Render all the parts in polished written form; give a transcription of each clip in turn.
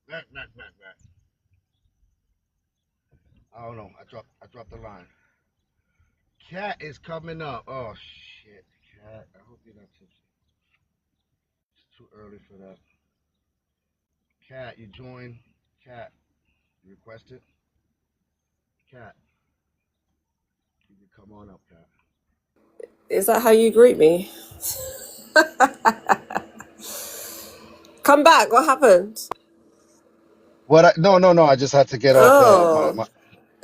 Back, back, back, back. I don't know. I dropped the line. Cat is coming up. Oh shit, cat. I hope you're not tipsy. It's too early for that. Cat, you join. Cat, you requested. Cat, you can come on up, cat. Is that how you greet me? Come back. What happened? What? No, no, no. I just had to get off Oh,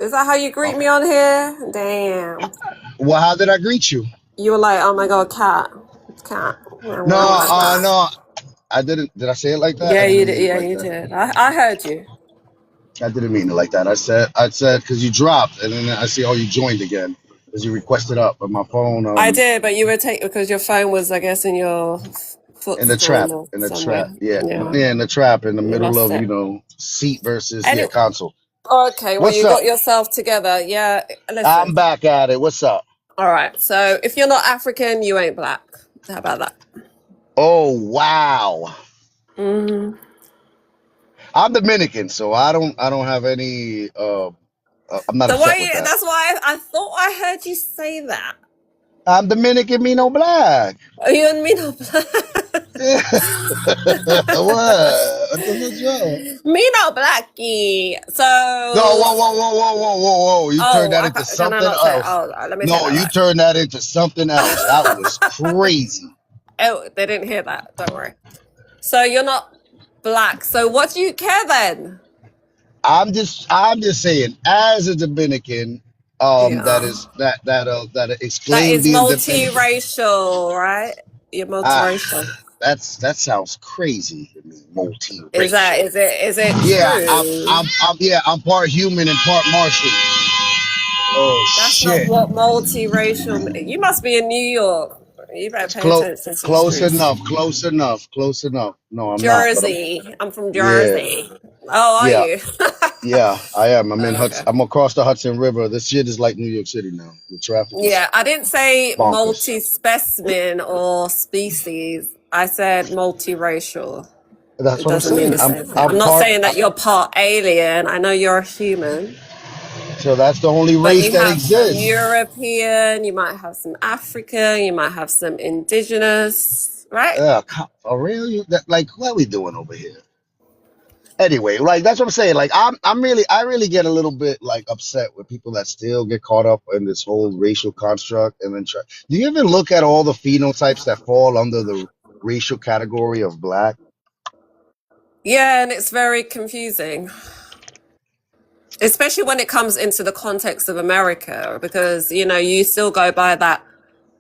is that how you greet off. me on here? Damn. Well, how did I greet you? You were like, oh my God, cat. Cat. I No, went like that. no. I didn't. Did I say it like that? I Yeah, didn't you did. mean it Yeah, like you that. did. I heard you. I didn't mean it like that. I said, because you dropped, and then I see, oh, you joined again, because you requested up, but my phone, I did, but you were taking because your phone was, I guess, in your in the footstool trap, or in the somewhere. trap, yeah, Yeah, yeah, in the trap, in the you middle lost of, it. seat versus, yeah, Anyway, console. okay, well, What's you up? got yourself together. Yeah, I'm listen. back at it. What's up? All right, so if you're not African, you ain't black. How about that? Oh wow, Hmm. I'm Dominican, so I don't have any. I'm not So upset with that. that's why I thought I heard you say that. I'm Dominican, me no black. Are you and me not black? What? What the fuck's wrong? Me not blacky. No, So, whoa, whoa, whoa, whoa, whoa, whoa, whoa! You turned oh, that into can I something not say? else. Oh, let me take No, that you back. turned that into something else. That was crazy. Oh, they didn't hear that. Don't worry. So you're not black. So what do you care then? I'm just saying, as a Dominican, that Yeah. is that That explain is being Dominican. multiracial, right? You're Ah, multiracial. that sounds crazy to me. Is that Multiracial. is it Yeah, true? I'm part human and part Martian. Oh That's not shit. what multiracial you must be in New York. You better It's pay attention to the close streets. enough, close enough, close enough. No, I'm not, but I'm. Jersey. I'm from Yeah, Jersey. Oh, are yeah, you? yeah. I am. I'm in Oh, Hudson. okay. I'm across the Hudson River. This shit is like New York City now. The traffic is Yeah, I didn't say bonkers. multi-specimen or species. I said multiracial. That's It what I'm doesn't mean saying. the same thing. I'm I'm not part. saying that you're part alien. I know you're a human, So that's the only but race you that have some exists. European, you might have some African, you might have some indigenous, right? For real? Like, what are we doing over here? Anyway, like that's what I'm saying. Like, I really get a little bit like upset with people that still get caught up in this whole racial construct and then try. Do you even look at all the phenotypes that fall under the racial category of black? Yeah, and it's very confusing, especially when it comes into the context of America, because, you still go by that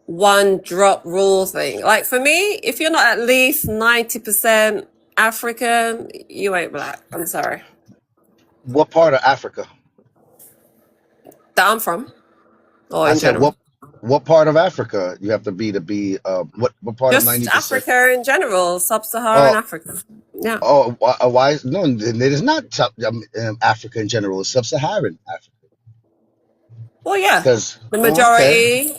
one drop rule thing. Like for me, if you're not at least 90% African, you ain't black. I'm sorry. What part of Africa? That I'm from, or I in said general. what part of Africa you have to be what part of Just 90%? Africa in general, sub-Saharan Oh, Africa. Yeah. why no, it is not Africa in general, it's sub-Saharan Africa. Well, yeah. Because The okay. majority.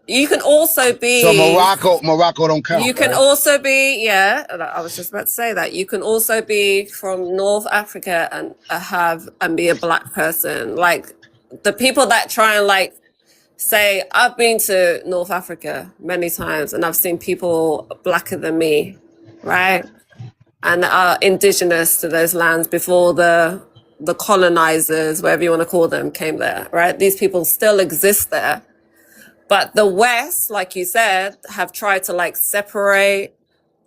You can also So be. Morocco don't count, You can right? also be. Yeah, I was just about to say that. You can also be from North Africa and be a black person. Like the people that try and like say, I've been to North Africa many times and I've seen people blacker than me, right? And are indigenous to those lands before the colonizers, whatever you want to call them, came there, right? These people still exist there. But the West, like you said, have tried to like separate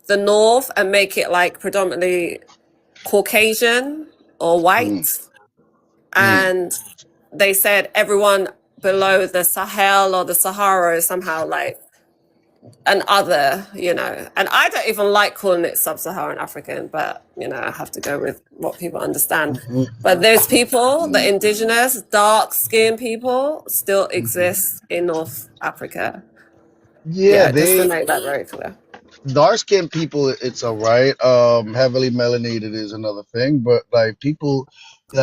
the North and make it like predominantly Caucasian or Mm, white. mm. And they said everyone below the Sahel or the Sahara is somehow like an other, And I don't even like calling it sub-Saharan African, but I have to go with what people understand. Mhm, But those people, the mhm, indigenous, dark-skinned people, still mhm. exist in North Africa. Yeah, Yeah, just to they make that very clear. dark skinned people, it's all right. Heavily melanated is another thing, but like people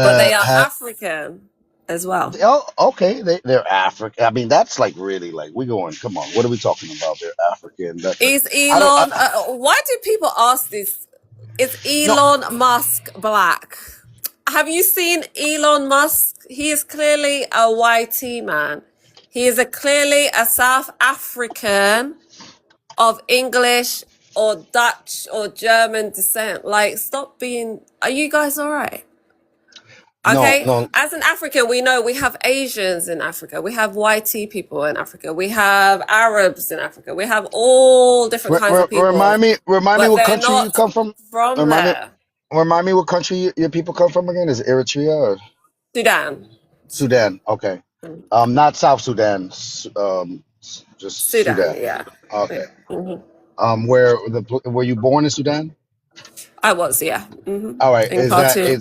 But they that are have, African as well. oh, okay, they're African. I mean, that's like really like we going. Come on, what are we talking about? They're African. That Is I don't. Elon? Why do people ask this? Is No, Elon Musk black? Have you seen Elon Musk? He is clearly a YT man. He is clearly a South African of English or Dutch or German descent. Like, stop being. Are you guys all right? no, Okay. no. As an African, we know we have Asians in Africa. We have YT people in Africa. We have Arabs in Africa. We have all different kinds of people, Remind me but what they're country you not come from. from Remind me, there. remind me what country your people come from again. Is it Eritrea or Sudan. Sudan? Okay. Mm. Not South Sudan. Just Sudan, Sudan. yeah. Okay. Yeah. Were you born in Sudan? I was, yeah. All right. In Khartoum.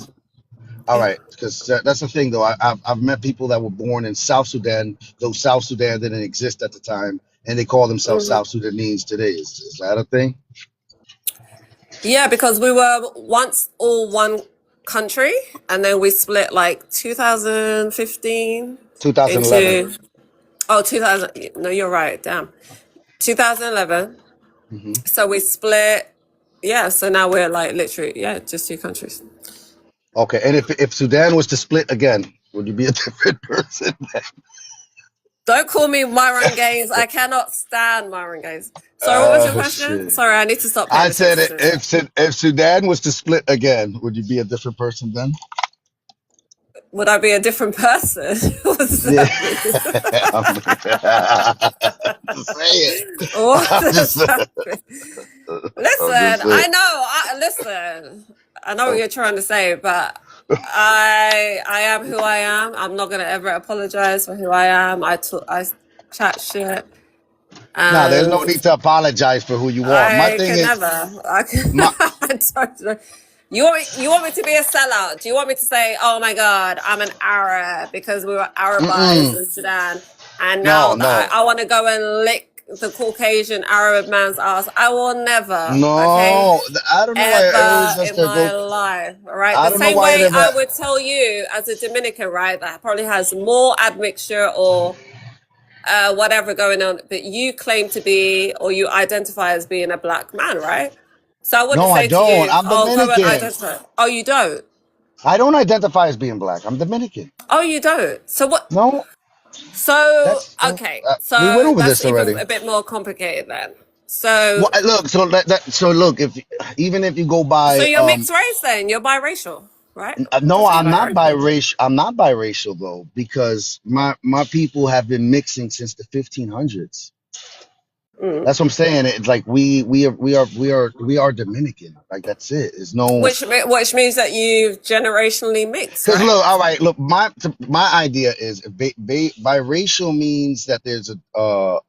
All Yeah. right, because that's the thing, though. I've met people that were born in South Sudan, though South Sudan didn't exist at the time, and they call themselves hmm South Sudanese today. Is that a thing? Yeah, because we were once all one country, and then we split like 2015 2011. into, oh, 2000. No, you're right. Damn. 2011. Hmm. So we split. Yeah, so now we're like literally, yeah, just two countries. Okay, and if Sudan was to split again, would you be a different person? Don't call me Myron Gaines. I cannot stand Myron Gaines. Sorry, what was your question? Shit. Sorry, I need to stop paying I said attention to this. if Sudan was to split again, would you be a different person then? Would I be a different person? What does Yeah. that mean? Just say it. What I'm does just, that mean? I'm just Listen, saying. Listen. I know what you're trying to say, but I am who I am. I'm not gonna ever apologize for who I am. I chat shit, No, there's no and need to apologize for who you are. My I thing can is, never. I can. my I don't know. You want me to be a sellout? Do you want me to say, "Oh my God, I'm an Arab because we were Arabized mm-mm, in Sudan, and now no, that no, I want to go and lick the Caucasian Arab man's ass"? I will never. Okay, no. I don't know why everyone ever has in to my go. life. All right. I The don't know same why it way ever. I would tell you as a Dominican, right, that probably has more admixture or whatever going on, but you claim to be or you identify as being a black man, right? So I wouldn't No, I say to don't. you, I'm "Oh, go and Dominican. identify." Oh, you don't. I don't identify as being black. I'm Dominican. Oh, you don't. So what? No, So that's okay. we went So over that's this even already. a bit more complicated then. Well, So look. So look. If even if you go so by you're mixed race then. You're biracial, right? no, Just be I'm not biracial. biracial. I'm not biracial though, because my people have been mixing since the 1500s. Mm. That's what I'm saying. It's like we are Dominican. Like that's it. There's no Which means that you've generationally mixed, because right? look. All right, look. My idea is biracial means that there's a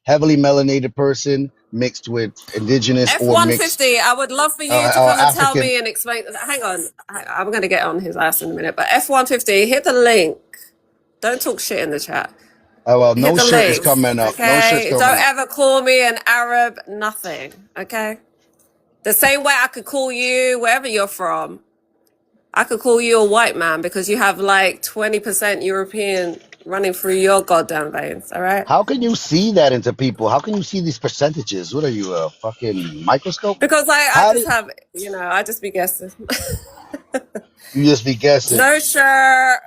heavily melanated person mixed with indigenous or mixed F-150, I would love for you to come and tell African. me and explain. Hang on. I'm going to get on his ass in a minute. But F-150, hit the link. Don't talk shit in the chat. Oh well, Hit no the shirt is link, coming up. No shirt's okay? coming Don't up. ever call me an Arab, nothing, okay? The same way I could call you, wherever you're from, I could call you a white man because you have like 20% European running through your goddamn veins, all right? How can you see that into people? How can you see these percentages? What are you, a fucking microscope? Because I How do just have, I just be guessing. you just be guessing? No shirt.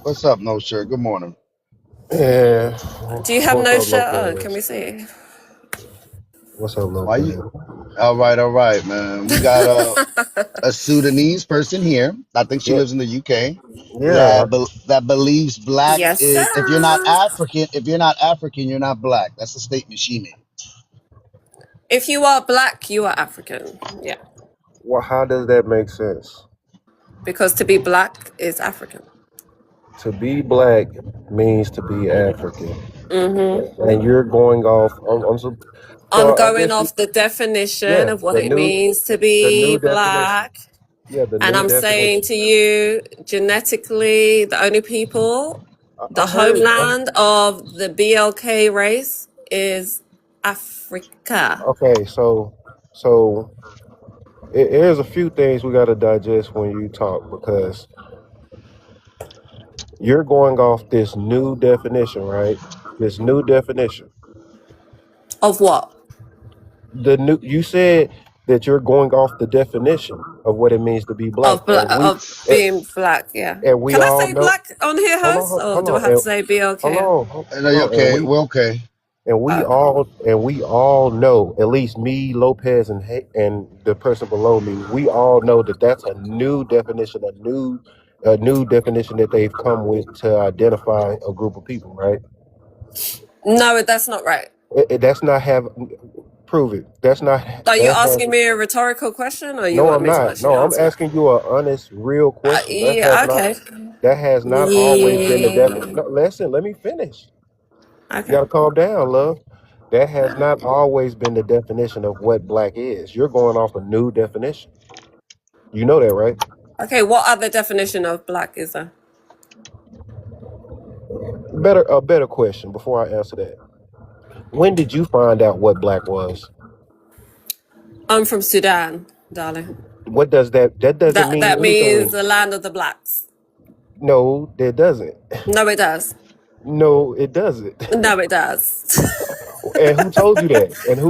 What's up, no shirt? Good morning. Yeah. Do you have What's no up, shirt on? Can Lopez? we see? What's up, Why you? Lopez? All right, man. We got a Sudanese person here. I think she Yeah, lives in the UK. yeah. That believes black Yes, is if you're not sir. African, you're not black. That's the statement she made. If you are black, you are African. Yeah. Well, how does that make sense? Because to be black is African. To be black means to be African, Mm-hmm. and you're going off on some. I'm So I going guess off the definition yeah, of what it means to the be new definition. black. Yeah, the And new I'm saying definition. to you, genetically, the only people, I the heard. homeland of the BLK race is Africa. Okay, so here's a few things we got to digest when you talk because you're going off this new definition, right? This new definition. Of what? The new you said that you're going off the definition of what it means to be black, of and, being black. Yeah. and we Can I all say know. black on here, Hold on, host, or hold do I on, have to say hold BLK? on, No, hold you on, okay? We're okay. Okay. we all know, at least me, Lopez, and the person below me, we all know that that's a new definition, a new definition that they've come with to identify a group of people, right? No, that's not right. That's not have prove it. That's not Are you that has. asking me a rhetorical question, or you No, want I'm me to not. actually No, I'm answer it? asking you a honest, real question. Yeah. Okay. That has not always been the definition. Yeah. No, listen, let me finish. You Okay. gotta calm down, love. That has not always been the definition of what black is. You're going off a new definition. You know that, right? Okay. What other definition of black is there? A better question before I answer that. When did you find out what black was? I'm from Sudan, darling. What does that doesn't mean That means anything. the land of the blacks. No, that doesn't. No, it does. No, it doesn't. No, it does. And who told you that? And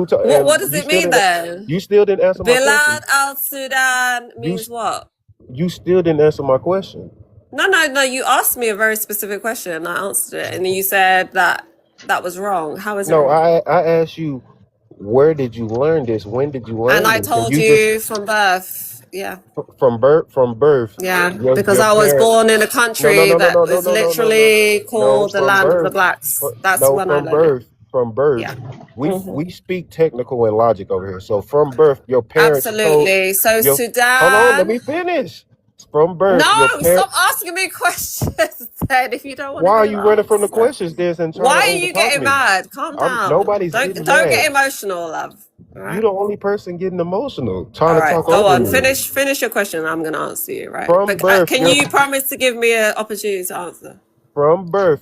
What does you it still mean didn't then? you still didn't answer my Bilad question. al Sudan You means what? you still didn't answer my question. No, no, no. You asked me a very specific question. I answered it, and you said that that was wrong. How is it No, wrong? I asked you, where did you learn this? When did you And learn I this? And told you just you from birth. Yeah, from birth, yeah. Because your I was parents. born in a No, no, country no, no, that no, no, is no, no, no, no, literally no. called the land of the blacks. That's No, when I learned it. from birth. Yeah. We speak technical and logic over here. So from birth, your parents told Absolutely. So your. Hold on, let Sudan. me finish. From birth, No, your parent. stop asking me questions then if you don't want to Why are hear you the running from the answer. questions, this, and trying Why to are you overtalk getting me? mad? Calm down. Nobody's getting Don't mad. get emotional, love. All You right. the only person getting emotional, trying All to right. talk Go over on. me. Finish your question. I'm gonna answer you. Right. From But birth, can you promise to give me an opportunity to answer?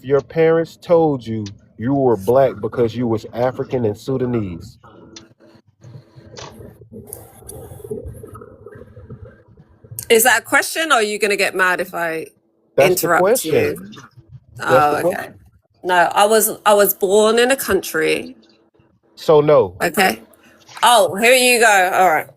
your parents told you you were black because you was African and Sudanese. Is that a question, or are you gonna get mad if I That's the interrupt question. you? That's the Oh, okay. question. No, I was born in a country. So no. Okay. Oh, here you go. All right.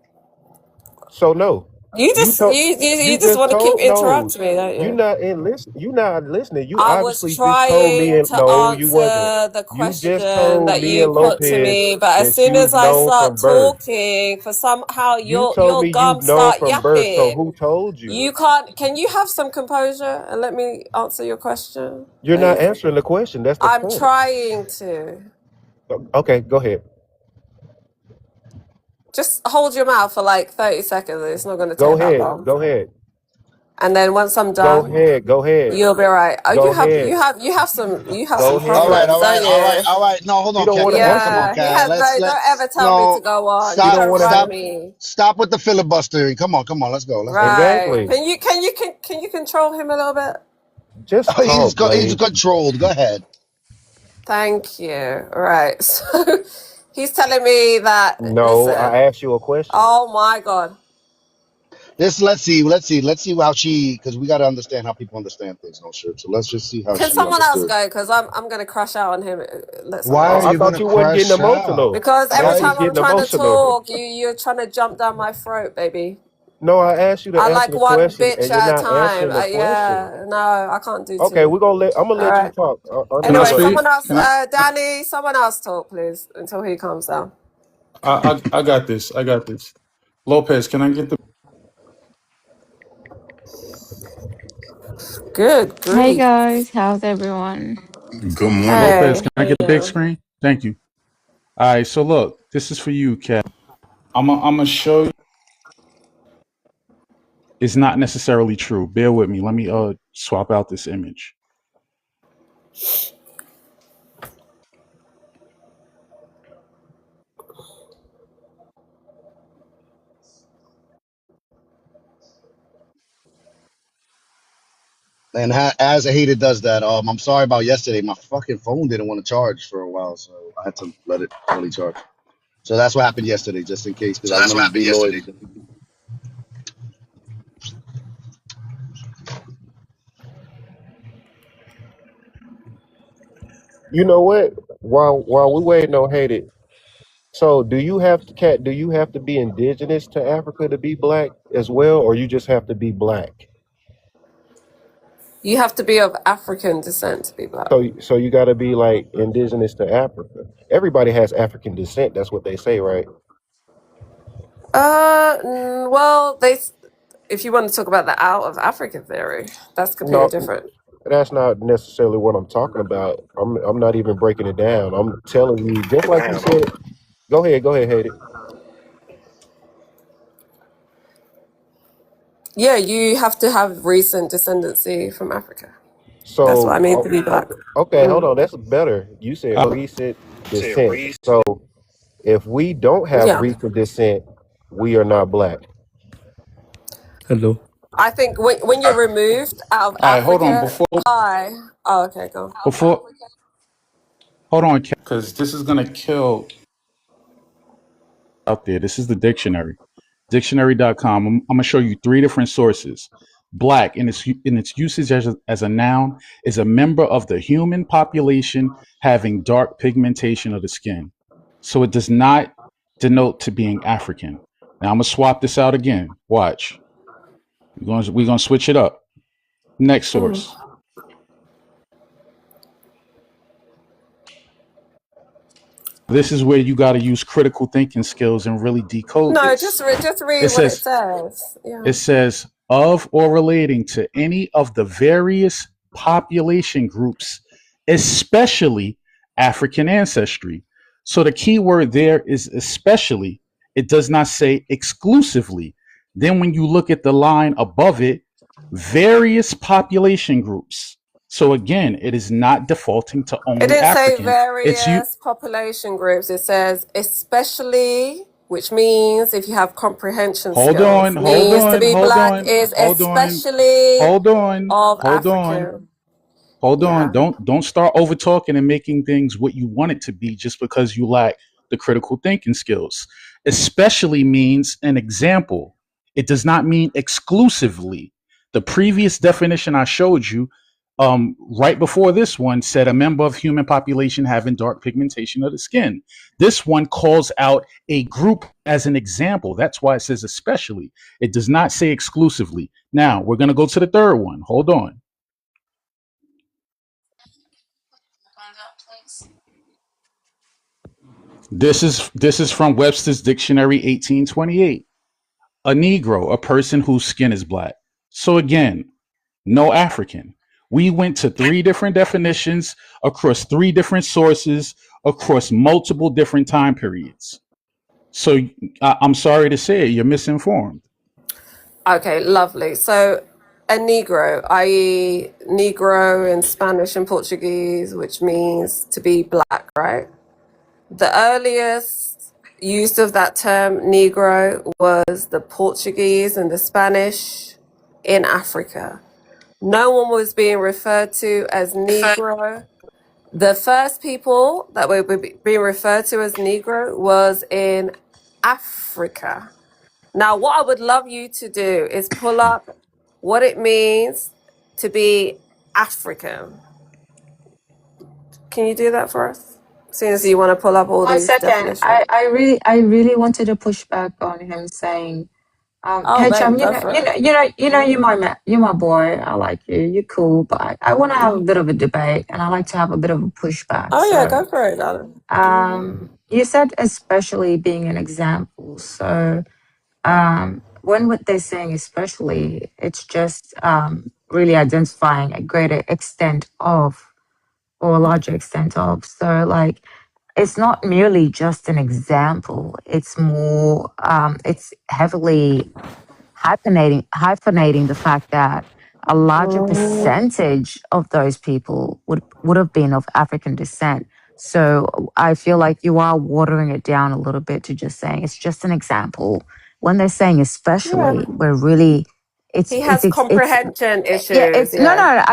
So no. You You just told you you just just want to keep told no. interrupting me, don't You you? not in listen. You not listening. You I was obviously just told me trying and to no, you wasn't. answer the You just question told that me you and put to Lopez me, but as that soon as you've I known start from birth. talking, for somehow You told your me you've gums known start from birth. So yapping. who told you? You can't. Can you have some composure and let me answer your question, You're not please? answering the question. That's the I'm point. trying to. Okay, go ahead. Just hold your mouth for like 30 seconds. It's not going to Go take that ahead. long. Go ahead. And then once I'm Go done, ahead. Go ahead. you'll be right. Oh, Go ahead. you have Go some All right, ahead. problems, all right, don't all right, you? all right. No, hold You on, don't Cat. want to Come on, answer come me. on, Yeah, he Cat. has. Let's Don't ever tell me to no go on. You You stop, don't trying to want to run have. me, stop with the filibustering. Come on, let's go, let's go. right? Exactly. Can you control him a little bit? Just Oh, talk, he's Blaze. controlled. Go ahead. Thank you. Right. So he's telling me that. No, Listen. I asked you a question. Oh my God. Let's see how she, because we got to understand how people understand things, no sure. So let's just see how Can she someone else understood. go? Because I'm gonna crash out on him. Let someone Why are else I you go. thought gonna you wasn't getting crash out? emotional. Because I every thought you Why? was time I'm getting trying to emotional. talk, you're trying to jump down my throat, baby. No, I asked you to I answer like the one question, bitch and you're at a not time. answering the question. Yeah, no, I can't do Okay, two. we're gonna let. I'm gonna All let you right. talk Can I Anyway, uninterrupted. speak? someone else, Can I? Danny, someone else talk, please, until he calms down. I got this. I got this. Lopez, can I get the? Good Hey grief. guys, how's everyone? Good morning. Lopez, Hey, can how I you get the big doing? screen? Thank you. All right. So look, this is for you, Kat. I'm gonna show you. It's not necessarily true. Bear with me. Let me swap out this image. And as a hater does that, I'm sorry about yesterday. My fucking phone didn't want to charge for a while, so I had to let it fully charge. So that's what happened yesterday, just in case, because So I that's what wanted to happened be yesterday. loyal. You know what? While we waiting on hate it, So do you have to cat? Do you have to be indigenous to Africa to be black as well, or you just have to be black? You have to be of African descent to be black. So you got to be like indigenous to Africa. Everybody has African descent. That's what they say, right? Well, if you want to talk about the out of Africa theory, that's completely No, different. that's not necessarily what I'm talking about. I'm not even breaking it down. I'm telling you, just like you said. Go ahead, hate it. Yeah, you have to have recent descendancy from Africa. That's what I So, mean to be black. okay, hold on. That's better. You said recent descent. So, if we don't have Yeah. recent descent, we are not black. Hello. I think when you're removed out of All right, hold on. Africa oh, okay, go. Before, hold on, because this is gonna kill out there. This is the dictionary, dictionary.com. I'm gonna show you three different sources. Black in its usage as a noun is a member of the human population having dark pigmentation of the skin. So it does not denote to being African. Now I'm gonna swap this out again. Watch. We're gonna switch it up. Next Mm. source. This is where you got to use critical thinking skills and really decode No, this. just read It what it says says. Yeah. it says of or relating to any of the various population groups, especially African ancestry. So the key word there is especially. It does not say exclusively. Then when you look at the line above it, various population groups. So again, it is not defaulting to It only didn't say African. It's you. various population groups. It says especially, which means if you have comprehension Hold skills, on, hold means to on, be hold black on, is hold on, especially hold on, of hold on, African. hold on. Yeah. Don't start over talking and making things what you want it to be just because you lack the critical thinking skills. Especially means an example. It does not mean exclusively. The previous definition I showed you, right before this one, said a member of human population having dark pigmentation of the skin. This one calls out a group as an example. That's why it says especially. It does not say exclusively. Now we're going to go to the third one. Hold on. This is from Webster's Dictionary 1828. A Negro, a person whose skin is black. So again, no African. We went to three different definitions across three different sources across multiple different time periods. So I'm sorry to say it, you're misinformed. Okay, lovely. So a Negro, i.e., Negro in Spanish and Portuguese, which means to be black, right? The earliest use of that term Negro was the Portuguese and the Spanish in Africa. No one was being referred to as Negro. The first people that were being referred to as Negro was in Africa. Now, what I would love you to do is pull up what it means to be African. Can you do that for us? Seeing as you want to pull up all One these second. definitions. I really wanted to push back on him saying, Oh, hey babe, Chum, go for it. you're my boy. I like you. You're cool, but I want to have a bit of a debate, and I like to have a bit of a pushback. Oh, yeah, So, go for it, darling. you said especially being an example. So, when what they're saying especially, it's just really identifying a greater extent of or a larger extent of. So, like, it's not merely just an example. It's more, it's heavily hyphenating the fact that a larger percentage of those people would have been of African descent. So I feel like you are watering it down a little bit to just saying it's just an example. When they're saying Yeah. especially, we're really He has comprehension yeah, issues. it's no, Yeah. no.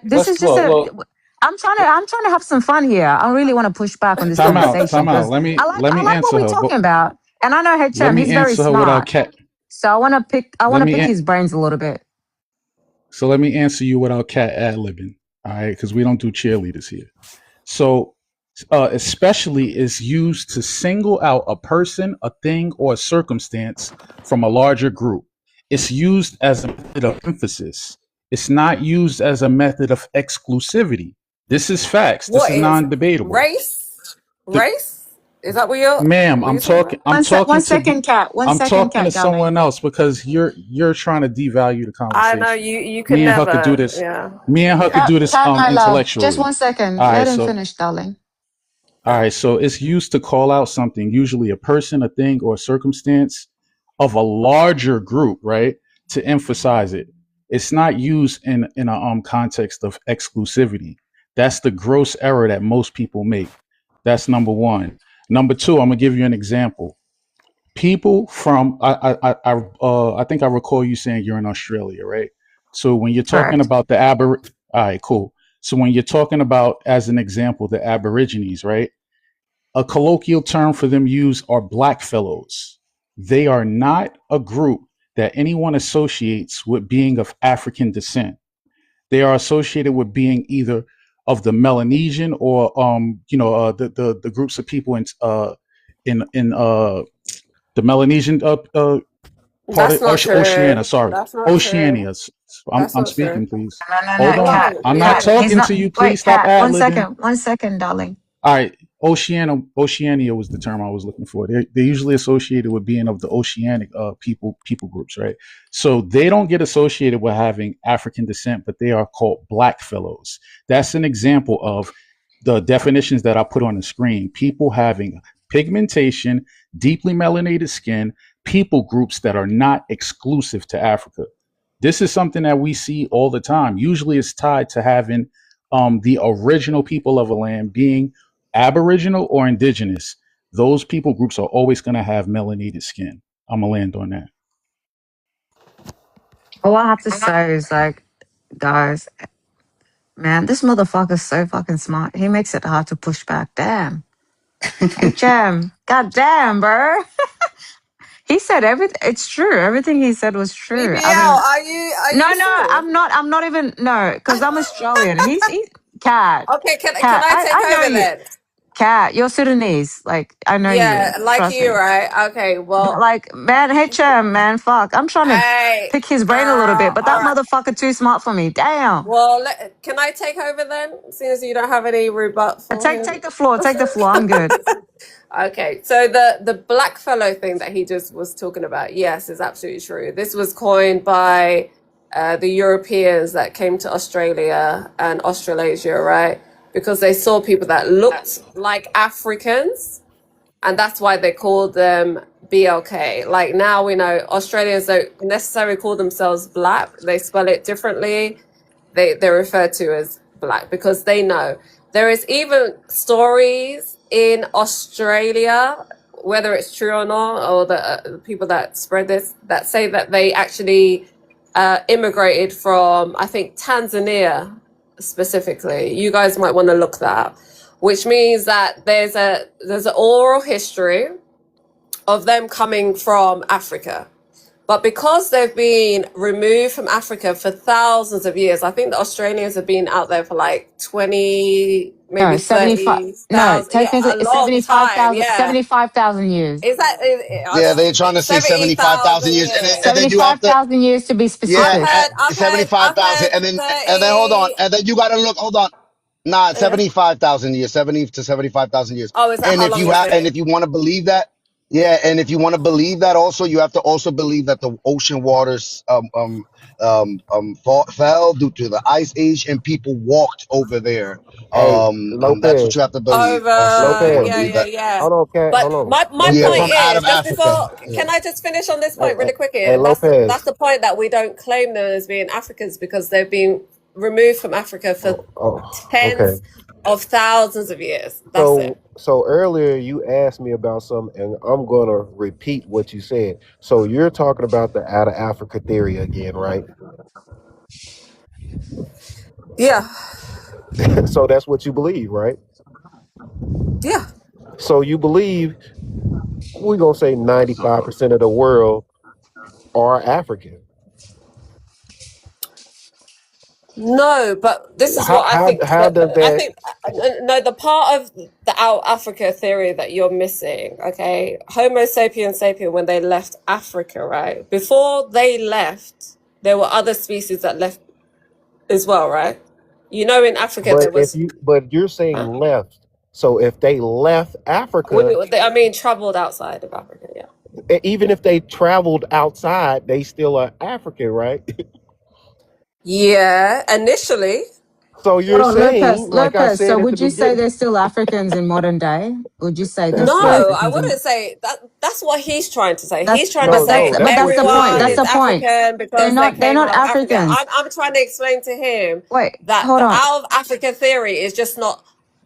This is Let's just a. look. I'm trying to have some fun here. I really want to push back on this Time out. conversation Time out. because Let I me like what answer we're her. But talking about, and I know let HM. me He's very answer her without smart, cat. so I Let want to me pick an- his brains a little bit. so let me answer you without cat ad libbing. All right, because we don't do cheerleaders here. So Especially is used to single out a person, a thing, or a circumstance from a larger group. It's used as a method of emphasis. It's not used as a method of exclusivity. This is facts. This What is is non-debatable. race? The, Race? Is that what you're ma'am, what you're talking about? I'm talking One to second, cat. One I'm second, talking to cat, darling. someone else because you're trying to devalue the I know conversation. you Me can and her could do never, this. yeah. Me and her could Cat, do this cat, my love. Just intellectually. 1 second. All Let right, him so finish, darling. all right, so it's used to call out something, usually a person, a thing, or a circumstance of a larger group, right? To emphasize it. It's not used in a context of exclusivity. That's the gross error that most people make. That's number one. Number two, I'm gonna give you an example. People from I think I recall you saying you're in Australia, right? So when you're talking Correct. about all right, cool. So when you're talking about, as an example, the Aborigines, right? A colloquial term for them used are black fellows. They are not a group that anyone associates with being of African descent. They are associated with being either of the Melanesian or the groups of people in the Melanesian part of That's not Oceania. true. Sorry, That's not true. Oceania. That's I'm not true. speaking, please. No, no, Hold no, on. cat, No, I'm not cat. yeah. He's talking not. to you. Please Wait, stop cat. ad libbing. 1 second, darling. All right, Oceania was the term I was looking for. They're usually associated with being of the oceanic people groups, right? So they don't get associated with having African descent, but they are called black fellows. That's an example of the definitions that I put on the screen. People having pigmentation, deeply melanated skin, people groups that are not exclusive to Africa. This is something that we see all the time. Usually, it's tied to having the original people of a land being Aboriginal or indigenous. Those people groups are always going to have melanated skin. I'm gonna land on that. All I have to say is like, guys, man, this motherfucker's so fucking smart. He makes it hard to push back. Damn. HM. God damn, bro. He said everything. It's true. Everything he said was true. I BBL, mean, are no, you no, sure? I'm not even, no, because I'm Australian. He, cat, Okay, can cat. I take I know over you. then? Cat, you're Sudanese. Like, I know you. Yeah, like Trust you, me. right? Okay, But well, like, man, HM, man, fuck. I'm trying to hey, pick his brain a little bit, but all that right. motherfucker too smart for me. Damn. Well, can I take over then? Seeing as you don't have any rebut for him. Take the floor. Take the floor. I'm good. Okay, so the black fellow thing that he just was talking about, yes, is absolutely true. This was coined by the Europeans that came to Australia and Australasia, right? Because they saw people that looked like Africans, and that's why they called them BLK. Like now we know Australians don't necessarily call themselves black; they spell it differently. They're referred to as black because they know there is even stories in Australia, whether it's true or not, or the people that spread this that say that they actually immigrated from, I think, Tanzania specifically. You guys might want to look that up, which means that there's an oral history of them coming from Africa. But because they've been removed from Africa for thousands of years, I think the Australians have been out there for like 20, No, maybe 75. No, 30,000. Yeah, technically a it's long time. 75,000, Yeah. 75,000 years. Is that Yeah, they're trying to say 75,000 70,000 years, and then years? you have to, 75,000 years to be yeah, specific. I've 75,000, heard and then hold on, 30. and then you got to look. Hold on, nah, Yeah. 75,000 years, 70 to 75,000 years. Oh, is that And how if long you is have, and it? if you want to believe that, yeah, and if you want to believe that, also you have to also believe that the ocean waters fell due to the ice age, and people walked over there. Hey, That's what Lopez, you have to believe. Also, if you Over, want to Lopez. yeah, believe yeah, that. yeah. Hold on, cat. Hold But on, my Yeah, point Lopez. from out is of just Africa. before. Yeah. Can I just finish on this Hey, point hey, really quick? hey, Here, that's Lopez. the point that we don't claim them as being Africans because they've been removed from Africa for Oh, oh, okay. tens of thousands of years. That's it. So earlier you asked me about something, and I'm gonna repeat what you said. So you're talking about the out of Africa theory again, right? Yeah, So that's what you believe, right? yeah. So you believe we're gonna say 95% of the world are African. No, but this is How what I how think. how does I that? think no, the part of the out Africa theory that you're missing. Okay, Homo sapiens sapien when they left Africa, right? Before they left, there were other species that left as well, right? You know, in Africa there was. But you're saying Huh? left. So if they left Africa, I mean, traveled outside of Africa. Yeah. even if they traveled outside, they still are African, right? Yeah, initially. So Hold you're on, saying, like I Lopez. So said at the would you say beginning, they're still Africans in modern day? Would you say they're that's still that's No, I Africans in? wouldn't say that. That's what he's trying to say. That's He's trying to but no, that's no, say that's but that's what the you're point. everyone That's is the saying. point. African because they They're came not out of Africa. Africans. I'm trying to explain to him Wait, that hold the on. out of Africa theory is just not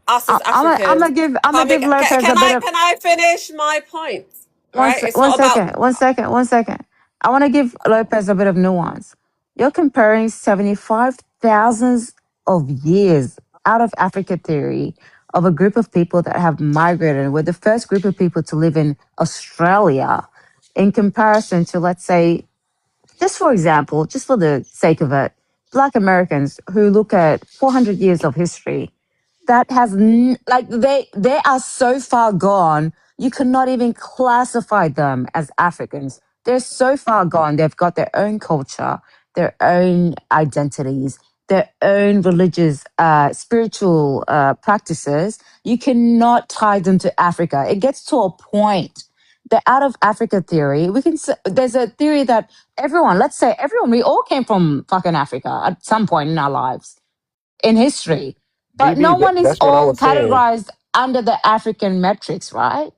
us as I'm Africans gonna coming. give Lopez a Can bit I of finish my point? Right? It's one not about second, one second. I want to give Lopez a bit of nuance. You're comparing 75,000 of years out of Africa theory of a group of people that have migrated and were the first group of people to live in Australia in comparison to, let's say, just for example, just for the sake of it, Black Americans who look at 400 years of history that has like they are so far gone you cannot even classify them as Africans. They're so far gone. They've got their own culture, their own identities, their own religious spiritual practices. You cannot tie them to Africa. It gets to a point, the out of Africa theory, there's a theory that everyone, let's say everyone, we all came from fucking Africa at some point in our lives in history, but no BB, one is that's what I all was saying. categorized under the African metrics, right?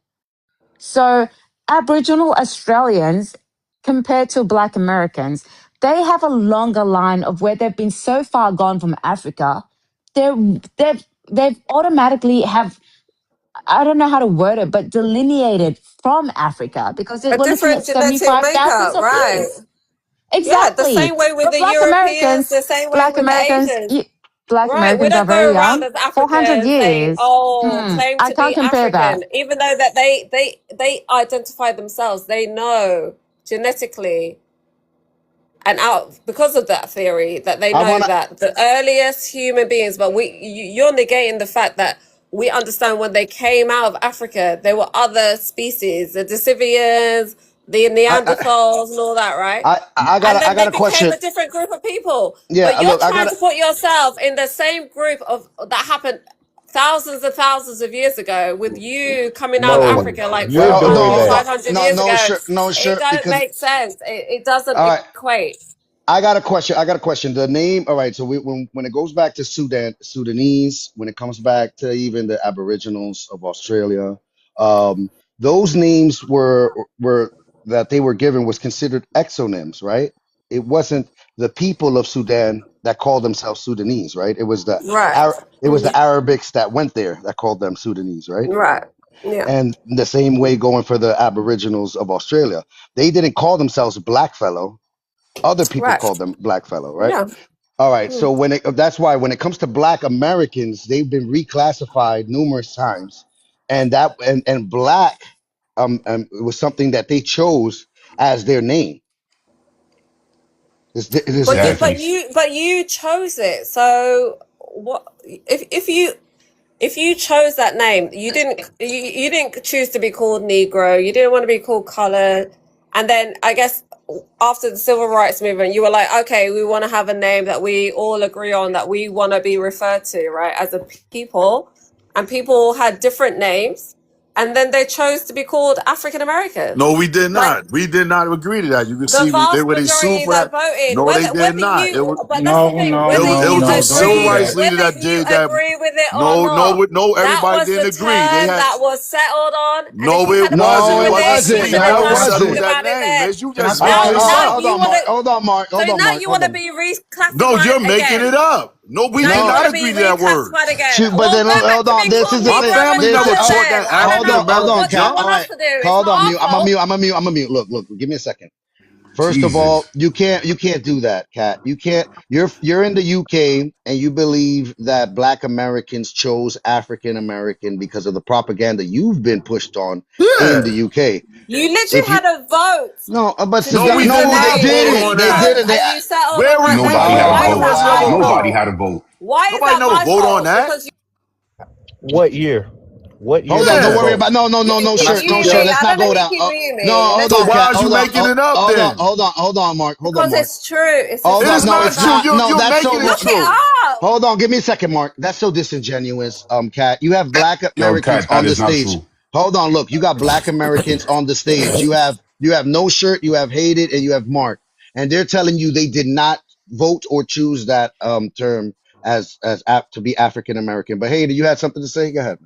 So Aboriginal Australians compared to Black Americans, they have a longer line of where they've been so far gone from Africa. They're, they've automatically have, I don't know how to word it, but delineated from Africa because a we're looking at different genetic 75,000 makeup, of right? years. Yeah, the Exactly. same way with But the Europeans, the same way Black with the Americans, Asians. Black Right, we Americans are don't very go around young. as 400 Africans saying, years. "Oh, claim I to can't be compare that. African," even though that they identify themselves. They know genetically and out because of that theory that they I know wanna. that the earliest human beings. But you're negating the fact that we understand when they came out of Africa, there were other species, the Decivians, the I Neanderthals, and all that, right? And I then got they a became question. a different group of people. But Yeah, you're look, I trying got. to put yourself in the same group of that happened thousands and thousands of years ago with you coming out of No, Africa like you're Well, no, doing 400, hold on. that. 500 No, years ago. no, It sure, don't because make sense. It doesn't all right. equate. I got a question. I got a question. The name. All right. So when it goes back to Sudanese, when it comes back to even the Aboriginals of Australia, um, those names were that they were given was considered exonyms, right? It wasn't the people of Sudan that called themselves Sudanese, right? Right. It was the Arabics that went there that called them Sudanese, right? Right. Yeah. And the same way going for the Aboriginals of Australia, they didn't call themselves blackfellow. Other people Right. called them blackfellow, right? Yeah. All right. Mm. So that's why when it comes to Black Americans, they've been reclassified numerous times, and and black was something that they chose as their name. This Exactly. But you chose it. So what if you chose that name, you didn't choose to be called Negro. You didn't want to be called colored. And then I guess after the civil rights movement, you were like, okay, we want to have a name that we all agree on, that we want to be referred to, right, as a people. And people had different names, and then they chose to be called African No, Americans. we did Like not. We did not agree to that. You can the see they vast were they sued majority for that that. voted, No, they did whether not. you, It was but that's the No, thing, no, whether it no, you was a no. Don't civil do agree, rights that. leader whether that you did that. agree with it or No, not, no. that Everybody was the didn't agree. They term had that was settled on. And if no. you It had a wasn't. no, problem It it with wasn't. it, wasn't. we We could have No, it never conversations settled wasn't. that about it name. then. As you Can I just speak made to this this? up. Hold on, Mark. Hold on, Mark. So Hold on, now Mark. you Hold want to on. be No, you're reclassified making again. it up. No, we Now did you No, want not to be agree to that word. reclassified again. but Well, then go back hold to on. being called My Negro and family never colored Hold, taught then. that I don't African know. hold What on, American do you Cat. junk. All want us right. to do? It's Hold not on, our mute. I'm a fault. mute. I'm a mute. I'm a mute. Look, give me a second. First of all, Jesus. you can't do that, Kat. You can't. You're in the UK and you believe that Black Americans chose African American because of the propaganda you've been pushed on in Yeah. the UK. You literally If you had a vote no, but to No, we choose no, the didn't they get a name, vote and didn't. on They that. didn't. you settled on Where we one voted Nobody name. had on a Why that? is There vote. that was never my a Nobody vote. had a fault? vote. Why is Nobody that never my vote on fault? that. Because What year? What year Hold on, was the don't Yeah. worry vote? about no you keep shirt, no muting shirt. me. Let's I not don't know go who you down. keep muting No, me. hold Let's So on, why Kat. is you Hold on, making it up hold on, then? hold on, hold on, Mark. Hold on, because Mark. it's true. It's Hold It is on. No, historical not it's true. not. fact. You're No, you're that's making so. it Look true. it up. Hold on. Give me a second, Mark. That's so disingenuous, Kat. You have Black Yo, Americans Cat, that on the is not stage. true. Hold on. Look, you got Black Americans on the stage. You have no shirt. You have hated, and you have Mark, and they're telling you they did not vote or choose that term to be African American. But hey, you had something to say? Go ahead.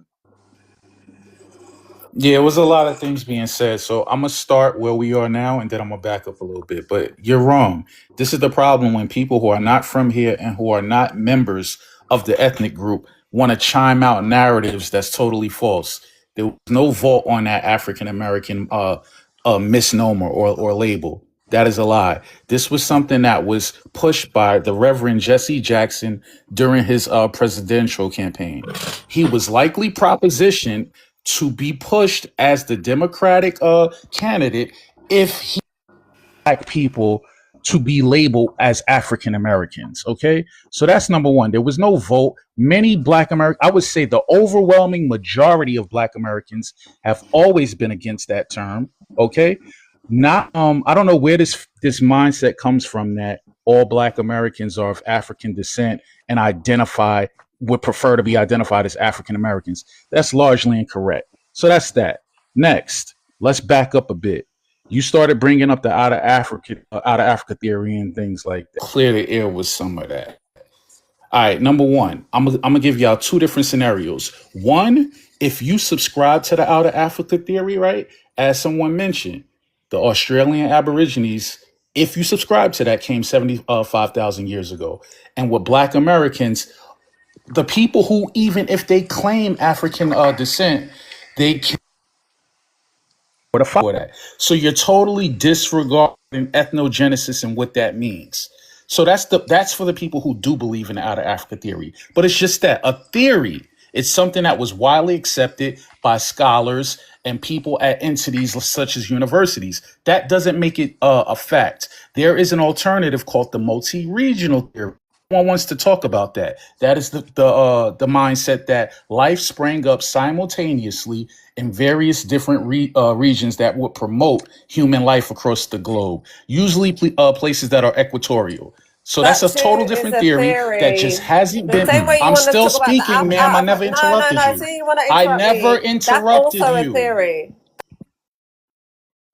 Yeah, it was a lot of things being said. So I'm gonna start where we are now, and then I'm gonna back up a little bit. But you're wrong. This is the problem when people who are not from here and who are not members of the ethnic group want to chime out narratives that's totally false. There was no vote on that African American misnomer or label. That is a lie. This was something that was pushed by the Reverend Jesse Jackson during his presidential campaign. He was likely propositioned to be pushed as the Democratic candidate if he black people to be labeled as African Americans. Okay, so that's number one. There was no vote. Many Black Americans, I would say, the overwhelming majority of Black Americans have always been against that term. Okay, not I don't know where this mindset comes from that all Black Americans are of African descent and would prefer to be identified as African Americans. That's largely incorrect. So that's that. Next, let's back up a bit. You started bringing up the out of Africa theory and things like that. Clear the air with some of that. All right, number one, I'm gonna give y'all two different scenarios. One, if you subscribe to the out of Africa theory, right? As someone mentioned, the Australian Aborigines, if you subscribe to that, came 75,000 years ago. And with Black Americans, the people who, even if they claim African descent, they for that. So you're totally disregarding ethnogenesis and what that means. So that's for the people who do believe in the out of Africa theory. But it's just that a theory. It's something that was widely accepted by scholars and people at entities such as universities. That doesn't make it a fact. There is an alternative called the multi-regional theory. No one wants to talk about that. That is the mindset that life sprang up simultaneously in various different regions that would promote human life across the globe, usually places that are equatorial. So that's That a too total is different a theory that just theory. hasn't The been. same way you I'm want to still talk about the speaking, ma'am. I never no, no, interrupted no. you. See, you want to I interrupt never me. That's interrupted also a you. theory.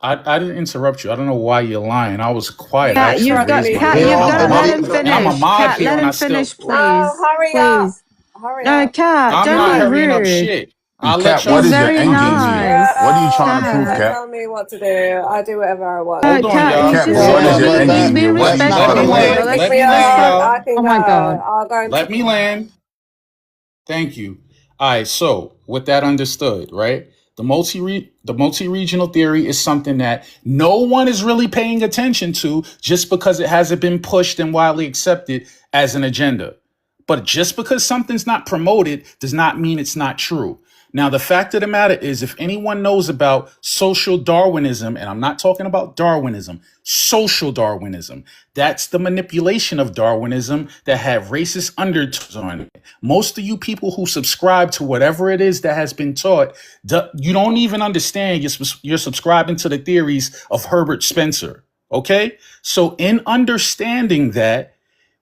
I didn't interrupt you. I don't know why you're lying. I was You quiet. I Cat, actually you've got raised interrupted my Cat, They you've hand. all got to and let they him And I'm a finish. mod Cat, here, let and him I still. finish, No, please. hurry up. Please. Hurry No, up. Cat, I'm don't not be hurrying up rude. shit. I'll let Cat, what y'all He's is your very end speak. game here? nice. What are you Girl, trying to please prove, don't Cat. Cat? tell me what to do. I do whatever I want. Hold on, Cat, y'all. he's Cat, just what yeah, is Hold your but speaking. end He's that game here? being What are that's you not trying respectful. the to me Hold on. way. prove? No, land. Kick Let me me land, off. y'all. I can oh go. my God. I'll go into. Let me land. Thank you. All right. So with that understood, right? The multi-regional theory is something that no one is really paying attention to just because it hasn't been pushed and widely accepted as an agenda. But just because something's not promoted does not mean it's not true. Now, the fact of the matter is, if anyone knows about social Darwinism, and I'm not talking about Darwinism, social Darwinism, that's the manipulation of Darwinism that have racist undertones on it. Most of you people who subscribe to whatever it is that has been taught, you don't even understand you're subscribing to the theories of Herbert Spencer. Okay? So, in understanding that,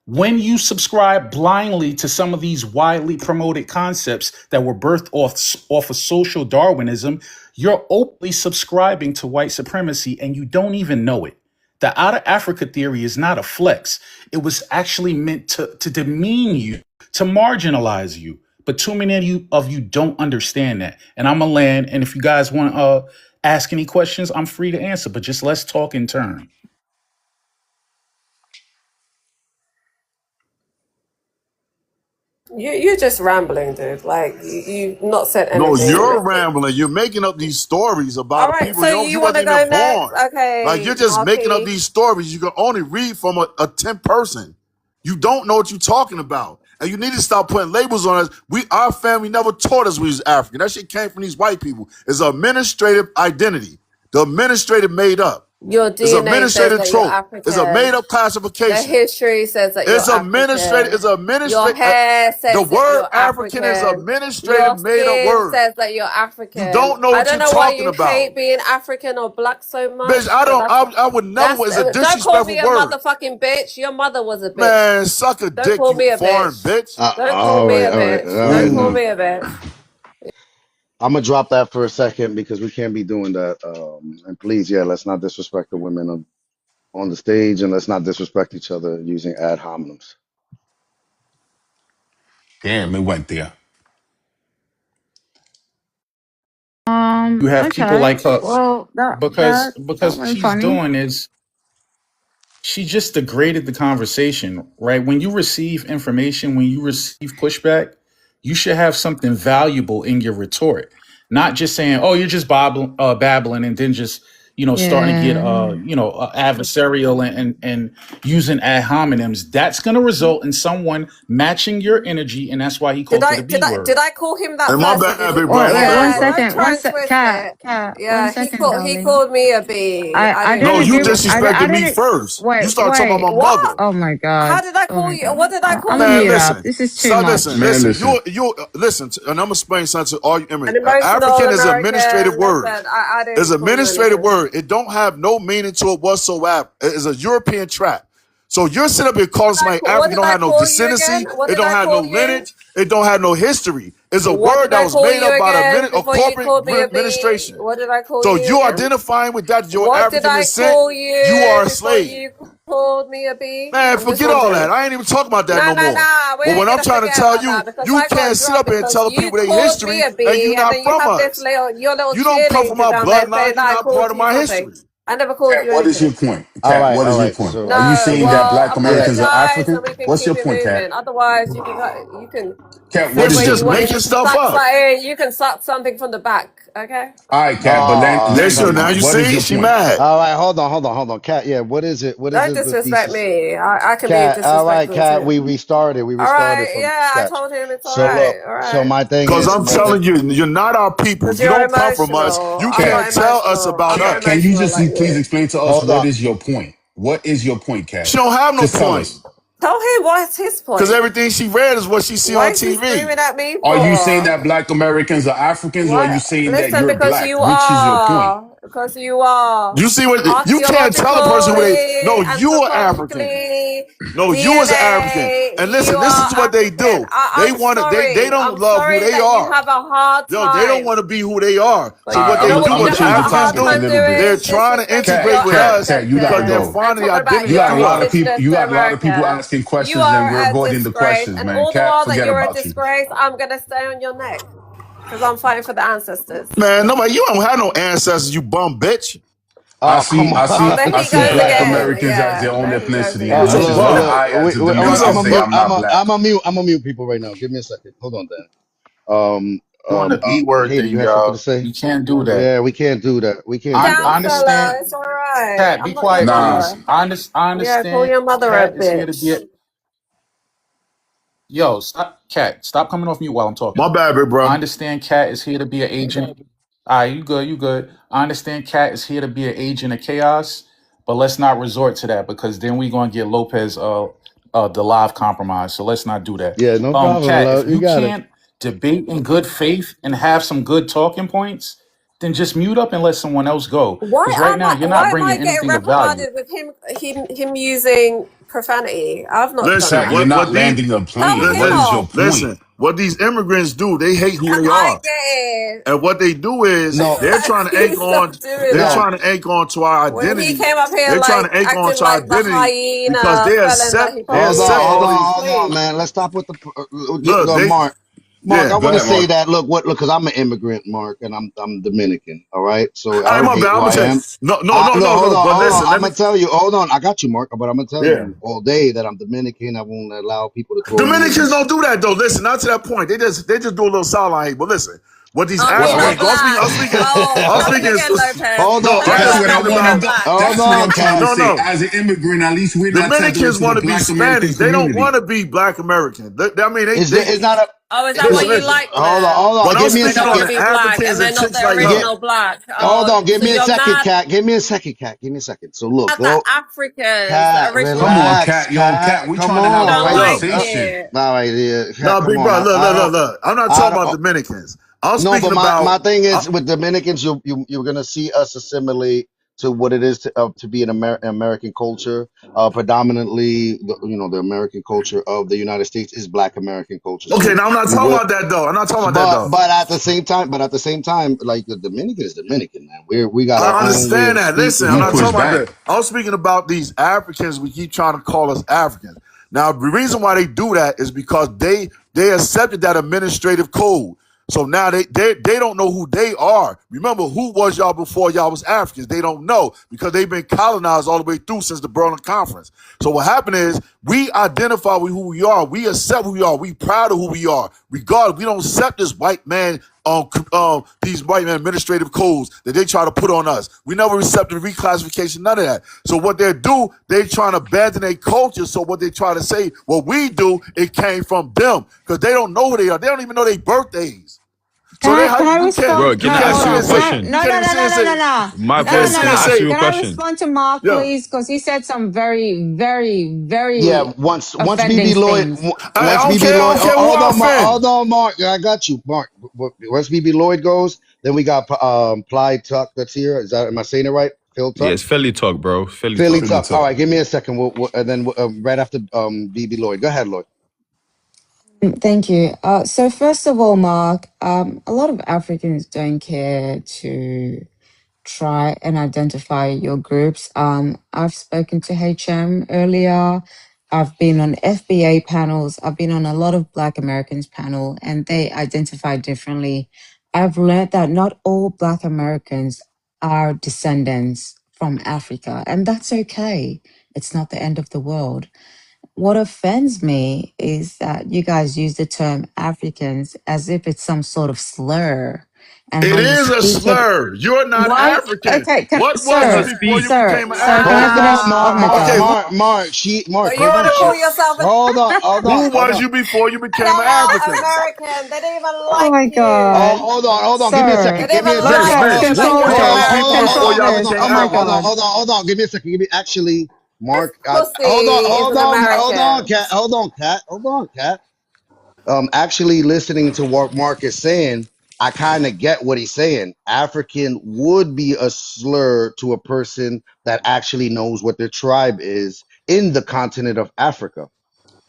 when you subscribe blindly to some of these widely promoted concepts that were birthed off of social Darwinism, you're openly subscribing to white supremacy and you don't even know it. The out of Africa theory is not a flex. It was actually meant to demean you, to marginalize you. But too many of you don't understand that. And I'm a land. And if you guys want to ask any questions, I'm free to answer. But just let's talk in turn. You're just rambling, dude. Like you not said No, anything. you're rambling. You're making up these stories about All the right, people so you you want wasn't to even go next? born. Like Okay, you're just making up Marky. these stories. You can only read from a 10th person. You don't know what you're talking about. And you need to stop putting labels on us. Our family never taught us we was African. That shit came from these white people. It's an administrative identity. The administrative made up. Your It's an DNA says administrative that you're trope. It's a made African. up The classification. history says that you're It's administrative. African. It's Your administrative. hair The says that word you're African is African. administrative Your made up skin word. says that you're You African. don't know I what don't you're know why talking you about. hate being African or black so Bitch, much, but I would never, that's it's a don't call me disrespectful a word. motherfucking bitch. Your mother was a bitch. Man, suck a Don't dick, call you me a foreign bitch. bitch. Don't call All me right, a all right, all bitch. right. Don't call Mm. me a bitch. I'm gonna drop that for a second because we can't be doing that. And please, yeah, let's not disrespect the women on the stage, and let's not disrespect each other using ad hominems. Damn, it went there. You have people Okay. like her Well, because that because went she's funny. doing is she just degraded the conversation, right? When you receive information, when you receive pushback, you should have something valuable in your retort, not just saying, "Oh, you're just babbling," and then just starting to get Yeah. adversarial and using ad hominems. That's going to result in someone matching your energy, and that's why he Did called you I the did B I word. did I call him that And my first or did bad, he? big bro. My Wait, bad, one Yeah, bro. don't second. try and twist Cat, it. cat, one Yeah, second, he darling. called me a B. I I didn't No, didn't call you agree with, you. I disrespected me didn't, first. You started talking about wait. my mother. What? Oh my How God. did I Oh call my you? God. What did I call I'm a Man, mute you? up. listen. This is too So listen, much. listen. You listen, and I'm explaining something to all you An immigrants. emotional African is an administrative American. word. Listen, I It's didn't an call you administrative anything. word. It don't have no meaning to it whatsoever. It is a European trap. So you're sitting up here calling somebody What African, did don't I have no call you again? descendancy, What it did don't I have no call you? lineage, it don't have no history. It's a What word did that I was call made you up by again a before you corporate called me a B? administration. What did I call So you you again? identifying with that, your What did African I descent, call you you are a before slave. you called me a B? Man, I'm just forget all wondering. that. I ain't even talking about that No, no no, more. no. We But ain't what I'm gonna trying to forget tell about you, that because you I can't got sit dropped up here and because tell you people their called me history a and you B, and not then you from have this us. little your little You don't come from cheerleader our down there bloodline. saying You're that I not part called of you my something. history. I never called Cat, you what is your anything. point? All Cat, right, what all is your right. point? So Are you No, saying that well, black yeah, Americans are apologize and African? we can What's keep your it point, Cat? moving. Otherwise, you can Cat, what say This is is what your you just want. point? If making you can stuff suck up. something, you can suck something from the back. Okay. All right, Cat, but Listen, now Landry, you what is see, your she point? mad. all right, hold on. Cat, yeah, what is it? What is Don't it? The disrespect thesis? me. I can be Cat, all right, disrespectful Cat. too. We All restarted right. from Yeah, I scratch. told him it's all So right. look, All so right. my thing Because Leave is, it I'm my be. thing. telling you, you're not our people. Because You you're don't come from us. emotional. You I'm Cat, can't not tell us emotional. about I'm not us. Can you emotional just like please you. explain to us Hold what on. is your point? What is your point, She Cat? don't have no Just tell point. us. Tell him what's his Because point. everything she read is what she see Why on is he TV. screaming at me Are you saying for? that black Americans are Africans or are you Why? saying that Listen, you're because black? you Which is your point? are. Because you are. You see what you can't tell a person who they Archaeologically, no, you are African. anthropologically, No, you as an African. DNA, And you listen, this are is what they African. do. They I'm want to they sorry. don't I'm love who sorry they that you are. have a hard Yo, they don't time. want to be who they are. But So All what right, you they know do, what I'm you gonna what the have change the a hard Africans topic a do, time little doing bit. they're is trying to disrespecting integrate your with us Cat, you got because to they're go. ancestors and finding talking about identity You got a you're through lot of us. people. indigenous You to got a lot of people America. asking You questions, and are we're a avoiding the disgrace. questions, And man. all the Cat, while that forget you're a about you. disgrace, I'm going to stay on your neck because I'm fighting for the ancestors. Man, nobody, you don't have no ancestors, you bum bitch. I Oh, see, come I Oh, see, on. there I he see goes black again. Americans as their Yeah, own there he goes ethnicity, and again. which As is Look, why what? look. I, as the He was I'm Dominican, a a say mute. I'm not black. I'm a mute people right now. Give me a second. Hold on, Dan. Doing the B word Hater, you thing, had something to y'all. say? You can't do that. Yeah, we can't do that. We can't do Down, I that. fella. understand. It's all right. Cat, be I'm not your quiet, Nah, please. mother. I Yeah, call understand. your mother a Cat is here to be bitch. a yo. Stop, Cat. Stop coming off mute while I'm My talking. bad, big I bro. understand. Cat is here to be an agent. All right, you good? You good? I understand. Cat is here to be an agent of chaos, but let's not resort to that because then we gonna get Lopez the live compromise. So let's not do that. Yeah, no problem, Cat, if love. You you got it. can't debate in good faith and have some good talking points, then just mute up and let someone else go. Because right now you're not Why am I bringing getting anything of value. reprimanded with him using profanity? I've not done Listen, Cat, that. you're what not these landing a Tell plane. What him is listen, your off. point? listen, what these immigrants do, they hate who And they I are. get it. And what they do is No, they're Like, trying to anchor please on, stop doing they're no. that. trying to anchor on to our When he identity. came up here They're trying to like anchor on acting to our like the identity because hyena felon that he they Hold probably on, accept hold all is, on, these. hold on, please. man. Let's stop with Look, the they Mark. Mark, I Go want to ahead, say Mark. that. Look, because I'm an immigrant, Mark, and I'm Dominican. All right, so All I right, don't my bad. hate I'm who gonna I tell you. am. No, no, no, Look, no, hold no. on, But hold on. listen, let I'm me. gonna tell you. Hold on, I got you, Mark. But I'm gonna tell Yeah. you all day that I'm Dominican. I won't allow people to throw me in Dominicans this. don't do that though. Listen, not to that point. They just do a little sideline hate. But listen, what these Aren't you Well, not Africans? well. black? Oh, I'm come speaking. again, Lopez. Hold No, on, Tell I'm me just That's why what I speaking maybe want you're to. about. black. hold That's what on, I'm trying Cat. to No, say. no. As an immigrant, at least we're not tapping Dominicans into want the to be Black American Spanish. They don't community. want to be Black American. I mean, Is there? Is not a. Oh, is that listen, why you listen. like them? Hold on. But I'm Give me a Because they speaking want on to second. the be black and Africans they're and not chicks the like her. Get. original black. Hold Oh, on. Give so me a you're second, mad Cat. Give me a second, Cat. Give me a second. So look, at the go. Africans, the Cat, Come original. on, relax, cat. Yo, cat. Cat. We Come trying to have You a on, don't right? like Yo, conversation. it. All right, yeah. Cat, no, come big on. bro. Look, I look, don't. look, look. I'm not I talking about don't. Dominicans. I'm No, but speaking my about. thing Uh, is with Dominicans, you're gonna see us assimilate to what it is to be an American culture. Predominantly, the American culture of the United States is Black American culture. okay, So now I'm not we talking will. about that though. I'm not talking about that But though. at the same time, like the Dominican is Dominican, man. We got our I own way understand of that. Listen, I'm speaking You not and push talking about back. that. I'm speaking about these Africans. We keep trying to call us Africans. Now, the reason why they do that is because they accepted that administrative code. So now they don't know who they are. Remember, who was y'all before y'all was Africans? They don't know because they've been colonized all the way through since the Berlin Conference. So what happened is we identify with who we are. We accept who we are. We proud of who we are. Regardless, we don't accept this white man these white man administrative codes that they try to put on us. We never accepted reclassification, none of that. So what they do, they trying to abandon their culture. So what they try to say, what we do, it came from them because they don't know who they are. They don't even know their birthdays. So they Can I you can't respond? Bro, you can I can't ask sit you here a and Can say I? question? you No, can't no, even no, sit here no, and no, say no, no, My you no, can't no, bro, sit no, can here and I no. ask say you a Can I question? respond to Mark, yeah. please? Because he said some very, very, yeah. very Once offending BB Lloyd, things. once I don't BB care. I Lloyd, don't care who hold I on, Mark, offend. hold on, Mark. I got you, Mark. Once BB Lloyd goes, then we got Ply Tuck that's here. Am I saying it right? Phil Yeah, Tuck, it's Philly talk, bro. Philly Philly talk. Philly Tuck. All talk. right, give me a second. And then right after BB Lloyd, go ahead, Lloyd. Thank you. So first of all, Mark, a lot of Africans don't care to try and identify your groups. I've spoken to HM earlier. I've been on FBA panels. I've been on a lot of Black Americans panel, and they identify differently. I've learned that not all Black Americans are descendants from Africa, and that's okay. It's not the end of the world. What offends me is that you guys use the term Africans as if it's some sort of slur. And It when you is a speak it, slur. You're not why? African. Okay, What was Let you her sir, before you speak. sir, became an sir, can I African? Hold finish? on, Oh Mark, my Mark, Okay, God. who Mark, Mark. So Mark, you hold want on. to call yourself an who Hold was on. you before you became an hello African? American? They didn't even Oh like my you. God. Hold on. Give me a They Sir, second. didn't Give me even a Miss, second. like Lopez, you, Miss, but who you're was control y'all this. people American. before Control y'all this. became Oh my Africans? God. Hold on. Give me a second. Actually, This Mark. pussy is Hold an on, Cat. American. Hold on, Cat. Actually, listening to what Mark is saying, I kind of get what he's saying. African would be a slur to a person that actually knows what their tribe is in the continent of Africa.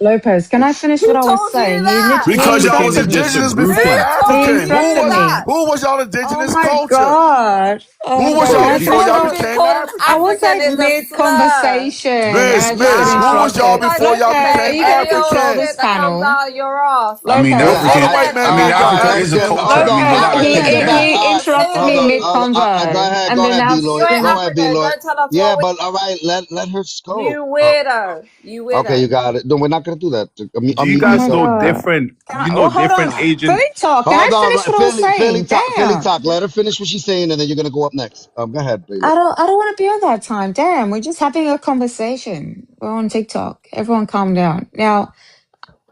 Lopez, can I It's finish what Who I was told you saying? that? He Because y'all was African is interrupted just me. a indigenous before Who grouping. He told African. you interrupted me. that? Who was y'all Oh indigenous my culture? God. Oh Who my was God. y'all Can Bro, I before finish For what y'all I you to was? be became called an I African? was African like is a mid slur. conversation and I just got Miss, who was y'all interrupted. before y'all Lopez, Lopez, became you say gotta your control African? this shit that comes panel. out your ass. I mean, Lopez, Before the African. white I man mean, made Listen, y'all Africa is a African. culture. I mean, we Lopez, gotta African take that back. he is a interrupted me city. mid convo, and Go then ahead, B You Lloyd. ain't Go ahead, B African. Lloyd. Don't tell us Yeah, what we. but all right, let her go. You weirdo. You Okay, you weirdo. got it. No, we're not gonna do that. do you Unmute oh guys my yourself. know God. different Can I, oh, hold different on. agent? Philly talk. Can I Hold finish on, what I was saying? Philly Damn. talk. Let her finish what she's saying, and then you're gonna go up next. Go ahead, Philly. I don't want to be on that time. Damn, we're just having a conversation. We're on TikTok. Everyone calm down. Now,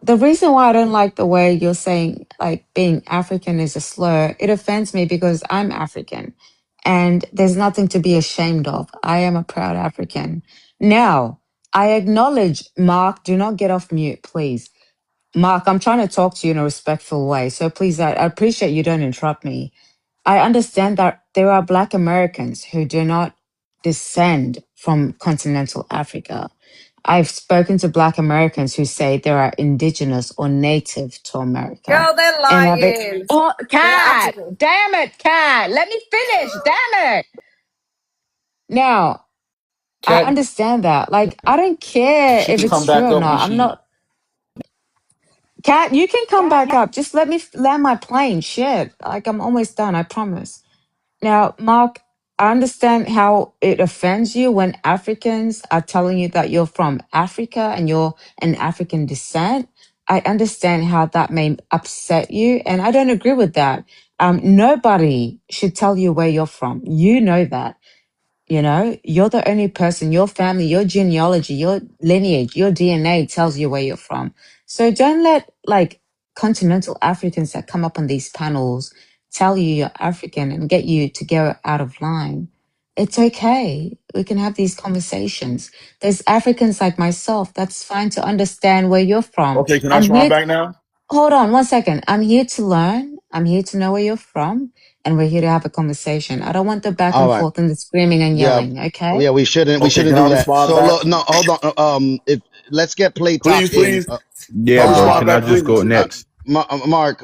the reason why I don't like the way you're saying like being African is a slur, it offends me because I'm African and there's nothing to be ashamed of. I am a proud African. Now, I acknowledge, Mark, do not get off mute, please. Mark, I'm trying to talk to you in a respectful way. So please, I appreciate you don't interrupt me. I understand that there are Black Americans who do not descend from continental Africa. I've spoken to Black Americans who say they are indigenous or native to America. Girl, they're And I've been, lying. oh, They're Cat, African. damn it, Cat, let me finish, damn it. Now, I Cat, understand that. Like, I don't care she if can it's come true back or up when not. I'm she. not, Kat, you can come back up. Just let me land my plane. Shit. Like, I'm almost done, I promise. Now, Mark, I understand how it offends you when Africans are telling you that you're from Africa and you're an African descent. I understand how that may upset you, and I don't agree with that. Nobody should tell you where you're from. You know that. You know, you're the only person, your family, your genealogy, your lineage, your DNA tells you where you're from. So don't let like continental Africans that come up on these panels tell you you're African and get you to go out of line. It's okay. We can have these conversations. There's Africans like myself. That's fine to understand where you're from. Okay, can I I'm respond here. back now? Hold on 1 second. I'm here to learn. I'm here to know where you're from. And we're here to have a conversation. I don't want the back All and right. forth and the screaming and Yeah. yelling, okay? Yeah. We Okay, shouldn't can I do that. respond So back? look, no, hold on. If let's get play Please, talking. please. Yeah, Can I bro. Uh, respond Can I back, just go please? next?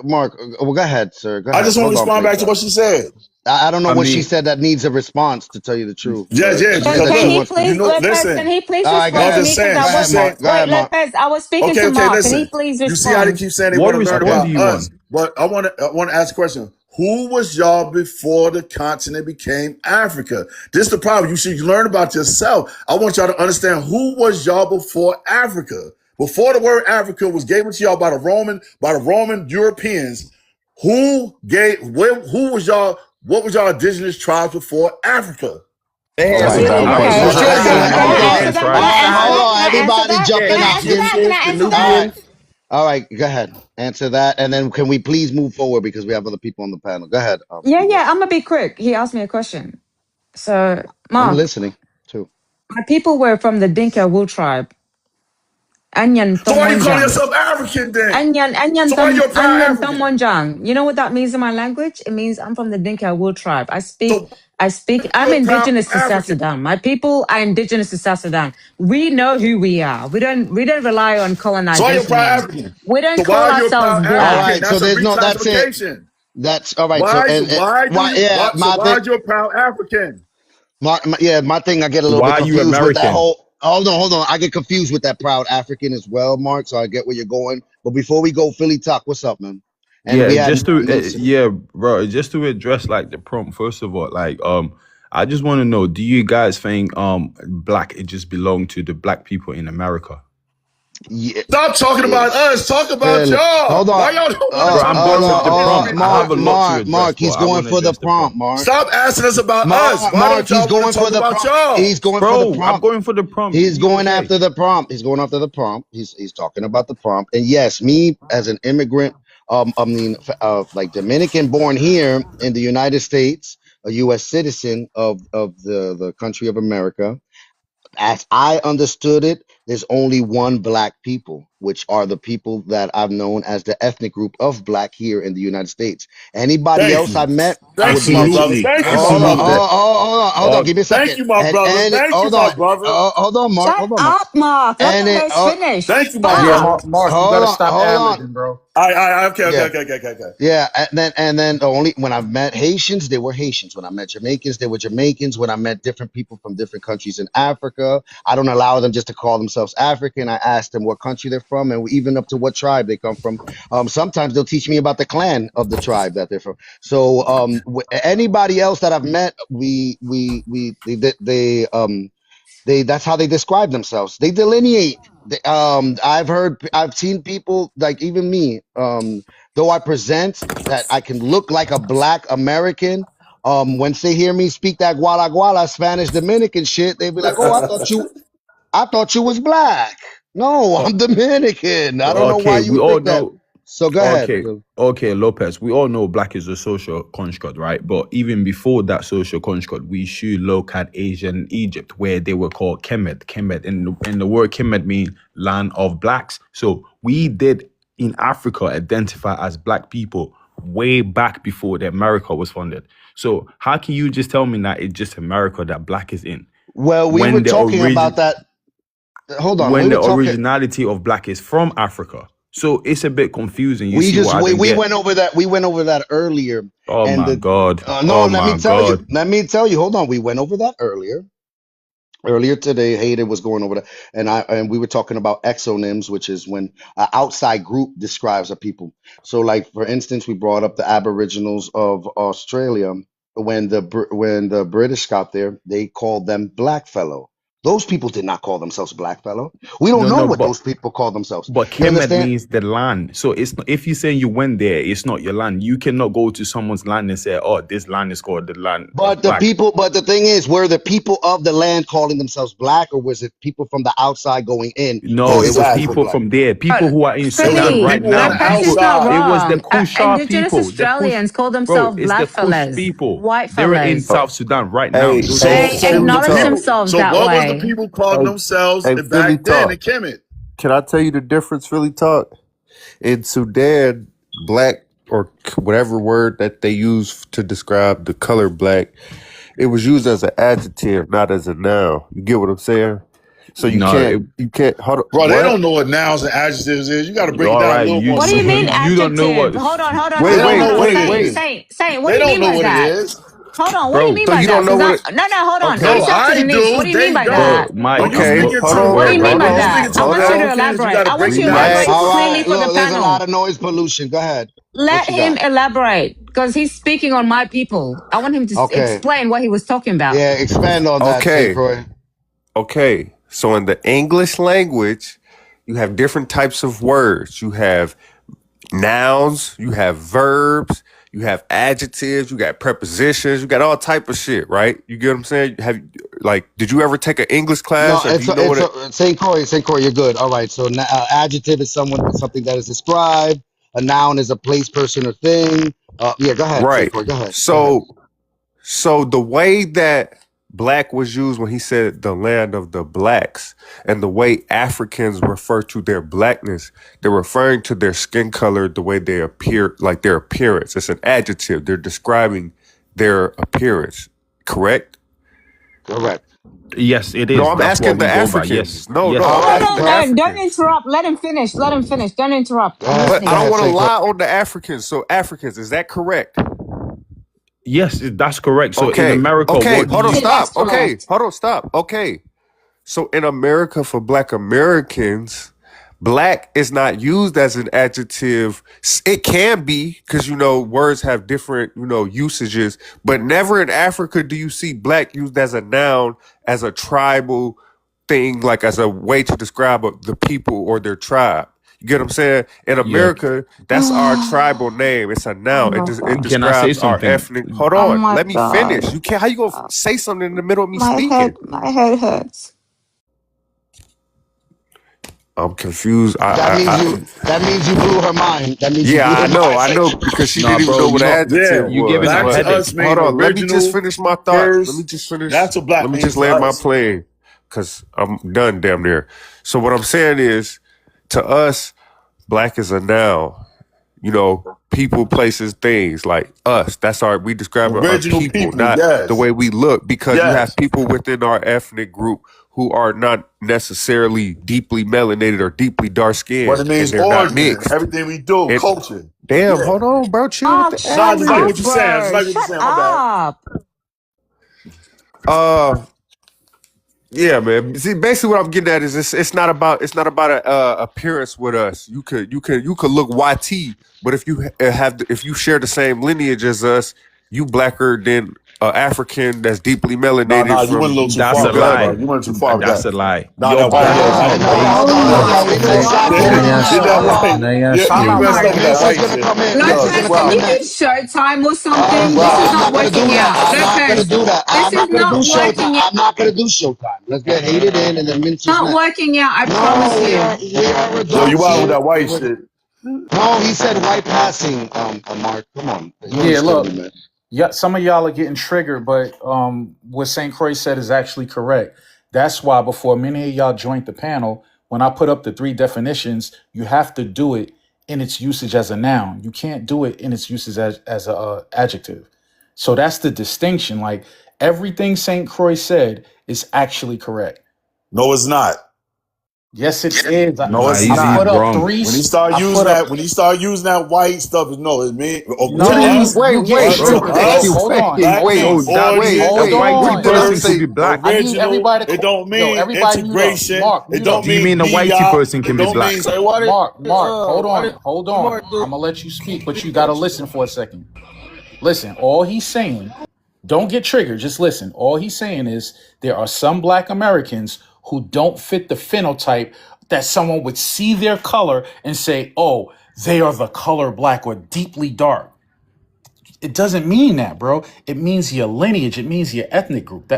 Mark. Well, go ahead, sir. Go I ahead. just want to Hold on, respond play back to talk. what she said. I don't know I what she mean, said that needs a response. To tell you the truth, Yeah, but yeah, she Can, said because that can she look, he wants. you please, know, Lopez, can listen. he please All right, go No, respond I'm to ahead. me? just Because saying. Go I She's ahead, was, saying, Mark. Go wait, ahead, Mark. Lopez, I was speaking okay, to okay, Mark. Can he listen. please You see how they respond? keep saying they what want to learn respond do about you us, want? but I want to ask a question. Who was y'all before the continent became Africa? This is the problem. You should learn about yourself. I want y'all to understand who was y'all before Africa. Before the word Africa was given to y'all by the Roman Europeans. Who was y'all? What was y'all indigenous tribes before Africa? They All had Just right. some really good All Okay, right. questions. What's okay, They your had okay. some answer? Can Hold I on. answer Americans, that? right? Can I answer Hold that? on. Can I answer Everybody that? Yeah, Can jumping I up. answer that? Egyptians, Can I the answer All that? right. Nubians. All right. Go ahead. Answer that, and then can we please move forward because we have other people on the panel. Go ahead. Yeah, Ego. yeah, I'm gonna be quick. He asked me a question. So, I'm Mark, listening too. my people were from the Dinka Wu tribe. Anyan So why you calling Thongmonjang. yourself African then? Anyan So why you a proud Anyan African? Thongmonjang. You know what that means in my language? It means I'm from the Dinka Wu tribe. So I'm you a proud indigenous to South African. Sudan. My people are indigenous to South Sudan. We know who we are. We don't rely on So why you a colonization proud names. African? We So don't why call are you a ourselves proud All black. African? right. So That's a there's no. That's it. reclassification. That's all right. So yeah, So why are you a proud African? my thing. I get a little Why bit are you confused with that American? whole. Hold on. I get confused with that proud African as well, Mark. So I get where you're going. But before we go, Philly talk. What's up, man? And Yeah, we had just to Nisa. yeah, bro. Just to address like the prompt. First of all, I just want to know: do you guys think black it just belonged to the black people in America? Yeah, Stop talking about us. Talk about Philly. y'all. Hold on. Why y'all don't want to talk I'm about going with the Hold y'all? on. prompt. I have Mark. a lot to Mark. address, Mark. but He's I going want to for the address the prompt. prompt. Mark. Stop asking us about us. Why Mark. don't He's y'all want to going talk for the about prompt. y'all? He's going for the Bro, I'm prompt. going for the prompt. He's You going okay? after the prompt. He's going after the prompt. He's talking about the prompt. And yes, me as an immigrant, like Dominican, born here in the United States, a U.S. citizen of the country of America. As I understood it, there's only one black people, which are the people that I've known as the ethnic group of black here in the United States. Anybody Thank else I you. met Thank would you, my be brother. Absolutely. Thank you, my hold on, brother. Absolutely. hold on, give me a Thank second. you, my brother. And Thank you, hold my on, brother. hold on, Mark, Shut hold on, Mark. up, Mark. Let And it, Lopez finish. Thank you, my Yeah, Fuck. brother. Mark, you hold gotta on, stop hold ad on. libbing, bro. Okay, Yeah, okay. yeah, and then the only when I've met Haitians, they were Haitians. When I met Jamaicans, they were Jamaicans. When I met different people from different countries in Africa, I don't allow them just to call themselves African. I ask them what country they're from, and even up to what tribe they come from. Sometimes they'll teach me about the clan of the tribe that they're from. So, anybody else that I've met, they that's how they describe themselves. They delineate. I've seen people like even me. Though I present that I can look like a black American. Once they hear me speak that Guala Guala Spanish Dominican shit, they be like, "Oh, I thought you was black." No, Oh, I'm Dominican. I don't know why okay, you we would all think that. know. So go ahead. Okay, okay, Lopez. We all know black is a social construct, right? But even before that social construct, we should look at Asian Egypt, where they were called Kemet. Kemet, and the word Kemet means land of blacks. So we did in Africa identify as black people way back before the America was founded. So how can you just tell me that it's just America that black is in Well, we were when the talking about origin that. Hold on, we when were the talking. originality of black is from Africa? So it's a bit confusing. You We see just what I don't we get? went over that. We went over that earlier, Oh and my the God. no. Oh Let me my tell you. God. Let me tell you. Hold on. We went over that earlier, Earlier today, Hayden was going over that, and we were talking about exonyms, which is when an outside group describes a people. So, like for instance, we brought up the Aboriginals of Australia. When the British got there, they called them blackfellow. Those people did not call themselves blackfellow. We don't No, know no, what but those people call themselves. You Kemet understand? means the land. So it's not, if you're saying you went there, it's not your land. You cannot go to someone's land and say, "Oh, this land is called the land of But black." the thing is, were the people of the land calling themselves black, or was it people from the outside going in No, calling it was those people people Exactly. black? from there, people But who are in It was the Sudan Philly, right people on that the now. person's not outside. It was the wrong. Kusha Indigenous people. The Kush, Australians call bro, themselves it's the black Kush fellas, people. white They're in fellas. South Sudan right now. Hey, Those are hey, So They so Philly acknowledge so talk. themselves So that what was the way. people calling Hey, themselves hey, Philly back then in talk. Kemet? Can I tell you the difference, Philly talk? In Sudan, black or whatever word that they use to describe the color black, it was used as an adjective, not as a noun. You get what I'm saying? So no. you can't hold on, Bro, they what? don't know what nouns and adjectives is. You got to break it All down a right, little more What do you mean simpler. you don't know adjective? what, Hold on, hold on, They Wait, hold on, don't hold know wait, on. what it wait, Saint, wait. is. Saint, Saint, what do They you don't mean know by what it that? is. Hold on, what do you Bro, mean so by you that? don't know what it, No, hold on. I'm No, okay, South I Sudanese. What do. do you mean They by don't. bro, that? Mike, When you okay, speak what, into hold the on, What do you word, mean hold by when you on, speak that? into I the hold want you to on. Africans, you got elaborate. to I want break you it to down elaborate Relax. simpler. all right, clearly for the look, there's a panel. lot of noise pollution. Go ahead. What Let you him got? elaborate because he's speaking on my people. I want him to Okay. explain what he was talking about. Yeah, expand on that, St. Okay, Croix. okay. So in the English language, you have different types of words. You have nouns, you have verbs, you have adjectives, you got prepositions, you got all type of shit, right? You get what I'm saying? Did you ever take an English No, class or do it's you know what it? St. Croix. St. Croix, you're good. All right. So adjective is something that is described. A noun is a place, person, or thing. Yeah, go ahead, St. Right. Croix. Go ahead. Go ahead. So the way that black was used when he said the land of the blacks, and the way Africans refer to their blackness, they're referring to their skin color, the way they appear, like their appearance. It's an adjective. They're describing their appearance. Correct? Correct. yes, it No, is. I'm That's what asking we the go by. Yes, Africans. No, no, yes. All I'm Hold right. asking on, the don't Africans. interrupt. Let him finish. Let him finish. Don't interrupt. I'm Go But I listening. don't ahead, want to St. Croix. lie on the Africans. So Africans, is that correct? Yes, that's correct. So in Okay. America, Okay. what do Hold on. you? Yeah, that's Stop. Okay. correct. Hold on. Stop. Okay. So in America, for Black Americans, black is not used as an adjective. It can be because words have different usages, but never in Africa do you see black used as a noun, as a tribal thing, like as a way to describe the people or their tribe. You get what I'm saying? In Yeah. America, that's our tribal Oh name. It's a noun. my It Can I say describes gosh. our something? ethnic. Hold Oh on, my let me finish. god. You can't. How you gonna Uh, say something in the middle of me My speaking? head hurts. I'm confused. That means you blew her mind. That means you Yeah, blew her mind, I St. know, Croix. because she Nah, didn't even bro. know what an Yeah. adjective You giving was. him Black But to headache. us hold mean on, let me just original finish my thought. Let me first. just finish. That's what black Let me means just to land my us. plane, because I'm done damn near. So what I'm saying is, to us, black is a noun. People, places, things like us. That's we describe our Original people, people. not the Yes. way we look, because you have Yes. people within our ethnic group who are not necessarily deeply melanated or deeply dark But it skinned, and means they're not origin. mixed. Everything we do, And culture. damn, Yeah. hold on, bro, chill with Oh, the Nah, shut I ad just like up, what you're libs. saying. I just bro. like what you're Shut saying. My bad. up. Uh, yeah, man. See, basically, what I'm getting at is it's not about a appearance with us. You could look YT, but if you share the same lineage as us, you blacker than African that's deeply Nah, melanated you went a from little too That's far a with that, bro. lie. Uganda. You went too far with That's that. a lie. Nah, You're that white, black. yeah, No, white. no, Yeah, hold on, hold on. We need a shot. yeah, Hold did on, hold did on, that hold white. on. Can I Yeah, ask you Oh you? messed my up with that Vincent's white gonna shit. come in. You Vincent's know, gonna Lopez, come can in you do wow. next. showtime or something? Bro, This is I'm not not gonna working do that. out. I'm not gonna Lopez, do that. this I'm is not gonna do not Showtime. working out. I'm not gonna do Showtime. Let's get hated in, and then Vince is Not next. working out, I promise No, you. we are Yo, you adults wild with here. that white shit. No, he said white passing. Mark, come on. You Yeah, understood what look, he meant. yeah, some of y'all are getting triggered, but what St. Croix said is actually correct. That's why before many of y'all joined the panel, when I put up the three definitions, you have to do it in its usage as a noun. You can't do it in its usage as a adjective. So that's the distinction. Like everything St. Croix said is actually correct. No, it's not. Yes, it is. No, Nah, it's he's I not. put up wrong. three. When he start I using put that, up. when he start using that white stuff, no, it mean What do to you No, us, wait, you wait, get to wait, triggered. wait, us, Hold wait, on. black wait, Bro, people, that Orient, wait, Hold white what on. did I person could first, be say? black. I need original. everybody to It don't yo. mean Everybody mute up. integration. Mark, It mute don't up. Do you mean mean a whitey biop. person It can be don't black? mean So why did Mark. Hold why on. did Hold on. Mark do? I'm gonna let you speak, but you gotta listen for a second. Listen. All he's saying. Don't get triggered. Just listen. All he's saying is there are some Black Americans who don't fit the phenotype that someone would see their color and say, "Oh, they are the color black or deeply dark." It doesn't mean that, bro. It means your lineage. It means your ethnic group.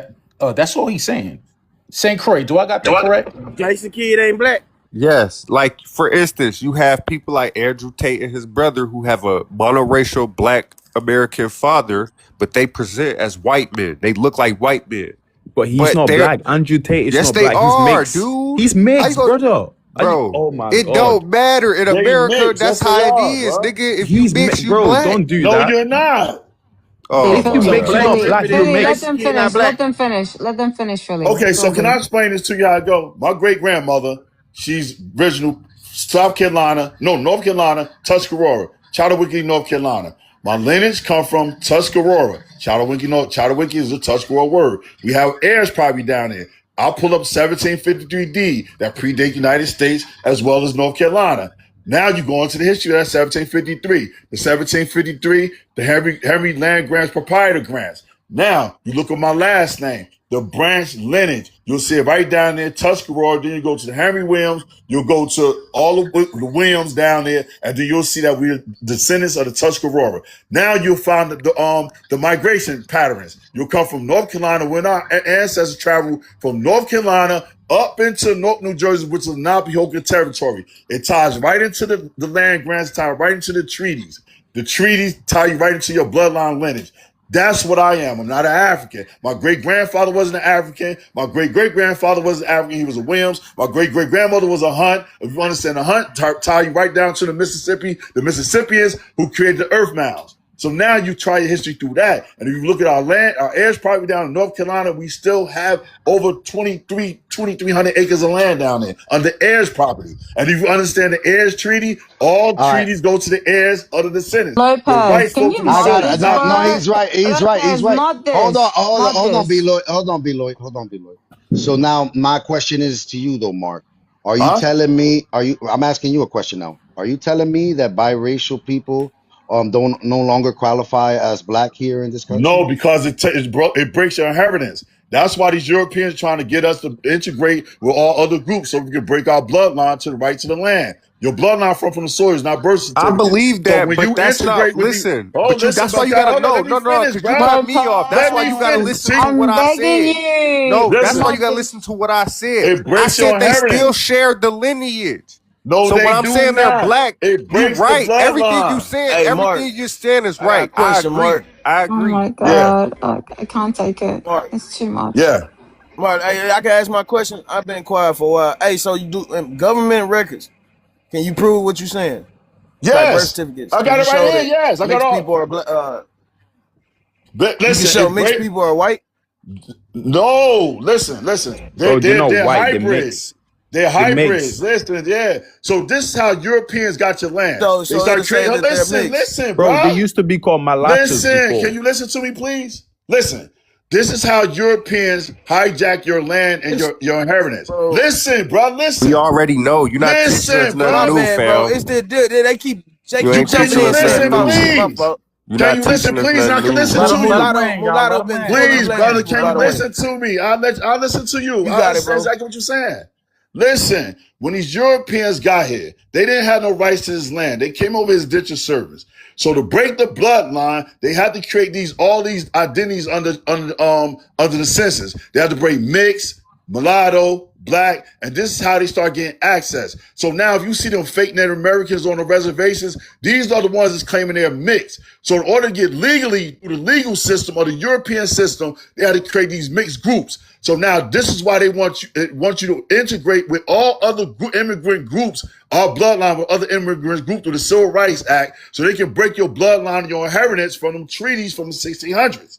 That's all he's saying. Saint Croix, do I got that correct? Jason Kidd ain't black. Yes, like for instance, you have people like Andrew Tate and his brother who have a monoracial black American father, but they present as white men. They look like white men. But he's But not they're black. Andrew Tate is yes, not they black. He's are, mixed. dude. He's How you mixed, go, brother. Are you? bro? Oh my It god. don't matter. In they America, mix. that's Yes, they how it are, is, bro. nigga. If you mix, you Bro. black. Don't do No, that. you're not. Oh If my you So mix, you're god. not Philly, black. You're Philly, Philly, let mixed. Jason them Kidd not finish. black. Let them finish. Let them finish, Philly. Okay, It's so all can I good. explain this to you how I go? My great grandmother, she's original South Carolina, no, North Carolina, Tuscarora, Chattawoochee, North Carolina. My lineage come from Tuscarora. Chattawoochee is a Tuscarora word. We have heirs probably down there. I'll pull up 1753D that predate the United States as well as North Carolina. Now you go into the history of that 1753. The 1753, the Henry Land Grants Proprietor Grants. Now you look at my last name, the branch lineage. You'll see it right down there, Tuscarora. Then you go to the Henry Williams. You'll go to all of the Williams down there, and then you'll see that we're descendants of the Tuscarora. Now you'll find the migration patterns. You'll come from North Carolina when our ancestors traveled from North Carolina up into North New Jersey, which is now Pahokee territory. It ties right into the land grants, ties right into the treaties. The treaties tie you right into your bloodline lineage. That's what I am. I'm not an African. My great grandfather wasn't an African. My great great grandfather wasn't African. He was a Williams. My great great grandmother was a Hunt. If you understand, a Hunt tie you right down to the Mississippi. The Mississippians who created the earth mounds. So now you try your history through that. And if you look at our land, our heirs probably down in North Carolina, we still have over 2,300 acres of land down there under heirs property. And if you understand the heirs treaty, all All right. treaties go to the heirs of the descendants. The Lopez, rights can go you to the I mod got souls, it. this, No, not no, bro? he's right. He's right. He's Lopez, right. mod Hold on, this. hold on, Mod hold on, this. Beloit. Hold on, Beloit. Hold on, Beloit. So now my question is to you though, Mark. Are you huh? telling me, I'm asking you a question now. Are you telling me that biracial people don't no longer qualify as black here in this No, country? because it breaks your inheritance. That's why these Europeans trying to get us to integrate with all other groups so we can break our bloodline to the right to the land. Your bloodline from the soil is not birth I certificate. believe So that, when but you that's not integrate with the listen. oh But you listen, that's why but you gotta hold on, know. let me No, no, finish, because you bro. cut me off. That's Let why me you gotta Lopez, finish. listen See, to what I'm I begging said. you. No, that's why listen, you Mod gotta this. listen to what I said. it I breaks your said they still inheritance. share the lineage. No, So when they I'm do saying they're not. black, It you breaks the right. bloodline. Hey, Mark, Everything you're saying is I got a right. I question, Mark. agree. I Oh agree. my Yeah, God. I can't take it. Mark, It's too much. yeah. Mark, hey, I can ask my question. I've been quiet for a while. Hey, so you do government records? Can you prove what you're saying? Like birth Yes. certificates? I Can got you it right show here. that Yes, I got mixed all. people are black? But You can listen, show it mixed break. people are white. No, listen. Bro, they're not They're white. They're hybrids. mixed. They're They're hybrids. mixed. Listen, yeah. So this is how Europeans got your land. They So it'll started say creating. that they're Listen, mixed. listen, Bro, they bro. used to be called mulattoes Listen. Can before. you listen to me, please? Listen. This is how Europeans hijack your land and It's, your inheritance. bro, Listen, bro. We Listen. already know. You're not teaching us Listen, nothing my bro. new, bad, bro. fam. It's the they You keep ain't Can jumping teaching you in us saying nothing listen, my new. shit. My please? fault. You're Can not you listen, teaching us please? And I nothing can new, listen Let to him bro. let him you. land, y'all. Let him Been land. pulling up Please, playing brother, people, can by you the way. listen to me? I'll listen to you. You I'll got it, listen bro. exactly what you're saying. Listen, when these Europeans got here, they didn't have no rights to this land. They came over as ditch of service. So to break the bloodline, they had to create all these identities under the census. They had to break mixed, mulatto, black, and this is how they start getting access. So now if you see them fake Native Americans on the reservations, these are the ones that's claiming they're mixed. So in order to get legally through the legal system or the European system, they had to create these mixed groups. So now this is why they want you to integrate with all other immigrant groups, our bloodline with other immigrant groups through the Civil Rights Act, so they can break your bloodline and your inheritance from them treaties from the 1600s.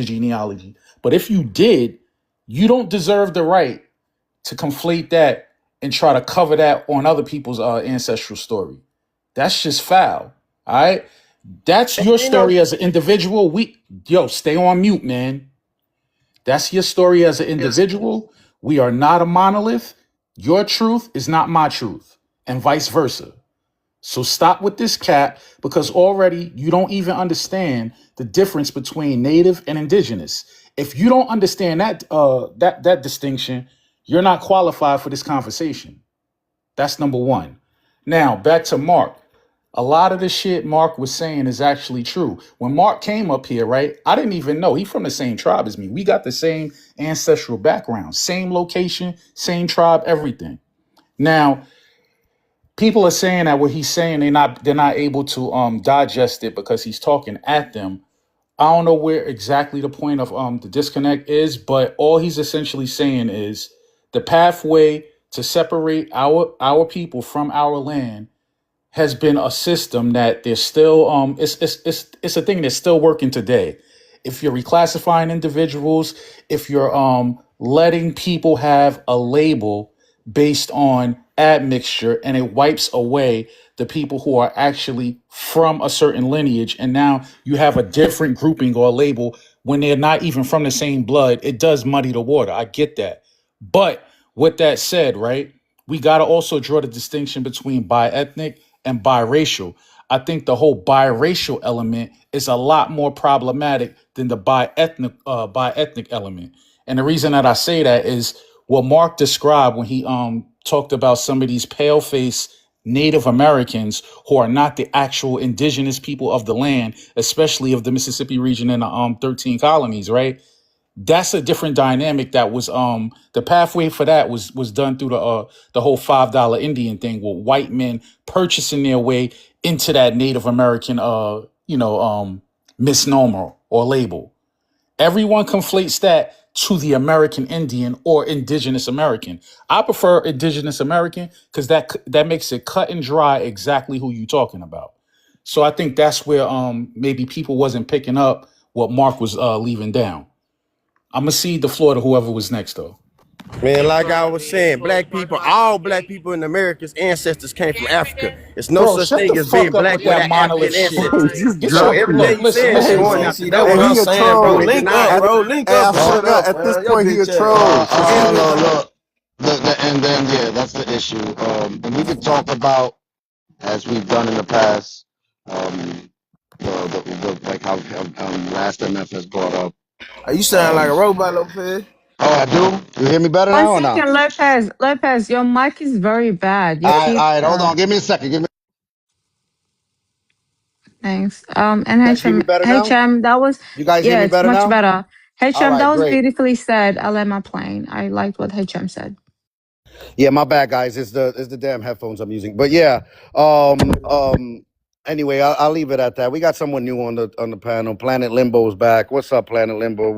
your genealogy. But if you did, you don't deserve the right to conflate that and try to cover that on other people's ancestral story. That's just foul. All right. That's your You know, story as an individual. Stay on mute, man. That's your story as an Yes. individual. We are not a monolith. Your truth is not my truth, and vice versa. So stop with this cat because already you don't even understand the difference between native and indigenous. If you don't understand that distinction, you're not qualified for this conversation. That's number one. Now back to Mark. A lot of the shit Mark was saying is actually true. When Mark came up here, right? I didn't even know he from the same tribe as me. We got the same ancestral background, same location, same tribe, everything. Now, people are saying that what he's saying they're not able to digest it because he's talking at them. I don't know where exactly the point of the disconnect is, but all he's essentially saying is the pathway to separate our people from our land has been a system that there's still it's a thing that's still working today. If you're reclassifying individuals, if you're letting people have a label based on admixture and it wipes away the people who are actually from a certain lineage, and now you have a different grouping or a label when they're not even from the same blood, it does muddy the water. I get that. But with that said, right, we got to also draw the distinction between bi-ethnic and biracial. I think the whole biracial element is a lot more problematic than the bi-ethnic element. And the reason that I say that is what Mark described when he talked about some of these pale face Native Americans who are not the actual indigenous people of the land, especially of the Mississippi region and the 13 colonies, right? That's a different dynamic. That was the pathway for that was done through the whole $5 Indian thing with white men purchasing their way into that Native American misnomer or label. Everyone conflates that to the American Indian or indigenous American. I prefer indigenous American because that makes it cut and dry exactly who you talking about. So I think that's where maybe people wasn't picking up what Mark was leaving down. I'm gonna cede the floor to whoever was next, though. Man, like I was saying, black people, all black people in America's ancestors came from Africa. It's no Bro, such shut thing the as being fuck up black with that without monolith African shit. ancestors. Just Get So drop. your everything you listen, saying is listen, going bro. out. see, That's that's what what I'm I'm He a saying, saying, bro. bro. troll. They Link deny up, that. bro. Link Hey, up I and link forgot. up, At this man. Your point, he a bitch ass. troll. Look, look. And then yeah, that's the issue. And we could talk about as we've done in the past. Like how last MF has brought up. You sound like Um, a robot, Lopez. oh, I do. You hear me better One now or not? second, Lopez. Lopez, your mic is very bad. You All keep right. Hold on. Give me a second. thanks. You guys hear me better now? That was You guys hear yeah, me it's better much now? better. All HM, that right. was Great. beautifully said. I land my plane. I liked what HM said. Yeah, my bad, guys. It's the damn headphones I'm using. But yeah. Um. Anyway, I'll leave it at that. We got someone new on the panel. Planet Limbo's back. What's up, Planet Limbo?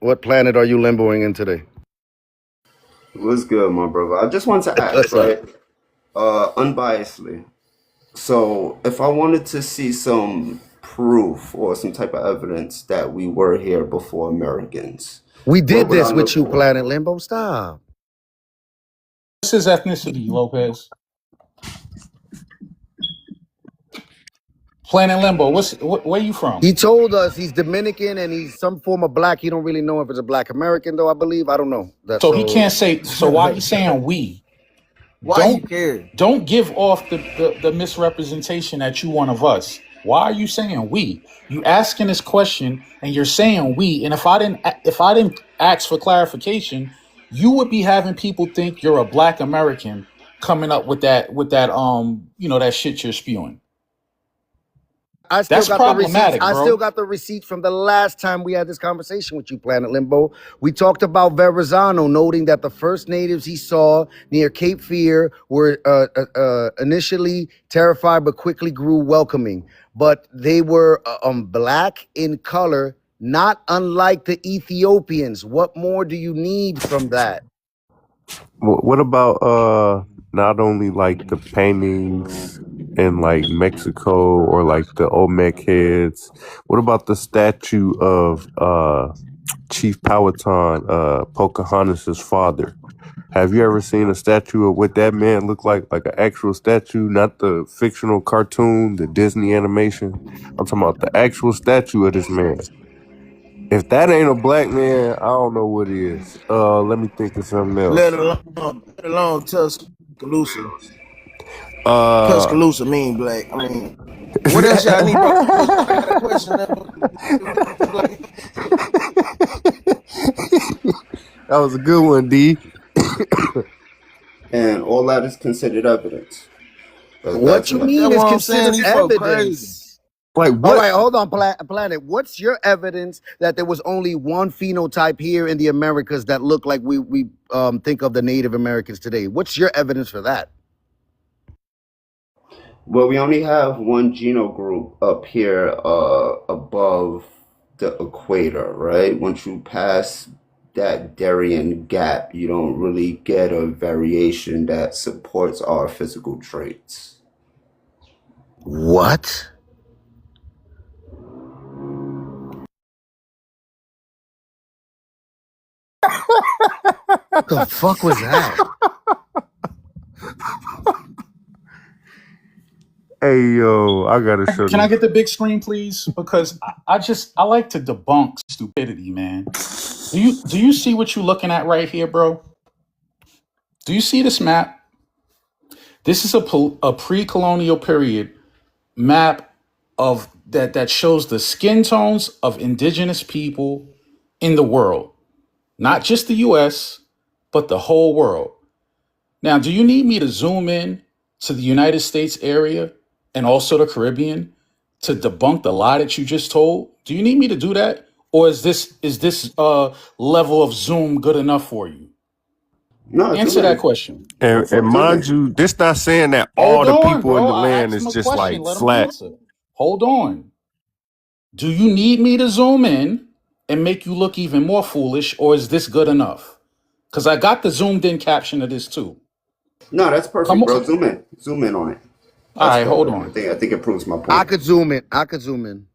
What planet are you limboing in today? What's good, my brother? I just want to ask, What's up? right? Unbiasedly. So, if I wanted to see some proof or some type of evidence that we were here before Americans, We what did would I this look with you, for? Planet Limbo. Stop. What's his ethnicity, Lopez? Planet Limbo. Where you from? He told us he's Dominican and he's some form of black. He don't really know if it's a black American, though. I believe. I don't know. That's So he so. can't say. So why he saying we? Why you Don't care? don't give off the misrepresentation that you one of us. Why are you saying we? You asking this question and you're saying we. And if I didn't ask for clarification, you would be having people think you're a black American coming up with that that shit you're spewing. I still That's got the receipts. problematic, I still bro. got the receipts from the last time we had this conversation with you, Planet Limbo. We talked about Verrazano noting that the first natives he saw near Cape Fear were initially terrified but quickly grew welcoming. But they were black in color, not unlike the Ethiopians. What more do you need from that? What about not only like the paintings in like Mexico or like the Olmec heads? What about the statue of Chief Powhatan, Pocahontas's father? Have you ever seen a statue of what that man looked like an actual statue, not the fictional cartoon, the Disney animation? I'm talking about the actual statue of this man. If that ain't a black man, I don't know what is. Let me think of something else. Let alone Tuscaloosa. Uh, Tuscaloosa mean black. I mean, what else y'all need, bro? Because I got a question. that was a good one, D. And all that is considered evidence. What you That's mean is what I'm saying. considered These folk crazy. evidence? Like All what? right, hold on, Planet. What's your evidence that there was only one phenotype here in the Americas that looked like we think of the Native Americans today? What's your evidence for that? Well, we only have one genogroup up here above the equator, right? Once you pass that Darien gap, you don't really get a variation that supports our physical traits. What? The fuck was that? Hey yo, I gotta show Can I this. get the big screen, please? Because I like to debunk stupidity, man. Do you see what you're looking at right here, bro? Do you see this map? This is a pre-colonial period map of that shows the skin tones of indigenous people in the world, not just the US, but the whole world. Now, do you need me to zoom in to the United States area and also the Caribbean to debunk the lie that you just told? Do you need me to do that? Or is this level of zoom good enough for you? No, zoom Answer that in. question. And Zoom mind in. you, this not saying that all Hold the on, people in bro. the I land asked is him a just question. like Let him flat. answer. Hold on. Do you need me to zoom in and make you look even more foolish, or is this good enough? Because I got the zoomed in caption of this too. No, that's Come perfect, on. bro. Zoom in. Zoom in on it. All That's right, hold perfect. I on. think I think it proves my I point. could zoom in. I could zoom in.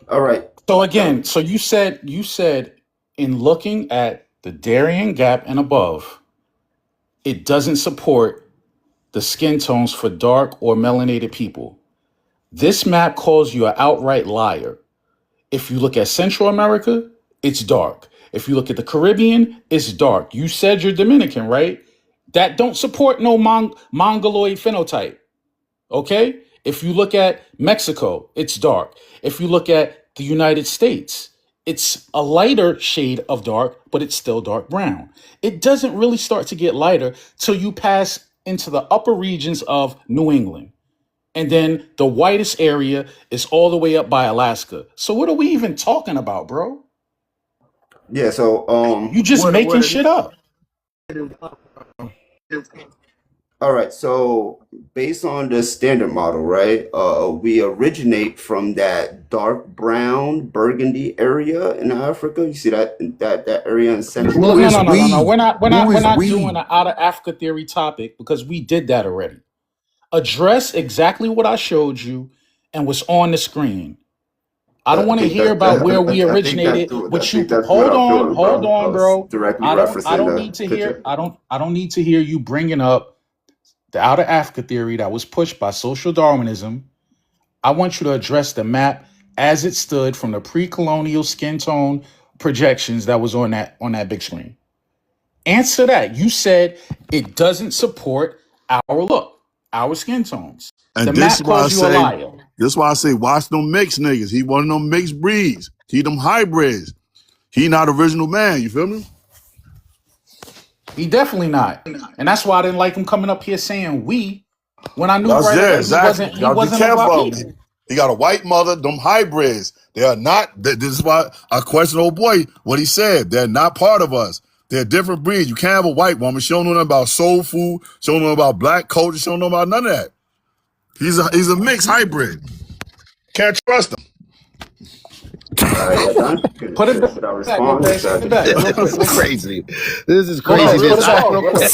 All right. So again, so you said in looking at the Darien Gap and above, it doesn't support the skin tones for dark or melanated people. This map calls you an outright liar. If you look at Central America, it's dark. If you look at the Caribbean, it's dark. You said you're Dominican, right? That don't support no mongoloid phenotype. Okay? If you look at Mexico, it's dark. If you look at the United States, it's a lighter shade of dark, but it's still dark brown. It doesn't really start to get lighter till you pass into the upper regions of New England. And then the whitest area is all the way up by Alaska. So what are we even talking about, bro? Yeah, so You just making What it shit up. is. all right, so based on the standard model, right? We originate from that dark brown burgundy area in Africa. You see that area in Central Who No, no, is no, no, Africa? no, no. we? We're not, we're Who not, we're is not doing we? an out of Africa theory topic because we did that already. Address exactly what I showed you and what's on the screen. I don't I want to think hear that about where we I think originated. I What you think that's what hold I'm on, doing, hold bro. I on, was bro. directly I referencing don't the need to hear. picture. I don't need to hear you bringing up the out of Africa theory that was pushed by social Darwinism. I want you to address the map as it stood from the pre-colonial skin tone projections that was on that big screen. Answer that. You said it doesn't support our look, our skin tones. The And this map is why I calls you a say, liar. watch them mixed niggas. He one of them mixed breeds. He them hybrids. He not original man. You feel me? He definitely not. And that's why I didn't like him coming up here saying we when I knew That's right yeah, away he exactly. wasn't he Gotta be wasn't of our careful of him. people. He got a white mother, them hybrids. They are not, this is why I question old boy what he said. They're not part of us. They're a different breed. You can't have a white woman. She don't know nothing about soul food. She don't know about black culture. She don't know about none of that. He's a mixed hybrid. Can't trust him. All right, y'all done? Put it Should I back, respond or Lopez. should I Put it back, continue? real quick, This is real quick. crazy. This is Lopez, put craziness. it All back, right. real quick.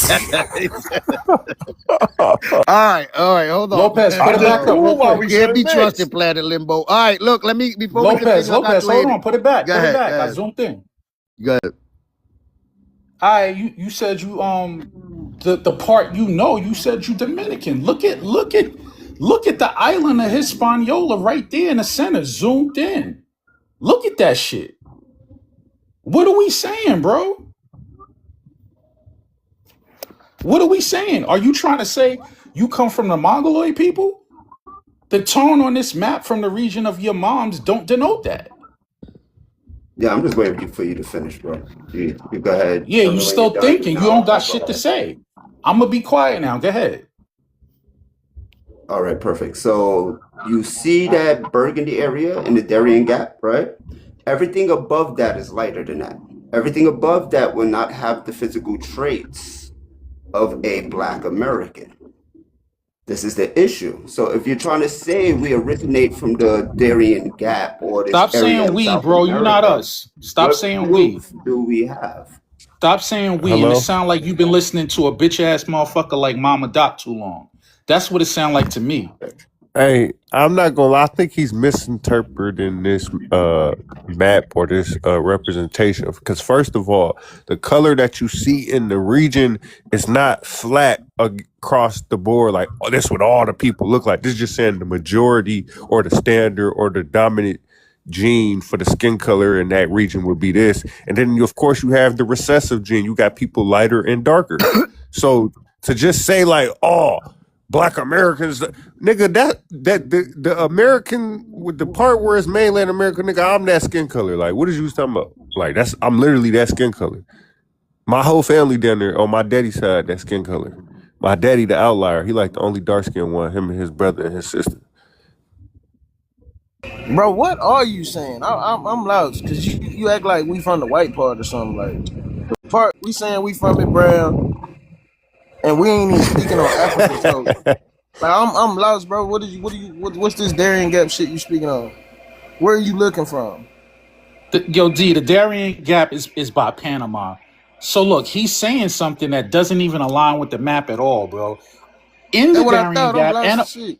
All right, hold on. Lopez, put I it just back up, real proved why quick. we Can't should be next. trusted, Planet Limbo. All right, look, let me before we Lopez, continue, I got Lopez, hold Lady. on, put it back, Go put it ahead, go back. I ahead. zoomed in. Go ahead. You said you the part you said you Dominican. Look at the island of Hispaniola right there in the center, zoomed in. Look at that shit. What are we saying, bro? What are we saying? Are you trying to say you come from the Mongoloid people? The tone on this map from the region of your moms don't denote that. Yeah, I'm just waiting for you to finish, bro. You go ahead. Yeah, Tell you me when you're still done, thinking. and You don't got I'll go shit to ahead. say. I'm gonna be quiet now. Go ahead. All right, perfect. So you see that Burgundy area in the Darien Gap, right? Everything above that is lighter than that. Everything above that will not have the physical traits of a Black American. This is the issue. So if you're trying to say we originate from the Darien Gap or this Stop area saying of we, South bro. You not America, us. Stop what saying we. proof do we have? Stop saying we, and it Hello? sound like you've been listening to a bitch ass motherfucker like Mama Doc too long. That's what it sound like to me. Hey, I'm not gonna lie. I think he's misinterpreting this map or this representation. Because first of all, the color that you see in the region is not flat across the board. Like, oh, this is what all the people look like. This is just saying the majority or the standard or the dominant gene for the skin color in that region would be this. And then of course you have the recessive gene. You got people lighter and darker. So to just say like, oh, Black Americans, nigga, that the American with the part where it's mainland America, nigga, I'm that skin color. Like, what is you talking about? Like, I'm literally that skin color. My whole family down there on my daddy's side, that skin color. My daddy, the outlier, he like the only dark skinned one. Him and his brother and his sister. Bro, what are you saying? I'm lost because you act like we from the white part or something. Like the part we saying we from it, brown, and we ain't even speaking on Africa. So like I'm lost, bro. What's this Darien Gap shit you speaking on? Where are you looking from? The Darien Gap is by Panama. So look, he's saying something that doesn't even align with the map at all, bro. In That's the what I Darien thought. I'm Gap, lost and as shit.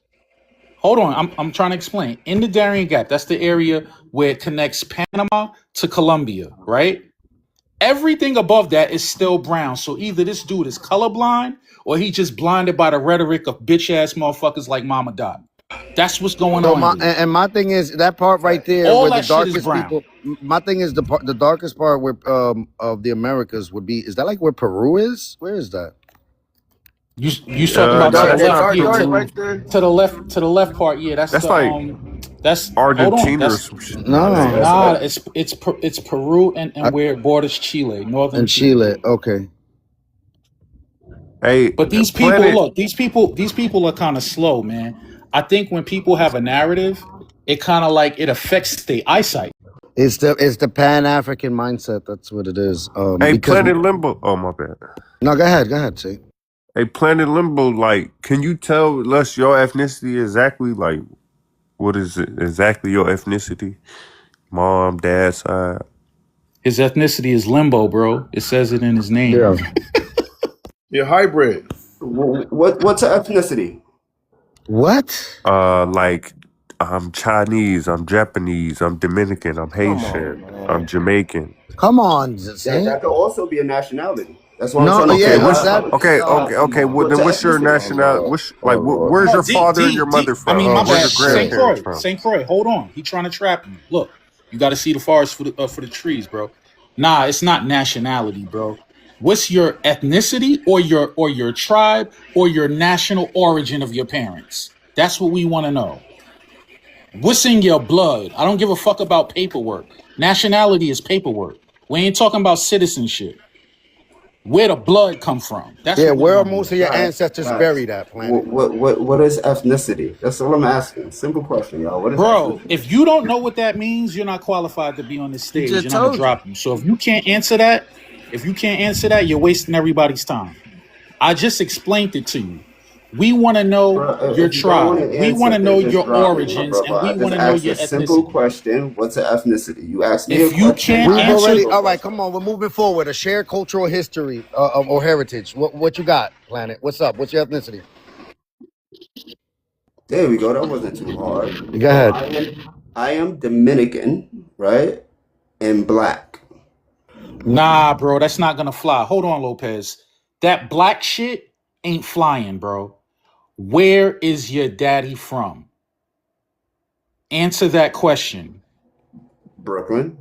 hold on, I'm trying to explain. In the Darien Gap, that's the area where it connects Panama to Colombia, right? Everything above that is still brown. So either this dude is colorblind or he just blinded by the rhetoric of bitch ass motherfuckers like Mama Dot. That's what's going So on my here. and my thing is that part right there All where the that shit is darkest brown. people. My thing is the darkest part where of the Americas would be. Is that like where Peru is? Where is that? You talking The about to dark, the that left? That's dark, Yeah, dark Peru. right there. to the left part. Yeah, that's That's the like That's hold on. Argentina or That's some shit. Nah, that ain't. No, it's Peru I, and where it borders Chile, northern in Chile. Chile. Okay. Hey, But these people, Planet. look, these people are kind of slow, man. I think when people have a narrative, it kind of like it affects the eyesight. It's the Pan African mindset. That's what it is. Hey, Because Planet Limbo. Oh, my bad. no, go ahead, see. Hey, Planet Limbo. Like, can you tell us your ethnicity exactly? Like, what is it exactly? Your ethnicity? Mom, dad side. His ethnicity is limbo, bro. It says it in his name. Yeah. You're hybrid. What's an ethnicity? What? Like, I'm Chinese. I'm Japanese. I'm Dominican. I'm Come Haitian. on, man. I'm Jamaican. Come on, That could also be a nationality. That's what I'm No, trying to Okay, yeah, figure but what's that. out. okay. Well, What's then an what's your ethnicity? Oh nationality? Lord. Like, Oh Lord. where's No, your father and your mother I mean, from? my Oh Where's your bad. Saint shit. grandparents Croix. from? Saint Croix, hold on. He trying to trap you. Look, you got to see the forest for the trees, bro. Nah, it's not nationality, bro. What's your ethnicity or your tribe or your national origin of your parents? That's what we want to know. What's in your blood? I don't give a fuck about paperwork. Nationality is paperwork. We ain't talking about citizenship. Where the blood come from? That's Yeah, what we where are want to most know. of All your right, ancestors guys. buried at, Planet? What is ethnicity? That's all I'm asking. Simple question, y'all. What is Bro, ethnicity? if you don't know what that means, you're not qualified to be on this He stage, just and I'm gonna told you. drop you. So if you can't answer that, you're wasting everybody's time. I just explained it to you. We want to know Bro, your if you don't want tribe. to We want answer, to then know just your drop me, my origins, brother. and we I want just to know asked your a simple ethnicity. question. What's an ethnicity? You asked me a If you question. can't I We've answer, answered already. your All right, question. come on. We're moving forward. A shared cultural history or heritage. What you got, Planet? What's up? What's your ethnicity? There we go. That wasn't too hard. Go So ahead. I am Dominican, right? And black. nah, bro, that's not gonna fly. Hold on, Lopez. That black shit ain't flying, bro. Where is your daddy from? Answer that question. Brooklyn.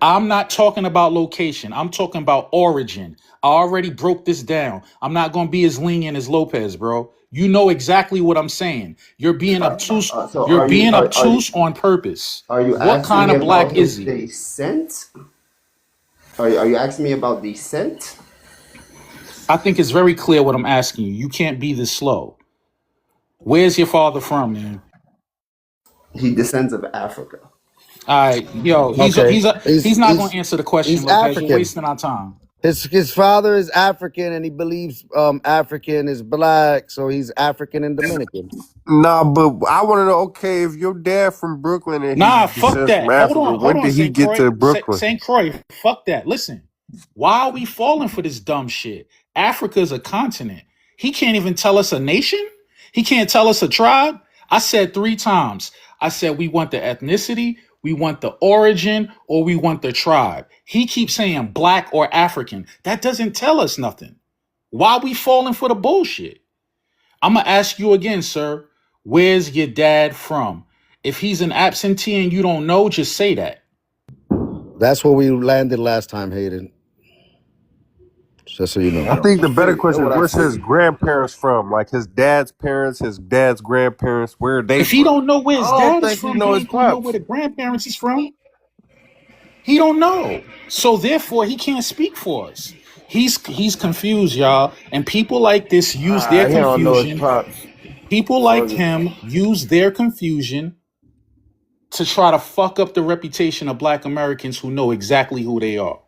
I'm not talking about location. I'm talking about origin. I already broke this down. I'm not going to be as lenient as Lopez, bro. You know exactly what I'm saying. You're being obtuse. So You're are you being are you obtuse on purpose. are you What asking kind me of about black is his he? descent? Are you asking me about descent? I think it's very clear what I'm asking you. You can't be this slow. Where's your father from, man? He descends of Africa. All right, yo, Okay. he's not going to answer the question, He's Lopez. We're African. wasting our time. His father is African, and he believes African is black, so he's African and Dominican. Nah, but I want to know. Okay, if your dad from Brooklyn and he Nah, fuck descends from that. Africa, Hold when on, did he St. get Croix. to Brooklyn? St. Croix, fuck that. Listen, why are we falling for this dumb shit? Africa is a continent. He can't even tell us a nation. He can't tell us a tribe. I said 3 times. I said we want the ethnicity, we want the origin, or we want the tribe. He keeps saying black or African. That doesn't tell us nothing. Why are we falling for the bullshit? I'm gonna ask you again, sir. Where's your dad from? If he's an absentee and you don't know, just say that. That's where we landed last time, Hayden. Just so you know. I think I the better figured. That's question is what I where's his figured. grandparents from? Like his dad's parents, his dad's grandparents, where are they If he from? don't know where I his don't dad is think he from, know he his ain't gonna know where pops. the grandparents is from. He don't know. So therefore, he can't speak for us. He's confused, y'all. And people like this use their He don't know his confusion. pops. People like So him use their confusion to try to fuck up the reputation of black Americans who know exactly who they are.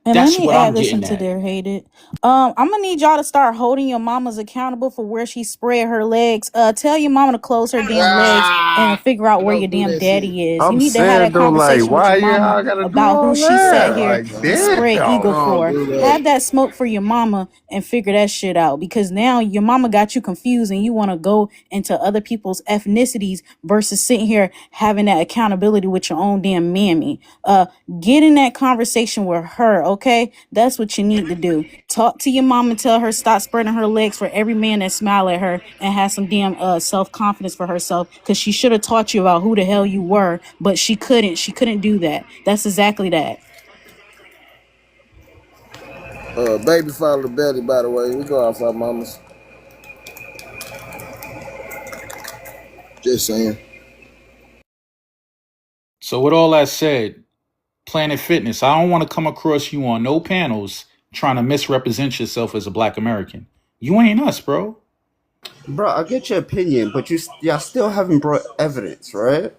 And let That's me what I'm add this getting into at. their hated. I'm gonna need y'all to start holding your mamas accountable for where she spread her legs. Tell your mama to close her damn legs and figure out where your Don't do damn that shit. daddy is. You I'm need to have saying that though, like, conversation with why your mama y'all gotta do about who all she sat that? here Like, and spread eagle damn. don't for. do that. Have that smoke for your mama and figure that shit out because now your mama got you confused and you want to go into other people's ethnicities versus sitting here having that accountability with your own damn mammy. Get in that conversation with her, okay? That's what you need to do. Talk to your mom and tell her stop spreading her legs for every man that smile at her and have some damn self-confidence for herself because she should have taught you about who the hell you were, but she couldn't. She couldn't do that. That's exactly that. Baby follow the belly, by the way. We go off our mamas. Just saying. So with all that said, Planet Fitness, I don't want to come across you on no panels trying to misrepresent yourself as a black American. You ain't us, bro. Bro, I get your opinion, but y'all still haven't brought evidence, right?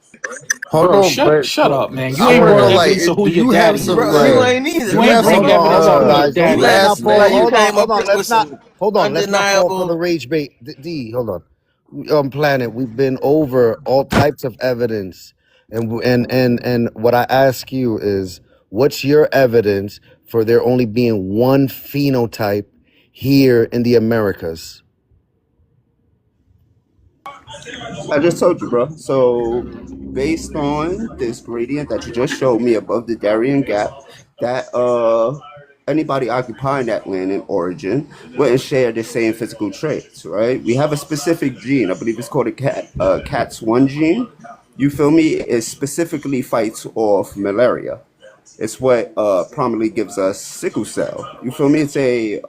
Hold Bro, on, shut up, man. You I ain't want to brought know, So, like, evidence of who do your you have daddy some, Bro, is. you like, ain't either. do You you ain't have That's the bring some, hold evidence of on, who your guys. you daddy Let's is, not asked fall. like man. you Hold on, came hold up on. with some Let's not fall for undeniable. the rage bait. D, hold on. Planet, we've been over all types of evidence, and what I ask you is, what's your evidence for there only being one phenotype here in the Americas? I just told you, bro. So, based on this gradient that you just showed me above the Darien Gap, that anybody occupying that land in origin wouldn't share the same physical traits, right? We have a specific gene, I believe it's called a CATS1 gene. You feel me? It specifically fights off malaria. It's what prominently gives us sickle cell. You feel me? It's a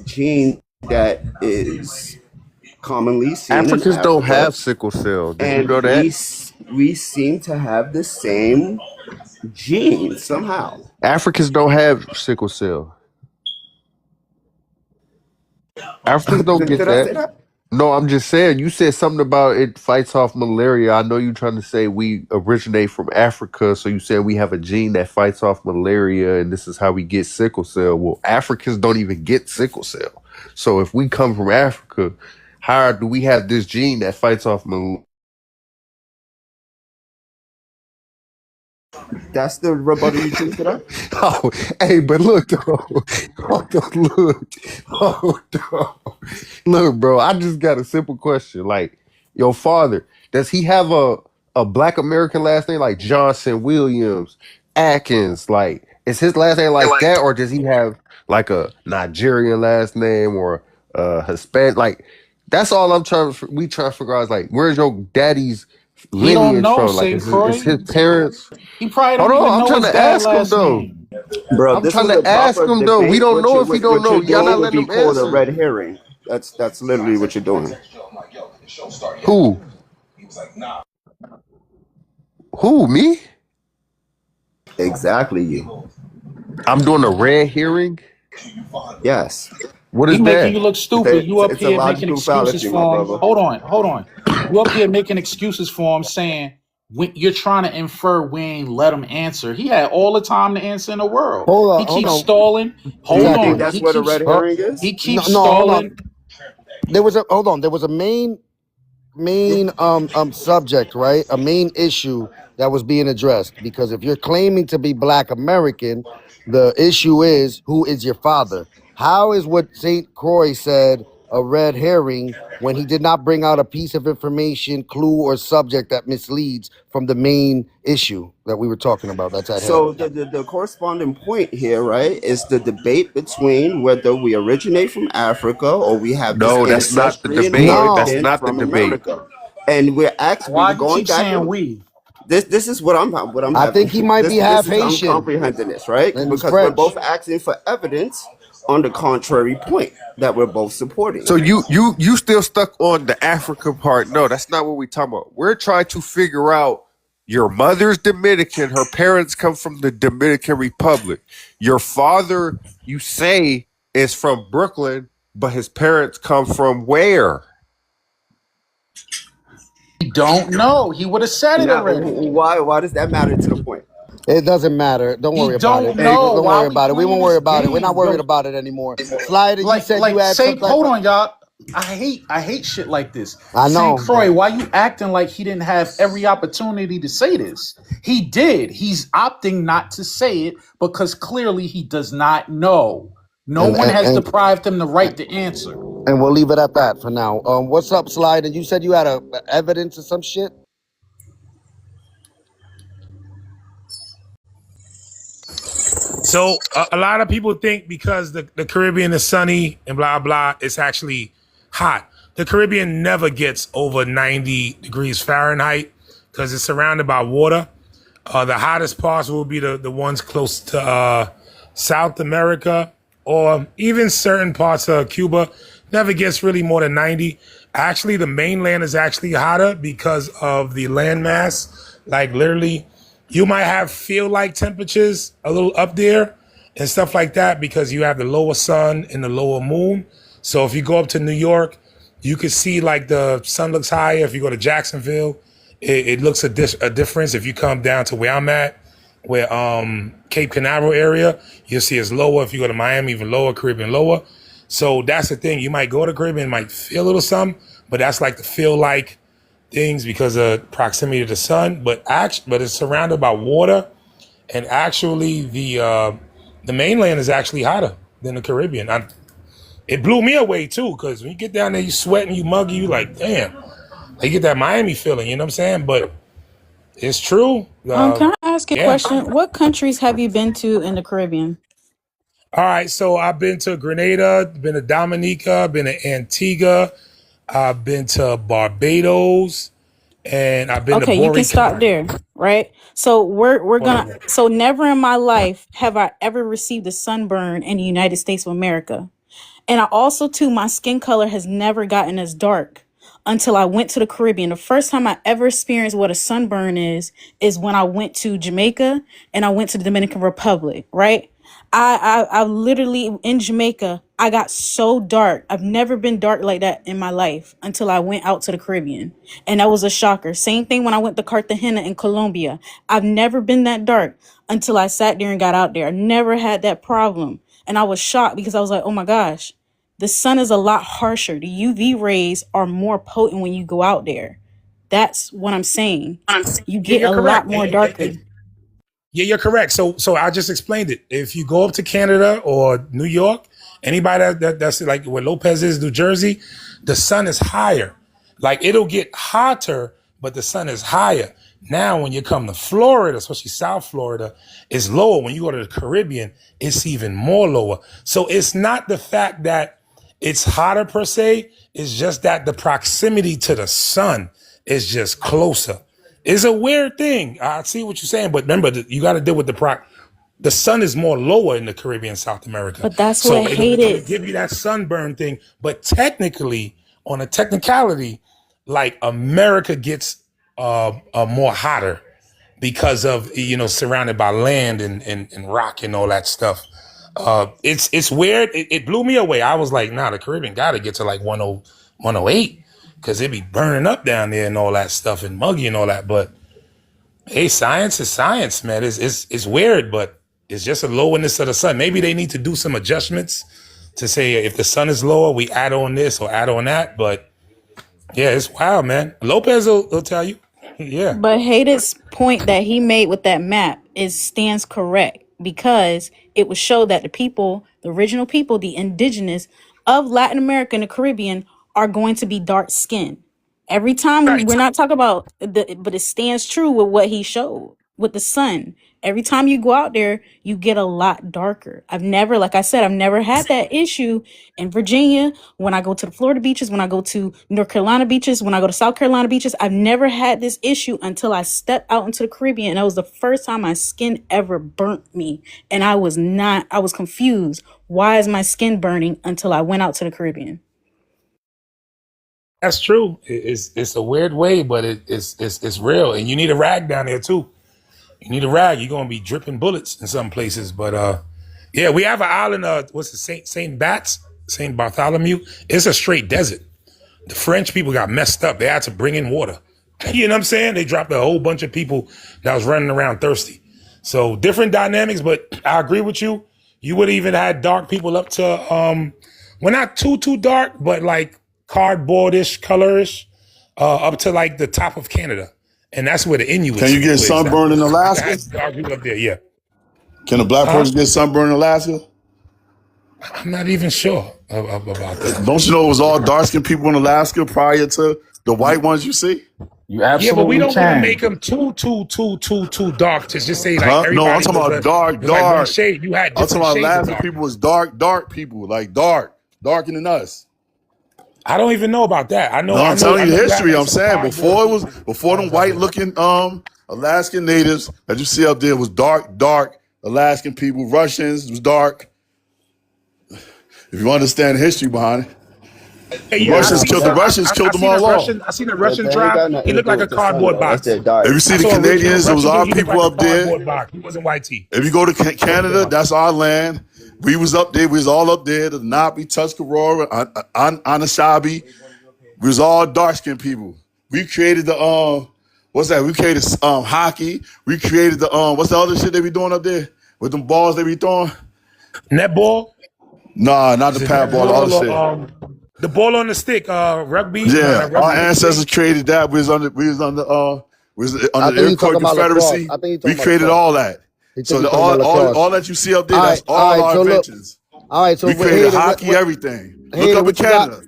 gene that is commonly seen in Africans don't Africa, have sickle cell. Did you and know that? we seem to have the same gene somehow. Africans don't have sickle cell. Africans don't get Did I that. say that? No, I'm just saying, you said something about it fights off malaria. I know you're trying to say we originate from Africa, so you said we have a gene that fights off malaria, and this is how we get sickle cell. Well, Africans don't even get sickle cell. So if we come from Africa, How do we have this gene that fights off malaria? That's the rebuttal you choose to that? Oh, hey, but look though, hold on, look, bro. I just got a simple question. Like, your father, does he have a Black American last name like Johnson, Williams, Atkins? Like, is his last name like that, or does he have like a Nigerian last name or Hispanic? Like, that's all I'm trying. We trying to figure out is like, where's your daddy's He don't lineage know, from? Like, St. is Croix. his parents? He probably Hold don't on, even I'm know trying his to dad ask him last though. name. Bro, I'm this trying is a to ask proper him though. We debate. don't know if he don't What know. you're Y'all doing not would letting be him called a answer. red herring. That's literally what you're doing. Who? Who? Me? Exactly you. I'm doing a red hearing. Yes. What He is making that? you look stupid. You up It's a here making logical excuses fallacy, my for him. brother. Hold on. You up here making excuses for him, saying you're trying to infer we ain't let him answer. He had all the time to answer in the world. He Hold keeps on. stalling. Do you Hold think Exactly. on. that's what a red herring is? He No, keeps no, hold on. stalling. There was a hold on. There was a main subject, right? A main issue that was being addressed. Because if you're claiming to be Black American, the issue is, who is your father? How is what St. Croix said a red herring when he did not bring out a piece of information, clue, or subject that misleads from the main issue that we were talking about that's at hand? So the corresponding point here, right, is the debate between whether we originate from Africa or we have this No, that's not the ancestry and debate. That's origin No, not the from debate. America. And we're Why you going keep back saying and we? this is what I'm I having. think he might be This half is I'm Haitian comprehending this, right? and he's Because we're French. both asking for evidence on the contrary point that we're both supporting. So you still stuck on the Africa part? No, that's not what we're talking about. We're trying to figure out your mother's Dominican. Her parents come from the Dominican Republic. Your father, you say, is from Brooklyn, but his parents come from where? He don't know. He would have said it Now, already. why does that matter to the point? It doesn't matter. Don't He worry about it. don't know. Don't Why worry we about it. We playing won't worry this about it. We're not game? worried Yo, about it anymore. Slider, you said you like had some Saint, type hold of. on, y'all. I hate shit like this. I Saint know. Croix, why you acting like he didn't have every opportunity to say this? He did. He's opting not to say it because clearly he does not know. No And one and has and, deprived him the right to answer. and we'll leave it at that for now. What's up, Slider? You said you had a evidence or some shit. So a lot of people think because the Caribbean is sunny and blah blah, it's actually hot. The Caribbean never gets over 90 degrees Fahrenheit because it's surrounded by water. The hottest parts will be the ones close to South America or even certain parts of Cuba. Never gets really more than 90. Actually, the mainland is actually hotter because of the landmass. Like literally, you might have feel like temperatures a little up there and stuff like that because you have the lower sun and the lower moon. So if you go up to New York, you can see like the sun looks higher. If you go to Jacksonville, it looks a difference. If you come down to where I'm at, where Cape Canaveral area, you'll see it's lower. If you go to Miami, even lower, Caribbean lower. So that's the thing. You might go to Caribbean, might feel a little something, but that's like the feel like things because of proximity to the sun. But it's surrounded by water, and actually the mainland is actually hotter than the Caribbean. It blew me away too because when you get down there, you sweating, you muggy, you like, damn. You get that Miami feeling, you know what I'm saying? But it's true. Can I ask you a Yeah. question? What countries have you been to in the Caribbean? All right. So I've been to Grenada, been to Dominica, been to Antigua, I've been to Barbados, and I've been to Okay, you can stop Borincana. there, right? So we're gonna Whatever. so never in my life have I ever received a sunburn in the United States of America. And I also, too, my skin color has never gotten as dark until I went to the Caribbean. The first time I ever experienced what a sunburn is when I went to Jamaica and I went to the Dominican Republic, right? I literally in Jamaica, I got so dark. I've never been dark like that in my life until I went out to the Caribbean. And that was a shocker. Same thing when I went to Cartagena in Colombia. I've never been that dark until I sat there and got out there. I never had that problem. And I was shocked because I was like, oh my gosh, The sun is a lot harsher. The UV rays are more potent when you go out there. That's what I'm saying. You Yeah, get you're a lot correct. more darker. Yeah, you're correct. So I just explained it. If you go up to Canada or New York, anybody that's like where Lopez is, New Jersey, the sun is higher. Like it'll get hotter, but the sun is higher. Now, when you come to Florida, especially South Florida, it's lower. When you go to the Caribbean, it's even more lower. So it's not the fact that it's hotter per se. It's just that the proximity to the sun is just closer. It's a weird thing. I see what you're saying, but remember, you got to deal with the sun is more lower in the Caribbean, South America. But that's what So it'll hated. give you that sunburn thing. But technically, on a technicality, like America gets more hotter because of, surrounded by land and rock and all that stuff. It's weird. It blew me away. I was like, nah, the Caribbean got to get to like 108 because it be burning up down there and all that stuff and muggy and all that. But hey, science is science, man. It's weird, but it's just a lowness of the sun. Maybe they need to do some adjustments to say if the sun is lower, we add on this or add on that. But yeah, it's wild, man. Lopez will tell you. Yeah. But Hayden's point that he made with that map stands correct because it would show that the original people, the indigenous of Latin America and the Caribbean are going to be dark skinned. Every time we're not talking about but it stands true with what he showed with the sun. Every time you go out there, you get a lot darker. I've never had that issue in Virginia, when I go to the Florida beaches, when I go to North Carolina beaches, when I go to South Carolina beaches. I've never had this issue until I stepped out into the Caribbean. And that was the first time my skin ever burnt me. And I was confused. Why is my skin burning until I went out to the Caribbean? That's true. It's a weird way, but it's real. And you need a rag down there too. You need a rag. You're gonna be dripping bullets in some places. But yeah, we have an island. What's it? Saint Bartholomew. It's a straight desert. The French people got messed up. They had to bring in water. You know what I'm saying? They dropped a whole bunch of people that was running around thirsty. So different dynamics. But I agree with you. You would even had dark people up to well, not too dark, but like cardboardish, colorish, up to like the top of Canada. And that's where the Inuits Can you get lives. sunburned in Alaska? Dark people up there, yeah. Can a black person get sunburned in Alaska? I'm not even sure about that. Don't you know it was all dark-skinned people in Alaska prior to the white ones you see? You absolutely Yeah, but we don't want to can. make them too dark to just say like everybody. No, I'm talking about dark. Like one shade. You had I'm talking different about shades of Alaska dark. people was dark people, like darker than us. I don't even know about that. I'm telling you history. I'm saying before them white-looking Alaskan natives that you see up there was dark Alaskan people. Russians was dark. If you understand the history behind it. Hey, The Russians killed them all off. I seen a Russian drive. He looked like a cardboard box. If you see the Canadians, it was our people up there. He wasn't white tea. If you go to Canada, that's our land. We was up there. We was all up there. The Napi, Tuscarora, Anishinaabe. We was all dark-skinned people. We created the what's that? We created hockey. We created the what's the other shit they be doing up there with them balls they be throwing? Netball. Nah, not the pad ball. The other shit. The ball on the stick. Rugby. Yeah, rugby our ancestors created that. We was under the Iroquois Confederacy. We created all that. So all that you see up there, that's all our inventions. All right, so we created hockey, everything. Look up in Canada.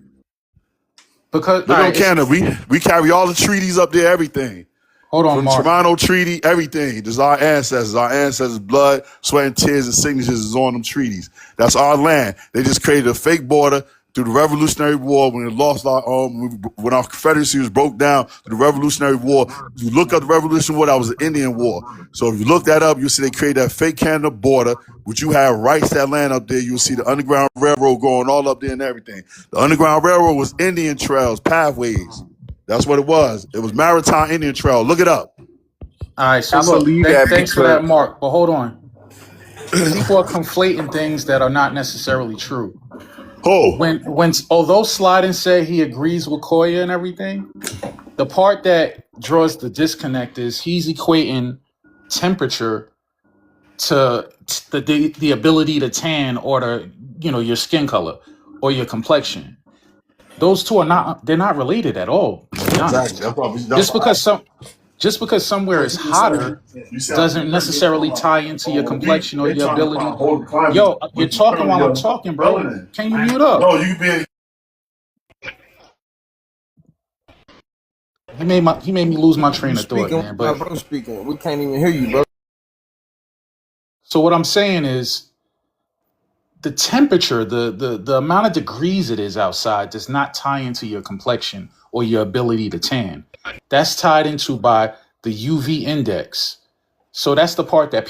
Because look up Canada. We carry all the treaties up there, everything. Hold on, From Mark. Toronto Treaty, everything. This is our ancestors. Our ancestors' blood, sweat, and tears and signatures is on them treaties. That's our land. They just created a fake border through the Revolutionary War when it lost our when our Confederacy was broke down through the Revolutionary War. If you look up the Revolutionary War, that was the Indian War. So if you look that up, you'll see they created that fake Canada border, which you have rights to that land up there. You'll see the Underground Railroad going all up there and everything. The Underground Railroad was Indian trails, pathways. That's what it was. It was Maritime Indian Trail. Look it up. All right, so look, thanks for that, Mark. But hold on. People are conflating things that are not necessarily true. Oh. Although Slyden said he agrees with Koya and everything, the part that draws the disconnect is he's equating temperature to the ability to tan or your skin color. or your complexion. Those two are they're not related at all, to be Exactly. honest. That's probably Just because somewhere is hotter you see how doesn't different this necessarily from tie into your the beach. complexion or They your trying to ability. find hold the climate, Yo, you're which is talking while currently I'm a talking, bro. melanin. Can you mute up? No, you be He made me lose my You train of thought, speaking man. while But bro speaking. We can't even hear you, bro. so what I'm saying is the temperature, the amount of degrees it is outside does not tie into your complexion or your ability to tan. That's tied into by the UV index. So that's the part that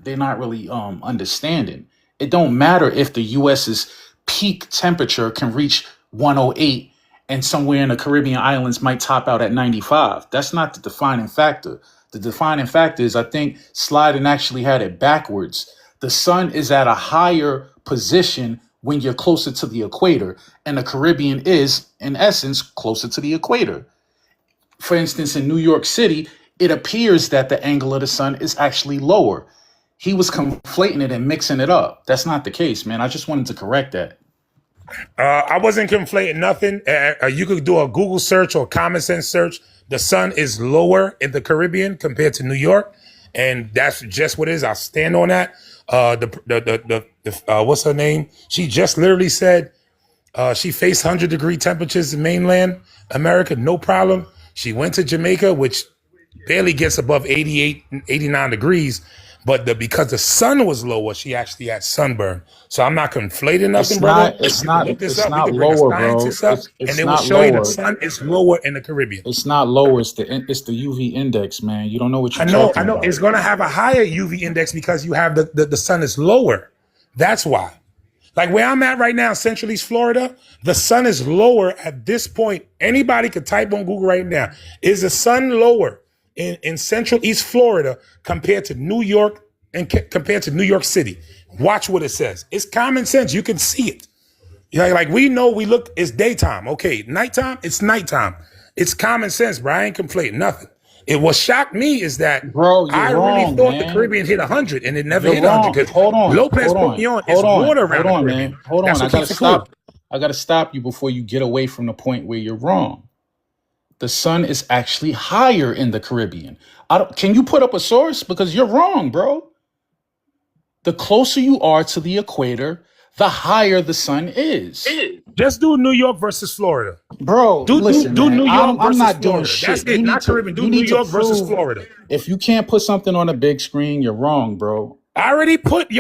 they're not really understanding. It don't matter if the US's peak temperature can reach 108 and somewhere in the Caribbean islands might top out at 95. That's not the defining factor. The defining factor is I think Sliding actually had it backwards. The sun is at a higher position when you're closer to the equator, and the Caribbean is, in essence, closer to the equator. For instance, in New York City, it appears that the angle of the sun is actually lower. He was conflating it and mixing it up. That's not the case, man. I just wanted to correct that. I wasn't conflating nothing. You could do a Google search or common sense search. The sun is lower in the Caribbean compared to New York, and that's just what it is. I'll stand on that. What's her name? She just literally said she faced 100-degree temperatures in mainland America, no problem. She went to Jamaica, which barely gets above 88, 89 degrees. But because the sun was lower, she actually had sunburn. So I'm not conflating nothing, brother. You can look this It's up. We not could bring a lower, bro. scientist up, and It's they will not show you the lower. sun is lower in the Caribbean. It's not lower. It's the UV index, man. You don't know what I you're know. talking about. It's going to have a higher UV index because you have the sun is lower. That's why. Like where I'm at right now, Central East Florida, the sun is lower at this point. Anybody could type on Google right now. Is the sun lower in Central East Florida compared to New York and compared to New York City? Watch what it says. It's common sense. You can see it. Like we know we look, it's daytime. Okay, nighttime, it's nighttime. It's common sense, bro. I ain't complaining nothing. What shocked me is that Bro, you're I really wrong, thought the man. Caribbean hit 100 and it never You're hit 100 wrong. because Hold on. Lopez Hold put me on. on. It's Hold on. water Hold around the on, Caribbean. man. Hold That's on. what keeps it cool. I gotta stop you before you get away from the point where you're wrong. The sun is actually higher in the Caribbean. Can you put up a source? Because you're wrong, bro. The closer you are to the equator, the higher the sun is. Just do New York versus Florida. Bro, Do listen, New man. York I'm versus not doing Florida. That's shit. it. Not Caribbean. Do You New need to York versus prove. Florida. If you can't put something on a big screen, you're wrong, bro. I already put,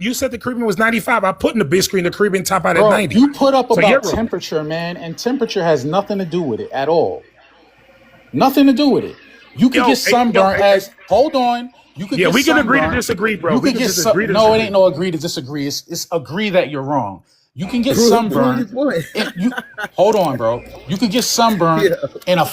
you said the Caribbean was 95. I put in the big screen, the Caribbean top out at Bro, 90. you put up So you're about wrong. temperature, man, and temperature has nothing to do with it at all. Nothing to do with it. You could get sunburn as hold on. You could get we can agree to sunburn. disagree, bro. You We could can get just agree to no. It disagree. ain't no agree to disagree. It's agree that you're wrong. You can get Prove sunburn. your point. You hold on, bro. You could get sunburn Yeah. in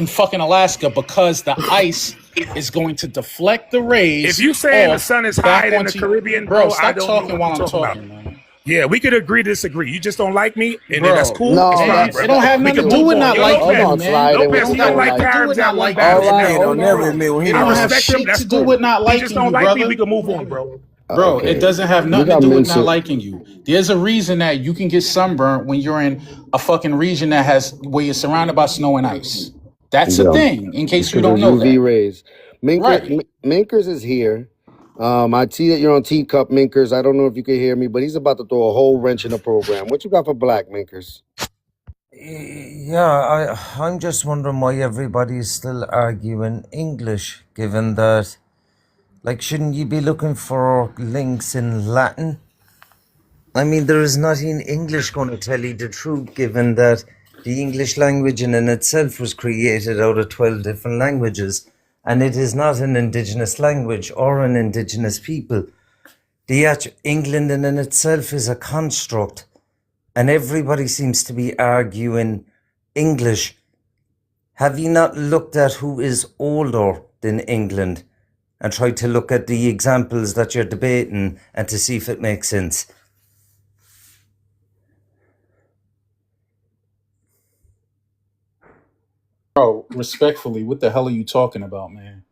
fucking Alaska because the ice is going to deflect the rays. If you saying the off sun is back higher in the onto Caribbean, bro. bro, I Stop don't know talking what while you're I'm talking about. talking, man. Yeah, we could agree to disagree. You just don't like me, and then that's Bro, cool. It's No, fine, man, that's bro. it don't have We nothing can to do move with on. not Yo, liking hold you, on, Lopez. man. sliding. It Lopez, We don't he got don't can't like nothing like to do with Caribs not at one liking all battle. you, It right, never man. hit Don't hold 100, never on. bro. admit when he It I don't don't like have you. respect him. shit That's to do cool. with not He just liking don't you, like me. brother. We can move on, bro. Bro, it Okay, doesn't have we nothing to got do with not Mincer. liking you. There's a reason that you can get sunburnt when you're in a fucking region that has where you're surrounded by snow and ice. That's a Yeah, thing, in case you because of don't know UV that. rays. Right. Minkers is here. I see that you're on teacup, Minkers. I don't know if you can hear me, but he's about to throw a whole wrench in the program. What you got for black, Minkers? Yeah, I'm just wondering why everybody is still arguing English, given that, like, shouldn't you be looking for links in Latin? I mean, there is nothing in English going to tell you the truth, given that the English language in itself was created out of 12 different languages, and it is not an indigenous language or an indigenous people. England in itself is a construct, and everybody seems to be arguing English. Have you not looked at who is older than England and tried to look at the examples that you're debating and to see if it makes sense? Bro, respectfully, what the hell are you talking about, man?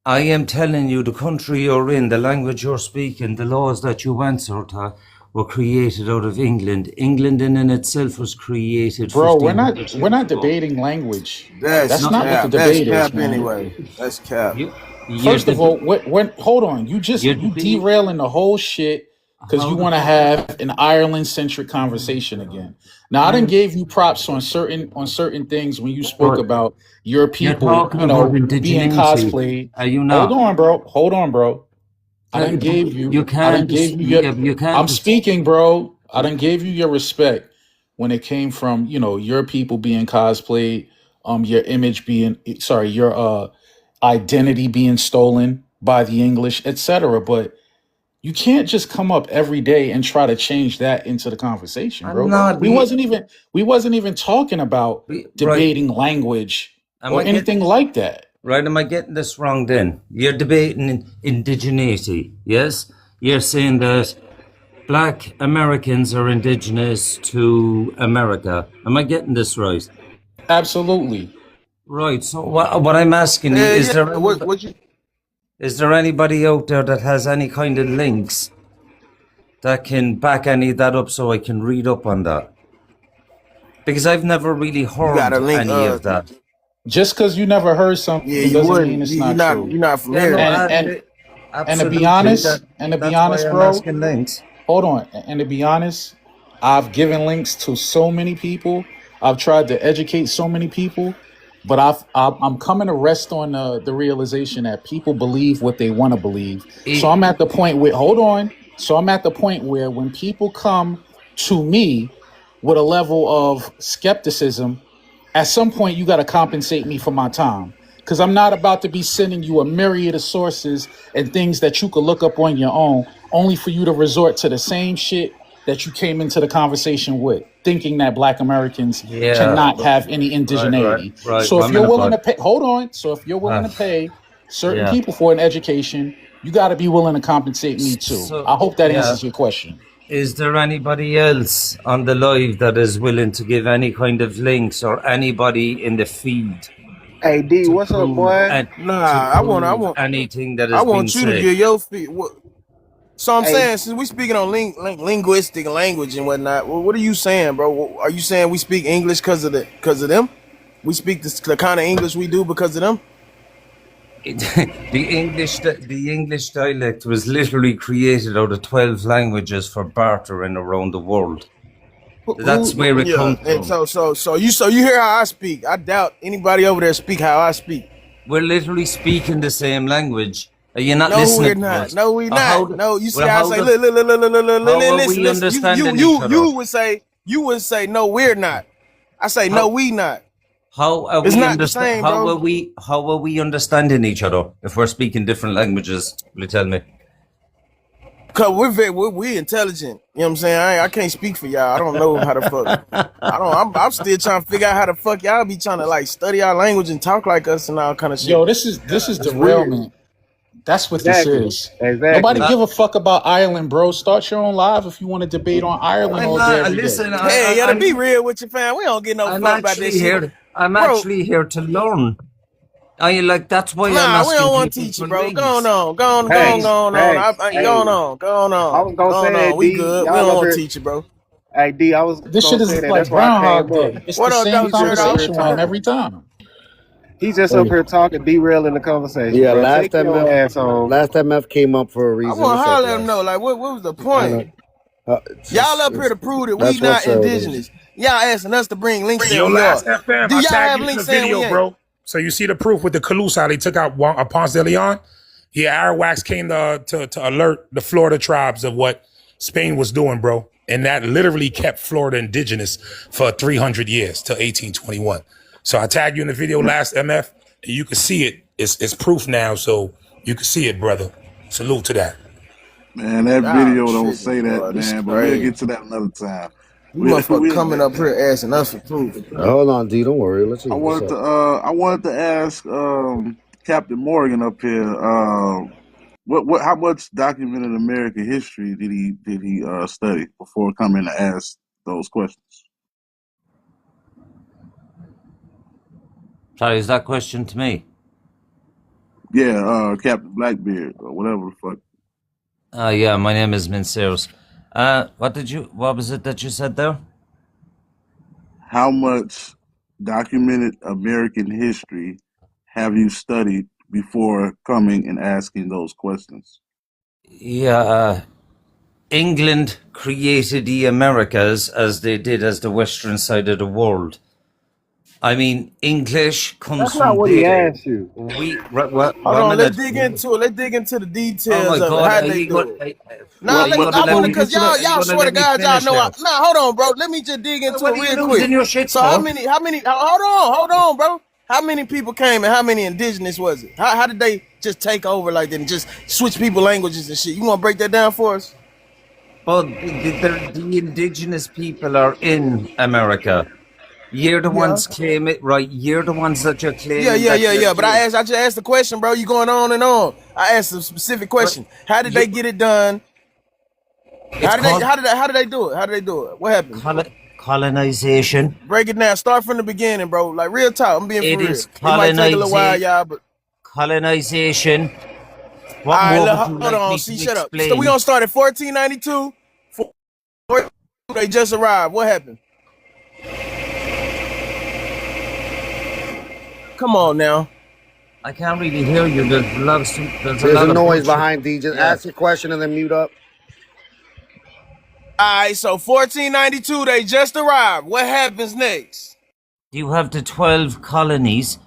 I am telling you, the country you're in, the language you're speaking, the laws that you answer to, were created out of England. England in itself was created Bro, we're 1500 not we're years not ago. debating language. That's That's No, not what the cap. That's debate is, cap man. anyway. That's cap. you're First of all, deb- when hold on, you're you debate. derailing the whole shit because How you the want to fuck? have an Ireland centric conversation again. Now I done I'm gave you props on certain things when you spoke but about your you're people, talking about being indigeneity. cosplayed. Are you Hold not? on, bro. Hold on, bro. You I done can't. gave you your. You I'm can't. speaking, bro. I done gave you your respect when it came from your people being cosplayed, your image being sorry, your identity being stolen by the English, etc. But you can't just come up every day and try to change that into the conversation, I'm bro. not. We wasn't even talking about Right. debating language Am or I anything getting like that. right? Am I getting this wrong? Then you're debating indigeneity. Yes, you're saying that Black Americans are indigenous to America. Am I getting this right? Absolutely. Right. So what I'm asking you Yeah, is yeah. there What you? is there anybody out there that has any kind of links that can back any of that up so I can read up on that? Because I've never really You got a heard link. any of that. Just because you never heard Yeah, something you doesn't mean wouldn't. it's You're not not. true. You're not Yeah, familiar. no, And to be absolutely. honest, That's why I'm bro, asking links. hold on. And to be honest, I've given links to so many people. I've tried to educate so many people, but I'm coming to rest on the realization that people believe what they want to believe. So Eh, I'm at the point where hold on. So I'm at the point where when people come to me with a level of skepticism, at some point you got to compensate me for my time because I'm not about to be sending you a myriad of sources and things that you could look up on your own only for you to resort to the same shit that you came into the conversation with, thinking that Black Americans Yeah. cannot have any indigeneity. Right. So if 1 you're minute, willing to bud. pay, hold on. So if you're willing Uh, to pay certain yeah. people for an education, you got to be willing to compensate me too. So, I hope that yeah. answers your question. Is there anybody else on the live that is willing to give any kind of links or anybody in the feed Hey D, to what's up, prove boy? and to Nah, prove anything that I has been want you to said? get your feet. So I'm Hey, saying, since we speaking on linguistic language and whatnot, what are you saying, bro? Are you saying we speak English because of them? We speak the kind of English we do because of them? The English dialect was literally created out of 12 languages for bartering around the world. That's where it Yeah, comes and from. so you hear how I speak. I doubt anybody over there speak how I speak. We're literally speaking the same language. Are you not No, listening we're to not. us? No, we How not. the, No, you see well, how I how say, the look, look, look, look, look, look, look, how are listen, we listen. understanding each other? You would say, no, we're not. I say, no, How we not. how are It's we not the understand? same, bro. How are we understanding each other if we're speaking different languages? Will you tell me? Cause we're intelligent. You know what I'm saying? I can't speak for y'all. I don't know how the fuck. I'm still trying to figure out how the fuck y'all be trying to like study our language and talk like us and all kind of shit. Yo, this is That's weird. derailment. That's what this exactly, is. Nobody exactly. Uh, give a fuck about Ireland, bro. Start your own live if you want to debate on Ireland I'm all day, not. every day. Listen, Hey, yeah, to be real with your fam, we don't get no I'm fuck about that actually shit, here. I'm bro. actually here to learn. I like that's why I'm Nah, we asking don't want to people teach you, for bro. Go on, links. Hey, go on. hey, Go hey. on, go I was gonna say on. that We D, good. We y'all don't up want to here. teach you, bro. Hey D, I was This shit gonna say is that. like That's why I Groundhog came up. Day. It's the What up, same He Dr. just up here conversation with him talking. every time. He just up Hey, here talking, derailing the conversation, yeah, bro. Take your ass on. last time F came up for a I reason. want to What's up, holler at him Les? though. Like, what was the I point? know. Y'all up here to prove that we That's what not show it is. indigenous. Y'all asking us to bring links Yo, saying we are. last FM, Do I y'all tagged have you in the links saying we video, ain't? bro. So you see the proof with the Calusa, how they took out Ponce de Leon? Yeah, Arawaks came to alert the Florida tribes of what Spain was doing, bro. And that literally kept Florida indigenous for 300 years till 1821. So I tagged you in the video last MF, and you can see it. It's proof now, so you can see it, brother. Salute to that. Man, that Y'all video don't say tripping, that, bro. This is man. But we'll crazy. get to that another time. You motherfucker We'll coming get up there. here asking us for proof. Hold on, D. Don't worry. Let's see. What's up? I wanted to ask Captain Morgan up here. How much documented American history did he study before coming to ask those questions? Sorry, is that question to me? Yeah, Captain Blackbeard or whatever the fuck. Yeah, my name is Minceros. What was it that you said there? How much documented American history have you studied before coming and asking those questions? Yeah, England created the Americas as they did as the western side of the world. I mean, English comes That's not from what he there. asked you. Hold One on, let's minute. dig into it. Let's dig into the Oh details my of it. God, How'd are they you do going? it? Nah, Are you gonna I let wanna me cause answer y'all that? Are you y'all gonna swear to let me God, y'all finish know now? nah, hold on, bro. Let me just dig into What it are you real quick. losing your shit So for? how many hold on, bro. How many people came and how many indigenous was it? How did they just take over like that and just switch people languages and shit? You wanna break that down for us? But the indigenous people are in America. You're the Yeah. ones claim it, right? You're the ones that you're claiming that you're Yeah. But here. I just asked the question, bro. You going on and on. I asked a specific But question. How did they you, get it done? it's called How did they do it? How did they do it? What happened? colonization. Break it down. Start from the beginning, bro. Like real talk. I'm being for It real. is It might take a little while, y'all, but colonization. all What right, more look, would you hold like on. me See, to shut up. So we explain? gonna start at 1492. They just arrived. What happened? Come on now. I can't really hear you. There's a There's a lot of noise bullshit. behind D. Just Yeah. ask your question and then mute up. All right, so 1492, they just arrived. What happens next? You have the 12 colonies.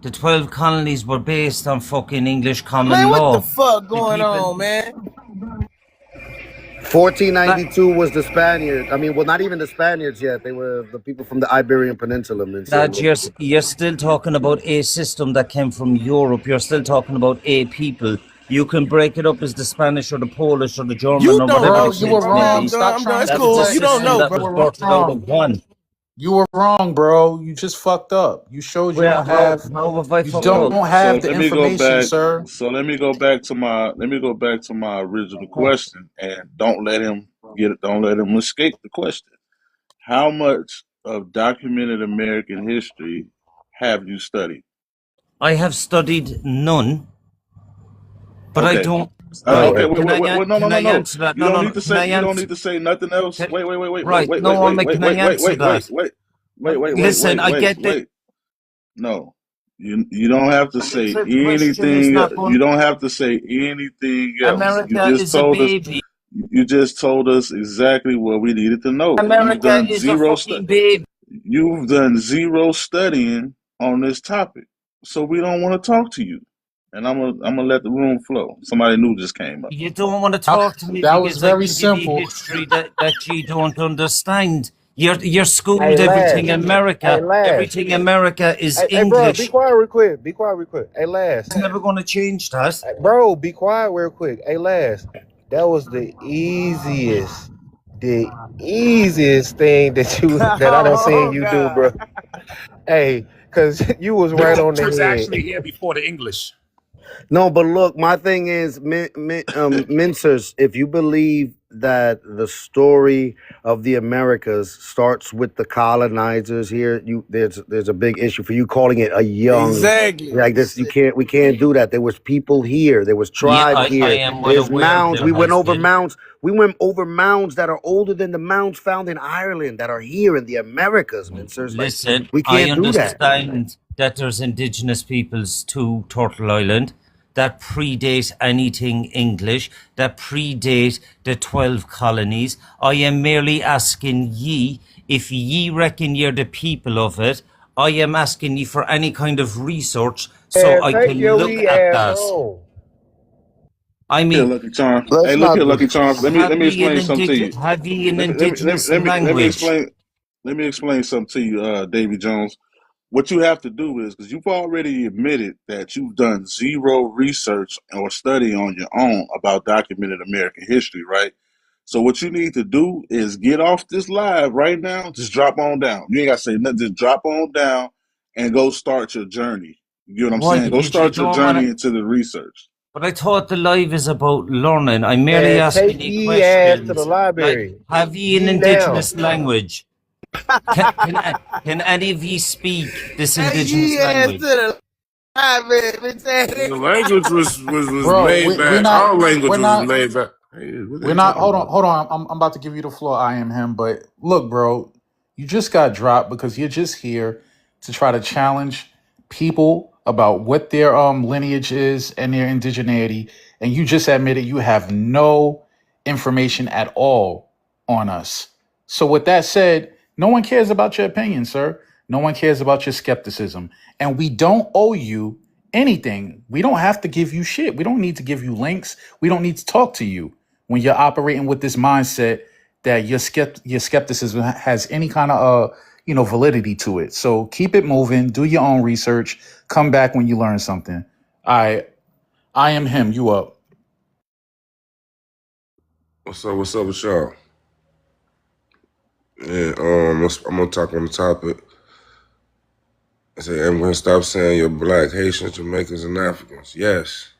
The 12 colonies were based on fucking English Man, common what the law. fuck The going people. on, man? 1492 was the Spaniards. I mean, well, not even the Spaniards yet. They were the people from the Iberian Peninsula, That Mincers. you're still talking about a system that came from Europe. You're still talking about a people. You can break it up as the Spanish or the Polish or the German You or don't whatever know the Bro, you shit, were case bro, may man. wrong. be. Stop I'm done. trying It's to That was a cool. You deflect, don't system man. know, that You bro. was were sorted out wrong. of one. You were wrong, bro. You just fucked up. You showed you Where don't have how have I you fucked don't up? So have the let me go information, back. sir. So let me go back to my original question, and don't let him escape the question. How much of documented American history have you studied? I have studied none, but I Okay. don't. Oh, Right? Okay. hey. No, no, Can no, I no. answer that? You No, don't no, need no. to Can say. I You don't answer? need to say nothing else. Can, Wait, wait, wait, wait, wait, right? wait, wait, No, wait, Can I wait, wait, answer wait, wait, that? wait, wait, wait, wait, Listen, wait, I wait, get that. wait. No, you don't have to say The question is anything. not You going. don't have to say anything else. America is a baby. You just told us exactly what we needed to know. America is a fucking baby. You've done zero studying on this topic, so we don't want to talk to you. And I'm gonna let the room flow. Somebody new just came up. You don't want to That talk to me that was because I very give you the simple. history that you don't understand. You're Hey, schooled Laz. everything Hey, America. Laz. Everything America is Hey, bro, be English. quiet real quick. Be quiet real quick. Hey, Laz. It's never going to change that. Hey, bro, be quiet real quick. Hey, Laz. That was the easiest thing that I done seen Oh you do, bro. God. Hey, cause you was The right on the culture is head. actually here before the English. No, but look, my thing is, Mincers, if you believe that the story of the Americas starts with the colonizers here, there's a big issue for you calling it a young Exactly. like this. We can't do that. There was people here. There was Yeah, tribes I here. am well There's aware mounds. there We went has over been. mounds. We went over mounds that are older than the mounds found in Ireland that are here in the Americas, Mincers. Like Listen, we I can't do that. understand that there's indigenous peoples to Turtle Island that predate anything English, that predate the 12 colonies. I am merely asking ye, if ye reckon you're the people of it, I am asking ye for any kind of research so Yeah, I take can your look wee at ass that. on. I Here, mean, Lucky Charm. Hey, Let's look here, not do. Lucky Charm. Let me explain something to you. have ye an indigenous Let me language? explain. Let me explain something to you, Davy Jones. What you have to do is because you've already admitted that you've done zero research or study on your own about documented American history, right? So what you need to do is get off this live right now. Just drop on down. You ain't got to say nothing. Just drop on down and go start your journey. You know what I'm Why? saying? Go Because you start your don't want journey to. into the research. But I thought the live is about learning. I'm merely And take asking you ye ass to the questions. Like, library. have ye an Ye now. indigenous language? Can any of ye speak this Hey, indigenous ye ass to language? the live, man. The language was Bro, made we're back. not Our language we're was not made back. Hey, what We're they not. talking Hold on. about? Hold on. I'm about to give you the floor. I am him. But look, bro, you just got dropped because you're just here to try to challenge people about what their lineage is and their indigeneity, and you just admitted you have no information at all on us. So with that said, no one cares about your opinion, sir. No one cares about your skepticism, and we don't owe you anything. We don't have to give you shit. We don't need to give you links. We don't need to talk to you when you're operating with this mindset that your skepticism has any kind of validity to it. So keep it moving, do your own research, come back when you learn something. I am him, you up. What's up? What's up with y'all? Yeah, I'm gonna talk on the topic. I say I'm gonna stop saying you're black, Haitians, Jamaicans, and Africans. Yes,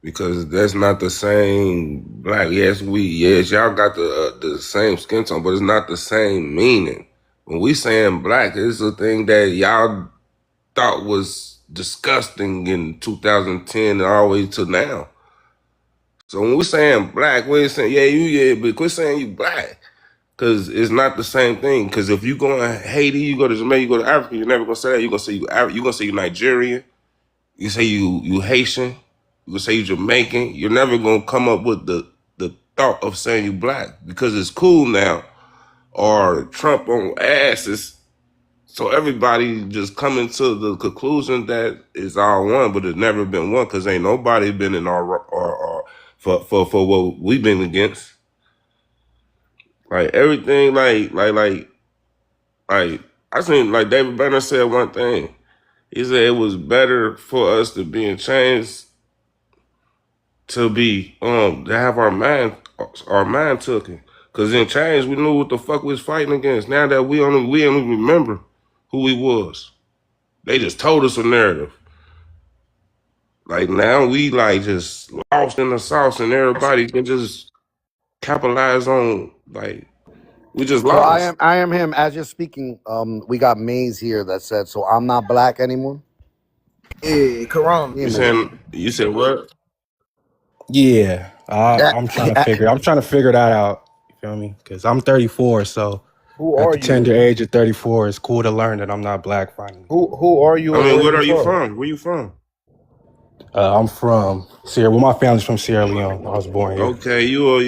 because that's not the same black. Yes, y'all got the same skin tone, but it's not the same meaning. When we saying black, it's a thing that y'all thought was disgusting in 2010 and all the way to now. So when we saying black, we ain't saying but quit saying you black. Because it's not the same thing. Because if you go to Haiti, you go to Jamaica, you go to Africa, you're never gonna say that. You're gonna say you Nigerian. You say you Haitian. You gonna say you Jamaican. You're never gonna come up with the thought of saying you black because it's cool now. Or Trump on asses. So everybody just coming to the conclusion that it's all one, but it's never been one because ain't nobody been in our for what we've been against. Like everything, like I seen like David Banner said one thing. He said it was better for us to be in chains to have our mind taken. Cause in chains we knew what the fuck we was fighting against. Now that we don't even remember who we was. They just told us a narrative. Like now we like just lost in the sauce and everybody can just capitalize on like we just So lost. I am him. As you're speaking, we got Maze here that said, "So I'm not black anymore." Yeah, Corona. Yeah, Maze. You said what? Yeah, Yeah, I'm trying to figure that out. You feel me? Because I'm 34, so Who at are the you? tender age of 34, it's cool to learn that I'm not black finally. Who are you I and mean, where what you are you from? from? Where you from? I'm from Sierra. Well, my family's from Sierra Leone. I was born here. Okay, you're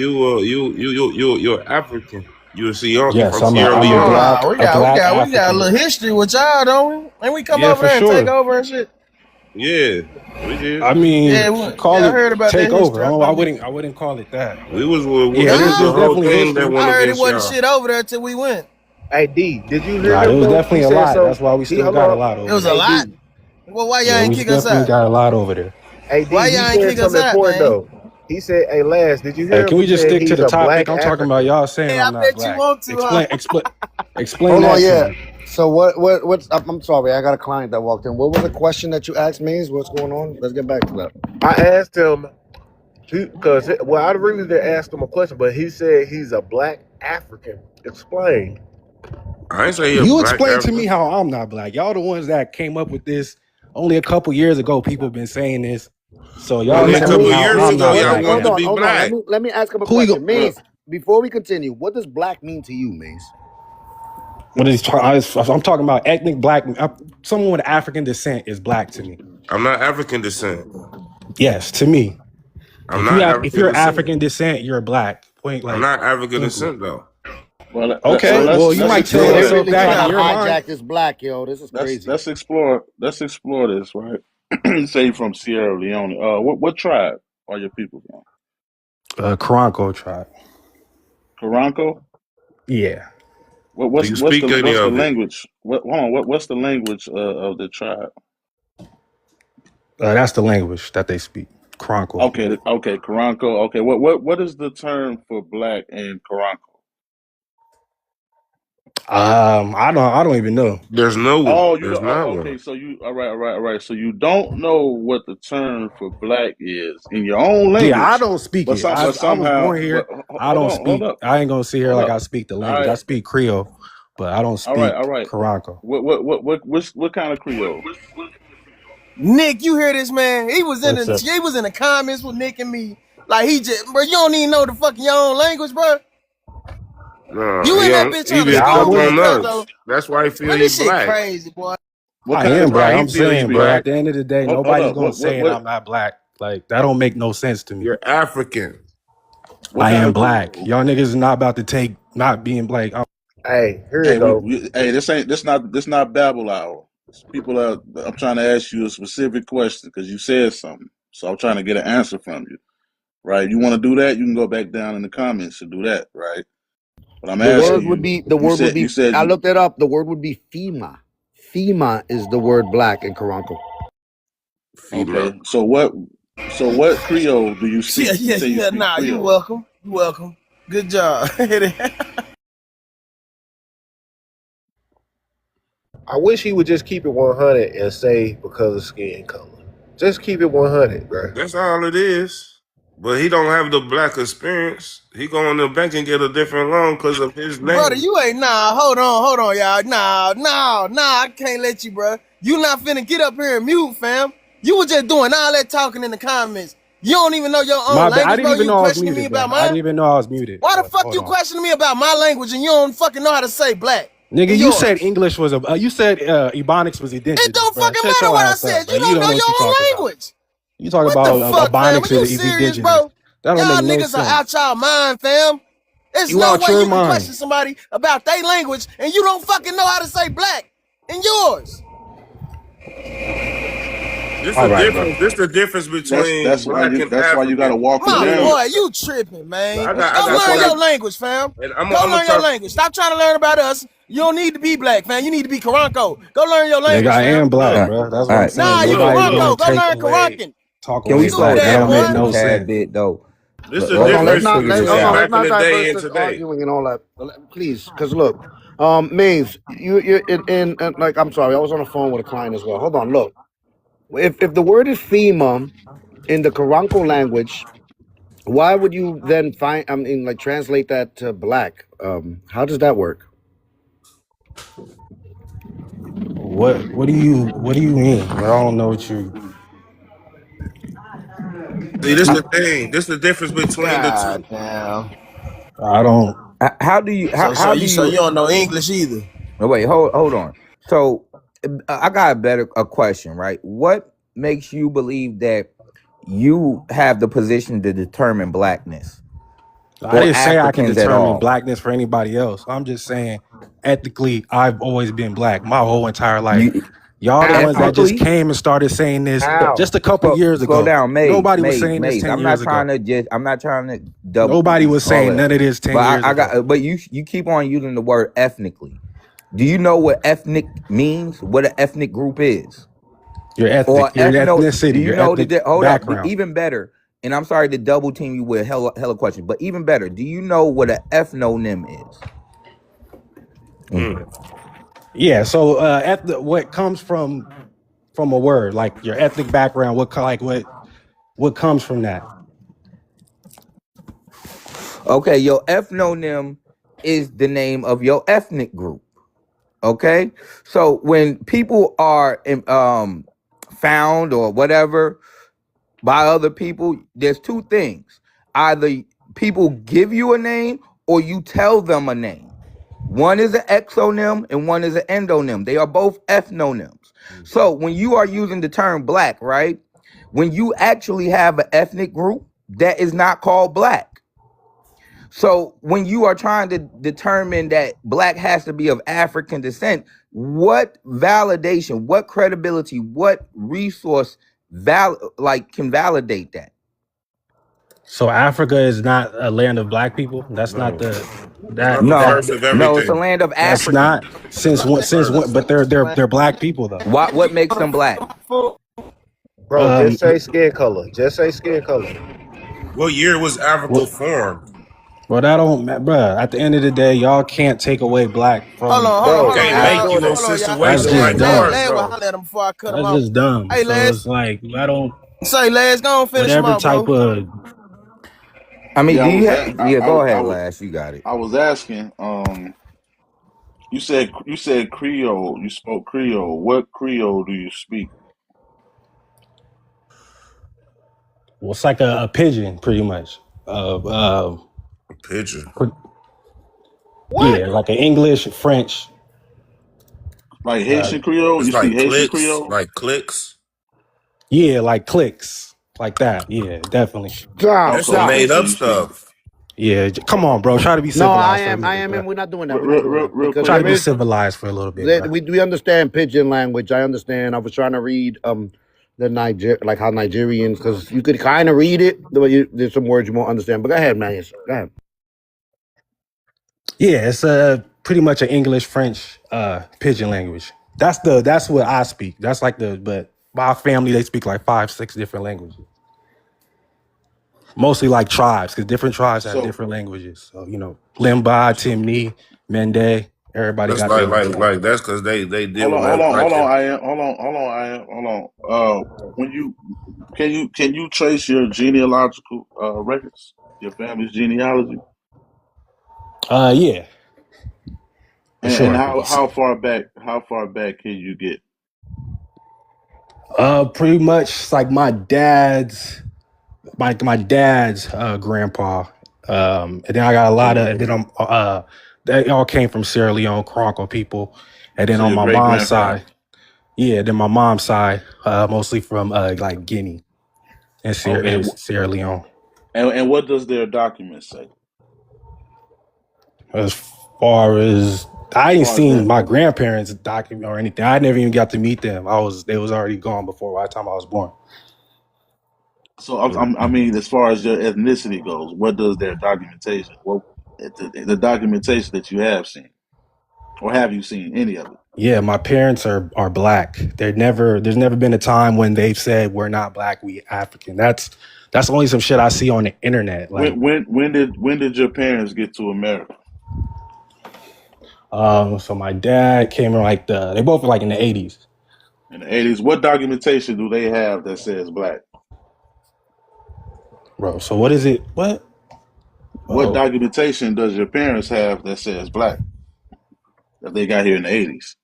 African. You Yes, from Sierra I'm a Leone. black Ah, we got a African. little history with y'all, don't we? And we come Yeah, over for there and take sure. over and shit. Yeah, we did. I mean, call I it heard about that take over. history. I, don't- I wouldn't call it that, We but was yeah, it was the there's whole definitely thing that history. went I heard it against wasn't y'all. shit over there till we went. Hey D, did you hear Nah, there him was though? definitely He a said lot. so. That's why we He still hold got a on. lot It over was a there. Hey lot. D, Well, why y'all Yeah, ain't we kick us definitely out? got a lot over there. Why He y'all ain't said kick us something out, important man? though. He said, "Hey Laz, did you Hey, hear him? can we He just said stick to he's the a topic? black I'm talking about African." y'all saying Hey, I'm I not bet you black. want to, huh? Explain hold on. that to Yeah. me. So what's? I'm sorry. I got a client that walked in. What was the question that you asked, Maze? What's going on? Let's get back to that. I asked him because I really didn't ask him a question, but he said he's a black African. Explain. I ain't say you're You black explain to me African. how I'm not black. Y'all the ones that came up with this. Only a couple years ago, people been saying this. So y'all Only a tell me couple Who? how years I'm Who? ago, not What? y'all black wanted Hold to then. on. be Hold on. black. Let me ask him a Who you question, go? Maze. Before we continue, what does black mean to you, Maze? What is? I'm talking about ethnic black. Someone with African descent is black to me. I'm not African descent. Yes, to me. I'm not If African you're descent. African descent, you're black. Point I'm like not African simple. descent though. Well, Okay, So, well you let's might yo, tell explore they that. yourself really that trying in to your mind. hijack this black, yo. This is crazy. Let's explore this, right? You say you're from Sierra Leone. What tribe are your people from? Karanko tribe. Karanko. Yeah, Do you speak any What's the of it? language? What's the language of the tribe? that's the language that they speak. Karanko. Okay, Karanko. Okay, what is the term for black in Karanko? I don't even know. Oh, you There's don't. not Okay. one. So you all right. So you don't know what the term for black is in your own Yeah, I language, don't speak it. but I was somehow, born but here. I don't hold speak. up, I ain't gonna sit here hold like I up. speak the All language. I right, speak Creole, but I don't speak all right. Karanko. What kind of Creole? Nick, you hear this, man? What's up? He was in the comments with Nick and me. Like he just, bro, you don't even know the fucking your own language, bro. No, You in that bitch he trying to be Yeah, I school stuck me would. on because of, us. That's why he feel man, he this shit black. crazy, boy. What I kind? That's am why black. he I'm feel he saying, bro. At black. the end of the day, Hold nobody's up. gonna say it. What I'm not black. Like that don't make no sense to me. You're African. what I kind am of black. Y'all niggas is not about to take not being black. Hey, here you Hey, go. hey, this not Babble hour. People are. I'm trying to ask you a specific question because you said something. So I'm trying to get an answer from you. Right? You want to do that? You can go back down in the comments to do that. Right? But I'm The asking word would you. be the You word would said be. you said I you looked it up. The word would be FEMA. FEMA is the word black in Karanko. Female. okay. So what Creole do you Yeah, speak? You yeah, say you yeah. speak Nah, you Creole. welcome. You welcome. Good job. I wish he would just keep it 100 and say because of skin color. Just keep it 100, bro. That's all it is. But he don't have the black experience. He go in the bank and get a different loan because of his Brother, name. you ain't hold on, y'all. Nah, I can't let you, bro. You not finna get up here and mute, fam. You was just doing all that talking in the comments. You don't even know your own My bad. I language, didn't bro. even You know I was questioning me muted, bro. about I didn't mine? even know I was muted. Why the But fuck hold you on, questioning me about my language and you don't fucking know how to say black nigga. in You said yours? English was a. You said Ebonics was It indigenous, don't bro. fucking Shut matter your what I ass up, said. bro. You You don't don't know know what you your talking own about. language. You talking What the about fuck, fam? Are Ebonics you is serious, indigenous. bro? That don't make Y'all no niggas are out sense. y'all mind, fam. There's You no out way your you can question mind. somebody about their language and you don't fucking know how to say black in yours. This All the right, bro. difference. This the difference between black and That's why you got to African. walk them My No, no, down. no. boy, you tripping, man. I Go got That's learn why I your you. language, fam. and Go I'm gonna learn your talk. language. Stop trying to learn about us. You don't need to be black, fam. You need to be Karanko. Go learn your Nigga, language, I fam. am black, Look, bro. That's All what I'm right. saying. Nah, you look, Nobody's look. gonna Karanko. Go take learn away, Karankan. talk Can away we from slow Stupid that. That ass down don't make just boy. a no tad sense. bit though? This the Hold on, Let's let's difference. not figure let this hold Between on, out. let's back in not the day divert and to today. arguing and all that. Please, because look, Maze, you in like I'm sorry, I was on the phone with a client as well. Hold on, look. If the word is FEMA in the Karanko language, why would you then find I mean like translate that to black? How does that work? What do you mean? I don't know what you. See, this the thing. This the difference between the two. God damn. I don't. How do you So so how do you so you you don't know English either. no, wait, hold on. So I got a question, right? What makes you believe that you have the position to determine blackness I or didn't say I can Africans at determine all? blackness for anybody else. I'm just saying, ethically, I've always been black my whole entire life. You Y'all the ones that How? just ethnically? came and started saying this How? just a couple years Slow ago. down, Nobody was saying this 10 I'm years not ago. trying to just I'm not trying to double Nobody was all saying that. none of this 10 But years I ago. got but you keep on using the word ethnically. Do you know what ethnic means? What an ethnic group is? Or Your ethno? Do ethnicity, you your know ethnic that? Hold up. background. Even better. And I'm sorry to double team you with hella questions, but even better. Do you know what an ethnonym is? Mm. Yeah, so what comes from a word, like your ethnic background, what comes from that? Okay, your ethnonym is the name of your ethnic group. Okay, so when people are found or whatever by other people, there's two things. Either people give you a name or you tell them a name. One is an exonym and one is an endonym. They are both ethnonyms. So when you are using the term black, right? When you actually have an ethnic group that is not called black. So when you are trying to determine that black has to be of African descent, what validation, what credibility, what resource can validate that? So Africa is not a land of black people. That's not No, the it's that not the No, that first of no, it's a everything. land of that's Africans. not since when, but they're black people though. What makes them black? Bro, Um, just say skin color. Just say skin color. What year was Africa well, formed? well that don't, bruh. At the end of the day, y'all can't take away black from You Bro, can't we're not make doing you a that. Hold on, y'all. that's situation Hey, just like Lad, dumb. ours, Lad will though. holler at him before I cut him That's off. just dumb. Hey, So Les. it's like I don't Say, Les, go on finish him whatever out, type bro. of I mean, Yeah, do I you was have? at. Yeah, go ahead, Lash. You got it. I was asking. You said Creole. You spoke Creole. What Creole do you speak? Well, it's like a pigeon, pretty much. A pigeon. What? Yeah, like an English, French. Like Uh, Haitian Creole? It's You speak like Haitian clicks, Creole? like clicks. yeah, like clicks, like that. Yeah, definitely. Stop, That's some Okay, stop. made so up you speak stuff. Yeah, come on, bro. Try to be No, civilized for a I minute, am, bro. and we're not doing that. We're not real, doing real, that real because Try to quick. be there is civilized for a little bit, bro. we understand pidgin language. I understand. I was trying to read the like how Nigerians, because you could kind of read it, but there's some words you won't understand. But go ahead, man. Go ahead. Yeah, it's pretty much an English, French, pidgin language. That's what I speak. That's like but my family they speak like 5, 6 different languages. Mostly like tribes, because different tribes have So, different languages. So Limba, so Timni, Mende, everybody That's got their own language. like that's because they hold deal on, hold with on, like hold on, I am, I am, hold on. When can you trace your genealogical records, your family's genealogy, Yeah, for and sure. how far back can you get? Pretty much like my dad's grandpa. And then I got a lot of, So, and then they all came from Sierra Leone, Cronco people. And then so on your my great mom's grandfather. side, yeah, then my mom's side, mostly from like Guinea and Okay, Sierra Leone. and what does their document say? As far as I As ain't far as seen that, my grandparents' document or anything. I never even got to meet them. They was already gone before by the time I was born. so I mean, as far as your ethnicity goes, what does their documentation? Well, the documentation that you have seen, or have you seen any of it? Yeah, my parents are black. There's never been a time when they've said we're not black, we African. That's only some shit I see on the internet. Like, When did your parents get to America? so my dad came in like they both were like in the 80s, In the 80s. What documentation do they have that says black? bro. So what is it? What? What Oh, documentation does your parents have that says black that they got here in the 80s?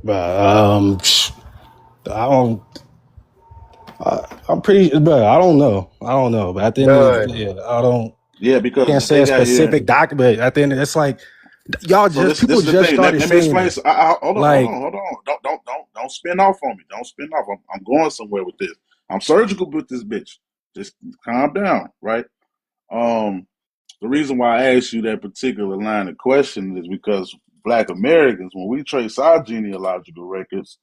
bro, I don't. I'm pretty, bro. I don't know. But at the end of the None. day, I don't. Yeah, Can't because say they a got here. specific document. At the end, it's like So this people is the just thing. started Let me saying explain. this. Hold on, hold on, Like, hold on. Don't spin off on me. Don't spin off. I'm going somewhere with this. I'm surgical with this bitch. Just calm down, right? Um, the reason why I asked you that particular line of question is because Black Americans, when we trace our genealogical records,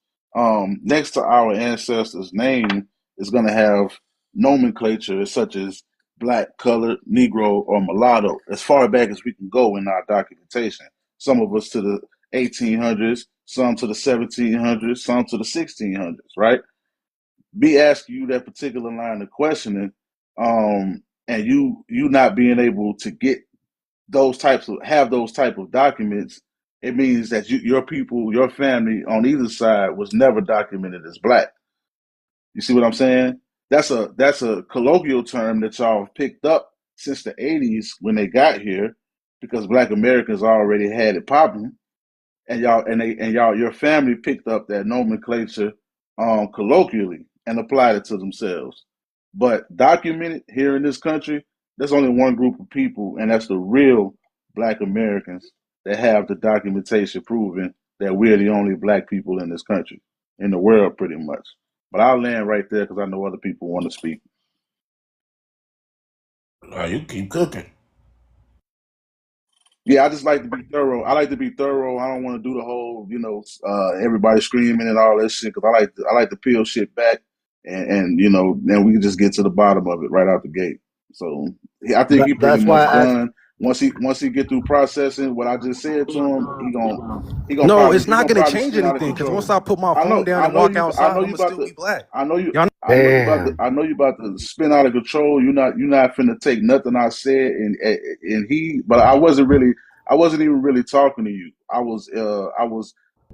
next to our ancestors' name is going to have nomenclature such as black, colored, Negro, or mulatto, as far back as we can go in our documentation. Some of us to the 1800s, some to the 1700s, some to the 1600s, right? Be asking you that particular line of questioning, and you not being able to get those type of documents, it means that your people, your family on either side was never documented as black. You see what I'm saying? That's a colloquial term that y'all have picked up since the 80s when they got here, because Black Americans already had it popping, and your family picked up that nomenclature colloquially and applied it to themselves. But documented here in this country, there's only one group of people, and that's the real Black Americans that have the documentation proving that we're the only black people in this country, in the world, pretty much. But I'll land right there because I know other people want to speak. oh, you keep cooking. Yeah, I just like to be thorough. I like to be thorough. I don't want to do the whole, everybody screaming and all that shit. Because I like to peel shit back, and then we can just get to the bottom of it right out the gate. So I think he pretty That's why much I asked. done. Once he get through processing what I just said to him, he gonna no, probably it's he not gonna gonna probably change spin out of anything. Because once control. I put my I phone know, down I and know walk you, I outside, know I'm you gonna about still to, be black. I know you, Y'all know? Damn. I know you about to spin out of control. You're not finna take nothing I said, but I wasn't even really talking to you. I was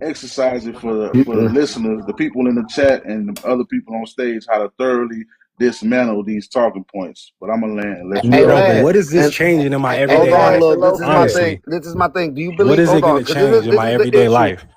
exercising for the listeners, the people in the chat, and the other people on stage how to thoroughly dismantle these talking points. But I'm gonna land and let you Hey, Bro, go. but Lance, what is this and changing in my hold everyday on, life? look. This is my Lopez. thing. Honestly, This is my thing. Do you what believe? is it Hold on, gonna because change in this my is the everyday issue. life?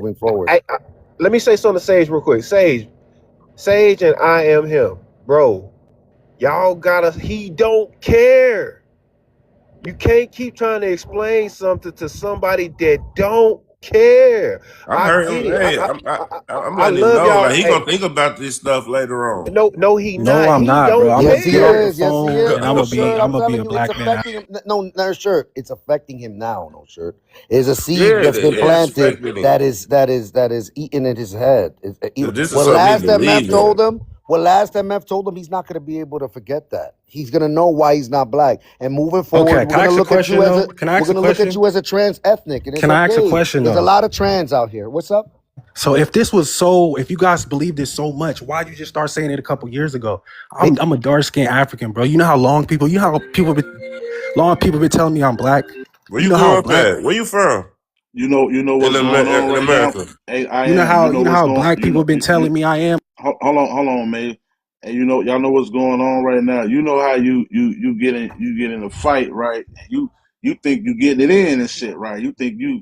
moving forward. Let me say something to Sage real quick. Sage and I am him. Bro, y'all gotta, he don't care. You can't keep trying to explain something to somebody that don't care. I I heard get him. it. Hey, I'm I letting him love know. y'all. Like he Hey, gonna think about this stuff later on. no, he No, not. I'm He not, bro. don't I'm gonna Yes, he be off care. the is. Yes, he phone is. and I'm No gonna be shirt. I'm I'm gonna be telling a you, it's black man. affecting him. No shirt. It's affecting him now. No shirt. It's a seed Yeah, that's been it's planted affecting him. that is eating in his head. Cause this is What something he last that believe Meth in. told him Well, last MF told him he's not going to be able to forget that. He's going to know why he's not black. And moving forward, Okay, we're can I going to ask a look at you question as though? a Can I we're ask a going to look at question? you as a trans ethnic, and it's Can I ask a okay. question There's a though? lot of trans out here. What's up? So if you guys believe this so much, why'd you just start saying it a couple years ago? Be- I'm a dark skinned African, bro. You know how long people been telling me I'm black. Where You you know how grew up black. at? Where you from? You know In what's going on In right now. America. Hey, I You know am. You know what's how going. black people been telling me I am. Hold on, man. And y'all know what's going on right now. You know how you get in a fight, right? And you think you getting it in and shit, right? You think you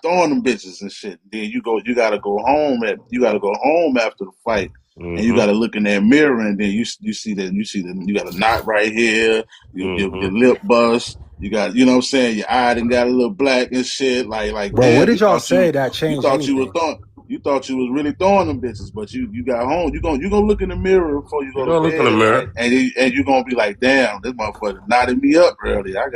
throwing them bitches and shit. Then you gotta go home after the fight, and you gotta Mm-hmm. look in that mirror, and then you see that you got a knot right here, your Mm-hmm. lip bust. You got, you know what I'm saying, your eye done got a little black and shit. Like Bro, what damn, did y'all say that you changed thought you were anything? throwing. You thought you was really throwing them bitches, but you got home. You gonna look in the mirror before you You go to gonna look in the bed, right? mirror. And you gonna be like, damn, this motherfucker knotted me up early. I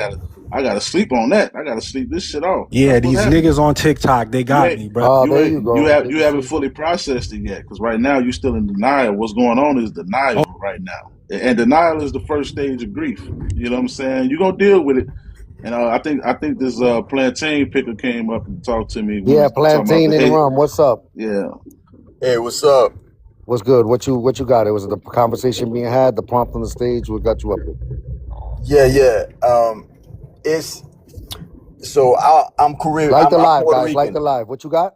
gotta sleep on that. I gotta sleep this shit off. Yeah, That's what's these happening. niggas on TikTok, they You got ain't me, bro. Oh, there you go. Good you to haven't see. fully processed it yet, because right now you're still in denial. What's going on is Oh, denial right now, and denial is the first stage of grief. You know what I'm saying? You're gonna deal with it. And I think this plantain picker came up and talked to me. We Yeah, was talking about plantain the in the hate. rum. What's up? Yeah. Hey, what's up? What's good? What you got? It was the conversation being had, the prompt on the stage. What got you up here? Yeah. It's so I'm Caribbean. Light the I'm live, Puerto guys. Light Rican. the live. What you got?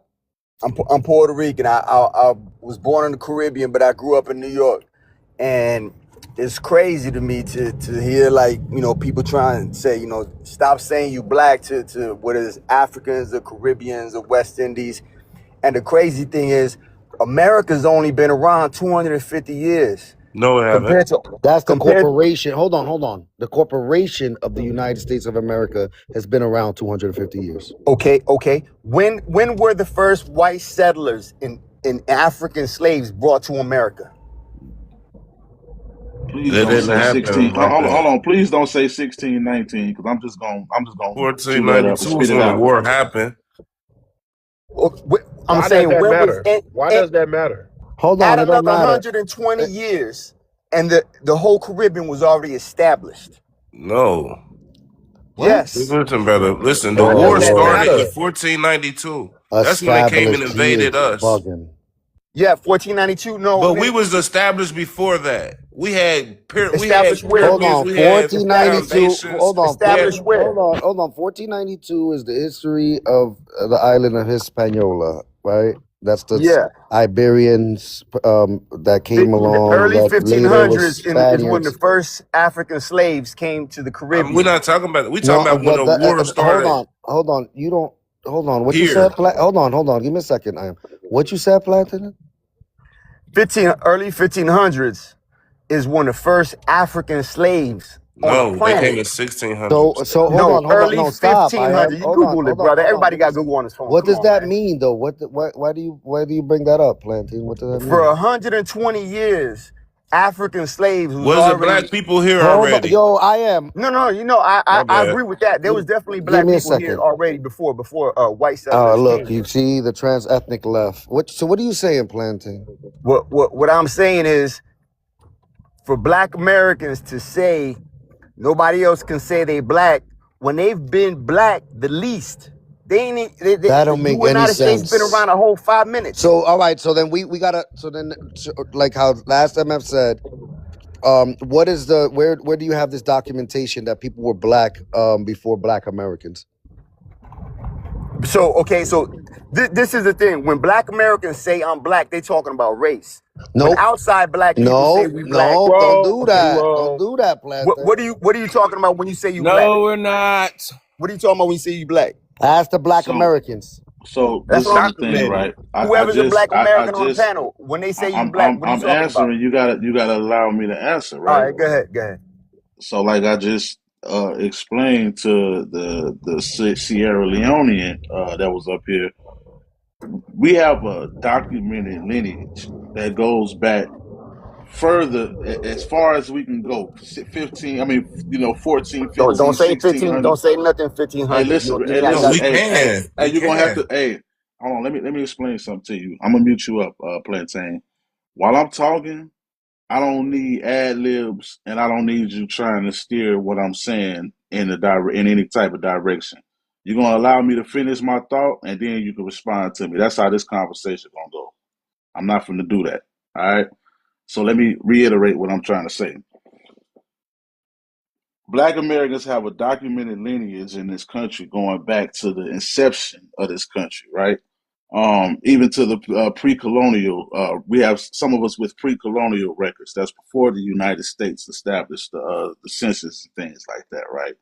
I'm Puerto Rican. I was born in the Caribbean, but I grew up in New York, and it's crazy to me to hear, like, people trying to say, stop saying you black to what is Africans or Caribbeans or West Indies. And the crazy thing is, America's only been around 250 years No, it haven't. compared to That's the compared. corporation. Hold on. The corporation of the United States of America has been around 250 years. Okay. When were the first white settlers in African slaves brought to America? Please That don't didn't say happen 16. like Hold that. on. Please don't say 1619, because I'm just gonna chew that up and 1492 spit is it when the out. war happened. I'm Why does saying, that when was matter? Why does that matter? Hold add on, it don't another matter. 120 years, and the whole Caribbean was already established. No. What? Yes. Listen, brother. Listen, the Why Oh does war that Lord, started in matter? 1492. That's when they came and established. He invaded is us. bugging. Yeah, 1492. No, But we was established before that. We had established where? Hold pyramids. on, We had Established. 1492. foundations. Hold on, We had. Established where? hold on. 1492 is the history of the island of Hispaniola, right? That's the Yeah. Iberians that came The along. early That later was 1500s is when the Spaniards. first African slaves came to the We're Caribbean. not talking about. We talking No, about when but the war started hold on. You don't hold on. What you said? here. Hold on. Give me a second. I am. What you said, Plantain? Early 1500s is when the first African slaves on the No, they came planet. in So 1600s. hold No, on. early No, stop. I am. 1500s. You Google it, brother. Hold on. Everybody Give me. got Google on his phone. What Come does on, that man. mean, though? Why do you bring that up, Plantain? What does that For mean? 120 years, African slaves was Was it already. black people here Hold on, already? yo. I am. No. My I bad. agree with that. There was definitely Give black me a people here second. already before white settlers Look, came. you see the trans ethnic left. What are you saying, Plantain? What I'm saying is, for black Americans to say nobody else can say they black when they've been black the least. They ain't That the don't make any United States been sense. around a whole 5 minutes. So, all right. So then we gotta. So then, like how last MF said, what is the where do you have this documentation that people were black before black Americans? So this is the thing. When black Americans say I'm black, they talking about race. When Nope. outside black people say No, we black, no, don't do Okay, that. Don't well, do that, Plantain. what are you talking about when you say you black? No, we're not. What are you talking about when you say you black? Ask the black So Americans. That's this is what I'm. the thing, Documented. right? Whoever's a black American on the panel, when they say you black, what are you I'm talking about? answering. You gotta allow me to answer, All right? right, go ahead. So like I just explained to the Sierra Leonean that was up here, we have a documented lineage that goes back further as far as we can go. 15, I mean, 14, Don't 15, say 15. Don't 1600. say nothing Hey, 1500. listen, You hey, ain't No, got listen, we to. can. hey, We you're gonna have can. to, hey, hold on, let me explain something to you. I'm gonna mute you up, Plantain. While I'm talking, I don't need ad libs, and I don't need you trying to steer what I'm saying in in any type of direction. You're gonna allow me to finish my thought, and then you can respond to me. That's how this conversation gonna go. I'm not gonna do that. All right. So let me reiterate what I'm trying to say. Black Americans have a documented lineage in this country going back to the inception of this country, right? Even to the pre-colonial, we have some of us with pre-colonial records. That's before the United States established the census and things like that, right?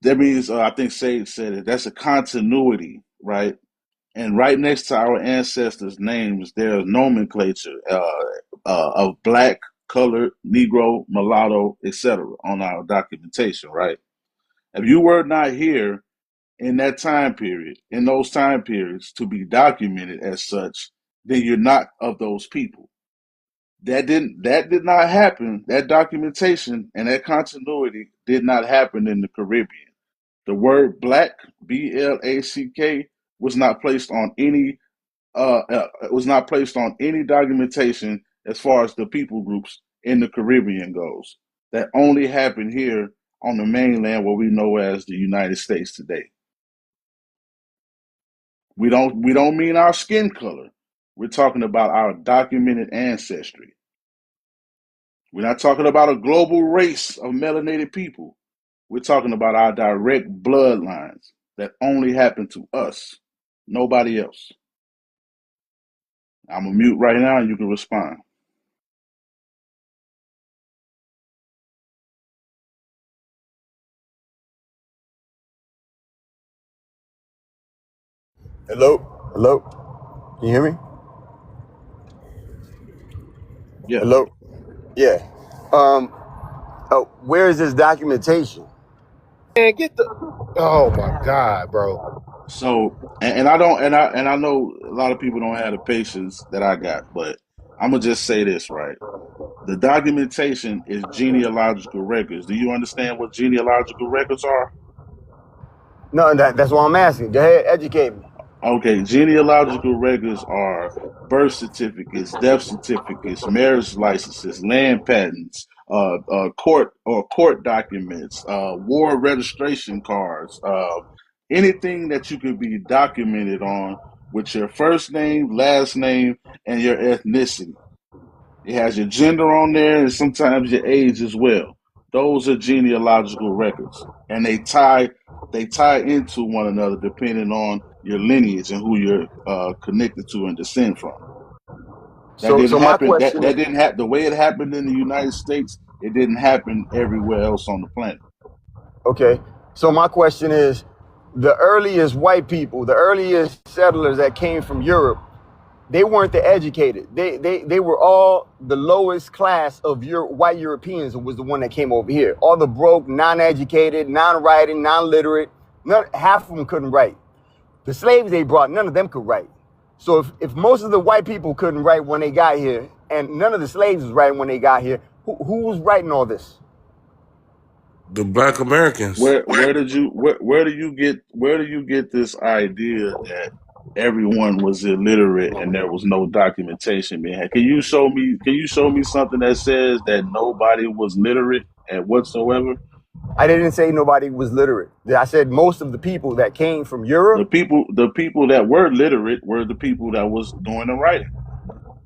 That means, I think Sage said it, that's a continuity, right? And right next to our ancestors' names, there's nomenclature of black, colored, Negro, mulatto, etc. on our documentation, right? If you were not here in that time period, in those time periods, to be documented as such, then you're not of those people. That did not happen. That documentation and that continuity did not happen in the Caribbean. The word black, BLACK, was not placed on any was not placed on any documentation as far as the people groups in the Caribbean goes. That only happened here on the mainland, what we know as the United States today. We don't mean our skin color. We're talking about our documented ancestry. We're not talking about a global race of melanated people. We're talking about our direct bloodlines that only happen to us, nobody else. I'm gonna mute right now and you can respond. Hello, hello. Can you hear me? Yes. Hello. Yeah. Where is this documentation? Man, get the. Oh my God, bro. So, and I don't, and I know a lot of people don't have the patience that I got, but I'm gonna just say this, right? The documentation is genealogical records. Do you understand what genealogical records are? No, that's what I'm asking. Go ahead, educate me. Okay, genealogical records are birth certificates, death certificates, marriage licenses, land patents, court documents, war registration cards, anything that you can be documented on with your first name, last name, and your ethnicity. It has your gender on there and sometimes your age as well. Those are genealogical records, and they tie into one another depending on your lineage and who you're connected to and descend from. That So, didn't so my happen. That question. that didn't happen the way it happened in the United States. It didn't happen everywhere else on the planet. Okay. So my question is, the earliest white people, the earliest settlers that came from Europe, they weren't the educated. They were all the lowest class of white Europeans. Was the one that came over here. All the broke, non-educated, non-writing, non-literate. Half of them couldn't write. The slaves they brought, none of them could write. So if most of the white people couldn't write when they got here, and none of the slaves was writing when they got here, who was writing all this? The Black Americans. Where do you get this idea that everyone was illiterate and there was no documentation being had? Can you show me something that says that nobody was literate at whatsoever? I didn't say nobody was literate. I said most of the people that came from The Europe. people that were literate were the people that was doing the writing.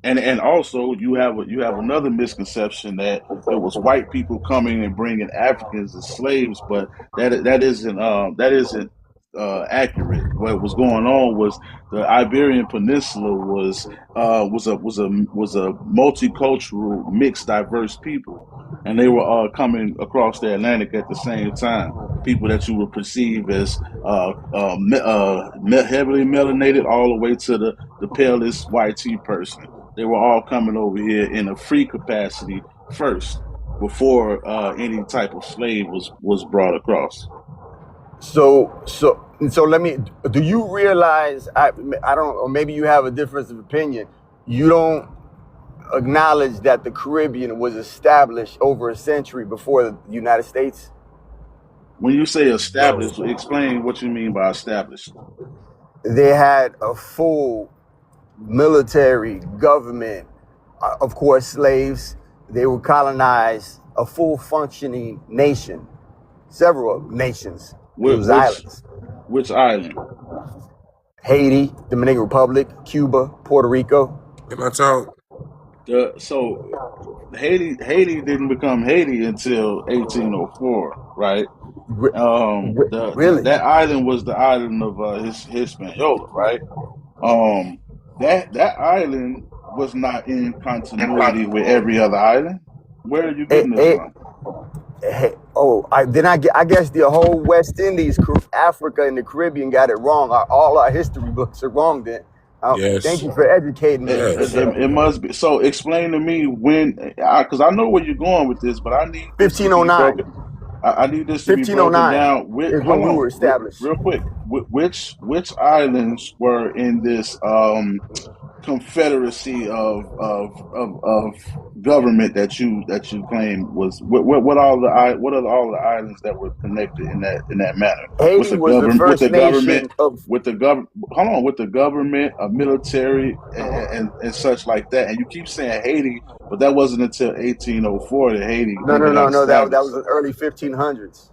And also you have another misconception that it was white people coming and bringing Africans as slaves, but that isn't accurate. What was going on was the Iberian Peninsula was a multicultural, mixed, diverse people, and they were coming across the Atlantic at the same time. People that you would perceive as heavily melanated, all the way to the palest white tea person. They were all coming over here in a free capacity first before any type of slave was brought across. So let me. Do you realize? I don't. Or maybe you have a difference of opinion. You don't acknowledge that the Caribbean was established over a century before the United States. When you say established, explain what you mean by established. They had a full military government Of course, slaves, they would colonize a full functioning nation, several nations. It was Which islands. island? Haiti, Dominican Republic, Cuba, Puerto Rico. Can I talk? So Haiti didn't become Haiti until 1804, right? Really? That island was the island of Hispaniola, right? Um, that island was not in continuity with every other island. Where are you Eh, getting this eh, from? I guess the whole West Indies, Africa, and the Caribbean got it wrong. All our history books are wrong. Then, thank Yes. you for educating me. Yes. It must be. So explain to me when, because I know where you're going with this, but I need this to be 1509. broken. I need this to be broken 1509 down. is when Hold we on, were established. real quick. Which islands were in this confederacy of government that you claim was what are all the islands that were connected in that manner with Haiti the was the government first nation of. with the government hold on with the government, a military, and such like that. And you keep saying Haiti, but that wasn't until 1804 that Haiti No, no, even no, got no. That was established. the early 1500s.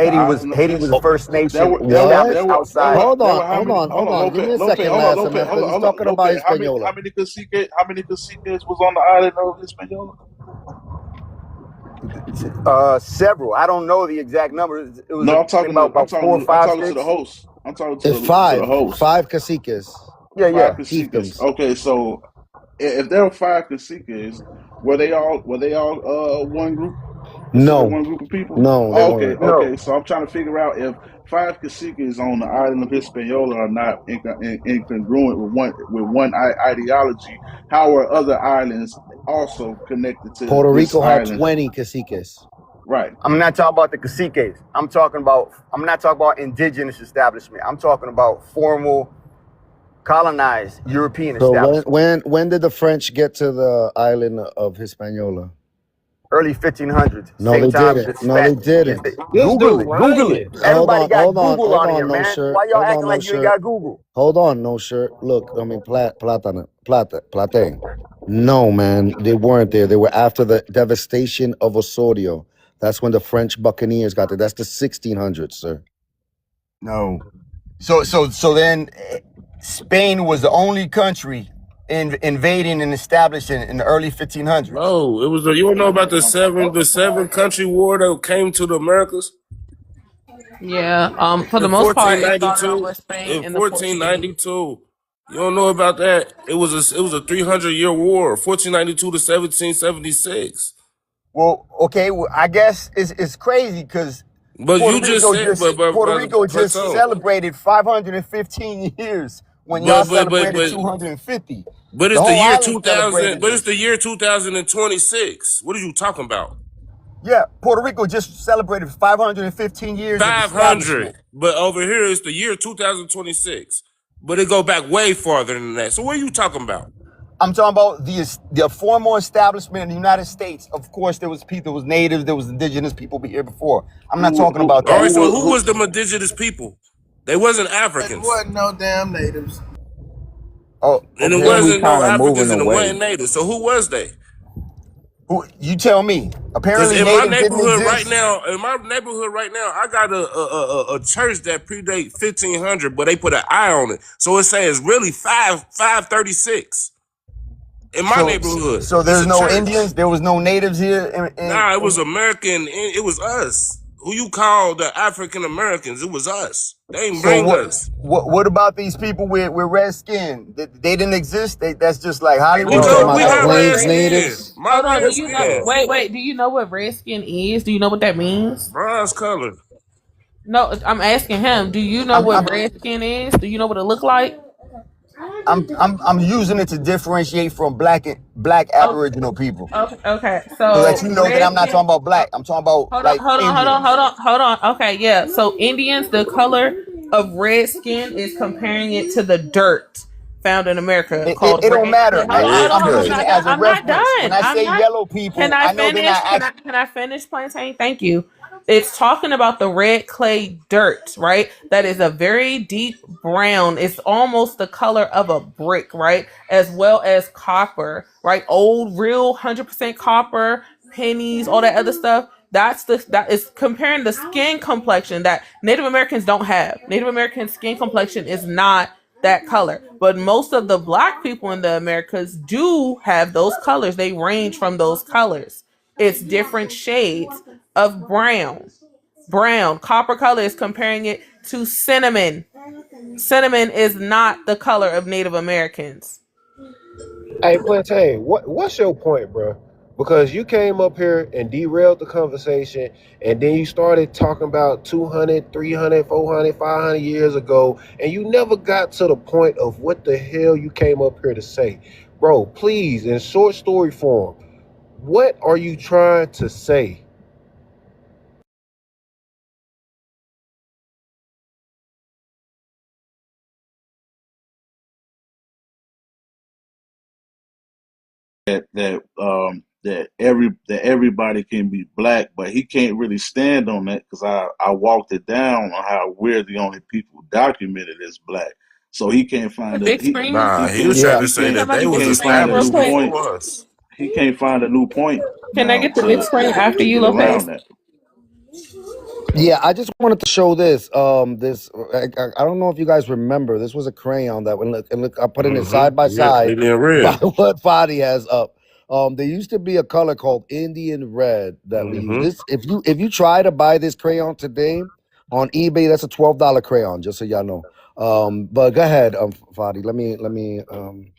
The Haiti was the first nation What? established outside. there were how Hold many? on, Hold hold on, on. Give me a Lopez, second, hold on, Massa, Lopez, man, because he's hold on, talking about Lopez. Hispaniola. How many caciques was on the island of Hispaniola? Several. I don't know the exact number. It was No, about four, I'm five, talking to the six. host. I'm talking It's to the five. host. Five caciques. Yeah, Five yeah. caciques. Fiefdoms. Okay, so if there were five caciques, were they all one group? Considered No, one group of people? no, they Oh, okay, weren't. No. okay. So I'm trying to figure out if five caciques on the island of Hispaniola are not incongruent with one ideology. How are other islands also connected to Puerto this Rico had island? 20 caciques. Right. I'm not talking about the caciques. I'm not talking about indigenous establishment. I'm talking about formal colonized European So establishment. when did the French get to the island of Hispaniola? Early 1500s. No, Same they time the didn't. No, they Spanish. didn't. This Google dude it. Google it. lying. Everybody got Google Hold on on, here, no man. shirt. Why y'all Hold on, acting no like you ain't shirt. got Google? Hold on, no shirt. Look, I mean, plate. No, man, they weren't there. They were after the devastation of Osorio. That's when the French Buccaneers got there. That's the 1600s, sir. No. So then Spain was the only country invading and establishing in the early 1500s. No, it was you don't know about the seven country war that came to the Americas Yeah. For the in most part, fourteen it ninety started off two. with Spain In and the fourteen Portuguese. ninety two. You don't know about that. It was a 300-year war, 1492 to 1776. Well, okay, well, I guess it's crazy because But you just said, Puerto Rico just Plateau. celebrated 515 years when y'all But celebrated 250. but The it's the whole year island 2000. celebrated But it's this. the year 2026. What are you talking about? Yeah, Puerto Rico just celebrated 515 years of 500. establishment. But over here it's the year 2026. But it go back way farther than that. So what are you talking about? I'm talking about the formal establishment in the United States. Of course, there was people, there was natives, there was indigenous people here before. I'm not talking about All that. right, so who was the indigenous people? They wasn't It Africans. wasn't no damn natives. Oh, And it okay. Then we wasn't no kind of moving Africans and it away. wasn't natives. So who was they? Who you tell me? Because Apparently, in my natives didn't neighborhood right exist. now, I got a church that predate 1500, but they put an eye on it, so it says really 536 in my So, neighborhood. so It's there's a no church. Indians. There was no natives here. Nah, it was American. It was us. Who you call the African Americans? It was us. They didn't So bring what? us. What about these people with red skin? They didn't exist. That's just like You Hollywood. talking Nigga, about we the got red Plains skin. natives? My Hold on. Do red you know? skin, Wait. Do you know what red skin is? Do you know what that means? bronze color. No, I'm asking him. Do you know I'm what I'm red skin is? Do you know what it look like? I'm using it to differentiate from black Oh, Aboriginal people, okay. Okay. so that So you know that red I'm not skin. talking about black. I'm talking about Hold on, like hold on, hold on, Indians. hold on, hold on. Okay, yeah. So Indians, the color of red skin is comparing it to the dirt found in America called It don't red skin. matter. Hold on, hold Red I'm on. I'm using cut. it not done. as a I'm not reference. When done. I I'm say not. yellow Can people, I I know they're not finish? actually. Can I finish, Plantain? Thank you. It's talking about the red clay dirt, right? That is a very deep brown. It's almost the color of a brick, right? As well as copper, right? Old, real 100% copper, pennies, all that other stuff. That is comparing the skin complexion that Native Americans don't have. Native American skin complexion is not that color. But most of the black people in the Americas do have those colors. They range from those colors. It's different shades of brown. Brown, copper color is comparing it to cinnamon. Cinnamon is not the color of Native Americans. Hey, Plantain, what's your point, bro? Because you came up here and derailed the conversation, and then you started talking about 200, 300, 400, 500 years ago, and you never got to the point of what the hell you came up here to say. Bro, please, in short story form, what are you trying to say? That everybody can be black, but he can't really stand on that because I walked it down on how we're the only people documented as black. So he can't The find big screen. he Nah, he was can't trying Yeah, to he say can't that Somebody they he big was can't screen find a real new established quick. point. before us. He can't find a new point Can I now get the big screen after to you, get Lopez? around that. Yeah, I just wanted to show this. I don't know if you guys remember. This was a crayon that when look, I put it in side by Yeah, side Indian by red. what Fadi has up. There used to be a color called Indian red that we use. This if you try to buy this crayon today on eBay, that's a $12 crayon. Just so y'all know. But go ahead, Fadi. Let me.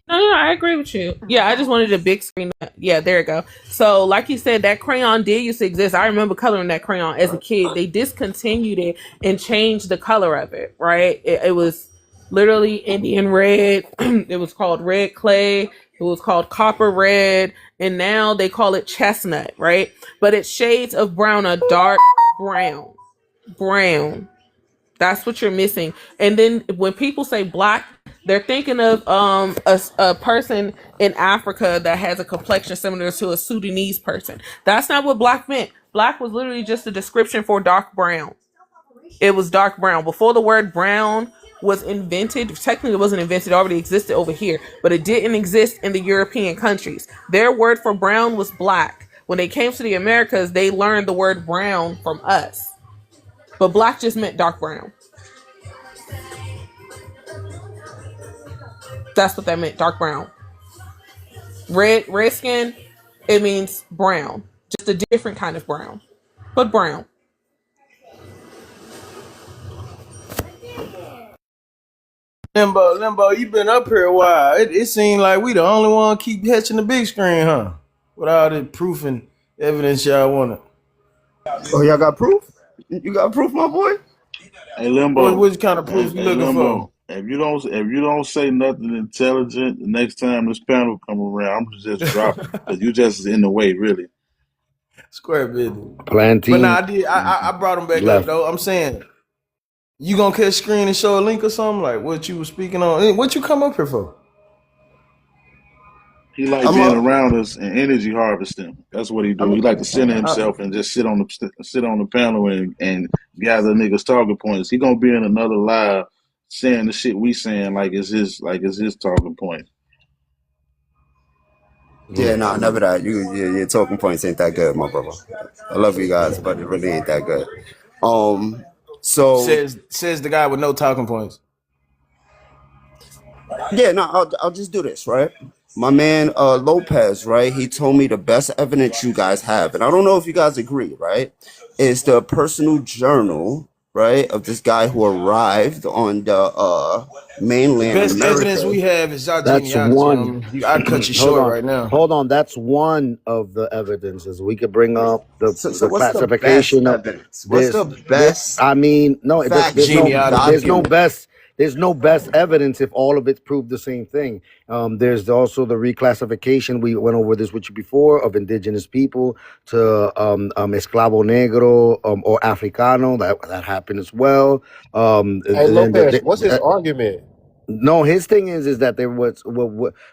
No, I agree with you. Yeah, I just wanted a big screen. Yeah, there you go. So, like you said, that crayon did used to exist. I remember coloring that crayon as a kid. They discontinued it and changed the color of it, right? It was literally Indian red. It was called red clay. It was called copper red. And now they call it chestnut, right? But it's shades of brown, a dark brown. Brown. That's what you're missing. And then when people say black, they're thinking of a person in Africa that has a complexion similar to a Sudanese person. That's not what black meant. Black was literally just a description for dark brown. It was dark brown. Before the word brown was invented, technically it wasn't invented, it already existed over here, but it didn't exist in the European countries. Their word for brown was black. When they came to the Americas, they learned the word brown from us. But black just meant dark brown. That's what that meant, dark brown. Red skin, it means brown. Just a different kind of brown. But brown. Limbo, you been up here a while. It seemed like we the only one keep catching the big screen, huh? With all the proof and evidence y'all wanted. Oh, y'all got proof? You got proof, my boy? Hey Limbo, What kind of proof you hey looking for? Limbo. If you don't say nothing intelligent, the next time this panel come around, I'm gonna just drop you because you just in the way, really. Square business. But nah, Plantain I brought him back up left. though. I'm saying you gonna catch screen and show a link or something like what you was speaking on. What you come up here for? He like I'm being a around us and energy harvesting. That's what he do. He I'm like to center I, himself and just sit on the panel and gather niggas talking points. He gonna be in another live saying the shit we saying like it's his talking point. yeah, nah, never that. Your talking points ain't that good, my brother. I love you guys, but it really ain't that good. So says the guy with no talking points. yeah, no, I'll just do this, right? My man Lopez, right? He told me the best evidence you guys have, and I don't know if you guys agree, right? Is the personal journal, right, of this guy who arrived on the mainland Best evidence America. we have is our That's genealogy, one. homie. I cut you Hold short on. right now. Hold on. That's one of the evidences. We could bring up So the what's the best classification of evidence? What's the this. This. best I mean, no. There's no. factual Genealogy. There's no document? best. There's no best evidence if all of it proved the same thing. There's also the reclassification. We went over this with you before of indigenous people to esclavo negro or africano. That happened as well. Hey, And then Lopez, what's his argument? no, his thing is that there was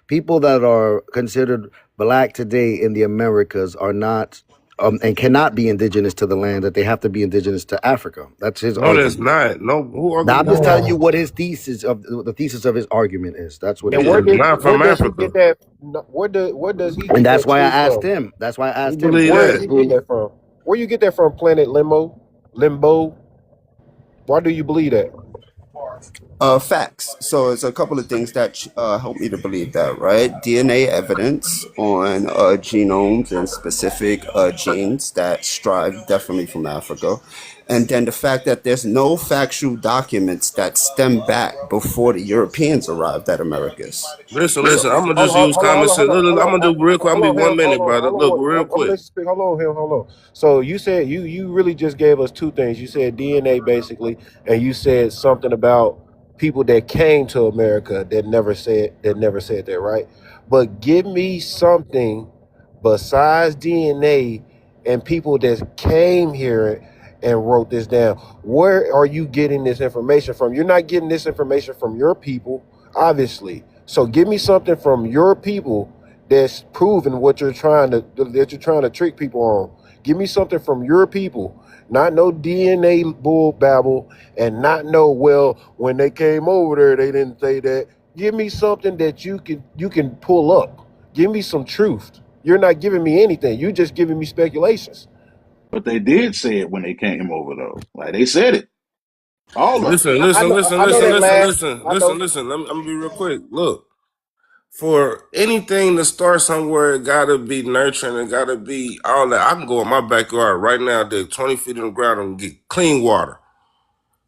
people that are considered black today in the Americas are not. and cannot be indigenous to the land, that they have to be indigenous to Africa. That's his No, that's argument. not. No, who Now I'm argued just that? telling you what his thesis of the thesis of his argument is. That's what And his He is not where from does he Africa. get that? Where does he and get that's that why I truth asked from? him. That's why I Who asked him, believe Where brother. does that? he get that from? Where you get that from? Planet Limbo. Why do you believe that? Facts. So it's a couple of things that help me to believe that, right? DNA evidence on genomes and specific genes that strive definitely from Africa. And then the fact that there's no factual documents that stem back before the Europeans arrived at Americas. Listen. I'm gonna Hold just on, use hold on, common hold on, sense. hold on, Look, hold I'm on, gonna do real quick. I'm hold gonna on, be 1 Ham, hold minute, on, brother. hold Look, on. real I'm gonna quick. let you speak. Hold on. So you said you really just gave us two things. You said DNA basically, and you said something about people that came to America that never said that, right? But give me something besides DNA and people that came here and wrote this down. Where are you getting this information from? You're not getting this information from your people, obviously. So give me something from your people that's proven what you're trying to trick people on. Give me something from your people, not no DNA bull babble, and not no, well, when they came over there they didn't say that. Give me something that you can pull up. Give me some truth. You're not giving me anything. You're just giving me speculations. But they did say it when they came over, though. Like they said it, all of Listen, I listen, know listen, I know listen, that listen, last. listen, I know. listen, listen. I'm gonna be real quick. Look, for anything to start somewhere, it gotta be nurturing. It gotta be all that. I can go in my backyard right now, dig 20 feet in the ground and get clean water.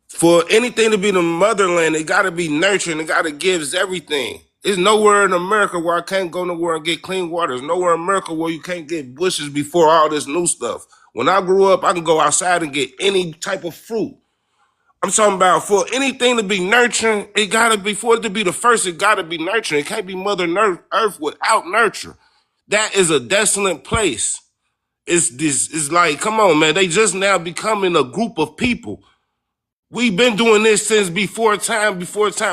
For anything to be the motherland, it gotta be nurturing. It gotta give everything. There's nowhere in America where I can't go nowhere and get clean water. There's nowhere in America where you can't get bushes before all this new stuff. When I grew up, I can go outside and get any type of fruit. I'm talking about for anything to be nurturing, it gotta be, for it to be the first, it gotta be nurturing. It can't be Mother Earth without nurture. That is a desolate place. It's like, come on, man. They just now becoming a group of people. We've been doing this since before time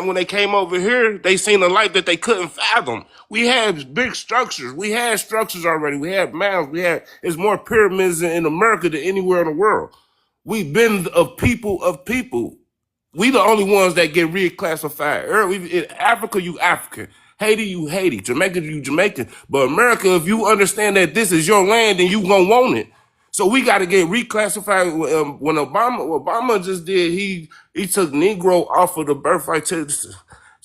when they came over here, they seen a life that they couldn't fathom. We had big structures. We had structures already. We had mounds. There's more pyramids in America than anywhere in the world. We've been of people of people. We the only ones that get reclassified. In Africa, you African. Haiti, you Haiti. Jamaica, you Jamaican. But America, if you understand that this is your land, then you gonna want it. So we got to get reclassified. When Obama just did, he took Negro off of the birthright.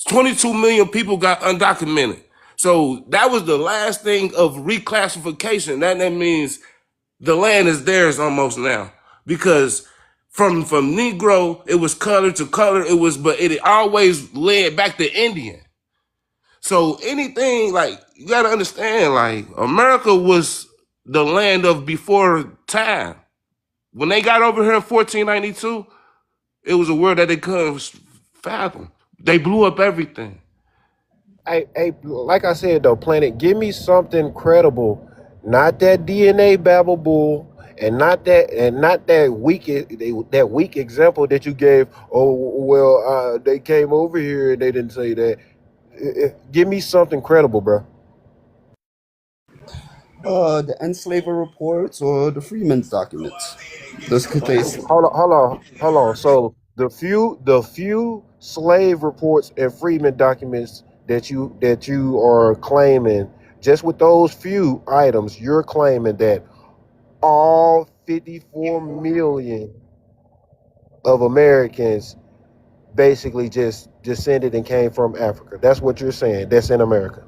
22 million people got undocumented. So that was the last thing of reclassification. That means the land is theirs almost now, because from Negro it was color to color. But it always led back to Indian. So anything, like, you gotta understand, like, America was the land of before time. When they got over here in 1492, it was a world that they couldn't fathom. They blew up everything. Hey, like I said though, Planet, give me something credible, not that DNA babble bull, and not that weak example that you gave. Oh well, they came over here and they didn't say that. Give me something credible, bro. The enslaver reports or the Freeman's documents. Those could they? Hold on. So the few slave reports and freedmen documents that you are claiming, just with those few items, you're claiming that all 54 million of Americans basically just descended and came from Africa. That's what you're saying. That's in America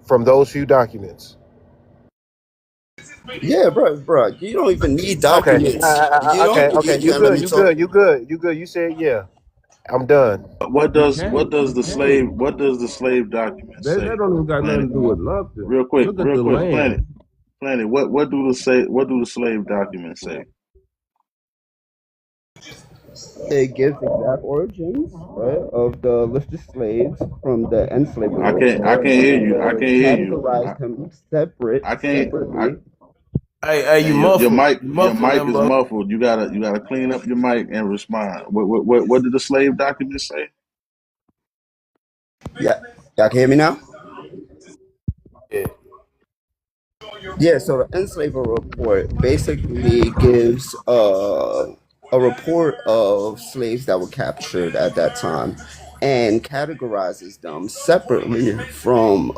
from those few documents. Yeah, bro. You don't even need Okay. documents. You don't. Okay. You Let good? me You talk. good? You good? You good? You said yeah. I'm done. What does the slave document That say? don't even got nothing Planet, to do with nothing. Look at real the quick, land. Planet. What do the slave documents say? It gives exact origins, right, of the listed slaves from the enslaver I report, can't hear and you. I can't hear you. categorized them I can't. separately. Hey, you Hey, muffled. You your muffled, mic is Limbo. muffled. You gotta clean up your mic and respond. What did the slave document say? Yeah, y'all can hear me now. Yeah. Yeah, so the enslaver report basically gives a report of slaves that were captured at that time and categorizes them separately from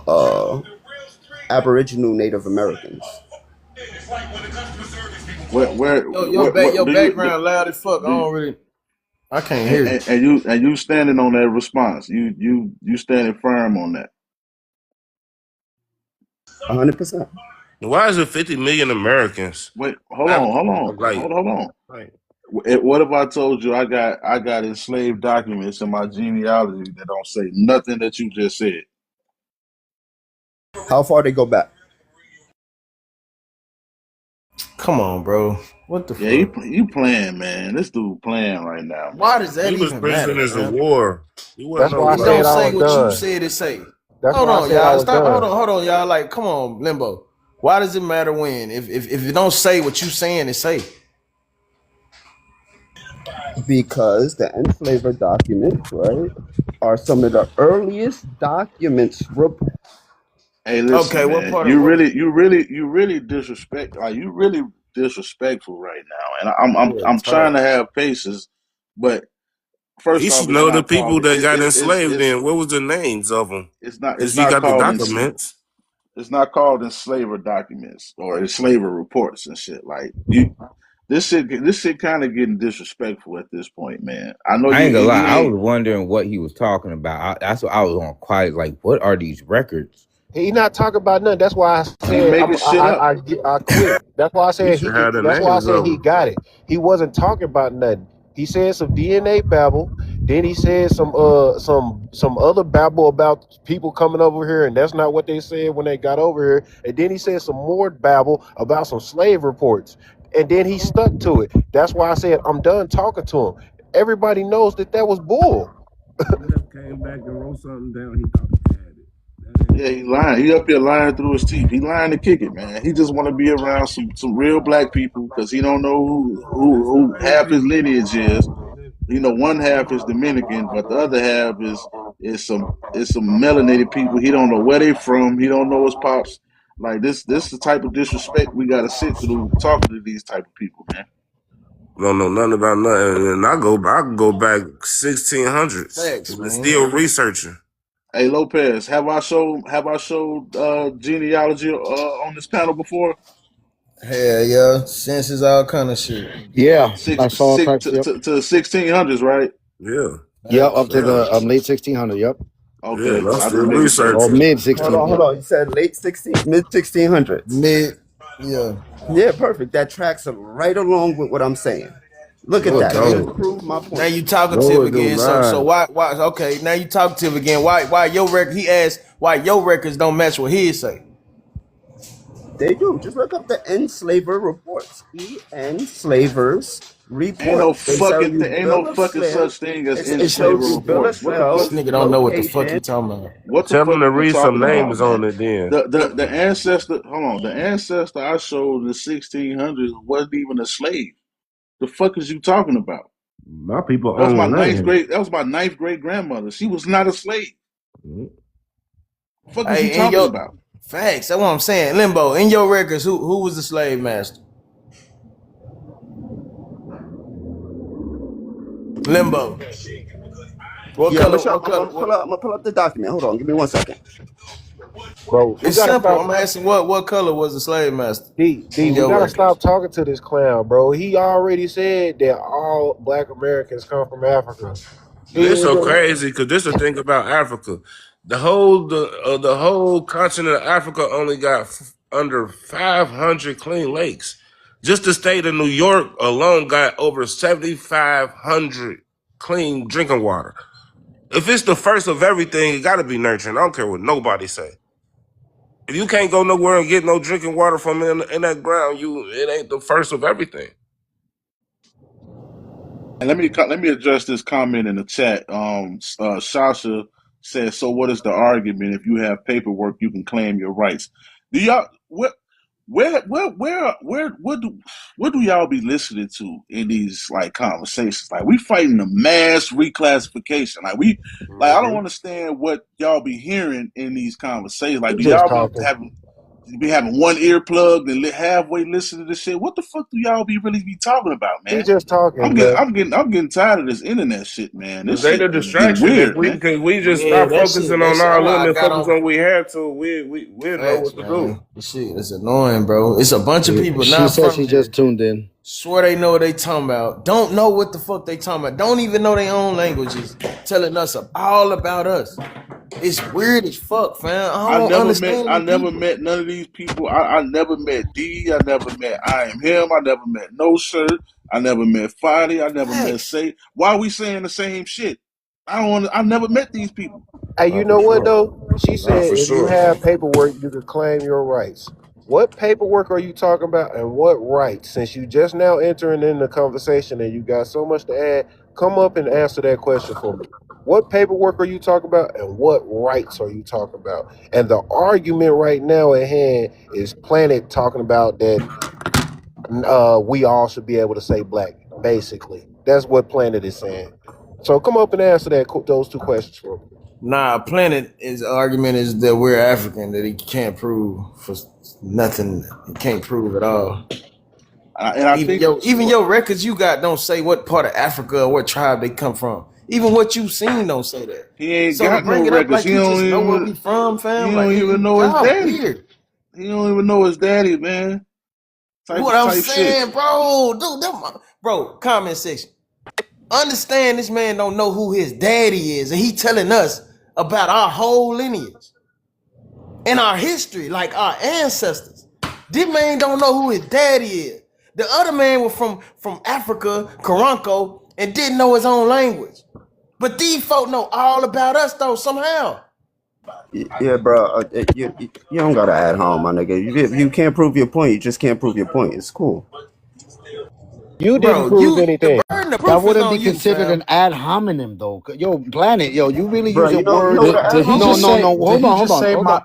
Aboriginal Native Americans. Where Your do you background loud as fuck. do? I can't hear. And you standing on that response. You standing firm on that. 100%. Why is it 50 million Americans? Wait, Like, hold on. like What if I told you I got enslaved documents in my genealogy that don't say nothing that you just said? How far they go back? Come on, bro. What the Yeah, fuck? you playing, man. This dude playing right now, Why man. does he that was even matter, prisoners of man? war. He wasn't That's no why I It said don't I slave. say was what you done. said it say. That's Hold why I on, said I y'all. was Stop. done. Hold on, y'all. Like, come on, Limbo. Why does it matter when? If it don't say what you saying it say? Because the enslaver documents, right, are some of the earliest documents. Hey, Okay, listen, what man. part of what? You really disrespect. Like you really disrespectful right now. And I'm Yeah, trying tight. to have patience, but He first off, should it's know the not called people that got enslaved. Then what was the names of them? it's Because he not got the called documents. it's not called enslaver documents or enslaver reports and shit. Like you, this shit kind of getting disrespectful at this point, man. I know I you ain't gonna lie. you I was ain't. wondering what he was talking about. That's what I was on quiet. Like, what are these records? He not talking about nothing. That's why I He said making shit up. I quit. That's why I He said should have the That's why I names said of he them. got it. He wasn't talking about nothing. He said some DNA babble. Then he said some other babble about people coming over here, and that's not what they said when they got over here. And then he said some more babble about some slave reports. And then he stuck to it. That's why I said I'm done talking to him. Everybody knows that was bull. He just came back and wrote something down. He thought he had it. That ain't Yeah, he lying. He up here lying through his teeth. He lying to kick it, man. He just want to be around some real black people because he don't know who slave half his people. lineage is. You know, one half is Dominican, but the other half is some melanated people. He don't know where they from. He don't know his pops. Like this is the type of disrespect we got to sit through talking to these type of people, man. Don't know nothing about nothing. And I can go back 1600s Facts, and man. still researching. Hey Lopez, have I showed genealogy on this panel before? Hell yeah, census, all kind of shit. Yeah, I Six saw six types. Yep, to 1600s, right? Yeah, yep, Facts. up to yeah, the late 1600. Yep, yeah. Okay, And I'm I still just making sure. or researching. mid Hold on, 16. hold Yep. on. You said mid 1600s. Mid, yeah. Yeah, perfect. That tracks right along with what I'm saying. Look at No, it that. You Okay. just don't. proved my Now point. you No, talkative it do again. So not. why? Okay. Now you talkative again. Why your record? He asked why your records don't match what his say. They do. Just look up the enslaver reports. Slavers reports. They tell you Ain't no bill of fucking sale. such thing as It enslaver shows you bill of reports. What the This fuck? sales, nigga don't know what the fuck he location. talking about. What the Tell them fuck to are you read some talking about, names man? on it then. The ancestor. Hold on. The ancestor I showed in the 1600s wasn't even a slave. The fuck is you talking about? My people That was own my the ninth land. grade. That was my ninth great grandmother. She was not a slave. Mm-hmm. The fuck is you Hey, in talking your about? facts, that's what I'm saying. Limbo, in your records, who was the slave master? Limbo. What Yeah, I'm color? gonna, What color? pull up. I'm gonna pull up the document. Hold on. Give me 1 second. Bro, we It's gotta simple. stop. I'm asking what color was the slave master D, in we your gotta stop records? talking to this clown, bro. He already said that all Black Americans come from Africa. This He so crazy because this the thing about Africa. The whole continent of Africa only got under 500 clean lakes. Just the state of New York alone got over 7,500 clean drinking water. If it's the first of everything, it got to be nurturing. I don't care what nobody say. If you can't go nowhere and get no drinking water from in that ground, it ain't the first of everything. And let me address this comment in the chat. Sasha says, "So what is the argument? If you have paperwork, you can claim your rights." Do y'all what do y'all be listening to in these like conversations? Like we fighting a mass reclassification. Like I don't Mm-hmm. understand what y'all be hearing in these conversations. Like we do just y'all be talking. having? be having one ear plugged and halfway listen to this shit. What the fuck do y'all really be talking about, He man? just talking, Jeff. I'm getting tired of this internet shit, man. This Cause they shit the is getting distraction. If weird, we man. cause we just Yeah, stop focusing that on shit. our That's why limb I and got focus on. on what we had to, we'll know Facts, what to do. man. This shit is annoying, bro. It's a bunch of people She not said from she just here. tuned in. Swear they know what they talking about. Don't know what the fuck they talking about. Don't even know their own languages. Telling us all about us. It's weird as fuck, fam. I don't understand I these never people. met none of these people. I never met D. I never met I Am Him. I never met No Shirt. I never met Fadi. I never met Facts. Say. Why are we saying the same shit? I've never met these people. Hey, you Not for know what sure. though? She Not said for if you sure. have paperwork, you could claim your rights. What paperwork are you talking about, and what rights? Since you just now entering in the conversation and you got so much to add, come up and answer that question for me. What paperwork are you talking about, and what rights are you talking about? And the argument right now at hand is Planet talking about that we all should be able to say black. Basically, that's what Planet is saying. So come up and answer those two questions for me. Nah, Planet is argument is that we're African, that he can't prove for nothing. He can't prove at all. And I think Even your records you got don't say what part of Africa or what tribe they come from. Even what you seen don't say that. he ain't So to got no bring it up records. like you just know where we from, He fam, like don't even know his y'all daddy. weird. He don't even know his daddy, man. What I'm Type shit. saying, bro, dude, bro, comment section. Understand this man don't know who his daddy is, and he telling us about our whole lineage and our history, like our ancestors. This man don't know who his daddy is. The other man was from Africa, Karanko, and didn't know his own language. But these folk know all about us though somehow. Yeah, bro. You don't gotta add home, my nigga. If you can't prove your point, you just can't prove your point. It's cool. You didn't Bro, prove the anything. burden of That proof is wouldn't be on you, considered fam. an ad hominem, though. Yo, Planet, yo, you really Bro, using you know words. what an ad No, hominem no, is? no. Did Hold he on, hold just on, say hold on. my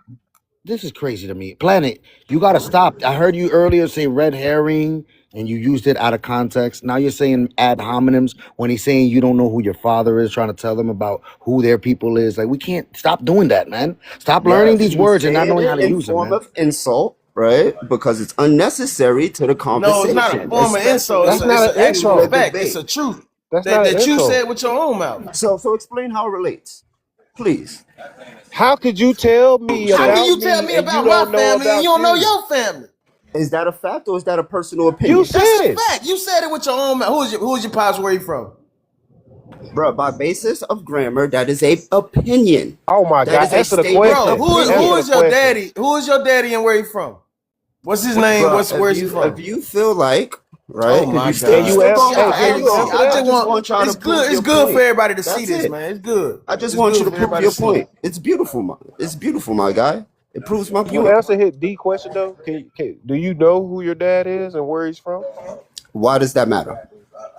This is crazy to me. Planet, you got to stop. I heard you earlier say red herring and you used it out of context. Now you're saying ad hominems when he's saying you don't know who your father is, trying to tell them about who their people is. Like, we can't stop doing that, man. Stop learning Yes, these he's words and not saying knowing how it to in use them, form man. of insult, right? Because it's unnecessary to the No, it's not a conversation, form of insult. That's especially It's not an an in actual the insult. fact. It's debate. a truth That's that, not an that you insult. said with your own mouth. So explain how it relates, please. How could you tell me How can about you tell me me and you about my don't know family and you about don't know you? your family? Is that a fact or is that a personal You opinion? That's said a it. fact. You said it with your own mouth. Who's your pops? Where you from? Bro, by basis of grammar, that is a opinion. Oh my That God. is a Answer the stated Bro, question. who Answer opinion. the is your question. daddy? Who is your daddy and where you from? What's his name? Bro, Where's he if from? you feel like, right, Oh because my Can you God. you still answer? gonna Y'all Hey, get can added you see, answer on. I I that? just just want want y'all to prove it's your good for point. everybody to see That's this, it. man. It's good. I just It's want you good to for prove everybody to your see. point. It's beautiful, it's beautiful, my guy. It proves my You point. answer his D question though. Do you know who your dad is and where he's from? Why does that matter?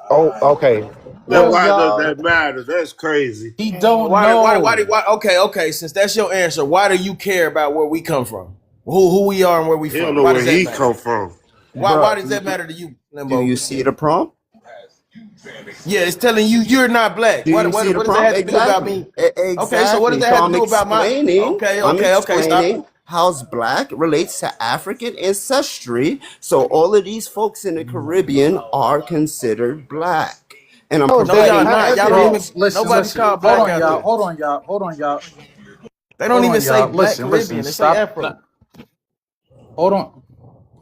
Oh, okay. Man, Well, why does Y'all, that matter? That's crazy. he don't know. Okay, since that's your answer, why do you care about where we come from? Who we are and where we He don't from? know Why where does that he matter? come from. Why bruh, does that matter to you, Do you Limbo? see the prompt? Yeah, it's telling you you're not black. Do you see the What does that prompt? have to do about Exactly. me? Okay, so what does Exactly. that So have to do about my I'm okay, stop. explaining how black relates to African ancestry. So all of these folks in the Caribbean are considered black. And I'm how is No, that? y'all providing How, not. Y'all can don't Bro, even evidence. listen, nobody's listen. called Hold black on, out y'all. there. Hold on, y'all. Hold on, y'all. They don't Hold even on, say y'all. black Listen. Caribbean. They say Stop. Afro. Hold on.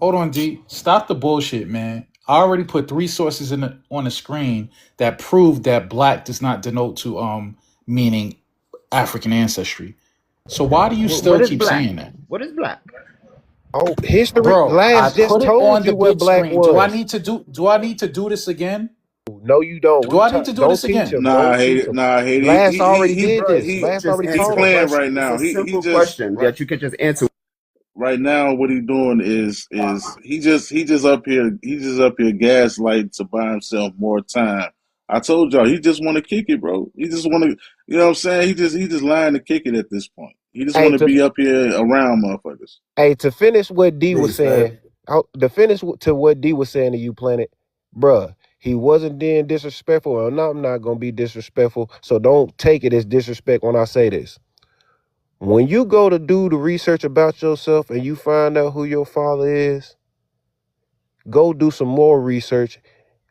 Hold on, D. Stop the bullshit, man. I already put three sources on the screen that prove that black does not denote to meaning African ancestry. So why do you What still is keep black? saying that? What is black? oh, history. Bro, I Lance just put it told on the you what big black screen. Do I was. need to do this again? No, you don't. Do I need to do Don't this teach again? him. Don't teach him. Nah, Haiti. Lance already did Bro, this. He Lance just already he answer taught the him. playing question. right It's now. a He simple just question right that you can just answer. right now what he doing is he just up here gaslighting to buy himself more time. I told y'all he just want to kick it, bro. He just want to, you know what I'm saying? He just lying to kick it at this point. He just Hey, want to be up here around motherfuckers. to finish what D was Please, saying, man. to finish to what D was saying to you, Planet, bruh, he wasn't being disrespectful, and I'm not gonna be disrespectful, so don't take it as disrespect when I say this. When you go to do the research about yourself and you find out who your father is, go do some more research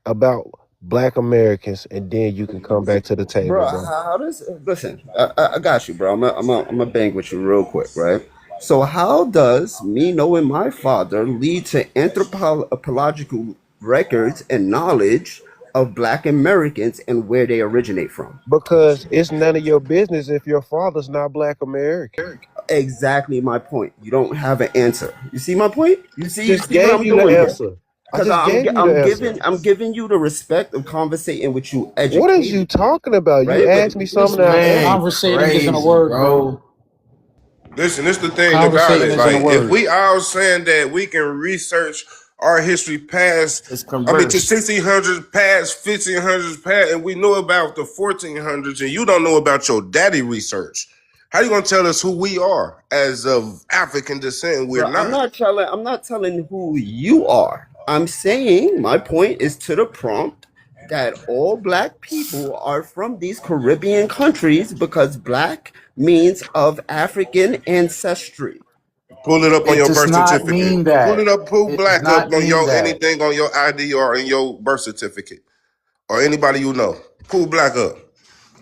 about Black Americans, and then you can come back to the table, Bro, bro. how does listen? I got you, bro. I'm a bang with you real quick, right? So, how does me knowing my father lead to anthropological records and knowledge of Black Americans and where they originate from? Because it's none of your business if your father's not Black American. Exactly my point. You don't have an answer. You see my point? You Just see what gave I'm you the doing here? answer. I Because just gave you the answer. I'm giving you the respect of conversating with you What is you educated, talking about? You right? But asked me This something, I man answered. Conversating isn't a crazy, word, bro. bro. Listen, this the thing about Conversating it. isn't a Like, if word. we all saying that we can research our history past, It's I mean, to converse. 1600s past, 1500s past, and we know about the 1400s, and you don't know about your daddy research. How you gonna tell us who we are as of African descent? We're bro, not. I'm not telling who you are. I'm saying my point is to the prompt that all Black people are from these Caribbean countries because Black means of African ancestry. Pull it up on It your does birth not certificate. mean Pull that. it up. Pull It does black up not on mean your that. anything on your ID or in your birth certificate or anybody you know. Pull black up,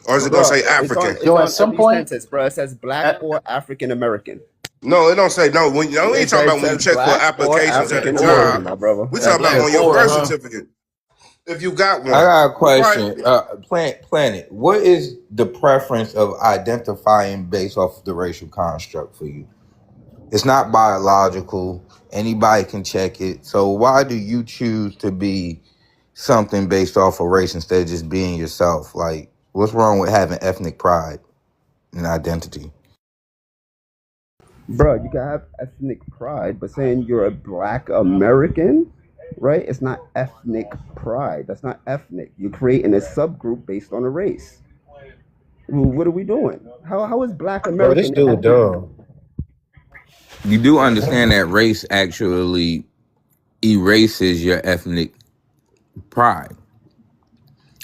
or is it gonna Bro, say African? it's Yo, at on some every point, sentence, bro. It says Black at, or African American. No, it don't say no. When you ain't talking It about when you says check for Black or applications at the African job. American, my brother. We That talking about black on your boy, birth huh? certificate if you got I one. got a Right? question. Planet, what is the preference of identifying based off the racial construct for you? It's not biological. Anybody can check it. So why do you choose to be something based off of race instead of just being yourself? Like, what's wrong with having ethnic pride and identity? Bro, you can have ethnic pride, but saying you're a Black American, right? It's not ethnic pride. That's not ethnic. You're creating a subgroup based on a race. Well, what are we doing? How is Black Bro, this American dude ethnic? dumb. You do understand that race actually erases your ethnic pride.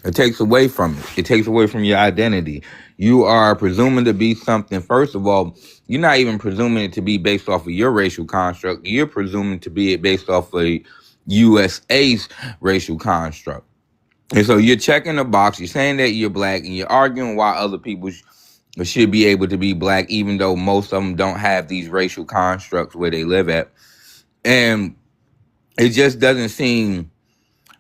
It takes away from it. It takes away from your identity. You are presuming to be something. First of all, you're not even presuming it to be based off of your racial construct. You're presuming to be it based off of USA's racial construct. And so you're checking the box. You're saying that you're Black, and you're arguing why other people should be able to be Black, even though most of them don't have these racial constructs where they live at. And it just doesn't seem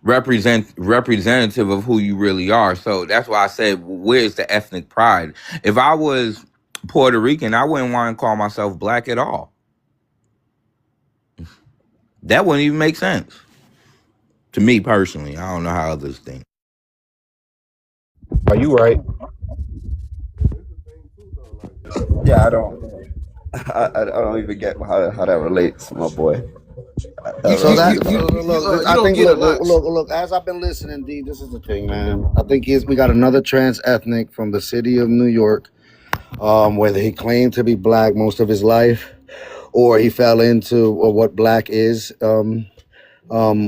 representative of who you really are. So that's why I said, where's the ethnic pride? If I was Puerto Rican, I wouldn't want to call myself Black at all. That wouldn't even make sense to me personally. I don't know how others think. Are you right? Yeah, I don't even get how that relates, my boy. You So you Really. that you you you, look, you I don't think get a lot. look. As I've been listening, D, this is the thing, man. I think we got another trans ethnic from the city of New York. Whether he claimed to be Black most of his life, or he fell into what Black is.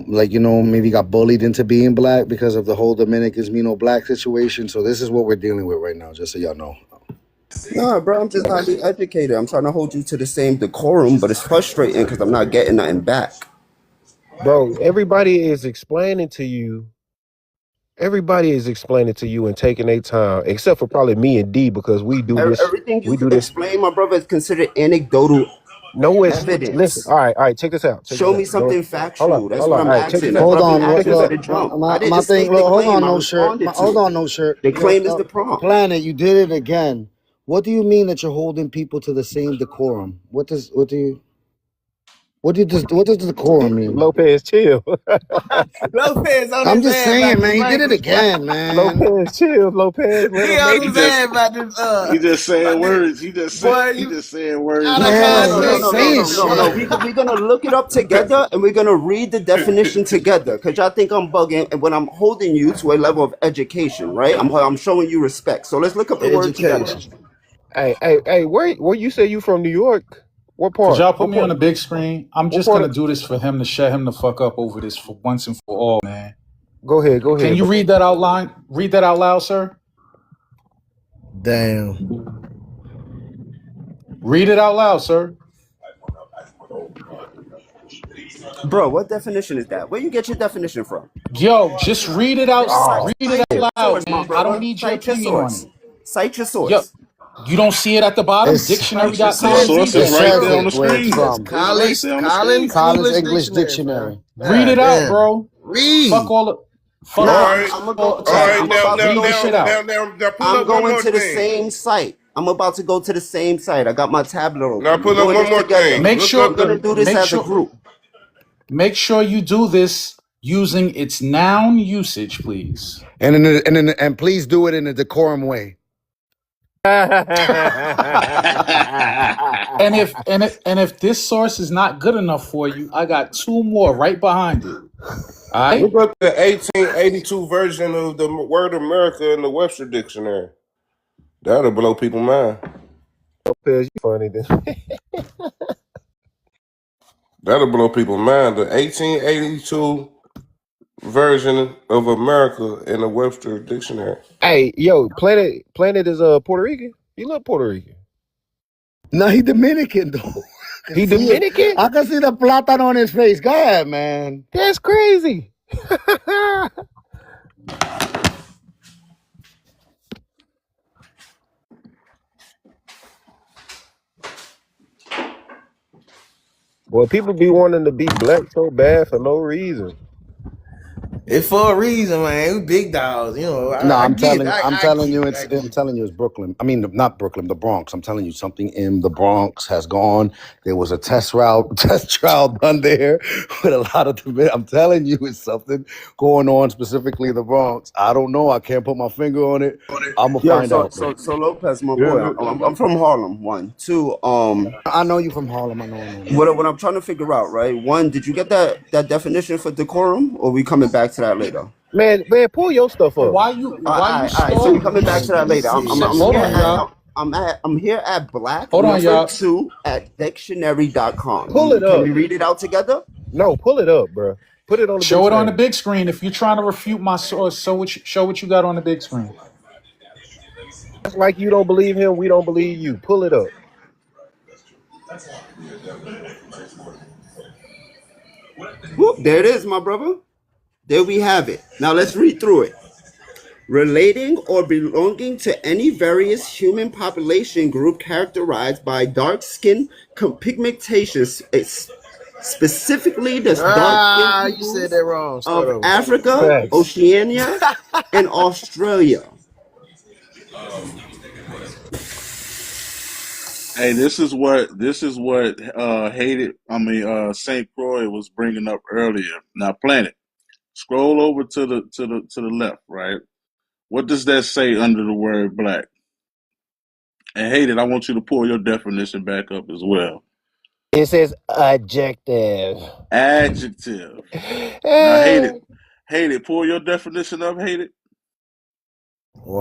Like, maybe got bullied into being Black because of the whole Dominicans Black situation. So this is what we're dealing with right now, just so y'all know. No, bro, I'm just highly educated. I'm trying to hold you to the same decorum, but it's frustrating because I'm not getting nothing back. Bro, everybody is explaining to you. Everybody is explaining to you and taking their time, except for probably me and D, because we do this. Everything you We do this. explain, my brother, is considered anecdotal No, it's listen. evidence. All right. Check this out. Check this Show me out. Go. something Hold on. factual. That's Hold what on. All I'm right. Check asking. this That's out. what Hold I've been on, Check asking this for out. the look, jump. I my didn't thing. state the Look, hold claim. on, I no shirt. responded Hold to on, it. no shirt. The claim is the Look, prompt. Planet, you did it again. What do you mean that you're holding people to the same decorum? What does decorum mean? Lopez, chill. Lopez on I'm his just ass about saying, this man. You did it language, boy. again, man. Lopez, chill. Lopez, let He him on make He it. his just ass about this he just saying about this words. boy. He You just saying words out and of shit. Man, That's I'm No, just all. context, saying no. shit. We're gonna look it up together, and we're gonna read the definition together. Cause y'all think I'm bugging, and when I'm holding you to a level of education, right? I'm showing you respect. So let's look up the word together. education. Hey. Where you say you from New York? What could part? y'all put What me on part? the big screen? I'm What just part? gonna do this for him to shut him the fuck up over this for once and for all, man. Go ahead. Go Can ahead, you bro. read that out line? Read that out loud, sir. Damn. Read it out loud, sir. Bro, what definition is that? Where you get your definition from? Yo, just read it out. Cite, Read it cite your out loud, source, my man. I don't brother. need your Cite your opinion on source. it. Cite your Yo, source. you don't see it at the bottom? It's Cite your The Dictionary.com. source. source Read it is it. right says there on it the where it's screen. That's from. It's right there on the screen. Collins English English Dictionary, Dictionary. fam. Read God it out, damn. bro. Fuck Read. all the fuck All Nah, all, right, I'm gonna all go. the all Check. right. text. I'm Now, about to now, Read go the now, shit to. out. now, now, now, pull I'm up one going more to the thing. same site. I'm about to go to the same site. I got my tablet Now, open. We're pull up doing one this more together. thing. Make Look sure up We're gonna the. do this as a group. make sure you do this using its noun usage, please. And please do it in a decorum way. And if this source is not good enough for you, I got two more right behind it. All right. Look up the 1882 version of the word America in the Webster Dictionary. That'll blow people's mind. Lopez, you funny then. That'll blow people's mind. The 1882 version of America in the Webster Dictionary. Hey, yo, Planet is Puerto Rican. You look Puerto Rican. No, he Dominican though. I He can see it. Dominican? I can see the plátano on his face. Go ahead, man. That's crazy. Well, people be wanting to be black so bad for no reason. It's for a reason, man. We big dogs, you know. No, I get it. I'm I telling get you, it. I I'm get it. telling you, it's Brooklyn. I mean, not Brooklyn, the Bronx. I'm telling you, something in the Bronx has gone. There was a test trial done there with a lot of. I'm telling you, it's something going on specifically in the Bronx. I don't know. I can't put my finger on it. I'm gonna Yo, find so out. so so Lopez, my boy. Yeah. I'm from Harlem. One, two. I know you from Harlem. I know. What I'm trying to figure out, right? One, did you get that definition for decorum, or we coming back to that later? Man, pull your stuff up. All Why you right, all right. So we stalling? coming back to that later. I'm Hold here on, at y'all. I'm here at black Hold on, number y'all. 2 at dictionary.com. Pull it Can up. we read it out together? No, pull it up, bro. Put it on the big Show it on the screen. big screen. If you're trying to refute my source, show what you got on the big screen. That's like you don't believe him, we don't believe you. Pull it up. Whoop, there it is, my brother. There we have it. Now let's read through it. Relating or belonging to any various human population group characterized by dark skin pigmentations, specifically the dark skinned You said peoples that wrong. Start of over. Africa, Facts. Oceania, and Australia. Hey, this is what hated. Saint Croix was bringing up earlier. Now, Planet, scroll over to the left, right? What does that say under the word black? And hated, I want you to pull your definition back up as well. It says adjective. Adjective. Now, hated, pull your definition up, hated.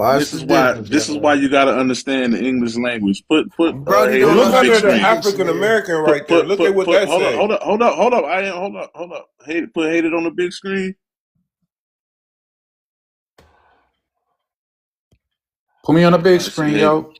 And Watch this the is why difference, this is y'all. why you got to understand the English language. Put Brody hated don't on know Look the how to big under use the a screen. African dictionary. American right there. Look at what Put that say. hold up. I ain't hold up. Put hated on the big screen. Put me on the All big right, see, screen, yo.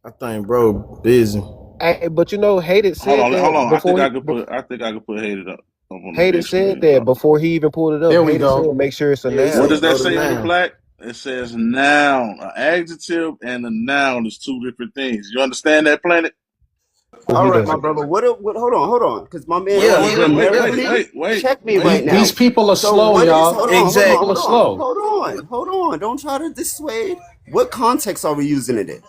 I think bro busy. Hey, but you know, Hated said hold that on. before he I think I could put hated up on the Hated big said screen. that before he even pulled it up. There we Hated said go. make sure it's a Yeah, he What noun. does said that go to say under now. black? It says noun. An adjective and a noun is two different things. You understand that, Planet? All He right, my doesn't. brother. What hold on, because my man Wait, Yeah, can wait, yeah, wait, wait, yeah. wait, grammatically wait, wait, check me wait. right These now. people are So slow, what is y'all. These people are Exactly. slow. hold on. Don't try to dissuade. What context are we using it in?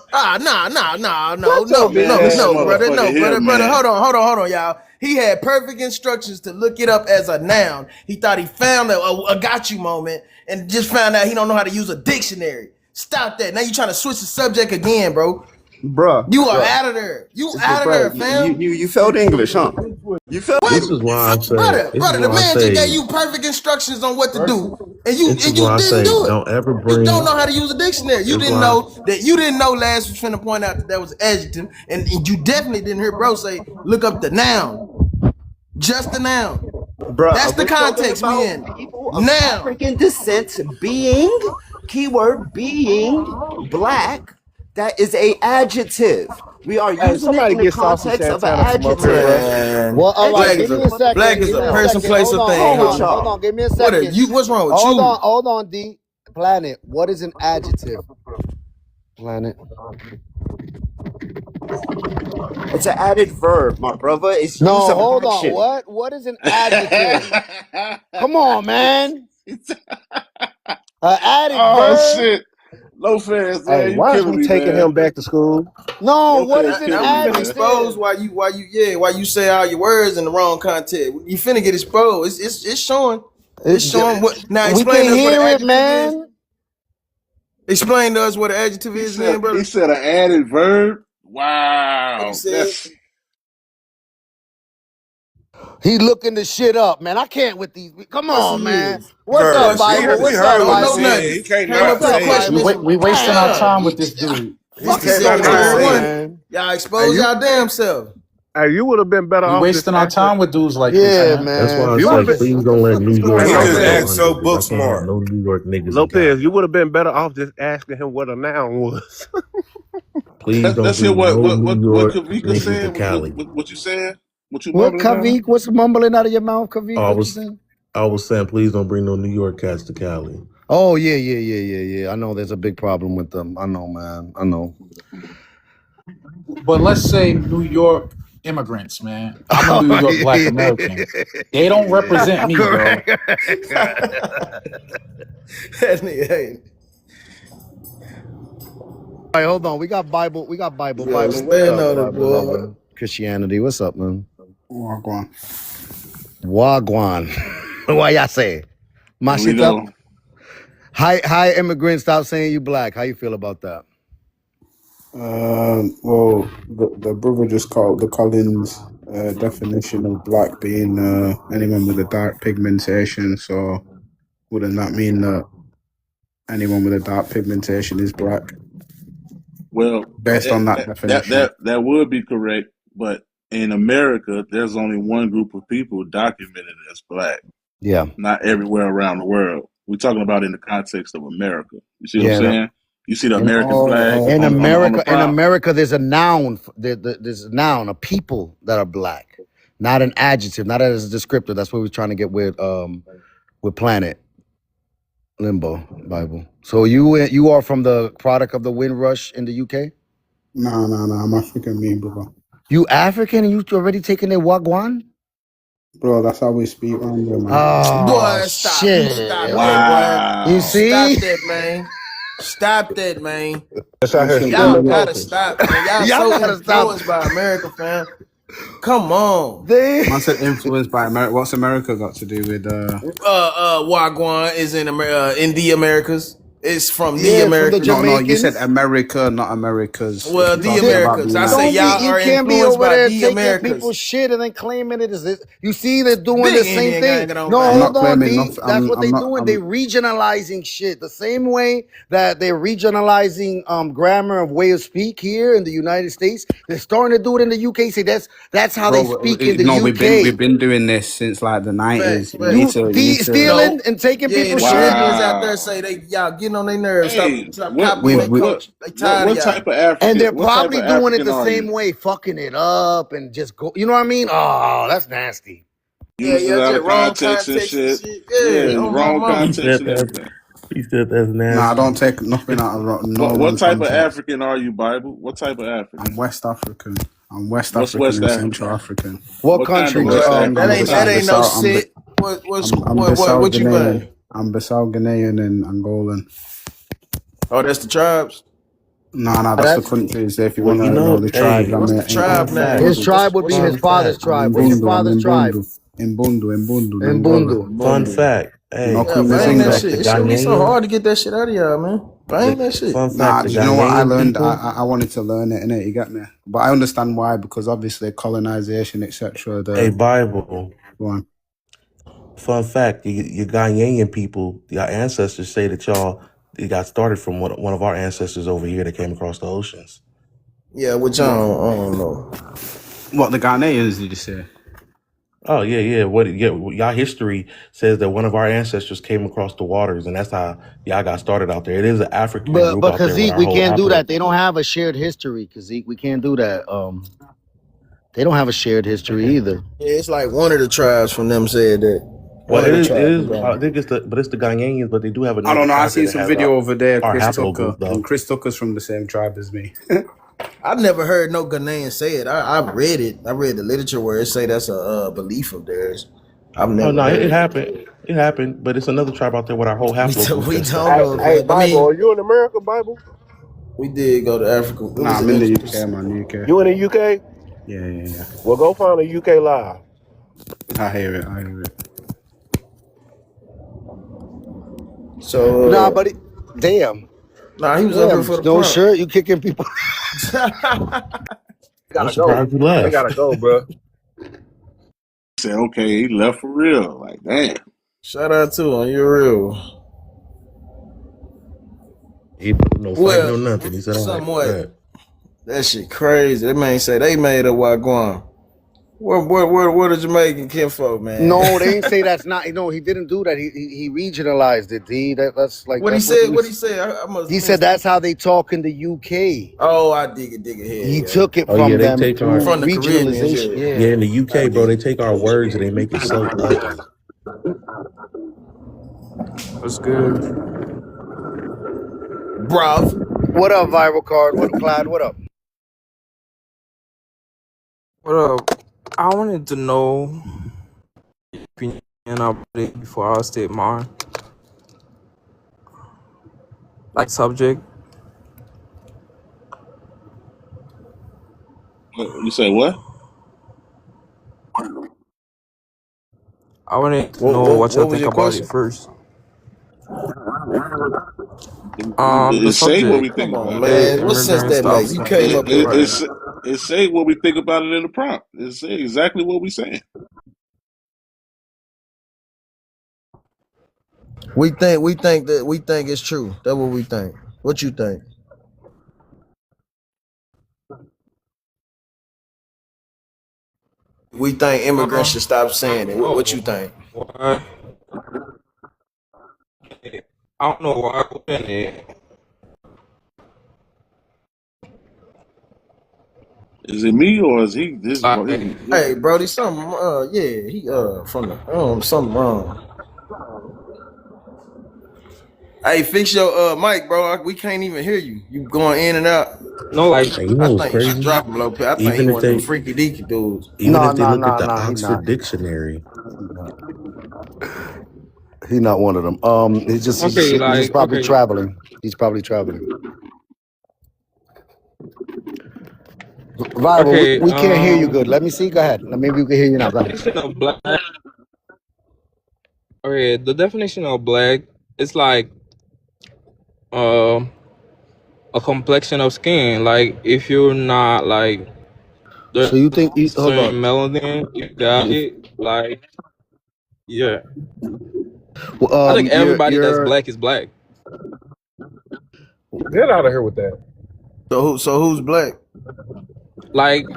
Shut your bitch Man, this ass No, brother, up. motherfucker here, brother. man. Hold on, y'all. He had perfect instructions to look it up as a noun. He thought he found a got you moment and just found out he don't know how to use a dictionary. Stop that. Now you trying to switch the subject again, bro. Bruh, You are bruh. out of there. You But out of bruh, there, fam. you failed English, huh? You failed This English. is why I say. This is Brother, the why I man just gave say. you perfect instructions on what to do, and This is you why I didn't say. do it. Don't ever You don't bring. know how to use a dictionary. This is why. You didn't know Last was trying to point out that was an adjective, and you definitely didn't hear bro say look up the noun, just the noun. That's Bruh, the we're talking context we about in. people of Noun. African descent being, keyword being black. That is a adjective. We are Hey, using it somebody in the get Saucy context of an Santana from up here, adjective. bro. Man, Well, all right. black is Give a me a black second. is Give a me a Hell, person, second. place, Hold or on. what's thing, Hold wrong with on. homie. Hold y'all? on. Give me a What are second. you? What's wrong with you? Hold on, D. Planet. What is an adjective? Planet. It's an added verb, my brother. It's No, use of hold on. action. What? What is an adjective? Come on, man. An added Oh verb? shit. Lopez, Hey, man, you why is killing we me, taking him man. back to school? No, what is Lopez an Now killing we me, finna man. expose adjective? why you say all your words in the wrong context. You finna get exposed. It's showing. It's showing what. Now We explain can to us what an hear it, adjective is. man. Explain to us what an adjective He is, said then, he brother. said an added verb. What he Wow. said. That's He looking the shit up, man. I can't with these. Of Come course on, he man. is. Of What's up, course yeah. he Bible? We What's is. up, heard what Don't he know Bible? said. nothing. He can't Came not up What's here up, say it. questioning Bible? some. We wasting our Damn. time with this dude. He Fuck he What's can't said up, not he not ain't Bible, say it. one. man? Y'all Hey, expose you, y'all damn self. hey, you would have been better We off just wasting our asking. time with dudes like this, Yeah, man. That's man. why I You would Fuck have say, been this. please What the don't let fuck New is going York He on, just niggas man? go act under so because book I can't have smart. no New York niggas in Lopez. Cali. You would have been better off just asking him what a noun was. Please don't let's hear bring what no what New what what York Kavika niggas to said. Cali. What you said? What you What, mumbling now? Kavik? What's mumbling out of your mouth, Kavik? Oh, What you saying? I was saying, please don't bring no New York cats to Cali. Oh, yeah. I know there's a big problem with them. I know, man. I know. But let's say New York immigrants, man. I'm a Oh, New York Black American. They don't yeah. represent me, bro. Correct. That nigga, hey, All right, hold on. We got Bible. We got Bible. yo, Bible, what's stand up, on it, boy. beloved? Christianity, what's up, man? Oh, go on. Wagwan. Why y'all say? Here we Mashita? go. Hi, immigrants. Stop saying you black. How you feel about that? Well, the brother just called the Collins definition of black being anyone with a dark pigmentation. So wouldn't that mean that anyone with a dark pigmentation is black Well, based on that definition? that would be correct, but in America, there's only one group of people documented as black. Yeah. Not everywhere around the world. We're talking about in the context of America. You see what I'm Yeah. saying? You see the In, American flag Oh, in on the prop. America, there's a noun. There's a noun, a people that are black, not an adjective, not as a descriptor. That's what we're trying to get with Planet Limbo Bible. So you are from the product of the Windrush in the UK. no, I'm African, me, brother. You African and you already taking a Wagwan? Bro, that's how we speak around here, man. Oh Boy, stop. You stop shit. that, boy. You Wow. see? Stop that, man. Stop that, man. Just out here See? Y'all stealing gotta locals. stop, man. Y'all Y'all so gotta stop. influenced by America, fam. Come on. They Man said influenced by America. What's America got to do with Wagwan is in the Americas. It's from the Yeah, from the Americas. No, you said Jamaicans. America, not Americas. If Well, you're the talking The- about the Americas. I United say don't be. y'all States. You are can't be influenced over by there the taking Americas. people's shit and then claiming it is. You see, they're doing the Big same Indian thing. gang it on, No, I'm man. not hold on, claiming D. nothing. That's what I'm they not. doing. They regionalizing shit the same way that they're regionalizing grammar of way of speak here in the United States. They're starting to do it in the UK. Say that's how they Bro, speak in the no, we've UK. been doing this since like the Facts, 90s. You You need to. stealing No. and taking Yeah, people's the shit. Caribbeans out there Wow. say y'all getting on their nerves. Hey, Stop copying their We culture. They tired of what y'all. type of And African they're what type probably of doing it African the are same you? way, fucking it up and just go. You know what I mean? Oh, that's nasty. Yeah, Using it out just of wrong context and context and shit. shit. Yeah, Yeah, on my wrong He mama. context said and that. everything. He said that's Nah, I nasty. don't take nothing out of no What wrong type of context. African are you, Bible? What type of I'm African? West African. I'm West What's African West and Central African? African. What What kind of country? West That African? I'm What ain't kind that of ain't no West? shit. What's I'm Bissau what you Ghanaian. claim? I'm Bissau Ghanaian and Angolan. Oh, that's the tribes. Nah, that's the That's countries. If you Well, want you to know know, the tribes, hey, I'm What's the fun tribe fact, his name? tribe would be his fun father's fact, I'm tribe. What's your father's tribe? Imbundu, In Nangola. Bundu. fun fact. You know Hey, Yeah, Queen fun bang that fact. Nzinga? shit. The It should be so Ghanaian, hard to get that shit out of y'all, man. Bang that shit. fun fact. Nah, The do you know what I Ghanaian learned? people. I wanted to learn it, innit? You get me? But I understand why, because obviously colonization, etc. Hey, The Bible. one. Fun fact. Your Ghanaian people, your ancestors say that you got started from one of our ancestors over here that came across the oceans. Yeah, which I don't know. What the Ghanaians did you say? Oh yeah, yeah. What? Yeah, y'all history says that one of our ancestors came across the waters, and that's how y'all got started out there. It is an African group But out there with Kazik, our we whole can't do haplo. that. They don't have a shared history, Kazik. We can't do that. They don't have a shared history either. Yeah, it's like one of the tribes from them said that. Well, One of it the is. It tribes is. in I Ghana. think it's the, but it's the Ghanaians. But they do have I another don't know. I tribe there seen that some has video over there, our Chris haplo Tucker, group and though. Chris Tucker's from the same tribe as me. I've never heard no Ghanaian say it. I read it. I read the literature where it say that's a belief of theirs. I've Oh never no, it heard it. happened. It happened. But it's another tribe out there with our whole haplo group We that stuck don't Hey, out know if there. hey, that. I Bible, mean, are you in America, Bible? we did go to Africa. It Nah, was I'm in the it UK. was, I'm in the UK. You in the UK? Yeah, yeah, yeah. Well, go find a UK live. I hear it. I hear it. Nah, so but damn, he was up here for the no prompt. shirt. You kicking people? I'm Gotta go. surprised you They left. gotta go, bro. Said, okay, he left for real. Like, damn. Shout out to him. You're real. He put no fight, no Well, nothing. He said, "All right, somewhat. bet." That shit crazy. That man say they made up Wagwan. Where the Jamaican kinfolk, man? No, they ain't say that's not. No, he didn't do that. He regionalized it. That's like What he that's what said? he What he was. said? I must He have said missed it. that's how they talk in the UK. Oh, I dig it He ahead, took it Oh yeah, from they them take our through from the Caribbeans, regionalization. yeah. yeah in Yeah. the I UK, bro. dig They it. take our words and they make it so ugly. What's good? Bruv. What up, viral card? What Clyde? What up? What up? I wanted to know your opinion about it before I state mine. Like subject. You say what? I wanted to What, know what, what y'all what was think your about it question? first. The It say what we subject, think Come on, about it. the man. What sense immigrant that make? stuff You and came up here. whatever. It say what we think about it in the prompt. It say exactly what we saying. We think it's true. That's what we think. What you think? We think immigrants should stop saying it. What you think? Why? I don't know why I put in it. Is it me or is he this Like, Hey, Brody, something yeah, he from the something wrong. Hey, fix your mic, bro. We can't even hear you. You going in and out. no, like, And you I know what's think you should crazy? drop him, Lopez. I think he Even if one of them they freaky deaky dudes. even No, if they no, look at no, the no. He not. Oxford Dictionary, He not one of them. He's probably okay, traveling. He's probably traveling. Viral. okay. We can't hear you good. Let me see. Go ahead. Maybe we can hear you now. Go ahead. Definition of black. Okay, the definition of black is like um a complexion of skin. Like if you're not like So the you think? Hold certain on. melanin, you got If, it. Like yeah, I well, think everybody that's black is black. Get out of here with that. So who's black? Like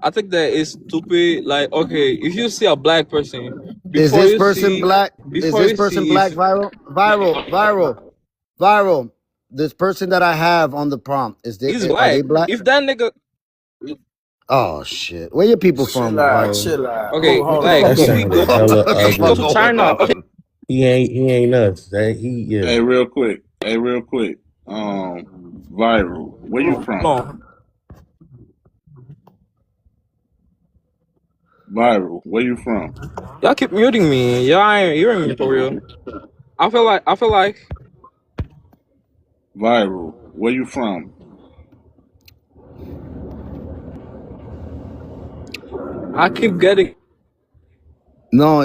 I think that it's stupid. Like okay, if you see a black person is before this you person see black? Is before this you person see black? if Viral. This person that I have on the prompt he's are they black. black? If that nigga Oh shit! Where your people from, Chill out, Viral? chill out. okay, What the like fuck that if going we sounded go on? hella What the if we go fuck to ugly. going China, okay, on? He ain't us. That he Hey, yeah. real quick. Viral. Where you from? no, Viral. Where you from? y'all keep muting me. Y'all ain't hearing me for real. I feel like Viral. Where you from? I keep getting No,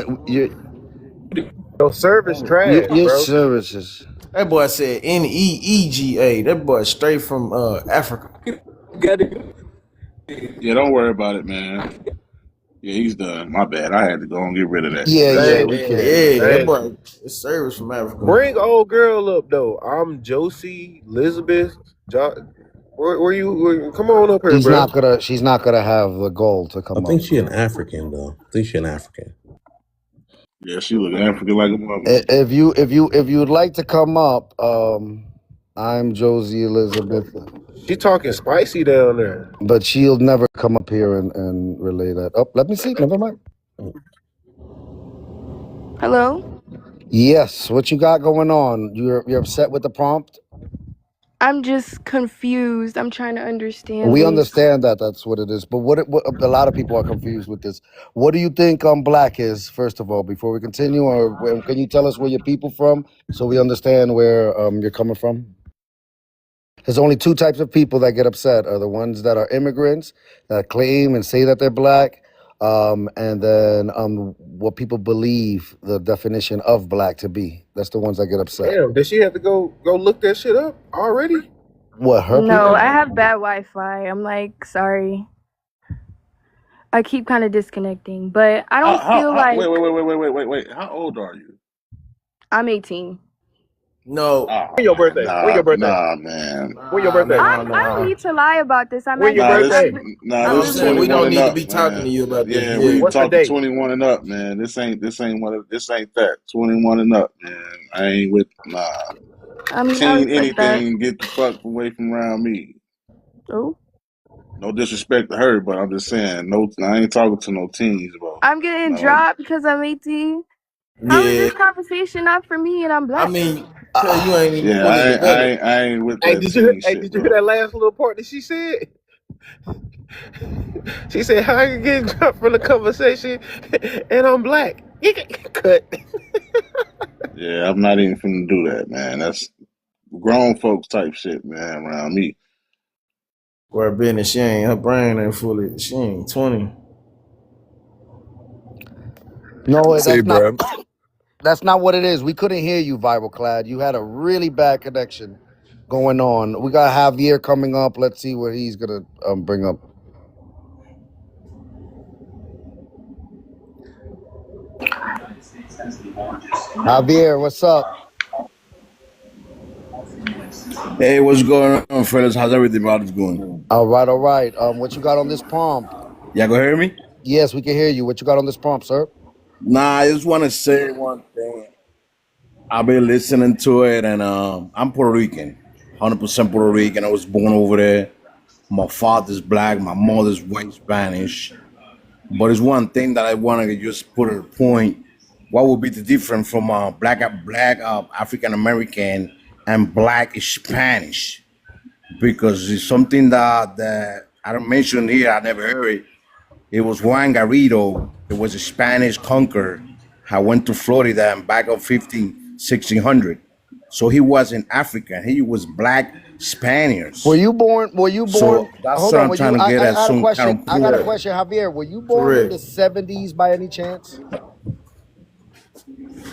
Your service trash, your bro. services. That boy said NEEGA. That boy straight from Africa. getting Yeah, don't worry about it, man. Yeah, he's done. My bad. I had to go and get rid of that. Yeah, Thank we you. can. Yeah, that Thank boy you. is service from Africa. Bring old girl up though. I'm Josie Elizabeth. Come on up here, bro. She's not gonna have the goal to I come up. think she an African though. I think she an African. Yeah, she look African like a mother. If you'd like to come up, I'm Josie Elizabeth, She talking spicy down there. but she'll never come up here and relay that. Oh, let me see. Never mind. Hello? Yes, what you got going on? You're upset with the prompt? I'm just confused. I'm trying to understand We this. understand that that's what it is, but what a lot of people are confused with this. What do you think black is, first of all, before we continue, or can you tell us where your people from so we understand where you're coming from? There's only two types of people that get upset: are the ones that are immigrants that claim and say that they're black, and then what people believe the definition of black to be. That's the ones that get upset. Damn, did she have to go look that shit up already? What, her No, people? I have bad Wi-Fi. I'm like, sorry. I keep kind of disconnecting, but I don't feel like Wait. How old are you? I'm 18. No. When your birthday? When your birthday? Nah, man. When your birthday? I don't need to lie about this. I'm When your actually, birthday? I I'm This is live in saying we 21 don't and need to up, be talking man. to you about this. Yeah, Yeah. we What's the talking date? 21 and up, man. This ain't that. 21 and up, man. I ain't with I mean, I teen respect that. anything. Get the fuck away from around me. Oh. No disrespect to her, but I'm just saying, no, I ain't talking to no teens, bro. I'm getting No, dropped because I'm 18. How is Yeah. this conversation not for me and I'm I black? mean, cause you ain't even yeah, fully developed. I ain't with Hey, that teen shit, did you hear bro. that last little part that she said? She said, "How I can get dropped from the conversation, and I'm black." Cut. Yeah, I'm not even finna do that, man. That's grown folks type shit, man, around me. Where business, her brain ain't fully, she ain't 20. No, Say, bro. that's not what it is. We couldn't hear you, Viral Clad. You had a really bad connection going on. We got Javier coming up. Let's see what he's gonna bring up. Javier, what's up? Hey, what's going on, fellas? How's everybody going? All right, all right. What you got on this prompt? Y'all can hear me? Yes, we can hear you. What you got on this prompt, sir? Nah, I just want to say one thing. I've been listening to it, and I'm Puerto Rican, 100% Puerto Rican. I was born over there. My father's black, my mother's white Spanish. But it's one thing that I want to just put at a point. What would be the difference from black African American and black Spanish? Because it's something that I don't mention here. I never heard it. It was Juan Garrido. It was a Spanish conqueror. I went to Florida and back of 1600. So he wasn't African. He was black Spaniards. Were you born? So that's Hold what on. I'm trying to get at. I got a Some kind question. of I got a proof. question, Javier. Were you born in Correct. the 70s by any chance?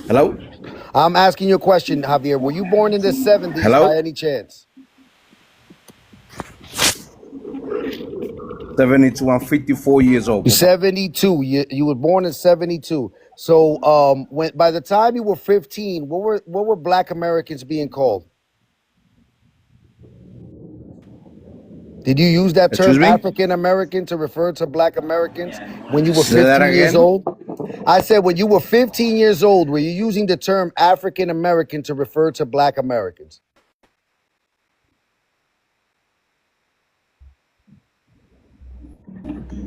Hello? I'm asking you a question, Javier. Were you born in the 70s by Hello? any chance? 72. I'm 54 years old. 72. You were born in 72. So when by the time you were 15, what were black Americans being called? Did you use that term Excuse me? African American to refer to black Americans when you were Say that 15 years again? old? I said when you were 15 years old, were you using the term African American to refer to black Americans?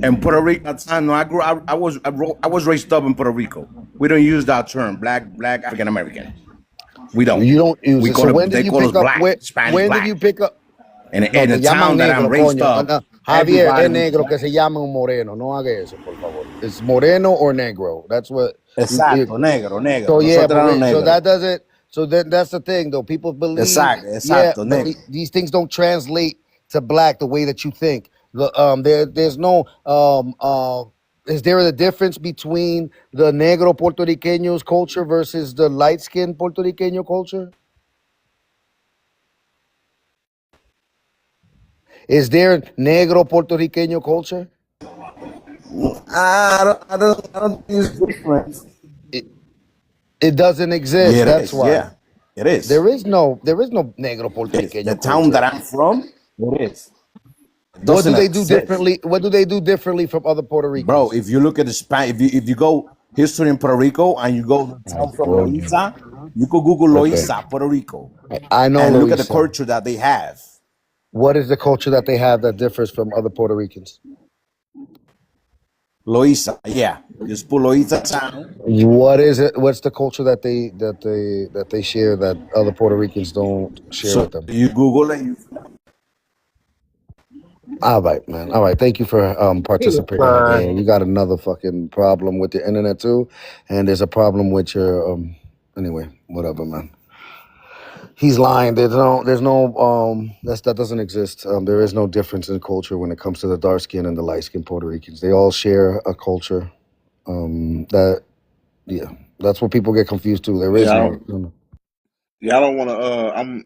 In Puerto Rico at the time, no, I was raised up in Puerto Rico. We don't use that term, black African American. We don't. You don't use We it. So call when it. did They you call us pick up black, Spanish when did black. you pick up? No, In te the llaman town that I'm negro, raised coño. up, Javier, everybody es was negro que se llama un moreno. No haga eso, por favor. It's moreno or negro. That's what. exacto, negro, negro. So yeah, Nosotros but éramos so negros. that doesn't. So then that's the thing, though. People believe, Exacto, yeah, exacto, but negro. these things don't translate to black the way that you think. There's no is there a difference between the negro Puertorriqueños culture versus the light skinned Puertorriqueño culture? Is there negro Puertorriqueño culture? I don't think it's different. It doesn't Yeah, exist. it That's is. why Yeah, it is. there is no negro The Puertorriqueño town culture. that I'm from. It is. It What do doesn't they do exist, differently? What do they do differently from other Puerto bro. Ricans? If you look at the Span, if you go history in Puerto Rico and you go to the I town from bore you. Loiza, you could Google Okay. Loiza, Puerto Rico, I know and look at the Loisa. culture that they have. What is the culture that they have that differs from other Puerto Ricans? Loiza, yeah. Just put Loiza town. What is it? What's the culture that they share that other Puerto Ricans don't share with So them? you Google it. All right, man. All right. Thank you for He was participating in here. lying. You got another fucking problem with your internet too, and there's a problem with your Anyway, whatever, man. He's lying. That doesn't exist. There is no difference in culture when it comes to the dark skin and the light skin Puerto Ricans. They all share a culture. That Yeah, that's what people get confused too. There is Yeah, no. yeah, I don't want to.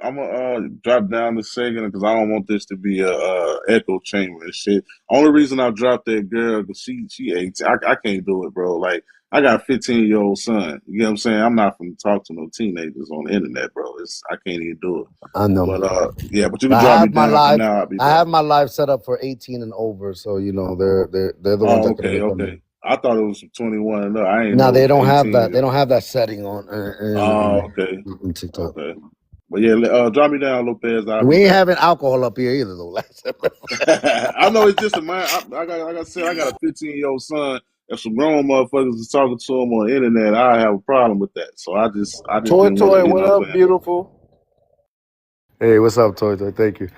I'm gonna drop down the second because I don't want this to be a echo chamber and shit. Only reason I dropped that girl because she 18. I can't do it, bro. Like I got a 15-year-old son. You know what I'm saying? I'm not from talk to no teenagers on the internet, bro. I can't even do it. I know. But yeah, but you can I drop me have my down for live. now. I'll be I back. have my live set up for 18 and over, so they're the ones Oh, that can okay, look on there. okay. I thought it was from 21 and up. I didn't No, know they it was don't have 18 that. and They up. don't have that setting on Oh, okay, in TikTok. okay. But yeah, drop me down, Lopez. I'll be We ain't back. having alcohol up here either, though. I know it's just a man. Like I said, I got a 15-year-old son. If some grown motherfuckers is talking to him on the internet, I have a problem with that. So I just Toy didn't want to, Toy, you know what what I'm up, saying? beautiful? Hey, what's up, Toy Toy? Thank you.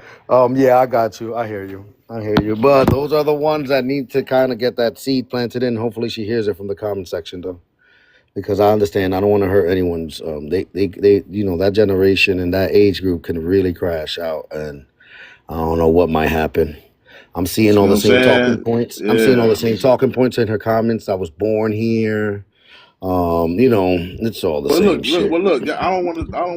Yeah, I got you. I hear you. I hear you. But those are the ones that need to kind of get that seed planted in. Hopefully, she hears it from the comment section, though, because I understand. I don't want to hurt anyone's. That generation and that age group can really crash out, and I don't know what might happen. I'm seeing See all what the I'm same talking saying? points. I'm seeing all Yeah. the same talking points in her comments. I was born here. It's all the But same look. shit. Well, look. I don't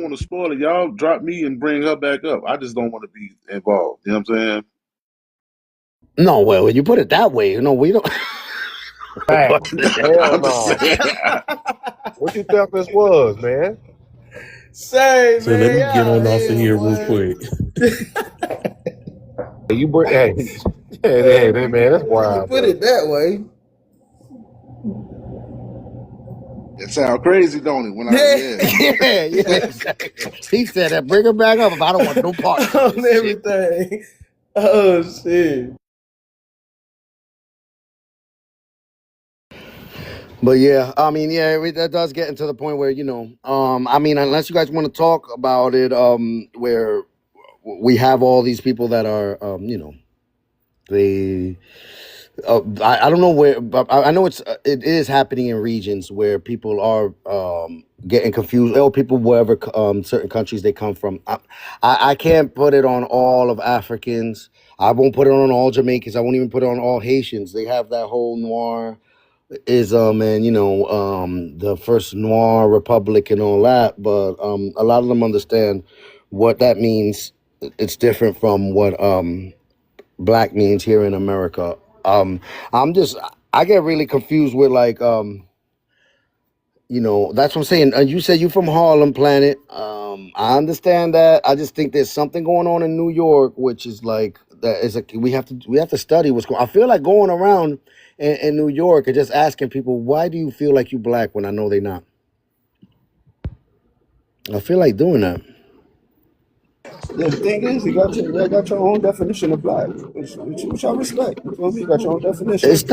want to spoil it. Y'all drop me and bring her back up. I just don't want to be involved. You know what I'm saying? No, well, when you put it that way, we don't. Facts. Hell I'm just no. saying. What you think this was, man? Say, So let man, me get y'all on off of hell, here real boy. quick. You bring, hey, man, that's When you wild, put bro. it that way. It sounds crazy, don't it? When I yeah. Yeah, exactly. He said that. Bring her back up. If I don't want no parts of On this shit. everything. Oh, shit. But yeah, I mean, yeah, that does get into the point where I mean, unless you guys want to talk about it, where we have all these people that are, they. I don't know where, but I know it is happening in regions where people are getting confused, or people wherever certain countries they come from. I can't put it on all of Africans. I won't put it on all Jamaicans. I won't even put it on all Haitians. They have that whole noir ism and the first noir republic and all that, but a lot of them understand what that means. It's different from what black means here in America. Um, I get really confused with like that's what I'm saying. You said you from Harlem, Planet. I understand that. I just think there's something going on in New York, which is like that is we have to study what's going. I feel like going around in New York and just asking people, why do you feel like you black when I know they're not? I feel like doing that. Yeah, the thing is, you got your own definition of black, which I respect. You feel me? You got your own definition.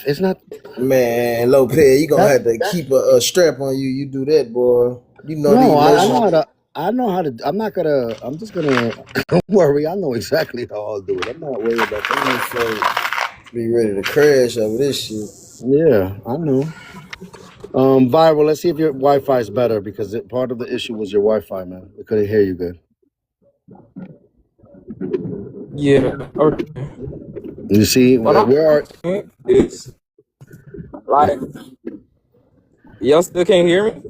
It's not Man, Lopez, you gonna that. have to keep a strap on you. You do that, boy. You know No, these I know how nations. to. I know how to. I'm not gonna. I'm just gonna. Don't worry. I know exactly how I'll do it. I'm not worried about that. These folks be ready to crash over this shit. Yeah, I know. Viral. Let's see if your Wi-Fi is better because part of the issue was your Wi-Fi, man. We couldn't hear you good. Yeah. Okay. You see, What I'm where are? saying is like y'all still can't hear me.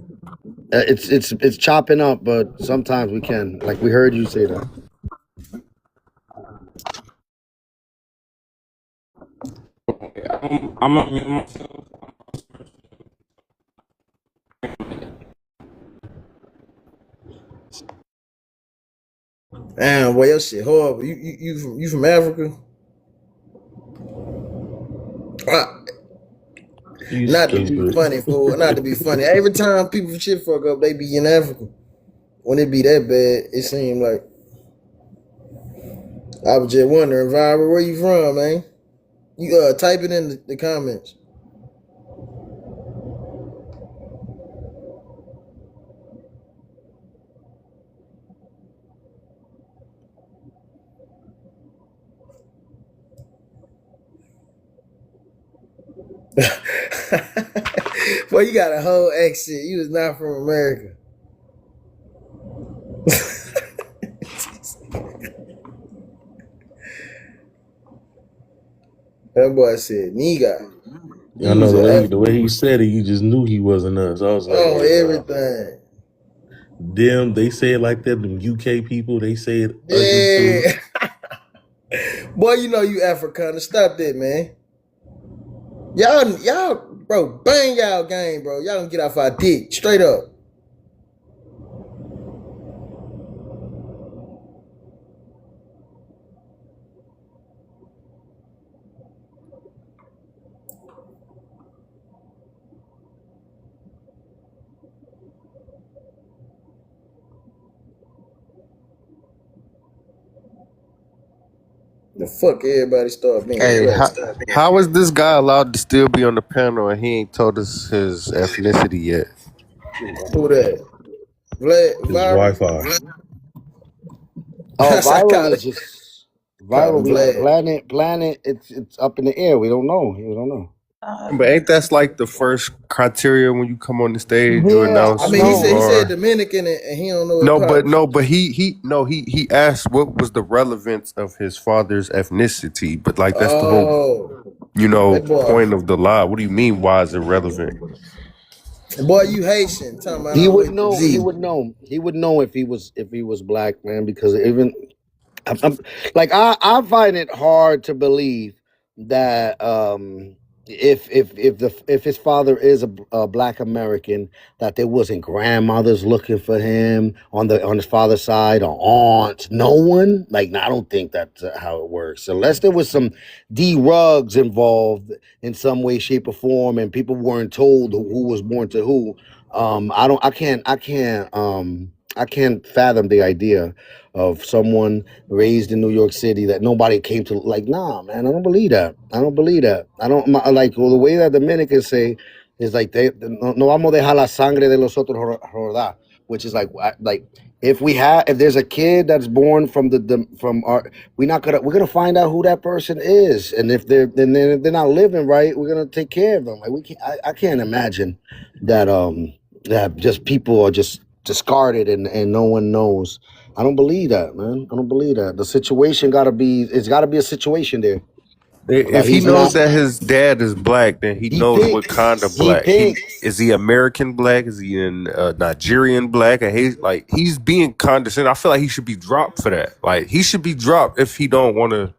It's chopping up, but sometimes we can. Like we heard you say that. I'm gonna mute myself. Damn, boy, your shit horrible. You from Africa? Uh, You Not to be stupid. funny, fool. Not to be funny. Every time people shit fuck up, they be in Africa. When it be that bad, it seemed like I was just wondering, Vira, where you from, man? You type it in the comments. Boy, you got a whole accent. You was not from America. That boy said, "Nigga, I know use an the way he said it, you just knew he wasn't us. I was like, on oh god. everything." Them, they say it like that. Them UK people, they say it ugly too. Yeah. Boy, you know you Afrikaner. Stop that, man. Y'all, bro, bang y'all game, bro. Y'all gonna get off our dick. Straight up. The fuck everybody start being Hey, black. how is this guy allowed to still be on the panel and he ain't told us his ethnicity yet? Who that? Vlad His Viral? Wi-Fi. Oh, I viral call is it just call viral him means Vlad. planet. It's up in the air. We don't know. We don't know. But ain't that's like the first criteria when you come on the stage, you Yeah, I announce I mean, who you know. he said are. Dominican and he don't know it No, but pops. no, but he asked what was the relevance of his father's ethnicity. But like that's the whole Oh, that boy. point of the lie. What do you mean why is it relevant? Boy, you Haitian. Talking about He I'm would with the know. He G. would know. He would know if he was black, man. Because even I'm, like I find it hard to believe that if his father is a black American, that there wasn't grandmothers looking for him on his father's side or aunts. No one. Like I don't think that's how it works. Unless there was some D rugs involved in some way, shape, or form, and people weren't told who was born to who. I can't fathom the idea of someone raised in New York City that nobody came to. Like, nah, man, I don't believe that. I don't believe that. I don't like well, the way that Dominicans say is like they no vamos dejar la sangre de los otros rodar, which is like if there's a kid that's born from from our we're gonna find out who that person is, and if they're not living right, we're gonna take care of them. Like I can't imagine that just people are just discarded and no one knows. I don't believe that, man. I don't believe that. The situation it's gotta be a situation there. That If he he's knows not that his dad is black, then he he knows what kind of thinks. He black. thinks. Is he American black? Is he in Nigerian black? And he's being condescending. I feel like he should be dropped for that. Like he should be dropped if he don't want to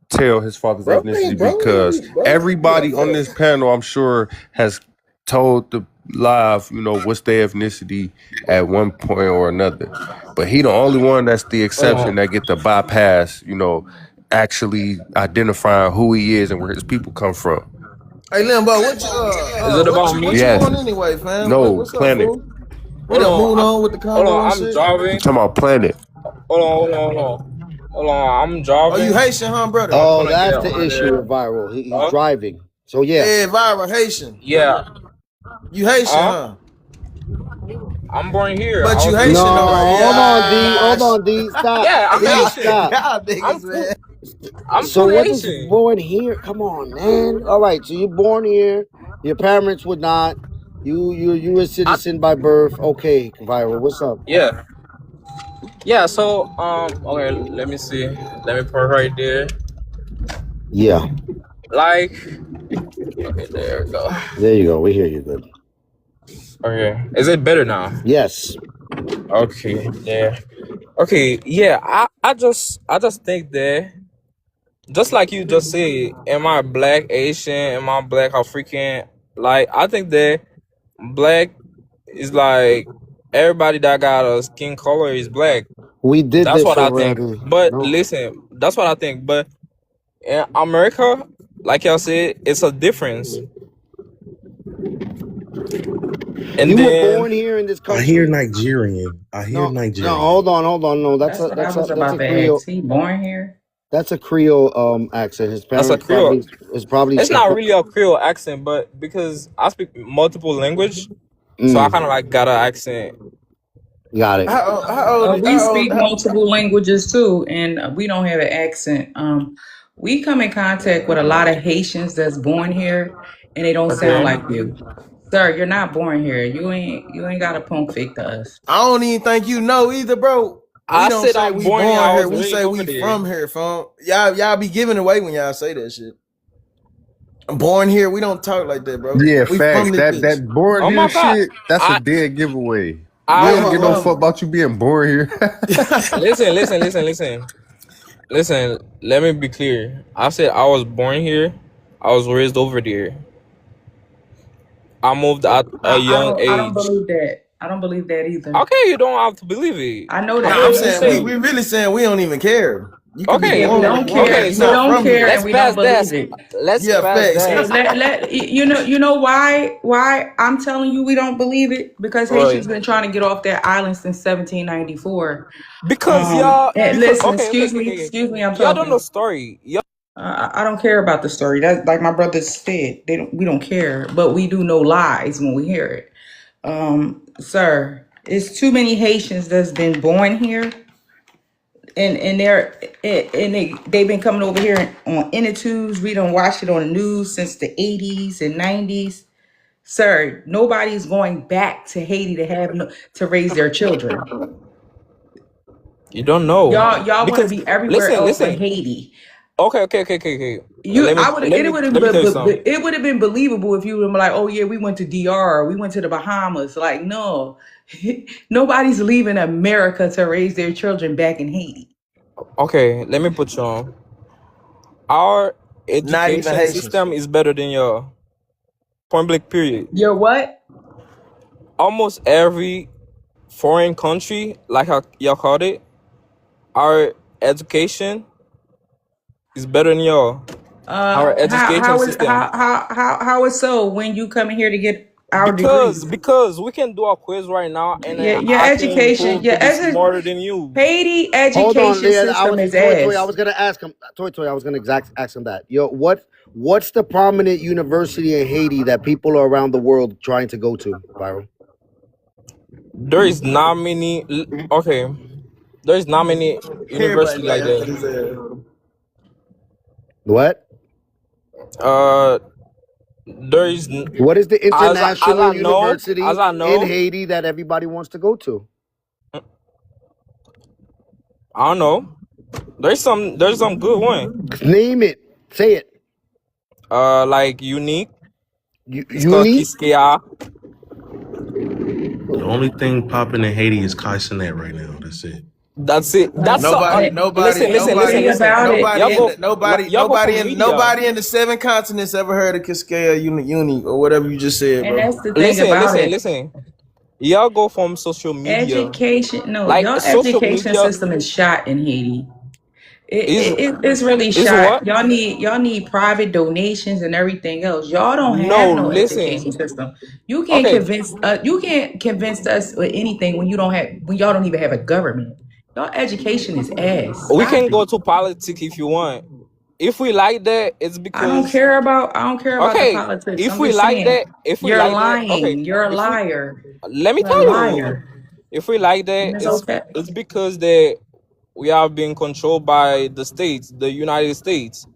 tell his father's Bro, ethnicity bro, because you got everybody on this facts. panel, I'm sure, has told the live, what's their ethnicity at one point or another. But he the only one that's the Hold exception on. that get to bypass, actually identifying who he is and where his people come from. Hey Limbo, Is it about what me? you Yes. on anyway, fam? No, What's up, planet. fool? We Hold done on. moved on with the Hold convo on. and I'm shit. I'm driving. talking about planet. Hold on. Hold on. I'm Oh, you driving. Haitian, huh, So brother? I'm Oh, trying to get that's the on issue there. with viral. He's Huh? driving. So yeah. Yeah, Viral Haitian. Yeah. You Haitian, Huh? huh? I'm born here. I But you was No, Haitian born though, here. right? hold on, D. Yeah. Hold on, D. Stop. Yeah, I'm D, Haitian. stop. Y'all I'm niggas, full. man. I'm So full what is Haitian. born here? Come on, man. All right, so you're born here. Your parents would not. You a I, citizen by birth. Okay, viral. What's up? yeah. Yeah. So okay. Let me see. Let me put right there. Yeah, Like. Okay. There we go. there you go. We hear you good. Okay. Is it better now? Yes. Okay. Yeah. Okay. Yeah. I just think that just like you just said, am I black Asian? Am I black African? Like I think that black is like everybody that got a skin color is black. We did That's this what I think. already. But No. listen, that's what I think. But in America, like y'all said, it's a difference. And You were then born here in this I hear country. Nigerian. I hear No, no, Nigerian. hold on. No, That's what I was that's about a to Creole. ask. He born here? That's a Creole accent. His that's a parents Creole. probably is probably It's not really a Creole accent, but because I speak multiple language, so I mm, kind of like got an accent. got it. We speak multiple languages too, and we don't have an accent. We come in contact with a lot of Haitians that's born here, and they don't sound Okay. like you, sir. You're not born here. You ain't got a punk fake to us. I don't even think you know either, bro. We I don't said say I'm we born here. born I here. was We raised say over we there. from here, fam. Y'all be giving away when y'all say that shit. I'm born here. We don't talk like that, bro. Yeah, We facts. from this bitch. That born Oh here my god. shit, that's a I dead giveaway. We I don't Yeah, give no moved. fuck about you being born here. Listen. Let me be clear. I said I was born here. I was raised over there. I moved at a young I don't age. believe that. I don't believe that either. Okay, you don't have to believe it. I know I'm that. nah, I'm letting you saying say. we really saying we don't even care. You could be Okay, Yeah, we born where don't you want to care. okay. be. You We So not don't from care, and here. let's we don't pass that. believe it. Let's Yeah, pass facts. that. You know why I'm telling you we don't believe it, because Right. Haitians been trying to get off their island since 1794. Because y'all. And Because listen, okay. excuse me, I'm Y'all don't know talking. story. Y'all. I don't care about the story. That's like my brother said. We don't care, but we do know lies when we hear it. Sir, it's too many Haitians that's been born here, and they've been coming over here on inner tubes. We don't watch it on the news since the 80s and 90s. Sir, nobody's going back to Haiti to to raise their children. You don't know Y'all want to because be everywhere listen, else but listen. Haiti. Okay. Let me tell you something. It would have been believable if you were like, oh yeah, we went to DR, we went to the Bahamas. Like, no, nobody's leaving America to raise their children back in Haiti. Okay, let me put you on. Our Not even education Haitians. system is better than your point blank period. You're what? Almost every foreign country, like how y'all called it, our education is better than y'all. Our education system. How is so when you come in here to get our Because degrees? because we can do a quiz right now and then Your I can education, prove to be smarter than you. Haiti Hold on, education yeah. system is Toy. I ass. was gonna ask him. Toy. I was gonna ask him that. Yo, what's the prominent university in Haiti that people around the world trying to go to, Byron? There is not many okay. There's not many Everybody university like laughing that. his ass. What? Uh there is What is the international as university I in know, Haiti that everybody wants to go to? I don't know. There's some good one. Name it. Say it. Like unique. It's called Uni? Kiskeya. The only thing popping in Haiti is Kai Cenat right now. That's it. That's it. That's Nobody, nobody, The thing nobody, about it, Y'all go y'all go for media. nobody in the 7 continents ever heard of Kiskea Uni or whatever you just said, and bro. that's the thing about it. Listen. Y'all go from social media. Education, no, Like y'all social education media system is shot in Haiti. is It's really is shot. what? Y'all need private donations and everything else. Y'all don't No, have no listen. education system. Okay, You can't convince us with anything when y'all don't even have a government. Y'all education is ass. we Stop can it. go to politics if you want. If we like that, it's because I don't care about the okay. politics. I'm just saying If we you're like that, okay. lying. You're a If we liar. let me You're a tell you, liar. if we like that, And it's okay. it's because that we are being controlled by the states, the United States.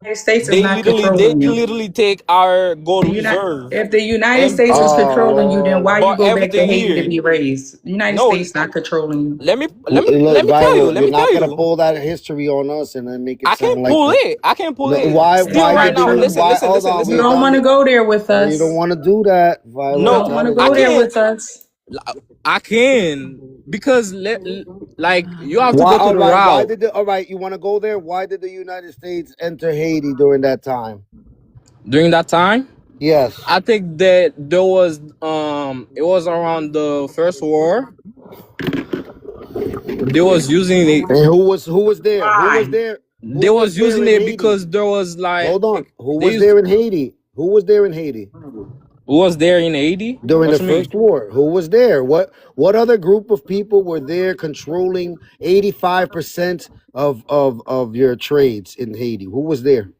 The United States is not They controlling you. literally take our gold reserve If the United and States was controlling you, then Oh, why you bought go back to everything Haiti to here. be raised? The United No, States not controlling you. look, Byron, Let you're me not tell gonna you. pull that history on us and then make it I sound can't like pull the. it. I can't pull No, it. It's Still why right did not now. you true. why hold on, You we don't not want to go there with you don't us. want to do that, You Violet. don't No, That want to is I go not there can't. with us. I can because like you have to why go to all the right, route all right, you want to go there? Why did the United States enter Haiti during that time? during that time. Yes. I think that there was it was around the first war. They was using it. And who was there? Who was Why? there? They Who was was there using in it Haiti? because there was like Hold on. Who they was used there in Haiti? Who was there in Haiti who was there in Haiti. during What the you mean? first war? Who was there? What other group of people were there controlling 85% of your trades in Haiti? Who was there?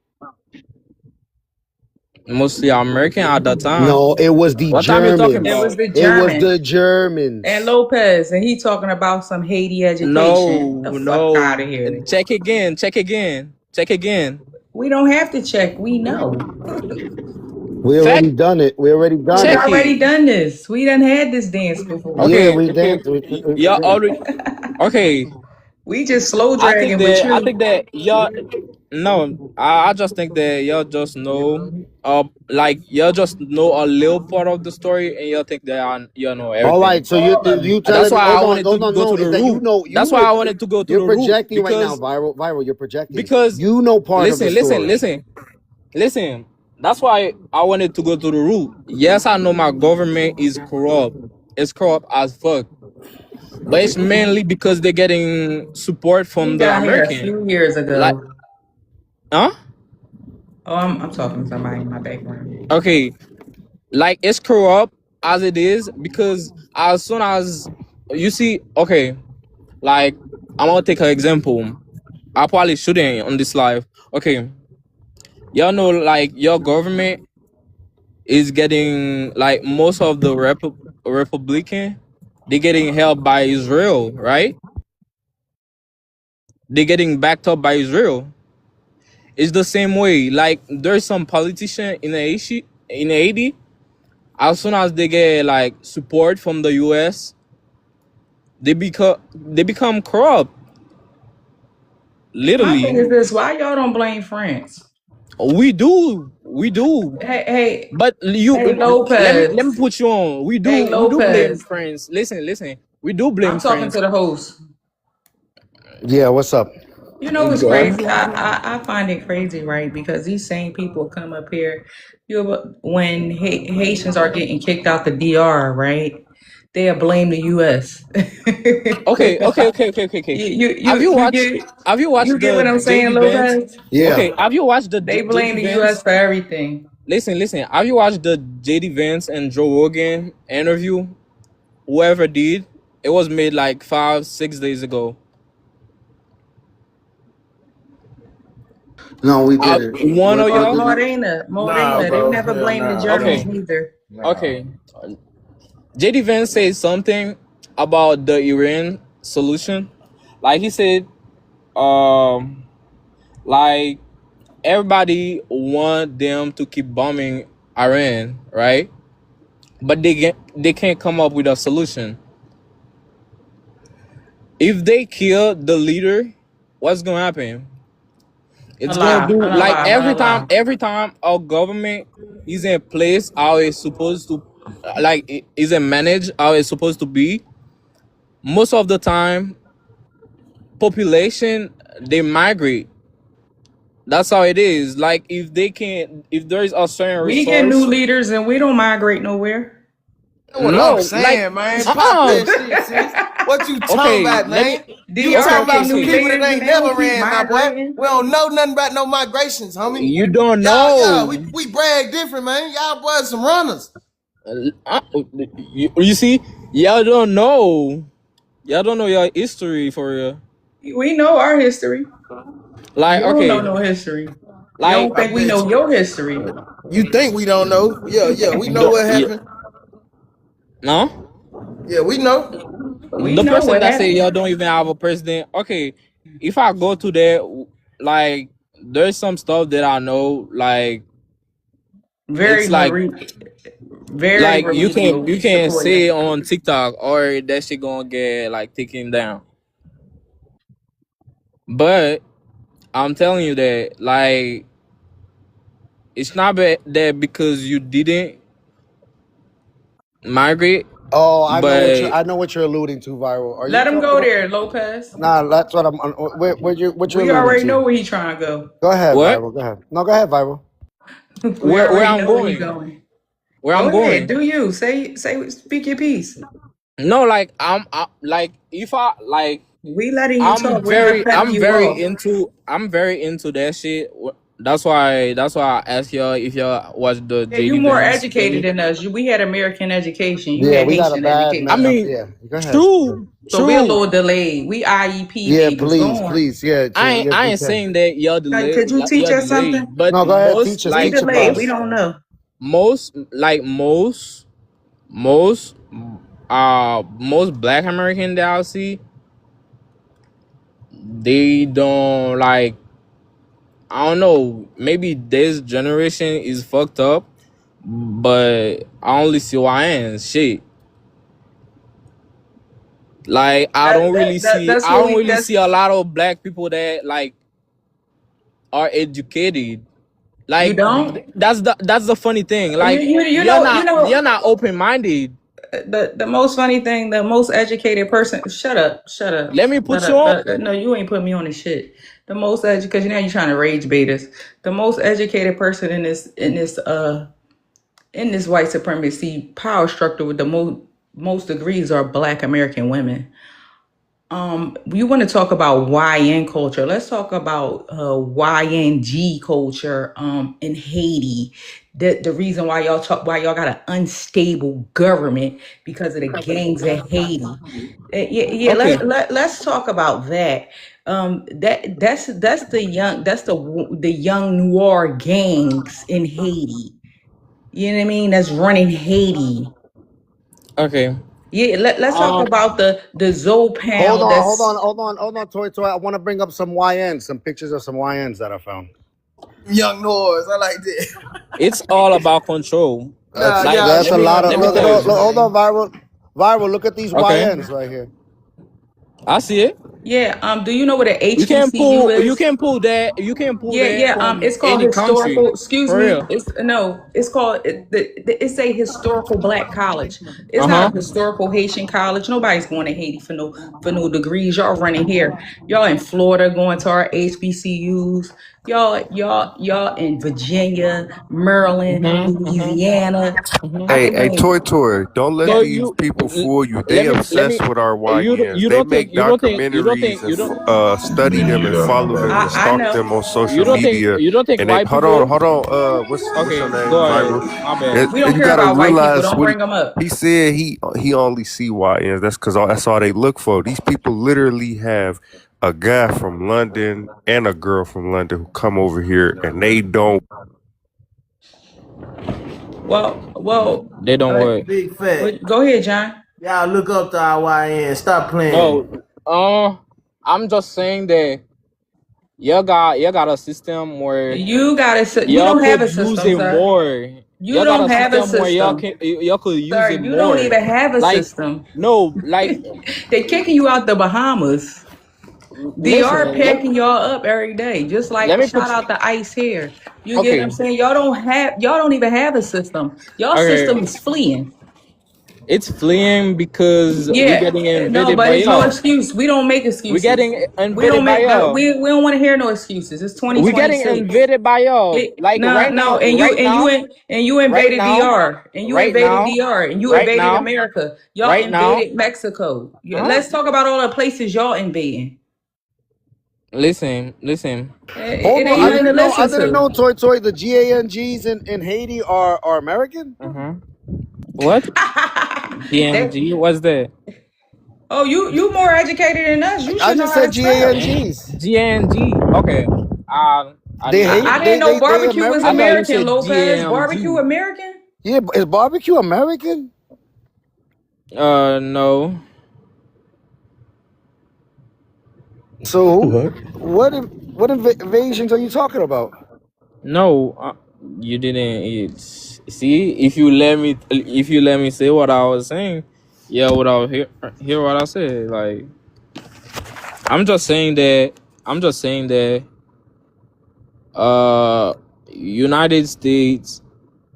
Mostly American at that time. No, it was the What time you talking It Germans. was about? the It was German the and Germans. Lopez, and he talking about some Haiti education. No, The fuck out of no. here. Check again. Check again. Check again. We don't have to check. We know. We Fact already done it. We already done We check it. it. already done this. We done had this dance before. Yeah, Okay, we okay. danced. Y'all already okay. We just slow I think dragging with that I you. think that y'all no, I just think that y'all just know like y'all just know a little part of the story and y'all think that y'all know All everything. right, so you That's telling me? why I Hold wanted to on, go to no. the Is that root. you That's why know I wanted to go to you're the root projecting right now, viral. You're projecting. because You know part of the listen, listen, story. listen, listen. That's why I wanted to go to the root. Yes, I know my government is corrupt. It's corrupt as fuck. But it's mainly because they're getting support He from the got here a American. few years Like, ago. huh? Oh, I'm talking to somebody in my background. Okay, like it's corrupt as it is because as soon as you see, okay, like I'm gonna take an example. I probably shouldn't on this live. Okay, y'all know like your government is getting like most of the Republican, they're getting help by Israel, right? They're getting backed up by Israel. It's the same way. Like there's some politician in Haiti. As soon as they get like support from the US, they become corrupt. My thing is Literally. this: why y'all don't blame France? We do. Hey, But you hey, let me Lopez. put you on. We do Hey, we do blame Lopez. France. Listen. We do blame I'm talking France. to the host. Yeah, what's up? You know what's Go ahead. crazy? I find it crazy, right? Because these same people come up here. When Haitians are getting kicked out the DR, right? They'll blame the U.S. Okay. Have you You watched get have you watched you get the what I'm saying, JD Vance? Lopez? Yeah. Okay, have you watched the They blame JD the U.S. Vance? for everything. Listen. Have you watched the JD Vance and Joe Rogan interview? Whoever did, it was made like 5, 6 days ago. No, we didn't. One of We y'all? didn't. Nah, Morena, they bro. never Hell blamed the nah, Germans bro. Okay, neither. Nah. okay. JD Vance said something about the Iran solution. Like he said, um, like everybody want them to keep bombing Iran, right? But they can't come up with a solution. If they kill the leader, what's gonna happen? It's gonna Allah, do like Allah, every time Allah. our government is in place how it's supposed to, like isn't managed how it's supposed to be. Most of the time, population they migrate. That's how it is. Like if there is a certain We get new resource, leaders and we don't migrate nowhere. That's what I'm no, like saying, man. Pop that shit, sis. What you talking okay, about, let me. man? You Okay, DR talking okay, about get some new okay. people that leaders and ain't they don't never keep ran, my boy. migrating. We don't know nothing about no migrations, homie. You don't Y'all, know. we brag different, man. Y'all boys some runners. Uh, you see, y'all don't know. Y'all don't know your history for real. We know our history. Like, You don't know okay, no history. You like, don't I think we bet know you. your history. You think we don't know? Yeah, we know the what yeah, happened. no, Yeah, we know. We the know person what that say y'all happened. don't even have a president. Okay, if I go to there, like, there's some stuff that I know, like, Very it's very like remedial you can say sequoia. on TikTok or that shit gonna get like taken down. But I'm telling you that like it's not that because you didn't migrate, Oh, but I know what you're alluding to, viral. Are you Let him talking go about? there, Lopez. Nah, that's what I'm. What you're We alluding already know to? where he's trying to go. Go ahead, what? viral. Go ahead. No, go ahead, viral. We Where already I'm know where he's going? going. Where Go I'm ahead, going? do you. Speak your piece. No, like like if I like We letting you talk. We're not cutting you off. I'm very into that shit. That's why I asked y'all if y'all watch the Yeah, you JD more Vance educated thing. than us. We had American education. You Yeah, had we got a Haitian bad. I education. mean, Yeah, go ahead. true, So we're a true. little delayed. We IEP Yeah, babies. Go please, on. please. Yeah, I yeah, ain't saying that Could you teach you're us something? delayed, but no, go ahead. most We like Teach about delayed. it. We don't know. most most Black American that I see, they don't like. I don't know. Maybe this generation is fucked up, but I only see YNs. Shit. Like That's I what don't we. really That's see a lot of black people that like are educated. you Like don't. that's the funny thing. You Like you you know you're not open minded. the most funny thing. The most educated person. Shut up. Shut up. Let me Shut put you up. on. No, you ain't put me on the shit. The most educated. Because you know you're trying to rage bait us. The most educated person in this white supremacy power structure with the most degrees are Black American women. You want to talk about YN culture? Let's talk about YNG culture in Haiti. The reason why y'all got an unstable government because of the gangs in Haiti. Yeah. Okay. Let's talk about that. That's the young noir gangs in Haiti. You know what I mean? That's running Haiti. Okay. Yeah, let's talk Um. about the Hold Zopan on, hold on, that's hold on, hold on, Toy Toy. I want to bring up some YNs, some pictures of some YNs that I found. Young noise. I like that. It's all about control. Nah, Like y'all That's a lot of. let me Look, tell trolling, look, you. hold on, man. viral. Look at these Okay. YNs right here. I see it. yeah. Do you know what an You can HBCU pull. You is? can pull that. You can pull that from It's called any country. historical. Excuse For me. real. It's no. It's called. It's a historical Black college. It's Uh not huh. a historical Haitian college. Nobody's going to Haiti for no degrees. Y'all running here. Y'all in Florida going to our HBCUs. Y'all in Virginia, Maryland, Louisiana. I Hey, can hey, name. Toy Toy, don't let So these you people fool you. They let obsessed me. with our YNs. They make documentaries and You don't study them and follow them and I stalk know. them on social media. you don't think And they white hold people. on. What's your Okay, name, go ahead. Viral? My bad. We don't You care gotta about white people. realize Don't what bring them up. he said. He only see YNs. That's because that's all they look for. These people literally have a guy from London and a girl from London who come over here and they don't. Well. They don't Uh, work. Big fat. go ahead, John. Y'all look up to our YN. Stop playing. No. I'm just saying that you got a system where You got to. We y'all don't have could a use system, it sir. more. You Y'all got don't a have a system where system, y'all could use sir. it You don't more. even have a Like system. no, like They kicking you out the Bahamas. DR listen. packing y'all up every day, just Let like me shout put you. out the ice here. You get what I'm Okay. saying? Y'all don't even have a system. Y'all Okay. system is fleeing. It's fleeing because we're Yeah, getting no, invaded but by it's no y'all. excuse. We don't make We're excuses. getting We don't invaded by make no. y'all. We don't want to hear no excuses. It's We're getting 2026. invaded by y'all. Like No, no, and you right invaded now, DR, and you right invaded now, DR, and you right invaded now, America. Y'all right now. invaded Mexico. Huh? Let's talk about all the places y'all invading. Listen. It Hold on, ain't If nothing to I listen didn't to. know, Toy Toy. The GANGs in Haiti are American. what? They- GMG? What's that? oh, you more educated than us. You I should know just how to said spell. GANGs. GNG. Okay. I They didn't hate I know. didn't know they barbecue was I American. thought you American. said Lopez, barbecue GMG. American. Yeah, is barbecue American? No. So What? what invasions are you talking about? No. You didn't. See, if you let me say what I was saying, yeah, what I hear what I said. Like, I'm just saying that. I'm just saying that. United States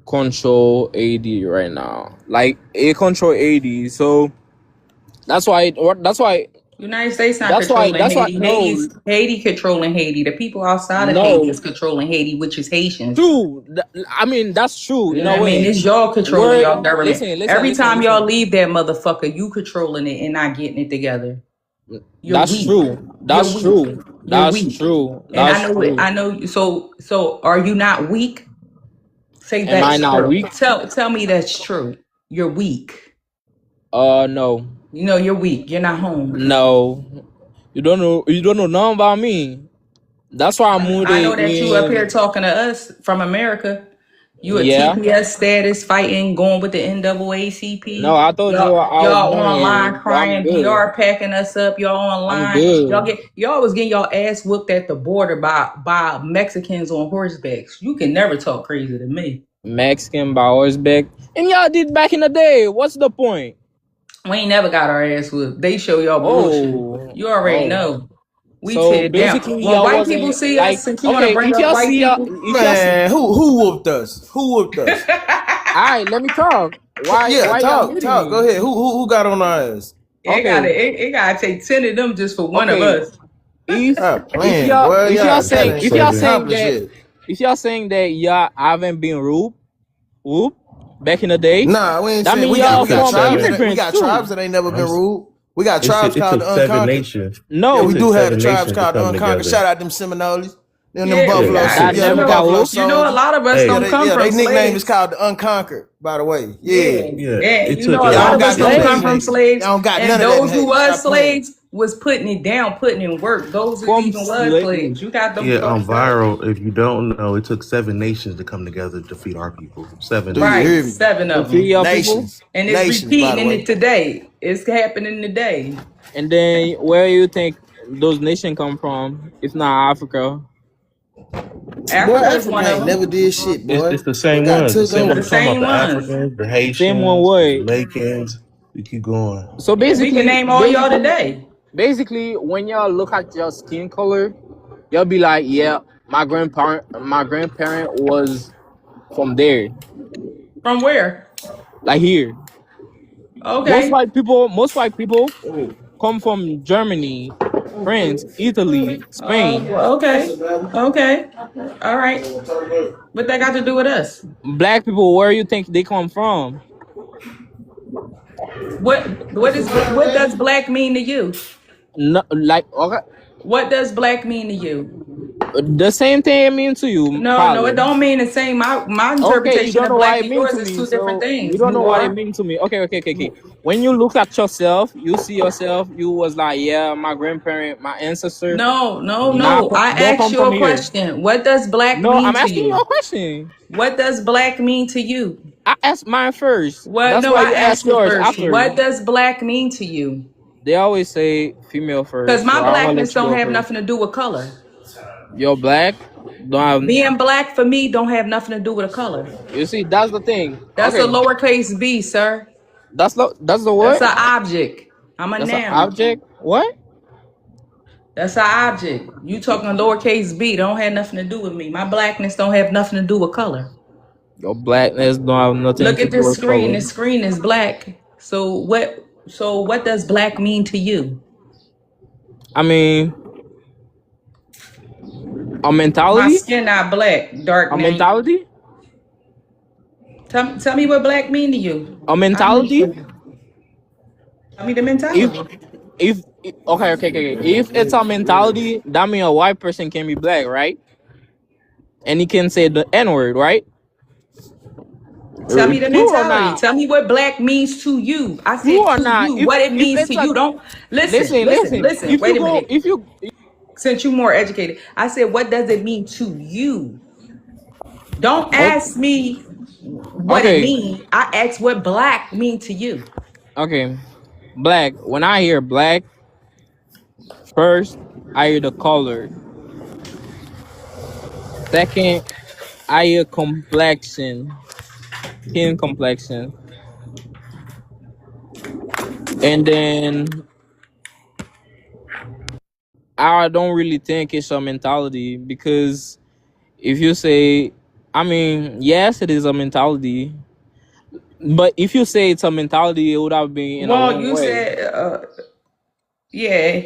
control AD right now. Like it control AD, so that's why. That's why. United States not That's why. controlling That's why. Haiti. No, Haiti controlling Haiti. The people outside of Haiti no. is controlling Haiti, which is Haitians. True. I mean, that's true You in know a what I mean? way. It's y'all controlling Where y'all government. listen, listen, Every listen, time y'all listen. leave that motherfucker, you controlling it and not getting it together. You're That's weak. true. You're That's weak. true. You're That's weak. true. And I That's know it. true. I know. So are you not weak? Say Am I that's not true. weak? Tell me that's true. You're weak. No, You know you're weak. You're not home. no. You don't know. You don't know nothing about me. That's why I moved I know it that you up here in. talking to us from America. You a Yeah. TPS status fighting, going with the No, NAACP. I told you I was Y'all born here, online but I'm crying, good. BR packing us up. Y'all I'm online. good. Y'all was getting y'all ass whooped at the border by Mexicans on horsebacks. You can never talk crazy to me. Mexican by horseback, and y'all did back in the day. What's the point? We ain't never got our ass whooped. They show y'all bullshit. Oh, You already oh. know. We So tear down. basically, When y'all white people wasn't see like us, since you want to okay. bring If up y'all white see y'all, people, if y'all see, Man, who whooped us? Who whooped us? all right, let me talk. Why Yeah, y'all talk, muting talk. Go me? ahead. Who got on our ass? Okay, it gotta take 10 of them just for one of okay. us. Stop If playing, y'all boy. if y'all Y'all saying ain't if shit y'all seven. saying accomplished that yet. if y'all saying that y'all haven't been whoop back in the day, Nah, we ain't that saying mean we y'all It got took from tribes seven. that we immigrants got tribes too. that ain't never I'm. been ruled. We got It tribes took. It called took the seven Unconquered. nations. Yeah, It we No, took do have the seven tribes nations to called the come Unconquered. together. Shout out them Seminoles. Them Yeah, Buffalo Yeah. that Yeah, never them got Buffalo whooped. you know, a Soldiers. lot of us Yeah, Hey. don't come they from nickname is slaves. called the Unconquered, by the way. Yeah, Yeah. Yeah. and It you took know, a a Y'all lot don't of lot. us got none don't of that come in from Haiti. slaves, Y'all don't got and none of that in those who Haiti. was Stop playing. slaves was putting it down, putting in work. Those who From even was slave. slaves, you got them Yeah. fucked up. Viral. If you don't know, it took seven nations to come together to defeat our people. Seven Do you Right, hear nations. me? 7 To of free them, your people. Nations. and it's Nations, by the repeating way. it today. It's happening today. And then where you think those nations come from? If not Africa, Boy, Africa is Africa one of ain't them. never did shit, It's boy. the But same got ones. The took same The over. ones talking same about the ones. Africans, the same one Haitians, the way. Jamaicans. We keep going. So Yeah, we can name all y'all today. basically, when y'all look at your skin color, you'll be like, yeah, my grandparent was from there, From where? like here. Okay. Most white people come from Germany, France, Italy, Spain. Okay. Okay. All right. What that got to do with us? Black people, where you think they come from? What does black mean to you? No, like okay, What does black mean to you? the same thing it means to you, No, it probably. don't mean the same. My Okay, you interpretation don't of know what black it and means yours to is me, two different so you things. don't know what it More. means to me. Okay. When you look at yourself, you see yourself. You was like, yeah, my grandparent, my ancestor, No. I don't asked come you from a here. question. What does black No, mean I'm to asking you you? a question. What does black mean to you? I asked mine first. What? That's No, why I you ask asked it yours first. after. What does black mean to you? They always say female Because first, so my I'm gonna blackness let you don't go have first. nothing to do with color. You're black. Don't have. Being black for me don't have nothing to do with a color. You see, that's the thing. That's a Okay, lowercase b, sir. that's the That's what? an object. I'm a That's an noun. object. What? That's an object. You talking lowercase b don't have nothing to do with me. My blackness don't have nothing to do with color. Your blackness don't have nothing Look to at do this with screen. color. This screen is black. So what does black mean to you? I mean, a My mentality. skin not black, dark A man. mentality. Tell me what black mean to you. A I'm mentality. listening. Tell me the If mentality. okay. If it's a mentality, that means a white person can be black, right? And he can say the N word, right? Tell me the True or mentality. not? Tell me what black means to you. I True said or to not? you, If what it if means to it's a you. Don't listen, listen, listen, listen. listen. Wait a minute. If you Since you're more educated, I said, what does it mean to you? Don't ask me what it okay, means. I asked what black mean to you. okay, black. When I hear black, first I hear the color. Second, I hear complexion, skin complexion, and then I don't really think it's a mentality because if you say, I mean, yes, it is a mentality, but if you say it's a mentality, it would have been in a Well, wrong you way. said Yeah.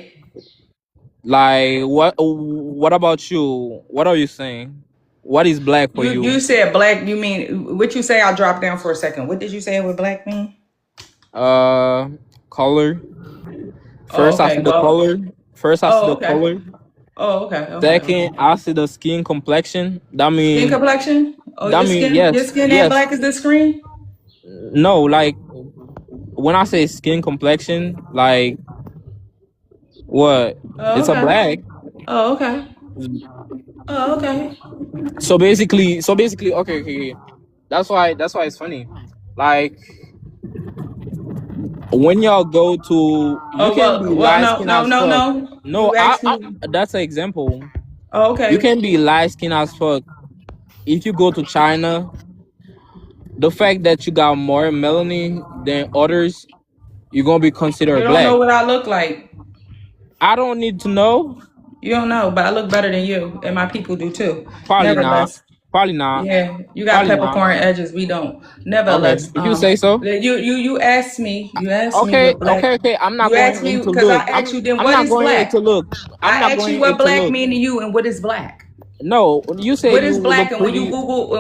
Like what about you? What are you saying? What is black for You you? said black. You mean what you say? I'll drop down for a second. What did you say what black mean? Uh color. Oh, First I okay. see the Well. color. First I see Oh, the okay. color. Oh, okay. Okay. Second Okay. I see the skin complexion. That Skin mean complexion. Oh, that mean your yes, skin ain't yes. black as the screen. No, like when I say skin complexion, like what? Oh, It's a okay. black. Oh, okay. Oh, okay. So basically, okay. That's why it's funny. Like when y'all go to, you Oh, can be well, light no, skin no, as no, fuck. no. No, You I, asked I me. that's an example. Oh, You okay. can be light skin as fuck. If you go to China, the fact that you got more melanin than others, you're gonna be You considered don't know black. what I look like. I don't need to know. You don't know, but I look better than you, and my people do too. Probably not. Nevertheless, Probably not. yeah, you got Probably not. peppercorn edges. We don't. Okay, Nevertheless, if you say so. you asked me. You asked me Okay, what black. okay. I'm not You going asked in me to because I look. asked you. Then I'm what not is going in to black? look. I'm not I asked going you in what to black look. mean to you, and what is black? No, you say What you is black? look And pretty.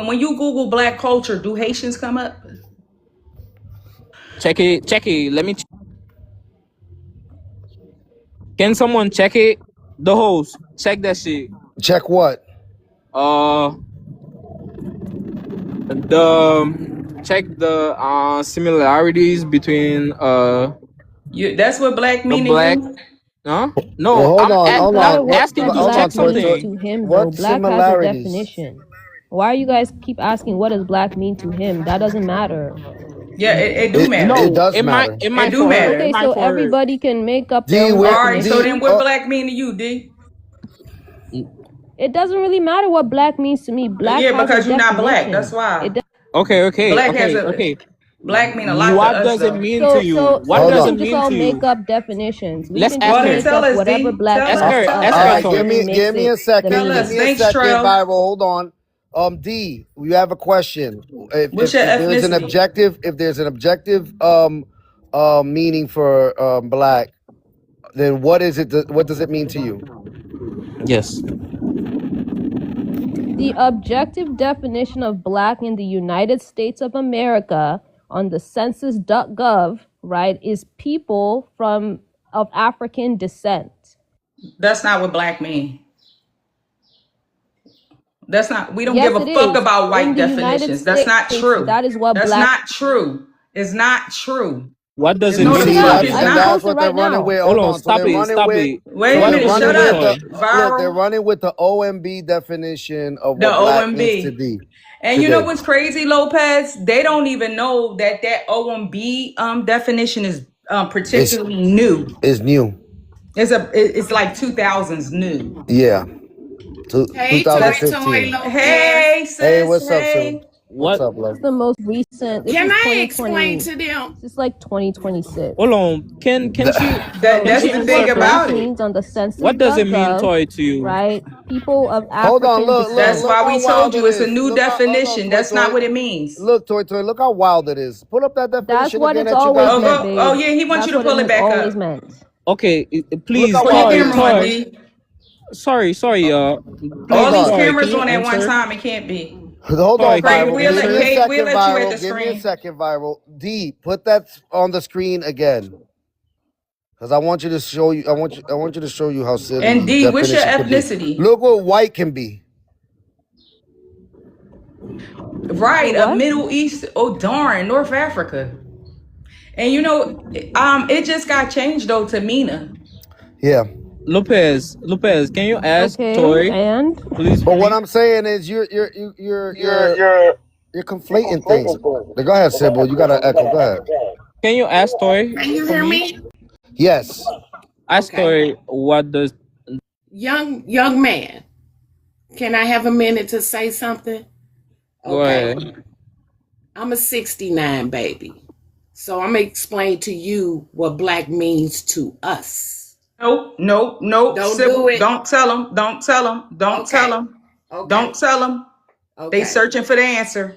when you Google black culture, do Haitians come up? Check it. Check it. Let me. Can someone check it? The host, check that shit. Check what? Uh, the check the similarities between That's what black the mean to black. you. Huh? Well, No, hold I'm on, at, Doesn't hold I'm matter on. what asking What? to Hold check on, black Toy means Toy. something. to him, though. What Black has a similarities? definition. Why are you guys keep asking what does black mean to him? That doesn't matter. Yeah, it do It matter. No, does it might matter. it It might do for her. It matter. Okay, might so for her. everybody can make up their D, own All where right. So D? then, definition. what black mean to you, D? It doesn't really matter what black means to me. Black Yeah, has a because you're not black. That's definition. why. It does. Black has a Okay. black mean a lot to What us does it though. mean to So you? so What so Hold we does on. it can just mean all to make you? up definitions. We Let's can Go just ask ahead, her. make tell up us, whatever D. black Tell Ask us, means her. to tell us Ask All her, and right, us. and give Tori. me then give makes me it a the Tell second. Give us. me meaning. a Thanks, second, Trail. Bible. Hold on. D, you have a question. What's your If there is an ethnicity? objective, if there's an objective meaning for black, then what is it? What does it mean to you? Yes. The objective definition of black in the United States of America on the census.gov, right, is people from of African descent. That's not what black mean. That's not. We don't give Yes, a it fuck is. about In white the United definitions. That's not States, true. that is what That's black. not true. It's not true. What does There's it You no mean the to see, you, fuck. that's It's and Tori? not. that's Post it what they're right running now. with. Hold Hold on. on. So Stop they're it. running Stop with. it. Wait So a What they're minute. does it running Shut mean, with up, the Tori? look. They're viral. running with the OMB definition of The what black means to OMB. D And you know today. what's crazy, Lopez? They don't even know that OMB definition is It's particularly new. is new. It's like 2000s new. Yeah. Hey, Toy That's Toy 2015. Lopez. hey Hey, sis, what's up, Sue? hey. What's What? up, This love? is the most recent. This Can is I explain 2020. to them? This is like 2026. Hold on. That Can So that's she this the is answer thing what black about first? it. means on the What does it mean, census.gov, Tori, to you? right? People of Hold on, African look, That's descent. look why how we told wild it you it's a is. new Hold on, definition. Toy That's not Toy. what it means. Look, Toy Toy, look how wild it is. Pull up that That's definition what again it's that you always got Oh there. meant, go. Oh babe. yeah, he wants That's you to what it pull it has back always up. meant. Okay, Look please, how Put your wild it Tori, is, camera on, man. Tori. D. Sorry, All Hold please, these on. Tori, can cameras you on at one answer? time. It can't be. Hold on, Tori, can Craig, you Bible. we'll Give let me a answer? Kate. We'll second, let you at the viral. Give me a screen. second, viral. D, put that on the screen again. Because I want you to show you. I want you to show you how silly And the D, what's your definition could be. ethnicity? Look what white can be. The Right, a what? Middle East. Oh darn, North Africa. And you know, it just got changed though to Mina. Yeah. Lopez, can you ask Okay, Tori, and please, for But what me? I'm saying is You're you're you're you're conflating things. conflating things. Go ahead, Sybil. You got an echo. Go ahead. Can you ask Tori Can you for hear me? me? Yes. Ask Okay. Tori what does. Young man, can I have a minute to say something? Go Okay. ahead. I'm a 69 baby. So I'm going to explain to you what black means to us. Nope. Don't do Sybil, it. don't tell them. Don't tell them. Don't tell Okay. them. Don't Okay. tell them. They Okay. searching for the answer.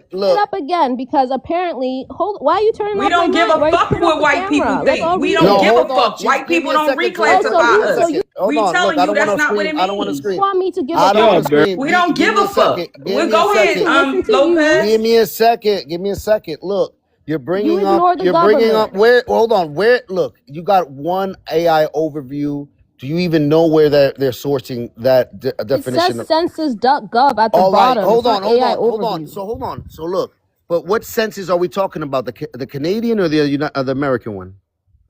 Turn it look. up again because apparently, why are you turning We up my don't give mic? a Why are you fuck turning off what the white people camera? Let's all think. We read don't No, it. give a hold on. fuck. White Give people me a don't second, Georgia. Give me reclassify a So us. you second. Hold We on. Look, telling I you don't want that's to not what scream. it I don't want to means. scream. want me to give a I don't want fuck? to scream. We don't Give give me a a second. fuck. Give Well, me a go I need ahead, second. to listen to you. Give Lopez. me a second. Give me a second. Look, you're You bringing up. ignore the You're bringing up government. where? Hold on. Where? Look, you got one AI overview. Do you even know where they're sourcing that It says definition of? census.gov at the All right. bottom. Hold It's on. not Hold AI on. Hold on. overview. So hold on. So look. But what census are we talking about? The Canadian or the American one?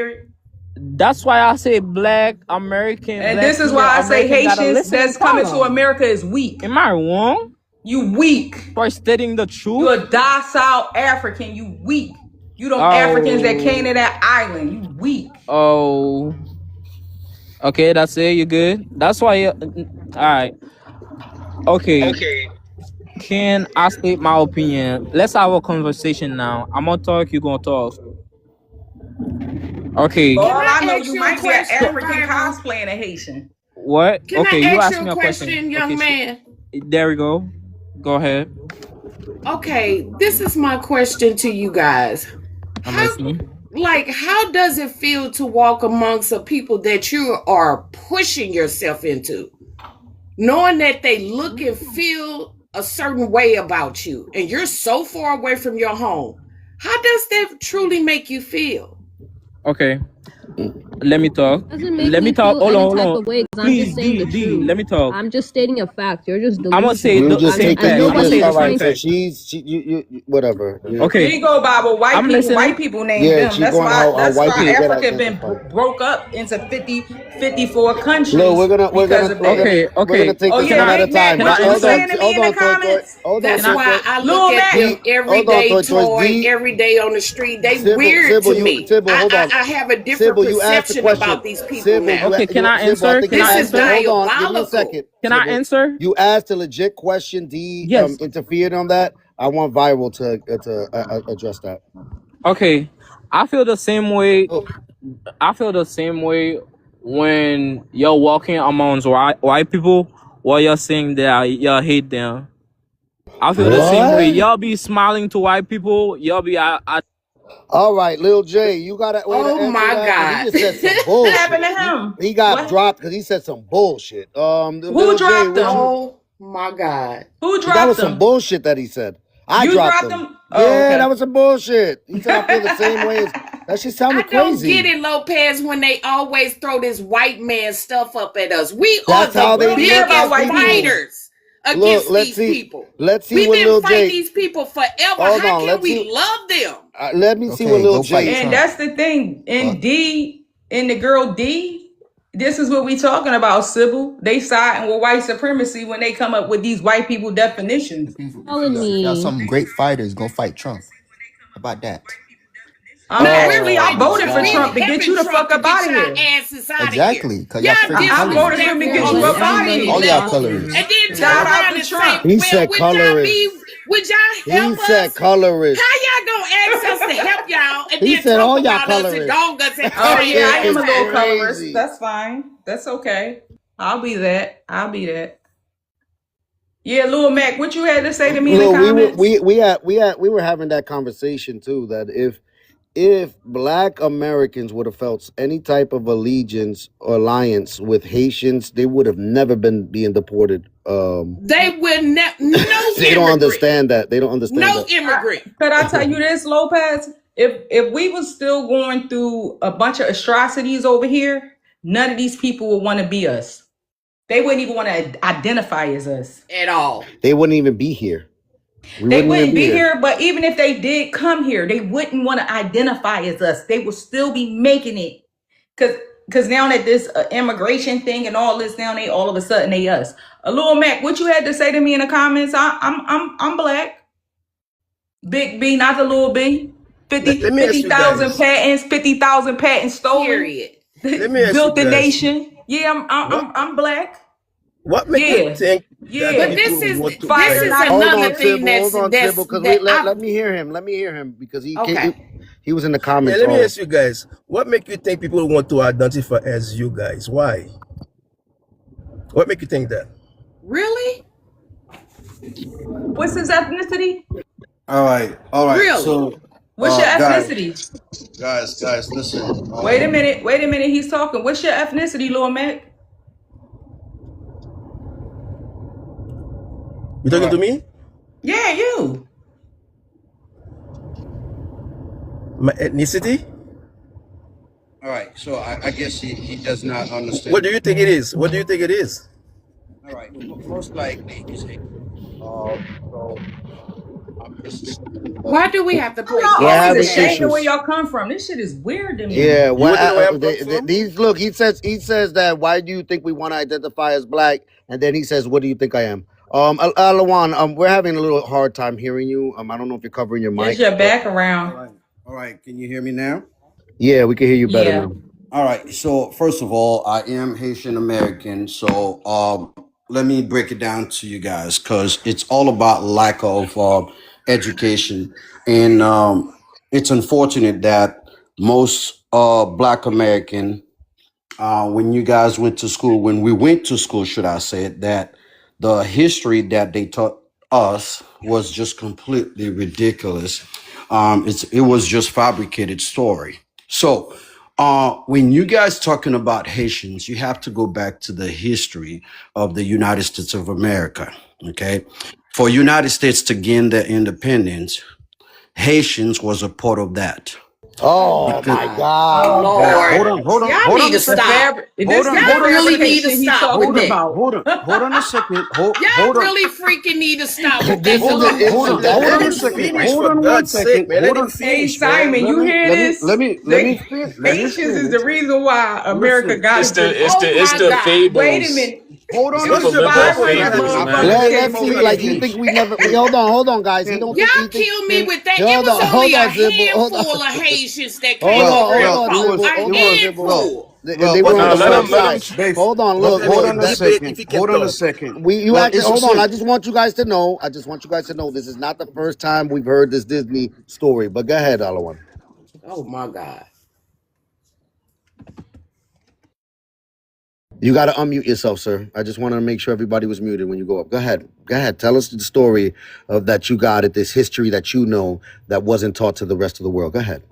period. That's why I say black American, And black this is female why I say American got a Haitians listening that's coming to problem. America is weak. Am I wrong You weak. for stating the You truth? a docile African. You weak. You them Africans that came to Oh, that island. You weak. oh. Okay, that's it. You good? That's why. All right. Okay. Can I state my opinion? Let's have a conversation now. I'm gonna talk. You gonna talk. For Okay. Can all I I know, ask you you a might be an question, African Pyro? cosplaying a Haitian. What? Can I Okay. You ask ask you me a a question. question, Okay. young man? There we go. Go ahead. Okay, this is my question to you guys. I'm How listening. how does it feel to walk amongst a people that you are pushing yourself into, knowing that they look and feel a certain way about you, and you're so far away from your home? How does that truly make you feel? Okay. Let me talk. Doesn't make Let me me talk. feel Hold on. any Hold type on. of way because I'm Please, just saying the D. truth. Let me talk. I'm just stating a fact. You're just I'm gonna say delusional. the Just same take the And fact. I'm you gonna just nobody say is the all same right. trying So to. fact. you whatever. Here Okay. you go, Bible. I'm White listening. people named Yeah, them. she going That's how white why people Okay. get Africa identified. been broke up into 54 Look, countries because of that. we're gonna Okay. take Oh this yeah, Can one I at a Big Mac, time. can what I you was Hold answer? on, saying to me hold in the on, Toy Toy. comments? Hold on, That's Can Toy I? Toy. why I look Lil at Mac, them D, hold on, everyday Toy Toy. touring D, every day on the street. They weird to Sybil, me. Sybil, hold on. I have a different Sybil, you asked the perception question. about these people Sybil, now. Okay. Can I Sybil, I answer? think Can you This I is asked. answer? Hold on, give me a diabolical. second, Can I Sybil. answer? You asked a legit question. D Yes. interfered on that. I want Viral to address that. Okay. I feel the same way. Oh, I feel the same way when you're walking amongst white people while you're saying that you hate them. I feel the same way. what? Y'all be smiling to white people. Y'all be All right, Lil J, you got a way to Oh answer my that because he God. just said some what happened bullshit. to him? He got What? dropped because he said some bullshit. Who Lil J, dropped what him? you? Oh my God. Who That was dropped some him? bullshit that he said. I You dropped dropped him. him? Oh, Yeah, that okay. was some bullshit. He said I feel the same way as that. Shit sounded I don't get crazy. it, Lopez, when they always throw this white man stuff up at us. We are That's how the We they don't care look about at biggest white people. people. fighters Look, against these people. let's see We've what been Lil fighting J. these people forever. Hold How on, can let's we see. love them? Let me see what Okay, Lil go fight J. And Trump. that's the thing. Fuck. In D, in the girl D, this is what we talking about, Sybil. They siding with white supremacy when they come up with these white people definitions. If Telling you got me. some great fighters, go fight Trump. How about that? We're Actually, I Oh my voted fighting. for We're Trump God. to get helping you the Trump fuck to up get out of y'all here. asses out of here. Exactly, cause y'all Y'all freaking I voted for colorist. him to disrespectful get on you Let up out of so here. All many y'all levels. colorist. And then turn Shout out around to and say, Trump. He well, said colorist. would y'all He help said us? How colorist. y'all gonna ask us to help y'all and He then said talk all y'all about us and colorists. dog us at the Oh That same yeah, I shit am is a little time? colorist. crazy. That's fine. That's okay. I'll be that. I'll be that. Yeah, Lil Mac, what you had to say to me in the Look, comments? we were having that conversation too. That if Black Americans would have felt any type of allegiance or alliance with Haitians, they would have never been being deported. They will no They don't immigrant. understand that. They don't understand No that. immigrant Could I tell you this, Lopez? If we was still going through a bunch of atrocities over here, none of these people would want to be us. They wouldn't even want to identify as us. at all. They wouldn't even be here. We They wouldn't even wouldn't be be here. here, but even if they did come here, they wouldn't want to identify as us. They would still be making it. Cause now that this immigration thing and all this, now they all of a sudden they us. Lil Mac, what you had to say to me in the comments? I'm black. Big B, not the little B. Let me ask you 50,000 guys. patents, 50,000 patents stolen. Period. Let me ask you Built the guys. nation. Yeah, What I'm black. what make you Yeah, think that But yeah. people this want to this Fire is not Hold another on, here. thing Sybil. Hold on, Sybil, because that let I me hear him. Let me hear him because okay. he was in the yeah, comments let me all. ask you guys, what make you think people want to identify as you guys? Why? What make you think that? Really? What's his ethnicity? All right. Really? So, What's your guys, ethnicity? listen. Wait a minute. He's talking. What's your ethnicity, Lil Mac? You all talking right, to me? Yeah, you. My ethnicity? all right. So I guess he does not What understand. do you think it is? What do you think it is? All right. Most likely he's a. So I'm just. Why do we have to How play We're y'all guessing always having game? ashamed of where issues. y'all come from. This shit is weird to me. Yeah, You want to know where I'm come what? from? These look. He says that. Why do you think we want to identify as black? And then he says, "What do you think I am?" Alawan, we're having a little hard time hearing you. I don't know if you're covering your It's mic, your but All background. right. All right, can you hear me now? Yeah, we can hear you better Yeah. now. All right. So first of all, I am Haitian American. So let me break it down to you guys because it's all about lack of education, and it's unfortunate that most Black American when you guys went to school, when we went to school, should I say it, that the history that they taught us was just completely ridiculous. It was just fabricated story. So when you guys talking about Haitians, you have to go back to the history of the United States of America. Okay, for United States to gain their independence, Haitians was a part of that. Oh Oh my my God. God. Oh Now, Lord. hold Y'all on need a to The second. stop. fab Hold this on, is hold the Y'all on a really need second. to fabrication he's stop with talking Hold on, that. about. hold on, hold on a second. Y'all Hold on, really freaking need to stop with that This is hold the on, it's hold foolishness. on, that hold Let on a him second. finish, Hold for on one God's sake, second. man. Let Hold him on. Hey finish, man. Simon, you hear this? Let me The let me Haitians is the finish. reason why America Listen, got It's its. the it's Oh the it's my the God. Wait a fables. minute. hold It's on the a It What's was the political purpose of 500 having fables, this man. motherfuckers let's came conversation? see. over Let him Like here. he think finish. we never hold on, hold on, guys. He can, don't think Y'all he think kill me can with that. It hold was on, only hold a on, Sybil. Hold on. handful of Haitians that Hold came on, over hold here well, on, it across. was, Sybil. A Hold it on, was, Sybil. well, handful. They were what on No, the the let flip him purpose, let him side. base, Hold on, Let look, hold him on a look. debate if second, he can hold on a talk. second. You Well, actually it's a hold on. I simple, just want you guys to know. I just want you guys to know this is not the first time we've heard this Disney story. But go ahead, Alawan. Oh my God. You got to unmute yourself, sir. I just wanted to make sure everybody was muted when you go up. Go ahead. Go ahead. Tell us the story of that you got it, this history that you know that wasn't taught to the rest of the world. Go ahead.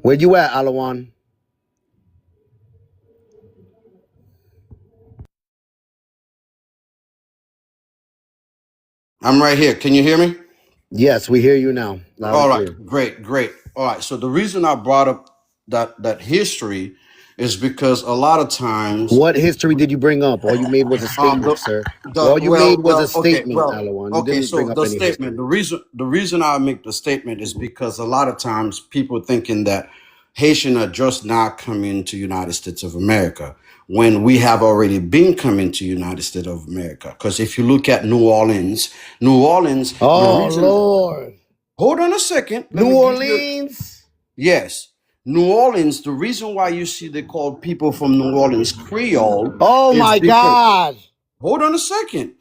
Where you at, Alawan? I'm right here. Can you hear me? Yes, we hear you now, loud and All right, clear. great, great. All right. So the reason I brought up that history is because a lot of times, What history did you bring up? All you made was a the statement, sir. All you well, made was a well, okay, statement, well, Alawan. You okay. didn't So bring up the any statement, history. the reason I make the statement is because a lot of times people thinking that Haitian are just not coming to United States of America when we have already been coming to United States of America. Because if you look at New Orleans, the Oh, reason. Lord. Hold on a second. Let New me give you. Orleans? Yes. New Orleans, the reason why you see they call people from New Orleans Creole Oh, is my because, God. hold on a second.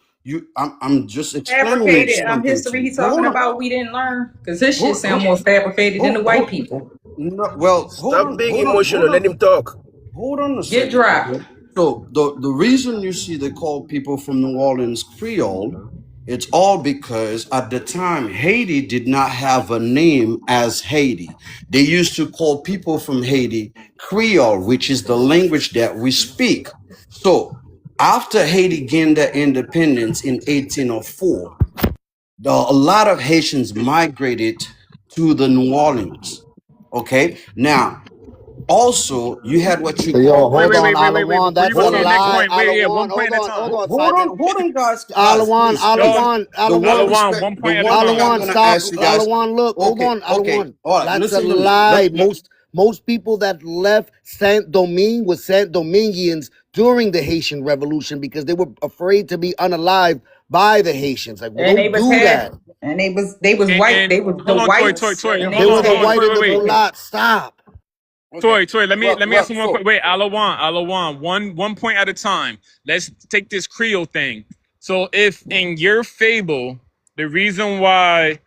I'm just explaining Fabricated something to history you. he talking Hold on. about we didn't learn because his shit Hold, sound hold, more fabricated than hold, the white hold. people. No, well, Stop being emotional. hold Let on. him talk. Hold on a Get second, dry. okay? So the reason you see they call people from New Orleans Creole, it's all because at the time Haiti did not have a name as Haiti. They used to call people from Haiti Creole, which is the language that we speak. So after Haiti gained their independence in 1804, a lot of Haitians migrated to the New Orleans. Okay, now also you had what you Yo, call Wait, hold wait, on, wait, wait, wait, wait. Alawan. Before you That's go a to your hold next lie, point, wait, yeah, Alawan. one Hold point at a on, hold time. on, hold on, Simon. hold on, guys, Alawan, please, please. Alawan, The one Alawan, Alawan, respect, one the point at a one thing time. I'm Alawan. gonna Stop, ask you guys. Alawan. Look, hold Okay, on, okay, Alawan. all right, That's a listen to me. lie. Most people that left Saint Domingue was Saint Domingueans during the Haitian Revolution because they were afraid to be unalived by the Haitians. Like, well, And they don't was do half, that. and they was white. And They was the hold on, whites, and they They was were the hold on, half. white Toy, and wait, the Go wait. ahead. mulat. Stop. Okay, Let me well, let me ask you one so question. Wait, Alawan, one point at a time. Let's take this Creole thing. So if in your fable, the reason why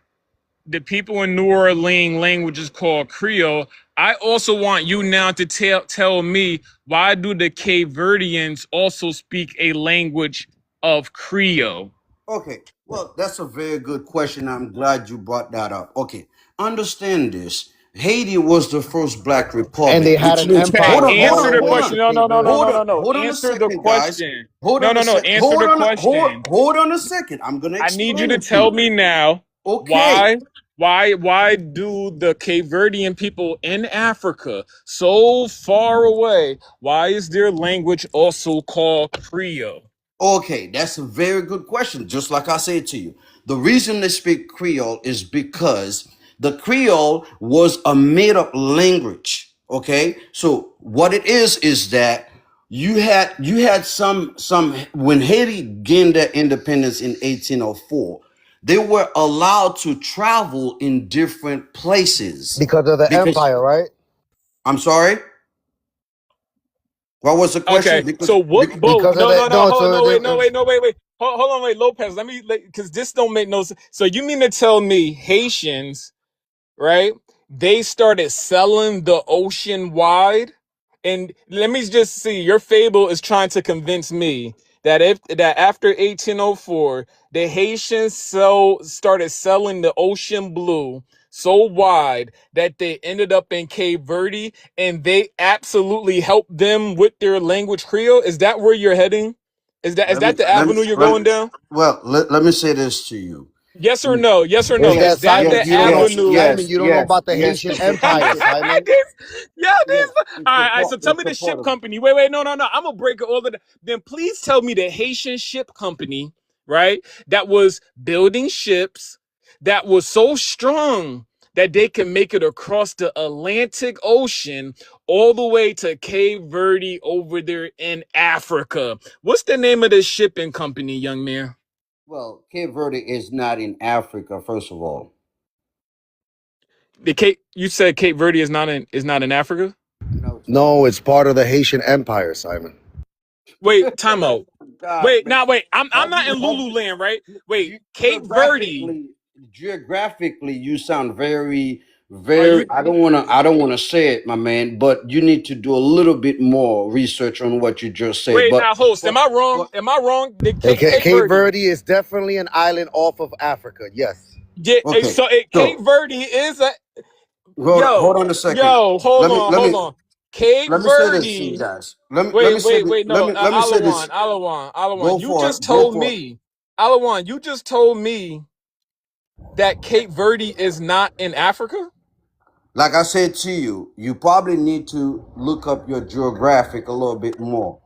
the people in New Orleans language is called Creole, I also want you now to tell me why do the Cape Verdeans also speak a language of Creole? okay, well, that's a very good question. I'm glad you brought that up. Okay, understand this. Haiti was the first black And they republic, had which an means Okay, empire answer the along question. with No, Cape no, no, no, Verde. no, no, no. hold on a Answer the second, guys. question. Hold No, on no, a no. sec. Answer the question. Hold on a second. I'm gonna I need you explain to it to tell you. me now Okay. why do the Cape Verdean people in Africa so far away, why is their language also called Creole? Okay, that's a very good question. Just like I said to you, the reason they speak Creole is because the Creole was a made up language. Okay, so what it is that you had some when Haiti gained their independence in 1804, they were allowed to travel in different places because of the because empire, right? I'm sorry, what was the question? Okay, so what boat? Because of No, the no, no. no, Hold, so no, they, wait, no, wait, no, wait, wait. Hold on, wait, Lopez. Let me, because this don't make no sense. So you mean to tell me Haitians, right? They started selling the ocean wide. And let me just see, your fable is trying to convince me that after 1804, the Haitians started selling the ocean blue so wide that they ended up in Cape Verde and they absolutely helped them with their language Creole. Is that where you're heading? Is let me that the let me avenue you're let me going down? well let me say this to you. Yes or no? Yes or no? is that Is Yes, that Simon? the yes, You don't know, yes, avenue? Simon. yes, You don't know yes, about the yes. Haitian It's a part of Empire, it. Simon. This, yeah, Yes, all right, all right. So tell me it's a the part ship of it. company. Wait, no, no, no. I'm gonna break it all of the. Then please tell me the Haitian ship company, right? That was building ships that was so strong that they can make it across the Atlantic Ocean all the way to Cape Verde over there in Africa. What's the name of this shipping company, young man? Well, Cape Verde is not in Africa, first of all. The Cape. You said Cape Verde is not in Africa. No, it's not. No, it's part of the Haitian Empire, Simon. Wait, time out. God, Wait, man. now wait. I'm Have not you in have Lululand, right? Wait, Cape Verde. geographically you sound very Are very you? I don't want to say it, my man, but you need to do a little bit more research on what you just said. Wait, But now, host. Am but, I wrong? but Am I wrong? The Hey, Cape Cape Verde. Verde is definitely an island off of Africa. Yes. Yeah. okay. So Cape So Verde is a hold on a second. yo. Hold Let me on, let hold me on. Cape let me say this to you Verde. guys. Let me say Wait. this, No, let me say Alawan, this. Alawan, Alawan. Go You for just it. Go told for it. me, Alawan. You just told me that Cape Verde is not in Africa. Like I said to you, you probably need to look up your geographic a little bit more.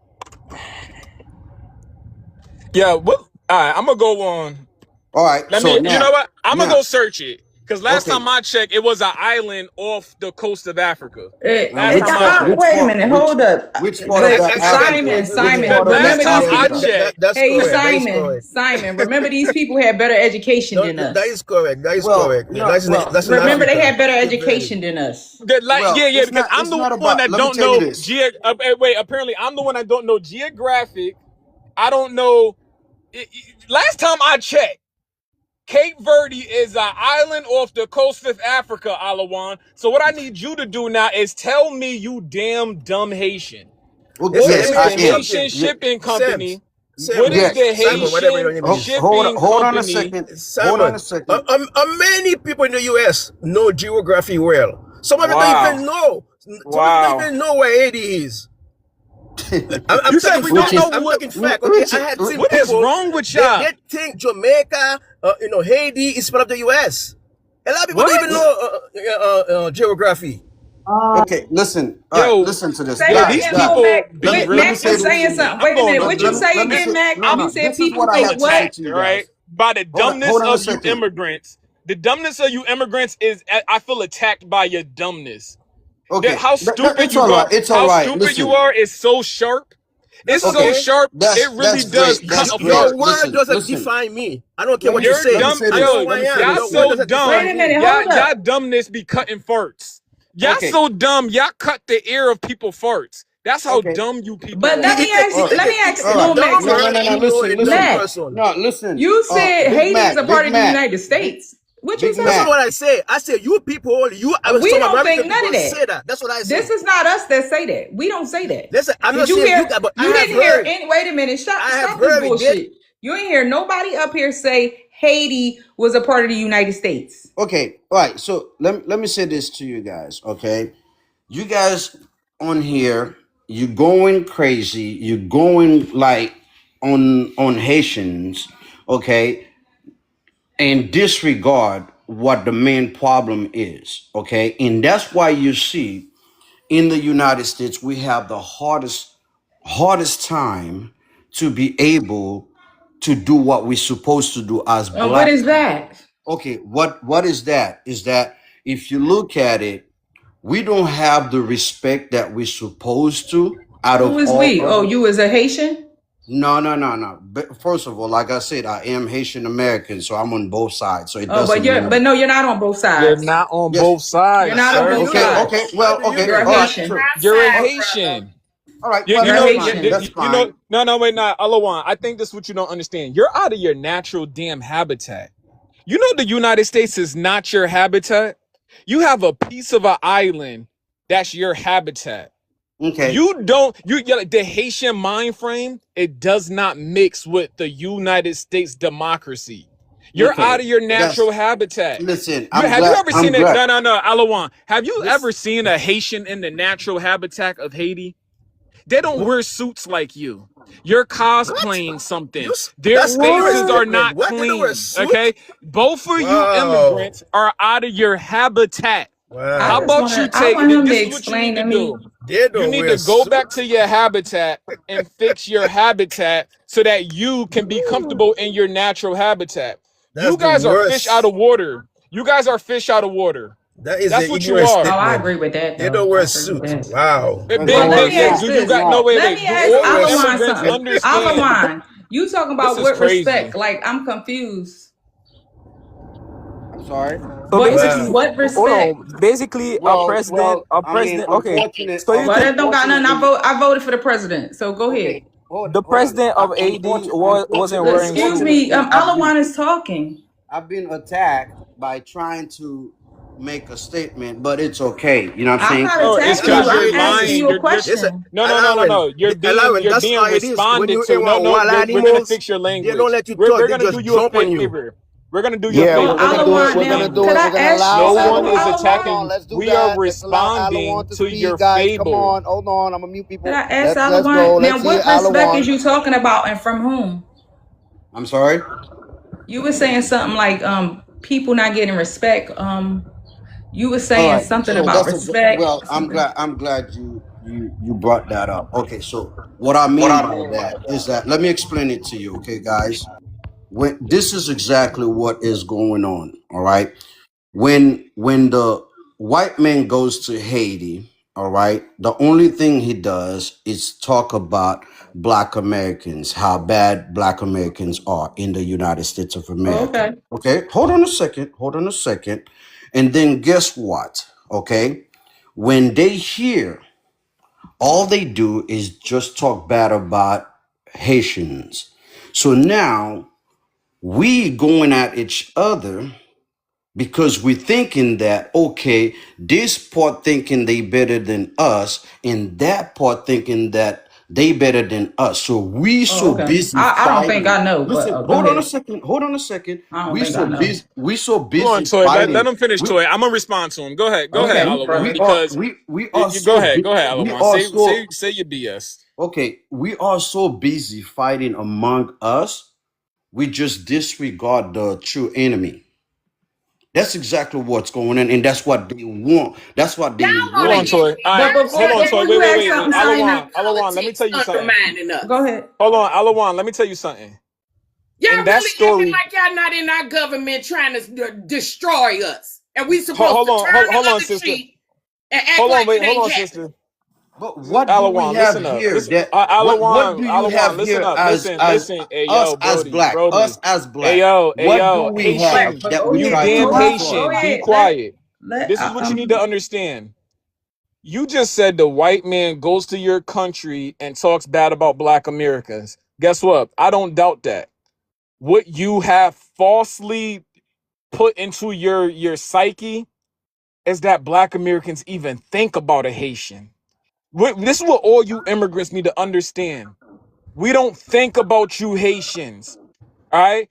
Yeah. What? All right. I'm gonna go on. All right. Let So me, you know now, what? I'm gonna now, go search it. Because last okay. time I checked, it was an island off the coast of Africa. And Last time I checked. which Wait a part, minute, hold up. which part of The that Simon, Africa? Which The Simon, part of last remember that time these I people. Africa? checked. That's Hey, correct. That is Simon, correct. Simon, remember these people had better education No, than that us. is correct. That is Well, correct. no, well, That's in Remember they Africa. had better Cape Verde. education than us. Yeah, well, yeah, because I'm it's the not one about. that Let me don't tell you know this. wait, apparently I'm the one that don't know geographic. I don't know. Last time I checked, Cape Verde is an island off the coast of Africa, Alawan. So what I need you to do now is tell me, you damn dumb Haitian. Okay, What Listen, let yes, me is I the ask you am. Haitian something. Yeah, shipping Sams, company? What is Sam, the Simon, whatever your Haitian name is. shipping hold on a company? second. Hold on a Simon, second. many people in the U.S. know geography well. Some of you don't Wow. even know. Some of you don't Wow. even know where Haiti is. I'm You said talking we don't which facts. know is I'm what talking wh- fact. Okay, which I is, had seen what is people. wrong with They y'all. they think Jamaica, Haiti is part of the U.S. A lot of people don't even What? know geography. okay. Listen, all right. Yo, Listen to this, Say it guys. these again, Guys, people Mac. let be me Quit, let me really Mac say was this to saying you. something. I'm Wait a going minute. on What you mute. say Let me again, say Mac? no, I'm You no. said This is people what I so think have to say what? attacked, to you right? guys. By the dumbness Hold on a of you second. immigrants. The dumbness of you immigrants is I feel attacked by your dumbness. Okay, How stupid it's all you right. are, It's all how right. stupid you Listen. are is so sharp. It's That's so Okay, okay. sharp, it really that's does great. cut That's a great. Your fart. word Listen, doesn't listen. define me. I don't care Let what me you You're let say. me dumb, say I this. know yo, who Let I me say am. y'all this Your to word you. so doesn't Wait dumb. define a me. minute. Hold Y'all up. dumbness be cutting farts. Y'all Okay, so dumb, y'all cut the ear of people farts. That's how okay. dumb you people But It, let are. me it, take, ask All you. right, Let it, me it, ask. all it's right. No, Mac. dumb No, no, word no, if no. you know Listen, another listen. Mac. person. No, listen. You said Big Haiti is Mac, a Big part of the Mac, United Big States. What you Big That's say? not Mac. what I say. I say you people, We some don't American think none of people say that. that. That's what I This say. is not us that say that. We don't say that. Listen, I'm Did not you saying you hear? guys, but You didn't hear any. Wait a minute. I have Stop this heard it. bullshit. You ain't hear nobody up here say Haiti was a part of the United States. Okay, all right. So let me say this to you guys. Okay, you guys on here, you going crazy. You going like on Haitians. Okay, and disregard what the main problem is. Okay, and that's why you see in the United States we have the hardest time to be able to do what we're supposed to do as What black is people. that? Okay, what is that? Is that if you look at it, we don't have the respect that we're supposed to out Who of is all we? Oh, other. you as a Haitian? No, no, no, no. But first of all, like I said, I am Haitian American, so I'm on both sides. So it Oh, doesn't matter. but no, you're not on both You're sides. not on Yes. both You're sides, not on sir. both Okay. sides. Okay. Well. Okay. You're a All right. Haitian. Sure. You're a All right. Haitian. All right. You, Well, you You're a know, that's fine. Haitian. That's fine. no, wait, nah, Alawan. I think this is what you don't understand. You're out of your natural damn habitat. You know, the United States is not your habitat. You have a piece of an island that's your habitat. Okay. You don't, the Haitian mind frame, it does not mix with the United States democracy. You're out Okay. of your That's. natural habitat. Listen. Have you ever I'm seen it? glad. No, Alawan. Have you This. ever seen a Haitian in the natural habitat of Haiti? They don't wear suits like you. You're What? cosplaying something. Their That's a crazy faces are What? statement. not What? They don't wear a clean. suit? Okay. Both of you Wow. immigrants are out of your habitat. I How Wow. just about wanna you I want him to this is what you need explain to to me. do. They You don't need wear to a go back to suit? your habitat and fix your habitat so that you can be comfortable in your natural habitat. That's You the guys are fish out worst. of water. You guys are fish out of water. That is That's an what you ignorant Oh, are. I statement. agree with that They though. don't wear I a agree with suit. that. Wow. That's But not let what. me Now. ask Do you this. got Now. no wait, Let wait. me Do ask all you Ignorant. Alawan immigrants something. understand? Alawan, you talking This about is what crazy. respect? Like I'm confused. I'm sorry. So Wow. What hold respect? on. Basically, Well. a I mean, president. Okay, unfortunate. so you Well, can. that don't got nothing. Unfortunately. I voted for the president. So go ahead. Okay. Hold. The Hold on. president of AD wasn't wearing Excuse me. Unfortunately, suits. Alawan is talking. I've been attacked by trying to make a statement, but it's okay. You know what I'm I'm saying? not No, it's attacking because you. Alawan, I'm you're asking it's lying. you a You're it's a question. allowing allowing. You're That's being how it is. When responded you to. No, want no, wild we're gonna animals, fix your they don't language. let you talk. We're They gonna do just you a jump on you. favor. We're gonna do you a Yeah, Well, we're favor. We're gonna gonna do it. fix Alawan, your We're gonna now, do could it. language. I We're gonna ask you allow No one something, is Alawan to talk. Alawan? On, attacking. let's do We are that. Let's allow responding Alawan to to speak, your guys. Come fable. on, hold on. I'm gonna mute Could people. I ask Let's go. Alawan? Let's Now, hear what respect is Alawan. you talking about and from whom? I'm sorry. You were saying something like people not getting respect. You were All saying right. something So about that's a well. respect, I'm something. glad. I'm glad you brought that up. Okay. So what I mean by that is that let me explain it to you. Okay, guys. When this is exactly what is going on. All right. When the white man goes to Haiti, all right, the only thing he does is talk about black Americans, how bad black Americans are in the United States of Oh, America. okay. Okay, hold on a second, hold on a second. And then guess what? Okay, when they hear, all they do is just talk bad about Haitians. So now we going at each other because we're thinking that, okay, this part thinking they better than us and that part thinking that they better than us, so we Oh, so okay. busy I don't think fighting. I know, but Listen, go ahead. hold on a second. I don't We think I so know. busy, we so Hold on, busy Toy. Let fighting. him finish, we Toy. I'm gonna respond to him. Go ahead, Okay, Alawan, we brother. are because we are go so ahead, we Alawan. are so Say your BS. okay, we are so busy fighting among us, we just disregard the true enemy. That's exactly what's going on, and that's what they want. That's what Y'all they Hold want to on, want. get Toy. All right, But hold on, Toy. before you ask Wait. something, China, Alawan, let me politics tell you something. undermining go us. ahead. Hold on, Alawan, let me tell you something. Y'all In that really acting story, like y'all not in our government trying to destroy us. And we supposed to turn hold the on, other sister. cheek and act like it Hold ain't on, happening. sister. But what do we Alawan, have listen up. here? Listen, That what do you Alawan, have listen here up. as Listen. Hey, us yo, as black? Us Brody. as black. Hey, What do yo, we Black have Haitian. But that go we You ahead. try You to damn talk. destroy? Go Haitian. Be ahead. quiet. Let This is what you need to understand. You just said the white man goes to your country and talks bad about black Americans. Guess what? I don't doubt that. What you have falsely put into your psyche is that black Americans even think about a Haitian. This is what all you immigrants need to understand. We don't think about you Haitians. All right.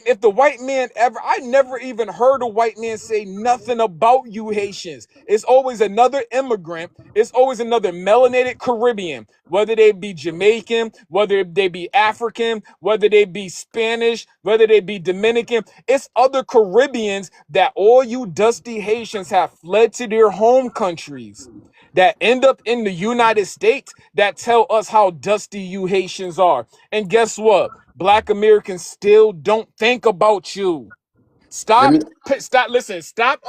If the white man ever, I never even heard a white man say nothing about you Haitians. It's always another immigrant. It's always another melanated Caribbean, whether they be Jamaican, whether they be African, whether they be Spanish, whether they be Dominican. It's other Caribbeans that all you dusty Haitians have fled to their home countries that end up in the United States that tell us how dusty you Haitians are. And guess what? Black Americans still don't think about you. Let me Stop, listen, stop,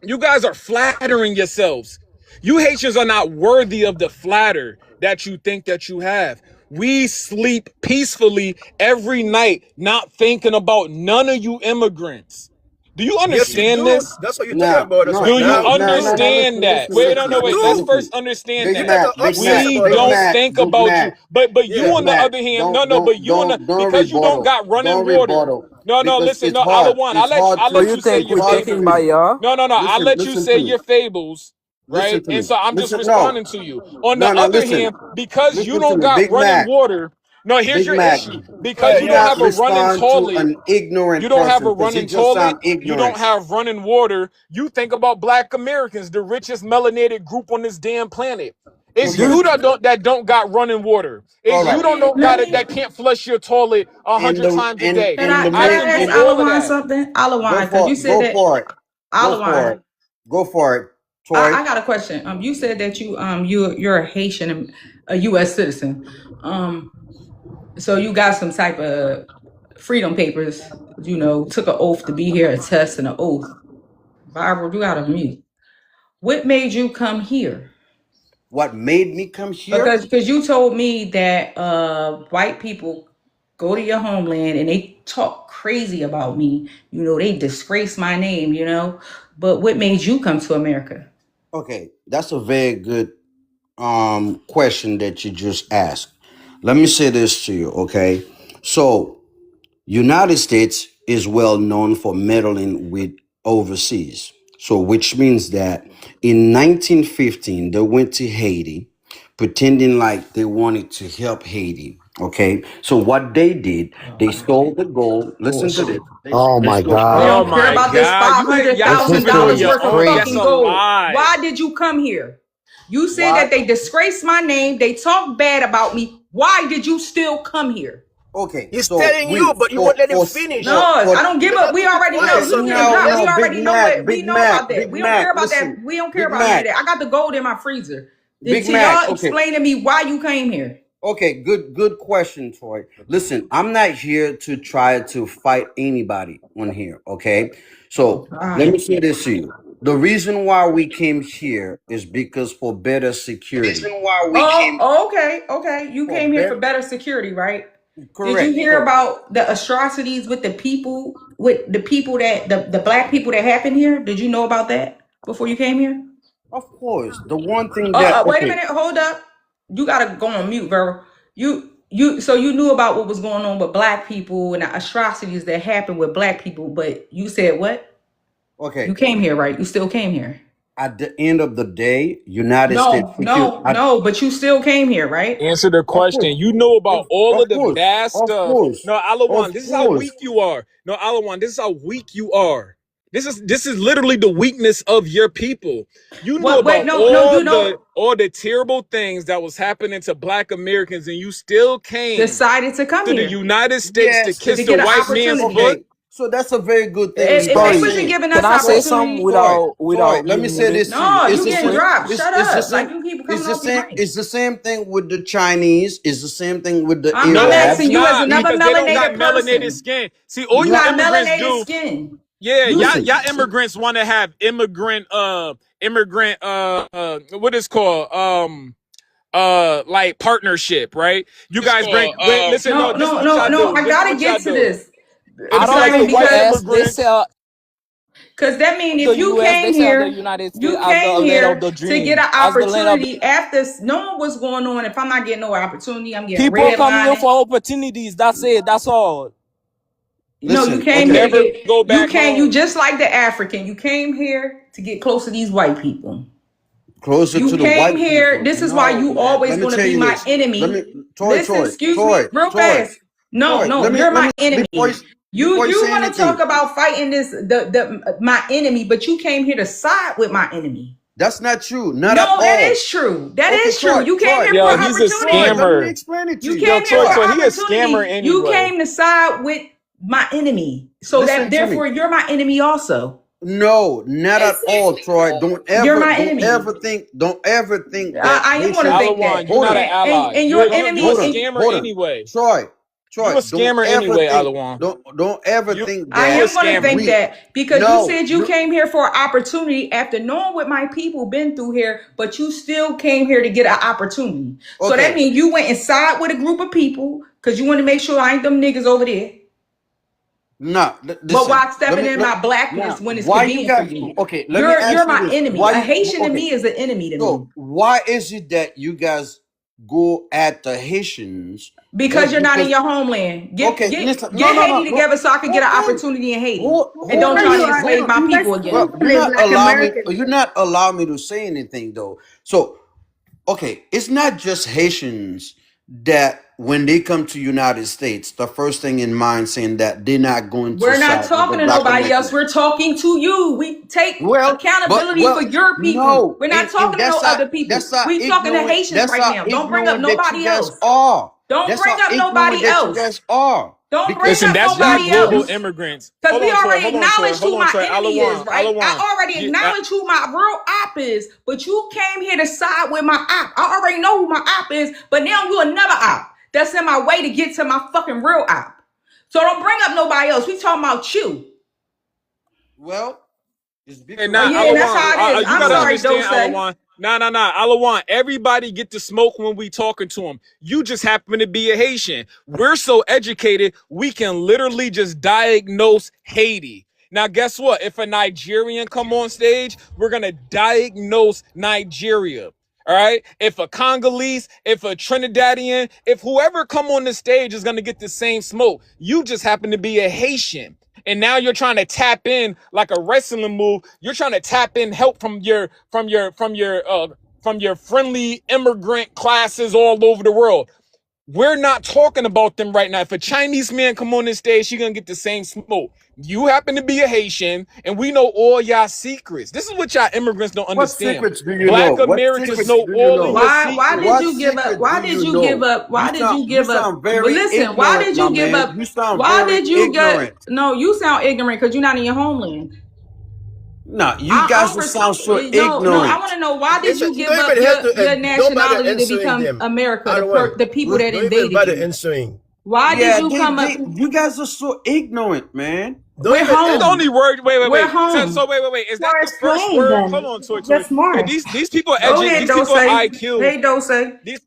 You guys are flattering yourselves. You Haitians are not worthy of the flatter that you think that you have. We sleep peacefully every night, not thinking about none of you immigrants. Do you Yes, you understand do. this? That's why you're talking Now, about us no, right Do you no, now. You no, no, do. no. understand Listen, that? listen, Wait, no, listen, no, You wait. listen, Let's do. first listen. understand Big You that. got the Mac, Big upset Mac, We about Big don't us. Mac, think Big about you. Mac, But you Yeah. on Big the Mac. other hand, no, Don't, no, but don't, you on the don't, don't because you don't rebuttal. got running Don't water. rebuttal No, no, because listen, it's no, I'll hard. one. It's hard I'll let to. you let It's you say it's your hard to fables. read. No, no, no. I'll Listen, let you listen to say me. your fables, Listen right? to And me. so I'm just Listen, no, responding to you. On the no, no. other Listen, hand, because you listen to don't me. got Big running Mac, water, no, here's Big your Mac. issue. Go Because ahead, you Do don't Yacht. not have a running respond to toilet, an you ignorant don't have a person because he running just toilet, sound you don't ignorant. have running water, you think about black Americans, the richest melanated group on this damn planet. It's Okay. you that don't got running water. All It's right. you don't know Let got it me. that can't flush your toilet a In hundred the times a day. in the I minute can Can I do ask in all of Alawan that. something? go Alawan, because for you it. said Go that for it. Go for Alawan. it. Go for it. Troy. I got a question. You said that you're a Haitian, a U.S. citizen. So you got some type of freedom papers. Took an oath to be here, a test and an oath. Barbara, you got to mute. What made you come here? What made me come here? Because you told me that white people go to your homeland and they talk crazy about me. They disgrace my name. But what made you come to America? Okay, that's a very good question that you just asked. Let me say this to you, okay? So United States is well known for meddling with overseas. So which means that in 1915 they went to Haiti pretending like they wanted to help Haiti. Okay. So what they did, they stole the gold. Listen to Bullshit. this. Oh They my stole We God. Oh don't care my about this God. five hundred Y'all It's thousand moving on dollars history. your worth of own. That's fucking Crazy. a gold. lie. Why did you come here? You said Why? that they disgraced my name. They talk bad about me. Why did you still come here? Okay. He's So telling you, we but you won't let him No, finish. I don't give You up. gotta We keep it already know. quiet You sometimes, getting no, dropped. man. We no, already Big know Mac, what we Big know Mac, about that. Big We don't care Mac. about that. Listen, We don't care Big about none of Mac, that. I got the gold in my freezer. Big Until Mac. y'all Okay. explain to me why you came here. Okay, good question, Troy. Listen, I'm not here to try to fight anybody on here, okay? Oh So let me God. say this to you. The reason why we came here is because for better security. Oh, okay, okay. You For came here for better, better security, right? Did you correct. hear So about the atrocities with the people that the black people that happened here? Did you know about that before you came here? of course, the one thing that Wait a okay, minute, hold up. You gotta go on mute, Vera. So you knew about what was going on with black people and the atrocities that happened with black people, but you said what? You okay. came here, right? You still came here. At the end of the day, United States No, security. no, no, but you still came here, right? Answer the Of course, question. You know about all of of the course, bad of stuff. course, No, of Alawan, this is how course. weak you are. No, Alawan, this is how weak you are. This is literally the weakness of your people. You knew What? Wait, about no, no, all you the know, all the terrible things that was happening to black Americans, and you still came decided to come to the here United States to Yes, kiss to the get an white man's opportunity. foot. okay. So that's a very good thing you If start they Sorry. wasn't saying. giving Can us I say Troy, something opportunity, Troy, without let you me say muting? this to you. no, It's you the getting same. dropped. Shut It's the up. same. Like you keep It's coming the off your same. mic. It's the same thing with the Chinese. It's the same thing with the I'm No, it's asking Arabs. you as not another because they don't got melanated melanated person. skin. See, all You you got immigrants melanated do. skin. Yeah, You y'all, Listen, y'all immigrants want to have what is called like partnership, right? You It's guys bring called wait, listen, no, no, this is no, what no, y'all no. do. I This is gotta what y'all get to do. this. It'll be like the white immigrants. Because that means if you came here, you came here to get an opportunity after knowing what's going on. If I'm not getting no opportunity, I'm getting redlining. No, you listen. came here Okay, to Never get go you back came you home. just like the African. You came here to get close to these white people. closer You to the came white here. people. This is why No, you man. always Let me going to tell be you my this. Let me, enemy. Troy, Listen, Troy, excuse me, Troy, real Troy, fast. No, Troy. no, you're Let my me enemy. You before you you say want to talk anything. about fighting the my enemy, but you came here to side with my enemy. That's not true. Not at No, that all. is true. That Okay, is true. Troy, You came Troy, here for Yo, let an me, he's a Troy, opportunity. let me scammer. explain it to You you. Yo, came here Troy, for Troy, so he a scammer opportunity. You anyway. came to side with my enemy. So that listen to me. therefore you're my enemy also. No, not at all, Troy. You're my enemy. Don't ever think that I am gonna Haitians. think that. Alawan, you're Hold not on, an And ally. your You're a enemy hold on, and scammer hold on, anyway. Troy. Troy, You a scammer anyway, Alawan. don't ever You think I you a that am going to think scammer. we that because you no said you you came here for an opportunity after knowing what my people been through here, but you still came here to get an opportunity. So that okay. means you went inside with a group of people because you want to make sure I ain't them niggas over there. No, But listen. while stepping in my blackness Now, when it's why you convenient for got? you, Okay, let me you're ask you my this: enemy. why A you? Haitian to Okay, me is an enemy to me so why is it that you guys go at the Haitians because just you're not in because? your homeland. Get Okay, get listen. No, get no, no, Haiti no. together so I can get an Okay, opportunity in Haiti and hold don't on, No, try to you listen. are. Hold enslave on. my You guys people came again. Well, to play Black American. you're not allowing me to say anything though. So okay, it's not just Haitians that when they come to United States, the first thing in mind saying that they're not going to We're not side with the talking to Black nobody else. Americans. We're talking to you. We take Well, accountability for well, your people. no, We're not and talking to no other people. We talking to Haitians that's right how now. Don't bring up ignorant that you nobody guys else. are. Don't That's bring how up ignorant nobody that you else. guys are. Don't bring Because Listen, up that's not nobody global else. immigrants. Because Hold we on, Troy. already Hold on, Troy. acknowledged Hold who on, my Troy. enemy is, Alawan. right? Alawan. I already acknowledged who my real op is, but you came here to side with my op. I already know who my op is, but now you another op that's in my way to get to my fucking real op. So don't bring up nobody else. We talking about you. well, it's Hey, because nah, Yeah, and that's Alawan, how it is. you I'm gotta sorry, understand, Dose. Alawan. Nah, Alawan. Everybody get to smoke when we talking to them. You just happen to be a Haitian. We're so educated, we can literally just diagnose Haiti. Now, guess what? If a Nigerian come on stage, we're gonna diagnose Nigeria. All right. If a Congolese, if a Trinidadian, if whoever come on the stage is gonna get the same smoke, you just happen to be a Haitian. And now you're trying to tap in like a wrestling move. You're trying to tap in help from your friendly immigrant classes all over the world. We're not talking about them right now. If a Chinese man come on this stage, you're gonna get the same smoke. You happen to be a Haitian, and we know all y'all secrets. This is what y'all immigrants don't what understand. secrets do you know? Black What Americans secrets know do you all of know? your Why did secrets. What you give up? secrets Why do did you you give know? up? Why did you You give up? sound But very listen, why ignorant, did my you give man. up? You sound Why very did you get ignorant. no, you sound ignorant because you're not in your homeland. No, you guys just sound so No, I want ignorant. to know why did Listen, you you give don't up even have to, your and don't bother nationality to answering become them. America, Other one, the people that don't even invaded bother you? answering. Why did Yeah, you come up? you guys are so ignorant, man. Don't We're even It's the answer. home. only word. We're Wait. So home. wait. Is that More the first explain word? then. Hold on, Toy. Just more. These people Go ahead, these Dose. people IQ. Hey, Dose. These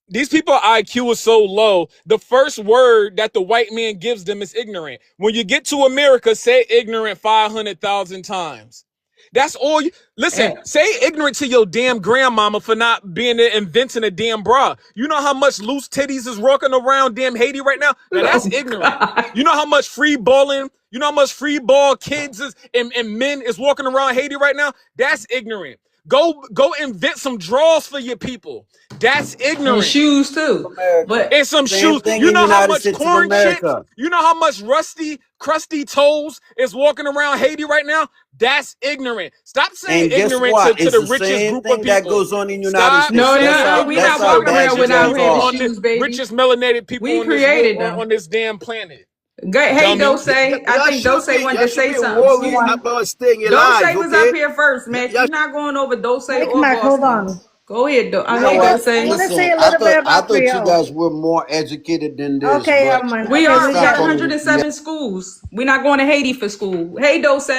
these people IQ is so low. The first word that the white man gives them is ignorant. When you get to America, say ignorant 500,000 times. That's all you listen. Say ignorant to your damn grandmama for not being there inventing a damn bra. You know how much loose titties is rocking around damn Haiti right now? Now that's Oh ignorant. God. You know how much free balling, you know how much free ball kids is and men is walking around Haiti right now? That's ignorant. Go invent some draws for your people. That's And ignorant. shoes too. America. But And some Same shoes. thing You in know how United much States of corn chips, America. you know how much rusty, crusty toes is walking around Haiti right now? That's ignorant. Stop saying And guess ignorant what? to It's the the richest same group of thing that people. goes on in United Stop States. no, That's saying how we ignorant not that's to how the walking bad around you richest without guys people having are. on the shoes, baby. richest melanated people We on this created them. on this damn planet. Hey, Dummy. Dose. I Y'all think should Dose be, wanted y'all to should say be something. Hold worried on. about staying Dose alive. was up Okay, here first, Max. y'all We're not going over Dose Big or Mac, hold Boston. on. Go ahead, You know hey, what? Dose. I want to say Listen, a little bit I about thought you Creole. guys were more educated than this, Okay, but man. We Okay, are. we We got stop get it. calling me. 107 schools. We're not going to Haiti for school. Hey, Dose.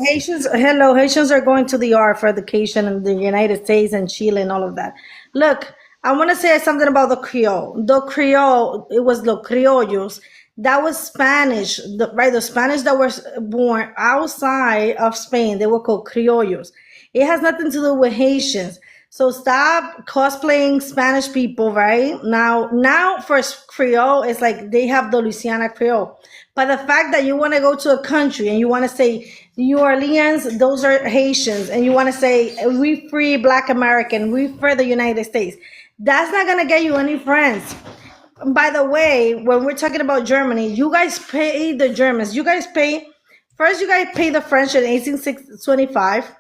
Haitians, hello, Haitians are going to the R for education in the United States and Chile and all of that. Look, I want to say something about the Creole. The Creole, it was the Criollos. That was Spanish, right? The Spanish that were born outside of Spain, they were called Criollos. It has nothing to do with Haitians. So stop cosplaying Spanish people, right? Now for Creole, it's like they have the Louisiana Creole. But the fact that you want to go to a country and you want to say New Orleans, those are Haitians, and you want to say we free Black American, we free the United States, that's not gonna get you any friends. By the way, when we're talking about Germany, you guys pay the Germans. You guys pay first. You guys pay the French in 1825.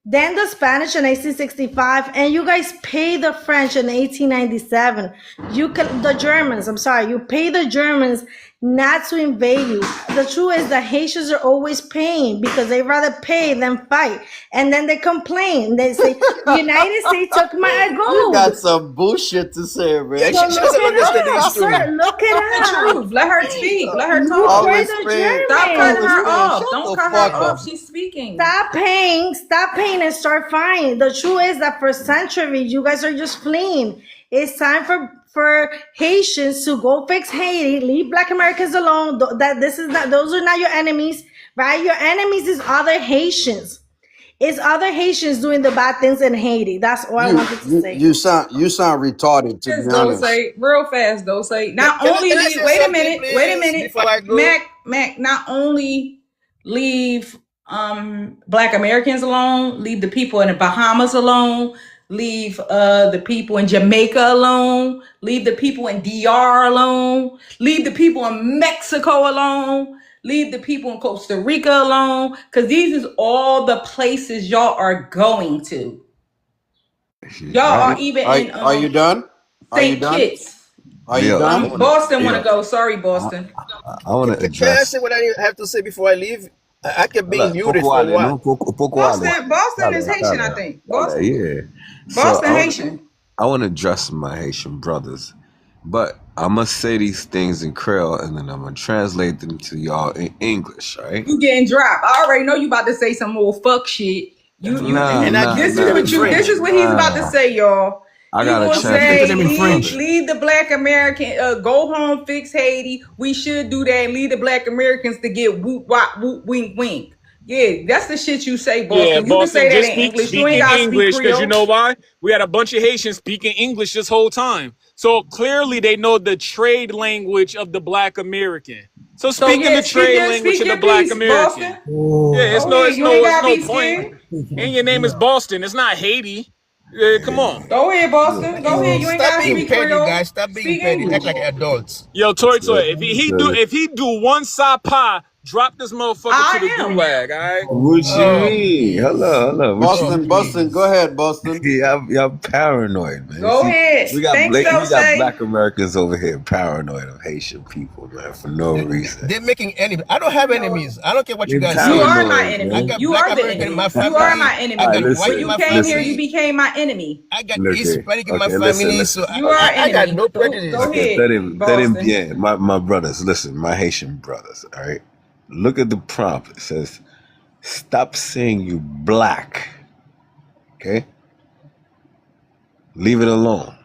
Then the Spanish in 1865, and you guys pay the French in 1897. The Germans, I'm sorry, you pay the Germans not to invade you. The truth is that Haitians are always paying because they rather pay than fight. And then they complain. They say, United States took my You got gold. some bullshit to say, Yeah, man. So she look said on it yesterday's up, story. sir. Look it The up. truth. Let her speak. Let her Look talk. for Always the paying. Stop cutting Germans. Always her paying. off. Shut Don't the cut fuck her up. off. She's speaking. Stop paying and start fighting. The truth is that for centuries, you guys are just fleeing. It's time for Haitians to go fix Haiti, leave Black Americans alone. That this is not, those are not your enemies, right? Your enemies is other Haitians. It's other Haitians doing the bad things in Haiti. That's all I You wanted to you say. you sound retarded, to be Yes, honest. Dose, real fast, Dose. Not Can only I leave. say something, Wait a please, minute, before I go? Mac. Not only leave Black Americans alone, leave the people in the Bahamas alone, leave the people in Jamaica alone, leave the people in DR alone, leave the people in Mexico alone, leave the people in Costa Rica alone, because these is all the places y'all are going to. She's Y'all are right. even in Are you done? Are you St. done? Kitts. Are you Yo, done? Boston want to yo, go. Sorry, I, Boston. I want to Can I address. say what I have to say before I leave? I kept being Hola, muted poco for a ale, while. no, poco ale. Boston is Dale, Haitian, I dale, think. dale, yeah. So Boston Haitian. I want to address my Haitian brothers, but I must say these things in Creole and then I'm gonna translate them to y'all in English, right? You getting dropped. I already know you about to say some more fuck shit. Nah, And I nah, give This it to is them nah, in what you. nah, This French. is what he's about to nah. say, y'all. I He gotta gonna I'm giving it to say them in translate, French. brother. leave the Black American, go home, fix Haiti. We should do that and leave the Black Americans to get whoop wop whoop wink wink. Yeah, that's the shit you say, Yeah, Boston. You can say Boston, that just in speak English. You speak ain't in gotta speak English because you Creole. know why? We had a bunch of Haitians speaking English this whole time. So clearly they know the trade language of the Black American. So So speak in yeah, the trade language speak of the your Black piece, Boston. American. Yeah, Go ahead. You ain't it's gotta no be point. scared. And your name is Boston. It's not Haiti. Come on. Go ahead, Boston. Go ahead. You ain't Stop gotta being speak petty, Creole. guys. Stop being Speak petty. Act English. like adults. Yo, Toy Toy, So, if he do one sapa, drop this motherfucker to the I am. gulag, all right? what you Oh, mean? please. Hello. What you Oh, Boston, go please. ahead, Boston. y'all paranoid, man. Go See, ahead. Thanks, we got Dose. Black Americans over here paranoid of Haitian people, man, for no reason. They're making enemies. I don't have enemies. I don't care what you They guys You say. are my paranoid, I enemy. man. got You black are the American in my enemy. You are family. my I All right, enemy. got When white in you my came here, you family. became my enemy. I got Okay, Hispanic in my okay, family. listen. So You are I got enemy. no Go prejudice. Okay, ahead, that him Boston. bien. My brothers, listen, my Haitian brothers, all right? Look at the prompt. It says, stop saying you black, okay? Leave it alone.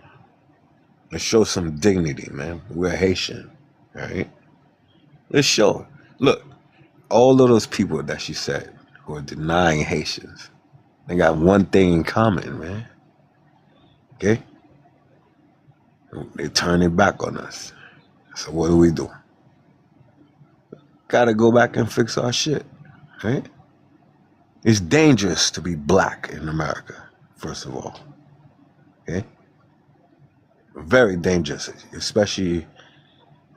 Let's show some dignity, man. We're Haitian, all right? Let's show it. Look, all of those people that she said who are denying Haitians, they got one thing in common, man, okay? They turn their back on us. So what do? Gotta go back and fix our shit, right? It's dangerous to be black in America, first of all. Okay? Very dangerous, especially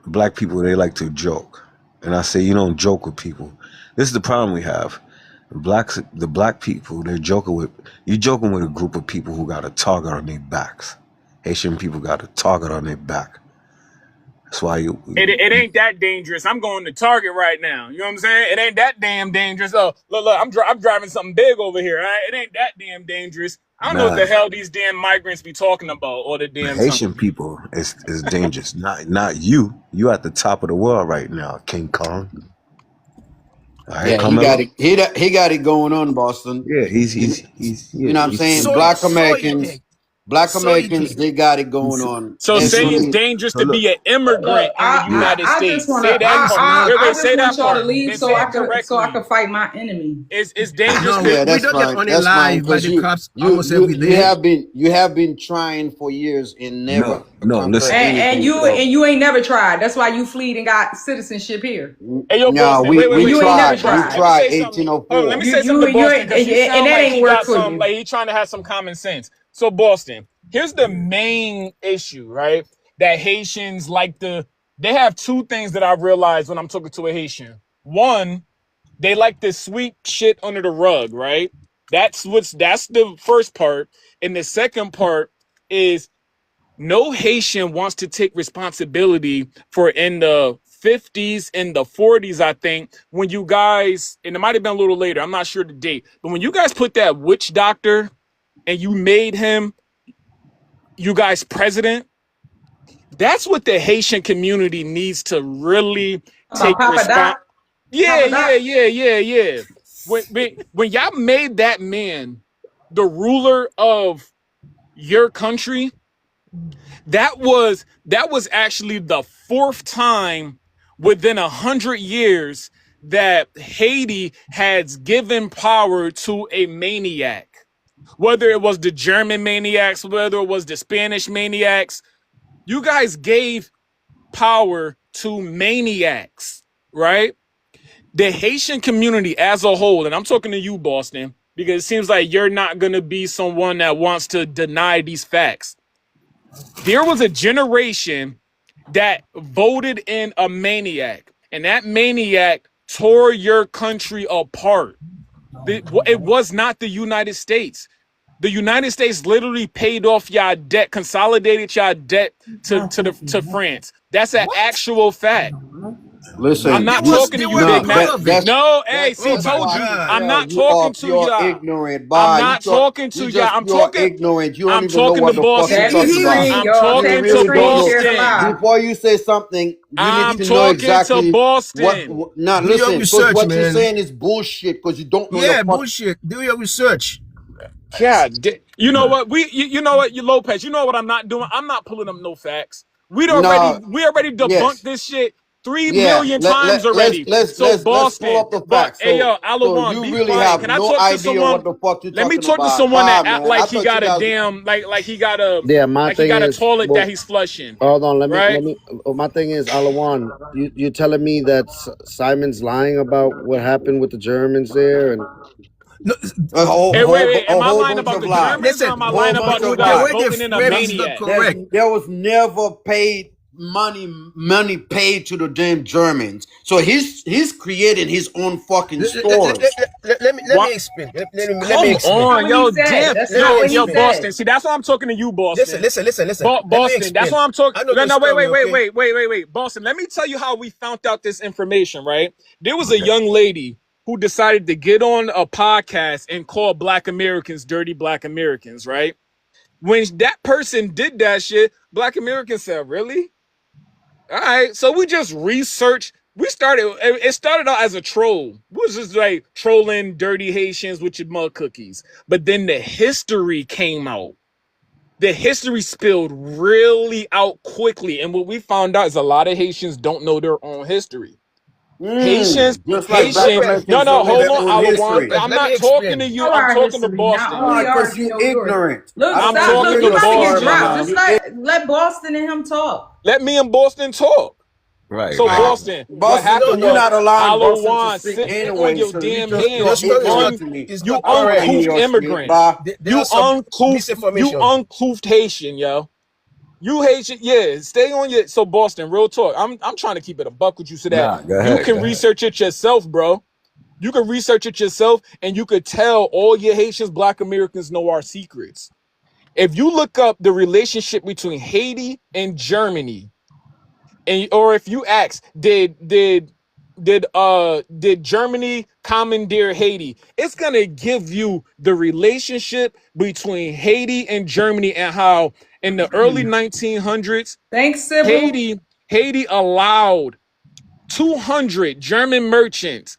black people, they like to joke. And I say, you don't joke with people. This is the problem we have. The black people, you joking with a group of people who got a target on their backs. Haitian people got a target on their back. That's why It ain't that dangerous. I'm going to Target right now. You know what I'm saying? It ain't that damn dangerous. Oh, look, I'm driving something big over here. All right? It ain't that damn dangerous. I don't know what nah, the hell these damn migrants be talking about all the the damn time. Haitian people is dangerous. Not you. You at the top of the world right now, King Kong. All right, Yeah, he Carmelo. got it. He got it going on, Boston. Yeah, You know what I'm he's saying? cool. So you think. Black So you Americans, think. they got it going on. So And say so it's they, dangerous So to look, be an Look, immigrant in the look, United I just States. wanna Say that It's part. not. I Wait, just say want that y'all to part. leave Then say it so I correctly. could fight my enemy. It's dangerous No, yeah, to we that's don't get fine. That's fine. unalived by Because the cops almost every you day. have been trying for years and never no. conquer Listen, And anything. you So ain't never tried. That's why you fleed and got citizenship here. Hey, yo, no, Boston. Wait, And we wait. you So, ain't hey, never tried. We Boston. tried. Let me tried say something. Hold on. Let 1804. me say something to You Boston ain't, because he and sound that like ain't he work got for some, you. like he trying to have some common sense. So, Boston, here's the main issue, right? That Haitians like to. They have two things that I realize when I'm talking to a Haitian. One, they like to sweep shit under the rug, right? That's the first part, and the second part is no Haitian wants to take responsibility for in the 50s and the 40s, I think, when you guys, and it might have been a little later, I'm not sure the date, but when you guys put that witch doctor and you made him, you guys, president, that's what the Haitian community needs to really About take Papa response. Doc. Yeah, Papa yeah, Doc. yeah, yeah, yeah. When y'all made that man the ruler of your country, that was actually the fourth time within 100 years that Haiti has given power to a maniac. Whether it was the German maniacs, whether it was the Spanish maniacs, you guys gave power to maniacs, right? The Haitian community as a whole, and I'm talking to you, Boston, because it seems like you're not going to be someone that wants to deny these facts. There was a generation that voted in a maniac, and that maniac tore your country apart. It was not the United States. The United States literally paid off y'all debt, consolidated y'all debt to France. That's an actual fact. I'm Listen, not you talking to you, nah Big Mac. that's No, hey, see, that's told why you. I'm yo, not talking to you're y'all. ignorant, I'm bye. not talking You to y'all. just pure ignorant. You don't I'm even know talking to what the fuck you're Boston. Tag your talking about. screen, I'm y'all. You Tag talking your to really don't screen. know. Share the Boston. live. Before you say something, you need I'm to know talking to exactly Boston. now Do your listen, because research, what you're man. saying is bullshit because you don't know your Yeah, fuck. bullshit. Do your research. God, you know what? You know what? You Lopez. You know what I'm not doing? I'm not pulling up no facts. No, We already debunked yes. this shit three Yeah, million times already. So let's pull Boston, up the but facts. hey yo, So Alawan, you be really quiet. have Can I no talk to idea what someone? the fuck you're Let me talking talk to about. someone that Bye, act man. like I he thought you got a guys. damn Yeah, my like he thing got a is, toilet well, that he's flushing, hold on. right? Let me. My thing is, Alawan, you telling me that Simon's lying about what happened with the Germans there, and No, Hey, wait. A Am I whole lying bunch about of the lies. Germans or listen, am I Whole lying bunch about you of the guys lies. way voting in a Remy is not maniac? correct. There was never paid money paid to the damn Germans. So he's creating his own fucking stories. Let What? me explain. Let me Come That's explain. not on, what he yo, said. damn, That's Let not me what he yo, explain. said. Boston. See, that's why I'm talking to you, Boston. Listen. Let me Boston. That's explain. why I'm talking. I know No, your no, story, okay? wait. Boston, let me tell you how we found out this information, right? There was a young lady who decided to get on a podcast and call Black Americans dirty Black Americans, right? When that person did that shit, Black Americans said, really? All right. So we just researched. It started out as a troll. We was just like trolling dirty Haitians with your mud cookies. But then the history came out. The history spilled really out quickly. And what we found out is a lot of Haitians don't know their own history. Just like black Haitians, Correct. no, Americans no, don't know hold their on, own Alawan. history. Correct. I'm Let me not talking to explain. you. Know I'm our talking to history now. Boston. We Because already you know yours. ignorant. Look, I don't I'm want stop. to Look, hear talking you to your about to get story, Boston, dropped. man. Just y'all. let Boston and him talk. Let me and Boston talk. Right, So right. Boston, what Boston, No, happened you're no. was not allowing Boston to Alawan speak sitting on anyway, your so you damn just Your pure hands. You story is ignorant not to me. is you not I don't want to correct. hear uncouthed your shit. immigrant. Bye. There are some You misinformation. uncouth Haitian, yo. You Haitian, yeah. Stay on your so Boston, real talk. I'm trying to keep it a buck with you so that Nah, go you ahead, can go ahead. research it yourself, bro. You can research it yourself and you could tell all your Haitians, Black Americans know our secrets. If you look up the relationship between Haiti and Germany, and or if you ask, did Germany commandeer Haiti? It's gonna give you the relationship between Haiti and Germany and how in the early 1900s Thanks, Sybil. Haiti allowed 200 German merchants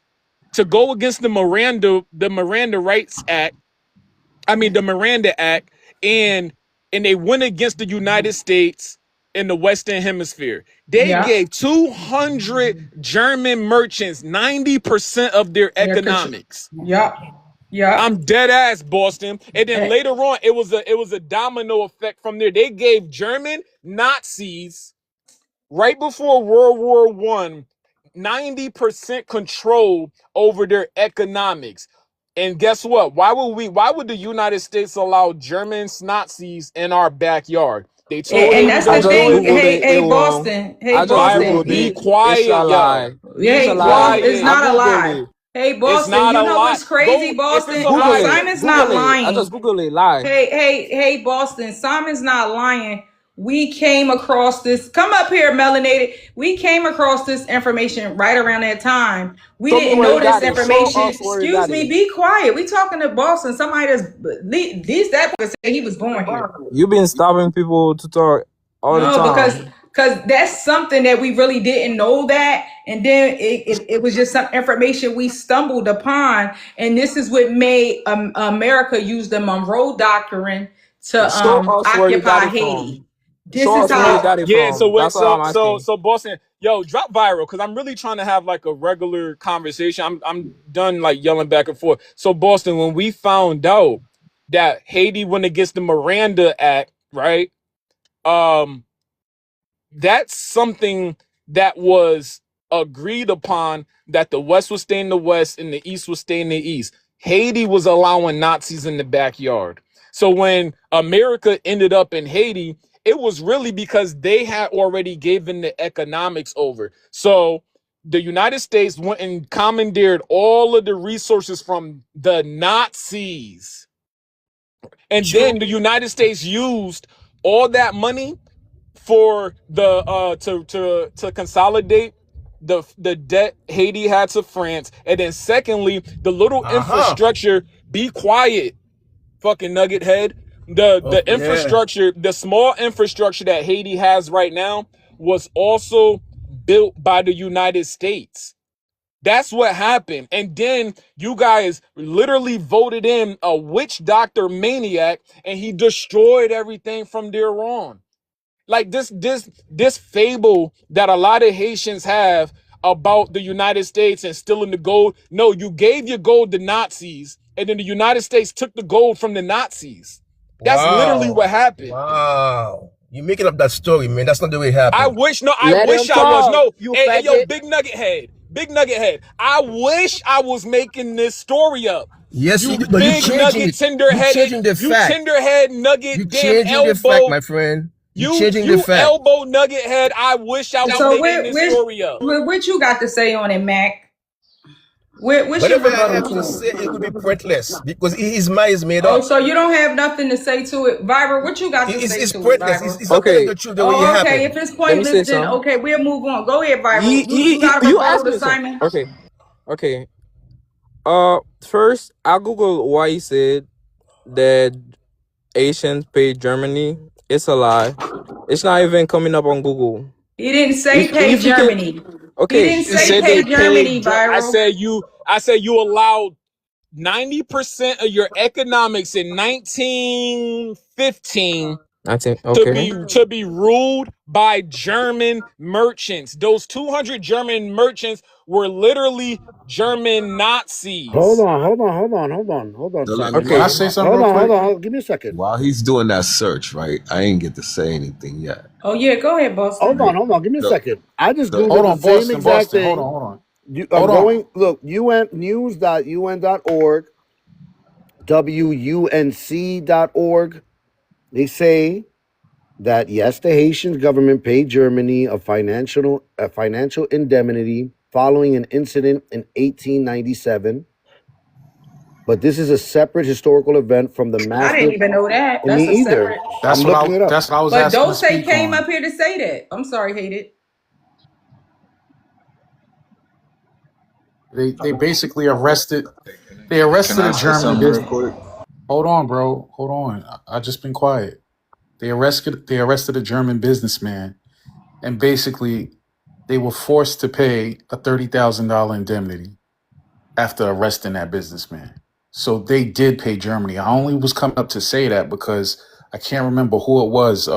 to go against the Miranda Rights Act. I mean the Miranda Act, and they went against the United States in the Western Hemisphere. They Yeah. gave 200 German merchants 90% of their Yeah. Control. economics. Yup. Yup. I'm dead ass, Boston. And then Eh, later on, it was a domino effect from there. They gave German Nazis right before World War One 90% control over their economics. And guess what? Why would the United States allow Germans, Nazis in our backyard? They told and Haiti that's I the don't just do thing. it. googled Hey, it. It hey, wrong. Boston. I Hey, just Byron, googled Boston. be it. It's a quiet, yo. lie. It's Be a Hey, lie. Boston. It's I quiet. not a googled lie. it. Hey, It's Boston. not You a know lie. what's crazy, Go if it's a Boston? Google lie. it. Simon's Google not it. I lying. just googled it. Lie. Hey, Boston. Simon's not lying we came across this. Come up here, melanated. We came across this information right around that time. We Show me didn't where know you this got it. Show information. us where you Excuse got me, it. be quiet. We talking to Boston. Somebody that's at least that person said he was born here. You've been stopping people to talk all the No, time. because that's something that we really didn't know that, and then it was just some information we stumbled upon, and this is what made America use the Monroe Doctrine to Show us where you got occupy it Haiti. from. This Show is us where you how. got it Yeah, so from. what That's what I'm so asking. so Boston, yo, drop viral because I'm really trying to have like a regular conversation. I'm done like yelling back and forth. So Boston, when we found out that Haiti went against the Miranda Act, right? Um, that's something that was agreed upon that the West would stay in the West and the East would stay in the East. Haiti was allowing Nazis in the backyard. So when America ended up in Haiti, it was really because they had already given the economics over. So the United States went and commandeered all of the resources from the Nazis. And then the United States used all that money for the to consolidate the debt Haiti had to France, and then secondly, the little Uh-huh. infrastructure. Be quiet, fucking nugget head. The Oh, yeah. infrastructure, the small infrastructure that Haiti has right now, was also built by the United States. That's what happened. And then you guys literally voted in a witch doctor maniac, and he destroyed everything from there on. Like this fable that a lot of Haitians have about the United States and stealing the gold. No, you gave your gold to Nazis, and then the United States took the gold from the Nazis. That's literally Wow. what happened. Wow. You're making up that story, man. That's not the way it I happened. wish, no, I Let wish him I was. talk, No, you hey, yo, faggot. big nugget head. Big nugget head. I wish I was making this story up. Yes, You but big nugget you tender-headed, changing the you fact. tender-head You nugget damn changing the fact, elbow. my friend. You You changing the you fact. elbow nugget head. I wish I was So making this story up. what you got to say on it, Mac? What's your Whatever I rebuttal have to to it? say, it will be pointless because his mind is made Oh, up. so you don't have nothing to say to it, Vibra? What you got to say It's to it, pointless. Vibra? It's not telling Okay, the truth the way it Oh, okay. If happened. it's let me say pointless, then some. okay, we'll move on. Go ahead, Vibra. You got a You rebuttal asked to me some. Simon? Okay. First I Google why he said that Asians pay Germany. It's a lie. It's not even coming up on Google. He didn't say pay If you can, Germany. He okay. didn't It say said they pay paid. Germany, Viral. I said you allowed 90% of your economics in 1915 I think to okay. be ruled by German merchants. Those 200 German merchants were literally German Hold Nazis. on, hold on, hold on, hold on, hold on, So Simon. can I Okay. say something Hold real on, hold quick? on, hold on. Give me a second. While he's doing that search, right? I ain't get to say anything yet. Oh yeah, go ahead, Hold Boston. on, Right? hold on. Give me a The second. I just the Googled Hold the on, same exact Hold thing. on, hold on. I'm Hold on. going, look, UN, news.un.org, WUNC.org. They say that yes, the Haitian government paid Germany a financial indemnity following an incident in 1897. But this is a separate historical event from the I didn't massive. even know that. Me That's a either. separate. I'm looking it up. That's what I was But asking to Dose speak came on. up here to say that. I'm sorry, hated. They basically arrested can I a say German something real business. quick? Hold on, bro. Hold on. I just been quiet. They arrested a German businessman, and basically they were forced to pay a $30,000 indemnity after arresting that businessman. So they did pay Germany. I only was coming up to say that because I can't remember who it was.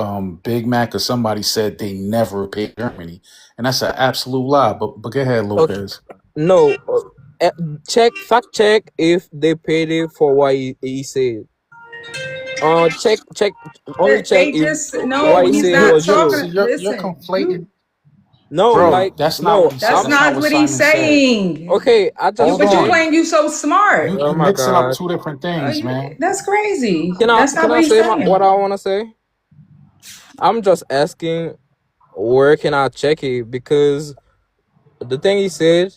Big Mac or somebody said they never paid Germany, and that's an absolute lie. But go ahead, Okay. Lopez. No. Uh, fact check if they paid it for what he said. Check. Only check They if just no. what he He's said not was See, true. talking. you're Listen, conflating, No, bro. like That's not what no. he said. that's I'm That's not not what what he's Simon said. saying. okay. I just Hold But you said. on. claim you so smart. Oh You my mixing up god. two different things, man. That's crazy. Can I That's not can what I he's say what saying. I want to say? I'm just asking where can I check it because the thing he said,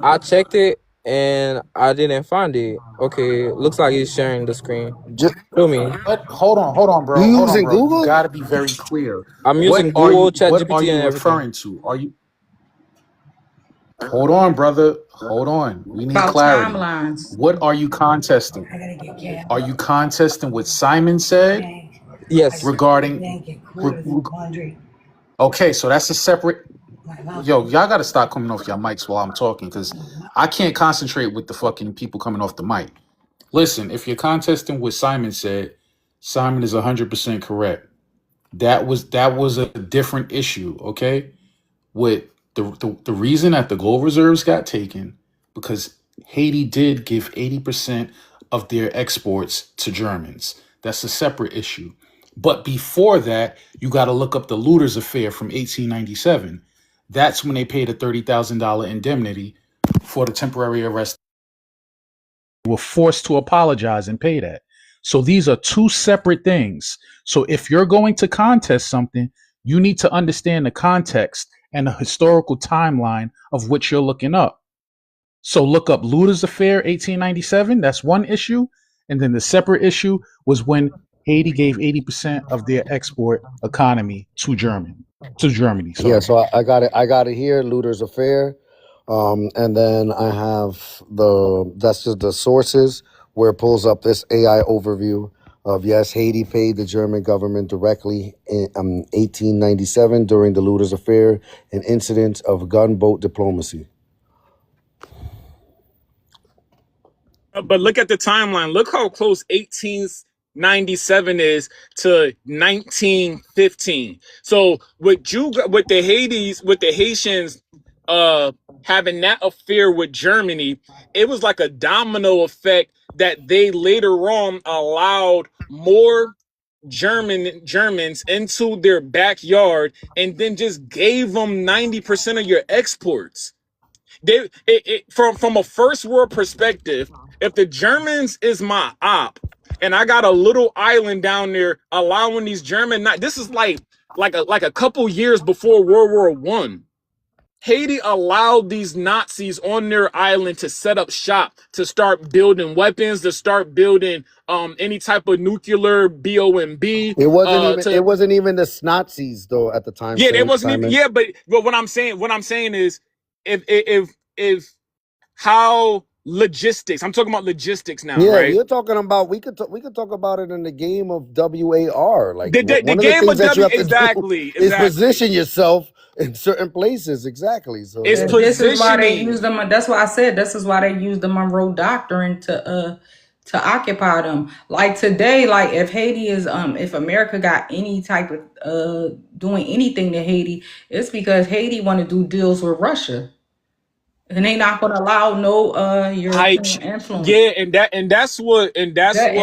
I checked it and I didn't find it. Okay, looks like he's sharing the screen. Just, Show me. What? Hold on, you bro. Hold on, using bro. You Google? got to be very clear. I'm using Google, What are ChatGPT, you and everything. referring to? Are you? Hold on, brother. Hold on. We need About clarity. timelines. What are you contesting? Are you contesting what Simon said Yes. regarding? Okay, so that's a separate. Yo, y'all got to stop coming off your mics while I'm talking because I can't concentrate with the fucking people coming off the mic. Listen, if you're contesting what Simon said, Simon is 100% correct. That was a different issue, okay? With the reason that the gold reserves got taken because Haiti did give 80% of their exports to Germans. That's a separate issue. But before that, you got to look up the Looters Affair from 1897. That's when they paid a $30,000 indemnity for the temporary arrest. Were forced to apologize and pay that. So these are two separate things. So if you're going to contest something, you need to understand the context and the historical timeline of which you're looking up. So look up Luda's Affair 1897. That's one issue. And then the separate issue was when Haiti gave 80% of their export economy to Germany. Yeah, Sorry. so I got it. I got it here. Looters Affair, and then I have that's just the sources where it pulls up this AI overview of yes, Haiti paid the German government directly in 1897 during the Looters Affair, an incident of gunboat diplomacy. But look at the timeline. Look how close 1897 is to 1915. So with the Haitians having that affair with Germany, it was like a domino effect that they later on allowed more Germans into their backyard and then just gave them 90% of your exports. From a first world perspective, if the Germans is my op and I got a little island down there allowing these this is like a couple years before World War One. Haiti allowed these Nazis on their island to set up shop, to start building weapons, to start building any type of nuclear bomb. It wasn't even. To It wasn't even the Nazis though at the time. Yeah, there wasn't even. Simon. Yeah, but what I'm saying is, if how logistics. I'm talking about logistics now, Yeah, right? you're talking about we could talk about it in the game of WAR. Like The one of the game things of that you W have to do is exactly. position yourself in certain places. Exactly. So It's yeah. This is why they positioning. use them. That's why I said this is why they use the Monroe Doctrine to occupy them. Like today, like if Haiti is if America got any type of doing anything to Haiti, it's because Haiti want to do deals with Russia. And they not gonna allow no European influence. Yeah, and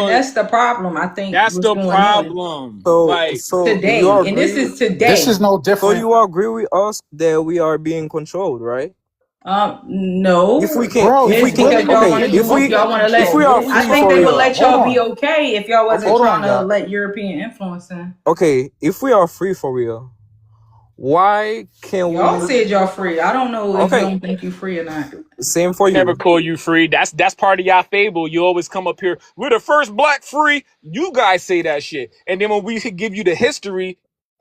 That's the problem, I think, that's what's the going on problem. So, Like, so you today. And this agree? is This is today. no So different. you agree with us that we are being controlled, right? If we No. can, Bro, if you we It's can, because really want y'all to okay, want say to you if use don't we, get y'all want to if let we control? are I free think for they would real, let Hold y'all be on. okay if y'all wasn't Hold trying on, to y'all. let European influence in. okay, if we are free for real, why can Y'all we? said y'all free. I don't know if you Okay, don't think you free or not. same for I never you. call you free. That's part of y'all fable. You always come up here. We're the first black free. You guys say that shit, and then when we give you the history,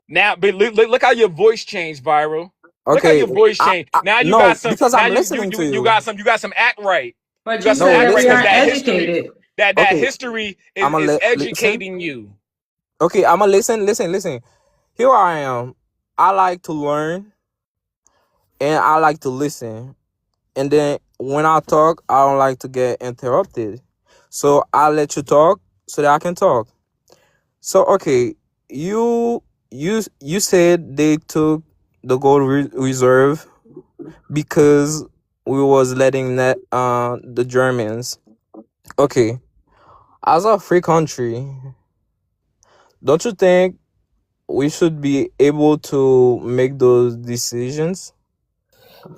now, but look how your voice changed, viral. Look how Okay, your voice changed. Now you no, got some. because Now I'm listening to you you. got some. You got some act right. You But got you some No, said act right we because listen. aren't that history, educated. that Okay, history I'ma is listen. educating you. Okay, I'ma listen. Here I am. I like to learn and I like to listen. And then when I talk, I don't like to get interrupted. So I let you talk so that I can talk. So okay, you said they took the gold reserve because we was letting that the Germans. Okay, as a free country, don't you think we should be able to make those decisions?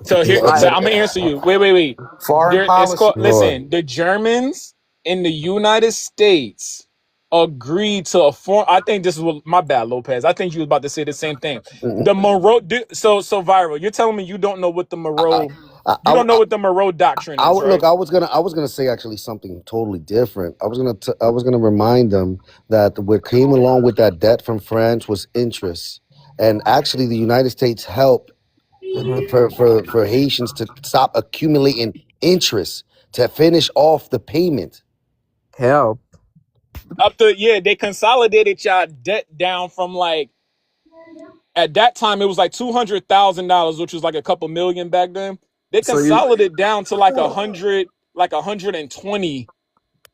So here, Yeah, so Like, I'm gonna answer you. Wait. Foreign It's policy. called. Lord. Listen, the Germans in the United States agreed to a form. I think this was my bad, Lopez. I think you was about to say the same thing. The Monroe. So viral. You're telling me you don't know what the Monroe? I, You I, don't know what the Monroe Doctrine is, look. right? I was gonna say actually something totally different. I was gonna remind them that what came along with that debt from France was interest, and actually the United States helped for Haitians to stop accumulating interest to finish off the payment. Help. Up to yeah, they consolidated y'all debt down from like at that time it was like $200,000, which was like a couple million back then. They So you consolidated down to like 100, like 120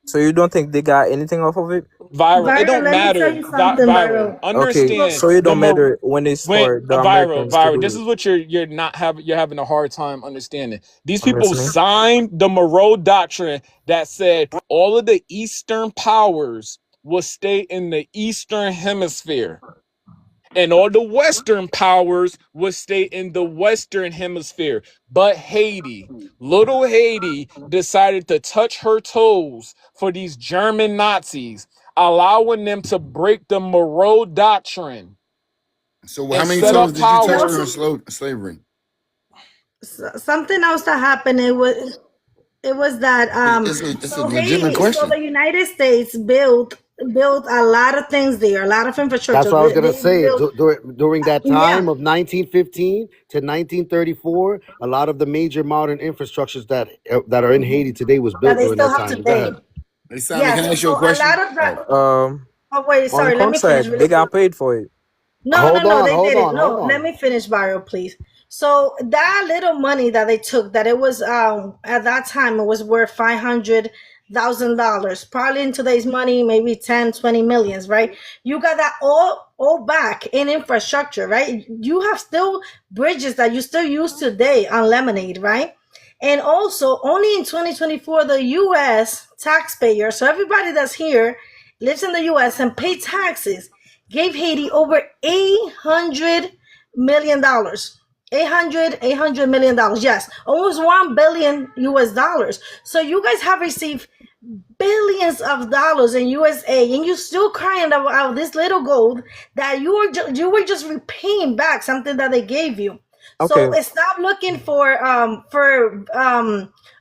so you don't think they got anything off of it? viral. It Byron, don't let me tell matter. you something, Viral. Byron. Okay, Look, Understand so it the don't matter when it's when for the viral, Americans to viral. do This it. is what you're having a hard time understanding. These I'm people listening. signed the Monroe Doctrine that said all of the Eastern powers will stay in the Eastern Hemisphere and all the Western powers would stay in the Western Hemisphere. But Haiti, little Haiti, decided to touch her toes for these German Nazis, allowing them to break the Monroe Doctrine So how and many set toes up did you touch also during powers. slavery? something else that happened. It was that It's a so legitimate Haiti, so question. the United States built a lot of things there, a lot of That's infrastructure. what I was They, gonna they say. built, During that yeah, time of 1915 to 1934, a lot of the major modern infrastructures that are in Haiti today was that built they during still that have time. But go today. ahead. Hey Simon, can Yes, I ask so you a a question? lot of that. Oh, Oh wait, On sorry. Let me finish contract, really they quick. got paid for it. No, no, Hold no, on, they hold didn't. on, hold No, let on. me finish, Mario, please. So that little money that they took, that it was at that time it was worth $500,000. Probably in today's money, maybe 10, 20 millions, right? You got that all back in infrastructure, right? You have still bridges that you still use today on Lemonade, right? And also only in 2024, the US taxpayer, so everybody that's here lives in the US and pay taxes, gave Haiti over $800 million. 800 million dollars. Yes, almost 1 billion US dollars. So you guys have received billions of dollars in USA, and you still crying about this little gold that you were just repaying back something that they gave you. Okay, So stop looking for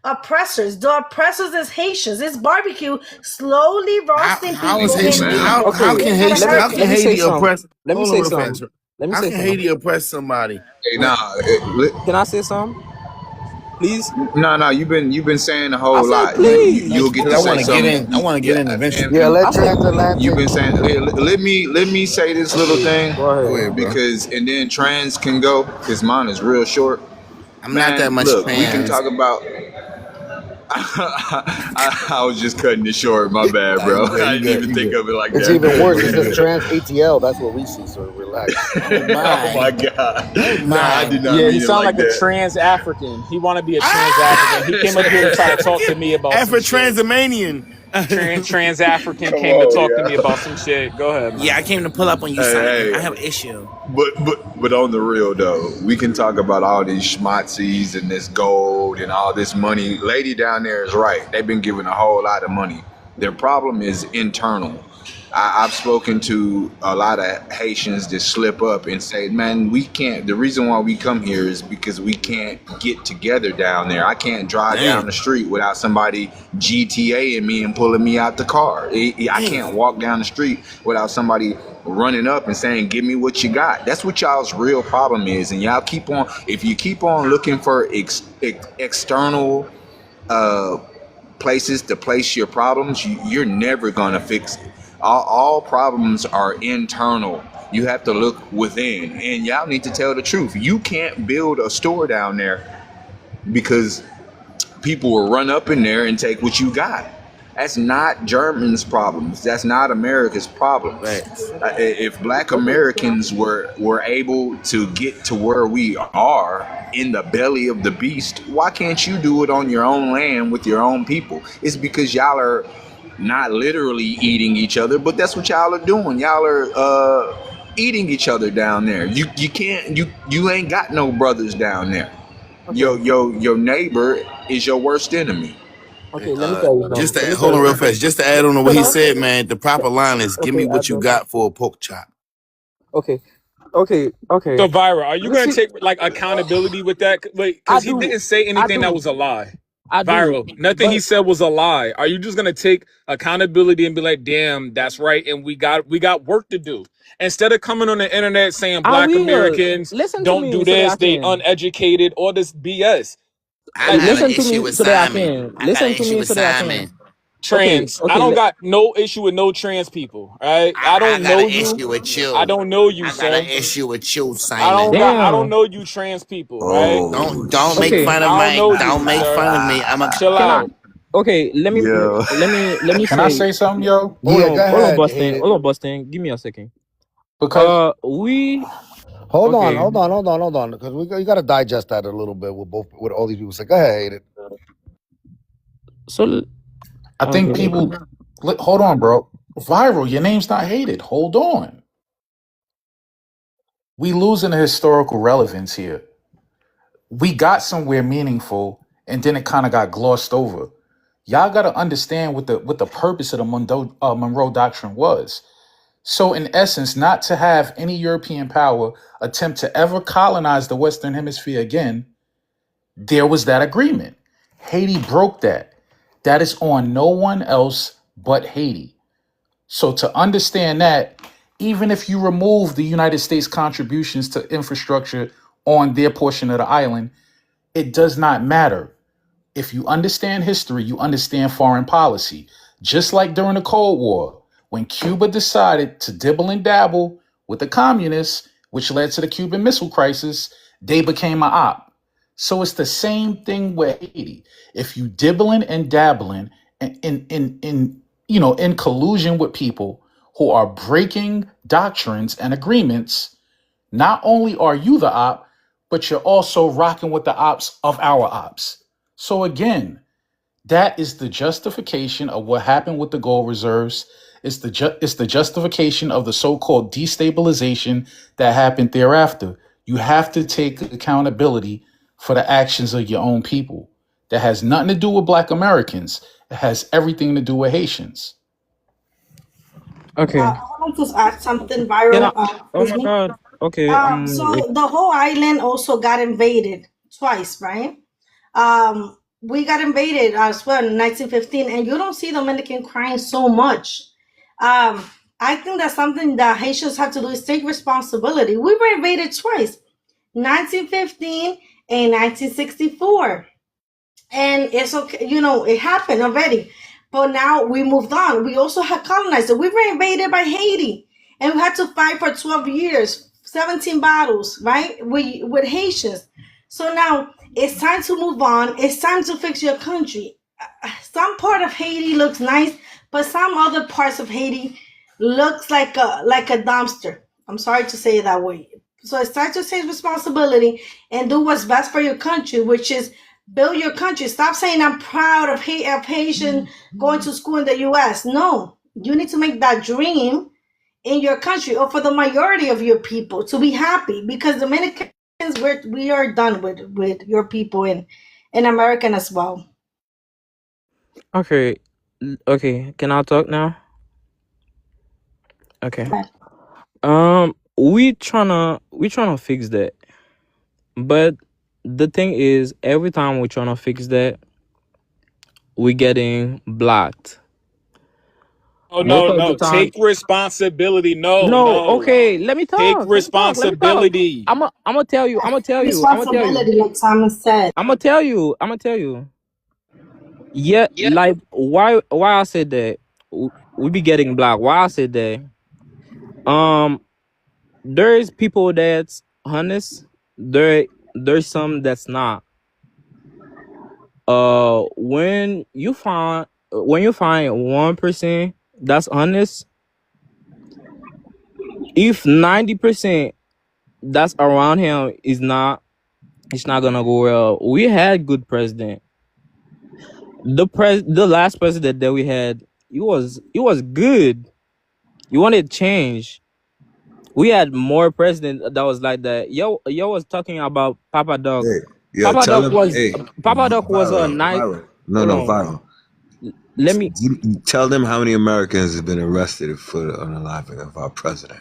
oppressors. The oppressors is Haitians. It's barbecue slowly roasting how is people Hey, in Haitian? man. Haiti. How okay. can It's gonna Haitian? Let me How hurt can let me you. say Haiti some. oppress? Let me Hold on, say real some. fast. Let me How say can some. Haiti oppress somebody Hey, when? nah. Can I say some, please? No. You've been saying a I whole said lot. please. You'll get Because to I say want to get something. in. I want to get Yeah, in eventually. Yeah, and I let said you've transatlantic. been saying. Let me say this little okay. thing Go Go ahead. ahead, bro. because and then trans can go because mine is real short. I'm not that Man, much look, we can trans. talk about. I was just cutting it short. My bad, Nah, you bro. good. I You didn't good. even You think good. of it like It's You even good, that. worse. bro. It You says good. trans ATL. That's what we see. So relax. Oh Oh my my. god. Oh Nah, I my. did not Yeah, he mean it sounded like like a that. trans African. He want to be a trans African. Ah! He came up here to try to talk to Trans-African. me about some shit. Afro-Transylvanian. Trans African Come came to on, talk to me yeah. about some shit. Go ahead, Yeah, man. I came to pull up on you, Simon. Hey, I have hey. an issue. But on the real though, we can talk about all these schmazzies and this gold and all this money. Lady down there is right. They've been given a whole lot of money. Their problem is internal. I've spoken to a lot of Haitians that slip up and say, man, we can't. The reason why we come here is because we can't get together down there. I can't drive down Damn. the street without somebody GTAing me and pulling me out the car. I Damn. can't walk down the street without somebody running up and saying, give me what you got. That's what y'all's real problem is. And y'all keep on, if you keep on looking for external uh, places to place your problems, you're never gonna fix it. All problems are internal. You have to look within, and y'all need to tell the truth. You can't build a store down there because people will run up in there and take what you got. That's not Germans' problems. That's not America's problems. Facts. If Black Okay. Americans were able to get to where we are in the belly of the beast, why can't you do it on your own land with your own people? It's because y'all are not literally eating each other, but that's what y'all are doing. Y'all are eating each other down there. You can't you ain't got no brothers down there. Okay. Your neighbor is your worst enemy. Okay. Let me tell you Just some. to Let me tell hold you on real something. fast. Just to add on to what Shut he up. said, man. The proper line is, "Give Okay, me I what you don't. got for a pork chop." Okay. Okay, So, okay. Vyra, are you Let's gonna see. take like accountability with that? Like, I because he do. didn't say I anything that do. was a lie. I do. Viral. Nothing he But said was a lie. Are you just gonna take accountability and be like, "Damn, that's right," and we got work to do instead of coming on the internet saying I Black will Americans listen to don't do me so that I this, they can. uneducated, all this BS. I Like got an Listen to issue me with so that I Simon. can. I got an Listen to issue me with so that I can. Simon. Okay, trans, I okay. don't got no issue with no trans people. All right, I I don't got know an you. issue with I you. don't know you, I got an sir. issue with you, I Simon. don't got. I don't Damn. know you, trans people. Right? Don't Oh don't make Okay. fun shit. of I don't my know don't you, make sir. fun of me. Chill Can I? out. Okay. Yo. Let me Can I say. say something, yo? Hold Yeah, go on. Hold on, ahead, hate Boston. it. Hold on, Boston. Give me a second. Because We Hold on, okay. hold on, because you got to digest that a little bit with all these people. Say, go ahead, hate it. So I think okay. people. Hold on, bro. Viral, your name's not hated. Hold on. We losing the historical relevance here. We got somewhere meaningful, and then it kind of got glossed over. Y'all got to understand what the purpose of the Monroe Doctrine was. So, in essence, not to have any European power attempt to ever colonize the Western Hemisphere again, there was that agreement. Haiti broke that. That is on no one else but Haiti. So, to understand that, even if you remove the United States contributions to infrastructure on their portion of the island, it does not matter. If you understand history, you understand foreign policy. Just like during the Cold War, when Cuba decided to dibble and dabble with the communists, which led to the Cuban Missile Crisis, they became a op. So it's the same thing with Haiti. If you dibbling and dabbling in collusion with people who are breaking doctrines and agreements, not only are you the op, but you're also rocking with the ops of our ops. So again, that is the justification of what happened with the gold reserves. It's the justification of the so-called destabilization that happened thereafter. You have to take accountability for the actions of your own people. That has nothing to do with Black Americans. It has everything to do with Haitians. Okay. I want to add something Can I? viral. Oh Excuse my me. God. Okay. So the whole island also got invaded twice, right? We got invaded as well in 1915, and you don't see Dominican crying so much. I think that's something that Haitians have to do is take responsibility. We were invaded twice, 1915 and 1964, and it's okay, it happened already, but now we moved on. We also had colonizers. We were invaded by Haiti, and we had to fight for 12 years, 17 battles, right, with Haitians. So now it's time to move on. It's time to fix your country. Some part of Haiti looks nice, but some other parts of Haiti looks like a dumpster. I'm sorry to say it that way. So it's time to take responsibility and do what's best for your country, which is build your country. Stop saying I'm proud of Haitian going to school in the U.S. No, you need to make that dream in your country or for the majority of your people to be happy, because Dominicans we are done with your people in American as well. Okay. Okay. Can I talk now? Okay. We tryna fix that, but the thing is, every time we're trying to fix that, we're getting blocked. Oh Most no, of the no. time. Take responsibility. No, No. no. Okay. Let me Take talk. Let me talk. Let me talk. responsibility. I'm gonna tell you. I'm gonna tell you. I'm gonna tell you. Responsibility, like Simon said. I'm gonna tell you. I'm gonna tell you. Yeah. Like why I said that we be getting blocked. Why I said that. Um. There's people that's honest. There's some that's not. When you find 1% that's honest, if 90% that's around him is not, it's not gonna go well. We had good president. The last president that we had, it was good. You wanted change. We had more president that was like that. Yo was talking about Papa Doc. Hey, yo, Papa tell Doc them, was hey, Papa Doc was a viral, nice. viral. No, Hold no, on. viral. Let me. Tell them how many Americans have been arrested for the unaliving of our president.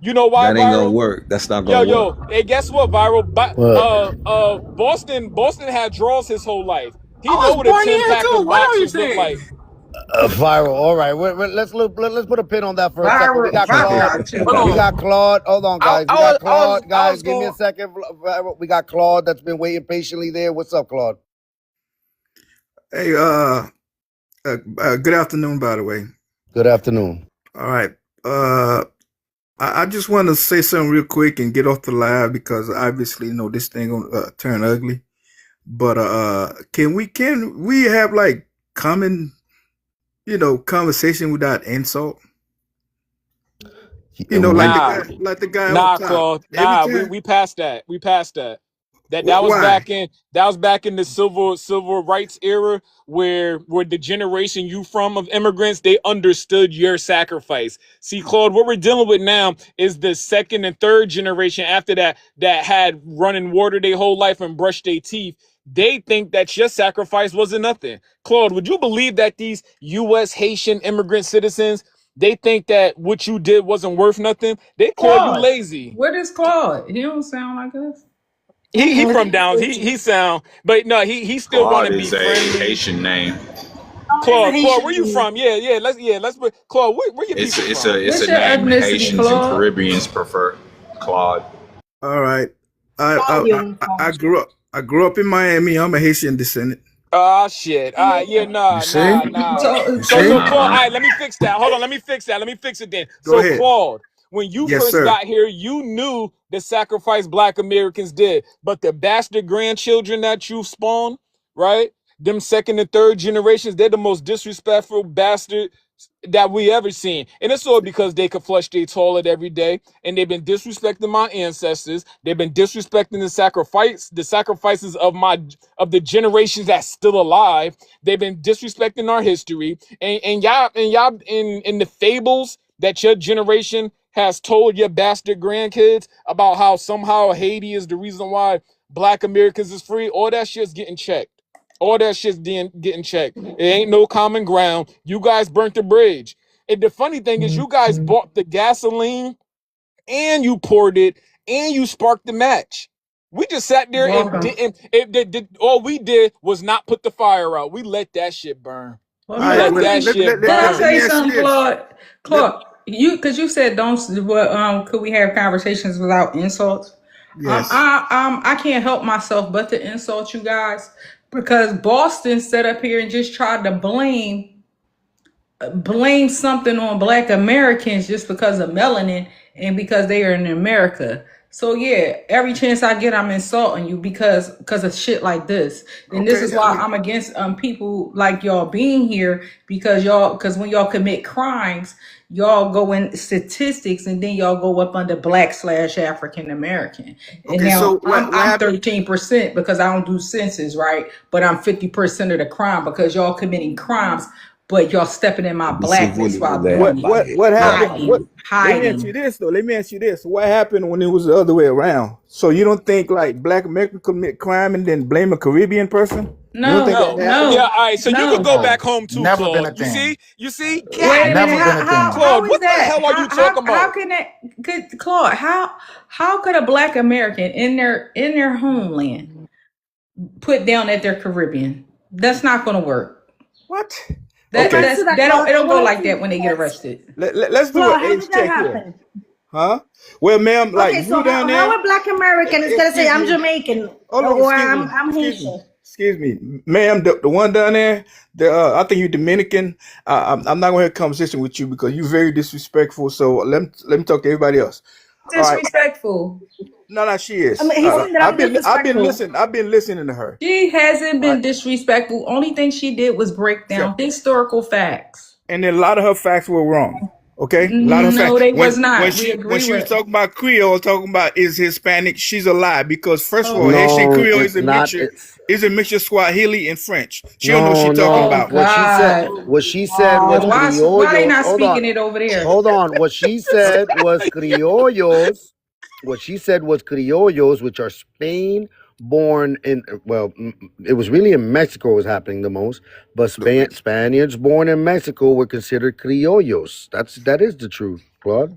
You know why, That ain't gonna Viral? work. That's not Yo, gonna work. yo, hey, guess what, Viral? What? Boston had draws his whole life. I He know was what a born 10 here pack too. of What are you boxers look like. saying? Viral. All right. Let's look. Let's put a pin on that for a second. We got Claude. Viral too. We Hold on. got Claude. Hold on, I, guys. We I got was I was Claude. I Guys, was give me a going. second. We got Claude that's been waiting patiently there. What's up, Claude? Hey, good afternoon, by the way. Good afternoon. All right. Uh, I just want to say something real quick and get off the live because obviously, this thing gonna turn ugly. But can we have like common, conversation without insult? Like the Nah, guy, like the guy up nah, top. Claude. Every Nah, we time. we passed that. We passed that. That was Why? back in the civil rights era where the generation you from of immigrants, they understood your sacrifice. See, Claude, what we're dealing with now is the second and third generation after that had running water their whole life and brushed their teeth. They think that your sacrifice wasn't nothing. Claude, would you believe that these US Haitian immigrant citizens, they think that what you did wasn't worth nothing? They call you Claude. lazy. What is Claude? He don't sound like us. He from down. He sound, but no, he still want Claude to be is a friendly. Haitian name. Oh, he's a Claude, where Haitian you dude. from? Let's Claude, where your It's people it's a from? it's What's a your name ethnicity, Haitians and Claude? Caribbeans prefer. Claude. All right. I I Claudio. I, I grew up. I grew up in Miami. I'm a Haitian descendant. Ah, shit. Yeah, You see? nah. So You So see? Claude, all Uh-uh. right, let me fix that. Hold on, let me fix that. Let me fix it then. Go So ahead. Claude, when you Yes, first sir. got here, you knew the sacrifice Black Americans did, but the bastard grandchildren that you spawned, right? Them second and third generations, they're the most disrespectful bastard that we ever seen. And it's all because they could flush their toilet every day. And they've been disrespecting my ancestors. They've been disrespecting the sacrifices of the generations that's still alive. They've been disrespecting our history. And y'all in the fables that your generation has told your bastard grandkids about how somehow Haiti is the reason why Black Americans is free, all that shit's getting checked. All that shit's getting checked. It ain't no common ground. You guys burnt the bridge. And the funny thing is, you guys bought the gasoline and you poured it and you sparked the match. We just sat there and welcome. didn't. All we did was not put the fire out. We let that shit burn. All We Okay, right. I'm let Well, that finna. shit Can I let burn. me say ask you something, this. Claude? Let Claude, because you said don't. Could we have conversations without insults? Yes. I can't help myself but to insult you guys because Boston sat up here and just tried to blame something on Black Americans just because of melanin and because they are in America. So yeah, every chance I get, I'm insulting you because of shit like this. And this Okay. is why I'm against people like y'all being here because when y'all commit crimes, y'all go in statistics and then y'all go up under Black/African American. And Okay. So now what I'm happened? 13% because I don't do census, right? But I'm 50% of the crime because y'all committing crimes, but y'all stepping in my blackness while What doing it. what what happened? What? Let me ask you Hiding. this though. Let me ask you this. What happened when it was the other way around? So you don't think like Black American commit crime and then blame a Caribbean person? You don't think No, that No. happened? Yeah, no, all right. So you could no. go back No, home too, never been Claude. a thing. You see? Wait God a minute. Never been How a how thing. how Claude, is what the that? hell are you talking How about? can that could Claude, how could a Black American in their homeland put down that they're Caribbean? That's not gonna work. What? Let's Okay. answer that, That don't Claude. it I don't go want like to see. that when they get arrested. Let's do an Claude, how age did that check here. happen? Huh? Well, ma'am, like Okay, so you down there. how a Black American is gonna say Excuse I'm me. Jamaican Hold on. or Excuse I'm me. I'm Excuse me. Haitian? Excuse me, ma'am. The one down there. I think you Dominican. I'm not going to have a conversation with you because you're very disrespectful. So let me talk to everybody else. All right. Disrespectful. No, no, she I is. mean, he's saying that I'm disrespectful. I've been listening to her. She hasn't All right. been disrespectful. Only thing she did was break So, down historical facts. and then a lot of her facts were wrong. Okay, a lot of her No, facts. they When was when not. We she when agree she was with. talking about Creole, talking about is Hispanic, she's a lie because first of all, Oh, Haitian No, Creole it's not. It's is a mixture of Swahili and French. She don't know what she no, talking no. oh about. What she said. God. What she said was Why they criollos. not speaking it over there? Hold on. What she said was criollos. What she said was criollos, which are Spain born in. Well, it was really in Mexico was happening the most, but Spaniards born in Mexico were considered criollos. That is the truth, Claude.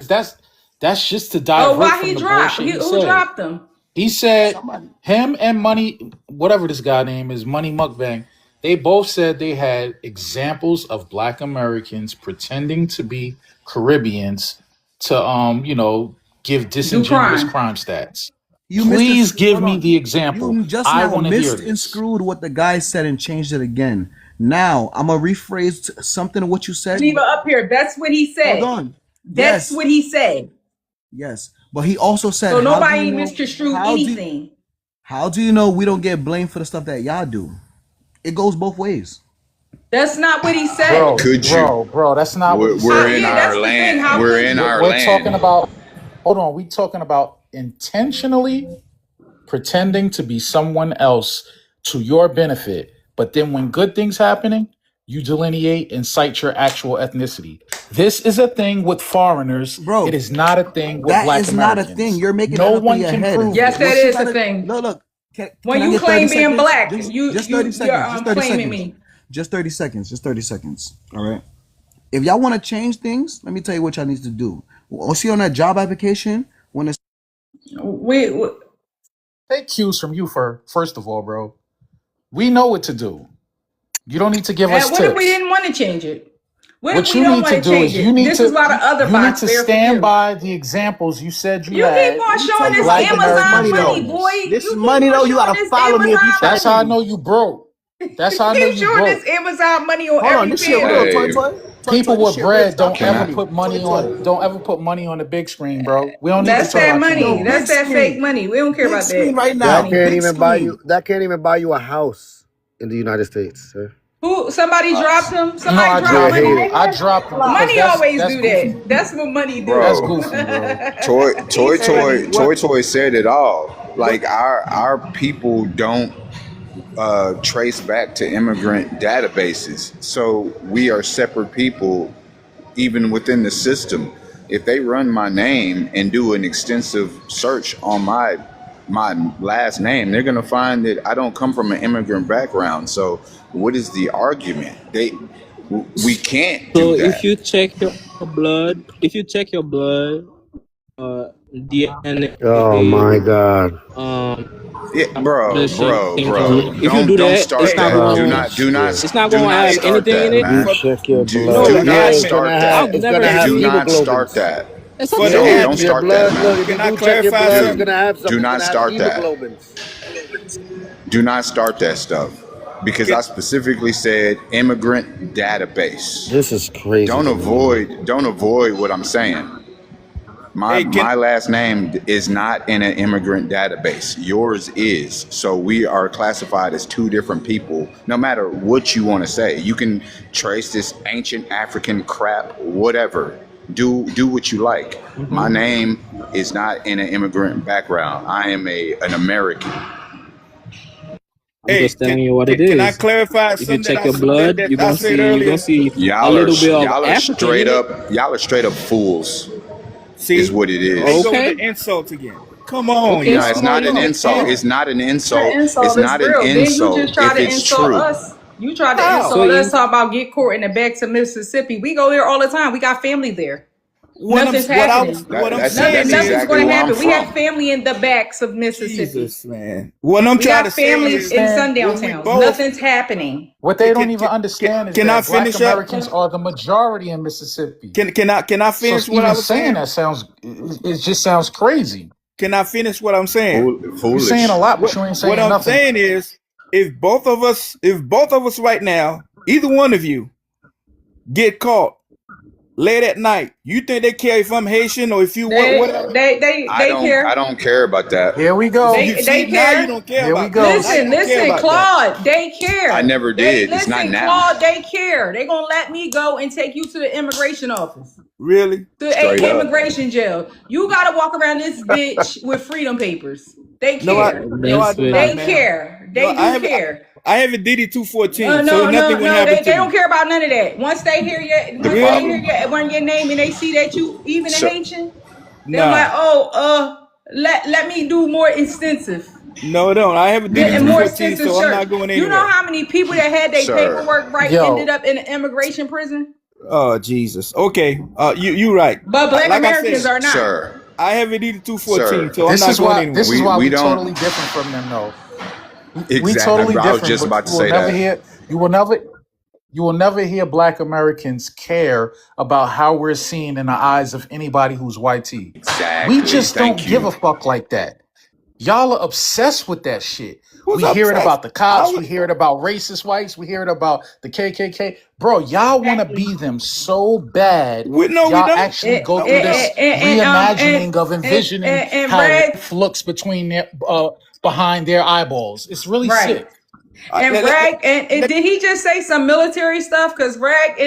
That's That's just to Oh, divert why from he the dropped? bullshit he Who said. dropped him? He said Somebody. him and Money, whatever this guy name is, Money Mukbang, they both said they had examples of black Americans pretending to be Caribbeans to give Do disingenuous crime. crime stats. You Please give hold me on. the example. You just I now want to hear missed and this. screwed what the guy said and changed it again. Now I'm gonna rephrase something of what you said. Leave it up here. That's what he Hold said. on. That's Yes, what he said. yes. But he also said, So "How do you nobody know? misconstrued anything. How do you know we don't get blamed for the stuff that y'all do? It goes both ways." That's not what he said. Bro, Could you? bro, that's not what he We're How, in said. yeah, our that's the thing. land. How We're could in you? our We're talking land. about, hold on, we talking about intentionally pretending to be someone else to your benefit, but then when good things happening, you delineate and cite your actual ethnicity. This is a thing with foreigners. It Bro, is not a thing with that black is not a thing. Americans. You're making No that up in one your can head. prove Yes, that What you this. is the gotta thing. look. When Can I you get 30 claim being seconds? black, Just 30 you're seconds. Just 30 claiming seconds. me. Just 30 seconds. Just 30 seconds. All right. If y'all want to change things, let me tell you what y'all need to do. See on that job application when it's We Take cues from you first of all, bro. We know what to do. You don't need to give us what if we tips. didn't want to change it? What if What we you don't need want to to do change is you it? need This is to why the other you need box to there for stand you. by the examples you said you You keep had on let me tell showing of you this why, black because this is Amazon money American money, though. boy. governors. This is You keep money on though. You showing gotta this follow me if you Amazon try to That's how I money. know you broke. That's how I know Keep you showing broke. this Amazon money on hold on. every This shit real. page. Toy Hey, toy. Toy toy. People This with shit real. bread Stop don't can ever I? playing me. put Toy money toy. on the big screen, bro. We don't need to That's talk that about you no Yo, money. more. That's big that fake screen. money. We don't care Big about screen that right That now. money. can't Big even buy you. screen. That can't even buy you a house in the United States, sir. Who? Somebody Uh, dropped him. No, Somebody I dropped Yeah, dropped money. him. hater. I dropped him because Money that's always that's do that. goofy. That's what money That's do. Bro, goofy, bro. He Hey, what? Toy said it all. What? Like our people don't trace back to immigrant databases, so we are separate people even within the system. If they run my name and do an extensive search on my last name, they're gonna find that I don't come from an immigrant background. So what is the argument? We can't do So if that. you check your blood, Oh my DNA, God. um, Yeah, generation came from. bro. If you do Don't that, it's start not that. gonna. Oh shit. It's not Do gonna not have start anything in that, it. You man. check your Do blood. No, Yeah, not it's like gonna start have. I've that. It's never gonna had have Do it. not start hemoglobins. that. It's Yeah, okay. Don't your start that, blood. Look, man. if you Can I do check your clarify blood, it's Do gonna something? have do something. It's not gonna have start that. hemoglobins. Do not start that stuff because Can, I specifically said immigrant database. This is crazy to me, man. Don't avoid what I'm saying. hey, can My last name is not in an immigrant database. Yours is. So we are classified as two different people. No matter what you want to say, you can trace this ancient African crap, whatever. Do what you like. My Hmm. name is not in an immigrant background. I am an American. I'm hey just telling you what it can I is. clarify If you something check your blood, that I said you're gonna earlier? see a little bit of African in it. Y'all are straight up fools. Is See, what it there you is. go with Okay, the insult again. Come on, okay, No, so it's y'all. now not you an can insult. explain. It's not an The insult. It's insult is not an real. Then you just insult try if to it's insult true. us. You try to How? So insult us, you talk about get court in the back to Mississippi. We go there all the time. We got family there. Nothing's happening. What I'm saying Nothing. That's is, Nothing's exactly going to where I'm happen. We have from. family in the backs of Mississippi. Jesus, man. What I'm We trying to got say family is, in Understand when sundown we towns. both Nothing's happening. what they don't even understand is can I that black finish up? Americans are the majority in Mississippi. Can I So finish what I even was saying saying? that it just sounds crazy. Can I finish what I'm saying? You're saying a Foolish. lot, but you ain't What saying I'm nothing. saying is, if both of us right now, either one of you get caught late at night, you think they care if I'm Haitian or if you whatever? I Care. don't care about that. Here we go. You see, They now you care. don't care Here we about that. go. Now you Listen, don't care listen, about that. Claude, they I care. never They did. It's not listen, now. Claude, they care. They gonna let me go and take you to the immigration office. Really? To Straight a up. immigration jail. You gotta walk around this bitch with freedom papers. They No, care. I That's do not, They funny. man. care. No, They do care. I have a DD 214, so No, no, nothing would no. happen They to don't me. care about none of that. The Once they hear problem. your run your name and they see that you even a So Haitian, they're like, Nah, oh, let me do more extensive. no, don't. I have a DD And more 214, extensive so I'm search. not going You know anywhere. how many people that had their sir, paperwork right ended Yo, up in an immigration prison? Oh Jesus. Okay. You right. But Black Like I Americans said, are not. Sir, I haven't eaten 214, sir, so I'm not going This anywhere. is we why we we don't totally different from them though. We exactly. totally I was different, just but about to say that. you will never hear Black Americans care about how we're seen in the eyes of anybody who's white tea. We Exactly. just don't Thank give you. a fuck like that. Y'all are obsessed with that shit. Who's We hear it obsessed? about the I cops. was, We hear it about racist whites. We hear it about the KKK. Bro, y'all want to be them so bad. we Y'all don't. actually And go No, through we and don't. this and reimagining of envisioning and how Reg, life looks between their behind their eyeballs. It's really right. sick. And Rag, and did he just say some military stuff? Because Rag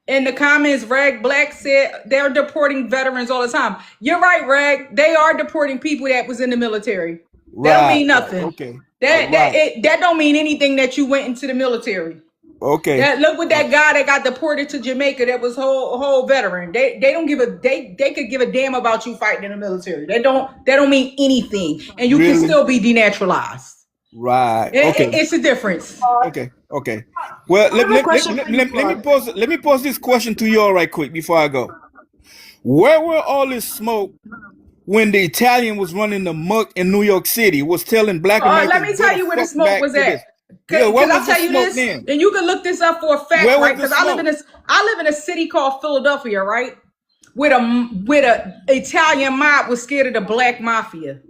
in the comments, Rag Black said they're deporting veterans all the time. You're right, Rag. They are deporting people that was in the military. That don't Right, mean right. nothing. Okay. Right. That don't mean anything that you went into the military. Okay. That look with that guy that got deported to Jamaica that was whole veteran. They don't give a they could give a damn about you fighting in the military. That don't mean anything. And you can Really? still be denaturalized. Right. Okay. It's a difference. Okay. Okay. Well, I have a question for you, let me Claude. pose this question to you all right quick before I go. Where were all this smoke when the Italian was running the muck in New York City, was telling black Let Americans me go tell the you where the fuck smoke back was to at. this? Yeah, where Cause I'll was the tell you smoke this, then? and you can look this up for a fact, Where was right? the Because smoke? I live in a city called Philadelphia, right? With a Italian mob was scared of the black mafia.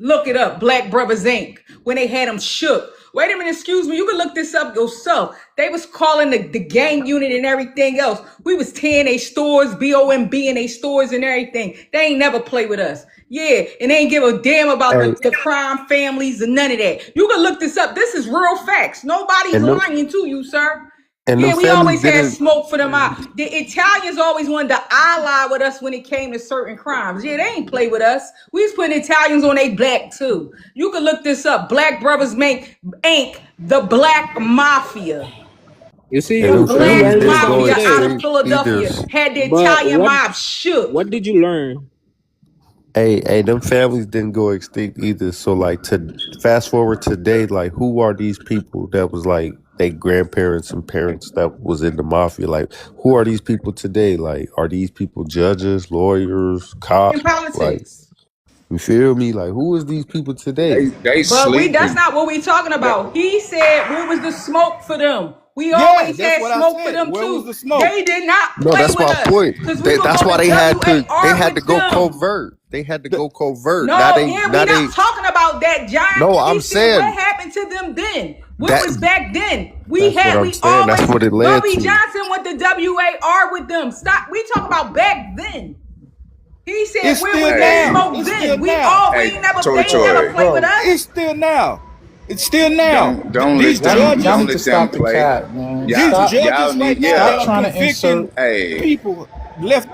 Look it up, Black Brothers Inc. When they had them shook. Wait a minute, excuse me. You can look this up yourself. They was calling the gang unit and everything else. We was tearing their stores, BOMB in their stores and everything. They ain't never play with us. Yeah, and they ain't give a damn about Hey, the crime families and none of that. You can look this up. This is real facts. Nobody's and them lying to you, sir. and them Yeah, we families always had didn't. smoke for them out. The Italians always wanted to ally with us when it came to certain crimes. Yeah, they ain't play with us. We was putting Italians on their back too. You can look this up. Black Brothers make Inc. The Black Mafia. You see, And The them you Black families learn didn't something go Mafia out today. of extinct either. Philadelphia had the But Italian mob shook. what did you learn? Hey, them families didn't go extinct either. So like to fast forward today, like who are these people that was like they grandparents and parents that was in the mafia? Like who are these people today? Like are these people judges, lawyers, In cops? Like politics. you feel me? Like who is these people today? They But that's sleeping. not what we talking That, about. He said where was the smoke for them? We Yeah, always that's had what I smoke for said. them Where was too. the smoke? They did not No, play that's with my us. point. Cause we would That's go why to they WAR had to with go them. covert. They had to The- go covert. No, yeah, we Now not they talking about that, John. no, He I'm said what saying happened to them then. What that was back then? that's what I'm We saying. That's always what it led Bobby to. Johnson went to WAR with them. Stop. We talk about back then. He said, it's where still was that hey, now. smoke It's still then? now. hey, They Toy ain't never Toy. play with Bro, us. It's still now. It's still now. Don't These let y'all them. y'all judges, Don't need to let them stop the play. cat, man. Y'all, these Stop y'all judges right need. now Yeah. that stop are trying to convicting insert Hey, people left.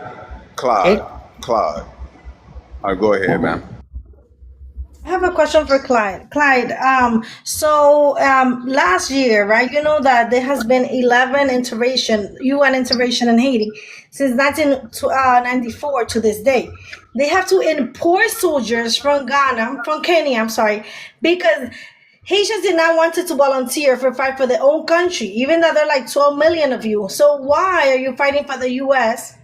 Claude. it. Claude. Go ahead, man. I have a question for Clyde. Clyde, last year, right, you know that there has been 11 UN intervention in Haiti since 1994 to this day. They have to import soldiers from Kenya, I'm sorry, because Haitians did not want to volunteer for fight for their own country, even though there are like 12 million of you. So why are you fighting for the U.S.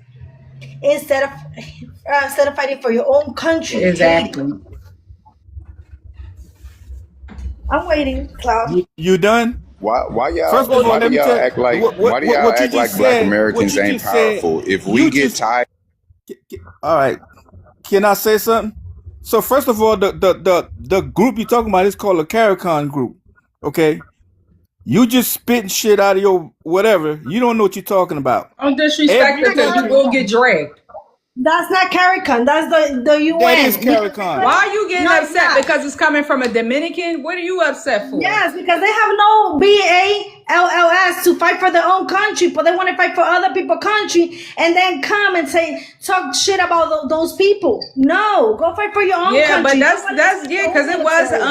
instead of fighting for your own country, Haiti? Exactly. I'm waiting, Cloud. You done? Why First y'all? of all, Why do let me y'all tell act like? what Why do what y'all what you act just like Black said. What Americans you ain't just said. powerful? If we You get just tired, all right. Can I say something? So first of all, the group you're talking about is called a CARICON group. Okay, you just spitting shit out of your whatever. You don't know what you're talking about. Don't disrespect Every it because you country will get dragged. That's not CARICOM. That's the that is UN. We are CARICON. Why different. are you getting No, it's upset? not. Because it's coming from a Dominican? What are you upset for? Yes, because they have no BALLS to fight for their own country, but they want to fight for other people's country and then come and talk shit about those people. No, go fight for your own Yeah, but country. Go and that's support yeah, your own because it was military.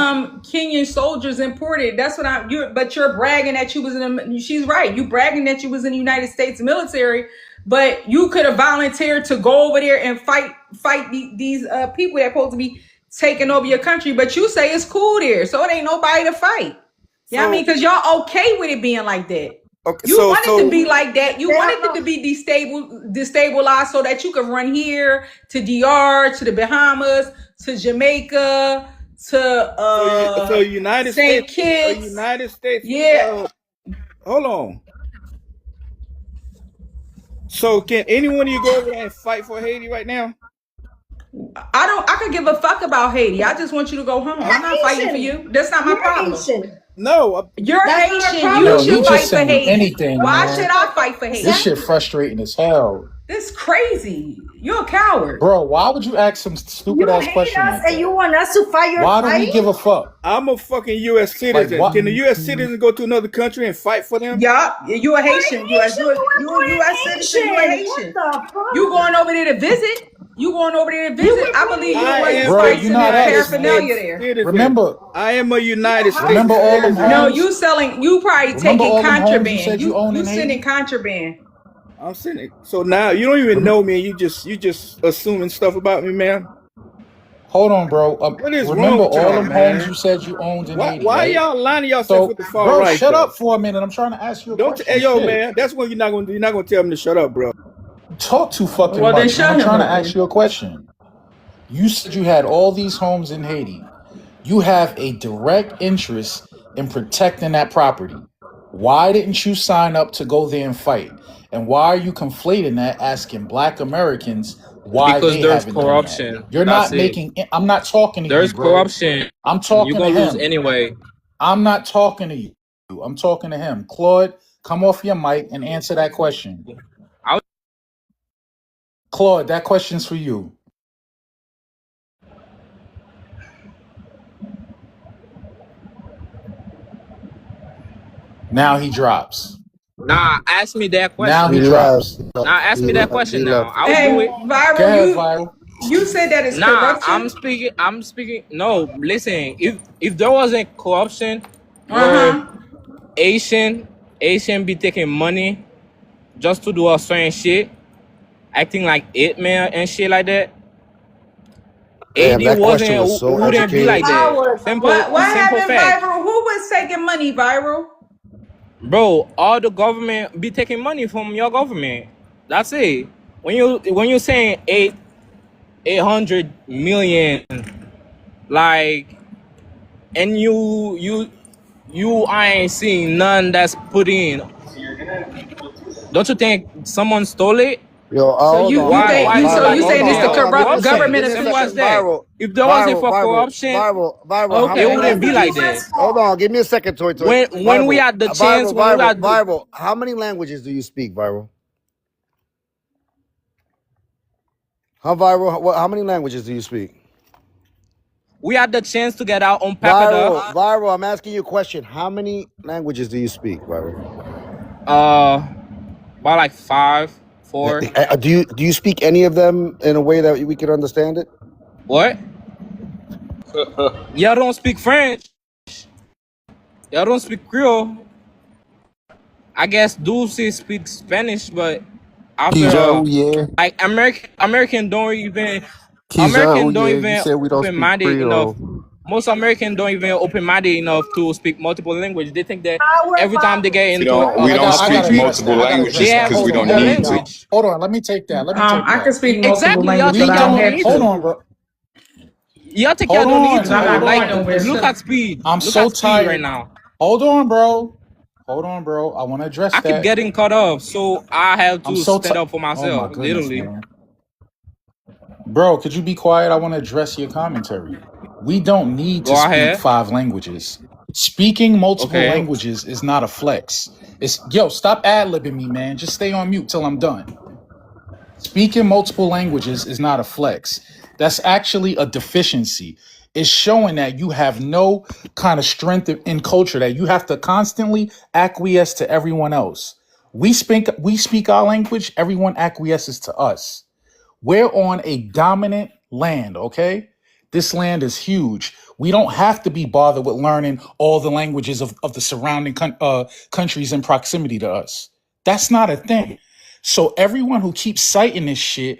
Kenyan soldiers imported. That's what but you're bragging that you was in she's right. You bragging that you was in the United States military, but you could have volunteered to go over there and fight these people that are supposed to be taking over your country, but you say it's cool there, so it ain't nobody to fight. Yeah, I mean, So because y'all okay with it being like that. Okay, You so want it to so be like that. You They have wanted it to be destabilized so that you could run here to DR, to the Bahamas, to Jamaica, to so United States, St. Kitts. United States. Yeah. Hold on. So can any one of you go over there and fight for Haiti right now? I could give a fuck about Haiti. I just want you to go home. I'm not You're fighting for Haitian. you. That's not my You're problem. Haitian. No. You're That's not our Haitian. You problem. Yo, you should You just fight for saying Haiti. anything, Why man. should I fight for This Haiti? shit frustrating as hell. This is crazy. You're a coward. Bro, why would you ask some stupid you ass hate question us like and you that? want us to fight your Why do we fight? give a fuck? I'm a fucking U.S. Like citizen. what? Can a U.S. citizen go to another country and fight for them? Yeah, you a We're Haitian. Haitian. We You were a born U.S. citizen. You a in Haitian. What Haitian. the You fuck? going over there to visit? You going over there to You visit? were I born believe in you the I one who am Bro, a spice you and not the United understand. paraphernalia States there. citizen. Remember, I am a United States remember all them citizen. No, homes? you selling. You probably Remember taking all them homes you contraband. said you own You in sending Haiti? contraband. I'm sitting. So now you don't even Rem- know me, and you just assuming stuff about me, man. Hold on, bro. What is wrong Remember with all y'all, them homes you man? said you owned in Haiti, Why right? y'all lining yourself So, with the far bro, right shut though? up for a minute. I'm trying to ask you a Don't hey question. yo Shit. man, that's when you're not gonna tell me to shut up, bro. You talk too fucking Well, then much, man. shut I'm him trying to up ask then. you a question. You said you had all these homes in Haiti. You have a direct interest in protecting that property. Why didn't you sign up to go there and fight? And why are you conflating that, asking black Americans why Because they there's haven't done that? corruption. You're That's not it. making, I'm not talking to you, There's bro. corruption. I'm You're talking to gonna lose him. anyway. I'm not talking to you. I'm talking to him. Claude, come off your mic and answer that question. I Claude, that question's for you. Now he drops. Nah, ask me that Now question he He now. left. drops. Nah, ask me that question He now. left. I'll do Hey, it. Go viral. ahead, Viral. You said that is Nah, I'm corruption. speaking. I'm speaking. No, listen. If there wasn't corruption, Uh where huh. Asian Asian be taking money just to do a certain shit, acting like it man and shit like that, Damn, AD that question was wasn't so wouldn't be like educated. that. Howard. What Simple happened, fact, viral? Who was taking money, viral? bro. All the government be taking money from your government. That's it. When you saying 800 million, like, and you ain't seeing none that's put in. Don't you think someone stole it? Yo, So hold on, hold Why on, you so feel viral. you like Hold saying it it's on, the there? hold on. Give me a corrupt second. government Give Corruption. me a of Simple as second. Haitian? that. Viral, If there wasn't viral, for viral, corruption, viral, viral. How it many Okay. wouldn't be That's like languages? the that. US Hold fault. on. Give me a second, Toy Toy. When we Viral, had the chance, viral, when we viral, had the, viral. How many languages do you speak, viral? How viral? How many languages do you speak? we had the chance to get our own papada, Viral, viral. I'm asking you a question. How many languages do you speak, viral? about like five, four. Do you speak any of them in a way that we can understand it? What? Y'all don't speak French. Y'all don't speak Creole. I guess Dulce speaks Spanish, but after Kija, oh yeah. like American don't even Kija, oh yeah. You said we don't open speak minded enough. Creole. Most Americans don't even open minded enough to speak multiple languages. They think that Howard, every time they get We into don't we a don't I speak gotta country, address multiple that. I gotta they address languages that. have because we Hold on, don't their hold on, need to. y'all. language. Hold on. Let me take that. Let me take I can that. speak multiple Exactly. Y'all languages, think but We I y'all don't don't don't. have need Hold to. to. on, bro. Y'all think y'all Hold don't need on. Cause I'm to. not Hold going Like, nowhere. on. look So at speed. I'm Look so at speed right tired. now. Hold on, bro. Hold on, bro. I want to address I keep that. getting cut off, so I have I'm to so stand tired. up for Oh my myself, goodness, literally. man. Bro, could you be quiet? I want to address your commentary. We don't need to Go speak ahead. 5 languages. Speaking multiple Okay. languages is not a flex. It's yo, stop ad-libbing me, man. Just stay on mute till I'm done. Speaking multiple languages is not a flex. That's actually a deficiency. It's showing that you have no kind of strength in culture, that you have to constantly acquiesce to everyone else. We speak our language, everyone acquiesces to us. We're on a dominant land, okay? This land is huge. We don't have to be bothered with learning all the languages of the surrounding countries in proximity to us. That's not a thing. So everyone who keeps citing this shit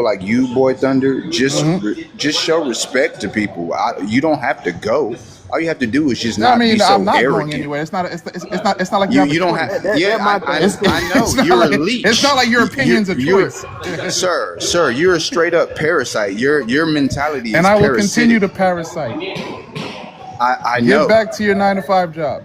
people like you, Boy Thunder, just show respect to people. You don't have to go. All you have to do is just Yeah, I not be mean, so I'm not going arrogant. anywhere. It's not. It's not like you have a You don't choice. have. Yeah, I know. It's not You're like, a leech. it's not like your opinion's a choice. Sir, you're a straight up parasite. Your mentality is And I will parasitic. continue to parasite. I Get know. back to your 9 to 5 job.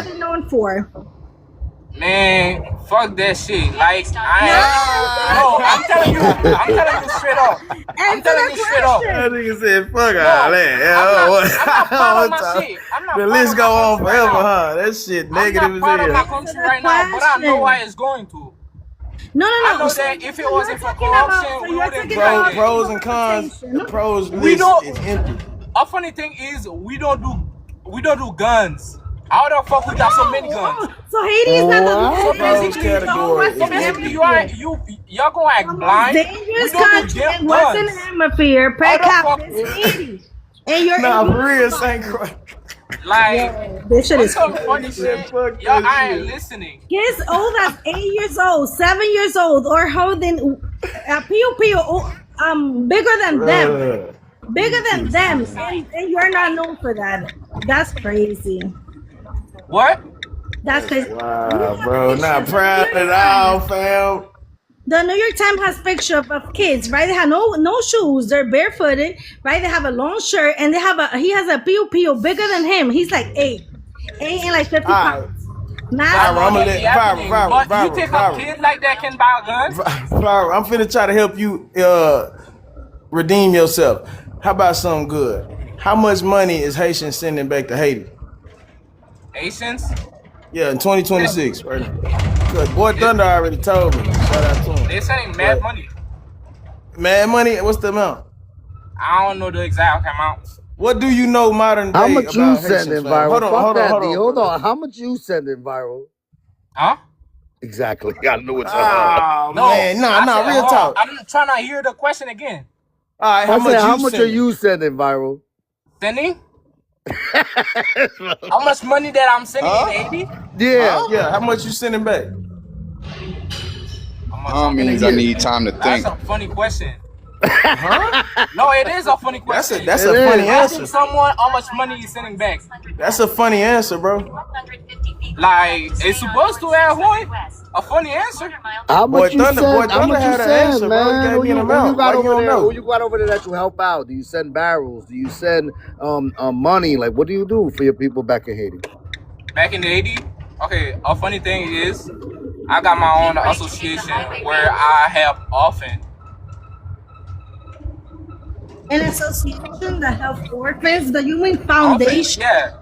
are they known for? Man, fuck that shit. Like No, I answer the no, I'm question. telling you straight up. I'm Answer telling the you straight up. That question. nigga said, "Fuck all No, that." I'm not proud of my Oh, shit. I'm the not proud list of go my on country right forever, now. huh? That shit I'm negative not as proud of my hell. Answer country the right now, but I know why question. it's going to. No, I no, no. know So that you're, if it so you're wasn't for talking corruption, about. So we you're wouldn't talking be like Pro, about that. pros and cons. The deportation. pros We list don't. is empty. A funny thing is, we don't do guns. How the fuck we got so many Oh, guns? oh. So Haiti is not the The So most pros dangerous. basically, The whole category so is Western basically, empty. Hemisphere. y'all gonna The act most blind. We dangerous don't do country damn in Western guns. Hemisphere per How the capita fuck? is Haiti, and you're Nah, for ignoring real, about Saint it. Croix. Like Yo, this shit on is some funny Nigga said, shit, crazy. fuck y'all that I ain't shit. listening. Kids old as 8 years old, 7 years old, or holding a pew pew bigger than them, bigger These than kids, them, man. and you're not known for that. That's crazy. What? That's That's crazy. We wild, have bro. Not pictures. The New proud York at Times. all, fam. The New York Times has picture of kids, right? They have no shoes. They're barefooted, right? They have a long shirt, and he has a pew pew bigger than him. He's like eight and like 50 All right, pounds. I Massive. viral. know I'm gonna that be let viral, happening, viral, but you viral, think a viral. kid like that can buy a gun? Viral. I'm finna try to help you redeem yourself. How about something good? How much money is Haitian sending back to Haiti? Asians? Yeah, in They 2026, right now. Cause Boy they Thunder already told me. Shout out to him. they sending mad But money. Mad Money, what's the amount? I don't know the exact amount. What do you know modern How day much you about Haitians, sending fam? viral? Hold on, Fuck hold on, that, hold D. on, Hold brother. on. How much you sending viral? Huh? Exactly. I knew it's Oh No, man, nah, I said, real hold on. talk. I'm trying to hear the question again. All right, I how said, much how you much are sending? you sending viral? Sending? How much money that I'm sending in Huh? Haiti? Yeah. Huh? Yeah, how much you sending back How much Huh I'm in a means I sending year? need back? time to That's think. a funny question. Huh? No, it is a funny That's a question. that's It a You funny is. asking answer. someone how much money he's sending back. That's a funny answer, bro. Like, it's supposed to have a funny answer. How Boy much you Thunder, Boy send? How Thunder much you had an send, answer, bro. He man? gave me an Who you amount. Why got you over don't there? Who know? you got over there that you help out? Do you send barrels? Do you send money? Like, what do you do for your people back in Haiti? Back in the 80s, okay, a funny thing is, I got my own association where I help often. An association that help orphans. Do you mean Often, foundation? yeah.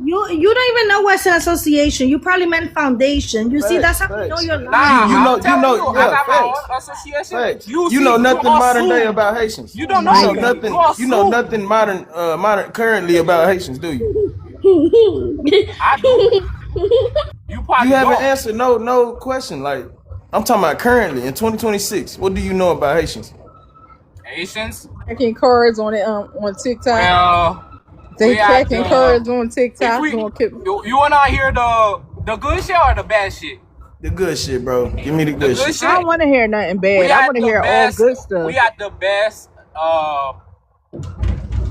You don't even know what's an association. You probably meant foundation. You see, that's Facts, how we know facts. you're Nah, You lying. know, I'm telling you, I yeah, got my facts, own association. facts. You You see, know you nothing modern day assume. about Haitians. You Oh don't You my know know. god. You nothing. You know assume. nothing modern currently about Haitians, do you? I do. You You probably haven't don't. answered no question. Like I'm talking about currently in 2026. What do you know about Haitians? Haitians. Cracking cards on TikTok. Well, They we at cracking the. cards on If TikTok. we, Doing keep. you wanna hear the good shit or the bad shit? The good shit, bro. Give me the The good good shit. I don't shit. want to hear nothing We bad. I had want to the hear all best. good stuff. We had the best.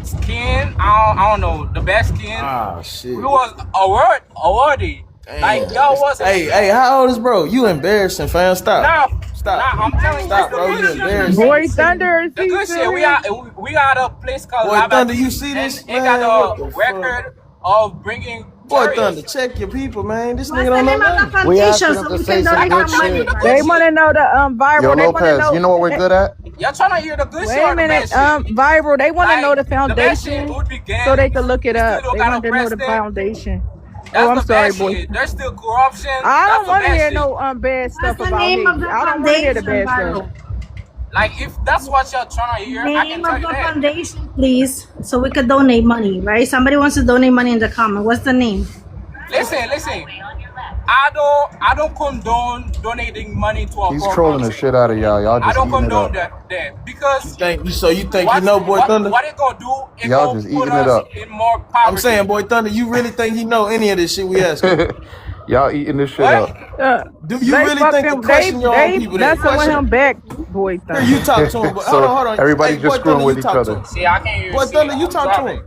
Skin. I don't know the best skin. Ah, We shit. was awarded. Like Damn. y'all wasn't. Hey, how old is bro? You embarrassing, fam. Stop. Nah, Stop. I'm telling you, it's Stop, the bro. good You shit. embarrassing. Boy Foundation. Thunder, is The he good still shit. here? We got a place called Boy Thunder, you Labadee, see and this? it got Man, what a the fuck? record of bringing Boy Thunder, terrorists. check your people, man. This What's nigga the don't know name of the nothing. We asking foundation them so to we say can some I donate good got some money money, with shit. the good They right? want shit. to know the Yo, viral. They want to Lopez, know. you know what we're good at? Y'all trying to hear the good shit Wait a or the minute, bad shit? viral. They want to know Like the the bad shit foundation would be so they can gangs. look it We still up. don't They got a want to know the president. foundation. Oh, That's I'm the sorry, bad boy. shit. There's still corruption. I That's don't the want to bad hear shit. no bad What's stuff the about name of Haiti. the I don't want to hear the foundation, bad stuff. Byron? Like if that's what y'all trying to hear, I can Name tell of you the that. foundation, please, so we could donate money, right? Somebody wants to donate money in the comment. What's the name? Listen. I don't condone donating money to a He's poor trolling the country. shit out of y'all. Y'all I just don't eating it condone up. that because You think you know, Boy Thunder? what it gonna do? It Y'all gonna just put eating it us up. in more I'm saying, poverty. Boy Thunder, you really think he know any of this shit we asking? Y'all eating this shit What? up. Do you They really think fucking question your own they people that messing with question? him back, Boy Here, you Thunder. talk to him. But So hold on. everybody Hey, just Boy screwing Thunder, you with each talk to other. him. See, I can't hear. Boy See, Thunder, you I'm talk to driving. him.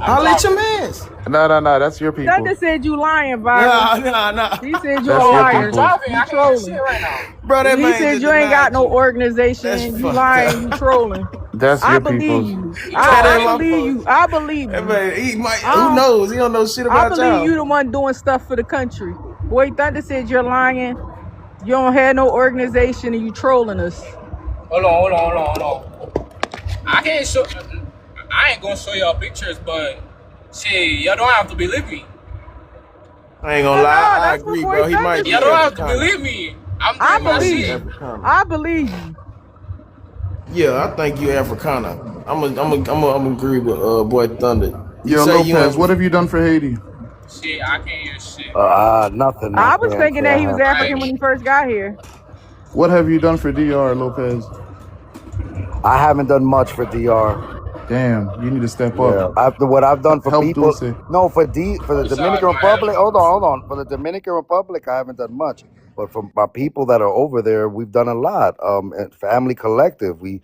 I'm Holla at talking. your mans. No. That's your Thunder people's. said you lying, Byron. Nah. He said you a That's Oh, your I'm liar. people's. driving. You I can't hear shit trolling. right now. Bro, that He man said just you ain't got denied no you. That's organization. You fucked lying. up. You trolling. That's I your believe people's. you. He That I ain't my trolling. believe fault. you. I believe That you. man, he might. Who Um, knows? He don't know shit I about believe y'all. you the one doing stuff for the country. Boy, Thunder said you're lying. You don't have no organization and you trolling us. Hold on. I can't show. I ain't gonna show y'all pictures, but shit, y'all don't have to believe me. I ain't gonna Oh lie. no, I that's what agree, Boy bro. He Thunder might Y'all be don't said. have to Africana. believe me. I'm I He doing my might be believe shit. you. Africana. I believe you. Yeah, I think you Africana. I'm agree with Boy Thunder. You Yo, say you Lopez, ain't. what have you done for Haiti? Shit, I can't hear shit. Nothing. I I was can't thinking say that I he was have. African when he first got here. What have you done for DR, Lopez? I haven't done much for DR. Damn, you need to step up. Yeah, after what I've done for Help people. Dulce. No, for the What's up, Dominican Republic. Hold on. For the Dominican Republic, I haven't done much. But for my people that are over there, we've done a lot. At Family Collective, we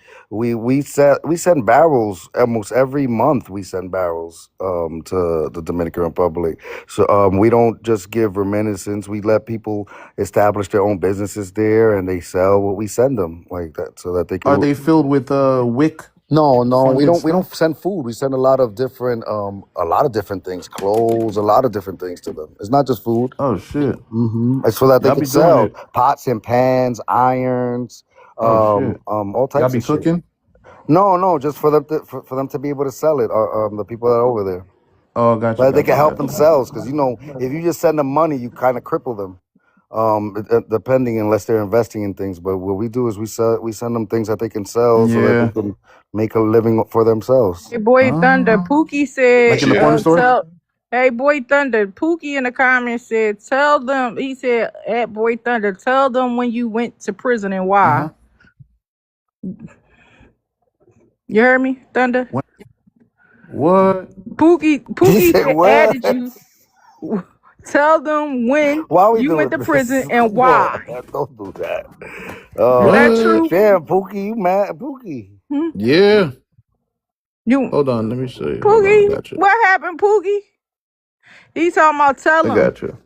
send barrels almost every month. We send barrels to the Dominican Republic. So we don't just give reminiscence. We let people establish their own businesses there, and they sell what we send them like that, so that they Are can. they filled with wick No, we funded don't stuff? send food. We send a lot of different things, clothes, a lot of different things to them. It's not just food. Oh shit. It's so that they Y'all could be doing sell it. pots and pans, irons, Oh shit. all Y'all types be of shit. cooking? No, just for them for them to be able to sell it. The people that are over there, Oh, but they can help got you. themselves because if you just send them money, you kind of cripple them. Depending unless they're investing in things. But what we do is we send them things that they can sell so that they Yeah. can make a living for themselves. Hey, Boy Thunder, Pookie Like said, in the porn store? tell. Hey, Boy Thunder, Pookie in the comments said, tell them. He said, at Boy Thunder, tell them when you went to prison and why. You heard me, Thunder? What? Pookie He said said, what? added you. Tell them when Why we you went doing to this? prison and Come on, why. don't do that. Is that What? true? Damn, Pookie, you mad, Pookie? Hmm? Yeah. You Hold on, let me show you. Hold on, I Pookie, got you. what happened, Pookie? He talking about tell I him. got you.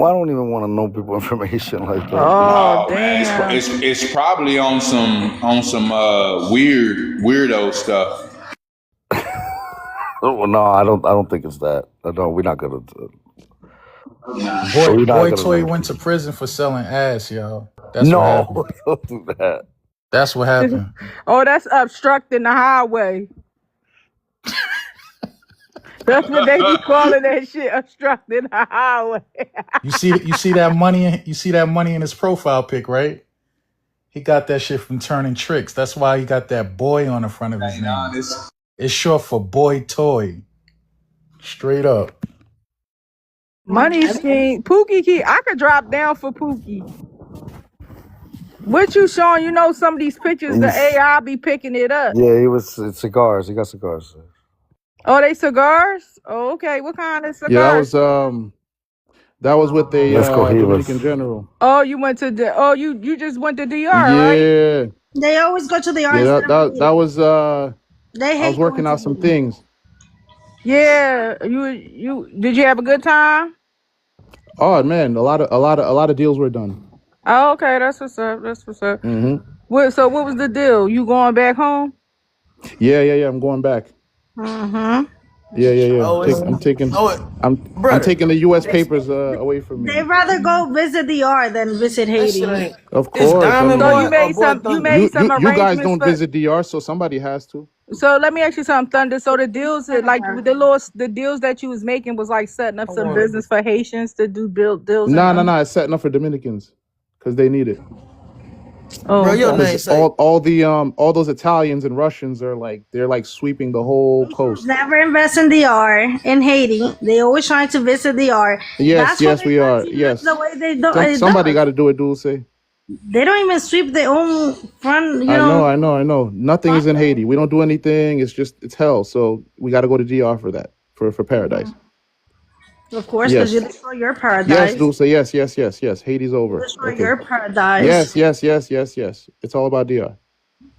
I don't even want to know people information like that. Oh No, man, damn. it's probably on some weirdo stuff. Oh, no, I don't think it's that. No, we're not gonna. We're not Boy gonna Toy name went to people. prison for selling ass, yo. That's what No, happened. don't do that. That's what happened. Oh, that's obstructing the highway. That's what they be calling that shit, obstructing the highway. You see that money. You see that money in his profile pic, right? He got that shit from turning tricks. That's why he got that boy on the front of his name. It's short for Boy Toy. Straight up. Money scheme. Pookie key. I could drop down for Pookie. What you showing? You know some of these pictures, the AI be picking it up. Yeah, it's cigars. He got cigars. Oh, they cigars? Oh, okay. What kind of Yeah, cigars? that was with a Let's go, Dominican Healers. general. Oh, you went to the. Oh, you just went to DR, right? Yeah. They always go to the Yeah, R instead of that Haiti. was They I was hate going working to out some Haiti. things. Yeah. You did you have a good time? Oh man, a lot of deals were done. Oh, okay. That's what's up. That's what's up. Mm-hmm. So what was the deal? You going back home? Yeah. I'm going back. Mm-hmm. Yeah. Oh, it's I'm brother. taking the U.S. papers away from They me. rather go visit the R than visit That shit Haiti. ain't. Of It's course, I Diamond So mean, Boy or Boy you Thunder. made some you guys arrangements don't for. visit DR, so somebody has to. So let me ask you something, Thunder. So the deals that like the deals that you was making was like setting up I some want. business for Haitians to do build deals and. No. It's setting up for Dominicans because they need it. Oh, Bro, your okay. name Because say. all those Italians and Russians are they're sweeping the whole Haitians coast. never invest in the R in Haiti. They always trying to visit the R. That's why Yes, their we are. country looks Yes, the way they do. It somebody does. got to do it, Dulce. They don't even sweep their own front. I know. Nothing is in Haiti. We don't do anything. It's hell. So we got to go to DR for that for paradise. Of course, because you Yes, destroy your yes, paradise. Dulce. Yes. Haiti's You over. destroy Okay. your paradise. Yes. It's all about DR.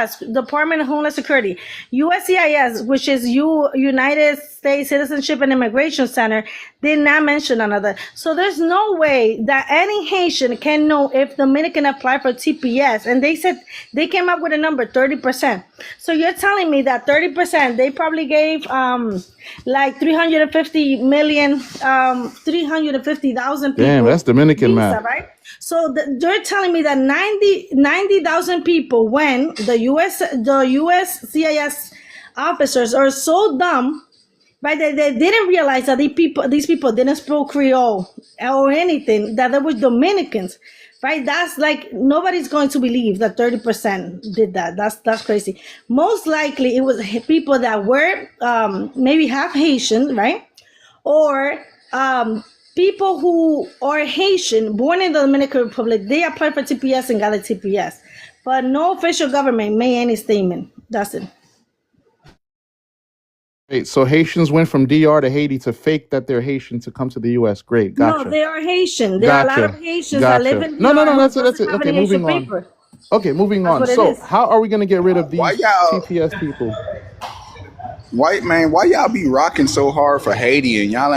DHS, Department of Homeland Security, USCIS, which is United States Citizenship and Immigration Center, Did not mention none of that. So there's no way that any Haitian can know if Dominican apply for TPS. And they said they came up with a number 30%. So you're telling me that 30%, they probably gave like 350 million, 350,000 Damn, people that's Dominican visa, math. right? So you're telling me that 90,000 people, when the US CIS officers are so dumb, right? They didn't realize that these people didn't speak Creole or anything, that they were Dominicans, right? That's like, nobody's going to believe that 30% did that. That's crazy. Most likely it was people that were maybe half Haitian, right? Or people who are Haitian, born in the Dominican Republic, they applied for TPS and got a TPS. But no official government made any statement. That's it. Wait, so Haitians went from DR to Haiti to fake that they're Haitian to come to the U.S. Great, No, gotcha, they are Haitian. There are a lot of gotcha, Haitians that live gotcha. in No, no, DR no, who that's it, that's doesn't it. have Okay, any Haitian moving on. paper. Okay, moving That's on. what it So, is. how are we gonna get rid of Why these y'all TPS people? white man, why y'all be rocking so hard for Haiti and y'all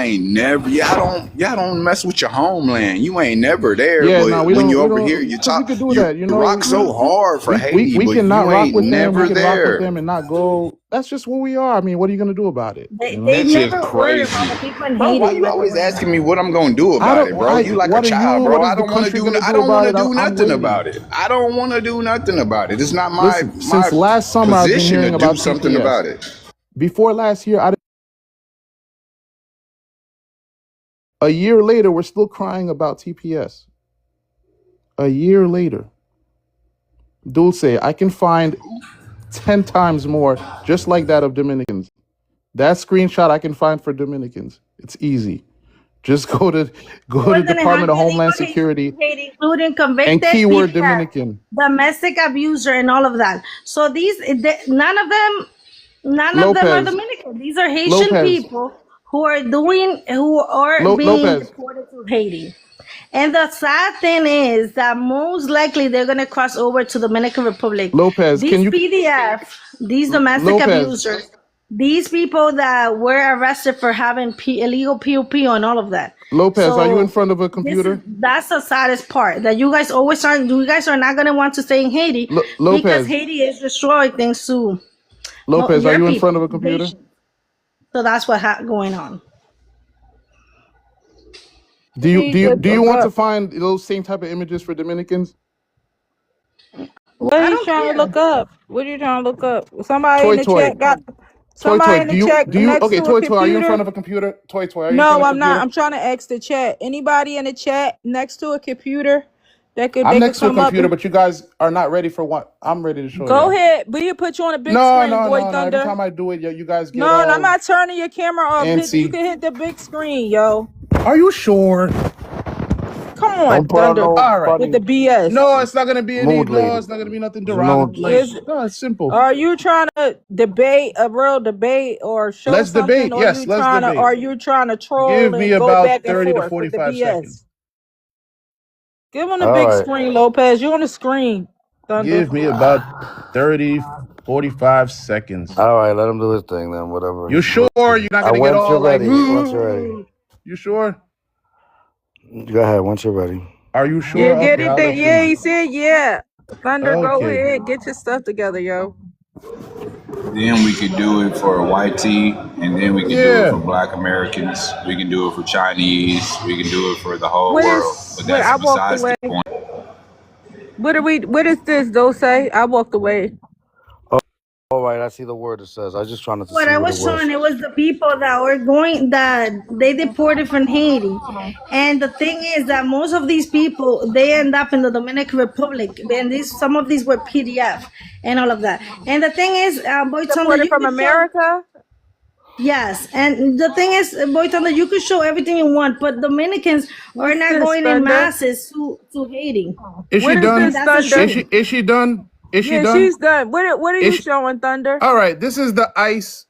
don't mess with your homeland. You ain't never there, Yeah, no, but we when don't, you we over here, don't, because we could do you that. You know, rock so hard for we Haiti, we but can not you rock ain't with them. We never can rock with there. them and not go. That's just who we are. I mean, what are you gonna do about it? You know. They That shit's never worry about crazy. the people in Bro, why Haiti you like the always white asking me man. what I'm gonna do I about don't. it, bro? You like a What are you? child, bro. What is I the don't want to country do gonna I do don't about want to it? do I'm nothing waiting. about it. I don't want to do nothing about it. It's not Listen, my since last summer, I've been position to hearing do about something TPS. about it. Before last year, a year later, we're still crying about TPS. A year later, Dulce, I can find 10 times more just like that of Dominicans. That screenshot I can find for Dominicans. It's easy. Just go to More than Department 100 of Homeland illegal Haitians Security in Haiti, including and convicted keyword PPS, Dominican. domestic abuser, and all of that. So none of them are Lopez, Dominican. These are Haitian Lopez, people who are being Lopez, deported to Haiti. And the sad thing is that most likely they're going to cross over to Dominican Republic. Lopez. Can These you, PDF, these domestic Lopez, abusers, these people that were arrested for having illegal POP and all of that. Lopez, are you in So front of a computer? that's the saddest part, that you guys are not going to want to stay in Haiti because Lopez, Haiti is destroying things to Lopez, are your you in front people, of a computer? Haitians. So that's what going on. Do You you need do you to do you look want to up. find those same type of images for Dominicans? What are I you don't trying to care. look up? What are you trying to look up? Somebody in Toy the Toy, chat got Toy Toy. somebody in the chat Do you? next Okay, to a Toy Toy. Are you in front computer. of a computer? Toy Toy. Are you in front No, of a I'm not. computer? I'm trying to ask the chat. Anybody in the chat next to a computer that could I'm they could next to a come up computer, and but you guys are not ready for what I'm ready to show go y'all. ahead. We'll put you on a big No, screen, no, boy no, no. Every Thunder. time I do it, you guys get No, I'm all not turning your camera off. You antsy. can hit the big screen, yo. Are you sure? Come on, Don't put on Thunder, no All right. with the funny BS. No, it's not gonna be any. mood, No, lady. it's not gonna be nothing There's no. derogatory. Is No, it's simple. are you trying to debate a real debate or show Let's something, debate. or Yes, let's debate. are you trying to troll Give me and go about back and 30 to forth with the 45 seconds. BS? Give him the All big right. screen, Lopez. You on the screen, Thunder. Give me about 30, 45 seconds. All right. Let him do his thing then. Whatever. You sure you're not gonna get Once you're all like, ready. Once you're ready. ooh? You sure? Go ahead. Once you're ready. Are you You sure? get Okay, it? I'll let you Yeah, know. he said yeah. Thunder, go Okay. ahead, get your stuff together, yo. Then we could do it for white tea, and then we could do it for Yeah. Black Americans. We can do it for Chinese. We can do it for the whole What world. is? But What that's I walked besides the away. point. What are we? What is this? Don't say. I walked away. All right. I see the word it says. I was just trying to What see I what it was showing, was. it was the people that they deported from Haiti. And the thing is that most of these people, they end up in the Dominican Republic. And some of these were PDF and all of that. And the thing is, Boy Thunder, Deported you from could show, America. yes. And the thing is, Boy Thunder, you could show everything you want, but Dominicans are What's not this, going in Thunder? masses to Haiti. Is she What is And done? this, that's a Thunder? shame. Is she done? Is she Yeah, done? she's done. What are Is you she, showing, Thunder? all right, this is the ICE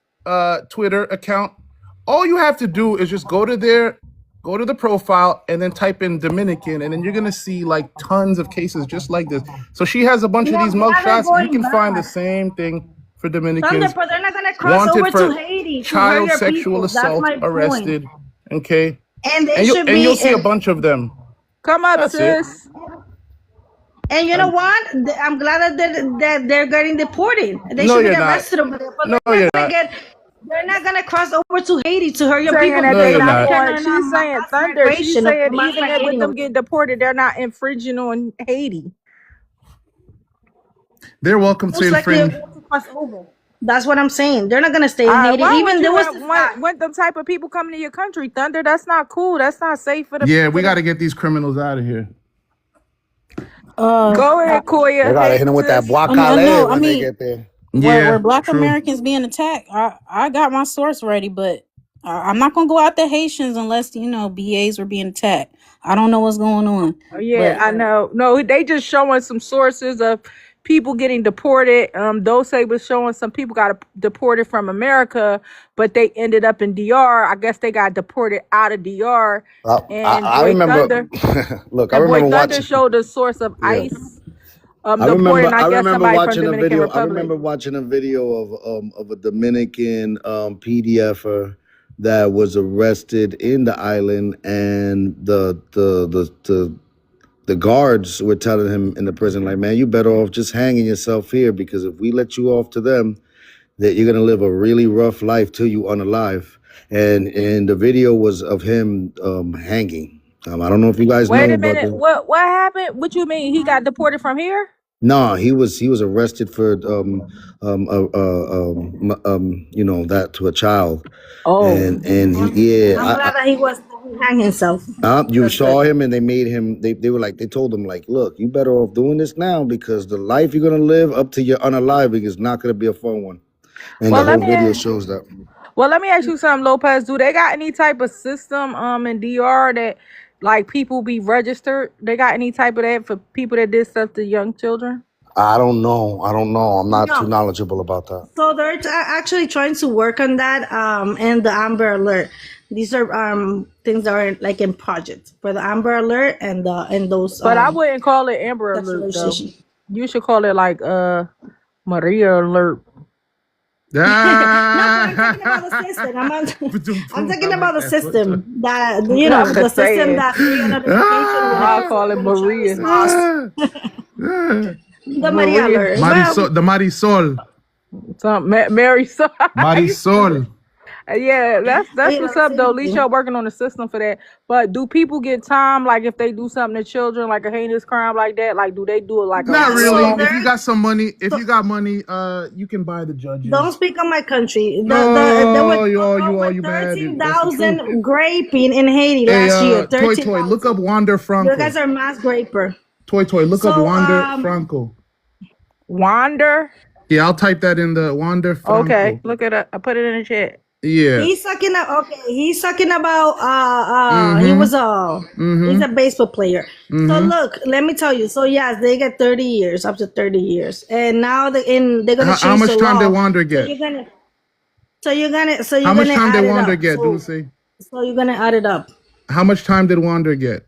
Twitter account. All you have to do is just go to the profile and then type in Dominican, and then you're gonna see like tons of cases just like this. So she has a bunch of No, these they mug haven't shots. You going can find the back. same thing for Thunder, Dominicans. but they're not gonna cross Wanted over to for Haiti to hurt child your sexual people. That's assault, my point. arrested. Okay. And they should And you'll be. see a bunch of them. Come up, That's it. sis. And you know what? I'm glad that they're getting deported. They No, should you're get not. arrested over there, but No, they're you're not gonna not. get. They're not gonna cross over to Haiti to hurt your Saying people that No, because they you're of not not. going. internal She's saying mass thunder. She's migration of saying mass even with migrating them of. getting deported, they're not infringing on Haiti. They're welcome to Most likely they're infringe. going to cross over. That's what I'm saying. They're not gonna stay in Haiti. Why would Even you there was this guy. want them type of people coming to your country, Thunder? That's not cool. That's not safe for the Yeah, we for got the. to get these criminals out of here. Go ahead, They Koya. gotta Hey, hit them with that sis. guacale No, I when they mean, get there. where Yeah, Black true. Americans being attacked, I got my source ready, but I'm not gonna go out the Haitians unless BAs were being attacked. I don't know what's going on, Oh, yeah, but I know. No, they just showing some sources of people getting deported. Those say was showing some people got deported from America, but they ended up in DR. I guess they got deported out of DR. And I remember. Look, I Boy remember Thunder watching. showed the source of Yeah, ICE deporting, I I guess, remember somebody from watching a Dominican video. I Republic. remember watching a video of a Dominican PDFer that was arrested in the island, and the guards were telling him in the prison, like, man, you better off just hanging yourself here, because if we let you off to them, that you're gonna live a really rough life till you unalive. And the video was of him hanging. I don't know if you guys Wait know, a but minute. What happened? What you mean? He got deported from here? no, he was arrested for that to a child, Oh, and he I'm glad that he was that he hang himself. you that's good. saw him, and they made him. They were like, they told him, like, look, you better off doing this now, because the life you're gonna live up to your unaliving is not gonna be a fun one. And the Well, whole video shows that. let me ask you something, Lopez. Do they got any type of system in DR that like people be registered? They got any type of that for people that did stuff to young children? I don't know. I'm not too No. knowledgeable about that. So they're actually trying to work on that. And the Amber Alert. These are things that are like in projects for the Amber Alert and those But I wouldn't call it Amber sexual Alert though. legislation. You should call it like Maria Alert. No, but I'm talking about the system. I'm talking about the system that I'm the just system saying. that they get a notification I'll call it when a child is Maria. lost. The Maria Maria. Alert. Well, The Marisol. Mary. So Marisol. yeah, that's what's up though. At same least thing. y'all working on the system for that. But do people get time like if they do something to children, like a heinous crime like that? Like do they do it like a Not real really. So long? If you got some money, so, you can buy the judges. don't speak on my country. There No, were you bad. That's the truth. 13,000 graping in Haiti Hey, last year. Toy, look up 13,000. Wander You guys Franco. are mass graper. Toy, look up So Wander Franco. Wander? Yeah, I'll type that in the Wander Franco. Okay, look it up. I put it in the chat. Yeah. He's talking. Okay, he's talking about. Mm-hmm. He's a baseball player. So Mm-hmm. look, let me tell you. So yes, they get 30 years, up to 30 years, and now they're gonna change How much the time law. did Wander So get? you're gonna How much time add did it Wander up. get, Dulce? So you're gonna add it up. How much time did Wander get?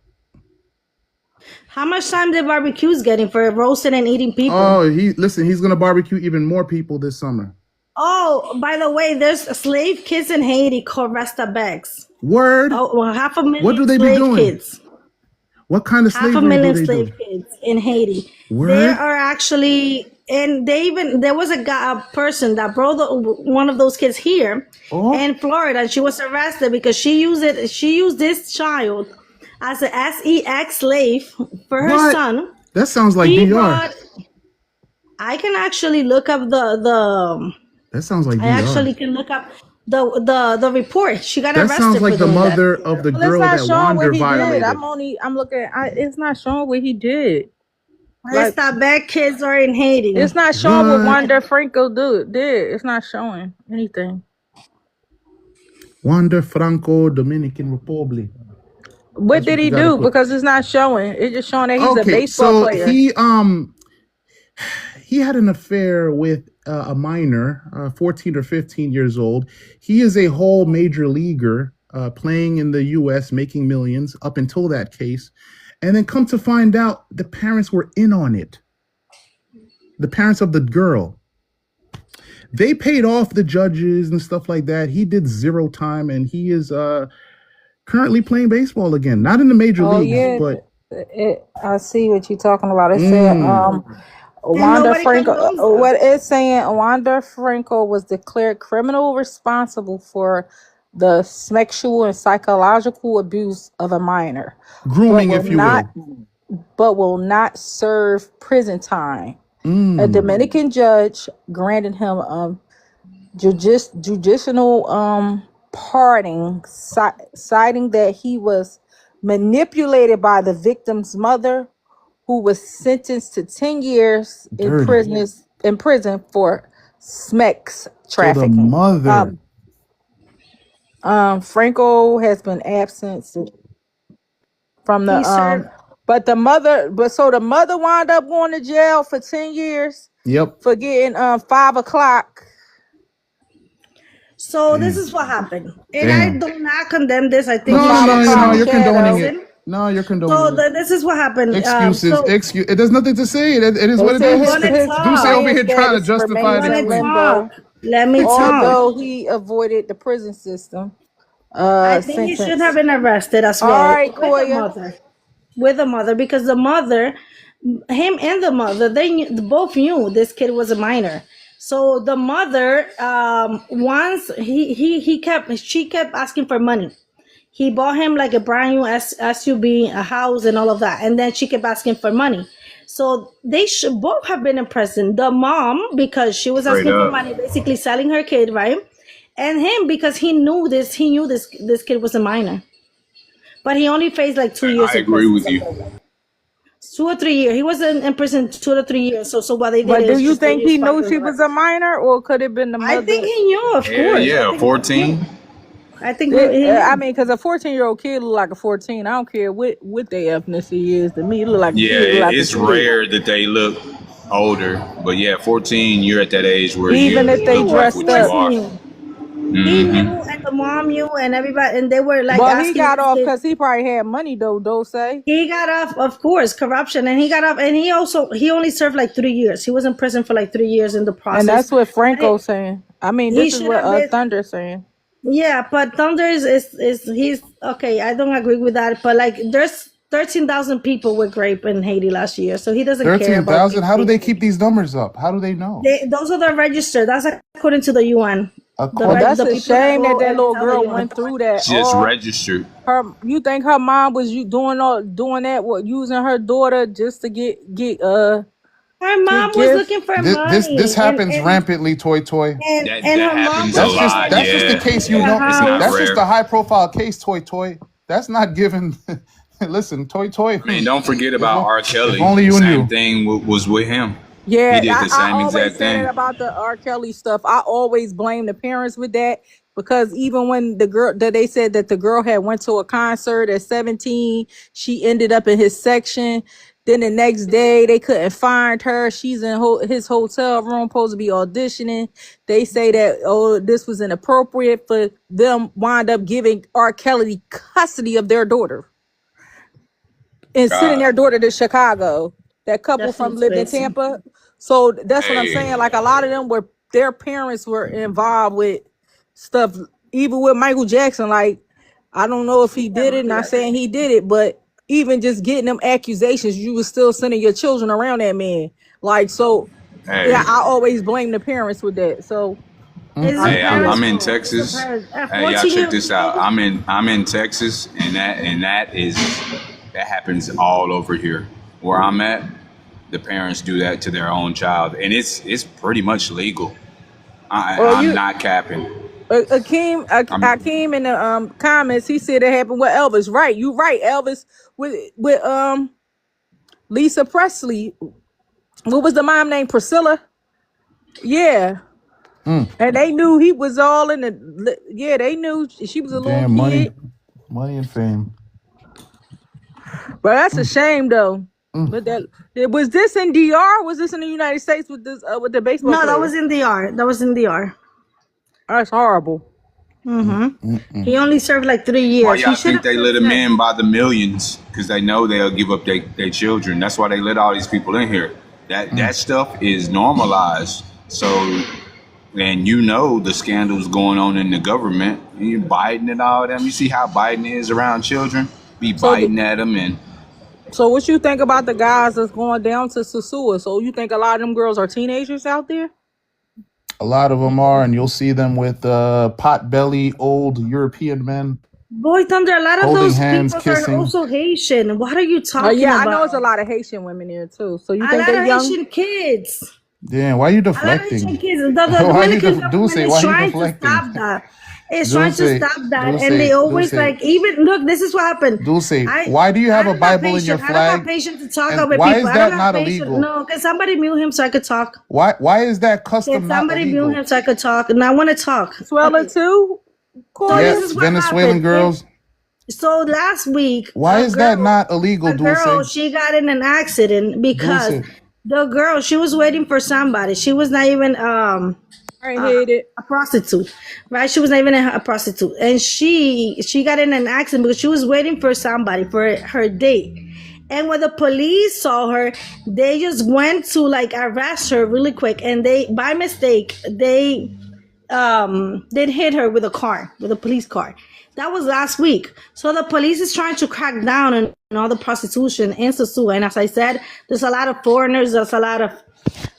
How much time did barbecues getting for roasting and eating people? Oh, he's gonna barbecue even more people this summer. Oh, by the way, there's slave kids in Haiti called Restabags. Word. Oh, well, 500,000 What do they be slave doing? kids. What kind of slavery do 500,000 they do? slave kids in Haiti. Word? There are actually, and there was a person that brought one of those kids here in Florida, and she was arrested because she used this child as an sex slave for her What? son. That sounds like DR. I can actually look up the. That sounds like I DR. actually can look up the report. She got That arrested. sounds like for the doing that. mother of the Well, girl it's not that showing Wander what he violated. did. I'm looking. It's not showing what he did. Like, that bad kids are in Haiti. It's not showing what What? Wander Franco did. It's not showing anything. Wander Franco, Dominican Republic. What did he do? Because it's not showing. It's just showing that he's a baseball player. He had an affair with a minor, 14 or 15 years old. He is a whole major leaguer, playing in the U.S., making millions up until that case. And then come to find out, the parents were in on it. The parents of the girl. They paid off the judges and stuff like that. He did 0 time, and he is currently playing baseball again. Not in the major Oh leagues, yeah, but I see what you're talking about. It said mm, And Wanda nobody Franco. condones that. What it's saying, Wanda Franco was declared criminal responsible for the sexual and psychological abuse of a minor, but grooming, will if you not will. serve prison time. A Mm, Dominican judge granted him judicial pardon, citing that he was manipulated by the victim's mother, who was sentenced to 10 years dirty. in prison for sex So the trafficking. mother. Franco has been absent from He the served. but the mother wound up going to jail for 10 years Yep. for getting 5 o'clock. So this Damn. is what happened, and I Damn. do not condemn this. I The think No, he no, five should no, serve o'clock you're condoning shadow. it. prison. No, you're So condoning it. this is what happened. Excuses. So Excuse. It, there's nothing to say. It is They what it said I'm is. his gonna his Duce talk. over compliance here trying to status I'm justify remains this gonna in claim. talk. limbo, Let me talk. although he avoided the prison system I think he should have sentence. been arrested as All well right, with the Koya. mother. With the mother, because the mother, him and the mother, both knew this kid was a minor. So the mother, once she kept asking for money. He bought him like a brand new SUV, a house, and all of that, and then she kept asking for money. So they should both have been in prison. The mom, because she was Straight asking for up. money, basically selling her kid, right? And him, because he knew this kid was a minor, but he only faced like 2 years I in agree prison, with you. something like that. 2 or 3 years. He was in prison 2 to 3 years. So what they did But do is you just they think used he parking knew lot she was a arrest. minor, or could it have been the I think mother? he knew, of Hell course. I yeah, think he 14. knew. I think he I knew. mean, because a 14-year-old kid look like a 14. I don't care what their ethnicity is. To me, it look like a Yeah, kid, look like a it's kid. rare that they look older, but yeah, 14. You're at that age where Even you if He they look knew, like of dressed what course you up. he are. knew. He knew, Mm-hmm. and the mom knew, and everybody, and they were like But he asking got this off kid. because he probably had money, though say. He got off, of course, corruption, and he got off, and he only served like 3 years. He was in prison for like 3 years in the And process. that's what But Franco's saying. I mean, he this is should what have been. Thunder saying. Yeah, but Thunder is he's okay. I don't agree with that. But like, there's 13,000 people with rape in Haiti last year, so he doesn't care about 13,000? these How do they people. keep these numbers up? How do they know? Those are the registered. That's according to the UN. Well, that's The a people that shame that go that and little tell the girl UN. went through that. Just All registered. you think her mom was doing that? What, using her daughter just to get Her mom was gifts? looking for This money, happens rampantly, Toy Toy. and That her mom happens a was lot. giving That's just the Yeah, case to you the know. it's not That's house. just rare. a high profile case, Toy Toy. That's not given. Listen, Toy Toy. I mean, don't forget If, about R. if Kelly. only The you same knew. thing was with him. He Yeah, did the I same always exact say that thing. about the R. Kelly stuff. I always blame the parents with that, because even when the girl that they said that the girl had went to a concert at 17, she ended up in his section. Then the next day they couldn't find her. She's in his hotel room, supposed to be auditioning. They say that this was inappropriate for them. Wind up giving R. Kelly custody of their daughter and sending God, their daughter to Chicago. That couple That from sounds lived in crazy. Tampa. So that's what I'm hey, saying. Like, a lot of them were, their parents were involved with stuff, even with Michael Jackson. Like, I don't know if he did it, not saying he did it, but even just getting them accusations, you was still sending your children around that man. Like, so yeah, hey, I always blame the parents with that. So It's I the hey! parents' I'm in fault. It's the Texas. parents. At Hey, y'all, 14 check years this out. old. I'm in Texas, and that happens all over here. Where I'm at, the parents do that to their own child, and it's pretty much legal. well, I'm not capping. I'm Akeem in the comments, he said it happened with Elvis. Right, you right, Elvis, with Lisa Presley. What was the mom named? Priscilla? Yeah. Mm, And they knew he was all in the, yeah, they knew she was a little damn money, kid. money and fame. But that's a Mm, shame though. mm. But was this in DR? Was this in the United States with this with the baseball No, that player? was in DR. That was in DR. That's horrible. He only served like three Why years. He y'all should think have they been let them set. in by the millions? Because they know they'll give up their children. That's why they let all these people in here. That stuff is normalized. So And you know the scandals going on in the government. You Biden and all them. You see how Biden is around children. Be So, biting at them and so what you think about the guys that's going down to Sasua? So you think a lot of them girls are teenagers out there? A lot of them are, and you'll see them with pot-belly old European men Boy Thunder, a lot of holding those hands, people are kissing. also Haitian. What are you talking Yeah, I know about? it's a lot of Haitian women there too. So you A think lot they of young? Haitian kids. Damn, why are you A lot of Haitian deflecting? kids. The Why you Dominican Dulce? government is Why you trying to deflecting? stop that. It's trying Dulce, to stop that. And they Dulce, always Dulce, like, even, look, this is what happened. Dulce. I Why do you have a don't have Bible in your patience. I don't have flag? patience to talk And with why people. is I don't that have not patience. illegal? No, can somebody mute him so I could talk? Why is that Can custom not somebody mute illegal? him so I could talk? And I want to talk. Venezuela Okay. too? So Corey? this Yeah, is what Venezuelan happened. girls. So last week, Why is that not illegal, a girl, Dulce? she got in an accident because Dulce. the girl, she was waiting for somebody. She was not even I hate it. a prostitute, right? She was not even a prostitute, and she got in an accident because she was waiting for somebody for her date. And when the police saw her, they just went to like arrest her really quick, and they, by mistake, they hit her with a police car. That was last week. So the police is trying to crack down on all the prostitution in Sosua. And as I said, there's a lot of foreigners, there's a lot of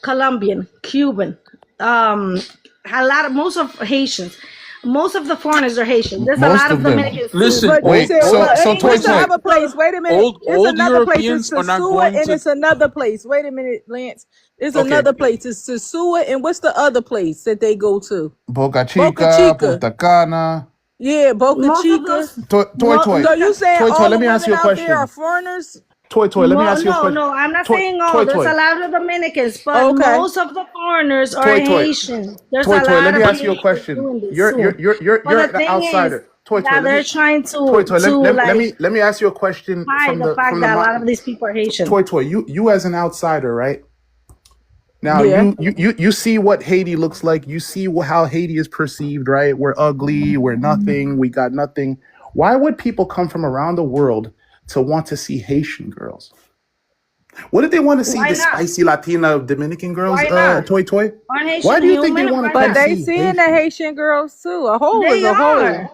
Colombian, Cuban, most of Haitians. Most of the foreigners are Haitian. There's a Most lot of of them. Dominicans too. Listen, But you Wait, said, so what's the Toy other place? Wait a minute. It's old another place. It's Europeans are not Sasua, going and to. it's another place. Wait a minute, Lance. It's okay, another place. It's Sasua, and what's the other place that they go to? Boca Boca Chica, Chica. Punta Cana. Yeah, Boca Most of Chica. those, Toy Toy. So you saying Toy Toy, all let the me ask women you a out there are question. foreigners? Toy, let me ask you a question. no, I'm not Toy saying all. Toy There's Toy. a lot of Dominicans, but Okay. most of the foreigners are Toy Toy. Haitian. There's Toy a Toy, let lot me of ask you a Haitians question. doing this You're too. But an the thing is outsider. Toy, that they're trying Toy, to like let me ask you a question hide the fact that a lot of these people are Haitian. Toy, you as an outsider, right? Now Yeah. you see what Haiti looks like. You see how Haiti is perceived, right? We're ugly, we're nothing, we got nothing. Why would people come from around the world to want to see Haitian girls? What did they want to see? Why The not? spicy Latina Dominican girls, Why not? Toy? Aren't Why Haitian do you think they human? want to Why come But not? they see seeing the Haitian? Haitian girls too. A whole is They a whole. are.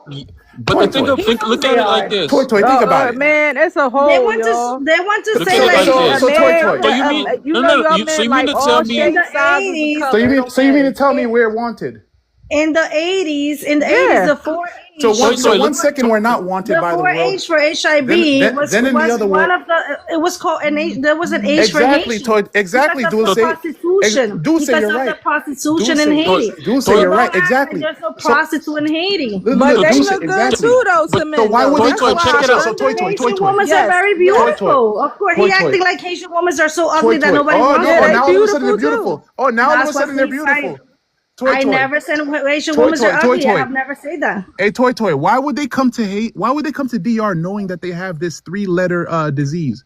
But the thing, He think, knows look they at it like are. this. Think about it. Man, it's a They whole, want to. y'all. They want to Look say at it like like this. Toy. So you mean You no, know, no? y'all So men you mean like to tell all me? in the shapes, sizes, and 80s. So colors. It don't you mean matter. to tell me we're wanted? In the 80s, Yeah. the 4-H, So Toy, toy, one look. second we're not wanted the by the world. 4-H for HIV was Then in the other one world. of the. It was called an H. There was an H for Exactly, Haitian Toy. Exactly, because of the Dulce. prostitution. Dulce, Because you're of the right. prostitution Dulce, in Haiti. Dulce, So Toy, you're don't right. act like Exactly. there's no So prostitute in Haiti. But they Dulce, look good exactly. too, though, to But So men, why though. would they toy, That's toy, come? why check I it out. wonder. Haitian women are Yes, very yes. beautiful. Of course, he acting like Haitian women are so ugly that nobody Oh wants no! Yeah, Oh, they them. now all of a sudden they're beautiful too. beautiful. Oh, now all of a That's what sudden they're he's saying. beautiful. I never said Haitian Toy, women are ugly. I toy. have never said that. Hey, Toy. Why would they come to hate? Why would they come to DR knowing that they have this 3-letter disease?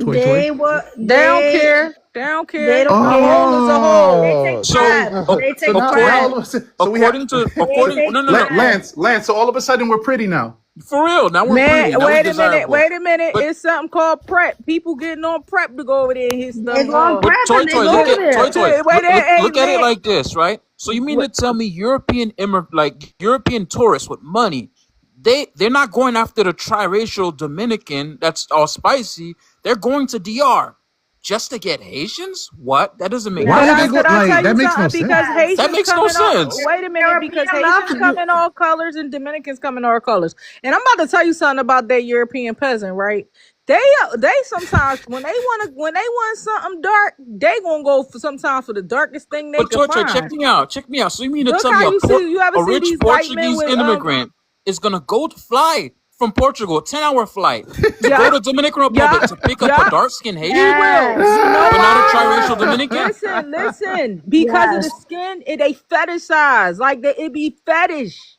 Toy. They were They don't care. They don't they care. don't A care. hole is a hole. They take So pride. They So take now pride. all of a sudden, so we have according to They no, take no, no. pride. Lance. So all of a sudden we're pretty now. For real. Now we're Man, pretty. Now we're wait a minute. desirable. Wait a minute. But It's something called prep. People getting on prep to go over there and hit They stuff go on off. But prep toy and they toy, go look over at toy there. toy. Wait, hey, Look at it man. like this, right? So you mean to tell me European European tourists with money, they're not going after the triracial Dominican that's all spicy. They're going to DR just to get Haitians? What? That doesn't make Why would sense. they go? Could I tell That you makes no something? Because sense. That Haitians makes no come in all. sense. Wait a minute, because European Haitians love. come in all colors and Dominicans come in all colors. And I'm about to tell you something about that European peasant, right? They sometimes when they want something dark, they gonna go for sometimes for the darkest thing they But could Torture, check find. me out. Check me out. So you mean to Look tell how me you ever a see rich these white men Portuguese with immigrant is gonna go to fly from Portugal, 10-hour flight, to go yeah, to Dominican Republic yeah, to pick up a yeah. dark skinned He Haitian, will. Yes. You know but not a why? triracial Dominican? Listen. Because of the Yes. skin, they fetishize. Like it be fetish.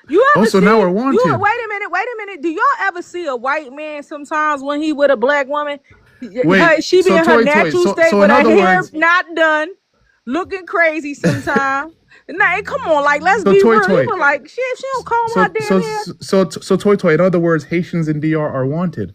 You Oh, ever so now see we're wanted. wait a minute. Do y'all ever see a white man sometimes when he with a black woman? Wait. She be So in her Toy. natural state So with in her other hair words, not done, looking crazy sometimes. Nah, come on, like let's so be Toy. real. You be like, shit, she don't comb her damn hair. So Toy. In other words, Haitians in DR are wanted.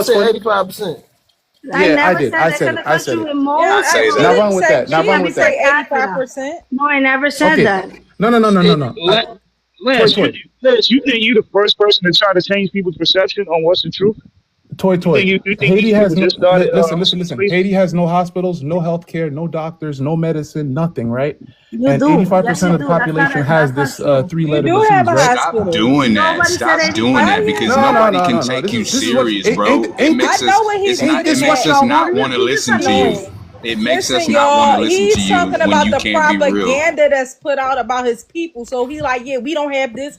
You it's said funny? 85%. I Yeah, I never did. said I I said said it. a I said country it. with more Yeah, Did I, say she Now that. didn't run with say that. Now she run didn't with per say that. 85%. capita. No, I never said Okay. that. No. Toy Lance, Toy. Lance, you think you the first person to try to change people's perception on what's the truth? Toy You think Toy. you think Haiti these has people no just started hosting listen. space? Haiti has no hospitals, no healthcare, no doctors, no medicine, nothing, right? You And do. Yes, 85% you of the do. population has That's not this true. You three-letter do have disease, a right? Stop hospital. doing that. Nobody said Stop doing Oh that 85%. because No, yeah. no, nobody no, can no, no. take you This is what serious, bro. It ain't I makes us know what he's ain't it getting this what makes at. us So what not are you? want to You just listen to admit you. it. It makes us Listen, not want to y'all, listen to he's you talking when about you the can't be real. propaganda that's put out about his people. So he like, yeah, we don't have this,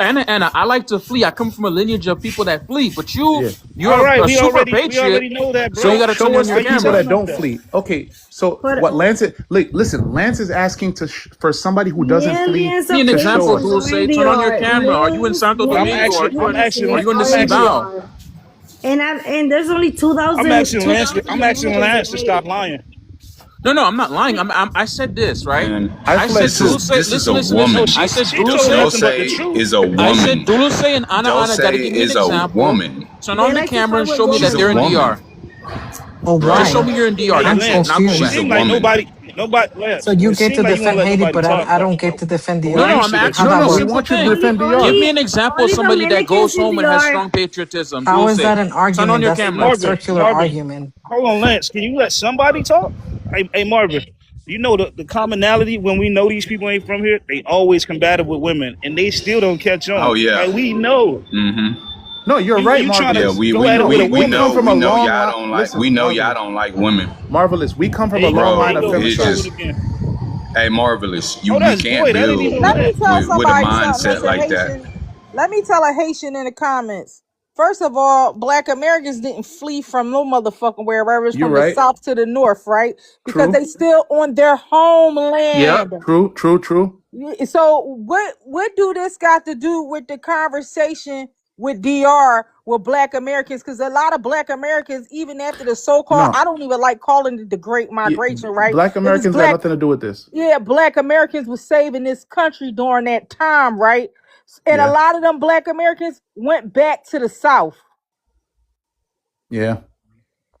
Anna, I like to flee. I come from a lineage of people that flee, but Yeah. you're All right, a super we patriot, already know that, so you bro. got to turn So on what's your how camera. you People that telling us don't that? flee. Okay, so But what Lance? Listen, Lance is asking for somebody who doesn't flee millions Be of an to show example, us. dude. Haitians are Say, in turn on your DR. camera. Are you in Santo But Domingo? Are you I'm in? asking Are you in the Are in Lance. Cibao? DR. And there's only 2,000 I'm 2,000 asking Haitians in Lance to Haiti. stop lying. No, I'm not lying. I said this right. And I I fled said this too. is Dulce. this is a No, woman. I said she told Dulce. nothing Dulce but the truth. is a I said woman. Dulce and Ana Dulce got to give me an is a example. woman. Turn They on the like to camera fight and with show me She's that a they're women. in woman, DR. Oh, Just bro. show why? me you're in DR. I'm That's it. Lance, Now go it She's away. a confused. seemed like woman. So Lance, you it get seemed to like you won't defend let Haiti, nobody but talk. I don't get to defend the Well, No, you I'm R. should How asking. have. No, that no. We work? Simple want you to thing. Only defend Give DR. me only an example of only somebody that goes Dominicans in home and has DR. strong patriotism. How is Dulce. that an Turn on argument? your That's Hey, camera. a Marvin, circular argument. hold on, Lance. Can you let somebody talk? Hey, Marvin, you know the commonality when we know these people ain't from here, they always combative with women, and they still don't catch Oh on. yeah. Like we know. No, you're right, You trying to Yeah, Marvelous. we go we at it No, with a we we we come woman? know from we a know long y'all line. don't like Listen, y'all Marvelous. don't like women, Marvelous. We come from There a you go. long There line you bro. of go. You It's started femicides. just again. Hey, marvelous. Oh, You that's can't Boyd. I didn't build even know Let me that. tell with a somebody something that's mindset a like that. Haitian. Let me tell a Haitian in the comments. First of all, Black Americans didn't flee from no motherfucking wherever. It's You're from the right. south to the north, right? Because they True. still on their Yep. homeland. True. True. True. So what do this got to do with the conversation with DR with Black Americans? Because a lot of Black Americans, even after the so-called, No. I don't even like calling it the Great Migration, right? Black It was Americans got Black, nothing to do with this. yeah, Black Americans was saving this country during that time, right? And a Yeah. lot of them Black Americans went back to the South. Yeah.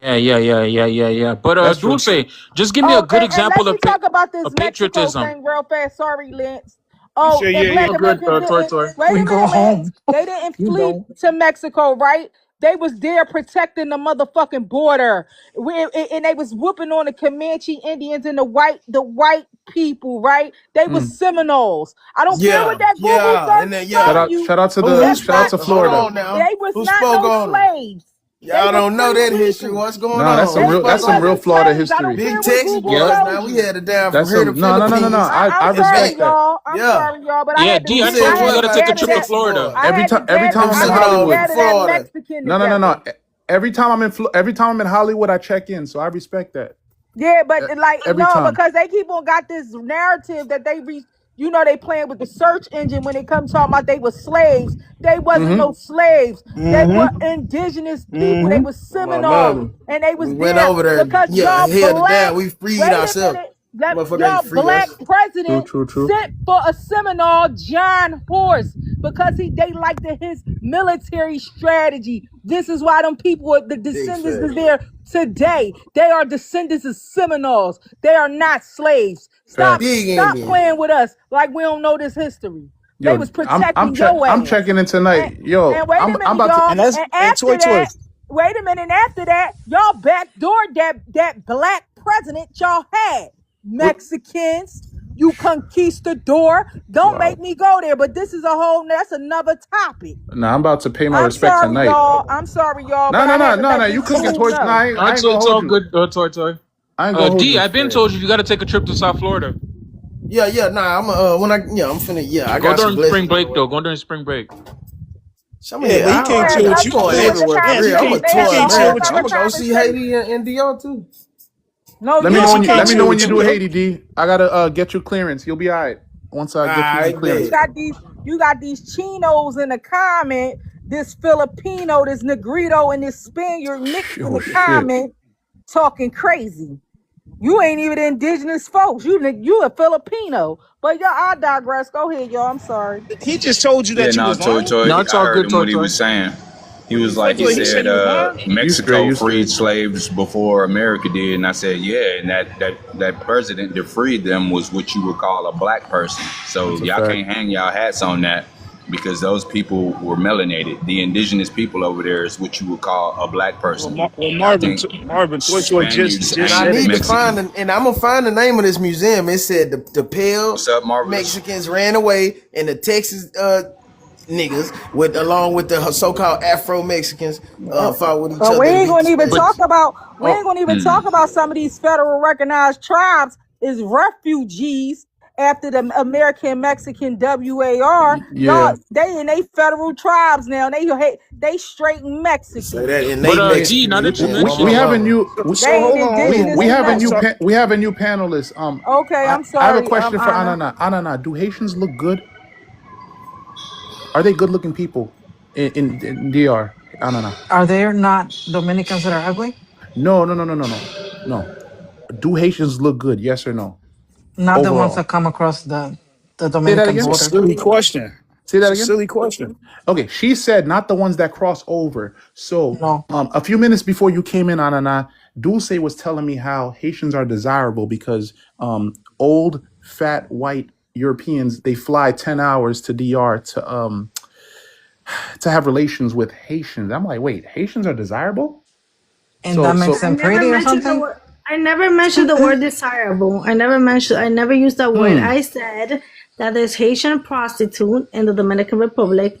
Yeah. But That's true. Dulce, just give me a Oh, good and let example me of talk about this of Mexico patriotism. thing real fast. Sorry, Lance. You Oh, said, and yeah, Black yeah. Oh, good, Americans Toy didn't. Toy. Wait We a go minute, home. Lance. They didn't You flee don't. to Mexico, right? They was there protecting the motherfucking border. And they was whooping on the Comanche Indians and the white people, right? They was Mm. Seminoles. I don't care what Yeah, that Google yeah, search and then Shout yeah. show out. you. Shout out to Who the. That's Shout out not. spoke? to Hold Florida. on now. They was Who not spoke no on it? slaves. They Y'all were don't know free that history. people. What's going No, on? Who They that's spoke some on real it? wasn't Florida slaves. I don't history. care Big what Texas Google Yep. boys. showed Now we you. had it down from That's here to some. No. Philippines. I I'm sorry, respect Hey, that. y'all. I'm yeah. sorry, y'all, but I Yeah, had to D, Who I get. said told I you you had what to gotta about take a them gather trip to that. Texas Florida. boys? I had to Every gather. time Who I'm in I took it had to on Hollywood. gather that Florida? Mexican No. together. Every time every time I'm in Hollywood, I check in. So I respect that. Yeah, but E- like Every no, time. because they keep on got this narrative that they reach. You know, they playing with the search engine when it comes talking about they were slaves. They wasn't Mm-hmm. no slaves. They were Mm-hmm. indigenous people. They Mm-hmm. were Oh, my Seminoles, mama. and they We was went there over there. because Yeah, y'all held it black. down. We freed Wait a ourselves. minute, that Motherfucker ain't y'all free black us. True. president True. True. sent for a Seminole, John Horse, because they liked his military strategy. This is why them people, the Big descendants, is facts. there today. They are descendants of Seminoles. They are not slaves. Stop, Facts. Big stop Indian. playing with us like we don't know this history. They Yo, was protecting your I'm ass. checking in And, tonight. Yo, and wait a I'm minute, about to. y'all. And that's And hey, Toy after Toy. that, wait a minute. And after that, y'all backdoored that black president y'all had. What? Mexicans, you conquistador. Don't make Wow. me go there. But this is that's another topic. Nah, I'm about to pay my I'm respect sorry, tonight. y'all. I'm sorry, y'all. No, But no, I no, had to no, let no. You this cooking fool torch? Nah, know. I ain't gonna It's hold all you. good, Toy Toy. I ain't gonna hold D, you. I've been told you you gotta take a trip to South Florida. Yeah. Nah, I'm finna. Yeah, I Go got some during spring blessings on the break way. though. Go during spring break. So, I Yeah, mean, but he Yeah, can't chill some with I'm you. people going in Lance, the everywhere for Lance, real. comments, I'm a they he having tour a can't chill whole America. with I'm nother you. gonna go see conversation. Haiti and DR too. No, you Lance, he don't can't Let me know know chill when with you you, do Haiti. yo. Haiti, D. I gotta get you clearance. You'll be all right once I get you some Alright, You clearance. bet. got these chinos in the comment, this Filipino, this Negrito, and this Spaniard mixed in Oh the shit. comment talking crazy. You ain't even indigenous folks. You a Filipino. But y'all, I digress. Go ahead, y'all. I'm sorry. He just told you Yeah, that you no, was Toy lying. Toy. No, it's I all heard good, him Toy what he Toy. was saying. He was Toy like, he Toy, he said said, you was lying. You straight. Mexico You freed straight. slaves before America did, and I said, yeah, and that president that freed them was what you would call a black person. So That's a y'all fact. can't hang y'all hats on that because those people were melanated. The indigenous people over there is what you would call a black person. Y'all think Marvin, Toy Toy Spaniards And just I ain't said it. need to Mexican? find and I'm gonna find the name of this museum. It said the What's pale up, Marvelous? Mexicans ran away and the Texas niggas with along with the so-called Afro Mexicans fought with each But we other and ain't beat the gonna even But talk Spaniards. about Oh some of these federal recognized tribes is refugees after the American Mexican WAR. Y'all, yeah. they federal tribes now. They straight Say Mexicans. that and they D, Mexican now that you again on mention my We it, have a mama. new So They ain't hold on, indigenous we to have a new nothing. we have a new panelist. Okay, I'm I have a sorry, question for Anna. Anana. Anana, do Haitians look good? Are they good looking people in DR? Anana. Are there not Dominicans that are ugly? No. Do Haitians look good? Yes or no? Not the ones Overall. that come across the Say that Dominican it's again. a border. silly question. Say It's that a again. silly question. Okay, she said not the ones that cross over. So, No. a few minutes before you came in, Anana, Dulce was telling me how Haitians are desirable because old, fat, white Europeans they fly 10 hours to DR to have relations with Haitians. I'm like, wait, Haitians are desirable? And So, that makes so I them never pretty or mentioned the something? word. I never mentioned the word desirable. I never used that word. hmm, I said that there's Haitian prostitute in the Dominican Republic,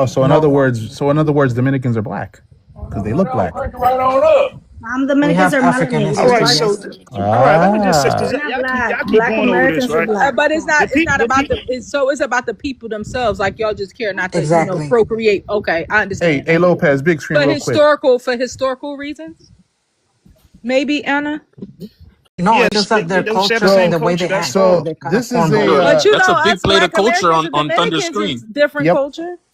Oh, so in No, other words, Dominicans are black because they look black. Right on up. we Dominicans have are African melanated. All We're right, ancestors. dark so Yes. skinned. all right, let me just say because We're Ah. not y'all black. keep Black going over this, Americans are right? black. But it's not. The It's people, not the about people. the. It's about the people themselves. Like y'all just care not to, Exactly. procreate. Okay, I understand. Hey, Lopez, big screen, real quick. For historical reasons, maybe Anna. No, it's Yes, just that their they share the culture same and the way culture. they That's act, all. So they kind of this is form a that. Yo, But that's a big us plate of Black culture Americans and on Thunder Dominicans is screen. different yep. culture.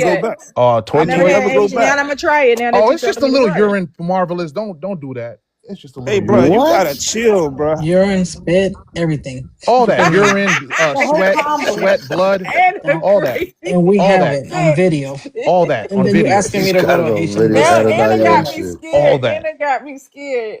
go yet. back. I I never may 2020. had never go Haitian. Now back. I'm gonna try it. Now that Oh, you're it's just telling a me to little try it. urine, marvelous. Don't do that. It's just a Hey, little bro, urine. you gotta What? chill, bro. Urine, spit, everything. All that urine, The whole combo. sweat, blood, And the And, all that, crazy and we all have that, it on shit. video. all that And on then you video. asking me He's to go got to it a on Haitian video Now and restaurant. all Anna that got me shit. scared. All that. Anna got me scared.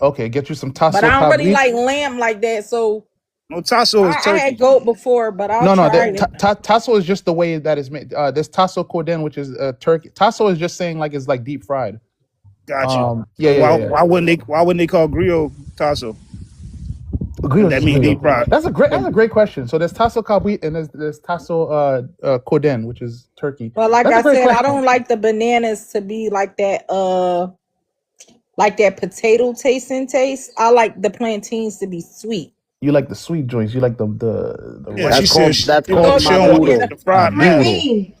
Okay, get you some But tasso I don't really cabrito. like lamb like that, so No, tasso is I had turkey. goat before, but I'll No, no, try it. tasso is just the way that is made. There's tasso corden, which is turkey. Tasso is just saying like it's like deep fried. Got you. Yeah, So yeah, yeah, yeah. why wouldn't they call griot tasso? Guidos That is means good deep though. fried. That's a great question. So there's tasso kabwit and there's tasso koden, which is turkey. Well, like That's a I great said, I question. don't like the bananas to be like that potato taste. I like the plantains to be sweet. You like the sweet joints. You like the Yeah, she ripe. said That's she called Go don't, she to don't want maduro. the the fried mash. Maduro. Green.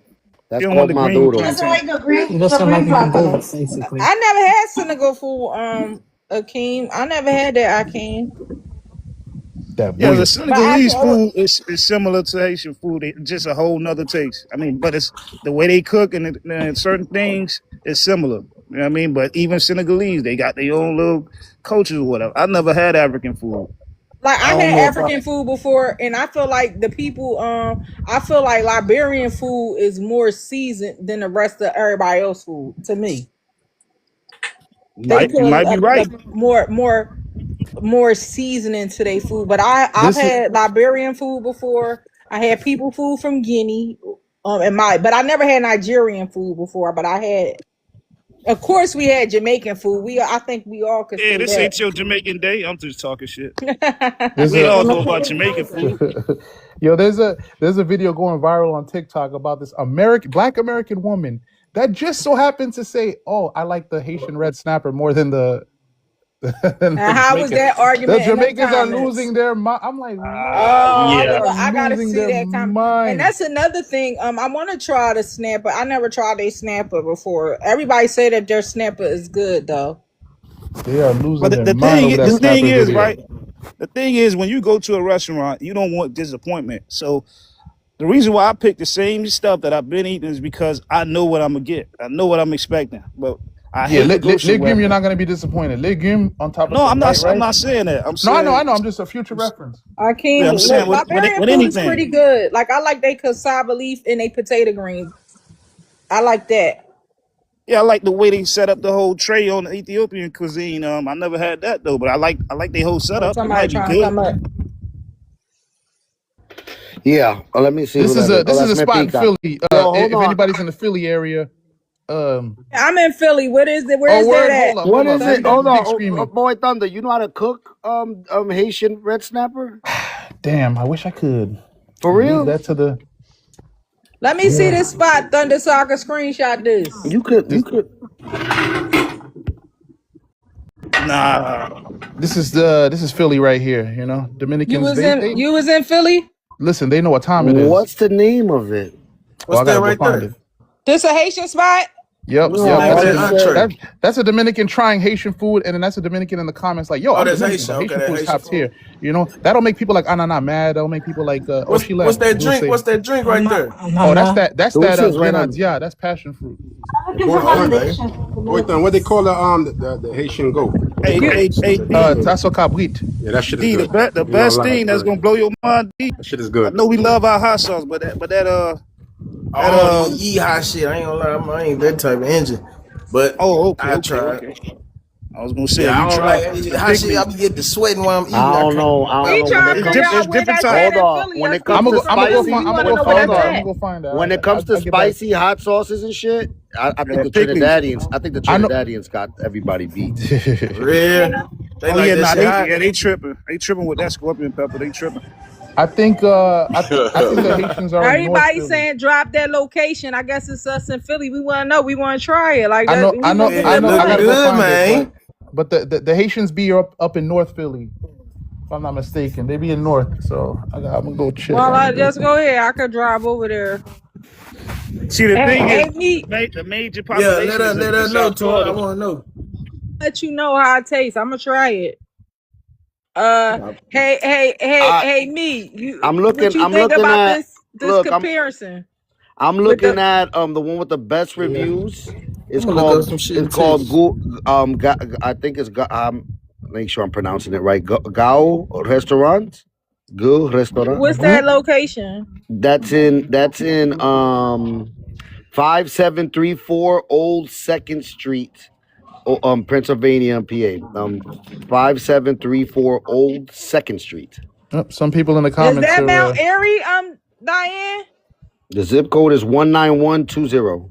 She That's don't want called the green He maduro. doesn't plantain. like the green, He the doesn't green like even both, plátanos. basically. I never had Senegal food, Akeem. I never had that, Akeem. That Yeah, the bouillon. But I Senegalese thought, food is similar to Haitian food. It's just a whole nother taste. I mean, but it's the way they cook and certain things is similar. You know what I mean? But even Senegalese, they got their own little cultures or whatever. I never had African food. like I I don't had know if I. African food before, and I feel like the people, I feel like Liberian food is more seasoned than the rest of everybody else food. To me, they You put might be right. more seasoning to their food. But I've This is had Liberian food before. I had people food from Guinea, but I never had Nigerian food before. But I had, of course, we had Jamaican food. I think we all could Yeah, say this ain't that. your Jamaican day. I'm just talking shit. there's We a all know about Jamaican food. yo there's a video going viral on TikTok about this black American woman that just so happened to say, "Oh, I like the Haitian red snapper more than the than the And how was Jamaican." that The argument in them Jamaicans are comments? losing their mind. I'm like, Oh, what? They Yeah. are I gotta losing see their that comment. And mind. that's another thing. I want to try the snapper. I never tried a snapper before. Everybody say that their snapper is good though. They are losing But their mind over that the thing snapper is, video. right? The thing is, when you go to a restaurant, you don't want disappointment. So the reason why I pick the same stuff that I've been eating is because I know what I'm gonna get. I know what I'm expecting. But I Yeah, hate to go somewhere. legume, you're not gonna be disappointed. Legume on top of No, some white I'm rice. not saying that. I'm No, I know, saying, I'm just a future reference. yeah, Akeem, I'm saying Liberian with food is pretty anything. good. Like I like they cassava leaf and they potato greens. I like that. Yeah, I like the way they set up the whole tray on the Ethiopian cuisine. I never had that though, but I like their whole Oh, setup. It somebody might be trying to good. come up. Yeah. Let me see who that is. Oh, This is that's a me spot in pica. Philly. Yo, hold If on. anybody's in the Philly area, I'm in Philly. What is it? Where oh is that word, at? What is Now it? you got the Hold on. pig screaming. Boy Thunder, you know how to cook Haitian red snapper? Damn, I wish I could For leave real? that to the. Let me see this spot, Thunder, so I can screenshot this. You This could. Nah, this is Philly right here. You know, Dominicans. They You was in Philly? listen. They know what time it is. What's the name of it? Oh, What's I that gotta go right find there? it. This a Haitian spot? Yep, What's the No, yep. name of all that it says. entree? That's a Dominican trying Haitian food, and then that's a Dominican in the comments like, "Yo, Oh, I'm that's Dominican, Haitian. but Okay, Haitian that food is Haitian top food. tier." You know, that'll make people like Anana mad. That'll make people like, "Oh, she What's left." that We'll drink? say, What's that drink I'm right not. there? I'm not. "Oh, Nah. that's Who that says right on? grenadilla. That's passion fruit." I'm Hey, looking boy, for Oh, okay. validation from boy, Dominican. what they call the Haitian goat? What they hey, call You it? D, Tasso cabrit. Yeah, that shit is D, good. the You know, best I like thing that's good. gonna blow your mind, D. That shit is I good. know we love our hot sauce, but I don't even eat hot shit. I ain't gonna lie. I ain't that type of engine. But oh, I tried. okay. I was gonna say if Yeah, you I don't try like hot shit. I particularly be getting the sweating while I'm eating. I I don't can't. know. I don't we know when trying it to it's figure comes. it's out where different that's type. at Hold in on. Philly. When Us it comes people to from Philly, we I'm gonna want to go know where find hold that's that. I'm on. gonna at. go find that. When it comes to I get back. spicy hot sauces and shit, I think Yeah, the Pickley's. Trinidadians. I think the I know. Trinidadians got everybody beat. For real. They Oh like yeah, that nah, shit hot. they tripping. They tripping with that scorpion pepper. They tripping. I think the Haitians are in North Everybody Philly. saying drop that location. I guess it's us in Philly. We want to know. We want to try it. Like that. We want to get It that look I gotta money. go good, find it, man. but the Haitians be up in North Philly, if I'm not mistaken. They be in North, so I'm gonna go check. Well, I'm I gonna go. just go ahead. I could drive over there. See, the thing is, Hey, me. the major Yeah, population is let in her know, South Tor. I Florida. want to know. Let you know how it tastes. I'm gonna try it. I, Hey, me. I'm What looking. you I'm think looking about at. this Look, comparison I'm with looking the? at the one with the best Yeah. reviews. I'm gonna look up some shit It's and called text. I think it's make sure I'm pronouncing it right. Gao Restaurant. Go Restaurant. What's that location? That's in 5734 Old Second Street, Pennsylvania, PA. 5734 Old Second Street. Some people in the Is comments that Mount are. Airy? Diane. The zip code is 19120.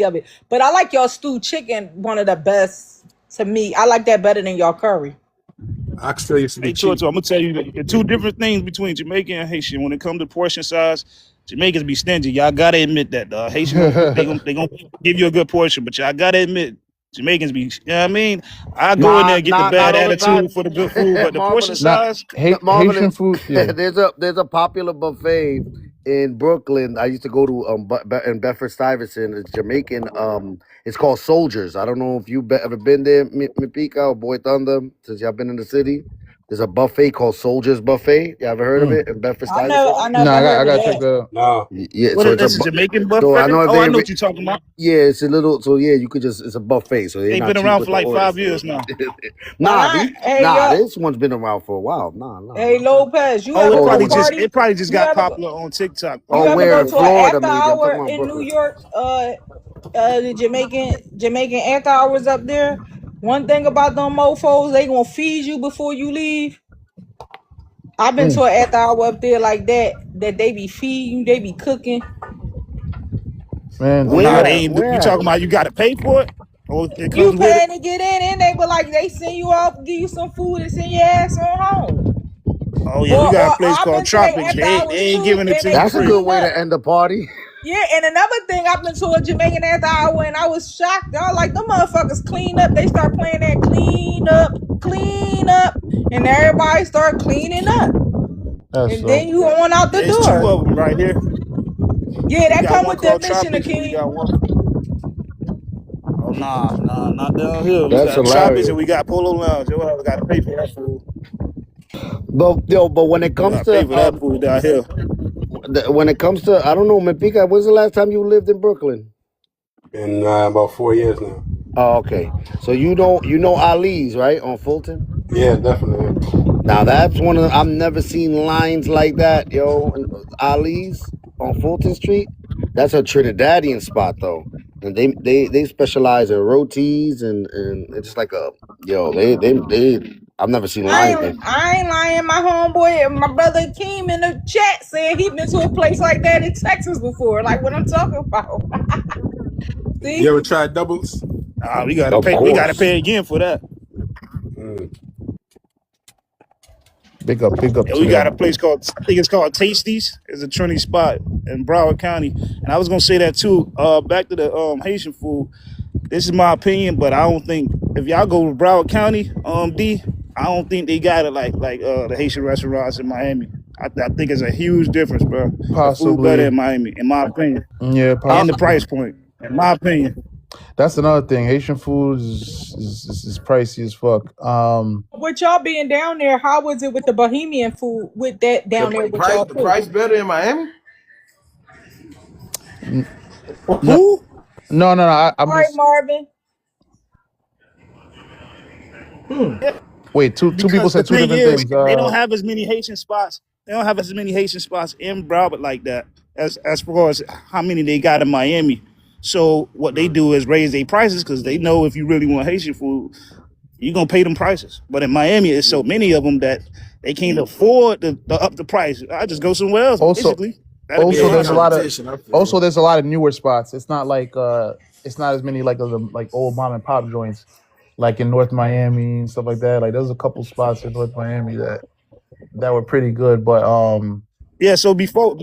quality of it. But I like y'all stewed chicken, one of the best to me. I like that better than y'all curry. Oxtail used to be Hey, cheap. Torto, I'm gonna tell you the two different things between Jamaican and Haitian when it comes to portion size. Jamaicans be stingy. Y'all gotta admit that. Haitian they gonna give you a good portion, but y'all gotta admit Jamaicans be. You know what I mean? I go in there and get the Not bad all the time. attitude for the good food, but the portion Marvelous. Not size. Haitian Marvelous. food. Yeah. There's a popular buffet in Brooklyn. I used to go to in Bedford Stuyvesant. It's Jamaican. It's called Soldiers. I don't know if you ever been there, Mipika or Boy Thunder, since y'all been in the city. There's a buffet called Soldiers Buffet. You ever heard of Mm. it in Bedford I Stuyvesant? No, never heard I of got to check that. that out. No. Yeah. What So is it's a this? A Jamaican so I buffet? know if Oh, I they know what you're talking about. yeah, it's a little. So yeah, you could just it's a buffet. So they're They've not been cheap around with for the like orders. 5 years now. But hey Nah, yo, this one's been around for a while. hey Lopez, you Oh, ever it Older go probably one. just party? it probably just You got ever popular on TikTok you Oh, probably. ever where go in to an Florida, after maybe. I'm talking hour about in New Brooklyn. York? The Jamaican after hours up there. One thing about them mofos, they gonna feed you before you leave. I've been to Mm. an after hour up there like that they be feeding you, they be cooking. Man, Oh nah, they Where? ain't. You Where? talking about you got to pay for it, or it You comes with it? paying to get in, and they but like they send you off, give you some food, and send your ass on home. Oh yeah, we Or got a place I've called been to their Tropics. after They hours ain't too, giving it and to they you That's a free. good clean way up. to end the party. Yeah, and another thing, I've been to a Jamaican after hour, and I was shocked. I was like, them motherfuckers clean up. They start playing that clean up, and everybody start cleaning up, that's and then so. you on out the There's two door. of them right here. Yeah, We that got come one with the called admission, Tropics, and we King. got one. Oh nah, not down here. We That's got Tropics, and hilarious. we got Polo Lounge. Yo, got to pay for that food. But when it You comes got to pay to for that food down here. when it comes to I don't know, Mapika, when's the last time you lived in Brooklyn? Been about 4 years now. Oh, okay. So you know Ali's right on Fulton. Yeah, definitely. Now that's one of I've never seen lines like that, yo. Ali's on Fulton Street. That's a Trinidadian spot though, and they specialize in rotis and it's just like a yo. They I've never seen lines there. I ain't lying. My homeboy, my brother Keem in the chat said he been to a place like that in Texas before. Like what I'm talking about. You See? ever tried doubles? We got to Of pay. We got to course. pay again for that. Mm. Big up And to we got a them. place called, I think it's called Tasties. It's a trendy spot in Broward County. And I was gonna say that too. Back to the Haitian food. This is my opinion, but I don't think if y'all go to Broward County, I don't think they got it like the Haitian restaurants in Miami. I think it's a huge difference, bro. The food better Possibly. in Miami, in my opinion, Yeah, Uh, and the possibly. price point, in my opinion. That's another thing. Haitian food is pricey as fuck. With y'all being down there, how was it with the Bohemian food with that down there with y'all The too? price better in Miami. n- no, Who? no. I'm All right, just Marvin. Yeah, wait. Two people because the said two thing different is, things. they don't have as many Haitian spots. They don't have as many Haitian spots in Broward like that as far as how many they got in Miami. So what they do is raise their prices because they know if you really want Haitian food, you're gonna pay them prices. But in Miami, it's so many of them that they can't afford to up the price. I just go somewhere else. Also, Basically, that'll be the Yeah, also the there's a answer. lot of competition. I feel you. also there's a lot of newer spots. It's not like it's not as many like of the like old mom and pop joints like in North Miami and stuff like that. Like there's a couple spots in North Miami that were pretty good, but Yeah. So before,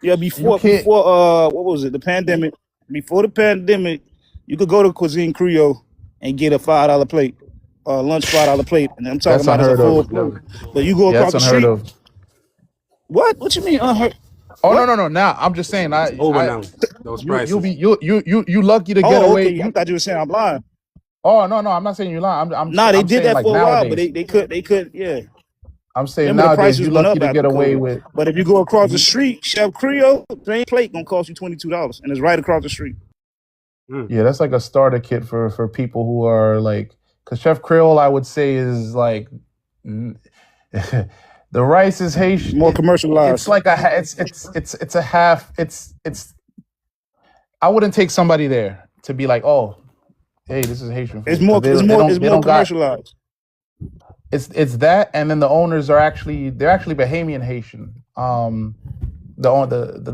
yeah, you can't. before what was it? The pandemic. Before the pandemic, you could go to Cuisine Creole and get a $5 plate, lunch $5 plate, and I'm talking That's about as a unheard full of. plate. But you go Yeah, across that's the unheard street. of. What? What you mean unheard? Oh What? no. Now I'm just saying It's over I now. Those you'll prices. be you lucky to get Oh, away. okay. I thought you were saying I'm lying. Oh no, I'm not saying you lying. Nah, they I'm did saying that like for a while, but nowadays. they could, yeah. I'm saying Remember the nowadays you prices went lucky up to after get away COVID. with. But if you go across the You, street, Chef Creole, same plate gonna cost you $22, and it's right across the street. Mm. yeah, that's like a starter kit for people who are like, because Chef Creole I would say is like, the rice is Haitian. More It's commercialized. like it's a half. It's I wouldn't take somebody there to be like, oh, hey, this is Haitian food because It's they more don't got. commercialized. It's that, and then the owners are actually they're actually Bahamian Haitian.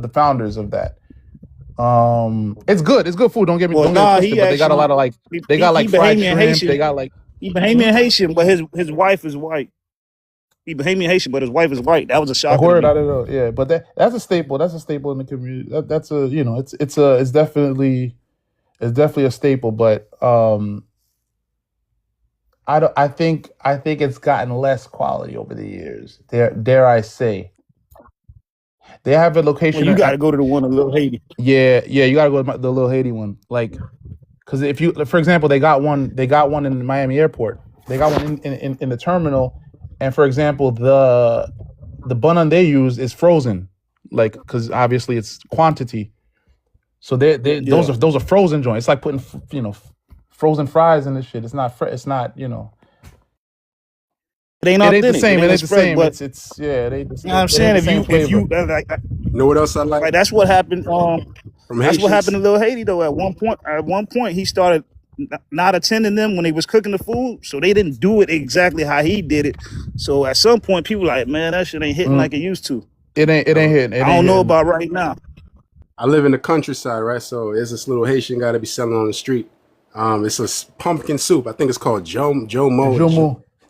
The founders of that. It's good. It's good food. Well, Don't get it nah, twisted. he But they got a actually lot of like they got he like fried Bahamian shrimp. They Haitian. got like He hmm? Bahamian Haitian, but his wife is white. He Bahamian Haitian, but his wife is white. That was a A shocker to word, me. I don't know. Yeah, but that's a staple. That's a staple in the community. That's a it's definitely a staple. But I think it's gotten less quality over the years. Dare I say? They have a Well, location you got at to go to the one in Little Haiti. yeah. You gotta go to the little Haiti one. Like, because if you, for example, they got one in the Miami airport. They got one in the terminal, and for example, the bun they use is frozen, like because obviously it's quantity. So they Yeah, those are frozen joints. It's like putting frozen fries in this shit. It's not it ain't it ain't the authentic. It same. It ain't ain't the express. same. But It's yeah. you know what I'm It ain't saying, the same if flavor. you like, You know what else I like that's what happened. from That's what happened Haitians? to Lil Haiti though. At one point, he started not attending them when they was cooking the food, so they didn't do it exactly how he did it. So at some point, people like, man, that shit ain't hitting Mm, like it used to. it ain't Yo, hitting. It I ain't don't know hitting. about right now. I live in the countryside, right? So there's this little Haitian guy that be selling on the street. It's pumpkin soup. I think it's called Jumu,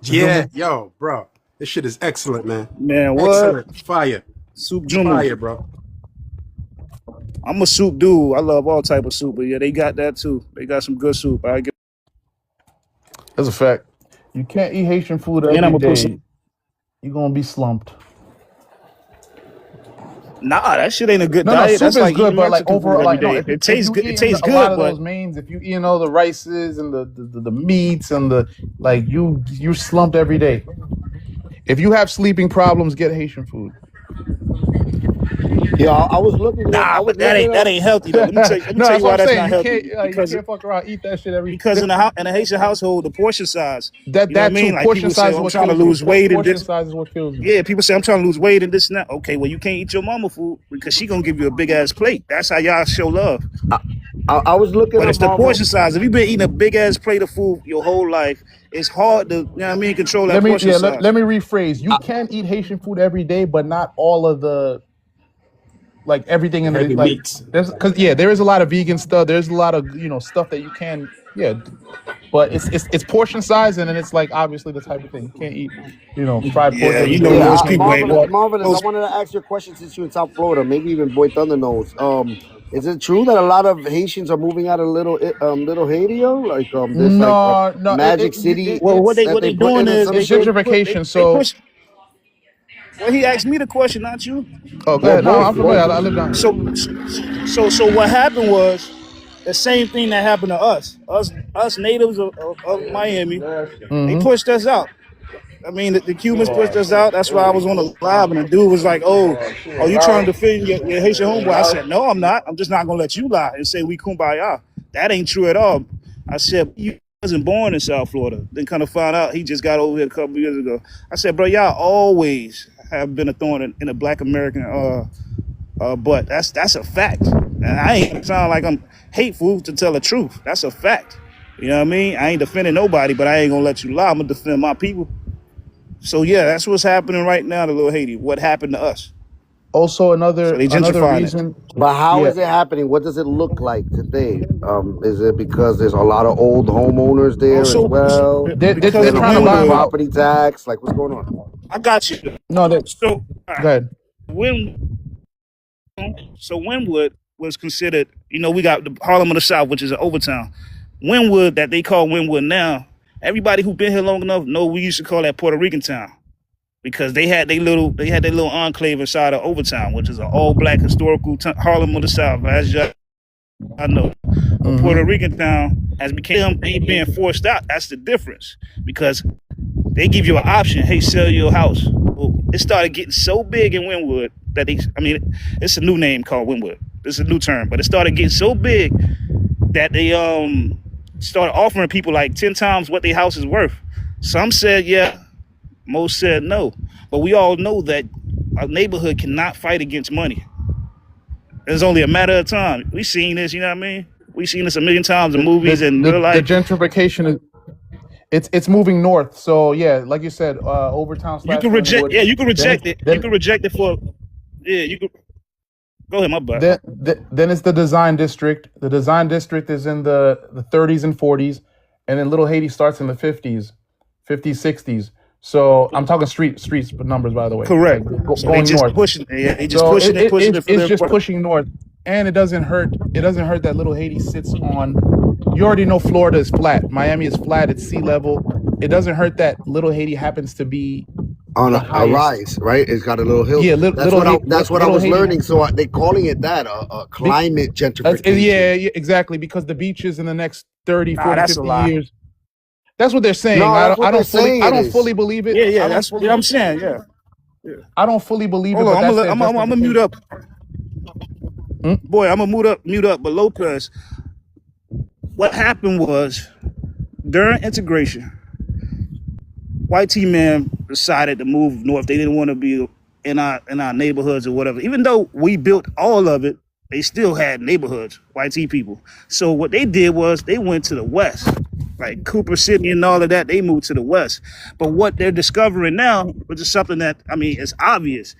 Yeah, Jumu. yo, bro, this shit is excellent, man. Man, what Excellent, fire, soup Jumu? fire, bro. I'm a soup dude. I love all type of soup, but yeah, they got that too. They got some good soup. I get, That's a fact. You can't eat Haitian food and every I'm gonna put some. day. You're gonna be slumped. Nah, that shit ain't a good No, diet. soup That's is like good, eating but like Mexican food overall, every like no, day. It if tastes you good. It eating tastes a lot good, of but those mains, if you eating all the rices and the meats and the like, you slumped every day. If you have sleeping problems, get Haitian food. Yeah, I was looking up. I nah, was but that looking ain't up. that ain't healthy though. Let me tell you. Let me No, tell that's you what why I'm that's saying. not healthy. You can't fuck around, eat that shit every. Because in a Haitian household, the portion size. You know what I That too. mean? Like Portion people say, size oh, is I'm what trying to kills you. lose weight and Portion this. size is what kills you. Yeah, people say I'm trying to lose weight and this and that. Okay, well you can't eat your mama food because she gonna give you a big ass plate. That's how y'all show love. I, I was looking But up it's the Marvel. portion size. If you've been eating a big ass plate of food your whole life, it's hard to, you know what I mean, control that portion Let size. me rephrase. You can eat Haitian food every day, but not all of the like everything The in the heavy like meats. there's because there is a lot of vegan stuff. There's a lot of stuff that you can but it's portion size, and then it's like obviously the type of thing you can't eat fried pork Yeah, every you know day. Yeah, You most can't people eat ain't want Marvelous. I most. wanted to ask you a question since you're in South Florida. Maybe even Boy Thunder knows. Is it true that a lot of Haitians are moving out of Little Haiti? Like there's like a no Magic City Well, what they that what they they put doing in or is some it's shit. gentrification. they So push. Well, he asked me the question, not you. oh, go Well, ahead. No, I'm both, familiar. both. I live down here. So what happened was the same thing that happened to us natives of Miami. They Mm-hmm. pushed us out. I mean, the Cubans pushed us out. That's why I was on the live, and the dude was like, "Oh, are you trying to defend your Haitian homeboy?" I said, "No, I'm not. I'm just not gonna let you lie and say we kumbaya. That ain't true at all." I said, "You wasn't born in South Florida." Then kind of found out he just got over here a couple years ago. I said, "Bro, y'all always have been a thorn in a Black American butt. That's a fact. And I ain't sound like I'm hateful to tell the truth. That's a fact. You know what I mean? I ain't defending nobody, but I ain't gonna let you lie. I'm gonna defend my people." So yeah, that's what's happening right now to Little Haiti. What happened to us? Also, So they another gentrifying it. reason. But how Yeah. is it happening? What does it look like today? Is it because there's a lot of old homeowners there as Also, well? They're They're because paying of a trying to more buy them Wynwood, out. property tax. Like, what's going on? I got you. No, they So go ahead. Wyn, so Wynwood was considered. We got the Harlem of the South, which is an overtown. Wynwood, that they call Wynwood now. Everybody who been here long enough know we used to call that Puerto Rican town because they had their little enclave inside of Overtown, which is an all black historical Harlem of the South. As I know, a Mm-hmm. Puerto Rican town has become ain't being forced out. That's the difference because they give you an option. Hey, sell your house. Well, it started getting so big in Wynwood that it's a new name called Wynwood. It's a new term, but it started getting so big that they started offering people like 10 times what their house is worth. Some said yeah, most said no. But we all know that a neighborhood cannot fight against money. It's only a matter of time. We seen this, you know what I mean? We seen this a million times in movies and real The life. gentrification is it's moving north. So yeah, like you said, Overtown You slash can reject, Wynwood. yeah, you can Then reject it. You can reject it for, yeah, you can, go ahead, my bad. then it's the design district. The design district is in the 30s and 40s, and then Little Haiti starts in the 50s, 60s. So I'm talking streets numbers, by the way, like Correct. So they going just north. pushing. Yeah, they just So pushing it for it's their. just pushing north, and it doesn't hurt. It doesn't hurt that little Haiti sits on. You already know Florida is flat. Miami is flat. It's sea level. It doesn't hurt that little Haiti happens to be On the a highest. rise, right? It's got a little hill. Yeah, That's what I little was Haiti. learning. So they calling it that a climate gentrification. Yeah, exactly. Because the beaches in the next 30, Nah, 40, that's a 50 lie. years. That's what they're saying. No, that's what they're saying. I It don't is. fully believe it. Yeah, I don't that's fully. yeah. I'm saying, yeah. I don't fully believe it, Hold but on, that's their I'm gonna mute justification. up. Boy, I'm gonna mute up. But Lopez, what happened was during integration, white T man decided to move north. They didn't want to be in our neighborhoods or whatever. Even though we built all of it, they still had neighborhoods, white T people. So what they did was they went to the west, like Cooper City and all of that. They moved to the west. But what they're discovering now, which is something that I mean, it's obvious.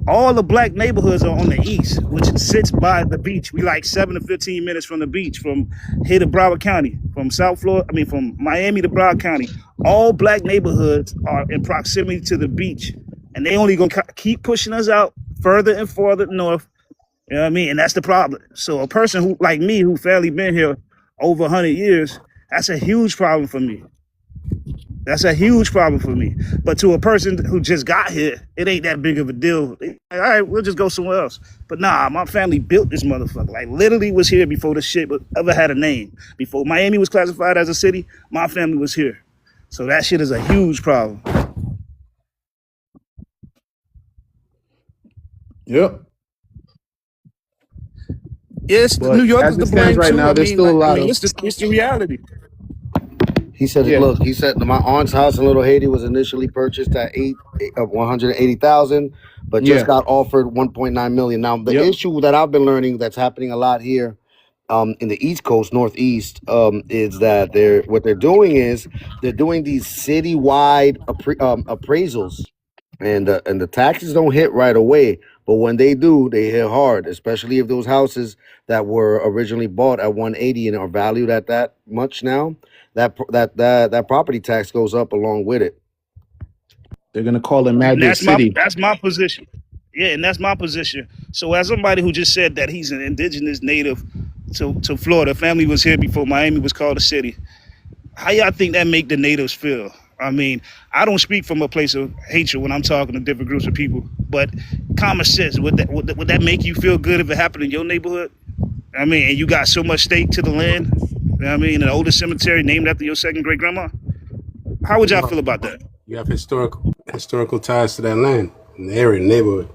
All the black neighborhoods are on the east, which sits by the beach. We like 7 to 15 minutes from the beach, from here to Broward County, from South Florida. I mean, from Miami to Broward County. All black neighborhoods are in proximity to the beach, and they only gonna keep pushing us out further and further north. You know what I mean? And that's the problem. So a person who like me, who fairly been here over 100 years, that's a huge problem for me. That's a huge problem for me. But to a person who just got here, it ain't that big of a deal. They, all right, we'll just go somewhere else. But nah, my family built this motherfucker. Like literally was here before the shit ever had a name. Before Miami was classified as a city, my family was here. So that shit is a huge problem. Yep. Yes, New But York as is it to stands blame right too. now, there's still a lot of. It's the reality. He said, Yeah. "Look, he said my aunt's house in Little Haiti was initially purchased at 180,000, but just Yeah. got offered 1.9 million. Now, the Yep. issue that I've been learning that's happening a lot here, in the East Coast, Northeast, is that they're doing is they're doing these citywide appraisals, and the taxes don't hit right away, but when they do, they hit hard, especially if those houses that were originally bought at 180 and are valued at that much now, that property tax goes up along with it. They're gonna call it And Magic City. that's my position. Yeah, and that's my position. So as somebody who just said that he's an indigenous native to Florida, family was here before Miami was called a city. How y'all think that make the natives feel? I mean, I don't speak from a place of hatred when I'm talking to different groups of people, but common sense, would that make you feel good if it happened in your neighborhood? I mean, and you got so much stake to the land, you know what I mean, an older cemetery named after your second great grandma. How would y'all feel about that? You have historical ties to that land, in the area, neighborhood.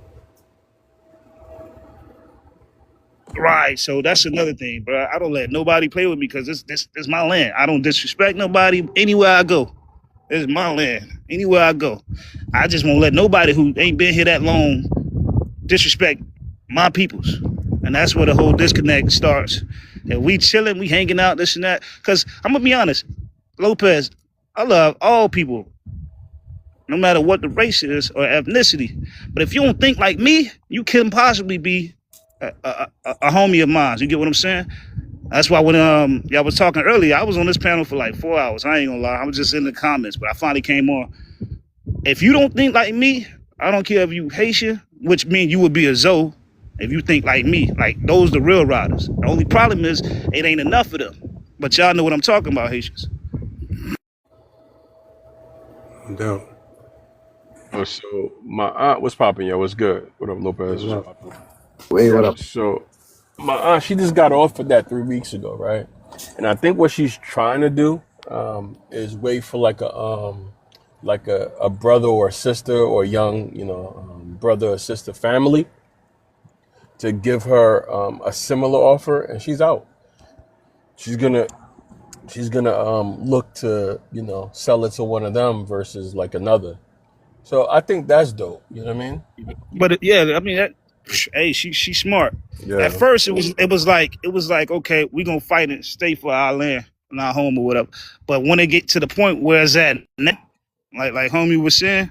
Right, so that's another thing, bro. I don't let nobody play with me because this is my land. I don't disrespect nobody anywhere I go. This is my land. Anywhere I go, I just won't let nobody who ain't been here that long disrespect my peoples, and that's where the whole disconnect starts. And we chilling, we hanging out, this and that. Because I'm gonna be honest, Lopez, I love all people, no matter what the race is or ethnicity. But if you don't think like me, you couldn't possibly be a homie of mine. You get what I'm saying? That's why when y'all was talking earlier, I was on this panel for like 4 hours. I ain't gonna lie, I was just in the comments, but I finally came on. If you don't think like me, I don't care if you Haitian, which means you would be a Zoe. If you think like me, like those the real riders. The only problem is it ain't enough of them. But y'all know what I'm talking about, Haitians. No. Oh, so my aunt was popping, yo. What's good? What up, Lopez? What's popping? Wait, what up? So my aunt, she just got off of that 3 weeks ago, right? And I think what she's trying to do is wait for like a brother or a sister or young, brother or sister family to give her a similar offer, and she's out. She's gonna look to sell it to one of them versus like another. So I think that's dope. You know what I mean? But yeah, I mean, hey, she's smart. Yeah. At first, it was like okay, we gonna fight and stay for our land and our home or whatever. But when it get to the point where it's at, like homie was saying,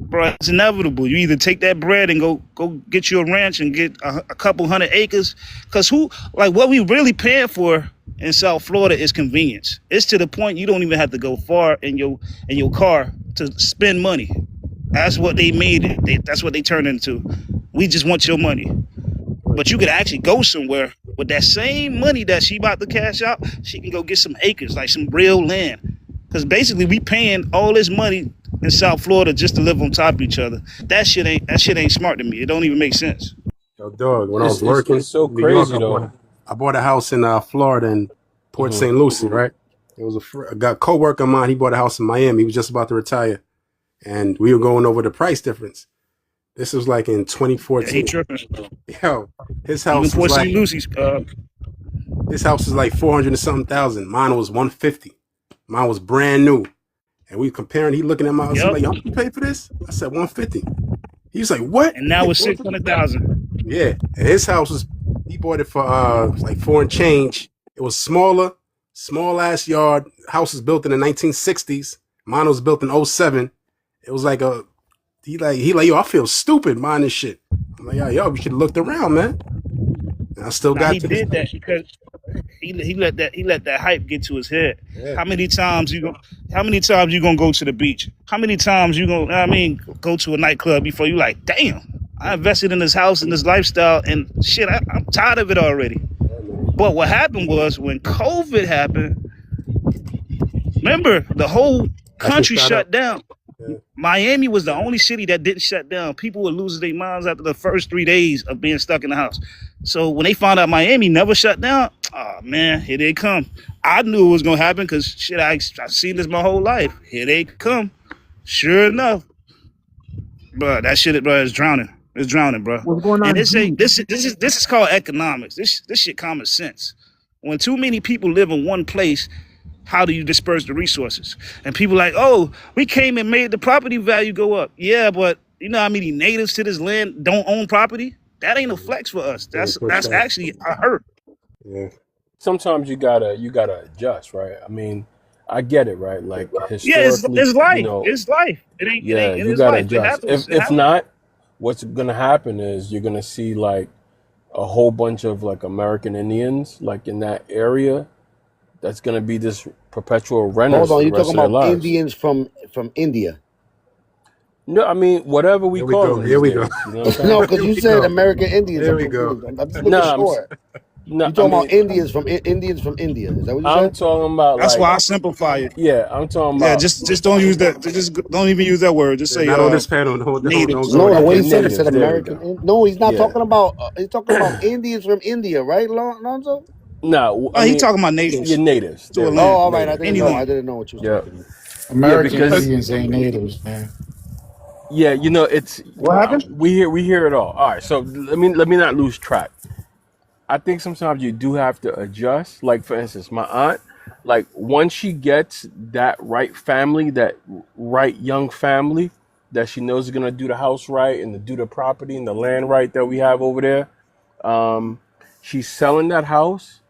bro, it's inevitable. You either take that bread and go get you a ranch and get a couple 100 acres. Cause what we really paying for in South Florida is convenience. It's to the point you don't even have to go far in your car to spend money. That's what they made it. That's what they turned into. We just want your money. But you could actually go somewhere with that same money that she about to cash out. She can go get some acres, like some real land. Because basically we paying all this money in South Florida just to live on top of each other. That shit ain't smart to me. It don't even make sense. Yo, dog. When I was It's working so in New York, crazy though. I bought a house in Florida in Port Hmm. St. Lucie, right? It was a coworker of mine. He bought a house in Miami. He was just about to retire, and we were going over the price difference. This was like in Yeah, he 2014. tripping. Yo, his Even house was Port like St. Lucie, his house was like 400 and something thousand. Mine was 150. Mine was brand new. And we comparing. He looking at my house. He yep. like, how much you pay for this? I said 150. He was like, what? And now it's 600,000. Yeah. And his house was. He bought it for like 4 and change. It was smaller, small ass yard. House was built in the 1960s. Mine was built in '07. It was like a. He like, yo, I feel stupid buying this shit. I'm like, yo, we should have looked around, man. And I still Now got he to this did day. that because he let that hype get to his head. Yeah. How many times you gonna go to the beach? How many times you gonna go to a nightclub before you like, damn, I invested in this house and this lifestyle and shit, I'm tired of it already. Yeah, man. But what happened was when COVID happened, remember the whole That's what country shot shut up. down. Yeah. Miami was the only city that didn't shut down. People were losing their minds after the first 3 days of being stuck in the house. So when they found out Miami never shut down, oh man, here they come. I knew it was gonna happen because shit, I've seen this my whole life. Here they come. Sure enough, bro, that shit, bro, is drowning. It's drowning, bro. What's going And on, this G? is called economics. This shit common sense. When too many people live in one place, how do you disperse the resources? And people like, oh, we came and made the property value go up. Yeah, but you know how many natives to this land don't own property? That ain't a flex for us. Yeah, That's actually a hurt. Yeah. Sometimes you gotta adjust, right? I mean, I get it, right? Like Yeah, historically, it's you life. know, It's life. yeah, It you is gotta life. It adjust. happens. It If happens. not, what's gonna happen is you're gonna see like a whole bunch of like American Indians like in that area. That's gonna be this perpetual Hold renters for on, the you're rest talking of their about lives. Indians from India. No, I mean whatever we Here we call go. them Here these we go. days. You know what I'm No, saying? because Here you we said go. American Indians. Here I'm we go. confused. I'm just making No, sure. no. You I talking about mean, Indians from India? Is that what you I'm said? talking about That's like, why I simplify it. yeah, I'm talking Yeah, about just don't use that. Just don't even use that word. Just Yeah, say not on this panel. No, don't natives. go No, the there. way okay, he said it said natives. There we American. go. No, he's not Yeah. talking about. He's talking about Indians from India, right, Lonzo? No, I No, he mean, talking about yeah, natives natives. to a There we Oh, go. land, all right. I Natives. didn't any know. Yeah. I land. didn't know what you was Yeah. talking about. Yeah, American because Indians ain't natives, man. yeah, you know, it's What happened? we hear it all. All right, so let me not lose track. I think sometimes you do have to adjust. Like for instance, my aunt, like once she gets that right family, that right young family that she knows is gonna do the house right and to do the property and the land right that we have over there, um, she's selling that house.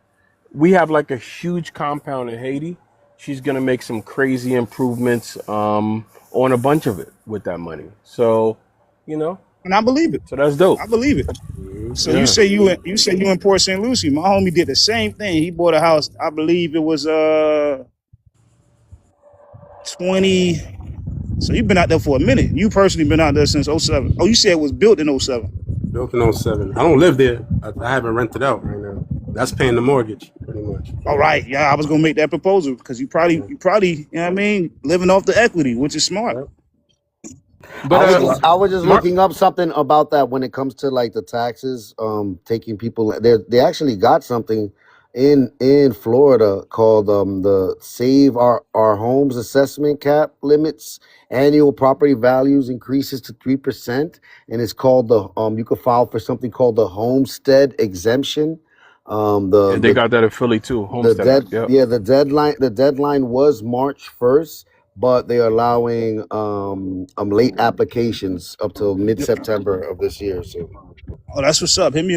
We have like a huge compound in Haiti. She's gonna make some crazy improvements on a bunch of it with that money. So, you know, And I believe it. so that's dope. I believe it. Mhm. So Yeah. you say you in Port St. Lucie. My homie did the same thing. He bought a house. I believe it was 20. So you've been out there for a minute. You personally been out there since '07. Oh, you said it was built in '07. Built in '07. I don't live there. I haven't rented out right now. That's paying the mortgage, pretty much. All right. Yeah, I was gonna make that proposal because Yeah. you probably, you know what I mean, living off the equity, which is smart. Yep. But I was just Mark, looking up something about that when it comes to like the taxes. Taking people. They actually got something in Florida called the Save Our Homes assessment cap limits. Annual property values increases to 3%, and it's called the you could file for something called the homestead exemption. The And they got that in Philly too, Homestead Act. Yep. the deadline was March 1st, but they're allowing late applications up till mid September of this year. So Oh, that's what's up. Hit me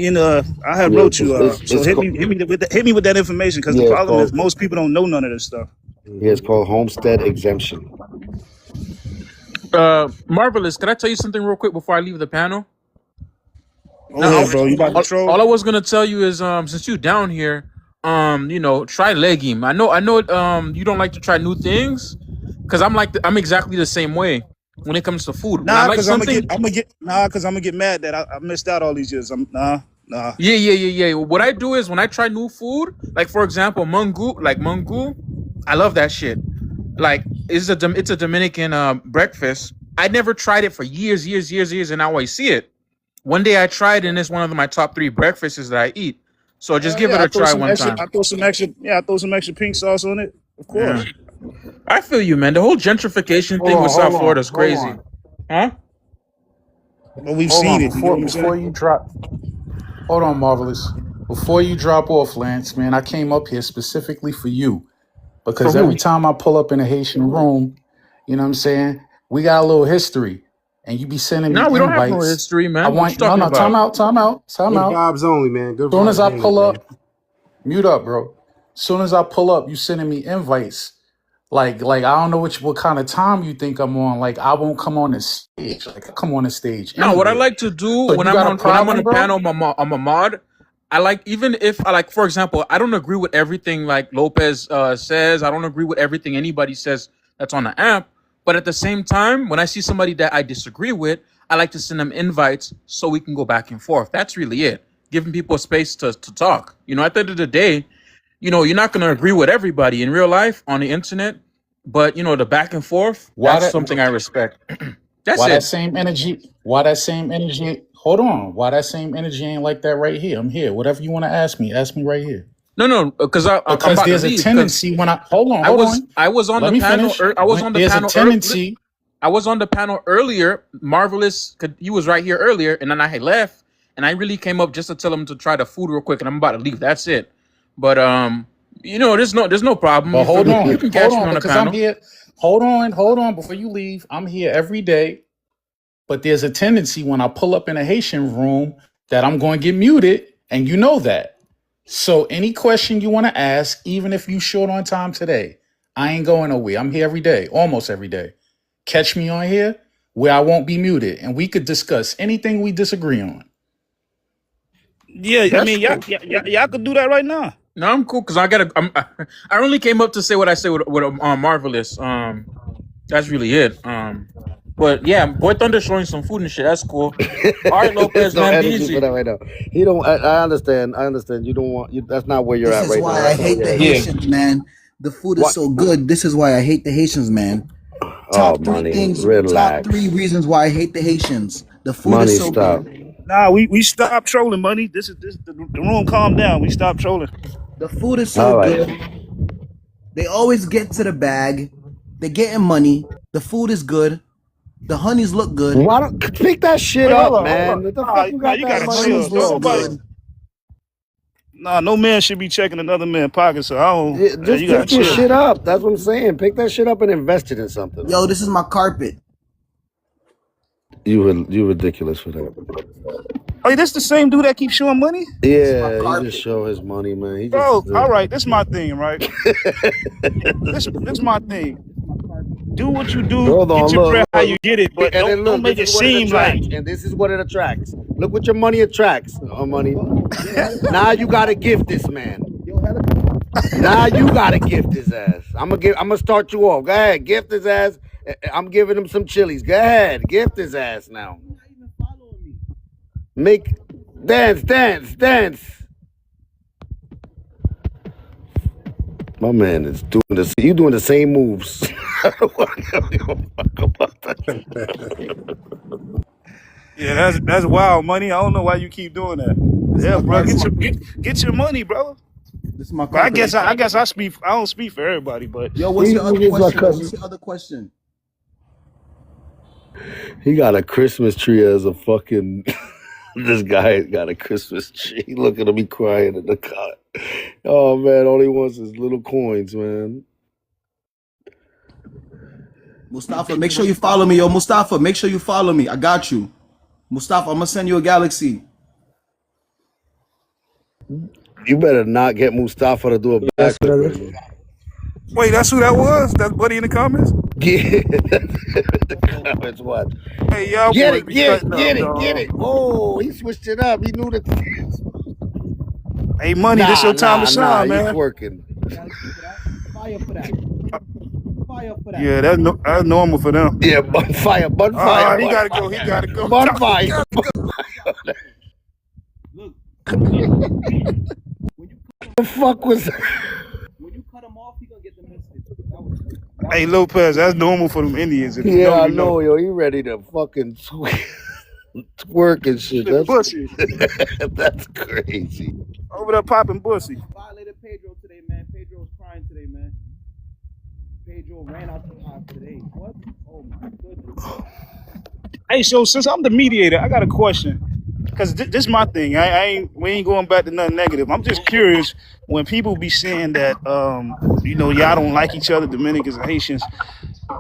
in. I had yeah, wrote you. So hit me with that information because the yeah, it's problem is called most people don't know none of this stuff. yeah, it's called homestead exemption. Marvelous. Can I tell you something real quick before I leave the panel? Go Now, ahead, bro. You about to troll? all I was gonna tell you is, since you down here, try legume. I know you don't like to try new things, because I'm exactly the same way when it comes to food. When I Nah, like cause I'm something, gonna get mad that I missed out all these years. Nah. yeah. What I do is when I try new food, like for example, mungu, I love that shit. Like it's a Dominican breakfast. I never tried it for years, and now I see it. One day I tried, and it's one of my top 3 breakfasts that I eat. So just Hell give it yeah, a try one time. I throw some extra pink sauce on it. Of Yeah, course. I feel you, man. The whole gentrification thing with South Florida is Hold crazy, on, huh? But we've hold seen on. it, you know what I'm Before saying? you drop, hold on, Marvelous. Before you drop off, Lance, man, I came up here specifically for you For because every who? time I pull up in a Haitian room, you know what I'm saying? We got a little history, and you be sending No, me we don't have no invites. history, I man. What you want no, talking no, about? time Good out. vibes only, man. Good Soon as vibes I only, pull man. up, mute up, bro. Soon as I pull up, you sending me invites. Like I don't know what kind of time you think I'm on. Like I won't come on the stage. Like I come on the stage No, what I anywhere. like to do So you got a when I'm on problem, a bro? panel, I'm a mod. I like, even if I like, for example, I don't agree with everything like Lopez says. I don't agree with everything anybody says that's on the app. But at the same time, when I see somebody that I disagree with, I like to send them invites so we can go back and forth. That's really it. Giving people space to talk. At the end of the day, you're not going to agree with everybody in real life on the internet, but the back and forth, Why that's that? something I respect. That's Why that it. same energy? Why that same energy? Hold on. Why that same energy ain't like that right here? I'm here. Whatever you want to ask me right here. No, because I'm Because about to there's a leave. Because tendency when I hold on, I hold was on. I was on Let the me panel. finish. I was When on the there's a panel. tendency, I was on the panel earlier. Marvelous, he was right here earlier, and then I had left, and I really came up just to tell him to try the food real quick, and I'm about to leave. That's it. But there's no problem. but You feel hold me? You can hold catch me on, on the because I'm panel. here. Hold on. Before you leave, I'm here every day. But there's a tendency when I pull up in a Haitian room that I'm going to get muted, and you know that. So any question you want to ask, even if you short on time today, I ain't going nowhere. I'm here every day, almost every day. Catch me on here where I won't be muted, and we could discuss anything we disagree on. Yeah, I That's mean, cool. y'all could do that right now. No, I'm cool because I only came up to say what I say with Marvelous. That's really it. But yeah, Boy Thunder showing some food and shit. That's cool. All right, There's Lopez, no man, be energy for easy. that right now. He don't. I understand. I understand. You don't want. That's not where you're This at is right now. why I That's not where hate your the head's at. Yeah. Haitians, man. The food is What? so good. This is why I hate the Haitians, man. Oh, Top three money. things, top Relax. three reasons why I hate the Haitians. The food is Money. so Stop. good. Nah, we stopped trolling, money. The room. Calm down. We stopped trolling. The food is so All right. good. They always get to the bag. They're getting money. The food is good. The honeys look good. Why don't pick that shit Wait, up, hold on. man? What the fuck you Nah, got you that The gotta money chill. honeys Don't look for, nobody. bro? good. Nah, no man should be checking another man's pocket. So I don't. Yeah, just You gotta pick this chill. shit up. That's what I'm saying. Pick that shit up and invest it in something. Yo, this is my carpet. You ridiculous for that. Oh, this the same dude that keeps showing money, This is my Yeah, he just carpet. show his money, man. He just. bro. All right, this is my thing, right? This is my thing. Do what you do. Hold Get on, your bread how look, you get it, but and then don't look. make This it is what it seem like. attracts, and this is what it attracts. Look what your money attracts. Money. Now you gotta gift this man. Now you gotta gift his ass. I'm gonna start you off. Go ahead, gift his ass. I'm giving him some chilies. Go ahead, gift his ass now. Make dance. My man is doing this. You doing the same moves. I don't give a fuck about that. Yeah, that's wild money. I don't know why you keep doing that. This is Yeah, my bro, carpet. get your money, bro. This is my But carpet. I guess I speak. I don't speak for everybody, but Yo, what's He your other is my question? cousin. What's your other question? He got a Christmas tree as a fucking. This guy got a Christmas tree. Look at him, he crying in the car. Oh man, all he wants is little coins, man. Mustafa, make sure you follow me. Yo, Mustafa, make sure you follow me. I got you. Mustafa, I'm gonna send you a galaxy. You better not get Mustafa to do a Yes, backflip brother. right now. wait, that's who that was. That's Buddy in the comments. Yeah, the comments what? Hey, y'all Get boys it, be get it, cutting up, get it, get dog. it. Oh, he switched it up. He knew that. Hey, money, this Nah, your time to nah, nah. shine, You man. twerking. Fire for that. Fire for that. Yeah, that's normal for them. Yeah, bun fire, bun fire, He bun gotta fire. go. He gotta go. Bun fire. Look, look. The fuck was that? When you cut him off, he gonna get the message. Hey, Lopez, that's normal for them Indians. If you know, Yeah, I you know. know, yo. He ready to fucking twerk and shit. Shit, pussy. That's crazy. Over there popping pussy. Violated Pedro today, man. Pedro was crying today, man. Pedro ran out the house today. What? Oh my goodness. Hey, so since I'm the mediator, I got a question. Cause this is my thing. We ain't going back to nothing negative. I'm just curious when people be saying that, y'all don't like each other, Dominicans and Haitians.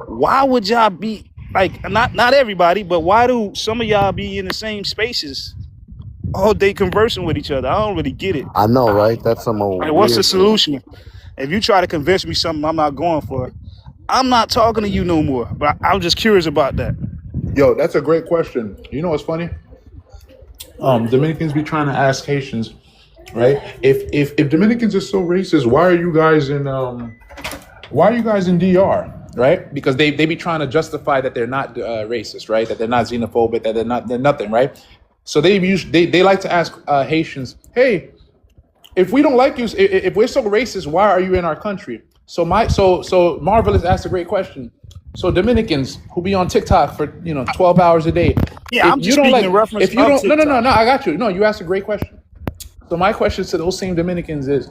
Why would y'all be like not everybody, but why do some of y'all be in the same spaces all day conversing with each other? I don't really get it. I know, right? That's some old Like, what's the weird shit. solution? If you try to convince me something I'm not going for, I'm not talking to you no more. But I'm just curious about that. Yo, that's a great question. You know what's funny? Dominicans be trying to ask Haitians, right? If Dominicans are so racist, why are you guys in DR, right? Because they be trying to justify that they're not racist, right? That they're not xenophobic, that they're nothing, right? So they like to ask Haitians, hey, if we don't like you, if we're so racist, why are you in our country? So Marvelous asked a great question. So Dominicans who be on TikTok for 12 hours a day, Yeah, I'm just speaking in reference if you of don't TikTok. no, I got you. No, you asked a great question. So my question to those same Dominicans is,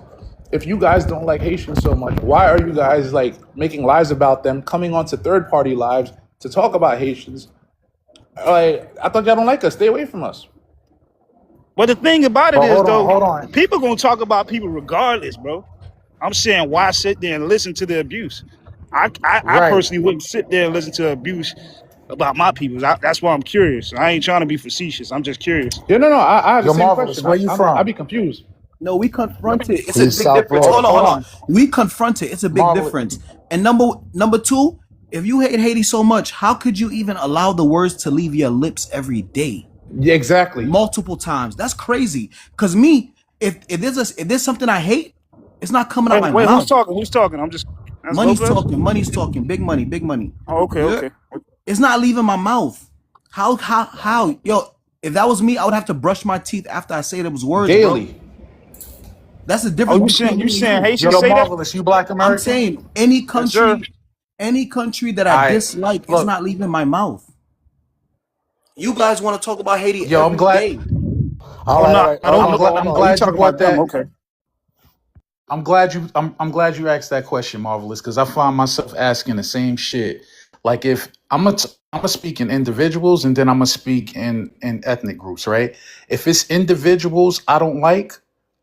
if you guys don't like Haitians so much, why are you guys like making lies about them, coming onto third party lives to talk about Haitians? Like, I thought y'all don't like us. Stay away from us. But the thing about it But is, hold though, on. people gonna talk about people regardless, bro. I'm saying, why sit there and listen to the abuse? I Right. personally wouldn't sit there and listen to abuse about my people. That's why I'm curious. I ain't trying to be facetious. I'm just curious. Yeah, no, I have the Yo, same Marvelous, question. where you I'd from? be confused. No, we confront it. It's a He's big South difference. Florida. Hold Hold on. on. We confront it. It's a big Marvelous. difference. And number two, if you hate Haiti so much, how could you even allow the words to leave your lips every day? Yeah, exactly. Multiple times. That's crazy. Cause me, if there's something I hate, it's not coming out my Wait, who's mouth. talking? Who's talking? That's Money's Lopez? talking, money's talking, big money, big money. Oh, okay, Yeah. okay. It's not leaving my mouth. How? Yo, if that was me, I would have to brush my teeth after I say those words, bro. Daily. That's the Oh, difference between me you and saying you. Haitians Yo, say that? Marvelous, you Black I'm American? saying any Yes, sir. country that I I dislike is look. not leaving my mouth. You guys want to talk about Haiti Yo, I'm every glad. day. All Oh right, no, all right. I don't I'm know. glad. Hold I'm on. Oh, you glad you talking about brought them? that. Okay. I'm glad you asked that question, Marvelous, because I find myself asking the same shit. Like, if I'm gonna speak in individuals, and then I'm gonna speak in ethnic groups, right? If it's individuals I don't like,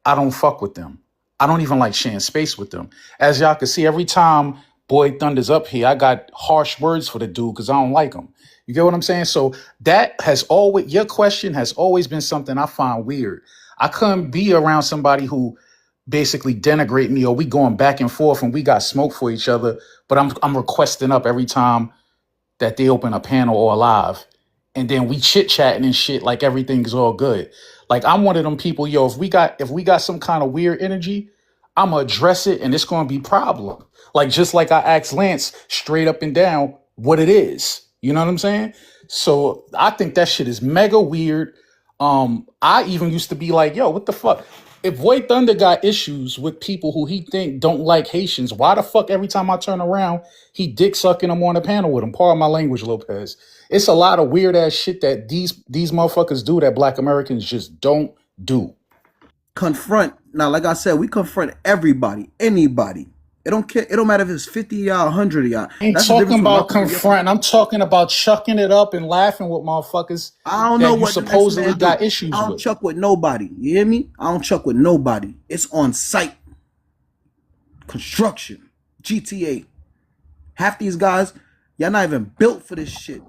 I don't fuck with them. I don't even like sharing space with them. As y'all can see, every time Boy Thunder's up here, I got harsh words for the dude because I don't like him. You get what I'm saying? So that has always, your question has always been something I find weird. I couldn't be around somebody who basically denigrate me, or we going back and forth and we got smoke for each other, but I'm requesting up every time that they open a panel or a live, and then we chit chatting and shit like everything is all good. Like, I'm one of them people, yo, if we got some kind of weird energy, I'm gonna address it and it's gonna be problem. Like, just like I asked Lance straight up and down what it is. You know what I'm saying? So I think that shit is mega weird. I even used to be like, yo, what the fuck? If Boy Thunder got issues with people who he think don't like Haitians, why the fuck every time I turn around, he dick sucking them on the panel with him? Pardon my language, Lopez. It's a lot of weird ass shit that these motherfuckers do that Black Americans just don't do. Confront. Now, like I said, we confront everybody, anybody. It don't care. It don't matter if it's 50 of y'all, 100 of y'all. I ain't That's the talking difference with my about people. confronting. I'm talking about chucking it up and laughing with motherfuckers I don't know that you what the next supposedly man do. got issues I don't with. chuck with nobody. You hear me? I don't chuck with nobody. It's on site. Construction. GTA. Half these guys, y'all not even built for this shit.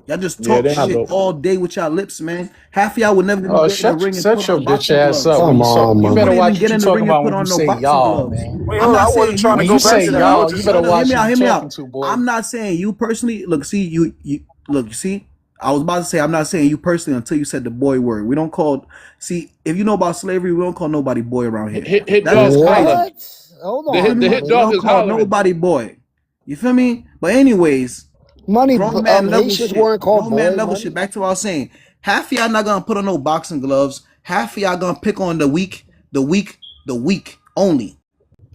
Y'all just Yeah, talk they're not shit built. all day with y'all lips, man. Half of y'all would never even Oh, get in the ring and put shut your on bitch boxing ass gloves. up when Come you talk. on, You man. better Wouldn't watch even what get you in the talking ring and about put when you on no say boxing y'all, gloves. man. Wait, I'm hold on. not I wasn't saying trying you. to When go you back say to Listen, that. I was y'all, you just better brother, watch hear who me you out, hear me talking out. to, boy. I'm not saying you personally. Look, see, you look, see. I was about to say, I'm not saying you personally until you said the boy word. We don't call. See, if you know about slavery, we don't call nobody boy around here. Hit That's dog just holler. crazy. What? Hold You feel on, The me? hit We money. dog don't is call hollering. nobody boy. You feel me? But anyways, Money. grown man level Haitians shit. weren't called Grown man boy. level shit. Money. Back to what I was saying. Half of y'all not gonna put on no boxing gloves. Half of y'all gonna pick on the weak, the weak, the weak only.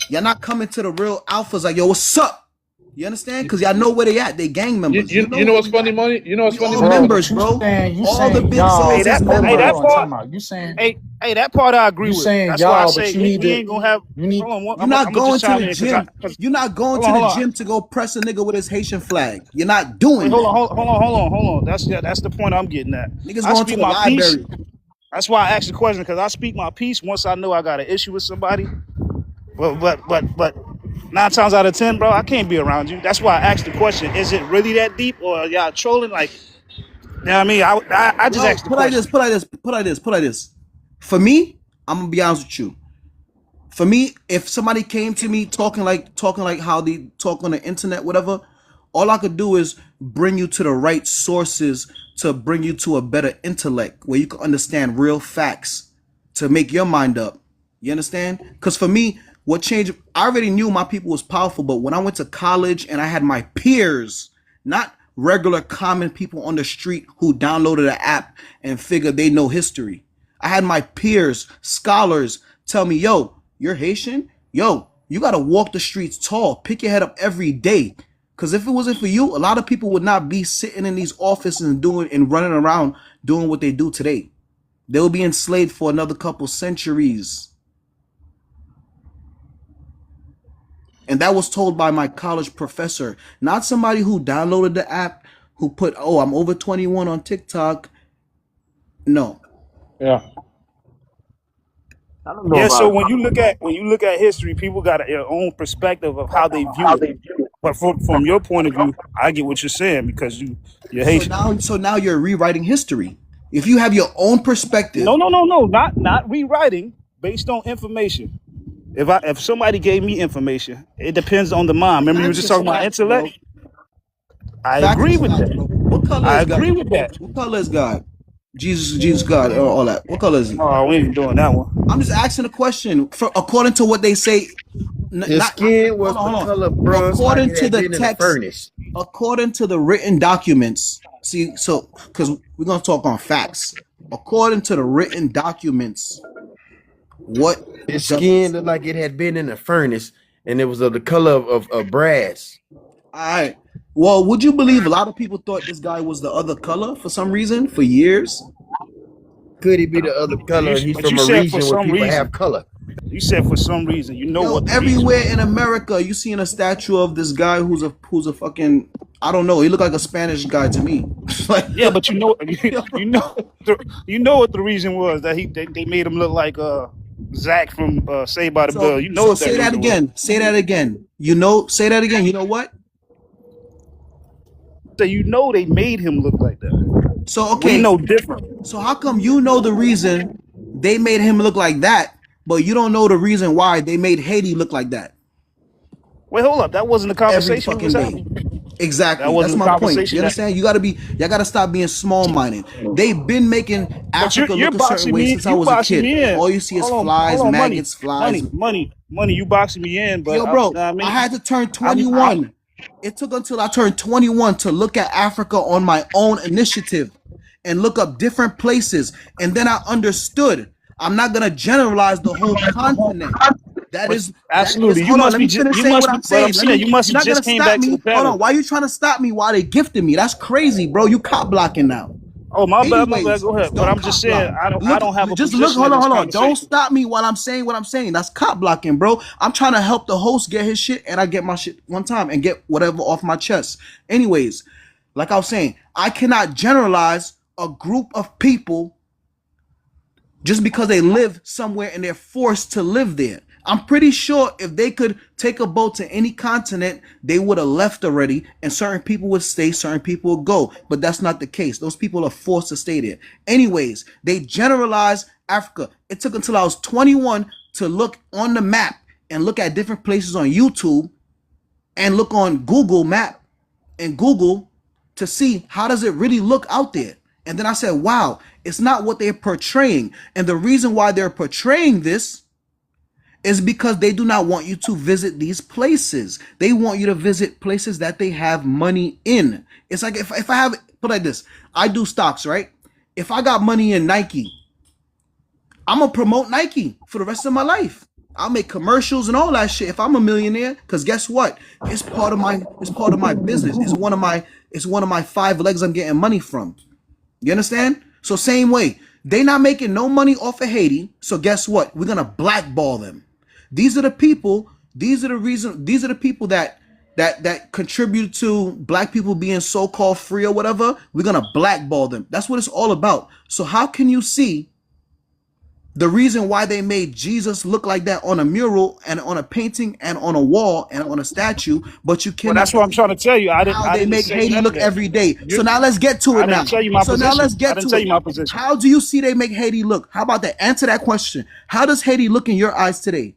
Y'all not coming to the real alphas like, yo, what's up? You understand? Because y'all know where they at. They gang members. You know You know where what's we funny, at. money? You know what's We funny, all money? Bro, When but members, you bro. saying you All the saying big y'all, zones but is hold on, hold That members. on, part, time out. You saying that part I agree with. That's why I y'all, say but you need he to ain't gonna have. you need Hold on, You're I'm not gonna just going to chime the in gym. because You're not going hold to on, the hold on. gym to go press a nigga with his Haitian flag. You're not Wait, doing hold on, that. hold on. That's the point I'm getting at. Niggas I going to speak the my piece. library. That's why I asked the question because I speak my piece once I know I got an issue with somebody. But 9 times out of 10, bro, I can't be around you. That's why I asked the question: is it really that deep, or y'all trolling? Like, you know what I mean? I just Yo, asked the question. put like this. For me, I'm gonna be honest with you. For me, if somebody came to me talking like how they talk on the internet, whatever, all I could do is bring you to the right sources to bring you to a better intellect where you can understand real facts to make your mind up. You understand? Because for me, what changed, I already knew my people was powerful, but when I went to college and I had my peers, not regular common people on the street who downloaded an app and figured they know history. I had my peers, scholars, tell me, yo, you're Haitian? Yo, you gotta walk the streets tall. Pick your head up every day. Cause if it wasn't for you, a lot of people would not be sitting in these offices and doing and running around doing what they do today. They'll be enslaved for another couple centuries. And that was told by my college professor, not somebody who downloaded the app, who put, oh, I'm over 21 on TikTok. No. yeah. I don't know Yeah, so about. when you look at history, people got their own perspective of how they view it. But from your point of view, I get what you're saying because you're So Haitian. now you're rewriting history. If you have your own No, perspective, no, not rewriting based on information. If somebody gave me information, it depends on the mind. Remember, you were facts just is talking about facts, intellect. bro. I Facts agree is with facts, that. bro. What color I is God? agree with that. What color is God? Jesus, God, all that. What color is he? Oh, we ain't doing that one. I'm just asking a question. For according to what they say, His not skin was the hold color on. bronze, like According it to had the been in the text, furnace. according to the written documents. See, so because we're gonna talk on facts. According to the written documents, what His does it skin say? looked like it had been in a furnace, and it was of the color of brass. All right. Well, would you believe a lot of people thought this guy was the other color for some reason for years? Could he be the other color? And he's But you from a said for region where some people have reason. color. You said for some reason. You know Yo, what the reason everywhere was. in America, you seeing a statue of this guy who's a fucking, I don't know. He looked like a Spanish guy to me. Like, Yeah, but you know, yo, you know what the reason was that they made him look like Zach from Saved by the so Bell. You know so what that say that reason was. again. Say that again. You know, say that again. You know what? So you know they made him look like that. So We okay. know different. So how come you know the reason they made him look like that, but you don't know the reason why they made Haiti look like that Wait, hold up. That wasn't the every conversation we was fucking day? having. That Exactly. That's wasn't the my point. You conversation that. understand? Y'all gotta stop being small minded. They've been making But Africa you're look a certain boxing way me. since I You was a boxing kid. me in. All you see is Hold flies, on, money, maggots, flies. money. You boxing me in, but Yo, bro, I I mean, had to turn I'm 21. It took until I turned 21 to look at Africa on my own initiative and look up different places. And then I understood. I'm not gonna generalize the whole continent. That but is that is absolutely. You hold on, must let be. me finish You saying what must be. I'm But I'm saying. Let saying me you must You're have not gonna just came stop back to the me. Hold panel. on. Why are you trying to stop me while they gifted me? That's crazy, bro. You cop blocking now. Oh, my bad, my bad. Anyways, Go ahead. But don't I'm just cop saying block. I Look, don't have a just look. position in Hold on, this hold on. Don't conversation. stop me while I'm saying what I'm saying. That's cop blocking, bro. I'm trying to help the host get his shit, and I get my shit one time and get whatever off my chest. Anyways, like I was saying, I cannot generalize a group of people just because they live somewhere and they're forced to live there. I'm pretty sure if they could take a boat to any continent, they would have left already, and certain people would stay, certain people would go. But that's not the case. Those people are forced to stay there. Anyways, they generalize Africa. It took until I was 21 to look on the map and look at different places on YouTube and look on Google Map and Google to see how does it really look out there. And then I said, wow, it's not what they're portraying. And the reason why they're portraying this is because they do not want you to visit these places. They want you to visit places that they have money in. It's like if I have, put like this, I do stocks, right? If I got money in Nike, I'm gonna promote Nike for the rest of my life. I'll make commercials and all that shit if I'm a millionaire. Cause guess what? It's part of my business. It's one of my 5 legs I'm getting money from. You understand? So same way, they not making no money off of Haiti. So guess what? We're gonna blackball them. These are the people. These are the people that contribute to black people being so-called free or whatever. We're gonna blackball them. That's what it's all about. So how can you see the reason why they made Jesus look like that on a mural and on a painting and on a wall and on a statue, but you Well, cannot that's what I'm trying to tell you. I how they didn't make say Haiti none of look that. every day? So You, now let's get to I it now. didn't tell you my So now position. let's I get didn't to tell it. you my position. How do you see they make Haiti look? How about that? Answer that question. How does Haiti look in your eyes today?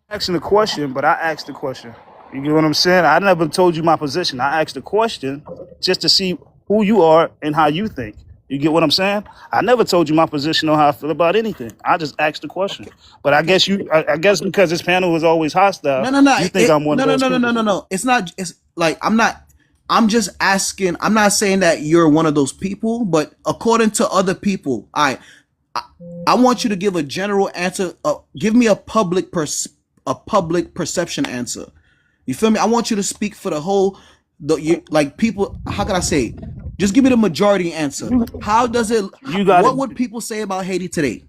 Asking the question, but I asked the question. You get what I'm saying? I never told you my position. I asked the question just to see who you are and how you think. You get what I'm saying? I never told you my position on how I feel about anything. I just asked the question. But I guess I guess because this panel is always hostile, No, no, no. you think I'm one of No, no, those no, no, no, people. no, no. It's not. It's like I'm not. I'm just asking. I'm not saying that you're one of those people, but according to other people, I want you to give a general answer. Give me a public perception answer. You feel me? I want you to speak for the whole, like people. How can I say? Just give me the majority answer. How does it? You got What it. would people say about Haiti today?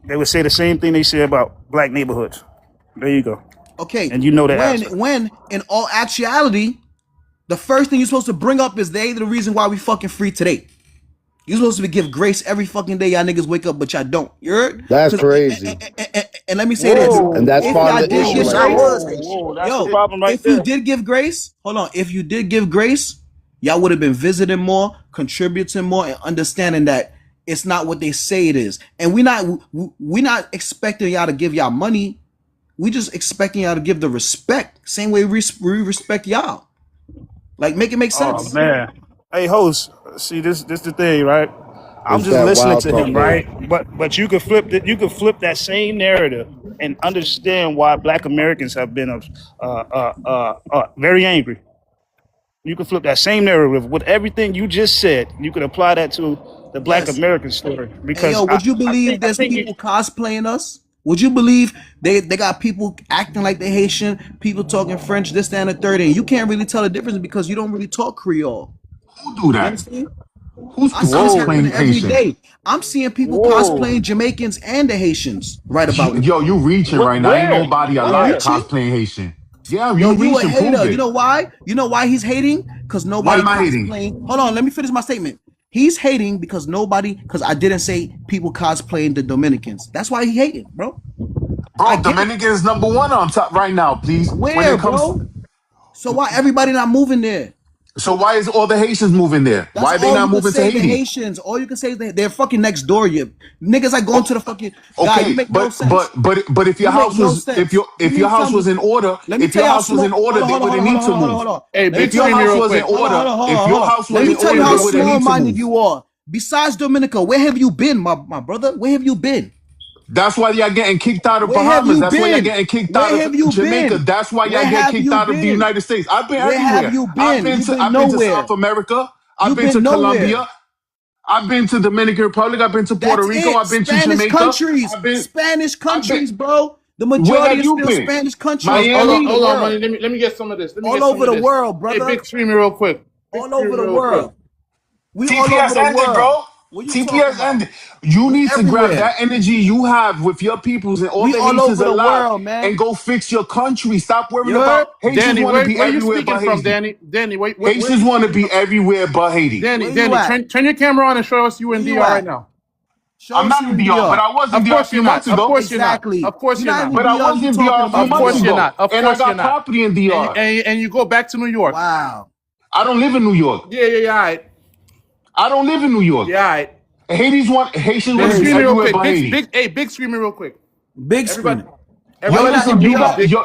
They would say the same thing they say about black neighborhoods. There you go. Okay, And you know the answer. when in all actuality, the first thing you're supposed to bring up is they the reason why we fucking free today. You're supposed to give grace every fucking day y'all niggas wake up, but y'all don't. You heard? That's Cause crazy. and let me say this: And Whoa, that's if part of y'all the did issue give right That there. grace, was crazy. that's the yo, problem right if you there. did give grace, hold on. If you did give grace, y'all would have been visiting more, contributing more, and understanding that it's not what they say it is. And we not expecting y'all to give y'all money. We just expecting y'all to give the respect, same way we respect y'all. Like, make it make Oh sense. man. Hey host, see this the thing, right? I'm It's just that listening wild to him, cocaine. right? But you could flip that same narrative and understand why Black Americans have been very angry. You can flip that same narrative with everything you just said. You could apply that to the Black Yes. American story Hey because yo, would you believe I there's think people cosplaying us? Would you believe they got people acting like they Haitian, people talking French, this, that, and the third, and you can't really tell the difference because you don't really talk Creole. Who do You that? understand? Who's I see this whoa, happening cosplaying every Haitian? day. I'm seeing people whoa, cosplaying Jamaicans and the Haitians right about now. Yo, you reaching right now. Ain't where? nobody I'm alive Where? reaching. cosplaying Haitian. Yeah, Yo, you you a reaching, prove hater. You it. know why? You know why he's hating? Because Why nobody am I hating? cosplaying. Hold on, let me finish my statement. He's hating because I didn't say people cosplaying the Dominicans. That's why he hating, bro. I Bro, get it. Dominican is #1 on top right now, please. When Where, it comes, bro? So why everybody not moving there? so why is all the Haitians moving there? That's Why are they all not you can moving to say. The Haiti? Haitians. All you can say is they're fucking next door. You niggas like going to Oh, the fucking guy. You okay, make no but sense. if your You make house no was sense. You if your mean tell house was me? in order, Let me if tell your you how house was in small. order, Hold on, they hold on, hold wouldn't on, hold need on, to hold on, hold on, move. hold on. Hey, Let me big If tell your you streamer, how. house real was in quick. Hold on, hold order, on, hold if on, your hold on. house Let was me in tell you order, how they wouldn't need to small-minded move. you are. Besides Dominica, where have you been, my brother? Where have you been? That's why y'all getting kicked out of Where have Bahamas. you That's why y'all been? getting kicked out Where of have you Jamaica. been? That's why y'all Where get have kicked you out of the been? United States. I've been Where have everywhere. you been? You've been I've been to South nowhere. America. I've You've been been to nowhere. Colombia. I've been to Dominican Republic. I've been to Puerto That's Rico. it. I've been to Spanish Jamaica. countries. Spanish I've been. countries, bro. The Where majority have is you still been? Spanish countries Hold all on, Miami. over the hold on, money. world. Let me get some of this. Let me get All some over of the this. world, Hey, brother. big streamer, real quick. Big All streamer, over the real quick. world. We all over TPS the ended, world. bro. What you talking TPS about? ended. You We need to grab everywhere. that energy you have with your peoples and all We the all Haitians over the alive world, man. and go fix your country. Stop You worrying about heard? Haitians Danny, want to be where you everywhere speaking but from, Haiti. Danny? Danny, where Haitians you want to speaking be from? everywhere but Haiti. Danny, Where you Danny, at? turn your camera on and show us you Where in you DR right at? now. Show I'm us not you in in DR, but DR. I was in Of DR a course few you're not. months Of ago. course you're not. Exactly. Of course You're you're not in the not. But I DR. was You in DR talking a few Of about months course you're ago. DR. not. Of And I course you're got not. property in And DR. and you go back to New York. Wow. I don't live in New York. Yeah. All right. I don't live in New York. Yeah, all right. Haitians want Big to be screaming Crazy. real everywhere quick. but Haiti. Big screaming real quick. Big Everybody, screen. Why Yo, you everybody not listen in listen, to you me. DR? got Big. yo,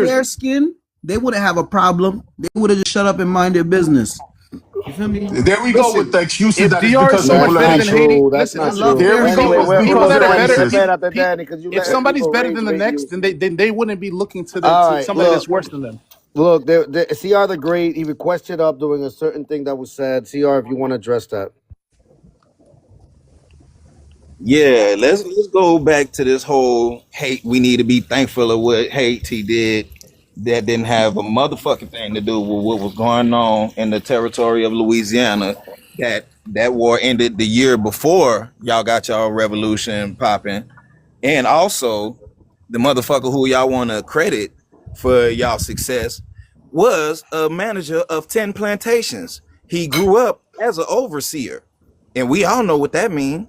years. fair skin, they wouldn't have a problem. They would have just shut up and mind their business. You feel me? There we go with Listen, the excuses if that it's DR is because so people much That's are better not than Haitian. Haiti, true. That's listen, not I love true. There fair we go Anyway, with skin. we'll people because leave that of it are the on better, here. excuses. Espérate, because you if letting somebody's people better rage than the bait you. next, then they wouldn't be looking to All right, somebody look. that's worse than them. Look, CR the Great, he requested up during a certain thing that was said. CR, if you want to address that. Yeah, let's go back to this whole hate. We need to be thankful of what Haiti did. That didn't have a motherfucking thing to do with what was going on in the territory of Louisiana. That war ended the year before y'all got y'all revolution popping, and also the motherfucker who y'all want to credit for y'all success was a manager of 10 plantations. He grew up as an overseer, and we all know what that means.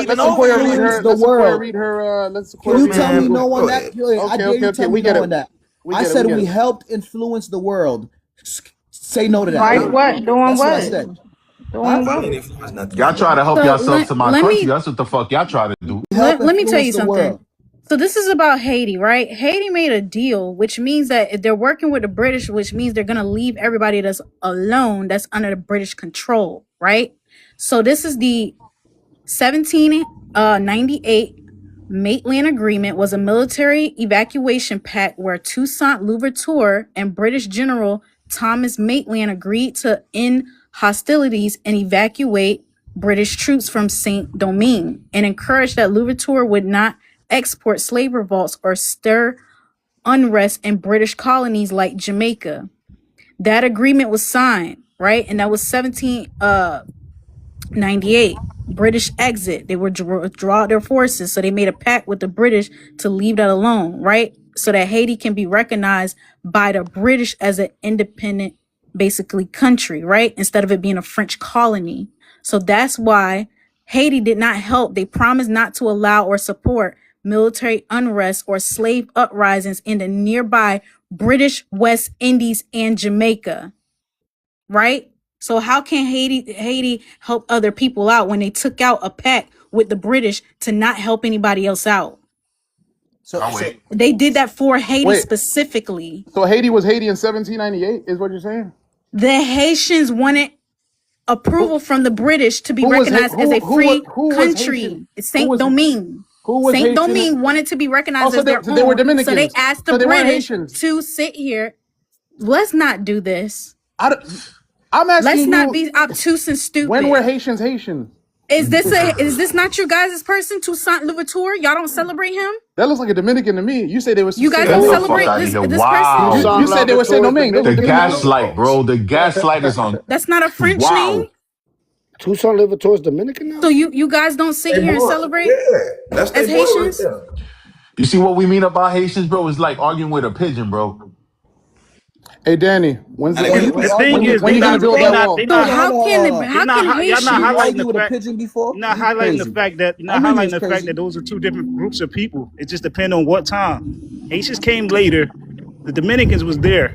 Sequoia, Let helped Sequoia read influence her. the Let Sequoia world. read her. Let Can Sequoia you read her tell me Google. no one Go that? ahead. I Okay, dare okay, you okay. tell me We get no it. one that. We I get it. We said get we it. helped influence the world. Say no to that, Like please. what? Doing That's what I what? said. Huh? Doing We what? ain't influence nothing, Y'all nigga. try to help So yourself to my let country. me That's what the fuck y'all try to do. We help let me tell influence you the something. world. So this is about Haiti, right? Haiti made a deal, which means that if they're working with the British, which means they're gonna leave everybody that's alone, that's under the British control, right? So this is the 1798 Maitland Agreement was a military evacuation pact where Toussaint Louverture and British General Thomas Maitland agreed to end hostilities and evacuate British troops from Saint Domingue and encouraged that Louverture would not export slave revolts or stir unrest in British colonies like Jamaica. That agreement was signed, right? And that was 1798. British exit. They would withdraw their forces. So they made a pact with the British to leave that alone, right? So that Haiti can be recognized by the British as an independent, basically, country, right? Instead of it being a French colony. So that's why Haiti did not help. They promised not to allow or support military unrest or slave uprisings in the nearby British West Indies and Jamaica, right? So how can Haiti help other people out when they took out a pact with the British to not help anybody else out? So They did that for Haiti Wait, specifically. so Haiti was Haiti in 1798, is what you're saying? The Haitians wanted approval from the British to be Who was recognized as a free who was Haitian? country. It's Who Saint was Domingue. who was Saint Haitian? Domingue wanted to be Oh, recognized so as their they were own. So they Dominicans. asked the So they weren't British Haitians. to sit here. Let's not do this. I'm asking Let's you. not be obtuse and stupid. When were Haitians Haitian? Is this not your guys' person, Toussaint Louverture? Y'all don't celebrate him? That looks like a Dominican to me. You say they were. You guys Get don't the fuck celebrate out of this here. person? Wow. You said they were Saint Domingue. The gaslight, bro. The gaslight is on. That's not a French Wow. name. Toussaint Louverture is Dominican now. So you guys don't sit here and celebrate That's as Haitians? You see what we mean about Haitians, bro? It's like arguing with a pigeon, bro. Hey Danny, when's The thing is, when you gonna build that wall? So how can y'all not Haitians highlighting with the a fact. pigeon before? You're not highlighting the Crazy. fact that those are two different groups of people. It just depends on what time. Haitians came later. The Dominicans was there.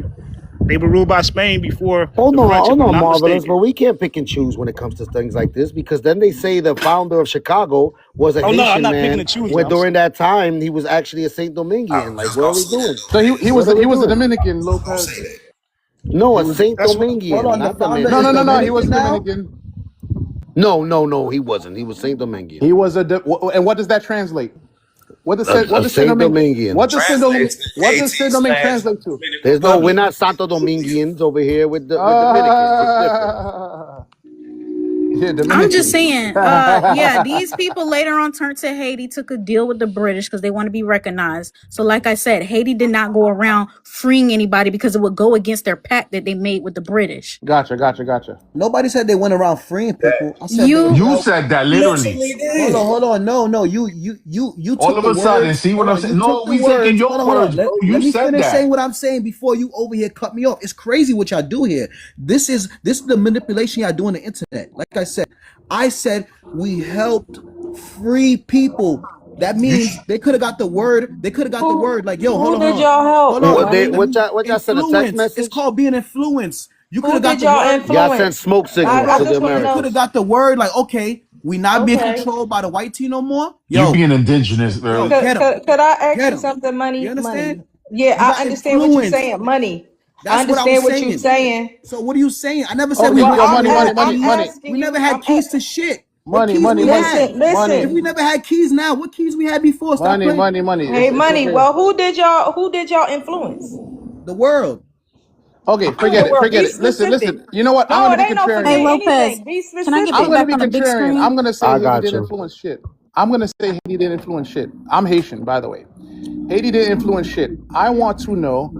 They were ruled by Spain before Hold the French, if I'm on, not Marvelous, mistaken. but we can't pick and choose when it comes to things like this because then they say the founder of Chicago was a Oh, no, I'm Haitian not picking man. and choosing. When I'm during that time he was actually a Saint Dominguean. Like, what are we doing? So he was a Dominican, Lopez. No, a Saint That's what- Dominguean, Hold on, the not founder Dominican. is No, he was Dominican now? Dominican. No, he wasn't. He was Saint Dominguean. He was and what does that translate? What does A Saint Dominguean. What does Saint Domingue translate to? There's no, we're not Santo Domingueans over here with the Dominicans. Yeah, Dominican. I'm just saying, yeah, these people later on turned to Haiti, took a deal with the British because they want to be recognized. So like I said, Haiti did not go around freeing anybody because it would go against their pact that they made with the British. Gotcha. Nobody said they went around freeing people. I said You said that literally. Hold on. No. You took All of the a sudden, words. see what I'm saying? You No, took the we taking words. your Hold on. words, bro. Let You me said finish that. saying what I'm saying before you over here cut me off. It's crazy what y'all do here. This is the manipulation y'all do on the internet. Like I said we helped free people. That means they could have got the word. They could have got the word. Like, yo, hold on. Who did y'all help? Hold on. What y'all sent a text Influence. message? It's called being influenced. You could Who have got did the y'all word. influence? Y'all sent smoke signals I to the just wanna You know. could have Americans. got the word. Like, okay, we not being Okay. controlled by the white team no more. You Yo, being indigenous, bro. get 'em. Could I ask Get you 'em. something, Money? You understand? Yeah, You got I understand what you're influenced. saying, Money. I That's what I was understand what you're saying. saying. So what are you saying? I never said Okay, we Well, went yo, over here. I'm money. asking We you. never had keys to shit. What Money, keys money, we money. had? Listen. If we never had keys now, what keys we had before? Stop playing. Money. Hey, It's Money. okay. Well, who did y'all influence? The world. Okay, How in the world? forget Be it. Listen. specific. You know what? I'm No, gonna it be ain't no contrarian. Hey forget Lopez, anything. Be can I get I'm specific. that gonna back be on the big contrarian. screen? I'm gonna say I Haiti got didn't you. influence shit. I'm gonna say Haiti didn't influence shit. I'm Haitian, by the way. Haiti didn't influence shit. I want to know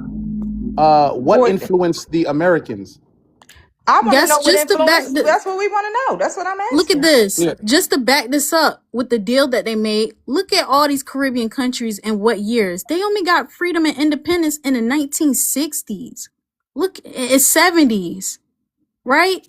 what Boy, influenced the Americans. I want to That's know what just to back influence. the That's what we want to know. That's what I'm look at asking. this. Yeah. Just to back this up with the deal that they made, look at all these Caribbean countries and what years. They only got freedom and independence in the 1960s. Look, it's 70s, right?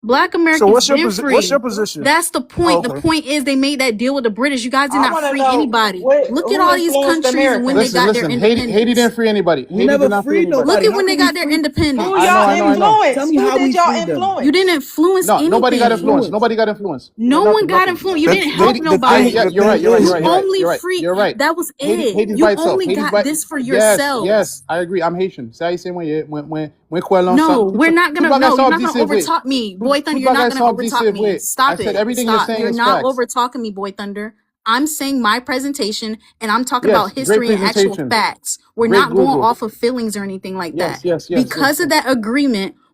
Black So Americans what's your been what's your free. position? That's the Oh, point. The okay. point is they made that deal with the British. You guys did I not want to free know anybody. Look at who all these influenced countries and when they Americans. got their Listen. Haiti independence. didn't free anybody. We Haiti never did not free freed anybody. Look nobody. at How when they can we got their free? independence. Who I y'all know. influenced? Tell me Who how we did y'all freed them. You influence? didn't influence No, nobody got anything. influenced. Nobody got influenced. No one got Nothing. influence. You The didn't the help Haiti, the thing nobody. yeah, the you're thing right. You is only free. You're right. That was it. Haiti's You by itself. only Haiti's got by this for yes. yourselves. I agree. I'm Haitian. C'est haïtien moi. When quoi No, l'ensemble. we're not gonna. Tout No, you're bagay not gonna c'est vrai. overtalk me, Boy Thunder. Tout You're not bagay gonna overtalk c'est me. vrai. Stop I said it. everything you're Stop. saying You're is not facts. over talking me, Boy Thunder. I'm saying my presentation, and I'm talking Yes, about great history and actual presentation. facts. We're Great not going Google. off of feelings or anything like that. Yes. Because of that agreement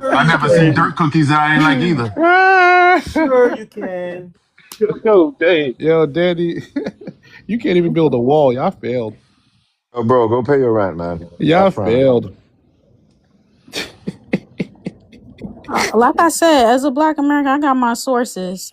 Sure I you never seen can. dirt cookies that I ain't like either. Sure you can. Yo, Dave. Yo, Danny, you can't even build a wall. Y'all failed. Oh, bro, go pay your rent, man. Y'all Stop fronting. failed. Like I said, as a Black American, I got my sources.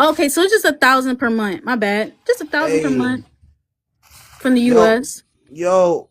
Okay, so it's just 1,000 per month. My bad. Just 1,000 per Hey, month from the yo, US. yo.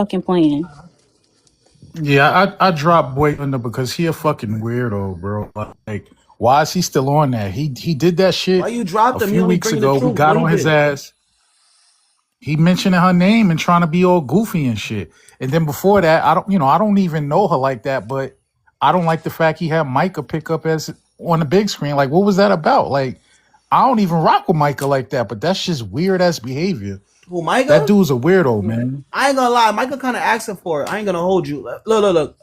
fucking playing. Yeah, I dropped Boy Thunder because he a fucking weirdo, bro. Like, why is he still on that? He did that Why shit you a dropped him? You few only weeks bringing the ago. We truth. got What he on his did? ass. He mentioning her name and trying to be all goofy and shit. And then before that, I don't even know her like that, but I don't like the fact he had Micah pick up as on the big screen. Like, what was that about? Like, I don't even rock with Micah like that, but that's just weird ass behavior. Who, That Micah? dude's a weirdo, man. I ain't gonna lie, Micah kind of asking for it. I ain't gonna hold you. Look.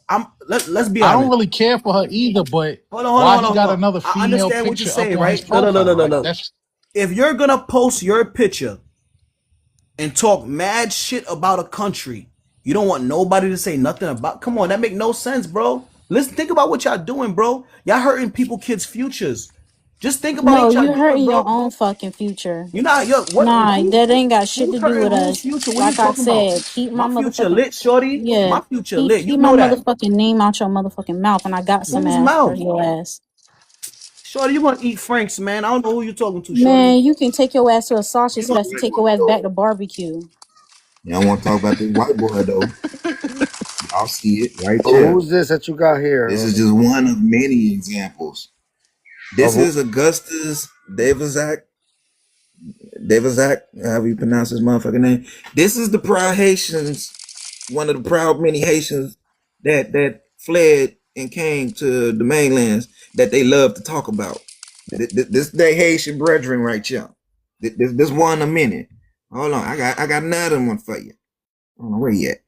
Let's be I don't honest. really care for her either, but Hold why on, he got hold on. another I female understand what you're picture up saying, on his right? profile? Like, Look. that's If you're gonna post your picture and talk mad shit about a country, you don't want nobody to say nothing about. Come on, that make no sense, bro. Listen, think about what y'all doing, bro. Y'all hurting people, kids' futures. Just think about No, what y'all you doing, hurting bro. your own fucking future. You're not yo. What? Nah, that ain't got shit Who's to do hurting with whose us. future? What are you Like I talking about? said, keep my My future motherfucking lit, shorty. yeah, My future keep lit. You keep my know that. motherfucking name out your motherfucking mouth, and I got some Whose ass for mouth? your ass. Shorty, you want to eat Franks, man? I don't know who you're talking to, shorty. Man, you can take your ass to a This sausage is fest and the take one your ass back though. to barbecue. Y'all want to talk about this white boy though? Y'all see it right Oh, there. who's this that you got This here? is just one of many examples. This Of is Augustus Davizak, however you pronounce his motherfucking name. This is the proud Haitians, one of the proud many Haitians that fled and came to the mainlands that they love to talk about. This they Haitian brethren right here. This one a minute. Hold on, I got another one for you. I don't know where you at.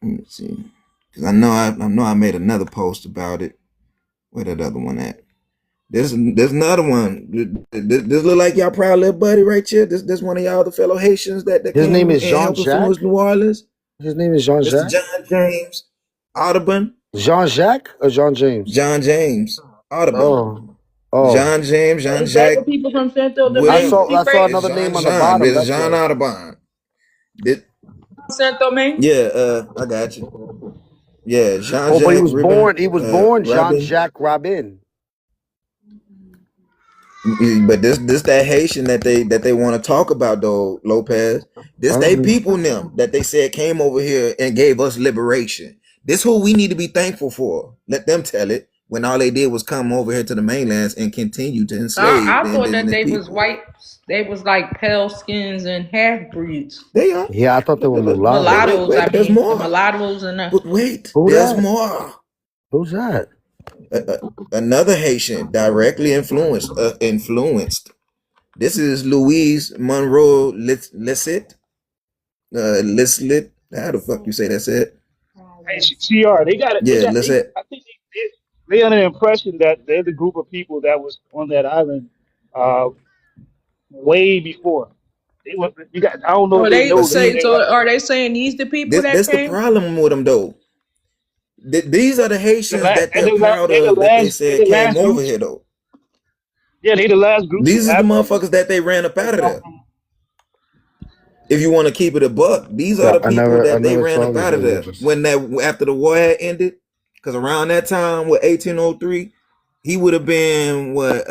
Let me see, because I made another post about it. Where that other one at? There's another one. This look like y'all proud little buddy right here. This one of y'all the fellow Haitians that his name came is and Jean helped influence Jacques. New Orleans. His name is Jean Mr. Jacques. John James Audubon. Jean Jacques or Jean James? John James Audubon. Oh, oh. John James, Jean Is that the Jacques, people from Santo whatever. Domingo? I saw It's another Jean name on the Jean. bottom. It's That's John why. Audubon. This, Santo Domingo? yeah, I got you. Yeah, Jean Oh, but he Jacques was Ribbon, born. He was born Jean Robin. Jacques Rabin. But this that Haitian that they want to talk about though, Lopez. This they people them that they said came over here and gave us liberation. This who we need to be thankful for. Let them tell it. When all they did was come over here to the mainlands and continue to enslave I the thought that indigenous they was people. white. They was like pale skins and half breeds. They are. Yeah, I thought they But, were wait, mulattoes. Mulattoes, I there's mean. The more. mulattoes and the. But wait, Who there's that? more. Who's that? Another Haitian directly influenced. This is Louise Monroe Lisset. Lislet. How the fuck you say that's it? Hey, CR, they got it. They Yeah, got. They. Lisset. I think they under the impression that they're the group of people that was on that island uh, way before. They were. You got. I don't know if Or they they But know that say see, they so? like Are they saying these the people that this the came? problem with them though. These are the Haitians that they're proud they the of that they last. They said the came last over groups. here though. Yeah, they the last groups of These is the Africans motherfuckers that they ran up that out of come there. from. If you want to keep it a buck, these are Yeah, the people I that they never ran saw up these out of there religions. when that after the war had ended. Because around that time, with 1803, he would have been what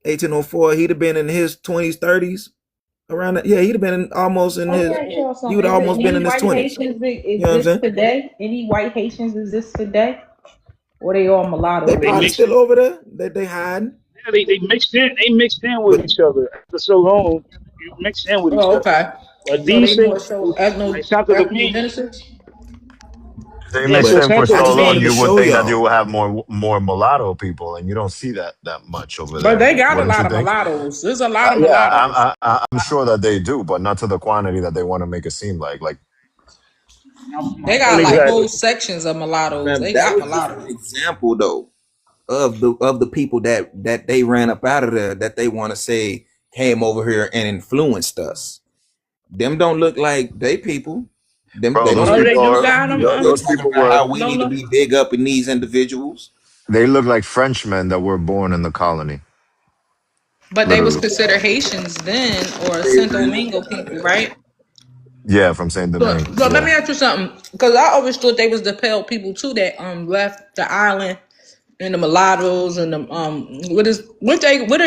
1804. He'd have been in his 20s, 30s. Around that, yeah, he'd have been almost in Let me his. ask y'all He would something. have Is there almost been any in his white 20s. Haitians that You know what I'm exist saying? today? Any white Haitians exist today? Or they all They They probably mulattoes? mixed. still over there. They hiding. Yeah, they mixed in. They mixed in with But each other after so long. You mix in with each Oh, other. okay. But So these they same more so people, like Santo Domingue, ethnogenesis? They yeah. mixed So in for Santo I so just long, wanted to you Domingue, would show think that you y'all. will have more mulatto people, and you don't see that much over But there. they got a Wouldn't lot you of think? mulattoes. There's a lot of Yeah, mulattoes. I'm sure that they do, but not to the quantity that they want to make it seem like. Like They not got like exactly. whole sections of mulattoes. Fam, They that got was just an mulattoes. example though of the people that they ran up out of there that they want to say came over here and influenced us. Them don't look like they people. Them bro, they don't those Oh, look they people like do are got them. they those talk people about were how we need to Lola. be big up in these individuals. they look like Frenchmen that were born in the colony, But they was literally. considered Haitians then, or They Saint ran up Domingo out of people, there. right? Yeah, from Saint So, Domingue. so let Yeah. me ask you something, because I always thought they was the pale people too that left the island and the mulattoes and the what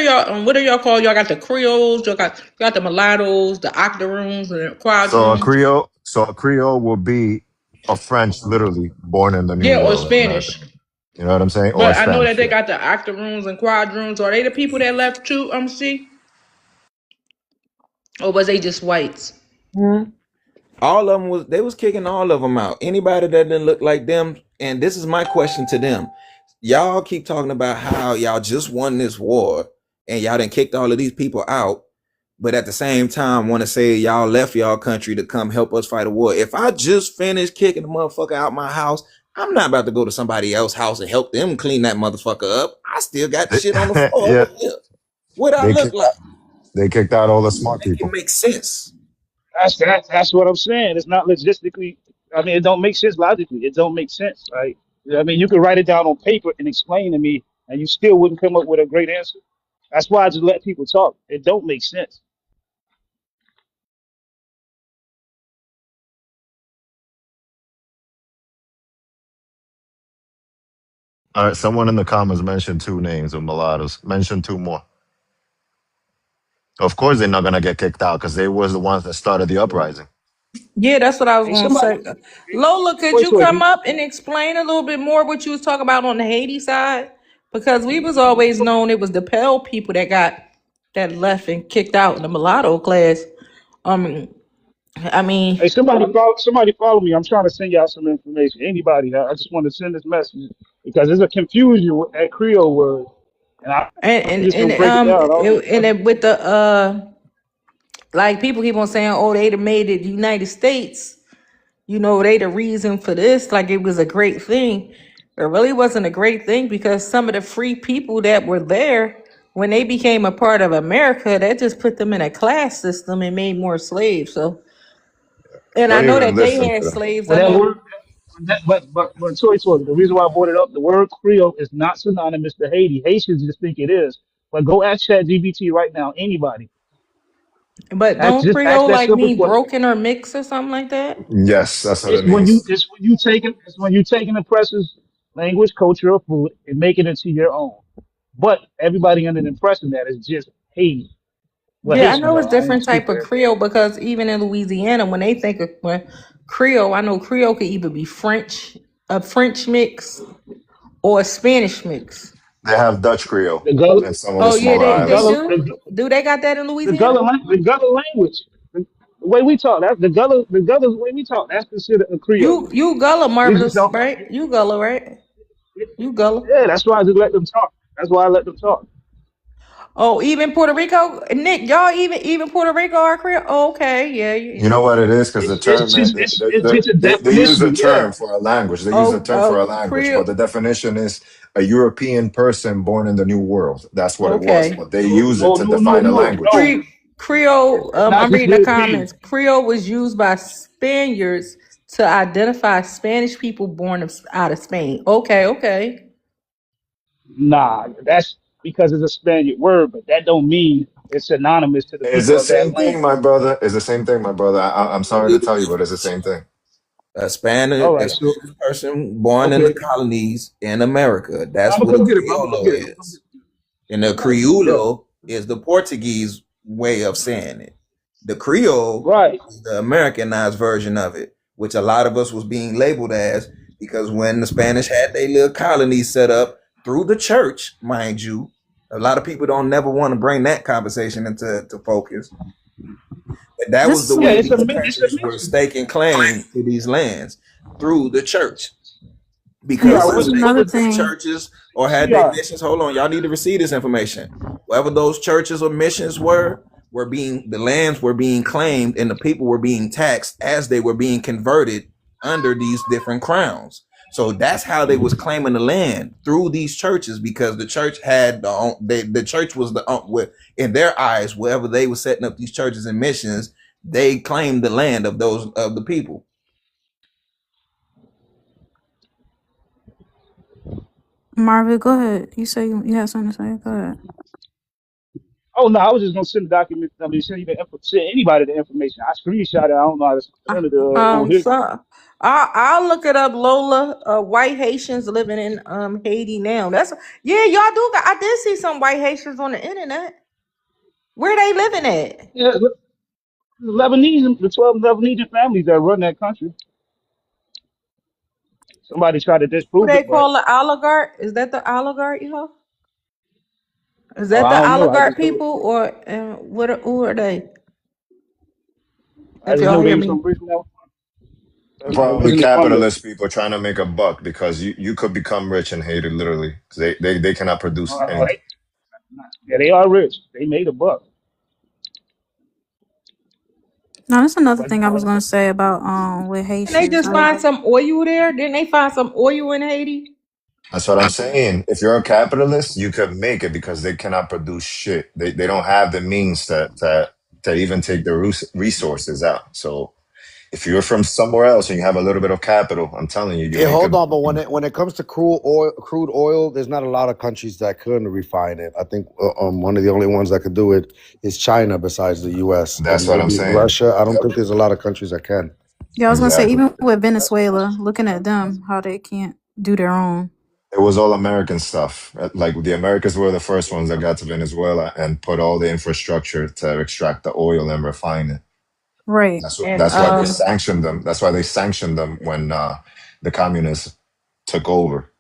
are y'all called? Y'all got the Creoles, you got the mulattoes, the octoroons, and the quadroons. So a Creole will be a French, literally born in the New Yeah, or World, America. Spanish. You know what I'm saying? Or But I know that Spanish. they Yeah. got the octoroons and quadroons. Are they the people that left too? See, or was they just whites? All of them was they was kicking all of them out. Anybody that didn't look like them, And this is my question to them. Y'all keep talking about how y'all just won this war and y'all done kicked all of these people out, but at the same time want to say y'all left y'all country to come help us fight a war. If I just finished kicking the motherfucker out my house, I'm not about to go to somebody else's house and help them clean that motherfucker up. I still got They, shit on the floor yeah, over here. What I they look kicked like? they kicked out all the smart Make it people. make sense. That's what I'm saying. It's not logistically. I mean, it don't make sense logically. It don't make sense, right? I mean, you could write it down on paper and explain to me, and you still wouldn't come up with a great answer. That's why I just let people talk. It don't make sense. All right, someone in the comments mentioned two names of mulattoes. Mention two more. Of course, they're not gonna get kicked out because they was the ones that started the uprising. Yeah, that's what I was Hey, gonna somebody, say. Lola, could wait, you wait, come up and explain a little bit more what you was talking about on the Haiti side? Because we was always known it was the Pale people that left and kicked out in the mulatto class. Um, I mean, hey, somebody follow me. I'm trying to send y'all some information. Anybody, I just want to send this message because there's a confusion with that Creole word, and I'm and just and gonna break it um, down. and then with the like people keep on saying, oh, they'd have made it the United States. You know, they the reason for this, like it was a great thing. It really wasn't a great thing because some of the free people that were there, when they became a part of America, that just put them in a class system and made more slaves. So, and I Don't know even that they listen had to them. slaves. I Well, that know, word, but sorry, the reason why I brought it up, the word Creole is not synonymous to Haiti. Haitians just think it is. But go ask ChatGPT right now, anybody. but Ask don't just ask Creole that like simple mean question. broken or mixed or something like that? Yes, that's what it means. It's when you taking the person's language, culture, or food and making it to your own. But everybody under the impression that is just Haiti. Well, Yeah, I Haitians know it's are. I don't even different speak type for of everybody. Creole because even in Louisiana, when they think of when Creole, I know Creole could either be French, a French mix, or a Spanish mix. They have Dutch Creole The Gullah, in some of the Oh yeah, smaller they the they islands. Gullah, do. Do they got that in the Louisiana? Gullah language. The way we talk, that's the Gullah the way we talk. That's considered a Creole. You Gullah We just marvelous, don't. right? You Gullah, right? You Gullah. Yeah, that's why I just let them talk. That's why I let them talk. Oh, even Puerto Rico, Nick, y'all even Puerto Rico are Creole. Oh, okay, yeah, You know what it is? Because the term It's just a they use a definition. Yeah. term for a language. They use a Oh, term for a language, but Creole. the definition is a European person born in the New World. That's what it was. Okay. But they use it Oh to no no define a no language. no. Creole, It's not I'm just reading the European. comments. Creole was used by Spaniards to identify Spanish people born out of Spain. Okay, okay. Nah, that's because it's a Spaniard word, but that don't mean it's synonymous to the It's people the of that same land. thing, my brother. It's the same thing, my brother. I'm sorry to tell you, but it's the same thing. All A right, so Spanish person born in the okay. colonies in America. I'm That's gonna what a come get it, bro. I'm gonna come Criollo get it. is. And the Yeah. Crioulo is the Portuguese way of saying it. The Creole Right. is the Americanized version of it, which a lot of us was being labeled as because when the Spanish had their little colonies set up through the church, mind you, a lot of people don't never want to bring that conversation into to focus. But that was This the is Yeah, way a, these it's a countries were mixture. staking claim to these lands through the church because CR, this what is was wherever it? they What another was put their thing. churches or had their CR? missions, hold on, y'all need to receive this information. Wherever those churches or missions were being the lands were being claimed and the people were being taxed as they were being converted under these different crowns. So that's how they was claiming the land through these churches because the church had the church was the with in their eyes wherever they were setting up these churches and missions, they claimed the land of those of the people. Marvin, go ahead. You say you had something to say. Go ahead. Oh no, I was just gonna send the document. I mean, send anybody the information. I screenshot it. I don't know how to send it on here. So I'll look it up. Lola, white Haitians living in Haiti now. That's yeah, y'all do. I did see some white Haitians on the internet. Where they living at? Yeah, Lebanese, the 12 Lebanese families that run that country. Somebody tried to Who disprove they it, but call the oligarch? Is that the oligarch? You know, is oh, that I the don't know. oligarch people or who are they? I If just y'all know hear they was me. from Richmond. Probably Wasn't it fun though? capitalist people trying to make a buck because you could become rich in Haiti literally. 'Cause they cannot produce anything. Yeah, they are rich. They made a buck. Now, that's another But thing I was gonna say about with And they Haitians. just find some oil there. Didn't they find some oil in Haiti? That's what I'm saying. If you're a capitalist, you could make it because they cannot produce shit. They don't have the means to even take the resources out. So if you're from somewhere else and you have a little bit of capital, I'm telling you, you Hey, make hold it. on, but when it comes to crude oil, there's not a lot of countries that could refine it. I think one of the only ones that could do it is China, besides the U.S. and That's what I'm maybe saying. Russia. I don't Yep. think there's a lot of countries that can. Yeah, I was gonna say Exactly. even with Venezuela, looking at them, how they can't do their own. It was all American stuff. Like the Americans were the first ones that got to Venezuela and put all the infrastructure to extract the oil and refine it. Right. And That's why they sanctioned them. That's why they sanctioned them when the communists took over.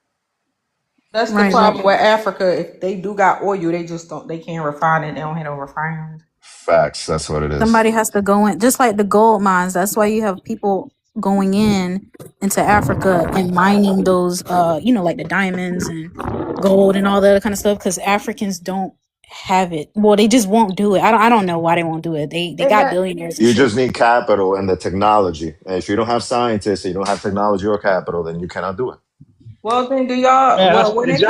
that's the Right. But problem with Africa. If they do got oil, they just don't. They can't refine it. They don't have no refineries. Facts. That's what it is. somebody has to go in, just like the gold mines. That's why you have people going in into Africa and mining those, like the diamonds and gold and all that other kind of stuff, because Africans don't have it. Well, they just won't do it. I don't know why they won't do it. They They got got. billionaires and You shit. just need capital and the technology. And if you don't have scientists, you don't have technology or capital, then you cannot do it. Well, then do y'all? man, Well, that's when it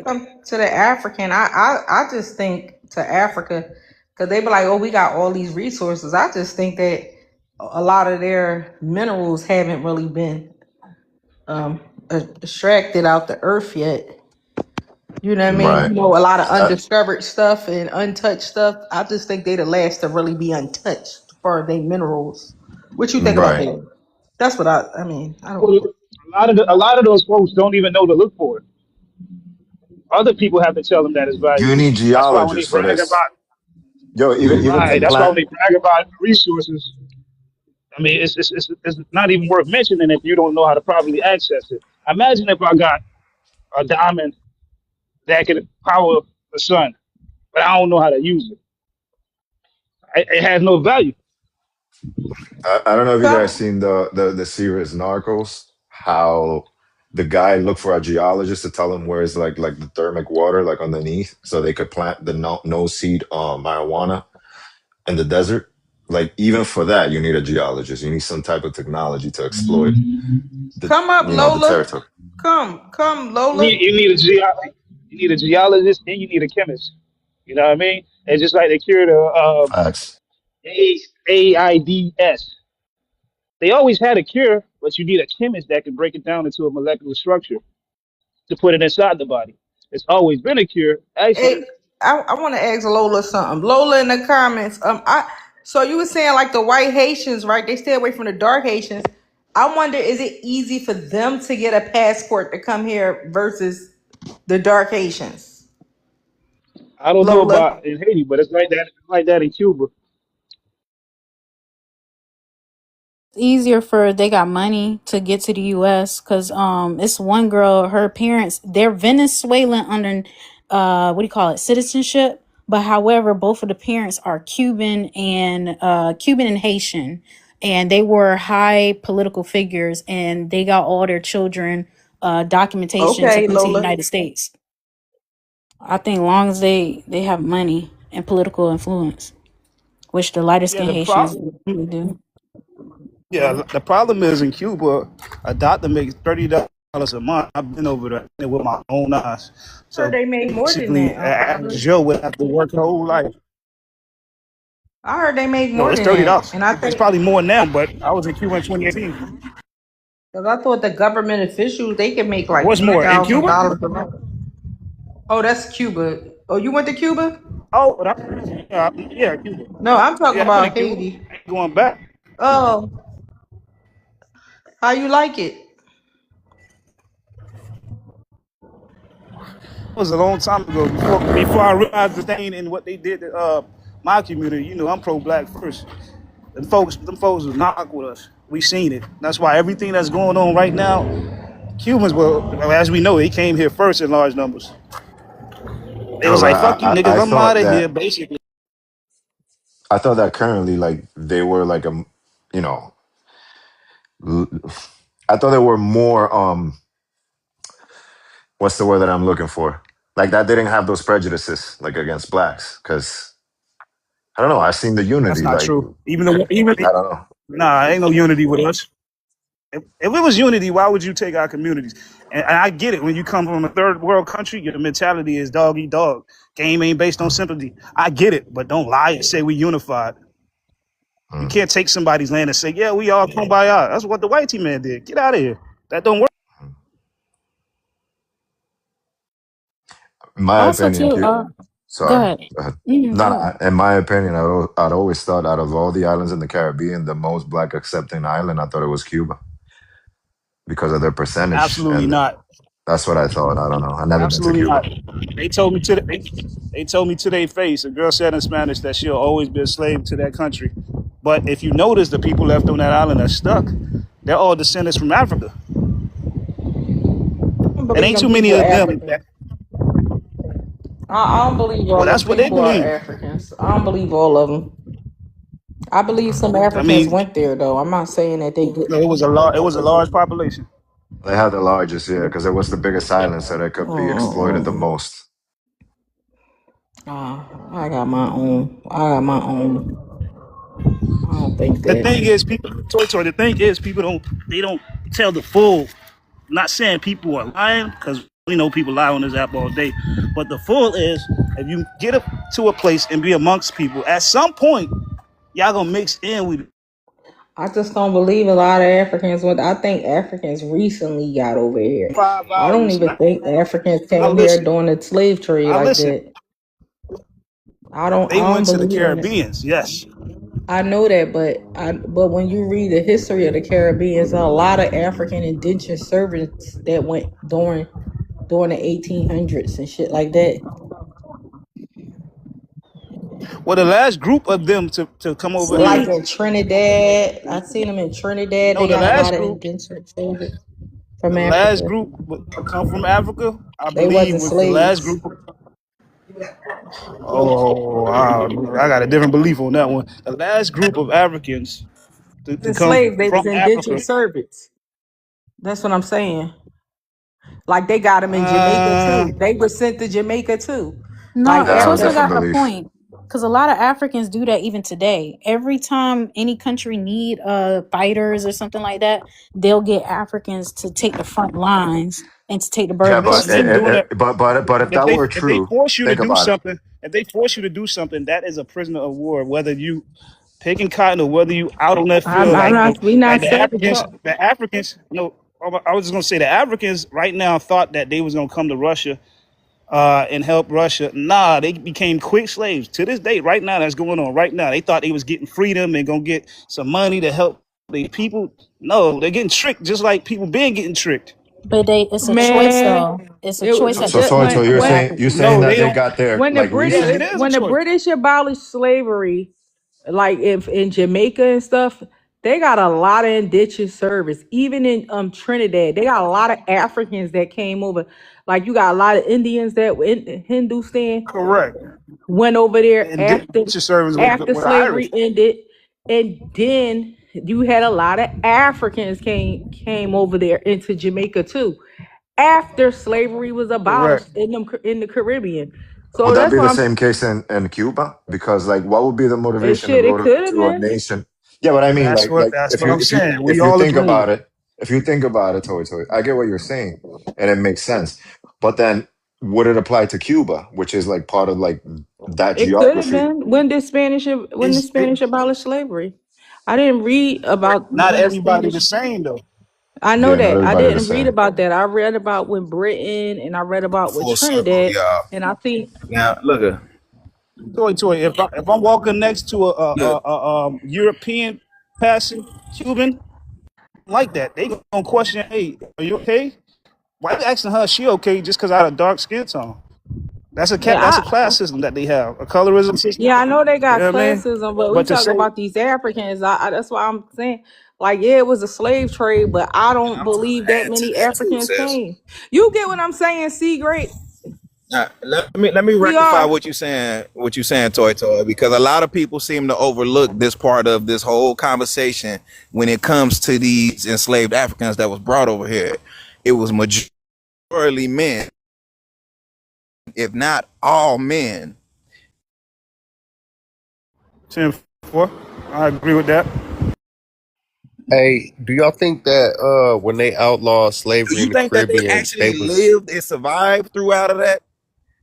comes to the African, I just think to Africa, because they be like, oh, we got all these resources. I just think that a lot of their minerals haven't really been extracted out the earth yet. You know what I mean? Right. You know, a lot of Uh, undiscovered stuff and untouched stuff. I just think they the last to really be untouched for they minerals. What you think about right. that? That's what I mean. I don't. a lot of those folks don't even know to look for it. Other people have to tell them that it's You valuable. need That's why when they geologists for brag this. about Yo, even right, in that's why plant. when they brag about resources, I mean, it's not even worth mentioning if you don't know how to properly access it. Imagine if I got a diamond that could power the sun, but I don't know how to use it. It has no value. I don't know if you guys Come, seen the series Narcos. How the guy looked for a geologist to tell him where is like the thermic water like underneath, so they could plant the no seed marijuana in the desert. Like even for that, you need a geologist. You need some type of technology to exploit come up, the Lola. territory. Come, You Lola. need you need a you need a geologist and you need a chemist. You know what I mean? It's just like they cured Facts. AIDS. They always had a cure, but you need a chemist that can break it down into a molecular structure to put it inside the body. It's always been a cure. Actually, Hey, I want to ask Lola something. Lola in the comments. So you were saying like the white Haitians, right? They stay away from the dark Haitians. I wonder, is it easy for them to get a passport to come here versus the dark Haitians? I don't know Lola. about in Haiti, but it's like that in Cuba. Easier for they got money to get to the US, because it's one girl, her parents, they're Venezuelan under what do you call it, citizenship, but however both of the parents are Cuban and Haitian, and they were high political figures, and they got all their children documentation to Okay, come to the Lola. United States. I think long as they have money and political influence, which the lighter Yeah, skinned the Haitians problem. really do. Yeah, the problem is in Cuba, a doctor makes $30 a month. I've been over there with my own eyes. Heard So they made more than basically, that. an average Joe would have to work her whole life. I heard they made No, more it's than thirty that, dollars. and I It's think probably more now, but I was in Cuba in 2018. because I thought the government officials they could make like What's three more in thousand Cuba? dollars a month. Oh, that's Cuba. Oh, you went to Cuba? Oh, but yeah, Cuba. No, I'm talking Yeah, I've been about in Cuba. Haiti. I ain't going back. Oh, how you like it? It was a long time ago. Before I realized the thing and what they did to my community. You know, I'm pro-black first. Them folks was not with us. We seen it. That's why everything that's going on right now, Cubans, well, as we know, they came here first in large numbers. They No, was but like, "Fuck you, niggas, I'm out of here." Basically, I thought that currently like they were like you know l- I thought there were more. What's the word that I'm looking for? Like that didn't have those prejudices like against blacks. Because I don't know. I seen the That's unity. not Like true. Even I don't know. nah, ain't no unity with us. If it was unity, why would you take our communities? And I get it. When you come from a third world country, your mentality is dog eat dog. Game ain't based on sympathy. I get it, but don't lie and say we unified. You Mm. can't take somebody's land and say, yeah, we all kumbaya. That's what the white team man did. Get out of here. That don't work. In my Also, opinion, too. Go sorry. ahead. Go ahead. Go No, ahead. no, in my opinion, I'd always thought out of all the islands in the Caribbean, the most black accepting island, I thought it was Cuba because of their percentage, Absolutely and not. that's what I thought. I don't know. I never been to Absolutely Cuba. not. They told me to they told me to their face. A girl said in Spanish that she'll always be a slave to that country. But if you notice, the people left on that island are stuck. They're all descendants from Africa. I don't It believe ain't them too many people are of them. African. I don't believe Well, all them that's what they people are believe. Africans. I don't believe all of them. I believe some I Africans mean, went there though. I'm not saying that they did. it was a large population. They had the largest, yeah, because it was the biggest island, so they could be exploited the Mm-mm. most. I got my own. I got my own. I don't think The that. thing is, people. The thing is, people don't tell the full. I'm not saying people are lying because we know people lie on this app all day, but the full is if you get up to a place and be amongst people, at some point y'all gonna mix in with I just don't believe a lot of Africans went. I think Africans recently got over here. five I don't values. even think Africans Now came here listen, during the slave trade I like listen. that. I don't. They I don't went to the believe in it. Caribbeans, yes. I know that, but when you read the history of the Caribbean, there's a lot of African indentured servants that went during the 1800s and shit like that. Well, the last group of them to come over Like here, in Trinidad, I seen them in Trinidad. no, They the got a last lot of group, indentured servants from the last Africa. group to come from Africa, I They believe, wasn't was the last slaves. group. Oh, wow. I got a different belief on that one. The last group of Africans to The come slaves, they was from indentured Africa. servants. That's what I'm saying. Like they got them in Jamaica Uh, too. They were sent to Jamaica too. Like Yeah, No, I have a Twister after different got a belief. point. Because a lot of Africans do that even today. Every time any country need fighters or something like that, they'll get Africans to take the front lines and to take the Yeah, burden of but they've been doing slavery. it. if that were If they true, force you to think do about it. something, if they force you to do something, that is a prisoner of war. Whether you picking cotton or whether you out on that field, I'm not we not like saying so. the Africans. No, I was just gonna say the Africans right now thought that they was gonna come to Russia and help Russia. Nah, they became quick slaves. To this day, right now, that's going on right now. They thought they was getting freedom and gonna get some money to help the people. No, they're getting tricked just like people been getting tricked. But it's a choice Man, though. It's a it was choice So, at so, this just so, point so for you're black saying people. you're saying No, that they they don't. got there when the like British Yeah, it recently? is a when the choice. British abolished slavery, like if in Jamaica and stuff, they got a lot of indentured service. Even in Trinidad, they got a lot of Africans that came over. Like you got a lot of Indians that in Hindustan Correct. went over there And ditch service after with the Irish. slavery ended, and then you had a lot of Africans came over there into Jamaica too after slavery was Correct. abolished in the Caribbean. So Would that that's be why the I'm same case in Cuba? Because like, what would be the it motivation to shit. go It could have to a been. nation? Yeah, but I mean, That's if what you I'm saying. We if you all think agree. about it, Toy, I get what you're saying, and it makes sense. But then, would it apply to Cuba, which is like part of like that It could have geography? been when the Spanish abolished slavery. I didn't read about Not when the everybody the Spanish. same though. I know Yeah, not that. I everybody the didn't read same. about that. I read about when Britain and I read about with Full circle, Trinidad, y'all. and I think Now look at Toy. If I'm walking next to look. a European passing Cuban like that, they gonna question, hey, are you okay? Why are you asking her is she okay just because I had a dark skin tone? That's a yeah, class system that they have, a colorism system. I know they You got know what I mean? classism, but we But to talk say about these Africans. That's why I'm saying, like, yeah, it was a slave trade, but I And don't I'm trying believe to that add to many that too, Africans sis. came. You get what I'm saying? C great. Let me We rectify are. what you're saying. What you're saying, Toy Toy, because a lot of people seem to overlook this part of this whole conversation when it comes to these enslaved Africans that was brought over here. It was majority men, if not all men. 10-4. I agree with that. Hey, do y'all think that when they outlawed Do slavery in you the think that they Caribbean, they actually was lived and survived throughout of that?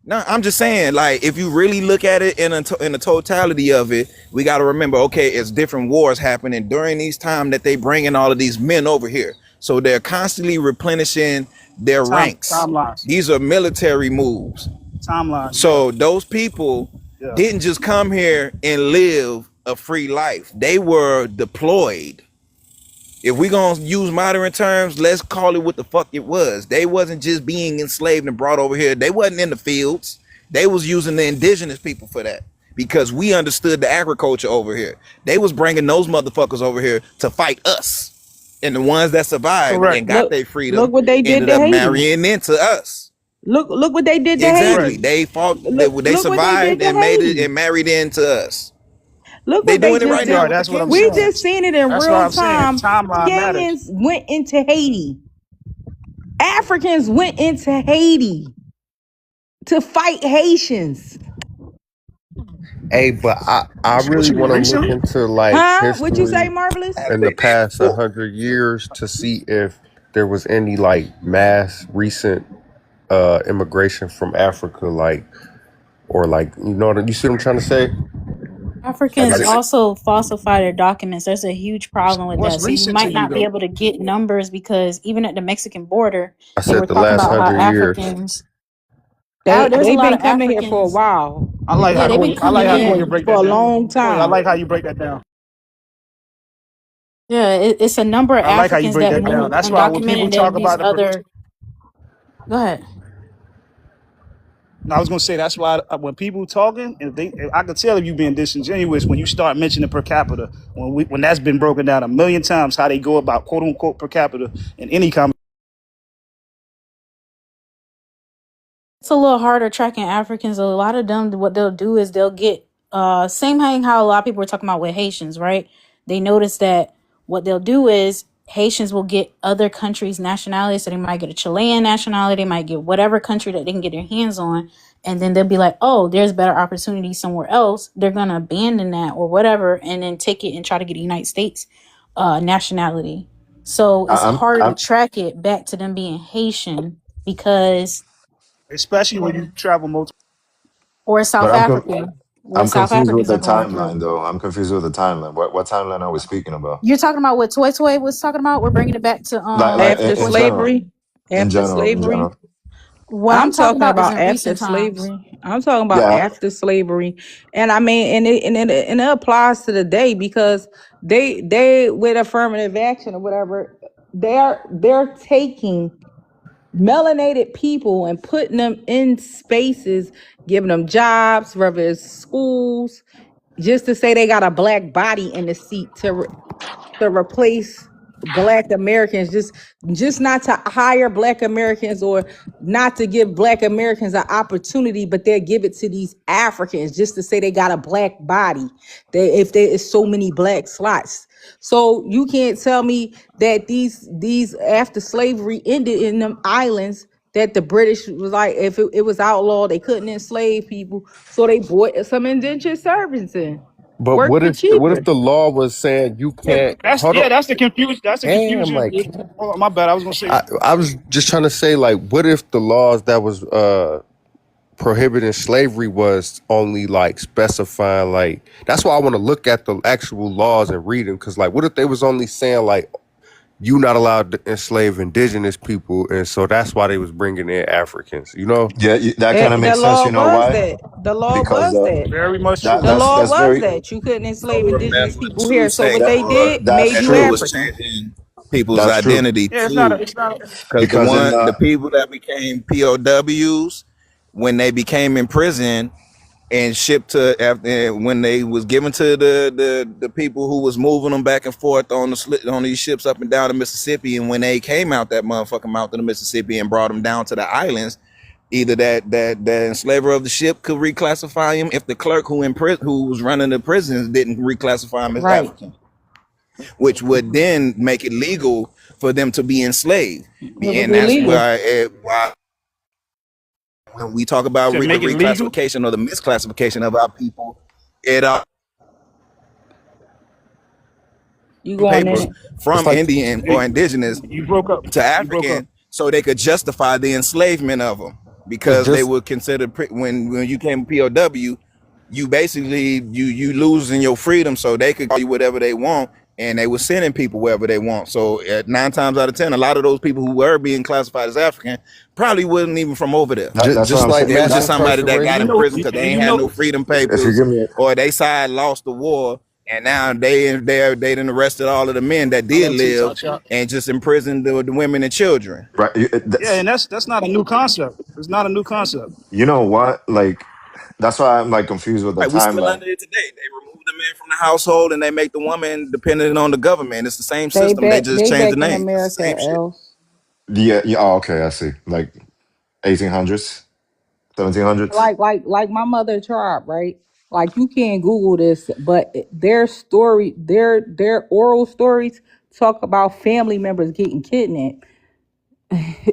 No, I'm just saying, like, if you really look at it in the totality of it, we got to remember, okay, it's different wars happening during these time that they bringing all of these men over here. So they're constantly replenishing their ranks. Timelines. These are military moves. Timelines. Yeah. So those people Yeah. didn't just come here and live a free life. They were deployed. If we gonna use modern terms, let's call it what the fuck it was. They wasn't just being enslaved and brought over here. They wasn't in the fields. They was using the indigenous people for that because we understood the agriculture over here. They was bringing those motherfuckers over here to fight us. And the ones that survived Correct. and got Look, their look freedom what they did ended to up Haiti. marrying into us. Look what they did to Exactly. Correct. Haiti. They fought. They Look what they did survived to and made it Haiti. and married into us. Look They what they doing it just right did. now PTR. with the That's what I'm We saying. just Keynesians. seen it in That's why real I'm saying time. timeline matters. Kenyans went into Haiti. Africans went into Haiti to fight Haitians. hey, but I What really you mean want to look recent? into like Huh? What you say, history Marvelous? As in the they did past before. 100 years to see if there was any like mass recent immigration from Africa, like or like you see what I'm trying to say? Like Africans I As also falsify their documents. There's a huge problem with What's that. So you recent to might you not be though? able to get numbers because even at the Mexican border, I they were said the talking last about how 100 years. Africans. There's a They lot been of coming here for a Africans. while. I like Yeah, how they've been Toy. I coming like how in. Toya break For that a down. long Toy, I time. like how you break that down. Yeah, it's a number of I like how you Africans break that that down. move That's why when undocumented, people and then talk these about the other. Go ahead. no, I was gonna say that's why when people talking, if I could tell if you being disingenuous when you start mentioning per capita, when that's been broken down a million times, how they go about quote unquote per capita in any conversation. It's a little harder tracking Africans. A lot of them, what they'll do is they'll get same thing how a lot of people were talking about with Haitians, right? They notice that what they'll do is Haitians will get other countries' nationality. So they might get a Chilean nationality, they might get whatever country that they can get their hands on, and then they'll be like, oh, there's better opportunity somewhere else. They're gonna abandon that or whatever, and then take it and try to get a United States nationality. So it's harder to I'm track it back to them being Haitian because Especially when you travel multiple. or but South African, where I'm South confused with Africans the are going timeline through. though. I'm confused with the timeline. What timeline are we speaking about? You're talking about what Toy Toy was talking about. We're bringing it back to Like After in Toy Toy. general, slavery. After in slavery. general. What I'm I'm talking talking about is about in after recent times. slavery. I'm talking about Yeah, after slavery, and I mean, and it applies to the day because they with affirmative action or whatever, they're taking melanated people and putting them in spaces, giving them jobs, whether it's schools, just to say they got a black body in the seat to replace black Americans, just not to hire black Americans or not to give black Americans an opportunity, but they'll give it to these Africans just to say they got a black body. They if there is so many black slots. So you can't tell me that these after slavery ended in them islands that the British was like if it was outlawed, they couldn't enslave people. So they brought some indentured servants in. But Work for what if cheaper. the law was saying you Yeah, can't that's hold on? yeah, that's the confusion. That's the Damn, confusion. like Hold on, my bad. I was gonna say I was just trying to say, like, what if the laws that was prohibiting slavery was only like specifying like that's why I want to look at the actual laws and read them because like what if they was only saying like you not allowed to enslave indigenous people and so that's why they was bringing in Africans, you know? yeah, that kind of The makes sense. law You know was why? that. The law Because was that. very much that true. The law that's was very that you couldn't So enslave indigenous remember people to here. So say what that they that did that's made you they true. was African. changing people's That's true. identity Yeah, it's not. too. It's not. Because the Because in one the people that became POWs when they became imprisoned and shipped to after when they was given to the people who was moving them back and forth on on these ships up and down the Mississippi, and when they came out that motherfucking mouth of the Mississippi and brought them down to the islands, Either that enslaver of the ship could reclassify him if the clerk who was running the prisons didn't reclassify him as Right. African, which would then make it legal for them to be enslaved. It was And that's illegal. why when we talk about To the make it legal. reclassification or the misclassification of our people, it You going in papers it? from Indian or indigenous You broke up. to You broke up. African, so they could justify the enslavement of them It's because they just were considered when you came POW, you basically you losing your freedom, so they could call you whatever they want, and they were sending people wherever they want. So at 9 times out of 10, a lot of those people who were being classified as African probably wasn't even from over there. just, That's what just I'm like saying. It was just mass somebody that got You incarceration. in know, prison because they and ain't you had know, no freedom If you papers, give me, or they side lost the war, and now they done arrested all of the men that did live and just imprisoned the women and children. right, yeah, and that's not a new concept. It's not a new concept. you know what? Like, that's why I'm like confused with the Right, we still timeline. under it today. They remove the man from the household and they make the woman dependent on the government. It's the same They system. They back. just They changed the back in name. It's the America same shit. else. Yeah, yeah. Oh, okay, I see. Like 1800s, 1700s. Like my mother tribe, right? Like you can't Google this, but their story, their oral stories talk about family members getting kidnapped.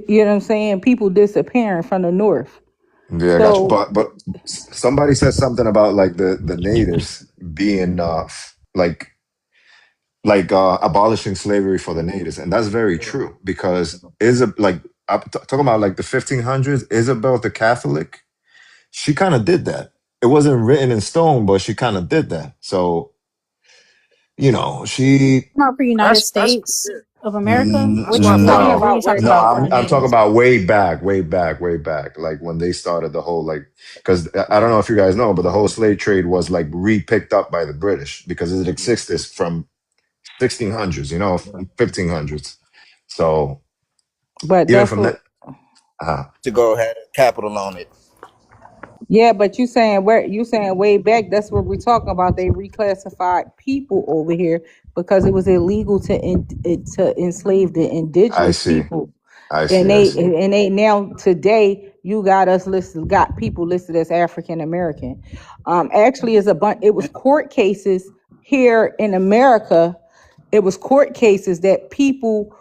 You know what I'm saying? People disappearing from the north. Yeah, I got you. So But somebody said something about like the natives being abolishing slavery for the natives, and that's very true because I'm talking about like the 1500s. Isabel the Catholic, she kind of did that. It wasn't written in stone, but she kind of did that. So she. Not for United That's States of America. that's why Which talking Paul. who are you about talking No, about for the I'm talking natives? about way back, way back, way back, like when they started the whole because I don't know if you guys know, but the whole slave trade was like re-picked up by the British because it existed from 1600s, 1500s. So but even that's from what. that, uh, To go ahead and capital on it. Yeah, but you saying way back, that's what we're talking about. They reclassified people over here because it was illegal to enslave the I indigenous see, people. I And see, I they see. and they now today you got people listed as African American. Actually is a bunch it was court cases here in America. It was court cases that people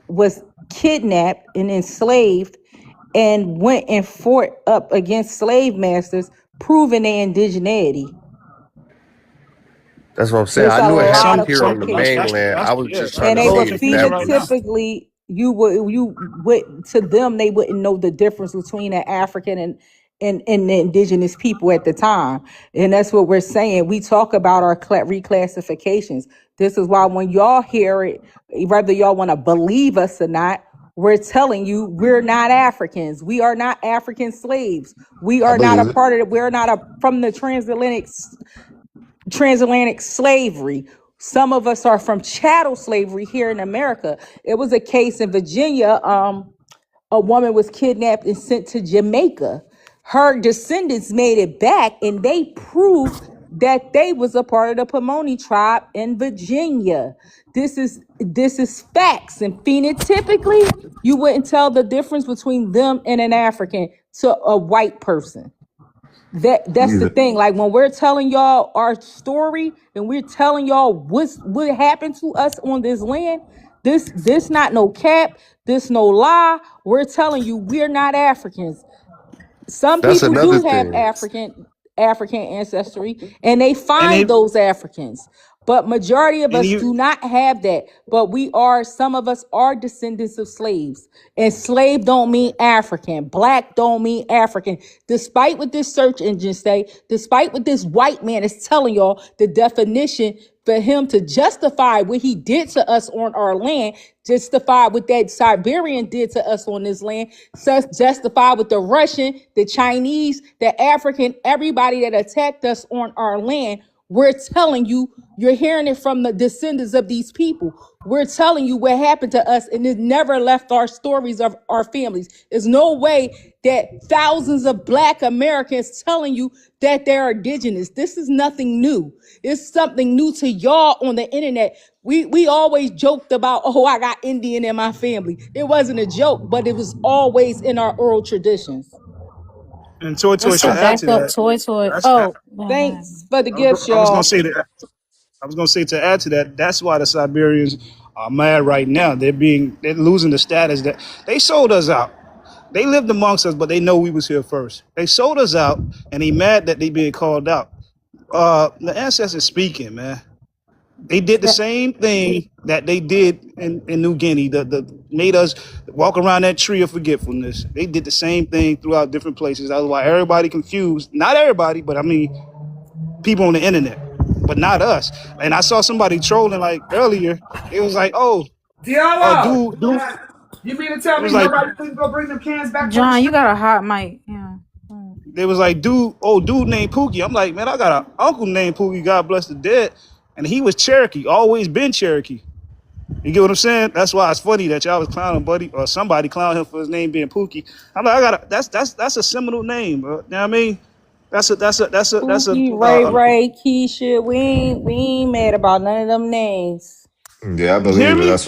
was kidnapped and enslaved and went and fought up against slave masters, proving their indigeneity. That's what I'm saying. It's I a knew it lot happened of here on court the cases, mainland. I was Yeah, just that's trying and to the they see whole were if confusion that right now. was. phenotypically you would to them they wouldn't know the difference between an African and the indigenous people at the time, and that's what we're saying. We talk about our reclassifications. This is why when y'all hear it, whether y'all want to believe us or not, we're telling you we're not Africans. We are not African slaves. We I are not a believe it. part of it. We're not from the transatlantic slavery. Some of us are from chattel slavery here in America. It was a case in Virginia. A woman was kidnapped and sent to Jamaica. Her descendants made it back, and they proved that they was a part of the Pomoni tribe in Virginia. This is facts, and phenotypically, you wouldn't tell the difference between them and an African to a white person. That's the Either. thing. Like when we're telling y'all our story and we're telling y'all what happened to us on this land, this not no cap, this no lie. We're telling you we're not Africans. Some That's people another do have thing. African ancestry and they and find it, those Africans. But majority of and us you do not have that. But some of us are descendants of slaves. And slave don't mean African. Black don't mean African. Despite what this search engine say, despite what this white man is telling y'all, the definition for him to justify what he did to us on our land, justify what that Siberian did to us on this land, justify what the Russian, the Chinese, the African, everybody that attacked us on our land. We're telling you, you're hearing it from the descendants of these people. We're telling you what happened to us, and it never left our stories of our families. There's no way that thousands of Black Americans telling you that they're indigenous. This is nothing new. It's something new to y'all on the internet. We always joked about, oh, I got Indian in my family. It wasn't a joke, but it was always in our oral traditions. And Toy Toy What's to To up? add back to up that, toy toy. that's Oh, Thanks for the gifts, I was gonna y'all. say that. I was gonna say to add to that. That's why the Siberians are mad right now. They're losing the status that they sold us out. They lived amongst us, but they know we was here first. They sold us out, and they mad that they being called out. The ancestors speaking, man. They did the same thing that they did in New Guinea. The made us walk around that tree of forgetfulness. They did the same thing throughout different places. That's why everybody confused. Not everybody, but I mean people on the internet, but not us. And I saw somebody trolling like earlier. It was like, oh, Diallo, dude. you mean to tell It me was like nobody please go bring them cans back from the John, you street? got a hot mic. Yeah. they was like, dude named Pookie. I'm like, man, I got an uncle named Pookie. God bless the dead, and he was Cherokee. Always been Cherokee. You get what I'm saying? That's why it's funny that y'all was clowning Buddy or somebody clowning him for his name being Pookie. I'm like, that's a seminal name, bro. You know what I mean? Pookie, Ray Ray, Keisha. We ain't mad about none of them names. Yeah, I You hear believe it. me?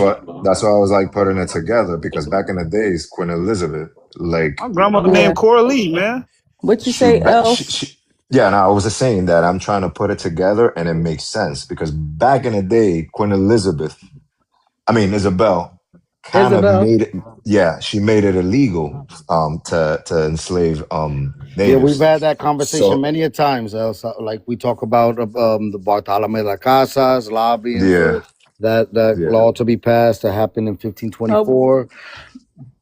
That's why I was like putting it together because back in the days, Queen Elizabeth, like My grandmother Yeah. named Cora Lee, man. What you she, say, ba- Elf? yeah. No, I was just saying that I'm trying to put it together and it makes sense because back in the day, Queen Elizabeth, I mean Isabel, kind of Isabel. made it. Yeah, she made it illegal to enslave Yeah, we've natives. had that conversation So many a times. So, like we talk about the Bartolome de las Casas lobbying yeah, for that yeah, law to be passed that happened in Oh, 1524.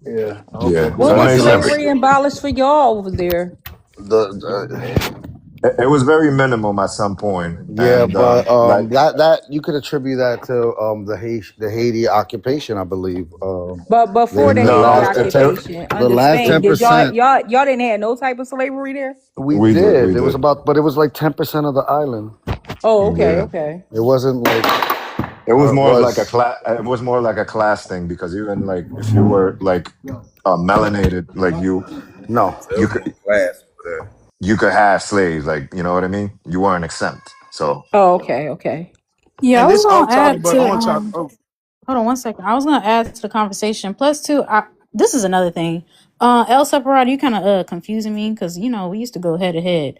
Yeah, okay, yeah. cool. what So it But was makes sense. slavery abolished for y'all over there? It was very minimum at some point, yeah, and but like that you could attribute that to the Haiti occupation, I believe. But before the The Haiti no, last occupation, the under last Spain, ten did y'all percent y'all y'all didn't have no type of slavery there? we we did, did. we It was did. about, but it was like 10% of the island. Oh, okay, Yeah. okay. It wasn't like It was how it more of like a was. class. It was more like a class thing because even like if you were like melanated, like No. So it you was more could class for that. you could have slaves, like you know what I mean. You weren't exempt. So Oh, okay, okay. Yeah, I And was this gonna off topic, add but to on topic. Oh, hold on one second. I was gonna add to the conversation. Plus, two, this is another thing. El Separado, you kind of confusing me because we used to go head to head.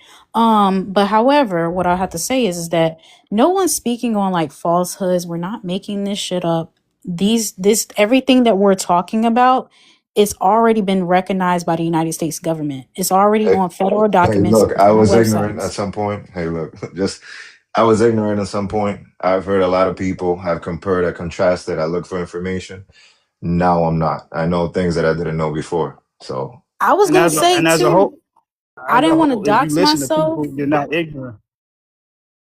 But however, what I have to say is that no one's speaking on like falsehoods. We're not making this shit up. This everything that we're talking about, it's already been recognized by the United States government. It's already hey, on federal hey, documents, look, I federal was ignorant at websites. some point. Hey, look, just I was ignorant at some point. I've heard a lot of people have compared and contrasted. I look for information. Now I'm not. I know things that I didn't know before. So I was and gonna as a, say and as a too. whole, I didn't want to if you dox listen to myself. people, you're not ignorant.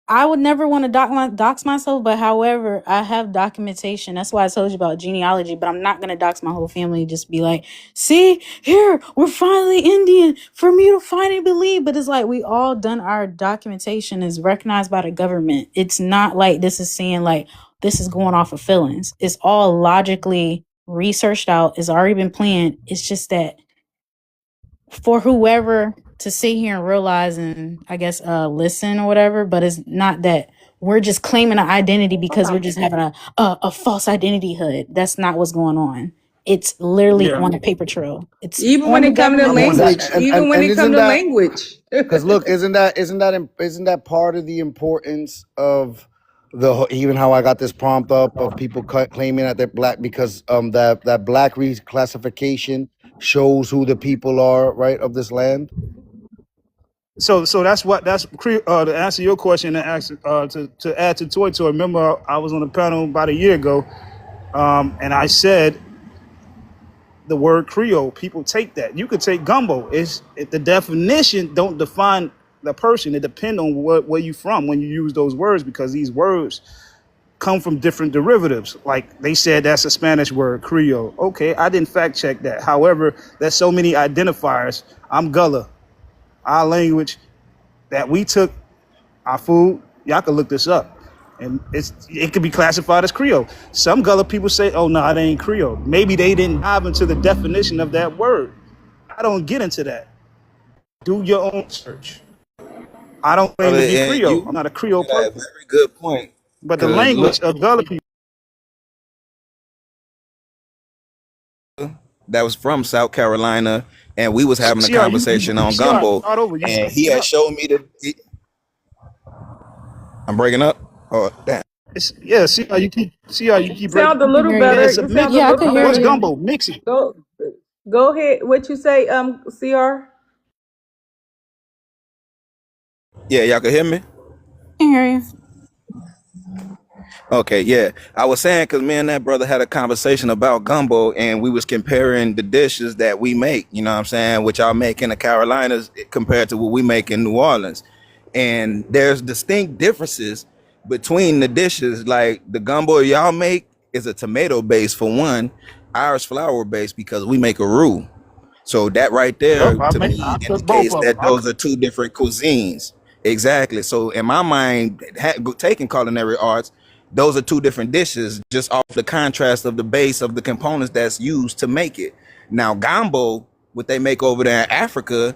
I would never want to dox myself, but however, I have documentation. That's why I told you about genealogy, but I'm not going to dox my whole family. Just be like, see, here, we're finally Indian for me to finally believe. But it's like we all done our documentation is recognized by the government. It's not like this is saying like this is going off of feelings. It's all logically researched out. It's already been planned. It's just that for whoever to sit here and realize and I guess listen or whatever, but it's not that we're just claiming an identity because we're just having a false identity hood. That's not what's going on. It's literally Yeah. on a paper trail. It's Even on when the it come to government And that language, websites. even when and it come isn't to that language. because look, isn't that part of the importance of even how I got this prompt up of people claiming that they're black because that black reclassification shows who the people are, right, of this land. So to answer your question and to add to Toy Toy. Remember, I was on a panel about a year ago, and I said the word Creole. People take that. You could take gumbo. The definition don't define the person. It depends on where you from when you use those words because these words come from different derivatives. Like they said, that's a Spanish word, Creole. Okay, I didn't fact check that. However, there's so many identifiers. I'm Gullah. Our language that we took, our food. Y'all can look this up, and it could be classified as Creole. Some Gullah people say, "Oh no, it ain't Creole." Maybe they didn't dive into the definition of that word. I don't get into that. Do your own search. I don't claim Brother, to be and Creole. I'm you not a Creole got a person, very good point. but the Cause look, language of Gullah people. that was from South Carolina and we was having a See how conversation on see how gumbo, start over. You and he had up. showed me I'm breaking up. Oh damn. Yeah, see how you keep breaking. Sound a I can little hear Yeah, you. better. it's a You sound a mix. Yeah, I little could hear What's better. you. gumbo? Mix it. Go ahead. What you say, CR? Yeah, y'all can hear me. I can hear you. Okay, yeah. I was saying because me and that brother had a conversation about gumbo, and we was comparing the dishes that we make, you know what I'm saying, which y'all make in the Carolinas compared to what we make in New Orleans. And there's distinct differences between the dishes. Like the gumbo y'all make is a tomato base for one, ours flour based because we make a roux. So that right there Yup, to I me cook both indicates of them. that those are two different cuisines. Exactly. So in my mind, taking culinary arts, those are two different dishes just off the contrast of the base of the components that's used to make it. Now gumbo, what they make over there in Africa,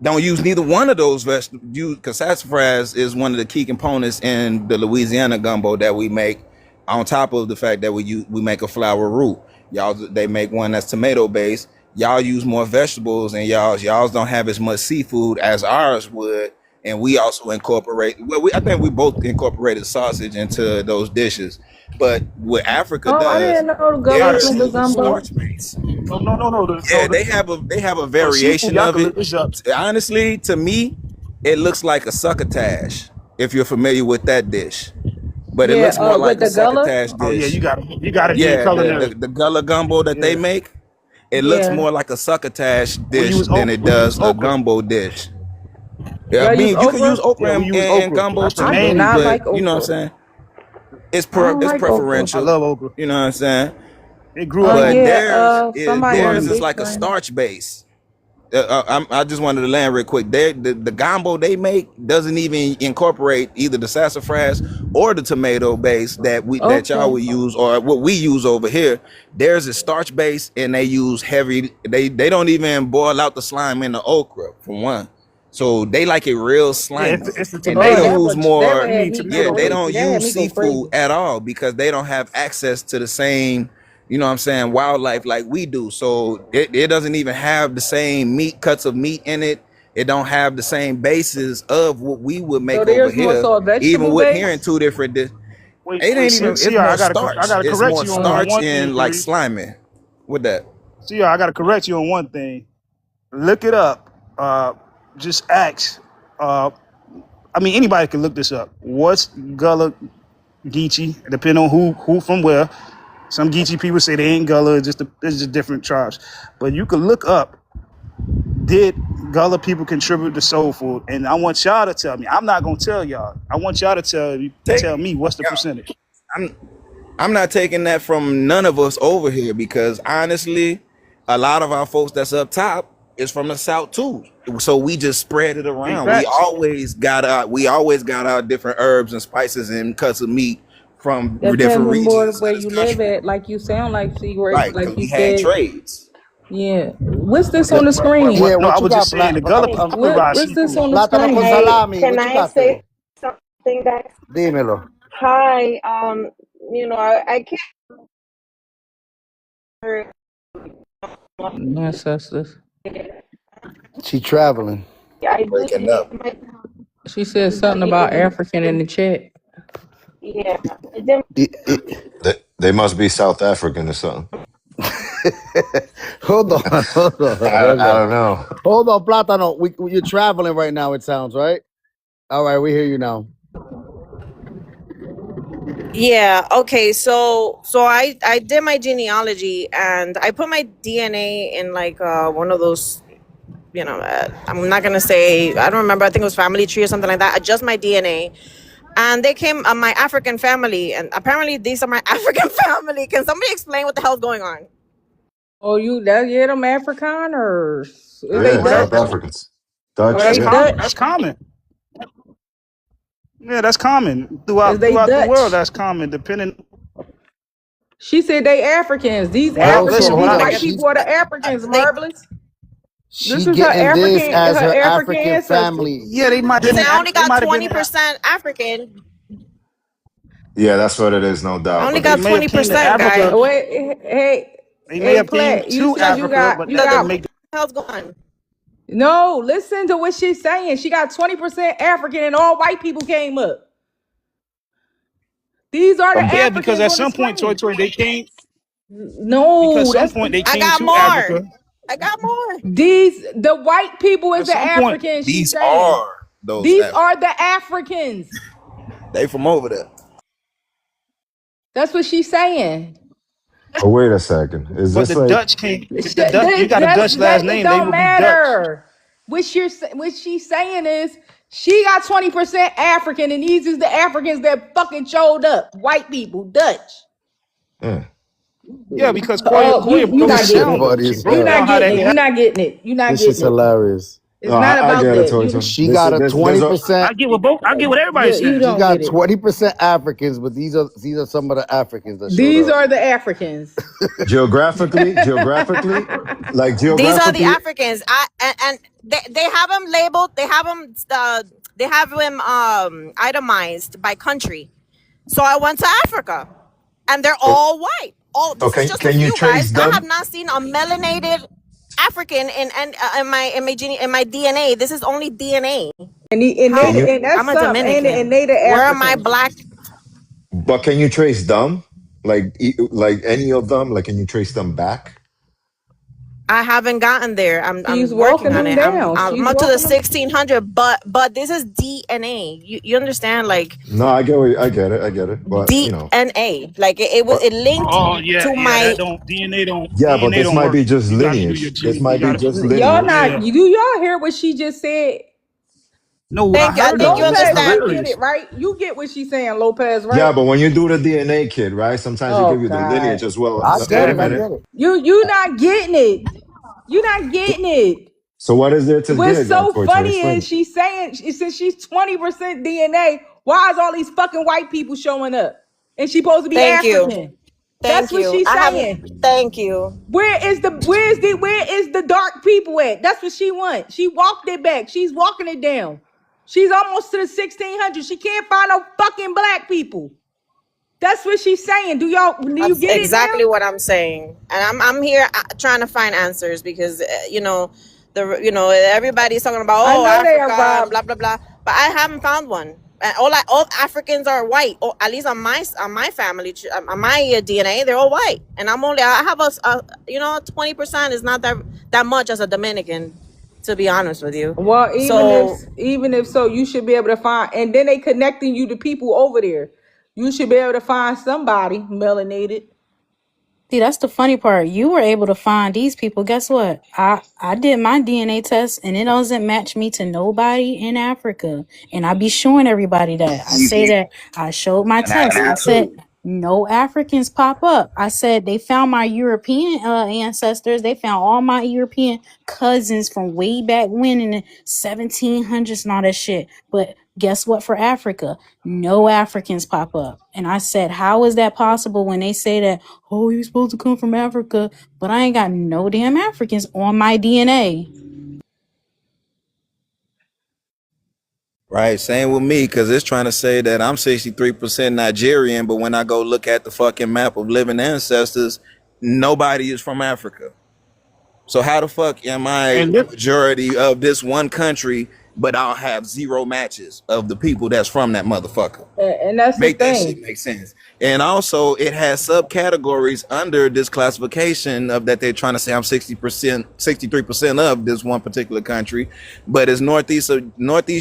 don't use neither one of those vegetables because sassafras is one of the key components in the Louisiana gumbo that we make. On top of the fact that we make a flour roux, y'all they make one that's tomato based. Y'all use more vegetables, and y'all's don't have as much seafood as ours would. And we also incorporate. Well, I think we both incorporated sausage into those dishes. But what Africa Oh, I does, didn't know the Nah, the Gullah theirs make a seafood is gumbo. starch based. No, Yeah, they have a the seafood variation y'all of can it. look this up. Honestly, to me, it looks like a succotash. If you're familiar with that dish, but it Yeah, looks more with like a the Gullah. succotash Oh yeah, dish. you got to do the Yeah, the culinary. the gullah gumbo that they Yeah, make, it looks Yeah. more like a succotash we dish use than it we use does a okra. gumbo dish. Yeah, I Y'all use mean, you can use okra? okra Yeah, we use in okra. gumbo That's the I do too, main not ingredient. but like you know what I'm okra. saying. I don't It's like okra. I preferential. love okra. You know what I'm saying. It grew up But on me. Yeah, somebody Grew on on the theirs me. is big like a screen. starch base. I just wanted to land real quick. The gumbo they make doesn't even incorporate either the sassafras or the tomato base that y'all Okay. would use or what we use over here. Theirs is starch base, and they use heavy. They don't even boil out the slime in the okra for one. So they like it real Yeah, slimy, it's the and they Oh, tomato. use that would more. You have need me Yeah, tomato they base. crazy. don't That had use me go seafood crazy. at all because they don't have access to the same, you know what I'm saying, wildlife like we do. So it doesn't even have the same cuts of meat in it. It don't have the same basis of what we would So make over there's more here. so a Even vegetable with hearing base? two different it Wait, ain't even, it's see, more I starch. gotta It's correct more you on starch one thing, and like three. slimy with that. See, I gotta correct you on one thing. Look it up. Just ask. Uh, I mean, anybody can look this up. What's Gullah Geechee? Depending on who from where. Some Geechee people say they ain't Gullah. It's just different tribes. But you can look up. Did Gullah people contribute to soul food? And I want y'all to tell me. I'm not gonna tell y'all. I want y'all to tell Take me what's the yeah, percentage. I'm I'm not taking that from none of us over here because honestly, a lot of our folks that's up top is from the south too. So we just spread it Big around. facts. We always got our different herbs and spices and cuts of meat from different Depending more regions of where this you live country. at, like you sound like, see, where, Right, like because you we had said, trades. yeah. What's this Yeah. on the screen? Yeah, No, I what you was got, just saying the Gullah people provide What's this seafood. on the Plátano con screen? Hey, salami. can What you I got say there? something, guys? Dímelo. Hi. I can't. Ancestors. She traveling. I do Breaking live up. my She said something about African in the chat. yeah. Then They must be South African or something. Hold on, hold on, hold I on. don't know. Hold on, Plátano. You're traveling right now, it sounds, right? All right, we hear you now. yeah, okay. So I did my genealogy and I put my DNA in like one of those. I'm not gonna say I don't remember. I think it was Family Tree or something like that. I just my DNA, and they came my African family, and apparently these are my African family. Can somebody explain what the hell's going on? Oh, them Afrikaners. Is they Yeah, Well, South Dutch? Africans. Are Dutch, that's they yeah. common. That's Dutch? common. Yeah, that's common Is throughout they the world. Dutch? That's common. Depending. She said they Africans. These Well, Also, Africans, listen. hold these on. white people are the Africans, They Marvelous. This She is her getting this African, as her her African African ancestors. family. Yeah, they might. listen. I only They got might have been. 20% African. Yeah, that's what it is, no I doubt. only But They got may have came to 20%, guy. Africa. Wait, They may have came Plat, you to said Africa, but you that The didn't got make hell's going on? No, listen to what she's saying. She got 20% African and all white people came up. These are the Yeah, because Africans at on the some point, screen. Toy, they came. Because No, some that's point they I came got to more. Africa. I got more. the white people is At the some point, Africans. She's These saying are those these Africans. are the Africans. They from over there. That's what she's saying. But wait a second. Is but this the like Dutch came. The Dutch, you got a Dutch That last it name. They don't would be Dutch. matter. What she's saying is she got 20% African, and these is the Africans that fucking showed up. White people, Dutch. mm, Yeah, because Oh, Koya you broke not it This shit getting down it. though. funny She as You broke hell. not down how getting that it. they You have. not getting it. You not This shit's getting it. hilarious. It's no, not I about get it, that. Toy. She This got is a there's a 20%. I get what both. I get what everybody's You saying. She don't got get it. 20% Africans, but these are some of the Africans that showed These up. are the Africans. geographically, like These are the geographically. Africans. And they have them labeled. They have them itemized by country. So I went to Africa, and they're So, all white. Oh, so this is just a can you few trace guys. I have them? not seen a melanated African in my DNA. This is only DNA. Can you? And that's I'm a something, ain't it? And Dominican. they the Where are my Africans. black? But can you trace them? Like like any of them? Like can you trace them back? I haven't gotten there. She's I'm working walking on them it. down. I'm She's up to the walking them. 1600, but this is DNA. You understand? Like No, I get it. But you know, DNA. Like it was but it linked Oh yeah, to yeah. That my. don't DNA don't yeah, but DNA this don't might work. be just You got to do your lineage. This gene. You might got be to. just Y'all lineage. not. Yeah. Do y'all hear what she just said? No, I Thank you. heard Did her. you And this is Lopez, understand? you get hilarious. it, right? You get what she's saying, Lopez, Yeah, right? but when you do the DNA kit, right? Sometimes they give Oh you the lineage God. as well. I Wait get a it. I Exactly. minute. get it. You not getting it. You not So, getting it. so what is there to What's get then, so Torture? funny is Explain. she's saying since she's 20% DNA, why is all these fucking white people showing up? And she's supposed to be Thank you. African. That's Thank what you. she's I haven't. saying. Thank you. Where is the dark people at? That's what she wants. She walked it back. She's walking it down. She's almost to the 1600s. She can't find no fucking black people. That's what she's saying. Do you That's get it now? exactly what I'm saying, and I'm here trying to find answers because everybody's talking about I know they are Africa and Rob. blah blah blah, but I haven't found one. And all Africans are white. Or at least on my family, on my DNA, they're all white, and I have a 20% is not that much as a Dominican, to be honest with you. Well, So even if so, you should be able to find, and then they connecting you to people over there. You should be able to find somebody melanated. See, that's the funny part. You were able to find these people. Guess what? I did my DNA test and it doesn't match me to nobody in Africa. And I be showing everybody that. I say Easy. that I showed my And I test. I do said too. no Africans pop up. I said they found my European ancestors. They found all my European cousins from way back when in the 1700s and all that shit. But guess what for Africa? No Africans pop up. And I said, how is that possible when they say that, oh, you're supposed to come from Africa, but I ain't got no damn Africans on my DNA. Right, same with me, because it's trying to say that I'm 63% Nigerian, but when I go look at the fucking map of living ancestors, nobody is from Africa. So how the fuck am I And a this, majority of this one country, but I'll have zero matches of the people that's from that motherfucker? And that's the Make that shit thing. make sense. And also it has subcategories under this classification of that they're trying to say I'm 60%, 63% of this one particular country, but it's Northeast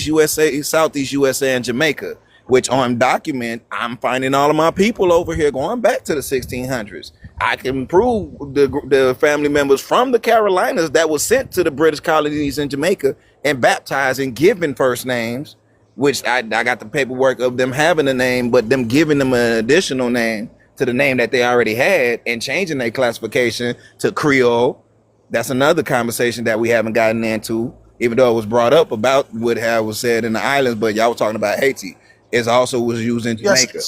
USA, Southeast USA, and Jamaica, which on document, I'm finding all of my people over here going back to the 1600s. I can prove the family members from the Carolinas that was sent to the British colonies in Jamaica and baptized and given first names, which I got the paperwork of them having a name, but them giving them an additional name to the name that they already had and changing their classification to Creole. That's another conversation that we haven't gotten into, even though it was brought up about what was said in the islands, but y'all was talking about Haiti. It also was used in yes. Jamaica.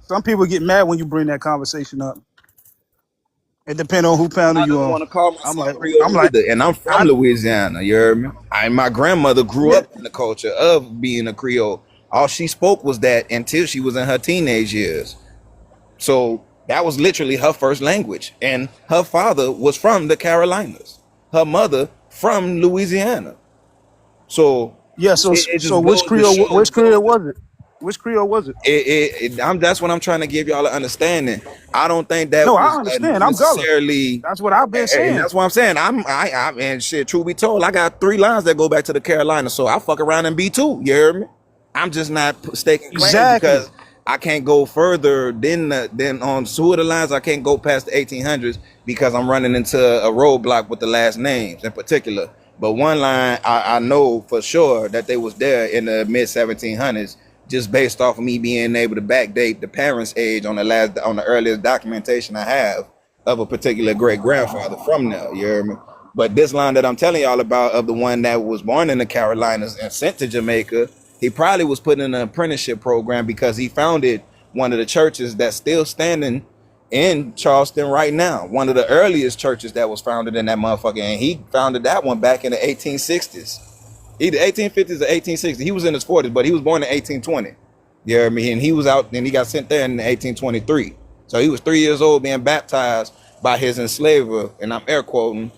Some people get mad when you bring that conversation up. It depends on who panel I you don't on. want to call I'm myself like, Creole either, and I'm from I Louisiana. You heard me? My grandmother grew yeah. up in the culture of being a Creole. All she spoke was that until she was in her teenage years. So that was literally her first language, and her father was from the Carolinas. her mother from Louisiana. So Yeah. So it so just goes to show Which Creole was it? Which Creole was it? that's what I'm trying to give y'all an understanding. I don't think that No, I was understand. I'm Gullah. necessarily. That's what I've been And saying. that's what I'm saying. I and shit. Truth be told, I got 3 lines that go back to the Carolinas, so I fuck around and be too. You heard me? I'm just not staking claim Exactly. because I can't go further than on 2 of the lines. I can't go past the 1800s because I'm running into a roadblock with the last names in particular. But one line I know for sure that they was there in the mid 1700s, just based off of me being able to backdate the parents' age on the earliest documentation I have of a particular great grandfather from there. You hear me? But this line that I'm telling y'all about of the one that was born in the Carolinas and sent to Jamaica, he probably was put in an apprenticeship program because he founded one of the churches that's still standing in Charleston right now. One of the earliest churches that was founded in that motherfucker. And he founded that one back in the 1860s. Either 1850s or 1860s. He was in his 40s, but he was born in 1820. You hear me? And he was out, and he got sent there in 1823. So he was 3 years old being baptized by his enslaver, and I'm air quoting,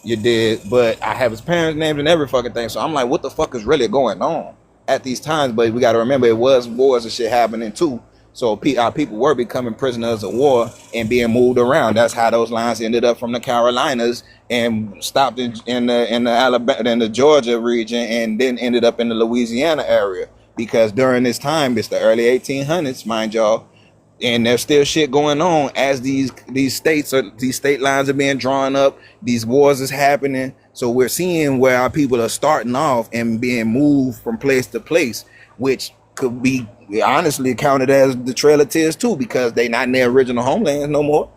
you did, but I have his parents' names and every fucking thing. So I'm like, what the fuck is really going on at these times? But we got to remember it was wars and shit happening too. So our people were becoming prisoners of war and being moved around. That's how those lines ended up from the Carolinas and stopped in the Alabama, in the Georgia region, and then ended up in the Louisiana area. Because during this time, it's the early 1800s, mind y'all, and there's still shit going on as these state lines are being drawn up, these wars is happening. So we're seeing where our people are starting off and being moved from place to place, which could be honestly counted as the Trail of Tears too, because they not in their original homelands no more.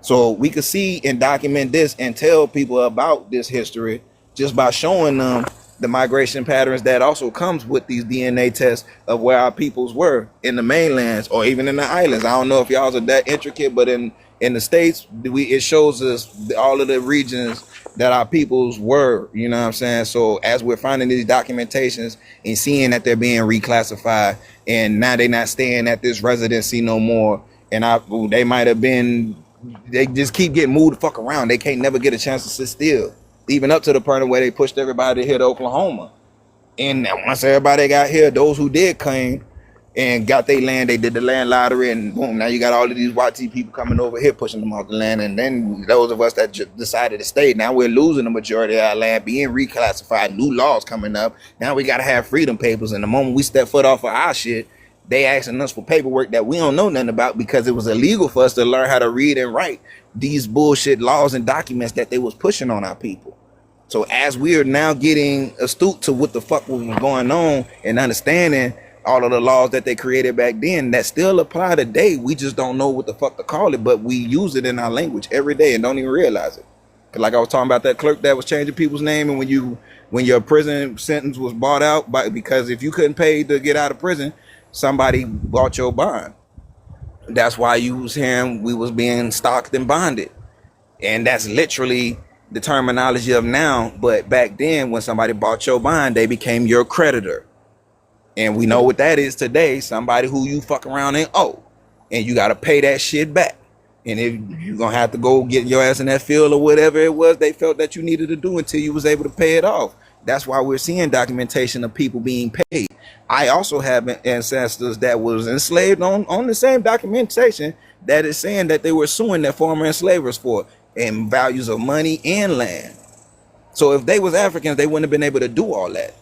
So we could see and document this and tell people about this history just by showing them the migration patterns that also comes with these DNA tests of where our peoples were in the mainlands or even in the islands. I don't know if y'all are that intricate, but in the States, it shows us all of the regions that our peoples were, you know what I'm saying? So as we're finding these documentations and seeing that they're being reclassified and now they're not staying at this residency no more, and they might have been, they just keep getting moved the fuck around. They can't never get a chance to sit still, even up to the point where they pushed everybody here to Oklahoma. And once everybody got here, those who did claim and got their land, they did the land lottery, and boom, now you got all of these YT people coming over here pushing them off the land. And then those of us that decided to stay, now we're losing the majority of our land, being reclassified, new laws coming up. Now we got to have freedom papers. And the moment we step foot off of our shit, they asking us for paperwork that we don't know nothing about because it was illegal for us to learn how to read and write these bullshit laws and documents that they was pushing on our people. So as we are now getting astute to what the fuck was going on and understanding all of the laws that they created back then that still apply today, we just don't know what the fuck to call it, but we use it in our language every day and don't even realize it. Cause like I was talking about that clerk that was changing people's name, and when your prison sentence was bought out because if you couldn't pay to get out of prison, somebody bought your bond. That's why you was hearing we was being stalked and bonded. And that's literally the terminology of now. But back then, when somebody bought your bond, they became your creditor. And we know what that is today. Somebody who you fuck around and owe. And you got to pay that shit back. And if you're going to have to go get your ass in that field or whatever it was they felt that you needed to do until you was able to pay it off. That's why we're seeing documentation of people being paid. I also have ancestors that was enslaved on the same documentation that is saying that they were suing their former enslavers for and values of money and land. So if they was Africans, they wouldn't have been able to do all that.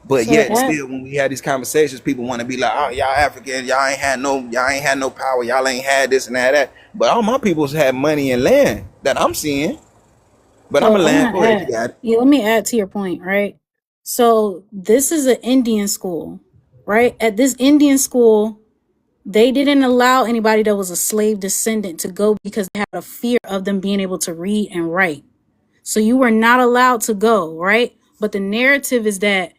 But So yet that still, when we had these conversations, people want to be like, oh, y'all Africans, y'all ain't had no power, y'all ain't had this and that. But all my peoples had money and land that I'm seeing. But I'm so a I'm land. gonna Go ahead, you add. got it. Yeah, let me add to your point, right? So this is an Indian school, right? At this Indian school, they didn't allow anybody that was a slave descendant to go because they had a fear of them being able to read and write. So you were not allowed to go, right? But the narrative is that,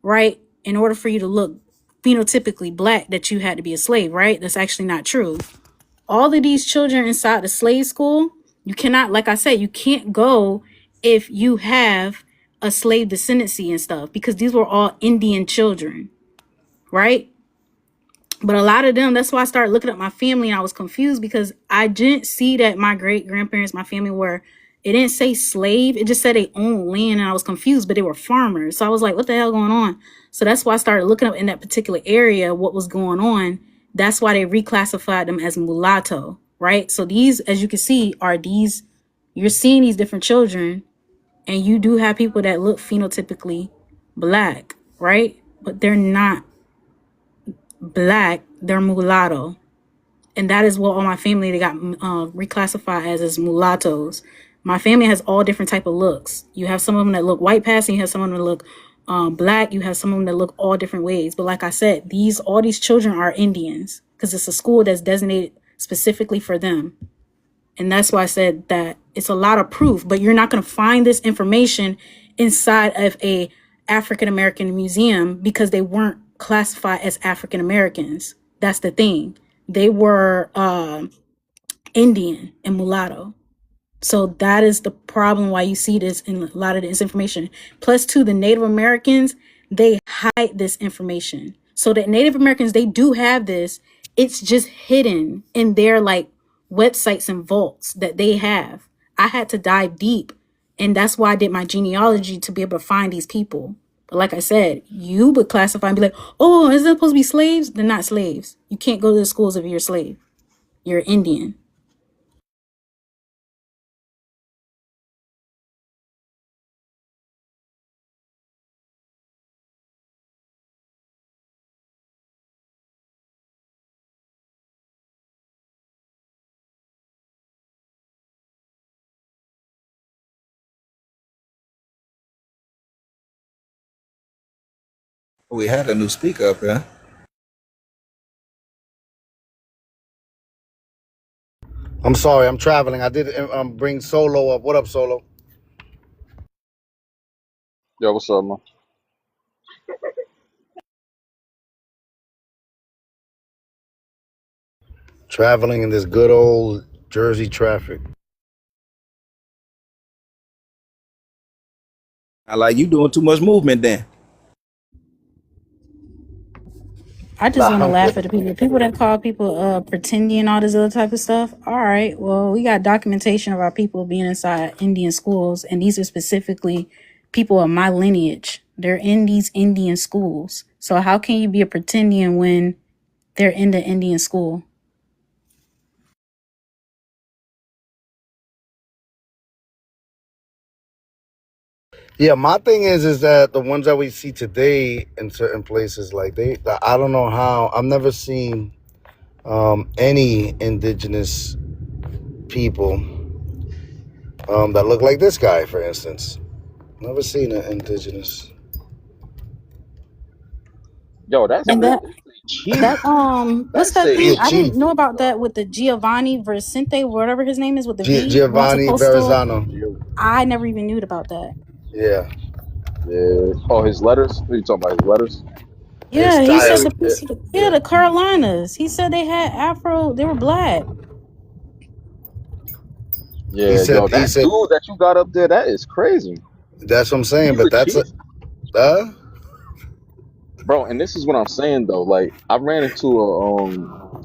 right, in order for you to look phenotypically black, that you had to be a slave, right? That's actually not true. All of these children inside the slave school, you cannot, like I said, you can't go if you have a slave descendancy and stuff, because these were all Indian children, right? But a lot of them, that's why I started looking at my family and I was confused because I didn't see that my great grandparents, my family were It didn't say slave. It just said they owned land, and I was confused, but they were farmers. So I was like, what the hell going on? So that's why I started looking up in that particular area what was going on. That's why they reclassified them as mulatto, right? So these, as you can see, are these, you're seeing these different children, and you do have people that look phenotypically black, right? But they're not black, they're mulatto. And that is what all my family, they got reclassified as mulattoes. My family has all different type of looks. You have some of them that look white passing, you have some of them that look black, you have some of them that look all different ways. But like I said, all these children are Indians because it's a school that's designated specifically for them. And that's why I said that it's a lot of proof, but you're not going to find this information inside of a African American museum because they weren't classified as African Americans. That's the thing. They were Indian and mulatto. So that is the problem why you see this in a lot of this information. Plus, too, the Native Americans, they hide this information. So that Native Americans, they do have this. It's just hidden in their like websites and vaults that they have. I had to dive deep, and that's why I did my genealogy to be able to find these people. But like I said, you would classify and be like, oh, is it supposed to be slaves? They're not slaves. You can't go to the schools if you're a slave. You're Indian. We had a new speaker up here. I'm sorry, I'm traveling. I did bring Solo up. What up, Solo? Yo, what's up, man? Traveling in this good old Jersey traffic. I like you doing too much movement then. I just want to Nah, I'm laugh good. at the people that call people pretending and all this other type of stuff. All right, well, we got documentation of our people being inside Indian schools, and these are specifically people of my lineage. They're in these Indian schools. So how can you be a pretending when they're in the Indian school? Yeah, my thing is that the ones that we see today in certain places, like I don't know how. I've never seen any indigenous people that look like this guy, for instance. Never seen an indigenous. Yo, that's And the that chief. that what's That's that He thing? a a I didn't chief, know about that with the Giovanni Vicente, whatever his name is, with the V going to Giovanni Coastal. Verrazano. I never even knew about that. Yeah, yeah. Oh, his letters. What are you talking about? His letters? his Yeah, he said title. the Yeah, the Carolinas. He said they had Afro. They were black. he Yeah, yo, said. He that said dude that you got up there, that is crazy. that's what I'm saying. He's But a that's chief, uh, bro. And this is what I'm saying though. Like, I ran into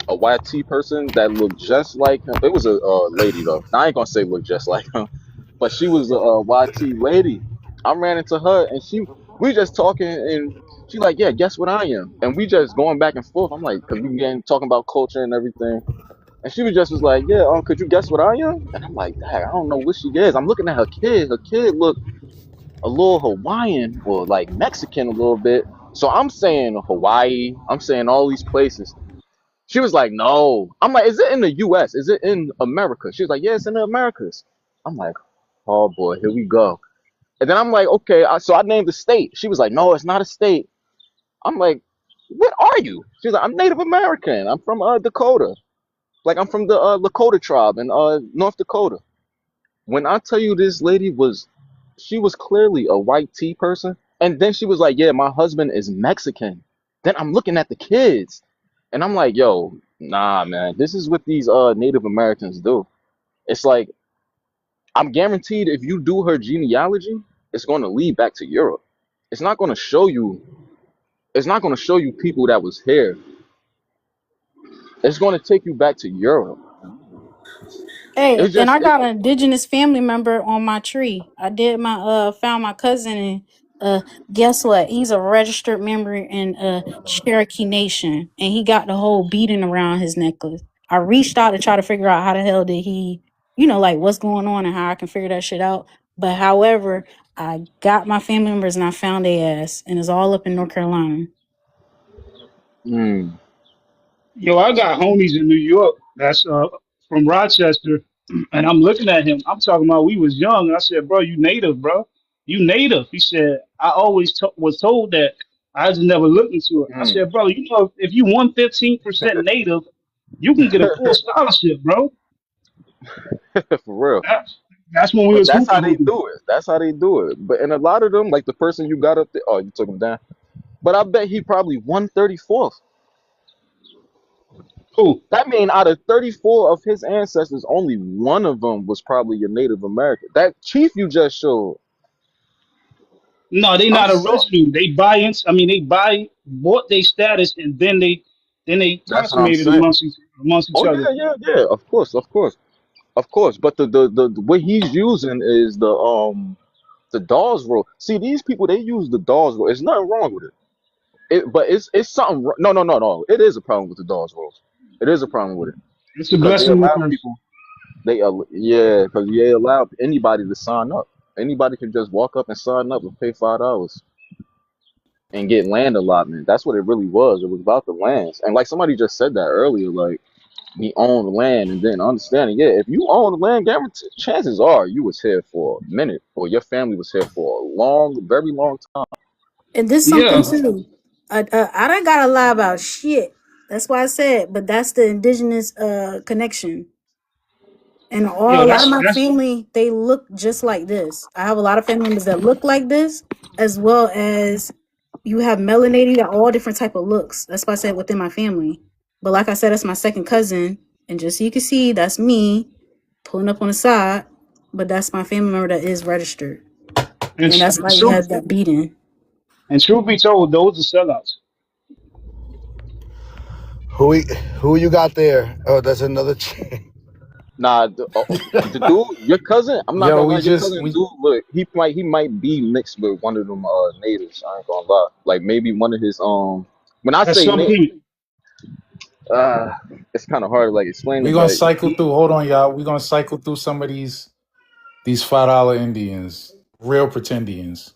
a YT person that looked just like him. It was a lady though. I ain't gonna say looked just like him, but she was a YT lady. I ran into her and we just talking and she like, yeah, guess what I am? And we just going back and forth. I'm like, cause we began talking about culture and everything. And she was like, yeah, could you guess what I am? And I'm like, dang, I don't know what she is. I'm looking at her kid. Her kid looked a little Hawaiian or like Mexican a little bit. So I'm saying Hawaii. I'm saying all these places. She was like, no. I'm like, is it in the US? Is it in America? She was like, yeah, it's in the Americas. I'm like, oh boy, here we go. And then I'm like, okay, so I named the state. She was like, no, it's not a state. I'm like, what are you? She's like, I'm Native American. I'm from Dakota. Like I'm from the Lakota tribe in North Dakota. When I tell you this lady she was clearly a white tea person. And then she was like, yeah, my husband is Mexican. Then I'm looking at the kids and I'm like, yo, nah, man, this is what these Native Americans do. It's like, I'm guaranteed if you do her genealogy, it's going to lead back to Europe. It's not going to show you, it's not going to show you people that was here. It's going to take you back to Europe. Hey, It's and just I got an indigenous family member on my tree. I did my found my cousin, and guess what? He's a registered member in Cherokee Nation, and he got the whole beading around his necklace. I reached out to try to figure out how the hell did he, like what's going on and how I can figure that shit out. But however, I got my family members and I found their ass, and it's all up in North Carolina. mm, Yo, I got homies in New York that's from Rochester, and I'm looking at him. I'm talking about we was young, and I said, "Bro, you native, bro? You native?" He said, "I always was told that. I just never looked into it." I mm, said, "Bro, you know, if you 115% native, you can get a full scholarship, bro." for real. That, that's when we But was that's how hooping they hooping. do it. That's how they do it. But and a lot of them, like the person you got up there, oh, you took him down. But I bet he probably 134th. Cool. That mean out of 34 of his ancestors, only one of them was probably a Native American. That chief you just showed, No, they I'm not so. original. They buy in. I mean, they bought their status, and then they That's what I'm consummated saying. amongst each Oh other. yeah, yeah, yeah. Of course, of course, of course. But the what he's using is the Dawes roll. See, these people they use the Dawes roll. There's nothing wrong with it. But it's something. No, no, no, no. It is a problem with the Dawes rolls. It is a problem with it It's a because they blessing and a allow curse. people. Yeah, because they allow anybody to sign up. Anybody can just walk up and sign up and pay $5 and get land allotment. That's what it really was. It was about the lands. And like somebody just said that earlier, like he owned land and didn't understand it. Yeah, if you own the land, guarantee chances are you was here for a minute or your family was here for a long, very long time. And this something Yeah, too. I don't gotta lie about shit. That's why I said, but that's the indigenous connection. And yo, a lot of my that's family, they look just like this. I have a lot of family members that look like this, as well as you have melanated, got all different type of looks. That's why I said within my family. But like I said, that's my second cousin, and just so you can see, that's me pulling up on the side. But that's my family member that is registered, and and that's why he has that beating. truth be told, those are sellouts. Who we, who you got there? Oh, that's another chick. Nah, the dude, your cousin, I'm not Yo, gonna lie, we your just cousin we dude, look, he might be mixed with one of them natives. I ain't gonna lie. Like maybe one of his when I At say some point, uh it's kind of hard to like explain we it, gonna but cycle he through. Hold on, y'all. We gonna cycle through some of these $5 Indians, real pretendians.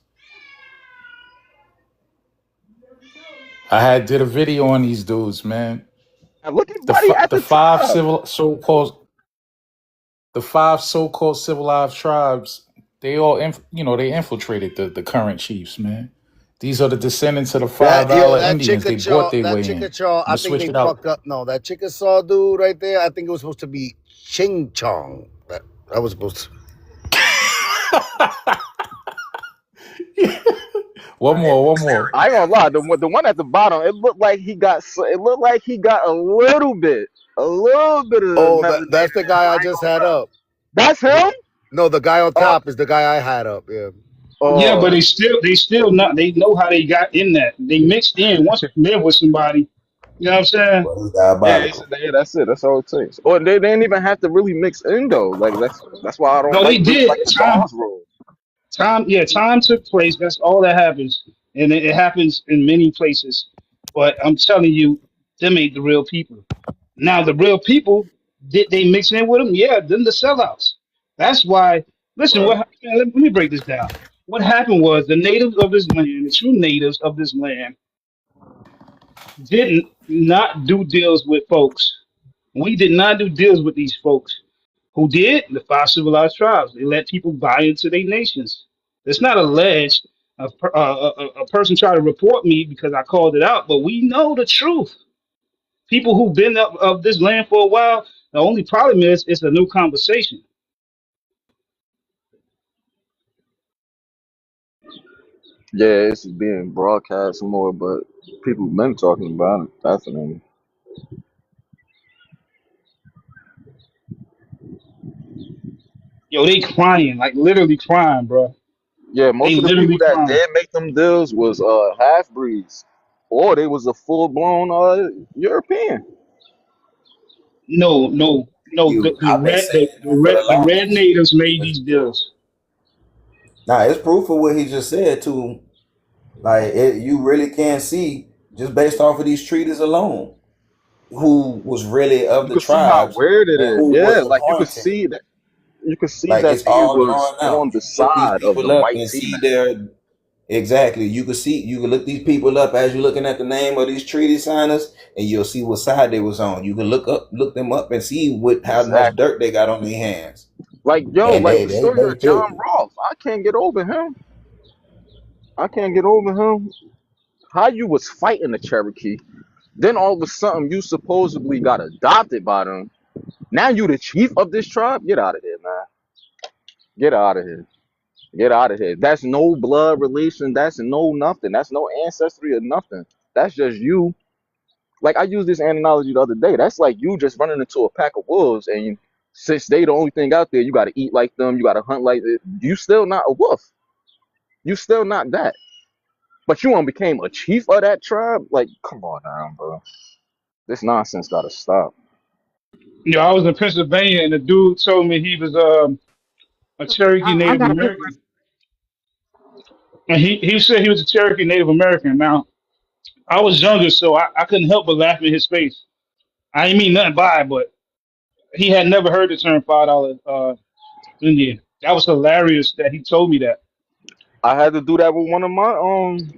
I had did a video on these dudes, man. and look at Buddy at The the five top. civil so-called civilized tribes, they all they infiltrated the current chiefs, man. These are the descendants of the five That yo, dollar that Indians. They bought Chickasaw, their that way in. I'm Chickasaw. I gonna think switch they it out. fucked up. No, that Chickasaw dude right there. I think it was supposed to be Ching Chong. That was supposed to. One more. I ain't gonna lie, the one at the bottom, it looked like he got a little bit of Oh, melanated that's the in him. guy I I ain't just gonna had lie. up. That's him? No, the guy on Oh, top is the guy I had up. Yeah. yeah, but oh, they still not. They know how they got in that. They mixed in once you live with somebody. You know what I'm saying? Well, he's yeah, diabolical. yeah, that's it. That's all it takes. Or they didn't even have to really mix in though. Like that's why I don't No, like they really did. like the Dawes rule. Time took place. That's all that happens, and it happens in many places. But I'm telling you, them ain't the real people. Now the real people, did they mix in with them? Yeah, them the sellouts. That's why. Listen, Right. let me break this down. What happened was the natives of this land, the true natives of this land, didn't not do deals with folks. We did not do deals with these folks. Who did? The five civilized tribes. They let people buy into their nations. It's not alleged. A person tried to report me because I called it out, but we know the truth. People who've been up of this land for a while, the only problem is it's a new conversation. Yeah, it's being broadcast more, but people been talking about it. Definitely. Yo, they crying, like literally crying, bro. Yeah, They most of the people literally that crying. did make them deals was half breeds, or they was a full blown European. No, no. No, you. I've been saying that for the the longest. red natives made these deals. Nah, it's proof of what he just said too. Like you really can see just based off of these treaties alone, who was really of You the can see how tribes weird it and is. who was Yeah, like appointed. you could see Like that it's they all was drawn out. on the You look these side of the people up white and team. see their exactly. You can look these people up as you're looking at the name of these treaty signers, and you'll see what side they was on. You can look them up and see how much Exactly. dirt they got on their hands, Like yo, and like the story they of John took it. Ross. I can't get over him. I can't get over him. How you was fighting the Cherokee, then all of a sudden you supposedly got adopted by them. Now you the chief of this tribe? Get out of here, man. Get out of here. Get out of here. That's no blood relation. That's no nothing. That's no ancestry or nothing. That's just you. Like I used this analogy the other day. That's like you just running into a pack of wolves, and since they the only thing out there, you got to eat like them. You got to hunt like it. You still not a wolf. You still not that. But you became a chief of that tribe. Like, come on now, bro. This nonsense got to stop. I was in Pennsylvania, and the dude told me he was a Cherokee I Native got a good American, and he said he was a Cherokee Native American. Now I was younger, so I couldn't help but laugh in his face. I ain't mean nothing by it, but he had never heard the term $5 Indian. That was hilarious that he told me that. I had to do that with one of my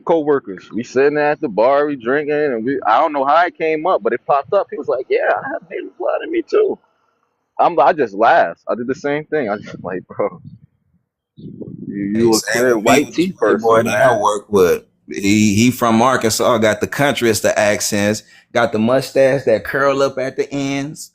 co-workers. We sitting there at the bar, we drinking, and I don't know how it came up, but it popped up. He was like, "Yeah, I have native blood in me too." I just laughed. I did the same thing. I just like, bro, Hey, you a same clear with me white with this tea white boy person, that I man. work with. He from Arkansas, got the countryest of accents, got the mustache that curl up at the ends.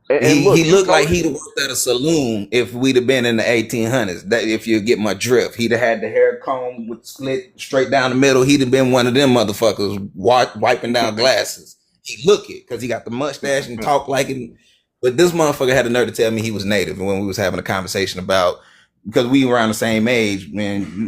And He look, you looked like notice he'd have worked at a saloon if we'd have been in the 1800s. That if you get my drift, he'd have had the hair comb with split straight down the middle. He'd have been one of them motherfuckers wiping down glasses. He look it because he got the mustache and talk like it. But this motherfucker had the nerve to tell me he was native, and when we was having a conversation about because we were around the same age, man,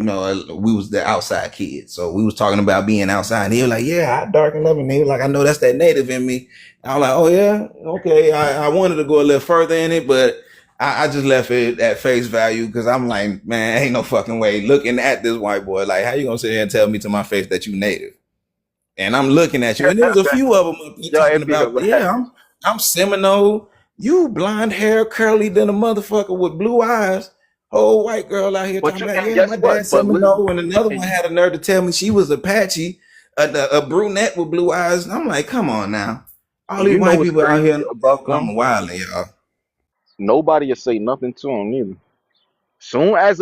we was the outside kids, so we was talking about being outside. And he was like, "Yeah, I darken up," and he was like, "I know that's that native in me." I was like, "Oh yeah, okay." I wanted to go a little further in it, but I just left it at face value because I'm like, man, ain't no fucking way. Looking at this white boy, like, how you gonna sit here and tell me to my face that you native? And I'm looking at you, and there was a few of them up there yo, talking it'd be about, hilarious. yeah, I'm Seminole. You blonde hair, curly than a motherfucker with blue eyes. Whole white girl out here But talking you about, and yeah, guess my what? dad's Seminole, and another one had a nerve to tell me she was Apache, a brunette with blue eyes. And I'm like, come on now, all And these you know white what's people out crazy here about them? going wild, y'all. Nobody will say nothing to them either. Soon as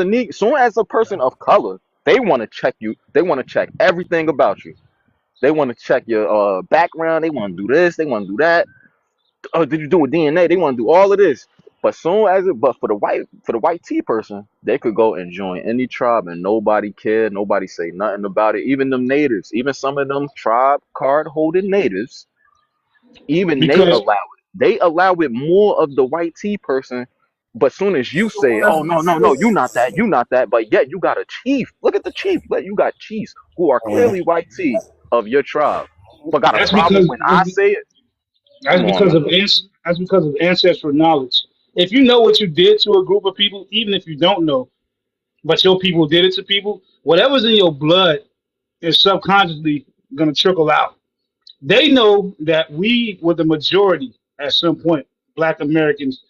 a person of color, they want to check you. They want to check everything about you. They want to check your background. They want to do this. They want to do that. Oh, did you do a DNA? They want to do all of this. But for the white T person, they could go and join any tribe and nobody cared. Nobody say nothing about it. Even them natives, even some of them tribe card holding natives, even they Because allow it. They allow it more of the white T person. But soon as you say, "Oh no, no, no, you not that, you not that," but yet you got a chief. Look at the chief. Look, you got chiefs who are clearly white T of your tribe, but got a that's problem because when I say it. that's Come on, because man. of that's because of ancestral knowledge. If you know what you did to a group of people, even if you don't know, but your people did it to people, whatever's in your blood is subconsciously gonna trickle out. They know that we were the majority at some point, Black Americans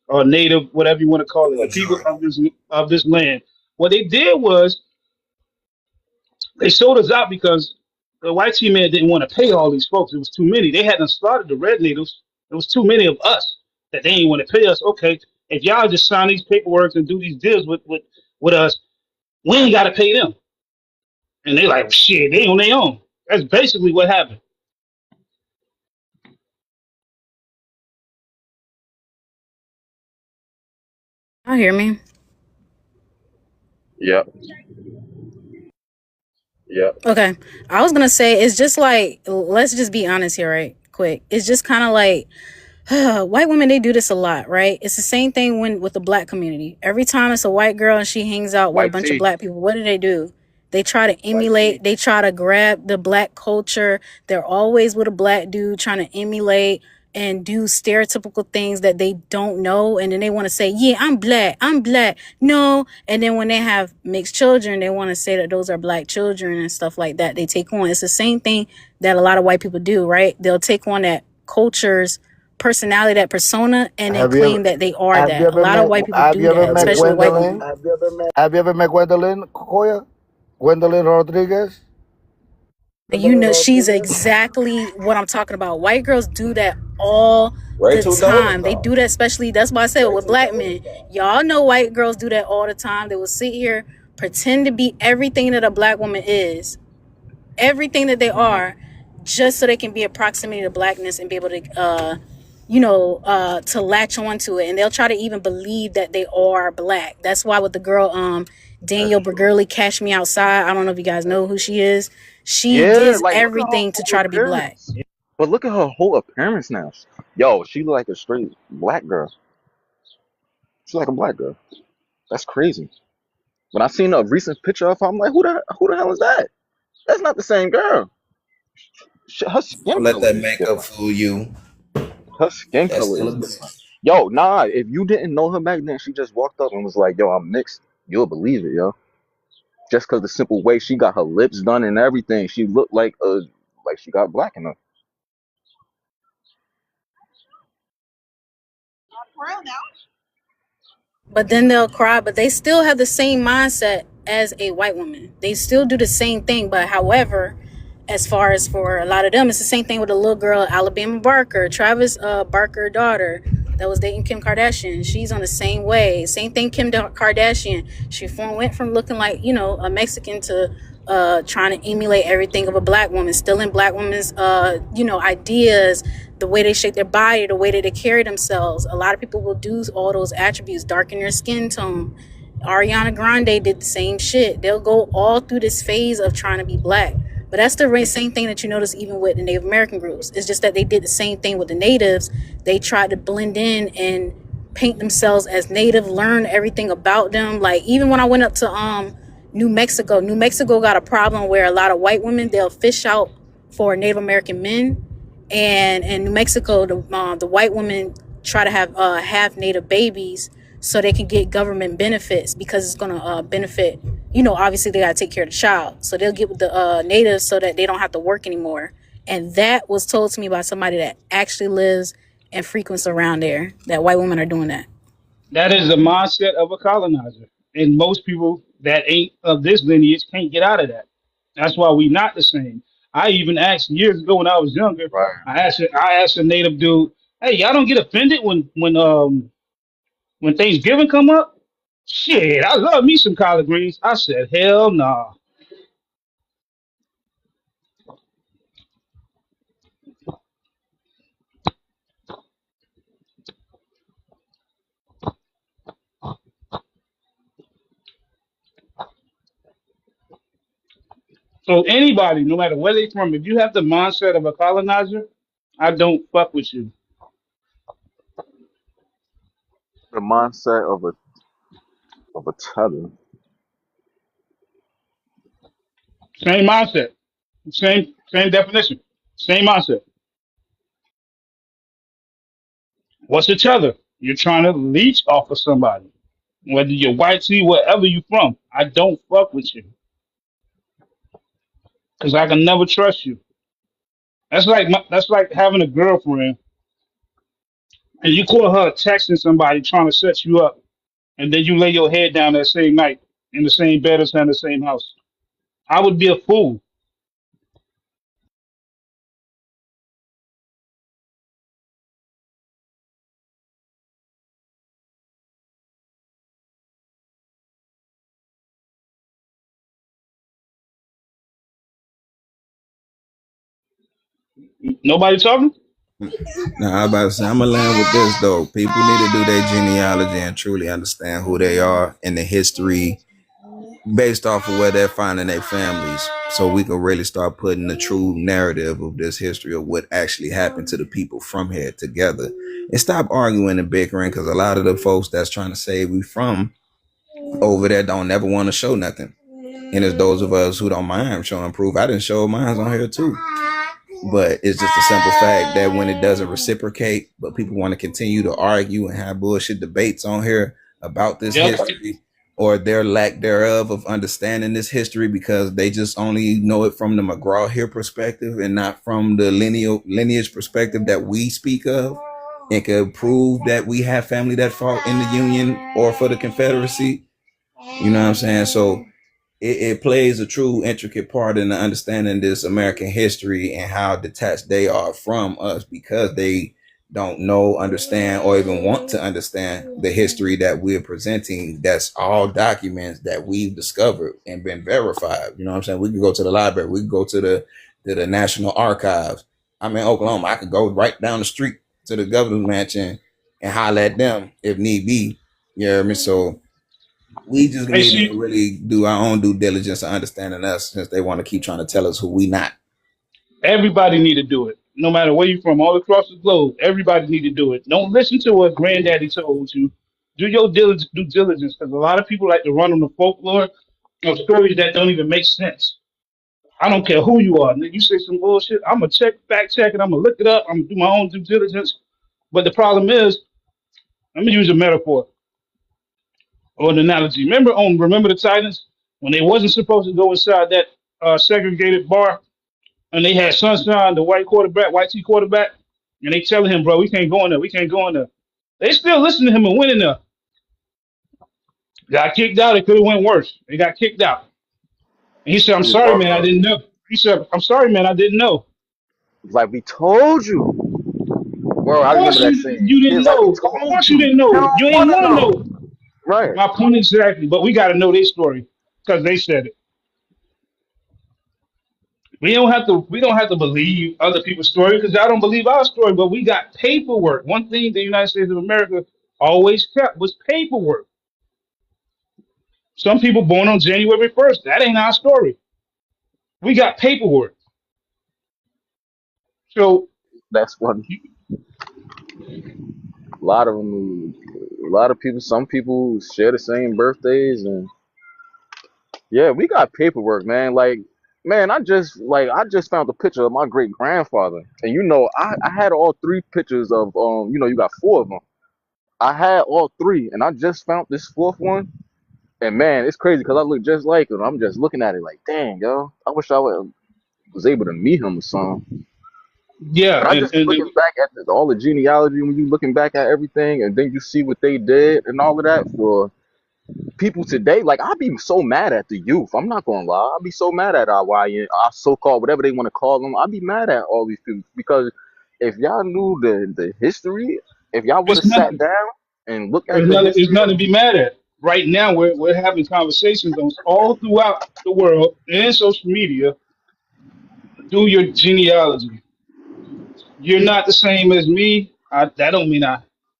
or Native, whatever you want to call it, the people of this land. What they did was they sold us out because the white team man didn't want to pay all these folks. It was too many. They hadn't started the red natives. It was too many of us that they didn't want to pay us. Okay, if y'all just sign these paperwork and do these deals with us, we ain't got to pay them. And they like, shit, they on their own. That's basically what happened. I hear me. Yep, yep. Okay. I was gonna say it's just like let's just be honest here, right? Quick. It's just kind of like white women, they do this a lot, right? It's the same thing with the black community. Every time it's a white girl and she hangs out with a White bunch of T, black people, what do? They try to white emulate, T. they try to grab the black culture. They're always with a black dude trying to emulate. and do stereotypical things that they don't know, and then they want to say, yeah, I'm black, no, and then when they have mixed children, they want to say that those are black children and stuff like that. They take on, it's the same thing that a lot of white people do, right? They'll take on that culture's personality, that persona, and then Have you ever claim that they are have you that. A ever lot of met white people have you do ever that, met especially white Gwendolyn? women. Have you ever met Gwendolyn Koya? Gwendolyn Rodriguez? You know, she's exactly what I'm talking about. White girls do that all the Rachel time. They Dolezal. do that, especially, that's why I said with black men. Y'all know white girls do that all the time. They will sit here, pretend to be everything that a black woman is, everything that they are, just so they can be a proximity to blackness and be able to to latch on to it. And they'll try to even believe that they are black. That's why with the girl Danielle Burgerly, Cash Me Outside, I don't know if you guys know who she is. She Yeah, gives like look at her everything to whole try to be black. appearance. But look at her whole appearance now. Yo, she look like a straight black girl. She's like a black girl. That's crazy. When I seen a recent picture of her, I'm like, who the hell is that? That's not the same girl. Her skin Don't let color that is makeup different. fool you. Her skin That's color still is a different. bitch. Yo, nah, if you didn't know her back then, she just walked up and was like, yo, I'm mixed. You'll believe it, yo. Just because the simple way she got her lips done and everything, she looked like she got black in her. But then they'll cry, but they still have the same mindset as a white woman. They still do the same thing, but however, as far as for a lot of them, it's the same thing with the little girl, Alabama Barker, Travis Barker daughter that was dating Kim Kardashian. She's on the same way. Same thing, Kim Kardashian. She went from looking like, a Mexican to trying to emulate everything of a black woman, stealing black women's, ideas, the way they shape their body, the way that they carry themselves. A lot of people will do all those attributes, darken their skin tone. Ariana Grande did the same shit. They'll go all through this phase of trying to be black. But that's the same thing that you notice even with the Native American groups. It's just that they did the same thing with the natives. They tried to blend in and paint themselves as native, learn everything about them. Like even when I went up to New Mexico got a problem where a lot of white women, they'll fish out for Native American men, and in New Mexico, the white women try to have half Native babies so they can get government benefits because it's going to benefit. Obviously they got to take care of the child, so they'll get with the natives so that they don't have to work anymore. And that was told to me by somebody that actually lives and frequents around there. That white women are doing that. That is the mindset of a colonizer. And most people that ain't of this lineage can't get out of that. That's why we not the same. I even asked years ago when I was younger, Right. I asked a native dude, hey, y'all don't get offended when Thanksgiving come up? Shit, I love me some collard greens. I said, hell nah. So anybody, no matter where they from, if you have the mindset of a colonizer, I don't fuck with you. The mindset of a tether. Same mindset, same definition, same mindset. What's each other? You're trying to leech off of somebody, whether you're white, see, wherever you from. I don't fuck with you because I can never trust you. That's like having a girlfriend and you call her texting somebody trying to set you up, and then you lay your head down that same night in the same bed as her in the same house. I would be a fool. Nobody talking? Now, I'm about to say, I'm gonna land with this though. People need to do their genealogy and truly understand who they are and the history based off of where they're finding their families, so we can really start putting the true narrative of this history of what actually happened to the people from here together, and stop arguing and bickering. Because a lot of the folks that's trying to say we from over there don't never want to show nothing, and it's those of us who don't mind showing proof. I didn't show mine on here too. But it's just a simple fact that when it doesn't reciprocate, but people want to continue to argue and have bullshit debates on here about this Yep. history or their lack thereof of understanding this history because they just only know it from the McGraw Hill perspective and not from the lineage perspective that we speak of, and could prove that we have family that fought in the Union or for the Confederacy. You know what I'm saying? So it plays a true intricate part in the understanding this American history and how detached they are from us because they don't know, understand, or even want to understand the history that we're presenting. That's all documents that we've discovered and been verified. You know what I'm saying? We can go to the library, we can go to the National Archives. I'm in Oklahoma. I could go right down the street to the governor's mansion and holler at them if need be. You know what I mean? So we just Hey, need to see, really do our own due diligence of understanding us since they want to keep trying to tell us who we not. everybody need to do it. No matter where you're from, all across the globe, everybody need to do it. Don't listen to what granddaddy told you. Do your due diligence, because a lot of people like to run on the folklore of stories that don't even make sense. I don't care who you are. You say some bullshit, I'm gonna fact check it. I'm gonna look it up. I'm gonna do my own due diligence. But the problem is, let me use a metaphor or an analogy. Remember the Titans when they wasn't supposed to go inside that segregated bar, and they had Sunshine, the white T quarterback, and they telling him, bro, we can't go in there. We can't go in there. They still listen to him and went in there. Got kicked out. It could have went worse. They got kicked out. And he said, I'm sorry, man. I didn't know. He said, I'm sorry, man. I didn't know. It's like we told you. Bro, Of I remember course that you saying. didn't It's like we know. Of told course you you. didn't You know. don't You ain't want to want to know. know. Right. My point exactly. But we got to know their story because they said it. We don't have to believe other people's story because y'all don't believe our story. But we got paperwork. One thing the United States of America always kept was paperwork. Some people born on January 1st. That ain't our story. We got paperwork. So That's funny. A lot of them, a lot of people, some people share the same birthdays, and yeah, we got paperwork, man. Like, man, I just found a picture of my great grandfather, and I had all three pictures of you got four of them. I had all three, and I just found this fourth one, and man, it's crazy because I look just like him. I'm just looking at it like, dang, yo, I wish was able to meet him or something. yeah, And I just be looking back at all the genealogy when you looking back at everything, and then you see what they did and all of that for people today. Like I'd be so mad at the youth. I'm not gonna lie. I'd be so mad at our YN, our so-called whatever they want to call them. I'd be mad at all these people because if y'all knew the history, if y'all would have it's sat nothing. down and looked at There's the nothing. There's history, nothing to be mad at. Right now, we're having conversations on all throughout the world and social media. Do your genealogy. You're not the same as me. That don't mean I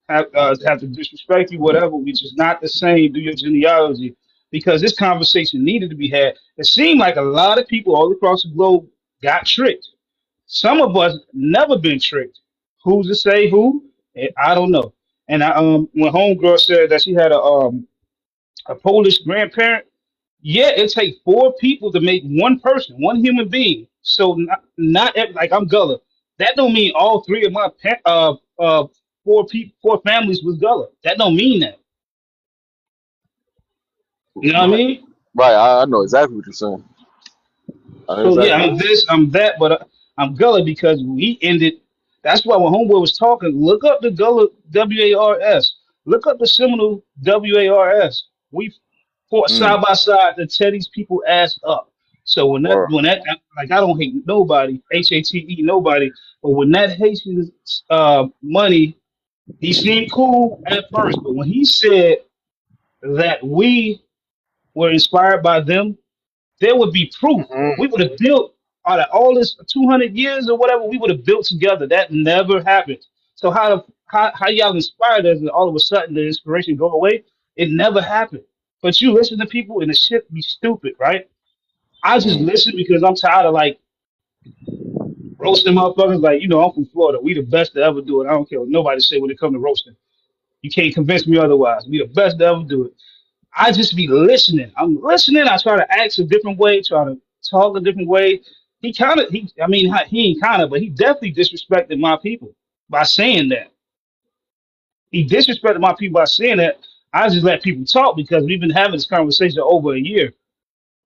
have to disrespect you. Whatever. We just not the same. Do your genealogy because this conversation needed to be had. It seemed like a lot of people all across the globe got tricked. Some of us never been tricked. Who's to say who? I don't know. And when homegirl said that she had a Polish grandparent, yeah, it takes four people to make one person, one human being. So like I'm Gullah. That don't mean all three of my four families was Gullah. That don't mean that. You know what I right? mean? Right. I know exactly what you're saying. I know So yeah, exactly. I'm this, I'm that, but I'm Gullah because we ended. That's why when Homeboy was talking, look up the Gullah WARS. Look up the Seminole WARS. We fought Mm, side by side to tear these people ass up. So word. when that like I don't hate nobody, HATE nobody, but when that Haitian money, he seemed cool at first, but when he said that we were inspired by them, there would be proof. Mm-hmm. We would have built out of all this 200 years or whatever. We would have built together. That never happened. So how y'all inspired us and all of a sudden the inspiration go away? It never happened. But you listen to people and the shit be stupid, right? I just Mm. listen because I'm tired of like roasting motherfuckers. Like I'm from Florida. We the best to ever do it. I don't care what nobody say when it comes to roasting. You can't convince me otherwise. We the best to ever do it. I just be listening. I'm listening. I try to act a different way, try to talk a different way, I mean, he ain't kind of, but he definitely disrespected my people by saying that. He disrespected my people by saying that. I just let people talk because we've been having this conversation over a year.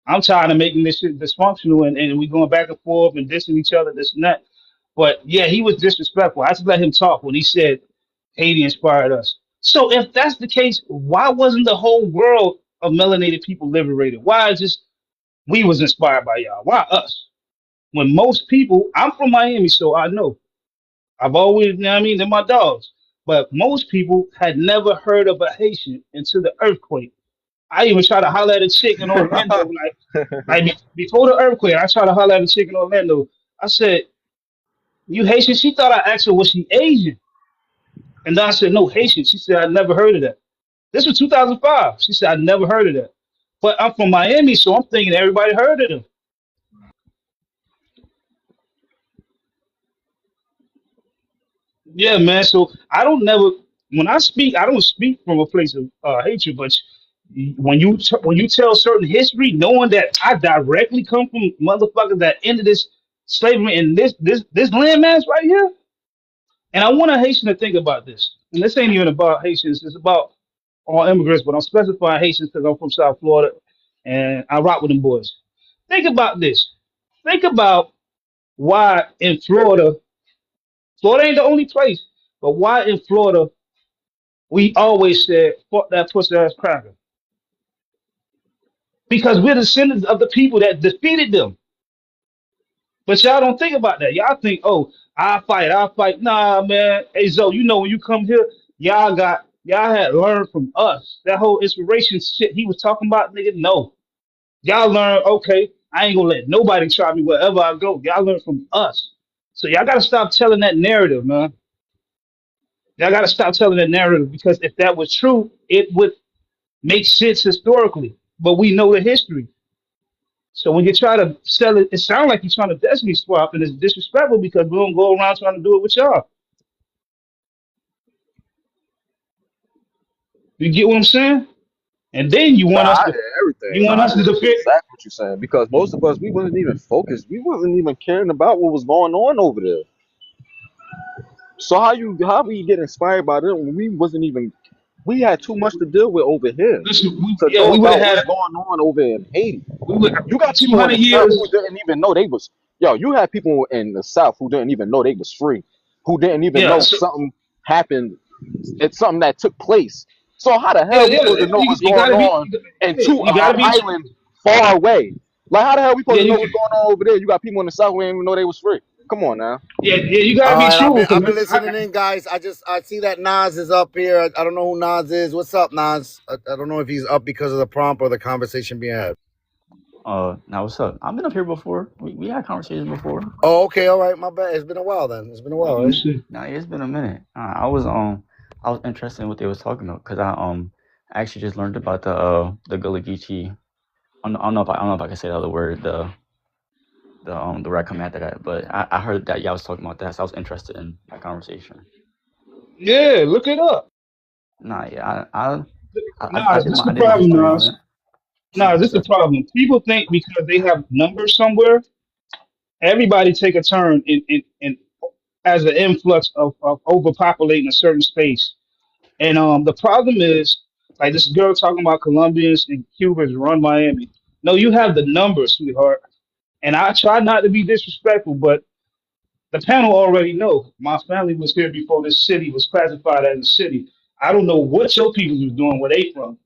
I'm tired of making this shit dysfunctional and we going back and forth and dissing each other, this and that. But yeah, he was disrespectful. I just let him talk when he said Haiti inspired us. So if that's the case, why wasn't the whole world of melanated people liberated? Why is just we was inspired by y'all? Why us? When most people, I'm from Miami, so I know. I've always, you know what I mean, they're my dogs. But most people had never heard of a Haitian until the earthquake. I even tried to holler at a chick in Orlando, before the earthquake. I tried to holler at a chick in Orlando. I said, "You Haitian?" She thought I asked her, "Was she Asian?" And then I said, "No, Haitian." She said, "I never heard of that." This was 2005. She said, "I never heard of that." But I'm from Miami, so I'm thinking everybody heard of them. Yeah, man. So I don't never when I speak, I don't speak from a place of hatred. But when you tell certain history, knowing that I directly come from motherfuckers that ended this slavery in this landmass right here, and I want a Haitian to think about this. And this ain't even about Haitians. It's about all immigrants. But I'm specifying Haitians because I'm from South Florida, and I rock with them boys. Think about this. Think about why in Florida, Florida ain't the only place, but why in Florida we always said, fuck that pussy ass cracker. Because we're descendants of the people that defeated them. But y'all don't think about that. Y'all think, oh, I fight, I fight. Nah, man. Hey, Zoe, you know when you come here, y'all had learned from us. That whole inspiration shit he was talking about, nigga, no. Y'all learn, okay, I ain't gonna let nobody try me wherever I go. Y'all learn from us. So y'all gotta stop telling that narrative, man. Y'all gotta stop telling that narrative because if that was true, it would make sense historically. But we know the history. So when you try to sell it, it sounds like you're trying to destiny swap, and it's disrespectful because we don't go around trying to do it with y'all. You get what I'm saying? And then Nah, I hear everything. you Nah, want I us hear to defend. exactly what you're saying because most of us we wasn't even focused. We wasn't even caring about what was going on over there. So how we get inspired by them when we wasn't even we had too much to deal with over here Listen, to yeah, know we would have about had what's going on over in Haiti. we would You in got people in 200 the South who years. didn't even know they was you had people in the South who didn't even know they was free, who didn't even Yeah, know so, something happened. It's something that took place. So how the hell yeah, we yeah. supposed to know what's You going gotta be. on in Yeah, two you gotta be. island far away? Like how the hell we supposed Yeah, to know you. what's going on over there? You got people in the South who didn't even know they was free. Come on now. Yeah, yeah. You gotta All be right, true I've because been listening in, guys. I see that Nas is up here. I don't know who Nas is. What's up, Nas? I don't know if he's up because of the prompt or the conversation being had. Now what's up? I've been up here before. We had conversations before. Oh, okay, all right. My bad. It's been a while then. It's been a while, let me right? see. Nah, it's been a minute. I was interested in what they was talking about because I actually just learned about the Gullah Geechee. I don't know if I can say the other word the right come after that, but I heard that y'all was talking about that, so I was interested in that conversation. Yeah, look it up. Nah, yeah, Nah, this I the did my problem, history on Nas. it. Nah, this What's the up? problem. People think because they have numbers somewhere, everybody take a turn in as an influx of overpopulating a certain space. And the problem is, like this girl talking about Colombians and Cubans run Miami. No, you have the numbers, sweetheart. And I try not to be disrespectful, but the panel already know my family was here before this city was classified as a city. I don't know what your people was doing where they from.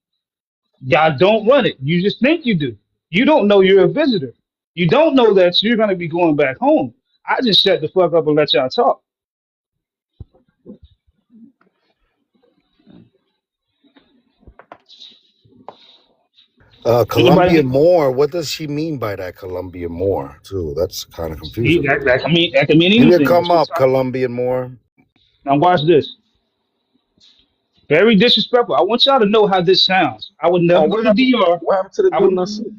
Y'all don't run it. You just think you do. You don't know you're a visitor. You don't know that you're gonna be going back home. I just shut the fuck up and let y'all talk. Columbia Anybody? Moore. What does she mean by that, Columbia Moore? Too. That's kind of See, confusing. that can mean You need to anything. come That's what up, it's talking. Columbia Moore. Now watch this. Very disrespectful. I want y'all to know how this sounds. I would never Oh, go to DR. what happened to the I dude in would the suit?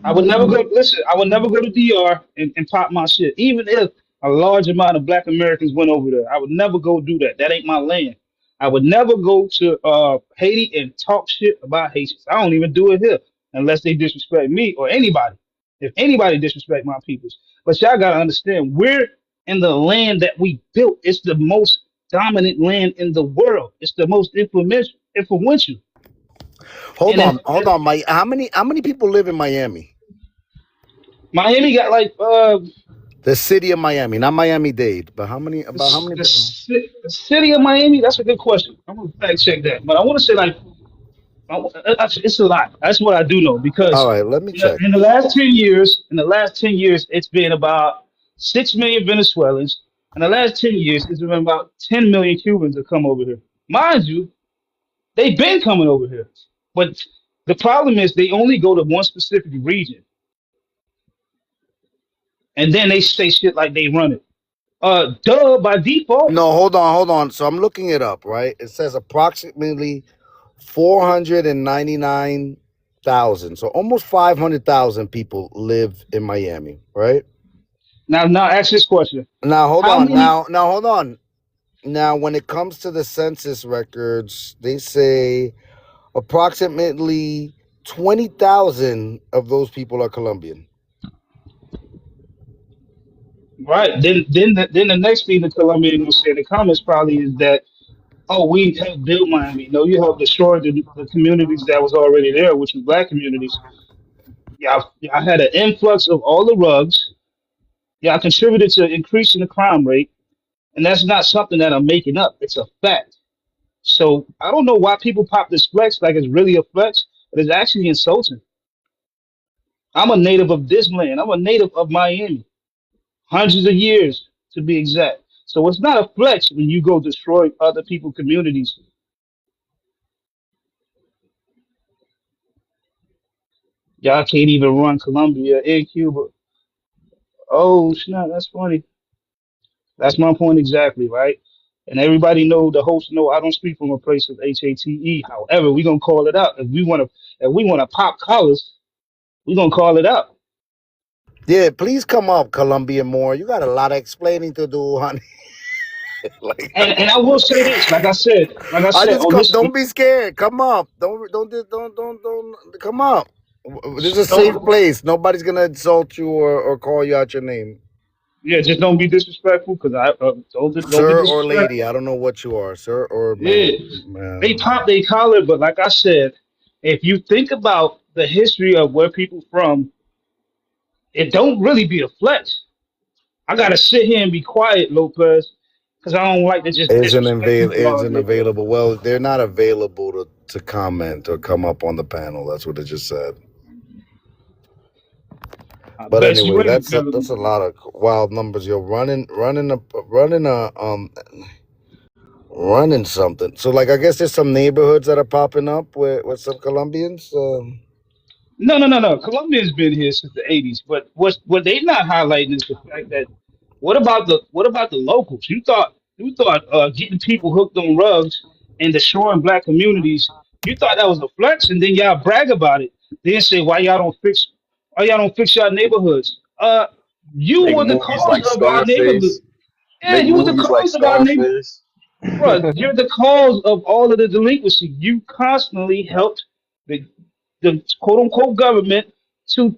I would never go listen, I would never go to DR and pop my shit. Even if a large amount of black Americans went over there. I would never go do that. That ain't my land. I would never go to Haiti and talk shit about Haitians. I don't even do it here unless they disrespect me or anybody. if anybody disrespect my peoples. But y'all gotta understand, we're in the land that we built. It's the most dominant land in the world. It's the most influential. Hold And on, hold if on, Mike. How many people live in Miami? Miami got like The city of Miami, not Miami-Dade, but how many people? the city of Miami. That's a good question. I'm gonna fact check that, but I want to say like it's a lot. That's what I do know All because right, let me check. in the last 10 years, it's been about 6 million Venezuelans. In the last 10 years, it's been about 10 million Cubans that come over here. Mind you, they've been coming over here, but the problem is they only go to one specific region, and then they say shit like they run it. Duh, by default. No, hold on. So I'm looking it up, right? It says approximately 499,000. So almost 500,000 people live in Miami, right? Now ask this question: Now hold How on. many? Now hold on. Now when it comes to the census records, they say approximately 20,000 of those people are Colombian. Right. Then the next thing the Colombian gonna say in the comments probably is that, oh, we helped build Miami. No, you helped destroy the communities that was already there, which was black communities. Y'all had an influx of all the rugs. Y'all contributed to increasing the crime rate, and that's not something that I'm making up. It's a fact. So I don't know why people pop this flex like it's really a flex, but it's actually insulting. I'm a native of this land. I'm a native of Miami, hundreds of years to be exact. So it's not a flex when you go destroy other people's communities. Y'all can't even run Colombia and Cuba. Oh snap, that's funny. That's my point exactly, right? And everybody know the hosts know I don't speak from a place of HATE. However, we gonna call it out. If we wanna pop collars, we gonna call it out. Yeah, please come up, Colombian more. You got a lot of explaining to do, honey. Like And I will say this, like I I said, just on come. this Don't be scared. Come up. Don't come up. This is a safe so place. Nobody's gonna insult you or call you out your name, yeah, just don't be disrespectful because I don't be sir or lady. disrespectful. I don't know what you are, sir or Yeah, they man. pop they collar, but like I said, if you think about the history of where people from, it don't really be a flex. I gotta sit here and be quiet, Lopez, because I don't like to just disrespect people all Isn't day. available. Well, they're not available to comment or come up on the panel. That's what it just said. I But bet you anyway, ain't that's a available. lot of wild numbers. You're running something. So like I guess there's some neighborhoods that are popping up with some Colombians. No. Colombia's been here since the '80s, but what they not highlighting is the fact that what about the locals? You thought getting people hooked on rugs and destroying black communities. You thought that was a flex, and then y'all brag about it. Then say why y'all don't fix your neighborhoods. You Make were the movies cause like of our neighborhood. Scarface. Yeah, Make you was the movies like cause of our neighborhood. Scarface. Bro, you're the cause of all of the delinquency. You constantly helped the quote unquote government to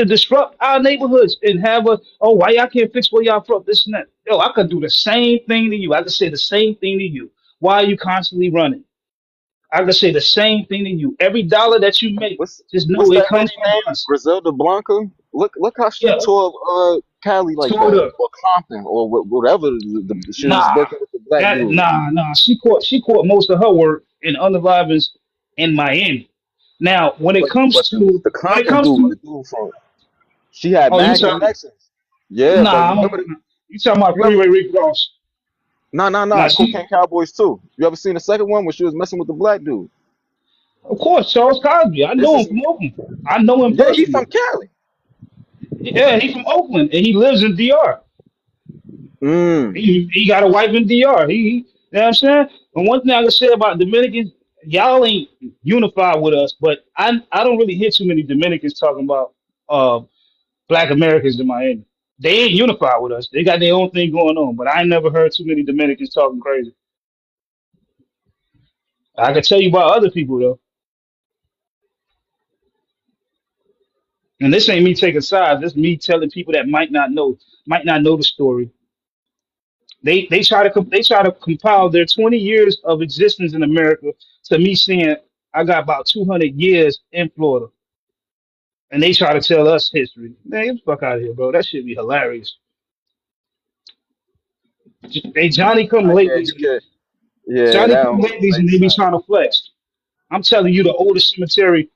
disrupt our neighborhoods and have a, oh, why y'all can't fix where y'all from, this and that. Yo, I could do the same thing to you. I could say the same thing to you. Why are you constantly running? I could say the same thing to you. Every dollar that you make, What's just what's know it that comes lady from name? us. Griselda Blanca. Look how she Yeah, tore Cali like tore it that, up. or Compton, or whatever. She was Nah, working with the black dude. nah. She caught most of her work in other lives in Miami. Now, But the when it Compton comes dude, the to, dude from, she had oh, you mad talking, connections. Yeah, but nah, remember, you talking about you ever? Freeway Rick Ross? Nah, Nah. Cocaine Cowboys too. You ever seen the second one where she was messing with the black dude? of course, Charles Cosby. I This know him is from Oakland. I know him Yeah, he from personally. Cali. Yeah, he's from Oakland and he lives in DR. Mm. He got a wife in DR. You know what I'm saying? And one thing I can say about Dominicans, y'all ain't unified with us, but I don't really hear too many Dominicans talking about uh black Americans in Miami. They ain't unified with us. They got their own thing going on, but I ain't never heard too many Dominicans talking crazy. I can tell you about other people though. And this ain't me taking sides. This me telling people that might not know the story. They try to compile their 20 years of existence in America to me saying I got about 200 years in Florida, and they try to tell us history. Man, get the fuck out of here, bro. That should be hilarious. They Yeah, you can. Yeah, Johnny that come don't latelys, and make they be sense. trying to flex. I'm telling you, the oldest cemetery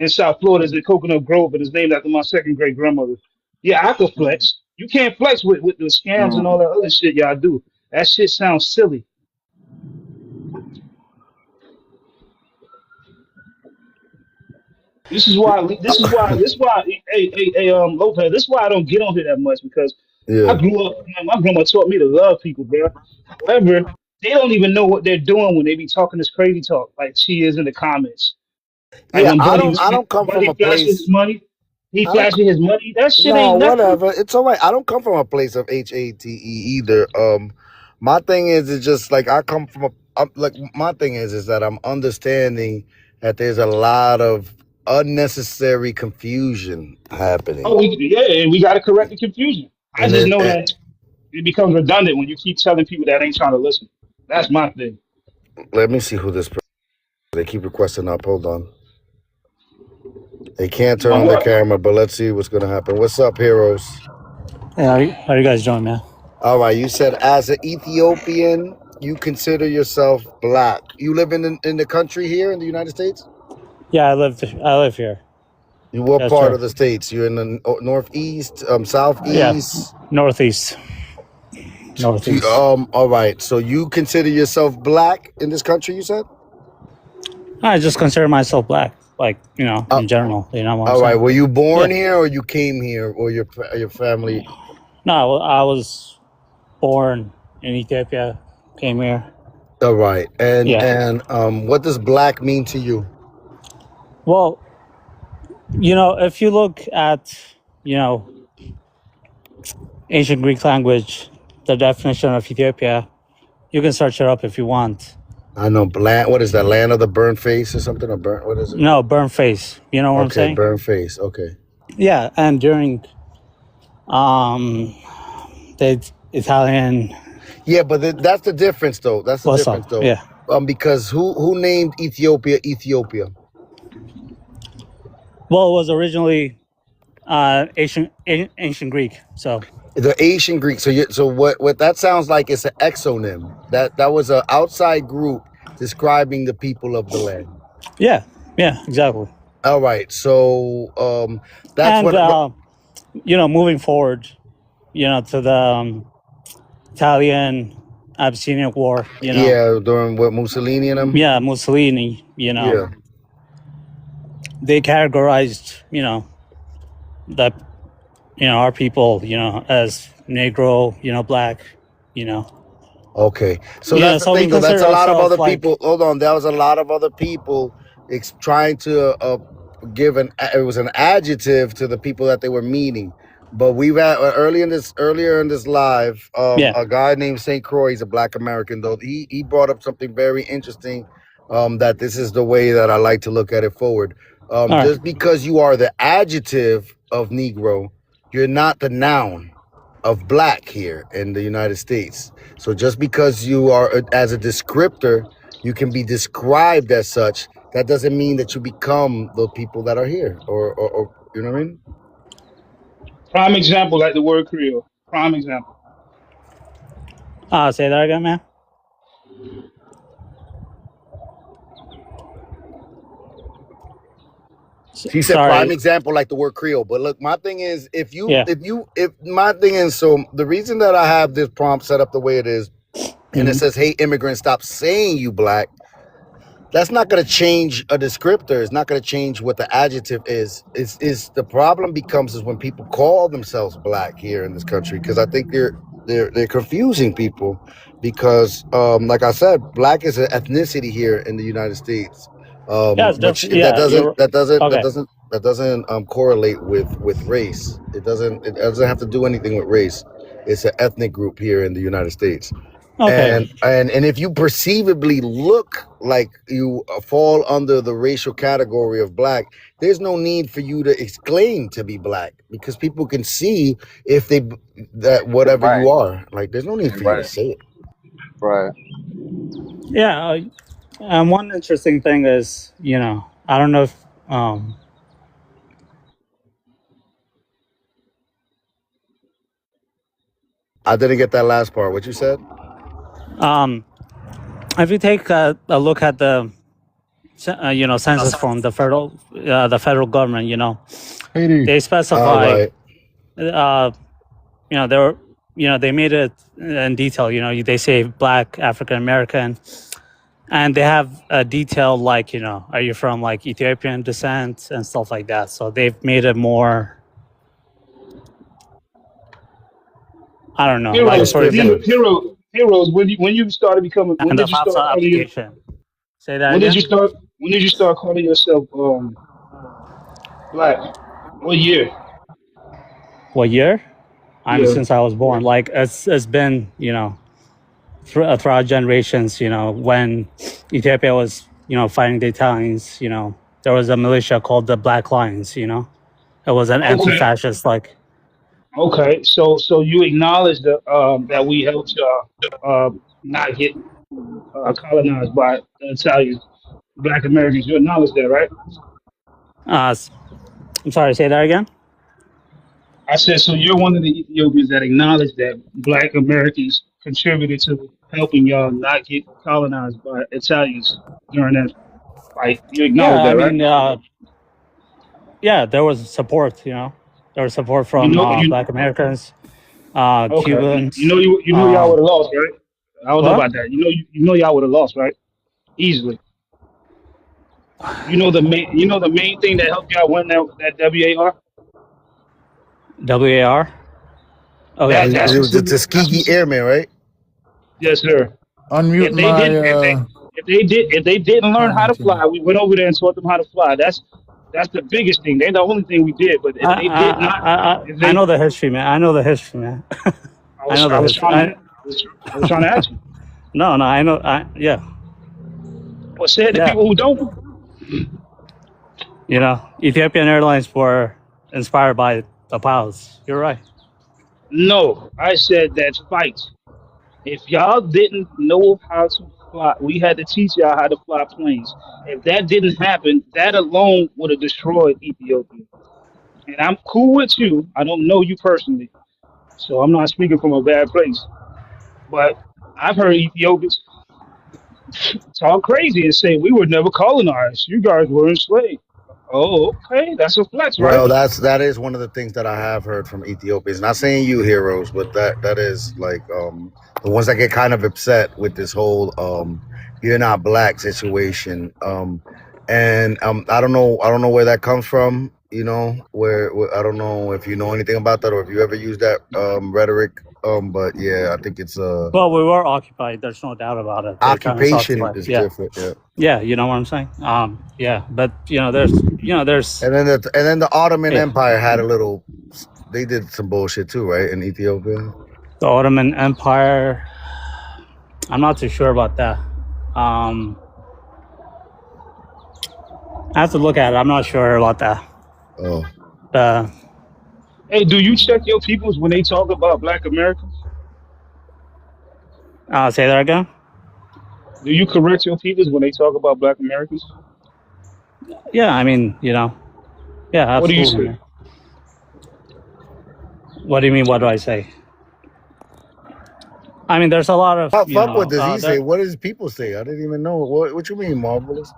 in South Florida is in Coconut Grove, and it's named after my second great grandmother. Yeah, I could flex. You can't flex with the scams and all that other shit y'all do. That shit sounds silly. This is why Lopez, this is why I don't get on here that much because I Yeah. grew up, my grandma taught me to love people, bro. However, they don't even know what they're doing when they be talking this crazy talk like she is in the comments. Like Yeah, when I don't come from Buddy a flashing his place. money, he I don't. flashing his money. That shit No, ain't nothing. whatever. It's all right. I don't come from a place of hate either. My thing is just like I come from a. Like my thing is that I'm understanding that there's a lot of unnecessary confusion happening, Yeah, and we got to correct the confusion. I and just it, know it, that it becomes redundant when you keep telling people that ain't trying to listen. That's my thing. let me see who this. They keep requesting up. Hold on. They can't turn On on their what? camera, but let's see what's gonna happen. What's up, heroes? Hey, how you guys doing, man? All right, you said as an Ethiopian, you consider yourself black. You live in the country here in the United States? Yeah, I live here. You what Yes, part sir. of the states? You're in the northeast, Yeah, southeast. northeast, northeast. All right. So you consider yourself black in this country? You said. I just consider myself black, like Uh, in general. You know what I'm all right. saying? Were you born Yeah. here, or you came here, or your family? No, I was born in Ethiopia, came here. All right. And Yeah. what does black mean to you? Well, if you look at you know ancient Greek language, the definition of Ethiopia, you can search it up if you want. I know land. What is that? Land of the burnt face or something? Or burnt? What is it? No, burn face. You know what I'm Okay, saying? burnt face. Okay. Yeah, and during um the Italian. Yeah, but that's the difference, though. That's the What's difference, up? though. Yeah. Because who named Ethiopia Ethiopia? Well, it was originally ancient Greek. So The ancient Greek. So what that sounds like is an exonym. That was an outside group describing the people of the land. yeah, exactly. All right. So that's And what moving forward, to the Italian Abyssinian War. yeah, during what Mussolini and them. Yeah, Mussolini. Yeah. They categorized that our people as Negro, black, Okay, so that's the so we thing, though. That's consider a lot of ourselves other like people. Hold on, there was a lot of other people trying to give it was an adjective to the people that they were meeting. But we've had earlier in this live, yeah. a guy named St. Croix, he's a Black American, though. He brought up something very interesting. That this is the way that I like to look at it forward. All right. Just because you are the adjective of Negro, you're not the noun of black here in the United States. So just because you are as a descriptor, you can be described as such. That doesn't mean that you become the people that are here, or you know what I mean? Prime example, like the word Creole. Prime example. Say that again, man. He said prime Sorry. example, like the word Creole. But look, my thing is, if Yeah. my thing is, so the reason that I have this prompt set up the way it is, and it Mhm. says, "Hey, immigrant, stop saying you black." That's not going to change a descriptor. It's not going to change what the adjective is. Is the problem becomes is when people call themselves black here in this country, because I think they're confusing people, because like I said, black is an ethnicity here in the United States, Yeah, it's which different. Yeah, you're okay. that doesn't correlate with race. It doesn't have to do anything with race. It's an ethnic group here in the United States. Okay. And if you perceivably look like you fall under the racial category of black, there's no need for you to exclaim to be black, because people can see if they that whatever Right. you are. Like, there's no need for you to Right. say it. Right. Yeah. One interesting thing is, I don't know if I didn't get that last part. What you said? um, if you take a look at the census from the federal government, Haiti. they All specify right. uh, they were they made it in detail. They say black, African American, and they have a detail like are you from like Ethiopian descent and stuff like that. So they've made it more, I don't know, like Heroes, for Descriptive. example, heroes. When you started becoming, when and the did you start FAFSA calling you? application. Say that When did you again. start? When did you start calling yourself black? What year? What year? I'm Yeah. since I was born. Like it's been throughout generations. When Ethiopia was fighting the Italians. There was a militia called the Black Lions. It was an Okay. anti-fascist like. Okay. So you acknowledge that we helped not get colonized by the Italians, Black Americans. You acknowledge that, right? Uh, I'm sorry. Say that again. I said, so you're one of the Ethiopians that acknowledge that Black Americans contributed to helping y'all not get colonized by Italians during that fight. You acknowledge Yeah, I that, right? mean, yeah, there was support. There was support You from know, you Black Americans, okay? Cubans. You know y'all would have lost, right? I don't know What? about that. You know y'all would have lost, right? Easily. You know the main thing that helped y'all win that WAR. WAR. Okay. It That's was the specific. That's Tuskegee specific. Airmen, right? Yes, sir. Unmute If they my didn't, if they didn't learn how to commenting. fly, we went over there and taught them how to fly. That's the biggest thing. They're the only thing we did. But if I they did not, if I they, know the history, man. I know the history, man. I know I the was history. trying to, I was trying to ask you. No, no, I know. Yeah, Well, say it to yeah. people who don't know. Ethiopian Airlines were inspired by the pilots. You're right. No, I said that fight. If y'all didn't know how to fly, we had to teach y'all how to fly planes. If that didn't happen, that alone would have destroyed Ethiopia. And I'm cool with you. I don't know you personally, so I'm not speaking from a bad place. But I've heard Ethiopians talk crazy and say we were never colonized. You guys were enslaved. Oh, okay, that's a flex, right? Well, that is one of the things that I have heard from Ethiopians. Not saying you heroes, but that is like the ones that get kind of upset with this whole you're not black situation. And I don't know where that comes from. Where I don't know if you know anything about that or if you ever use that rhetoric. But yeah, I think it's Well, we were occupied. There's no doubt about it. They kind of occupation occupied. is Yeah, different. Yeah. yeah. You know what I'm saying? Yeah. But there's. And then the Ottoman Yeah. Empire had a little. They did some bullshit too, right? In Ethiopia. The Ottoman Empire. I'm not too sure about that. Um, I have to look at it. I'm not sure about that. Oh. Hey, do you check your peoples when they talk about Black Americans? Say that again. Do you correct your peoples when they talk about Black Americans? Yeah, I mean, yeah, What do you absolutely, say? man. What do you mean? What do I say? I mean, there's a lot of, Fuck, what does he say? there. What does people say? I didn't even know. What you mean, Marvelous?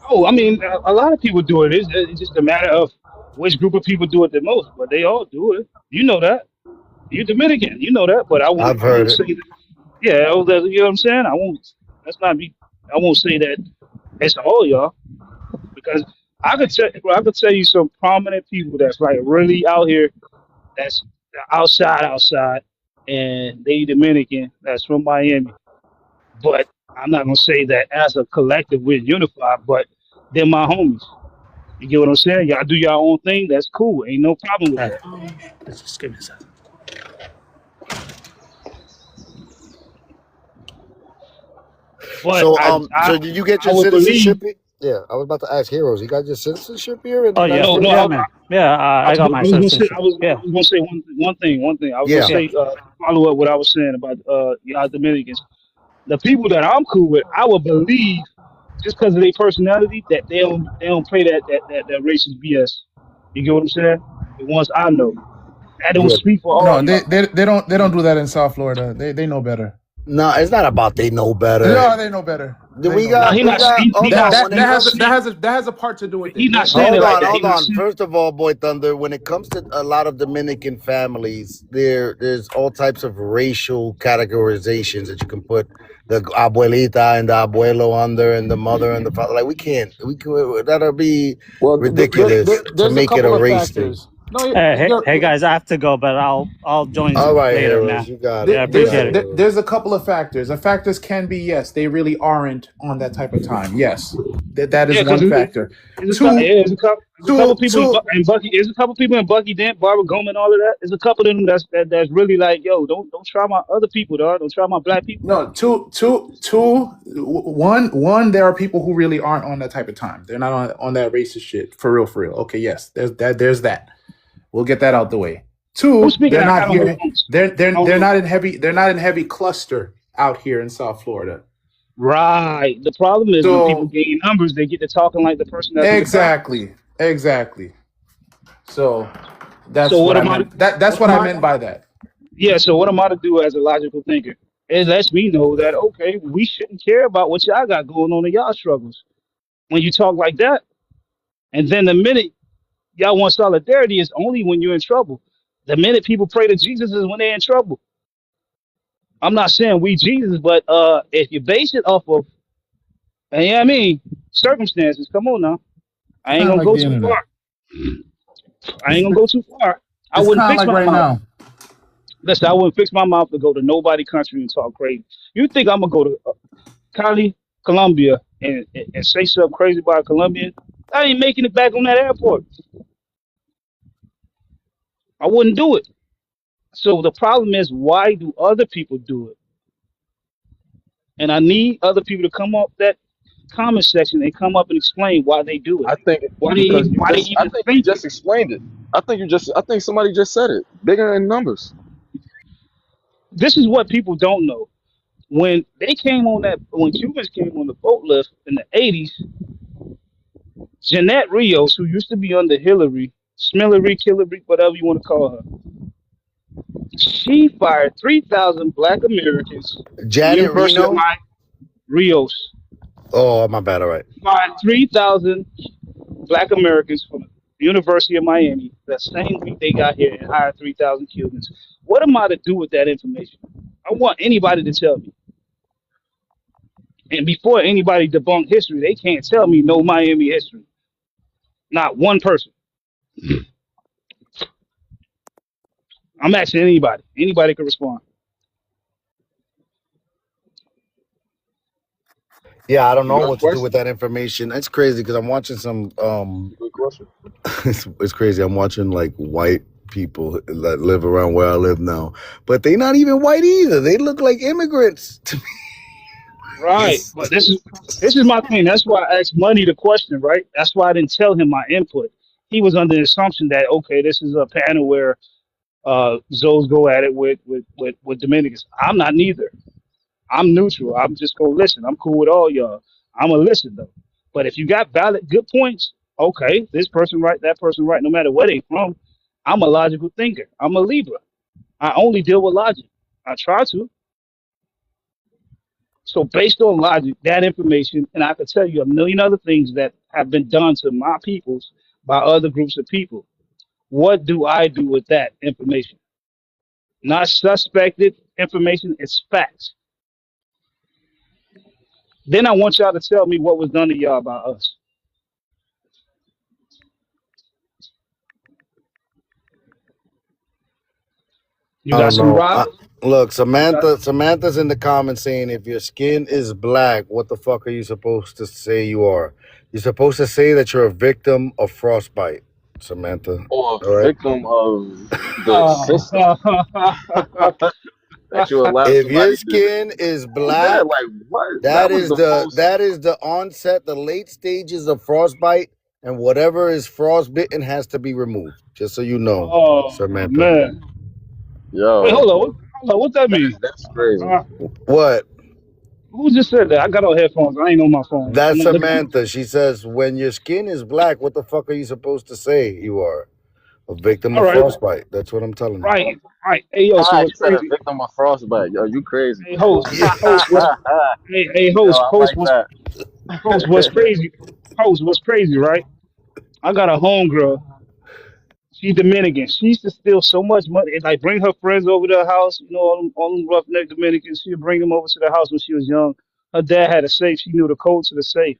Oh, I mean, a lot of people do it. It's just a matter of which group of people do it the most, but they all do it. You know that. You're Dominican. You know that, but I've I heard won't it. say that. Yeah, you know what I'm saying? I won't. Let's not be. I won't say that it's all y'all because I could tell you some prominent people that's like really out here. That's outside, and they Dominican. That's from Miami. But I'm not gonna say that as a collective we're unified. But they're my homies. You get what I'm saying? Y'all do your own thing. That's cool. Ain't no problem with Hey, that. just give me a second. But So I so did you get I your would believe. citizenship? Yeah, I was about to ask Heroes. You got your citizenship here in the Oh United yeah, No, States? yeah, no. man. Yeah, I got my I was gonna say citizenship. Yeah, I was gonna say one thing. I was gonna Yeah. yeah. say follow up what I was saying about y'all Dominicans. The people that I'm cool with, I would believe just because of their personality that they don't play that racist BS. You get what I'm saying? The ones I know. I don't Yeah. speak for all No, they, y'all. they they don't they don't do that in South Florida. They know better. No, it's not about they know better. No, they know better. They We know Now got better. we got he hold not on That when that it he has comes that has a part to do with he it. not saying hold it like on, that. He hold not on. saying. First of all, Boy Thunder, when it comes to a lot of Dominican families, there's all types of racial categorizations that you can put the abuelita and the abuelo under and the mother and the father. Like we can that'll be Well, ridiculous to there's a make it a couple of race thing. factors. No, Hey guys, I have to go, but I'll join All right, later, Heroes, man. you got Yeah, it. I You got appreciate it, it. Heroes. there's a couple of factors. The factors can be yes, they really aren't on that type of time. Yes, that is Yeah, because one factor. yeah, there's a couple people Two. in Bucky. There's a couple people in Bucky Dent, Barbara Goma, all of that. There's a couple of them that's really like, yo, don't try my other people, dog. Don't try my black people. No, one. There are people who really aren't on that type of time. They're not on that racist shit for real, for real. Okay, yes, there's that. There's that. We'll get that out the way. Who's Two, speaking they're that not kind of here. homes? They're not in heavy. They're not in heavy cluster out here in South Florida. Right. The problem is when people So gain numbers, they get to talking like the person that's in the crowd. exactly. So So that's what what I am I? meant. That's What what am I I? meant by that. Yeah. So what am I to do as a logical thinker? It lets me know that okay, we shouldn't care about what y'all got going on in y'all struggles. When you talk like that, and then the minute y'all want solidarity is only when you're in trouble. The minute people pray to Jesus is when they're in trouble. I'm not saying we Jesus, but if you base it off of, I mean, circumstances. Come on now, I It's ain't kind of gonna like go the too internet. far. I ain't gonna go too far. I It's wouldn't kind of fix like my right mouth. now. Listen, I wouldn't fix my mouth to go to nobody country and talk crazy. You think I'm gonna go to Cali, Colombia, and say something crazy about a Colombian? I ain't making it back on that airport. I wouldn't do it. So the problem is, why do other people do it? And I need other people to come up that comment section and come up and explain why they do it. I think because Why they I even think you think it. just explained it. I think somebody just said it. Bigger in numbers. This is what people don't know. When Cubans came on the boat lift in the 80s, Jeanette Rios, who used to be under Hillary, Smillery, Killary, whatever you want to call her, she fired 3,000 black Americans from Janet University of Reno. Miami. Rios Oh, my bad. All right. fired 3,000 black Americans from the University of Miami that same week they got here and hired 3,000 Cubans. What am I to do with that information? I want anybody to tell me. And before anybody debunk history, they can't tell me no Miami history. Not one person. I'm asking anybody. Anybody can respond. Yeah, I don't know Good what to do question. with that information. It's crazy because I'm watching some Good question. it's crazy. I'm watching like white people that live around where I live now, but they not even white either. They look like immigrants to me. Right. But this is my thing. That's why I asked Money the question, right? That's why I didn't tell him my input. He was under the assumption that okay, this is a panel where Zoes go at it with Dominicans. I'm not neither. I'm neutral. I'm just gonna listen. I'm cool with all y'all. I'm gonna listen though. But if you got valid good points, okay, this person right, that person right, no matter where they from, I'm a logical thinker. I'm a Libra. I only deal with logic. I try to. So based on logic, that information, and I could tell you a million other things that have been done to my peoples by other groups of people. What do I do with that information? Not suspected information, it's facts. Then I want y'all to tell me what was done to y'all by us. You I got don't some know. rock? Look, You got Samantha's in the comments saying if your skin is black, what the fuck are you supposed to say you are? You're supposed to say that you're a victim of frostbite, Samantha. Or All right. victim of the oh. system. that you allow If your somebody to. skin is Yeah, black, like what? That was the most. that is the onset, the late stages of frostbite, and whatever is frostbitten has to be removed. Just so you know, Oh Samantha. man. Wait, Yo, hold on. Hold on. What that mean? that's crazy. Uh, What? who just said that? I got on headphones. I ain't on my phone. I'm That's not looking at my Samantha. She says, when your skin is black, what the fuck are you supposed to say? You are a victim All of right. frostbite. That's what I'm telling you. Right. Right. Hey yo. So Ah, what's you said a crazy? victim of frostbite. Yo, you crazy. Hey host. Yeah. Host. What's hey Yo, host. I like that. Host. What's crazy? Host. What's crazy? Right. I got a homegirl. She's Dominican. She used to steal so much money and like bring her friends over to the house. You know, all them roughneck Dominicans. She'd bring them over to the house when she was young. Her dad had a safe. She knew the code to the safe.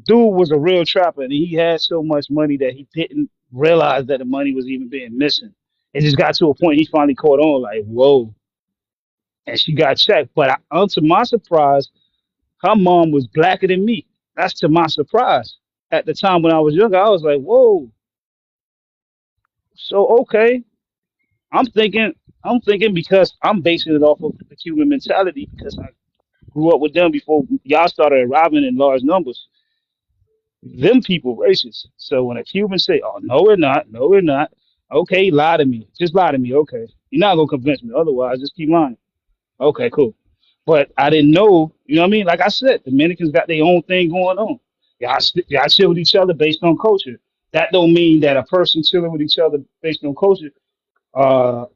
Dude was a real trapper, and he had so much money that he didn't realize that the money was even being missing. It just got to a point he finally caught on, like, whoa. And she got checked. But to my surprise, her mom was blacker than me. That's to my surprise. At the time when I was younger, I was like, whoa. So okay. I'm thinking, I'm thinking because I'm basing it off of the Cuban mentality because I grew up with them before y'all started arriving in large numbers. Them people racist. So when a Cuban say, "Oh no, we're not. No, we're not," okay, lie to me. Just lie to me. Okay, you're not gonna convince me. Otherwise, just keep lying. Okay, cool. But I didn't know. You know what I mean? Like I said, Dominicans got their own thing going on. Y'all chill with each other based on culture. That don't mean that a person chilling with each other based on culture uh,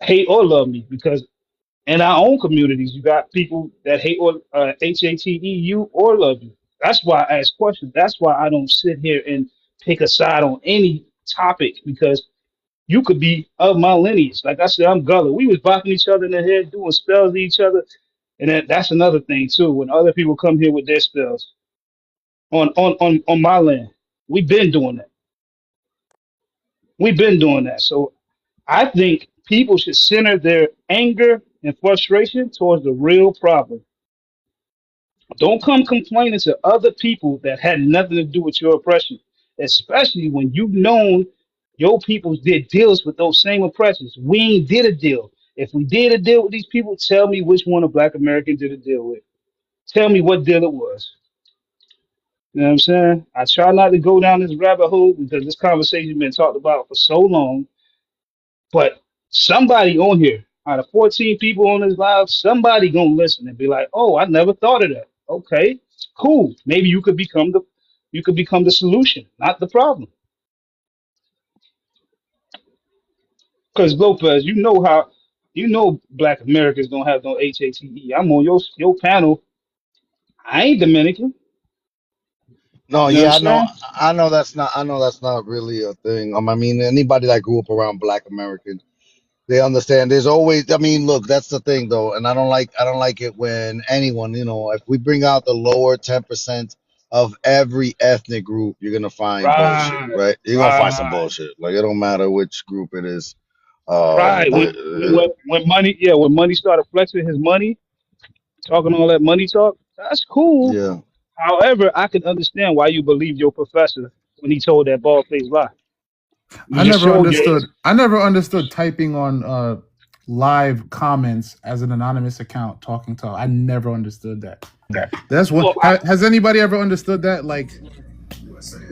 hate or love me because in our own communities, you got people that hate or hate you or love you. That's why I ask questions. That's why I don't sit here and pick a side on any topic because you could be of my lineage. Like I said, I'm Gullah. We was bopping each other in the head, doing spells to each other, and that's another thing too. When other people come here with their spells on my land, we've been doing that. We've been doing that. So I think people should center their anger and frustration towards the real problem. Don't come complaining to other people that had nothing to do with your oppression, especially when you've known your people did deals with those same oppressions. We ain't did a deal. If we did a deal with these people, tell me which one a black American did a deal with. Tell me what deal it was. You know what I'm saying? I try not to go down this rabbit hole because this conversation has been talked about for so long. But somebody on here, out of 14 people on this live, somebody gonna listen and be like, "Oh, I never thought of that." Okay, cool. Maybe you could become the solution, not the problem. Because Lopez, you know Black Americans don't have no HATE. I'm on your panel. I ain't Dominican. No, You know what I'm yeah, saying? I know that's not really a thing. I mean, anybody that grew up around Black Americans, they understand. There's always, I mean, look, that's the thing though, and I don't like it when anyone, you know, if we bring out the lower 10% of every ethnic group, you're gonna find bullshit, Right, right? You're gonna find some right, bullshit. Like it don't matter which group it is. right. When money, yeah, when money started flexing his money, talking all that money talk, that's cool. yeah. However, I can understand why you believe your professor when he told that bald faced lie. You I just never showed your understood. age. I never understood typing on live comments as an anonymous account talking to. I never understood that. That's what. Well, I, Has anybody ever understood that? Like,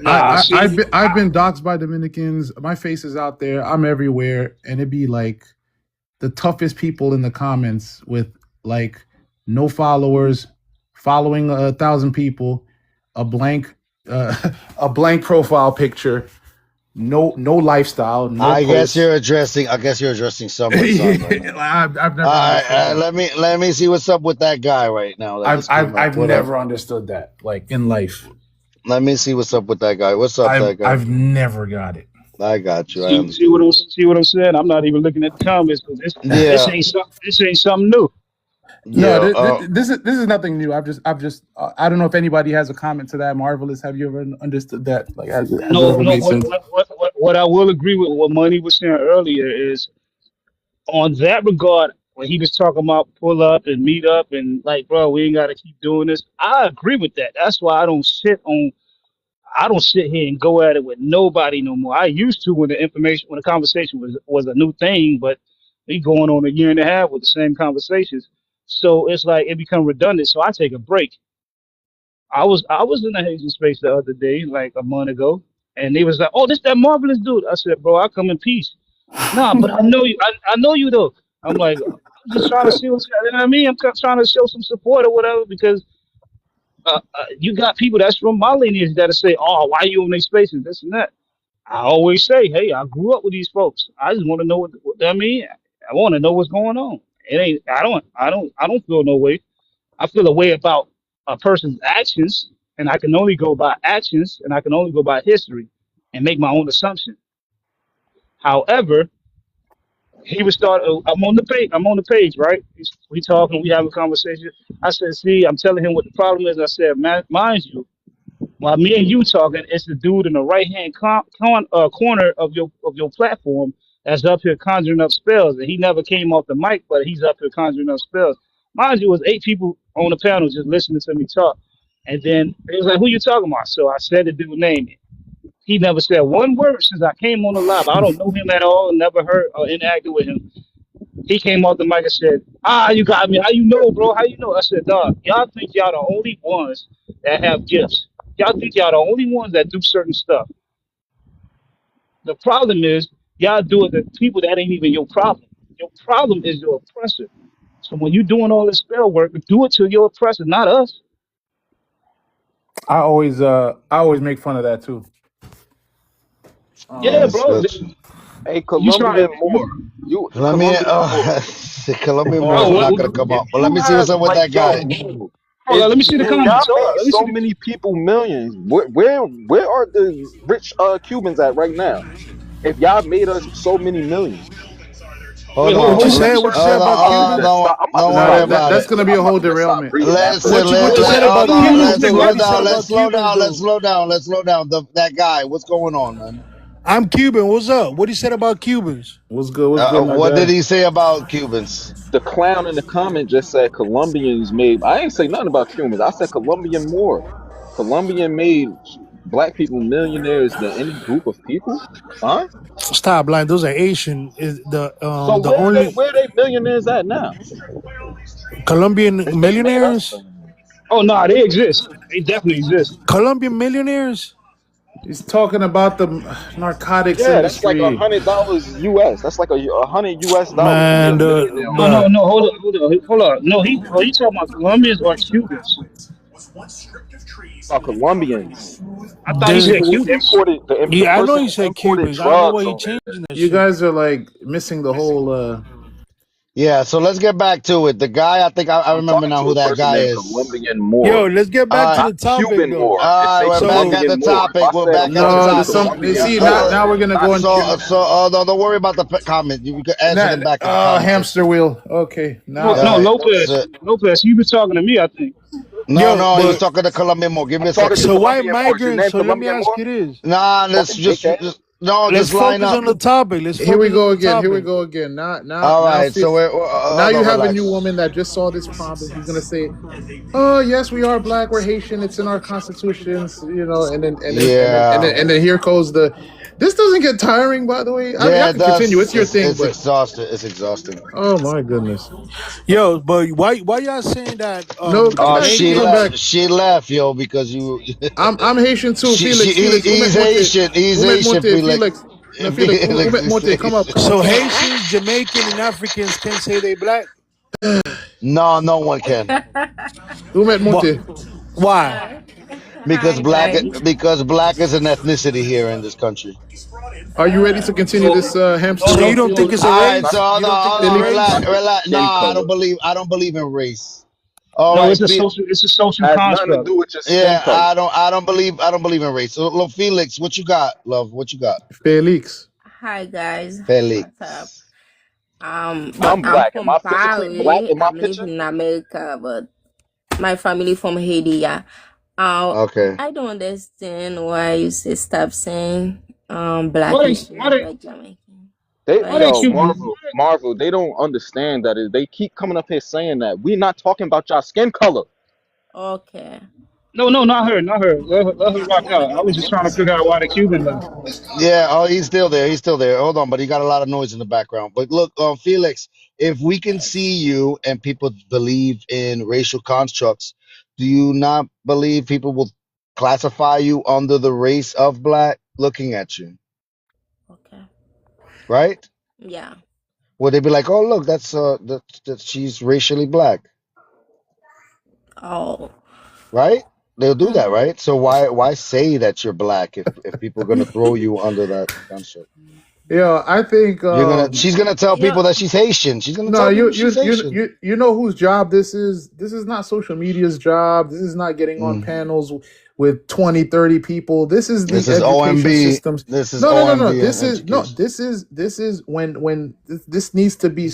nah, see, I've been doxxed by Dominicans. My face is out there. I'm everywhere, and it'd be like the toughest people in the comments with like no followers, following 1,000 people, a blank a blank profile picture, no lifestyle, no posts. I guess you're addressing Summer Sun right now. I've never understood that. Let me see what's up with that guy right now that just came up. I've What up? never understood that like in life. Let me see what's up with that guy. What's up, that guy? I've never got it. I got you. I see understand. what I'm saying. I'm not even looking at the comments because Yeah, this ain't something new. No, yeah. this is nothing new. I've just I don't know if anybody has a comment to that. Marvelous, have you ever understood that? Like, has it No, ever no. made sense? What I will agree with what Money was saying earlier is on that regard when he was talking about pull up and meet up and like, bro, we ain't got to keep doing this. I agree with that. That's why I don't sit here and go at it with nobody no more. I used to when the conversation was a new thing, but We going on a year and a half with the same conversations. So it's like it become redundant. So I take a break. I was in the Haitian space the other day, like a month ago, and they was like, "Oh, this that marvelous dude." I said, "Bro, I come in peace." Nah, but I know you. I know you though. I'm like, I'm just trying to see what's. You know what I mean? I'm trying to show some support or whatever because you got people that's from my lineage that'll say, "Oh, why you in these spaces? This and that." I always say, "Hey, I grew up with these folks. I just want to know what I mean. I want to know what's going on. It ain't. I don't feel no way. I feel a way about a person's actions, and I can only go by actions, and I can only go by history, and make my own assumption. However, he would start. I'm on the page. I'm on the page, right? We talking. We have a conversation. I said, "See, I'm telling him what the problem is." I said, Mind you, while me and you talking, it's the dude in the right hand corner of your platform that's up here conjuring up spells, and he never came off the mic, but he's up here conjuring up spells. Mind you, it was 8 people on the panel just listening to me talk, and then it was like, "Who you talking about?" So I said the dude's name. He never said one word since I came on the live. I don't know him at all, never heard or interacted with him. He came off the mic and said, you got me. How you know, bro? How you know? I said, dog, y'all think y'all the only ones that have gifts. Y'all think y'all the only ones that do certain stuff. The problem is y'all do it to people that ain't even your problem. Your problem is your oppressor. So when you doing all this spell work, do it to your oppressor, not us. I always make fun of that too. Yeah, Let's bro. let's Hey, You try. Colombian Moore. You let me. Colombian Moore. Colombian Hold Moore Oh, is on. not gonna come You up. But let you me see what's have up with like that yo, guy. bro. hold on. Let me see the And y'all comments. Hold made on. Let me see so the. many people millions. Where are the rich Cubans at right now? If y'all made us so many millions, Wait, Hold hold, on. What hold you on. Let me say? show What you you. say Hold on. about I'm about Hold to Cubans? on. stop. I'm about to Don't worry stop Nah, about listening. it. that's gonna be a I'm whole about to stop derailment. reading that stuff. Listen. What you Let. said Hold about on. Cubans? Let's Though? What slow you said down. about Let's slow Cubans down. Let's though? slow down. That guy. What's going on, man? I'm Cuban. What's up? What he said about Cubans? What's good? What's good, my What did guy? he say about Cubans? The clown in the comment just said Colombians made. I ain't say nothing about Cubans. I said Colombian more. Colombian made black people millionaires than any group of people. Huh? Stop lying. Those are Asian. Is So the only where they millionaires at now? Colombian They made us millionaires? millionaires. Oh no, they exist. They definitely exist. Colombian millionaires? He's talking about the narcotics Yeah, that's like industry. $100 US. That's like $100 US to be a Man, millionaire No, over bruh. no, there. no. Hold on. No, he talking about Colombians or Cubans. About Colombians, I thought he There's, said people who Cubans. imported the yeah, I know person he who said imported Cubans. I don't know drugs why he over changing there. that You shit. guys are like missing the whole. Yeah. So let's get back to it. The guy. I think I I'm remember talking now to who a that person guy named is. Colombian Yo, Moore, let's get back All to right. the not topic Cuban though. Moore. It All right. say We're back So at Colombian the Moore. If I topic. We're said back at the according No, to there's topic. some. Colombian See, Uh, Moore, now we're gonna not go in. so Cuban. so don't worry about the comment. You can answer them back in the comment Hamster section. wheel. Okay, No, All now. no, right. Lopez. So Lopez, you was talking to me, I think. no, yo, no, he was but talking to Colombian More. Give me I'm a talking to second. so why Colombian Moore. Is your migrants? name So let me Colombian ask Moore? you this. Nah, let's Fucking dickhead. Let's just line focus up. on the topic. Let's Here we focus on go the again. Here we topic. go again. Now, All now, right. see, So we're now hold you on, have a new relax. woman that just saw this prompt, and she's gonna say, "Oh, yes, we are black. We're Haitian. It's in our constitutions, Yeah. and then here goes the. This doesn't get tiring, by the way. I mean, I Yeah, it could continue. does. It's your thing, It's but exhausting. It's exhausting. oh my goodness, Yo, but why y'all saying that no, come back, come Jamaicans? back. She left, yo, because you. I'm Haitian too. Felix, He's Asian. He's Asian, Felix. Felix. No, Felix, Felix is Monte, come up, Asian. come up, So come up. Haitians, Jamaican, and Africans can say they black. No, no one can, But Monte. why? because Hi guys. black is an ethnicity here in this country. Are you ready to continue So, this no, So hamster no, you wheel, don't no, think it's Felix? a All right, so race? hold You don't on, think it's hold a on, Felix. race? relax. No, Skin color I don't believe in race. All No, right, it's a social has nothing to construct. do with your skin yeah, color. I don't believe in race. So, look, Felix, what you got, love? What you got, Felix. Hi guys. What's up? Felix? But I'm I'm black. Am from I physically black Paris. in my I'm picture? living in America, but my family from Haiti, yeah. Uh, Okay. I don't understand why you say stop saying black Why Haitian, they, black Jamaican. They Why why they you yo Cuban? saying Marvel. They don't understand that they keep coming up here saying that we're not talking about y'all skin color. okay? No, not her, not her. Let her rock out. I was just trying to figure out why the Cuban left. Yeah, oh, he's still there. He's still there. Hold on, but he got a lot of noise in the background. But look, Felix, if we can see you and people believe in racial constructs, do you not believe people will classify you under the race of black looking at you, Okay. right? Yeah. Would they be like, "Oh, look, that she's racially black," Oh. right? They'll do that, Mm. right? So why say that you're black if people are gonna throw you under that construct? Yeah, I think She's gonna tell Yeah. people that she's Haitian. She's gonna no, tell people she's Haitian. you know whose job this is? This is not social media's job. This is not getting on Mm. panels with 20, 30 people. This is This the is education OMB. systems. This is No. OMB This is no. education. This is when this needs to be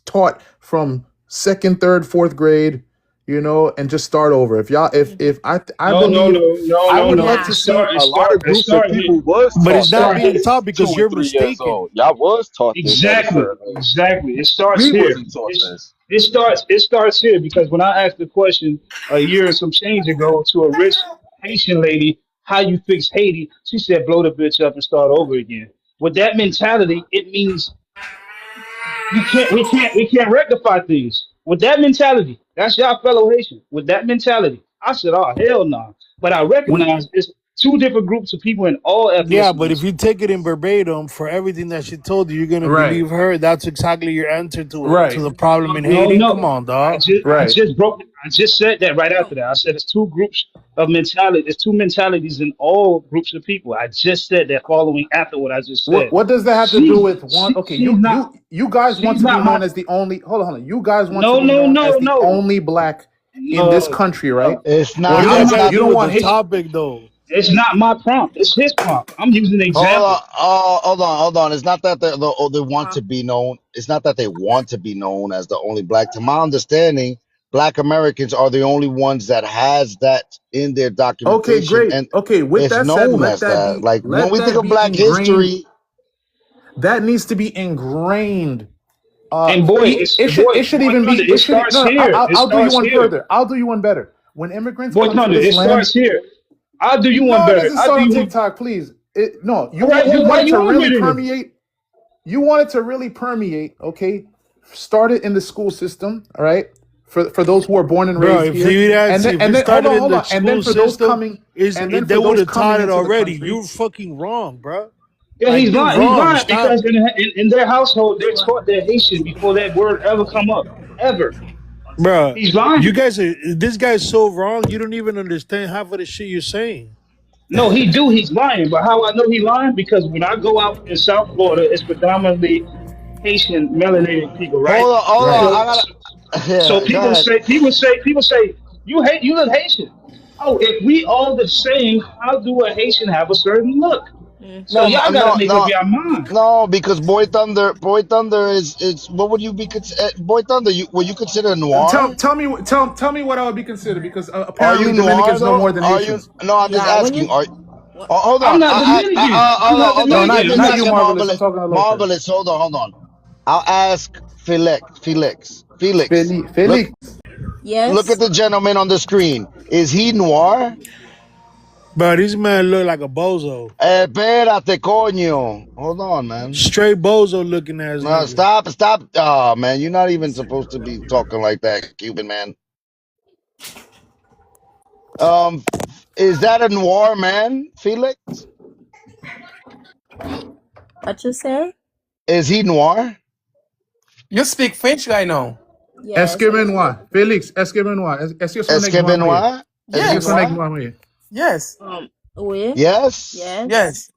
taught from second, third, fourth grade, you know, and just start over. If y'all, if I No, no, believe, no, no, I no, would no. like Yeah. to see. A lot of It groups of start here. people was But It it's taught not that start being here. at taught 2 because and you're 3 years mistaken. old. Y'all was taught this at a Exactly, certain age. exactly. It starts We here. wasn't taught this. It starts here because when I asked the question a year and some change ago to a rich Haitian lady, how you fix Haiti, she said, blow the bitch up and start over again. With that mentality, it means we can't rectify things. With that mentality, that's y'all fellow Haitian. With that mentality, I said, oh hell no. But I We, recognize it's two different groups of people in all Yeah, but if ethnicities. you take it in verbatim for everything that she told you, you're gonna right, believe her. That's exactly your answer to right, the problem in No, Haiti. Come no. on, dog. right. I just said that right after that. I said it's two groups of mentality. There's two mentalities in all groups of people. I just said that following after what I just said. What does that have to do with one? Okay, you guys want She's to be not my known as the only. Hold on. You guys want to no be no known as no the no only black in this no country, right? no. It's What not. does I'm that It's got not to not. do You don't with the want. it's, topic, though? it's not my prompt. It's his prompt. I'm using an Hold on. example. Oh, hold on. It's not that they want Huh? to be known. It's not that they want to be known as the only black. To my understanding, Black Americans are the only ones that has that in their Okay, documentation, great. and Okay, with it's that said, known as that. Like when let we think that of be Black ingrained. history, That needs to be ingrained. And boy, It should boy even thunder. be. It It should starts no. here. It I'll do you starts one here. further. I'll do you one better. When immigrants Boy come to thunder. this It land, starts here. I'll do you one no, it better. doesn't I'll start do on you one. TikTok, please. No, All right, you well, why want it you to on really here then? permeate. You want it to really permeate. Okay, start it in the school system. All right, for those who are born and Bro, raised if here, you and then if it hold started in the on, and then school for those system, coming, they would have taught it into the already. country. You're fucking wrong, bro. Yeah, Like he's you're lying. He's wrong. lying Stop. because in their household they're taught they're Haitian before that word ever come up. Ever. Bro, He's you lying. guys are this guy's so wrong. You don't even understand half of the shit you're saying. No, he do. He's lying. But how I know he lying? Because when I go out in South Florida, it's predominantly Haitian melanated people, right? hold on. Right. I So gotta. so Yeah, go ahead. people say you look Haitian. Oh, if we all the same, how do a Haitian have a certain look? So No, y'all gotta no, make up no, your mind. no. Because Boy Thunder is what would you be? Boy Thunder, were you consider noir? Tell me what I would be considered because Are apparently you noir Dominicans know though? more than Are you? Haitians. No, I'm just Yeah. When asking. you Are what? hold I'm on. not Dominican. I'm Hold not on, hold on. No, Dominican. I'm not just I'm not. you, asking Marvelous. I'm Marvelous. talking to Lopez. Marvelous, hold on. I'll ask Felix. Felix. Look at Yes. the gentleman on the screen. Is he noir? Bro, this man look like a bozo. Espérate, coño. Hold on, man. Straight bozo looking ass No, nigga. stop. Oh, man, you're not even supposed to be talking like that, Cuban man. Um, is that a noir man, Felix? What you say? Is he noir? You speak French right now? Est-ce Yes. que Benoit? Félix, est-ce que Benoit? Est-ce que son Est-ce nègre que noir mouillé? Benoit? Is Est-ce he que son Yes. nègre noir? noir mouillé? Yes. Oui. Yes. Yes. Yes.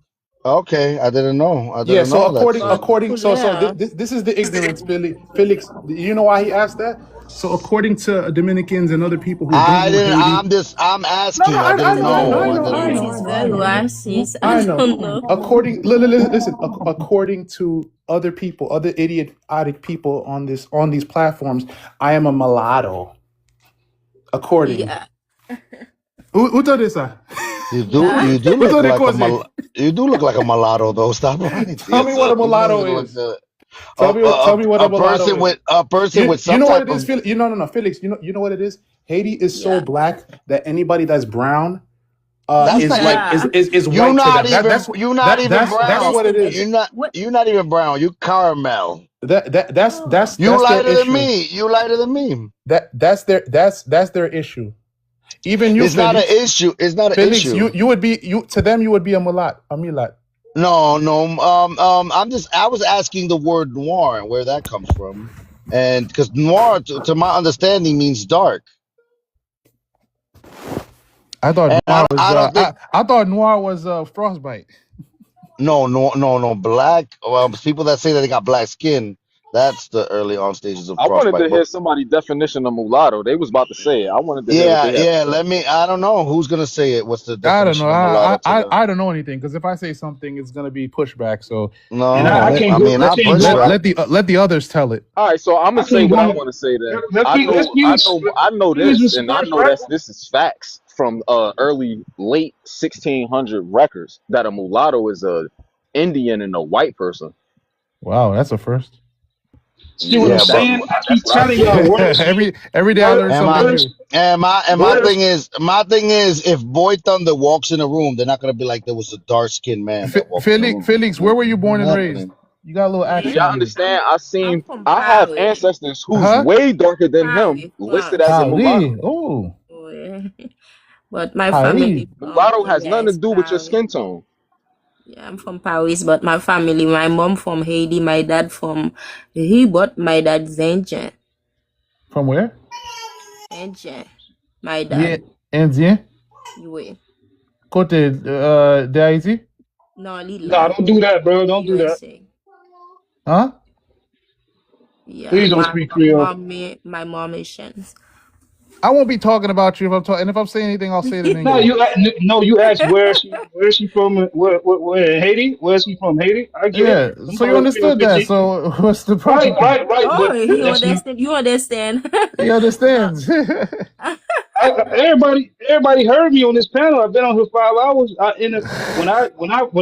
Okay, I didn't know. I Yeah, didn't so know that. Couleur. this is the ignorance, Felix. You know why he asked that? So according to Dominicans and other people who don't I know didn't. Haiti, I'm no, asking. I I didn't To know, them, know. I to didn't us, know. it's very racist. I I know. don't know. Listen. According to other people, other idiotic people on these platforms, I am a mulatto. According, Yeah. who told this? Huh? You do Who look told like a it? you do look like a mulatto though. Stop lying to Tell me what a yourself. You do mulatto look is. good. Tell me what a mulatto is. A person with You some know what type it is, of. Felix? No, Felix. You know what it is. Haiti is so Yeah. black that anybody that's brown That's is not you. like Yeah. is You're white to not them. even. You're not even That's brown. what it Listen, is. You're not even brown. You caramel. oh, You That's their lighter than issue. me. You lighter than me. That's their issue. Even you, It's not an Felix. issue. It's not an Felix, issue. you would be you to them. You would be a mulat. No, no. I was asking the word noir and where that comes from, and because noir, to my understanding, means dark. I thought And noir was I don't think I thought noir was frostbite. no. Black. People that say that they got black skin, that's the early on stages of I wanted frostbite. to But hear somebody definition of mulatto. They was about to say it. I wanted to hear what yeah, they had to yeah. say. Let me. I don't know who's gonna say it. What's the I don't know. definition of mulatto to them? I don't know anything because if I say something, it's gonna be pushback. So And let I No, let can't I go. mean I not can't go. pushback. let the others tell it. All right, so I'm I gonna say can't what I go. want to say then. Let Felix, I first, know right? this is facts from early late 1600 records that a mulatto is a Indian and a white person. Wow, that's a first. See what I'm Yeah, That's but saying? I that's keep what I telling said. y'all words. every day I Word, learn and something my words, new. words. my thing is, if Boy Thunder walks in a room, they're not gonna be like there was a dark skinned man that walked in the room. Felix, where were you born and Not raised? happening. You got a little Do accent y'all me. on you. understand? I'm from I have Paris. ancestors who's Huh? way darker than him Paris, listed as France. a Howdy. mulatto. Oh, Oh, yeah. But my howdy. family from Mulatto has nothing to yes, do with your Paris. skin tone. Yeah, I'm from Paris, but my family, my mom from Haiti, my dad from but my dad Zaindian. From where? Zaindian. My Yeah, dad. Indien. Oui. Côté de Haïti. No, Nah, Lila. don't do that, bro. Don't do that. USA. Huh? Yeah, Please don't my speak Creole. my mom is Asian. I won't be talking about you if I'm talking. And if I'm saying anything, I'll say it in No, English. no. You asked where is she from? Where in Haiti? Where is he from? Haiti? I get it. Yeah. Them So you color Creole understood that. 15. So what's the Right, problem? right, right. Oh, But you that's not. understand? You understand? He No. understands. Everybody heard me on this panel. I've been on here 5 hours. When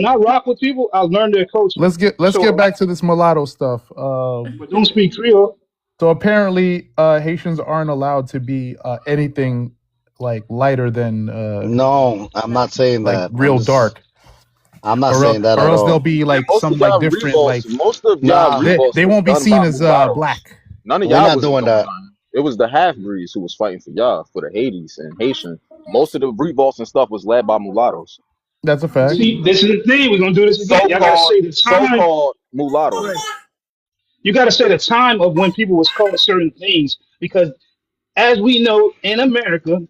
I rock with people, I learn their culture. Let's get So, back to this mulatto stuff. but don't speak Creole. So apparently, Haitians aren't allowed to be anything like lighter than No, I'm not saying like that. real dark, I'm not saying that or at else they'll all. be Yeah, like some like different like most of y'all Nah, revolts they was won't be done seen by as mulattoes. black. None of we're y'all not wasn't doing doing that. nothing. It was the half breeds who was fighting for y'all, for the Hades and Haitian. Most of the revolts and stuff was led by mulattoes. That's a fact. See, this is the thing. We're gonna do this again. Y'all gotta say the time. So-called mulattoes. Right. You gotta say the time of when people was called certain things because, as we know, in America,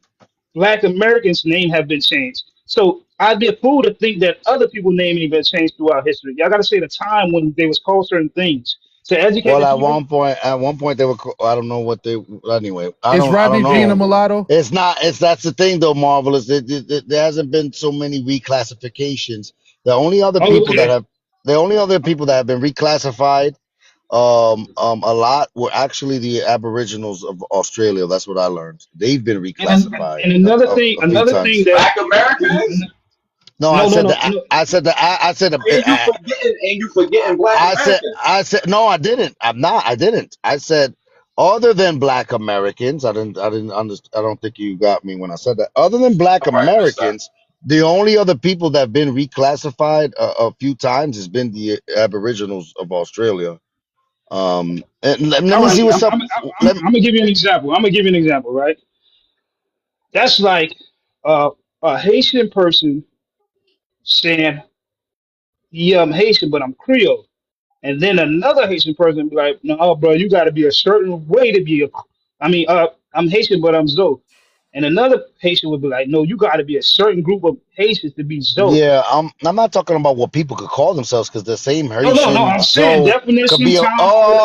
Black Americans' name have been changed. So I'd be a fool to think that other people's name ain't been changed throughout history. Y'all got to say the time when they was called certain things to educate Well, the people. at one point they were. I don't know what they. Anyway, Is I don't Rodney King a know. mulatto? It's not. It's that's the thing though, Marvelous. There hasn't been so many reclassifications. The only other Oh, people that okay. have. The only other people that have been reclassified, a lot were actually the Aboriginals of Australia. That's what I learned. They've been And then, reclassified and a few times. that Black Americans? No, I no no said no that. no I said. And you forgetting Black Americans. I said no, I didn't. I'm not. I didn't. I said other than Black Americans. I didn't understand. I don't think you got me when I said that. Other than Black I probably missed that. Americans, the only other people that have been reclassified a few times has been the Aboriginals of Australia. And let all me right, see what's up. I'm gonna give you an example. I'm gonna give you an example, right? That's like a Haitian person saying, yeah, I'm Haitian, but I'm Creole. And then another Haitian person be like, no, bro, you got to be a certain way to be a. I'm Haitian, but I'm Zoe. And another Haitian would be like, no, you got to be a certain group of Haitians to be Zoe. Yeah, I'm not talking about what people could call themselves because the same No. Haitian I'm saying Zoe could definition, be a time, all that.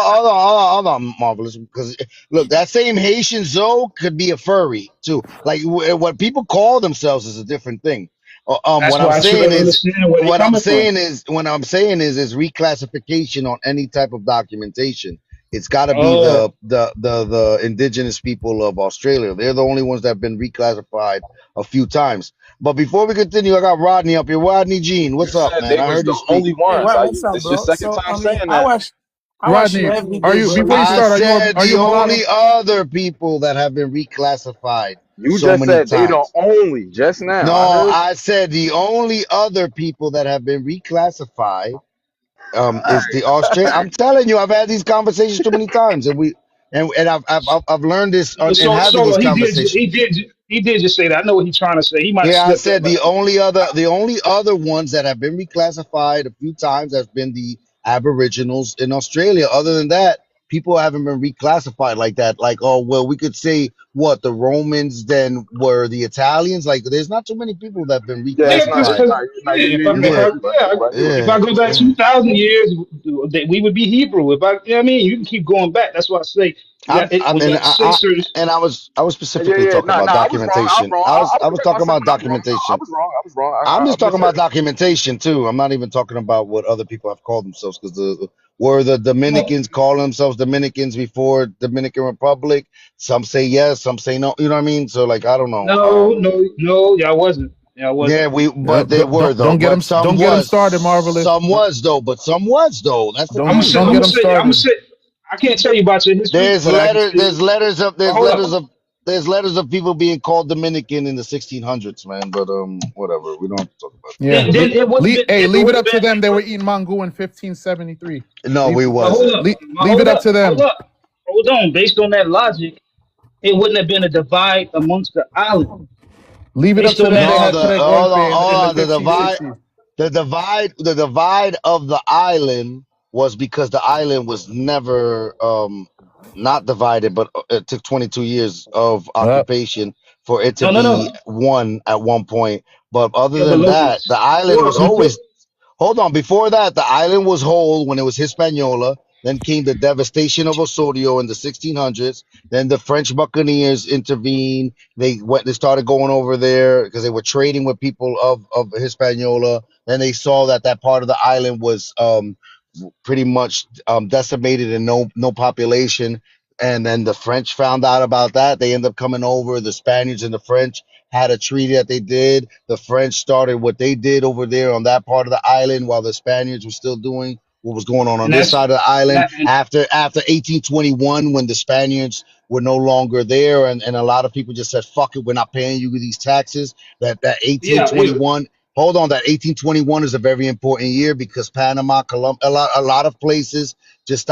hold on, Marvelous. Because look, that same Haitian Zoe could be a furry too. Like what people call themselves is a different thing. That's why I should understand where they're coming from. What I'm saying is reclassification on any type of documentation. It's got to be Oh, the indigenous people of Australia. They're the only ones that have been reclassified a few times. But before we continue, I got Rodney up here. Rodney Gene, You what's up, said man? they I was heard you the speak. only Hey, ones. what's up, This your bro? second So time I mean, saying that. I watch you Rodney, every are day, you bro. before You you I just start? said Are the you a mulatto? only other people that have been reclassified You so just many said they the times. only just now. I No, heard I said the only other people that have been reclassified is the Australia. I'm telling you, I've had these conversations too many times, and I've learned this no, in so having these conversations. he did just say that. I know what he's trying to say. He might have Yeah, I slipped up, said but the only other ones that have been reclassified a few times has been the Aboriginals in Australia. Other than that, people haven't been reclassified like that. Like, oh well, we could say what the Romans then were the Italians. Like, there's not too many people that have been yeah, it's yeah, not because reclassified. you yeah, Yeah, if yeah, I go back yeah. 2,000 years, we would be Hebrew. If I, you know what I mean, you can keep going back. That's why I say you got it I when mean, you say certain. I was Yeah, specifically yeah. talking Nah, about nah, I was wrong. I'm documentation. wrong. I I was correct talking myself about when I'm wrong. No, I documentation. was wrong. I was wrong. I'm I just talking misheard. about documentation too. I'm not even talking about what other people have called themselves because were the No, Dominicans calling themselves Dominicans before Dominican Republic? Some say yes, some say no. You know what I mean? So like I don't know. no, y'all wasn't. Y'all Yeah, wasn't. but they were though. But Don't get him started, Marvelous. some was though. But some was though. That's the I'm gonna thing say. Don't I'm get gonna though. him say. I'm gonna started. say. I can't tell you about your history, There's but I can tell you. But hold up. there's letters of people being called Dominican in the 1600s, man. But whatever. We don't have to talk about Yeah. Then it would have been. Hey, It leave would it have up to been. them. They were eating mango in 1573. that. No, Leave, we But hold wasn't. up. But leave it hold up up. to Hold them. up. Hold on. Based on that logic, it wouldn't have been a divide amongst the island. Leave it up Based to on them. that. They No, had the tres hold on, golpe in hold the on. Yeah. 1560s. The divide of the island was because the island was never not divided, but it took 22 years of occupation for it to be No. one at one point. But other Yeah, but than that, Lopez. the island was Before. always hold on. Before that, the island was whole when it was Hispaniola. Then came the devastation of Osorio in the 1600s. Then the French Buccaneers intervened. They started going over there because they were trading with people of Hispaniola. Then they saw that that part of the island was pretty much decimated and no population. And then the French found out about that. They ended up coming over. The Spaniards and the French had a treaty that they did. The French started what they did over there on that part of the island while the Spaniards were still doing what was going on And this that's side of the and island that. And after 1821 when the Spaniards were no longer there and a lot of people just said fuck it, we're not paying you these taxes. That yeah. 1821, hold on, that 1821 is a very important year because Panama, Colombia, a lot of places just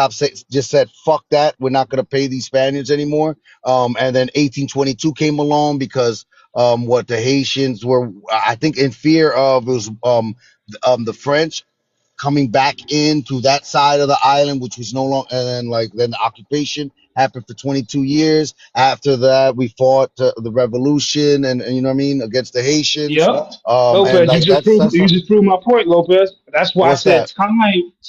said fuck that, we're not going to pay these Spaniards anymore. And then 1822 came along because what the Haitians were, I think, in fear of was the French coming back into that side of the island, which was no longer, and then the occupation happened for 22 years. After that, we fought the revolution, and you know what I mean, against the Haitians. Yep. And Lopez, like that's you just proved my point, Lopez. That's why I what's said that?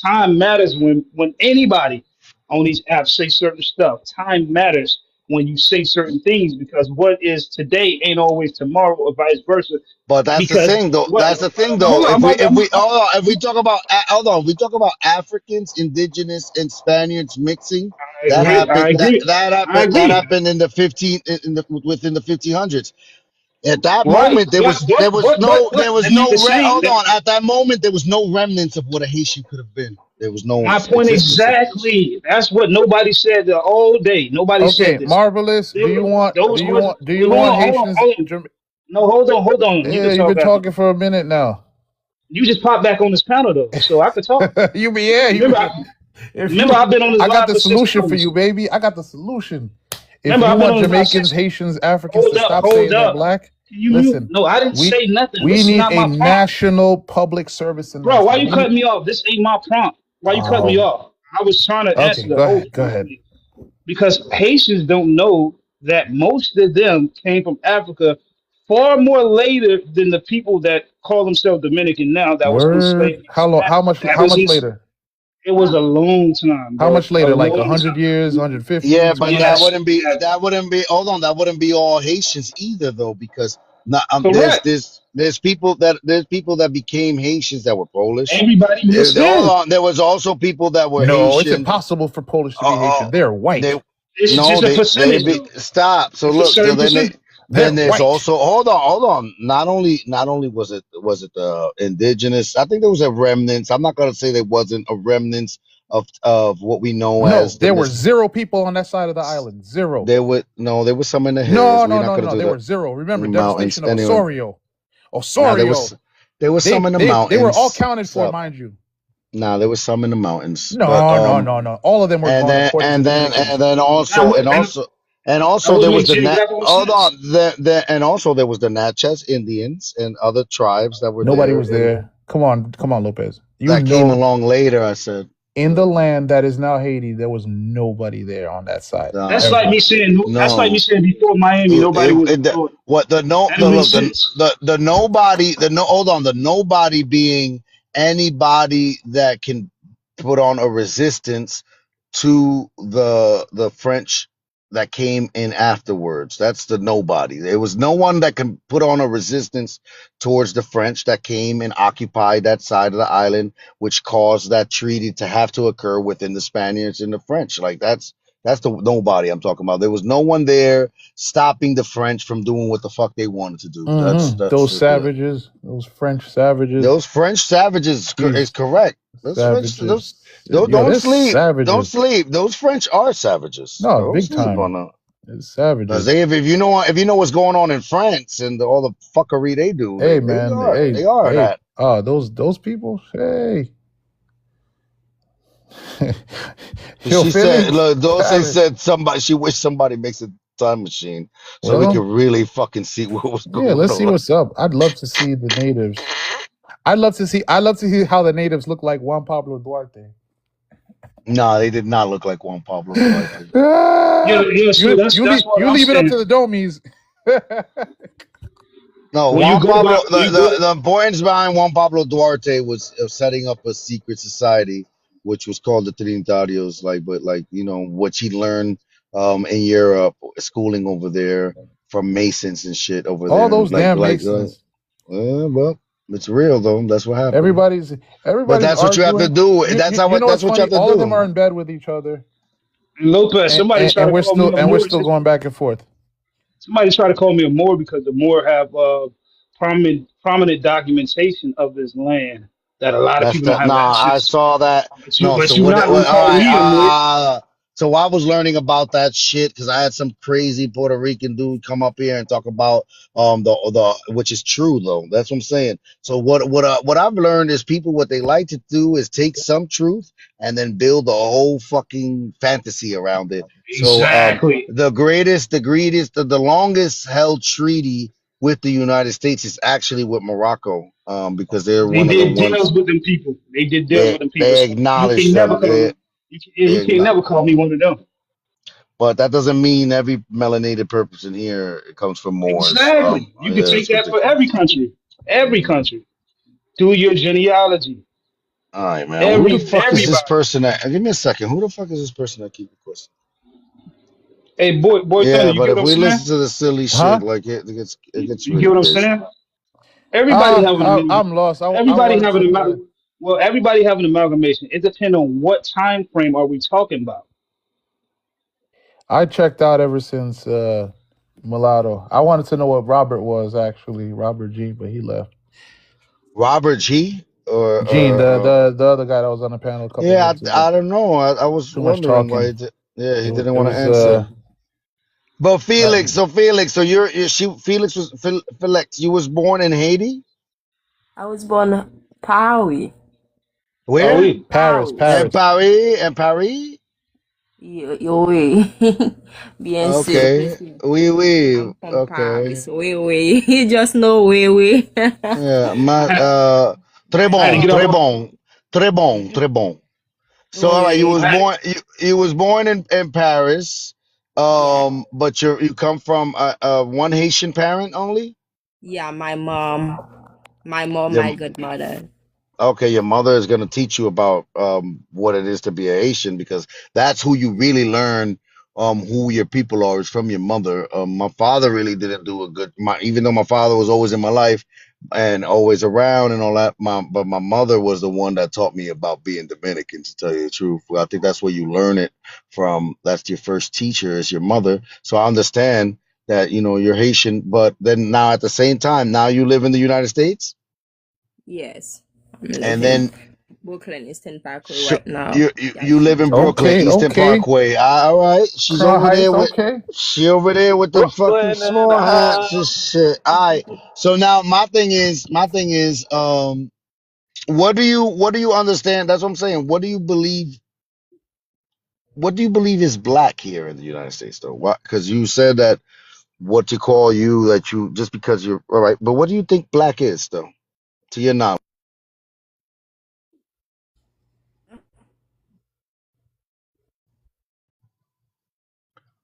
time matters when anybody on these apps say certain stuff. Time matters when you say certain things because what is today ain't always tomorrow or vice versa. But that's the Because thing, though. what That's the thing, though. hold on, If we hold on, if we talk about hold on, if we talk about Africans, indigenous, and Spaniards mixing, I agree, I agree. I that agree. happened in the 15 in the within the 1500s. At that Right. moment, Yeah, but there was that meant no the same hold that on. At that moment, there was no remnants of what a Haitian could have been. There was no my point existence of Haitian. exactly. That's what nobody said the whole day. Nobody said Okay, this. Marvelous. Those was Do wait, you want Haitians? hold on. No, hold on. You Yeah, can you've talk been after talking me. for a minute now. You just popped back on this panel though, so I could talk. you be yeah. Remember, If remember, you, I've been on this I got live the for six solution for you, hours. baby. I got the solution. If Remember, you I've been want on this live Jamaicans, six. Haitians, Africans to stop Hold saying they're up. black, Can you mute? listen, No, I didn't we say nothing. we This is need not a my prompt, national public service bro. Why announcement. you We need. cutting me off? This ain't my prompt. Why you cutting me Oh, off? I was trying to answer okay. the Go whole ahead. Go point. ahead. Because Haitians don't know that most of them came from Africa far more later than the people that call themselves Dominican now that was Word. enslaved in How long? Spain. How much later? It was a long time, How bro. much A later? Like long 100 years, time. 150, Yeah, but that 200. Yes, wouldn't be yes. hold on, that wouldn't be all Haitians either though, because not, Correct. there's people that became Haitians that were Polish. Everybody mixed Hold in. on, there was also people that were No, it's Haitian. impossible for Polish to be Uh, Haitian. They're they white. It's no, just a they percentage, be though. stop. So It's a look, so certain percentage. They're then there's white. also hold on. Not only was it the indigenous. I think there was a remnants. I'm not gonna say there wasn't a remnants of what we know No, as the there were 0 people on that side of the island. 0. there was some in the hills. No, We're no, not no, going no, to no. do There the were 0. Remember, mountains devastation of anyway. Osorio. Now Osorio. there was some in the They were all mountains. counted for, So mind you. now there was some in the mountains, but No, no, no, no. All of them were gone according to Dominicans. and That also would there was make the Nat. geographical Hold sense. on, and also there was the Natchez Indians and other tribes that were Nobody there was there. Come on, Lopez. You that came know, along later. I said, in the land that is now Haiti, there was nobody there on that side That's no, like ever. me saying. That's like me no. saying before Miami, nobody was employed. What the no That the don't make look sense. the nobody the no hold on the nobody being anybody that can put on a resistance to the French that came in afterwards. That's the nobody. There was no one that can put on a resistance towards the French that came and occupied that side of the island, which caused that treaty to have to occur within the Spaniards and the French. Like that's the nobody I'm talking about. There was no one there stopping the French from doing what the fuck they wanted to do. Those savages, those French savages. Those French savages is Jeez, correct. Those French, savages. don't Yo, this sleep. Don't savages. sleep. Those French are savages. No, Don't big sleep on time. them. It's Because savages. if you know what's going on in France and all the fuckery they do, Hey, man. they are Hey. that. Those people. Hey. Yo, She said, Felix, look, Dulce Paris. said she wished somebody makes a time machine so we could Well, really fucking see what was yeah. going Let's see on. what's up. I'd love to see the natives. I'd love to see how the natives look like Juan Pablo Duarte. No, they did not look like Juan Pablo Duarte. Yeah. So that's what You I'm leave it up to saying. the domies. No, When you Juan go Pablo. by, when you go, The importance behind Juan Pablo Duarte was setting up a secret society, which was called the Trinitarios. But you know what he learned in Europe, schooling over there from Masons and shit over All there, and those damn Masons. well, it's real though. That's what happened. Everybody's But that's what you have to arguing. do. You know what's That's what you funny? have to All of them do. are in bed with each other, Lopez, somebody try and to call me a we're Moor. still going back and forth. Somebody try to call me a Moor because the Moor have prominent documentation of this land that a lot of That's people don't that. have Nah, I access to. saw that. No, But so you're what? not gonna All call right. me a Moor. So I was learning about that shit because I had some crazy Puerto Rican dude come up here and talk about the which is true though. That's what I'm saying. So what I've learned is people what they like to do is take some truth and then build a whole fucking fantasy around it. So Exactly. the longest held treaty with the United States is actually with Morocco, because they're They one of the did ones deals with them people. They did deals with them people. they So you acknowledge can never them. call me. You They can never call me one of them. but that doesn't mean every melanated person here comes from Moors. Exactly. You can Yeah, take that's what that they for call. every country. Every country. Do your genealogy. All right, man. Who the fuck is this Everybody. person that? Give me a second. Who the fuck is this person that keep requesting? Hey, boy, Thunder, Yeah, you but get if what I'm we saying? listen to the silly Huh? shit, like it gets You get really what I'm crazy. saying? Everybody have an I'm lost. I everybody wanted have an to. everybody have an amalgamation. It depends on what time frame are we talking about. I checked out ever since Mulatto. I wanted to know what Robert was actually, Robert G, but he left. Robert G. Gene, Or the other guy that was on the panel a couple yeah, minutes ago. I don't know. I was Too much wondering why talking. he didn't It want to was answer. But uh, Felix, so Felix, you was born in Haiti? I was born Paris. Oh, Where? we. Paris. In Paris? Oui. Bien sûr. Okay. Oui. I'm from Okay. Paris. Oui, oui. You just know oui, oui. Yeah, I had to get off. très bon. So all right, Oui. you was born in Paris, Yeah. but you come from one Haitian parent only? Yeah, my mom. My mom, Your my godmother. Okay, your mother is going to teach you about what it is to be a Haitian because that's who you really learn who your people are is from your mother. My father really didn't do a good even though my father was always in my life and always around and all that, but my mother was the one that taught me about being Dominican, to tell you the truth. Well, I think that's where you learn it from. That's your first teacher is your mother. So I understand that, you're Haitian, but then now at the same time, now you live in the United States. Yes. I'm And then living. Brooklyn Eastern Parkway So right now. you live in Brooklyn, Okay, Eastern okay. Parkway. All right, she's Crown over there Heights, with okay. them fucking Brooklyn in the small hats and house. shit. All right. So now my thing is, what do you understand? That's what I'm saying. What do you believe is black here in the United States though? What? Because you said that what to call you that you just because you're all right. But what do you think black is though? To your knowledge,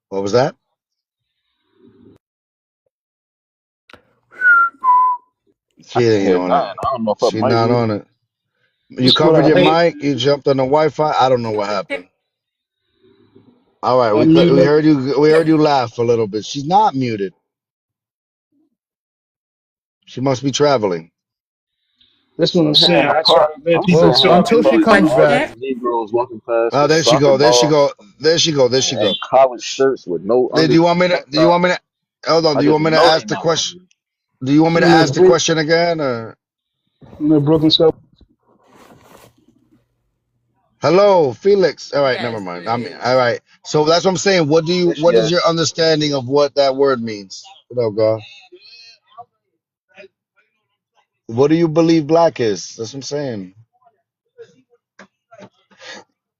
what was that? She I can't ain't hear on it. nothing. I don't know if I She might not be. on it. You This is what covered I your hate. mic. You jumped on the Wi-Fi. I don't know what happened. All right, we I'm cl- we muting. heard you. We heard you laugh a little bit. She's not muted. She must be traveling. That's So what I'm I'm sitting saying. in a I try park. to let I'm people sitting Well, here. talk I until and she let probably see comes What's all back, these that? Negroes walking past Oh, with there she soccer go. There she go. balls There she go. There she go. and collared shirts with no Do under you want me to? tank Do you top. want me to? Hold on. I Do you just want me to know they ask the not white. question? Do you want me I'm to in the ask the Brook, question again? Or I'm in the Brooklyn sub. hello, Felix. All right, never Yes, mind. I mean, all please. right. So that's what I'm saying. What do you? There she What is is. your understanding of what that word means? Oh God. What do you believe black is? That's what I'm saying.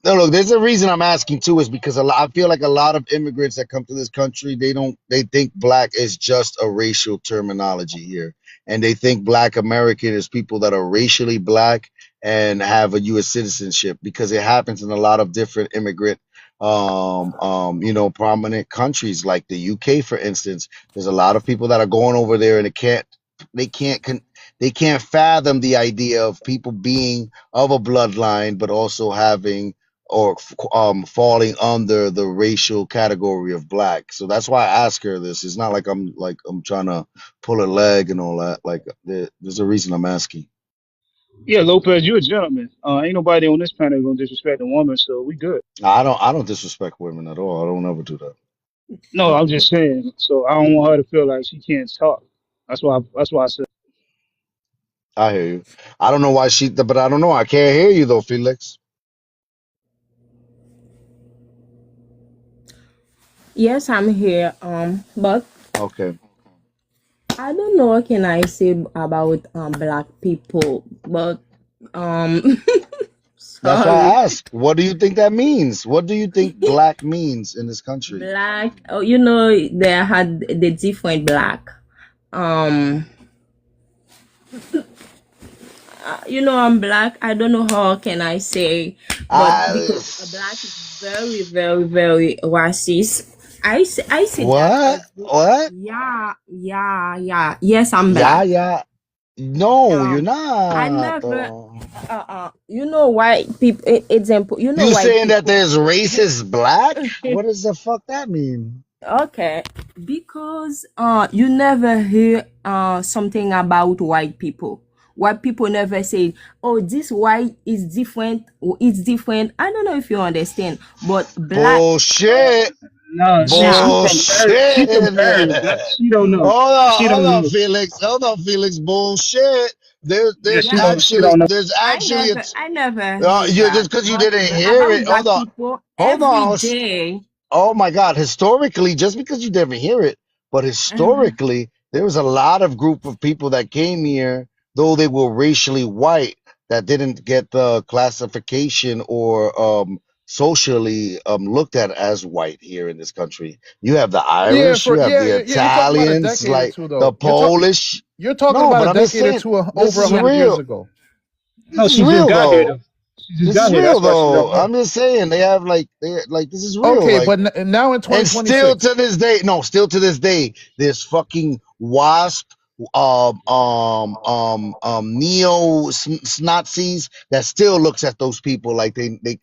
No, look, there's a reason I'm asking too, is because I feel like a lot of immigrants that come to this country, they think black is just a racial terminology here. And they think black American is people that are racially black and have a US citizenship because it happens in a lot of different immigrant prominent countries like the UK, for instance. There's a lot of people that are going over there and they can't con- they can't fathom the idea of people being of a bloodline, but also having or falling under the racial category of black. So that's why I ask her this. It's not like I'm trying to pull her leg and all that. Like there's a reason I'm asking. Yeah, Lopez, you're a gentleman. Ain't nobody on this planet gonna disrespect a woman, so we good. I don't disrespect women at all. I don't ever do that. No, I'm just saying. So I don't want her to feel like she can't talk. That's why I said. I hear you. I don't know why but I don't know. I can't hear you though, Felix. Yes, I'm here. But Okay. I don't know what can I say about black people, but um That's why sorry. I ask. What do you think that means? What do you think black means in this country? Black, oh, they had the different black. Um I'm black. I don't know how can I say, but I because a black is very, very, very racist. I see that what? also. What? Yeah, yeah, yeah. Yes, I'm Yeah, black. yeah. No, you're I not never. though. Why people? Example. You Why saying that people? there's racist black? What does the fuck that mean? Okay, because you never hear something about white people. White people never say, "Oh, this white is different. Or it's different." I don't know if you understand, but black. Bullshit. No, Yeah. she comparing. She Bullshit. comparing. That she don't know. She Hold don't on, know. Felix. Hold on, Felix. Bullshit. There's Yeah, there's she Yes, don't. She actually don't know. there's actually a I never hear you that. just because you But didn't hear about it. Hold black on. people, Hold every on. day. Oh my God, historically, just because you never hear it, but Mhm. historically, there was a lot of group of people that came here, though they were racially white, that didn't get the classification or socially looked at as white here in this country. You have the Yeah, Irish, for you have yeah, the yeah, yeah. You're talking about a Italians, decade or like two the though. Polish. You're talking No, about but a I'm just decade or saying, two this over a is Yeah. hundred years real. ago. This No, is she just real got here though. though. She just This got is here. real That's why she though. don't know. I'm just saying they like this is real. Okay, Like but now in and still 2026, to this day, no, still to this day, this fucking wasp, neo Nazis that still looks at those people like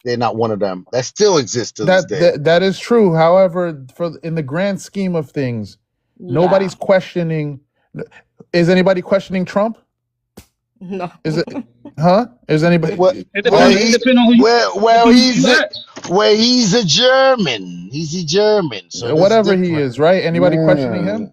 they're not one of them. That still exists to this that day. that, that is true. However, for in the grand scheme of things, Yeah. nobody's questioning. Is anybody questioning Trump? No. Is it? Huh? Is Well, anybody? It well, depends. It he, depends on who you. It well, depends who you ask. he's a German. He's a German, so this is Whatever he different. is, right? Anybody questioning Yeah. him?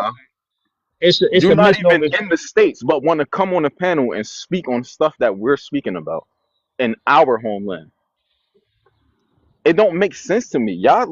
y'all. it's You're a not even misnomer. in the States, but want to come on a panel and speak on stuff that we're speaking about in our homeland. It don't make sense to me. Y'all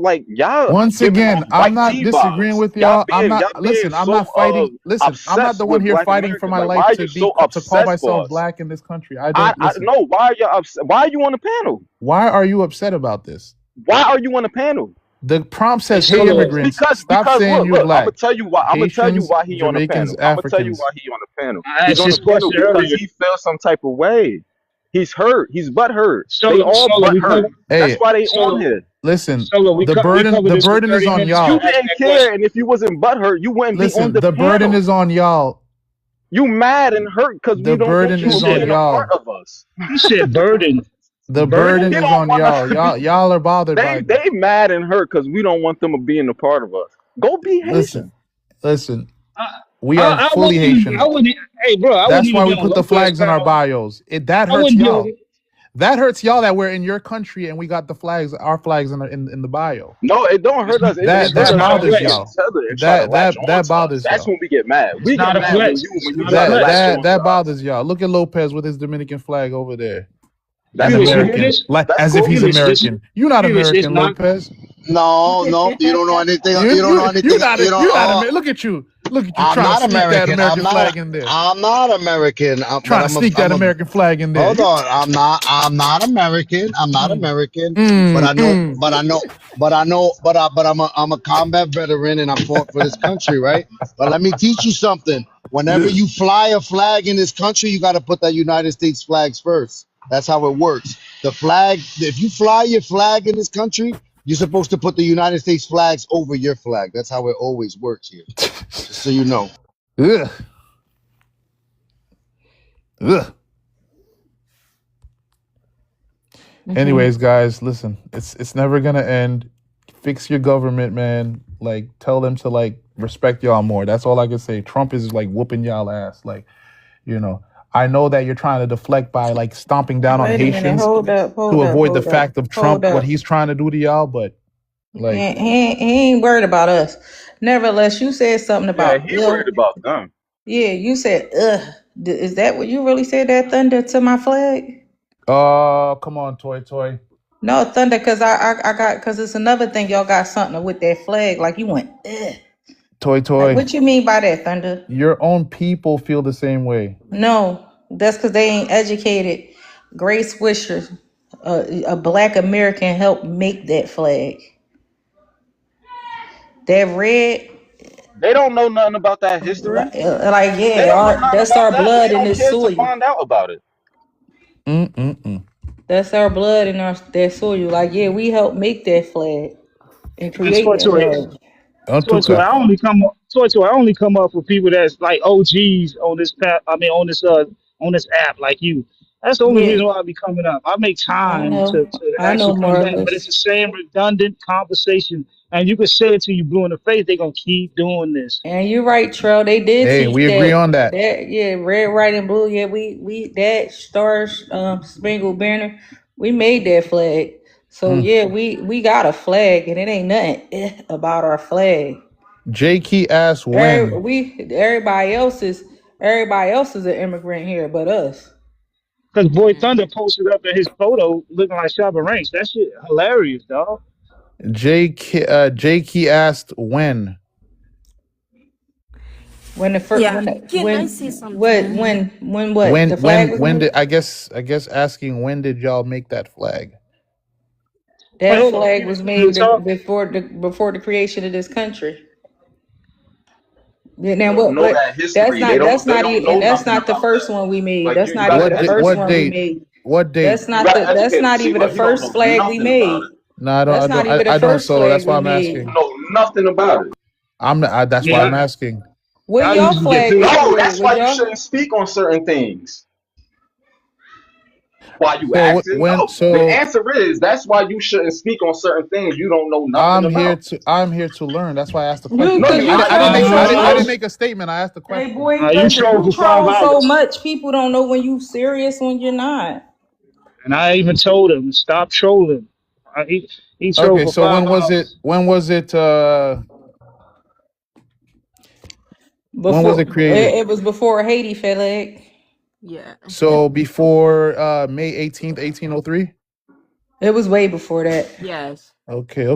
Once giving again, off I'm white not tea disagreeing vibes. with y'all. Y'all being I'm so not fighting. Listen, I'm not obsessed the one with here Black fighting for Americans. my Like, why life are you so to call obsessed for myself us? black in this country. I don't I listen. know why y'all upset. Why are you on the panel? Why are you upset about this? Why are you on the panel? The prompt Hey, says, "Hey, Solo, immigrants, stop Because saying you're look, I'm gonna black. tell you why. I'm gonna tell you Haitians, why he on the Jamaicans, panel. I'm gonna tell you Africans." why he on the panel. I He's asked on the this panel question because earlier. he feels some type of way. He's hurt. He's butt hurt. They all Solo, butt hurt. That's Hey, why they on Solo, here. listen. we covered The this for burden is 30 on minutes. You You y'all. asked didn't that care, question. and if you wasn't butt hurt, you wouldn't be on Listen, the the burden panel. is on y'all. You mad and hurt because we The don't want burden He you is on said being a part y'all. of us. he said burden. The Burden? burden He is don't on want y'all. to. Y'all are bothered by this. They mad and hurt because we don't want them being a part of us. Go be Listen, Haitian. listen. I, We are I fully wouldn't even Haitian. hey bro, I wouldn't That's even why be we on put the Lopez flags in our panel. bios. That I hurts wouldn't be on y'all. That hurts y'all that we're in your country and we got the flags, our flags in the bio. No, it don't hurt us. It hurt it's us That not a when you bothers hit flex. y'all. each other and try to latch on That to us. bothers That's y'all. when we get mad. It's We get not a mad flex. when It's you not a try to latch flex. on to That us. bothers y'all. Look at Lopez with his Dominican flag over there. An That's Felix, you cool. hear American, this? like That's as if he's cool. American. You're not Felix, it's American, not Lopez. No, no, you don't know anything. You don't know anything. You don't. You're not American. Look at you. Look at you I'm trying to not sneak that American. American flag in there. I'm not American. But Trying to sneak that American flag in there. hold on. I'm not American. I'm not Mm, American. But mm, I know. mm. But I know. But I know. But I'm a combat veteran and I fought for this country, right? But let me teach you something. Whenever you fly a flag in this country, you got to put that United States flags first. That's how it works. The flag. If you fly your flag in this country, you're supposed to put the United States flags over your flag. That's how it always works here. Just so you know. Ugh, ugh. Mhm. Anyways, guys, listen. It's never gonna end. Fix your government, man. Like tell them to like respect y'all more. That's all I can say. Trump is like whooping y'all ass. Like, you know. I know that you're trying to deflect by like stomping down on Wait a minute. Haitians Hold up. to Hold up. avoid the Hold up. fact of Hold Trump, what up. he's trying to do to y'all, but like He ain't worried about us. Nevertheless, you said something Yeah, about he worried about them. yeah, you said Is that what you really said, that thunder to my flag? come on, Toy. No, thunder, cause I got, cause it's another thing, y'all got something with that flag, like you went ugh. Like Toy. what you mean by that, thunder? Your own people feel the same way. No, that's cause they ain't educated. Grace Wisher, a black American, helped make that flag. That red, They don't know nothing about that history. like They yeah, don't know nothing that's about our that, and blood they in don't this care to soil. find out about it. Mm-mm-mm. That's our blood in our that soil. Like yeah, we helped make that flag and and create that flag. Antuka. I only come up with people that's like OGs on this on this app like you. That's the only Yeah, reason why I be coming up. I make I time know. to I know, actually come back, but it's Marvelous. the same redundant conversation. And you can say it till you blue in the face. They gonna keep doing this. And you're right, Trell. They did Hey, teach we agree that. on that. Yeah, red, white, and blue. Yeah, we that stars, spangled banner. We made that flag. So Mm. yeah, we got a flag, and it ain't nothing about our flag. J Key asks when. Everybody else is an immigrant here, but us. Cause Boy Thunder posted up in his photo looking like Shabba Ranks. That shit hilarious, dog. J Key asked when. When the first Yeah, can I say something? when what the flag was When made? did I guess asking when did y'all make that flag? Wait, That hold on, flag Felix, was you want to made talk? before the creation of this country. Yeah, now They don't know what? that history. That's They not don't even, know and that's nothing not the about first that. one we made. Like That's you not gotta even the first educate What one him. we date? made. What date? You gotta That's educate him. not See, even the but he don't first know flag we nothing about made. it. No, I don't. That's I not don't. even the I don't. first So flag that's why we I'm made. He asking. know nothing about it. That's why Yeah, I'm asking. When I y'all usually get flag through. was No, created? that's Would why you y'all? shouldn't speak on certain things. Why you So asking? when? No. The So answer is that's why you shouldn't speak on certain things you don't know nothing I'm here about. to. I'm here to learn. That's why I asked the You, question. No, cause you're you not. I didn't troll make. You so I didn't trolling. much. make a statement. I asked the Hey question. boy, You Thunder, trolled you for five troll so hours, much. People don't know when you serious when you're not. and I even told him stop trolling. He trolled Okay. for So five when was it? hours. When was it? When was it Before created? it was before Haiti flag. Yeah. So before May 18th, 1803? It was way before that. Yes. Okay.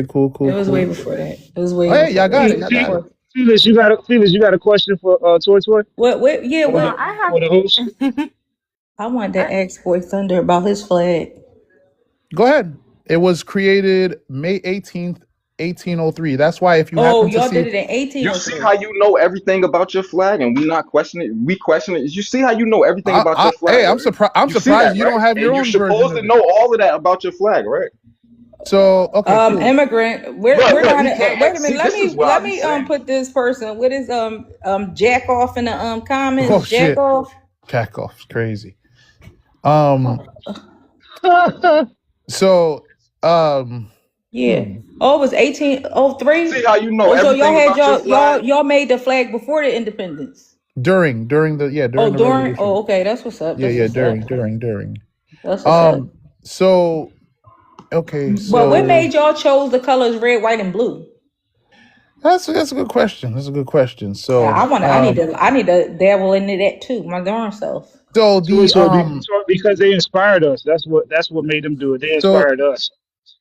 Cool, It cool, was way cool. before that. It was Oh, way hey, before y'all that. got it. Y'all got it. Before Felix, you got a question for Toy what I have. for the host? I wanted I, to ask Boy Thunder about his flag. Go ahead. It was created May 18th, 1803. That's why if you Oh, happen to y'all did see, it in You see 1803. how you know everything about your flag, and we not question it. We question it. You see how you know everything about your flag, hey, I'm right? surprised. I'm You see surprised that, you right? don't have your And you're own version supposed of to it. know all of that about your flag, right? So, okay, cool. Immigrant. We're Look, not. he can't Wait a minute. see. This is what I Let be me saying. put this person. What is jack off in the Oh comments? Jack shit, off. Packoff's crazy. Um, Felix, so, um, Yeah. hmm. Oh, it was 1803. See how you know Oh, so y'all everything had about your flag? y'all made the flag before the independence. During Oh, the during. revolution. Oh, okay. That's what's up. That's Yeah, what's up. during. That's what's up. So, okay, But what so made y'all chose the colors red, white, and blue? that's a good question. That's a good question. So, I need to dabble into that too, my darn self. so the because they inspired us. That's what made them do it. They so inspired us,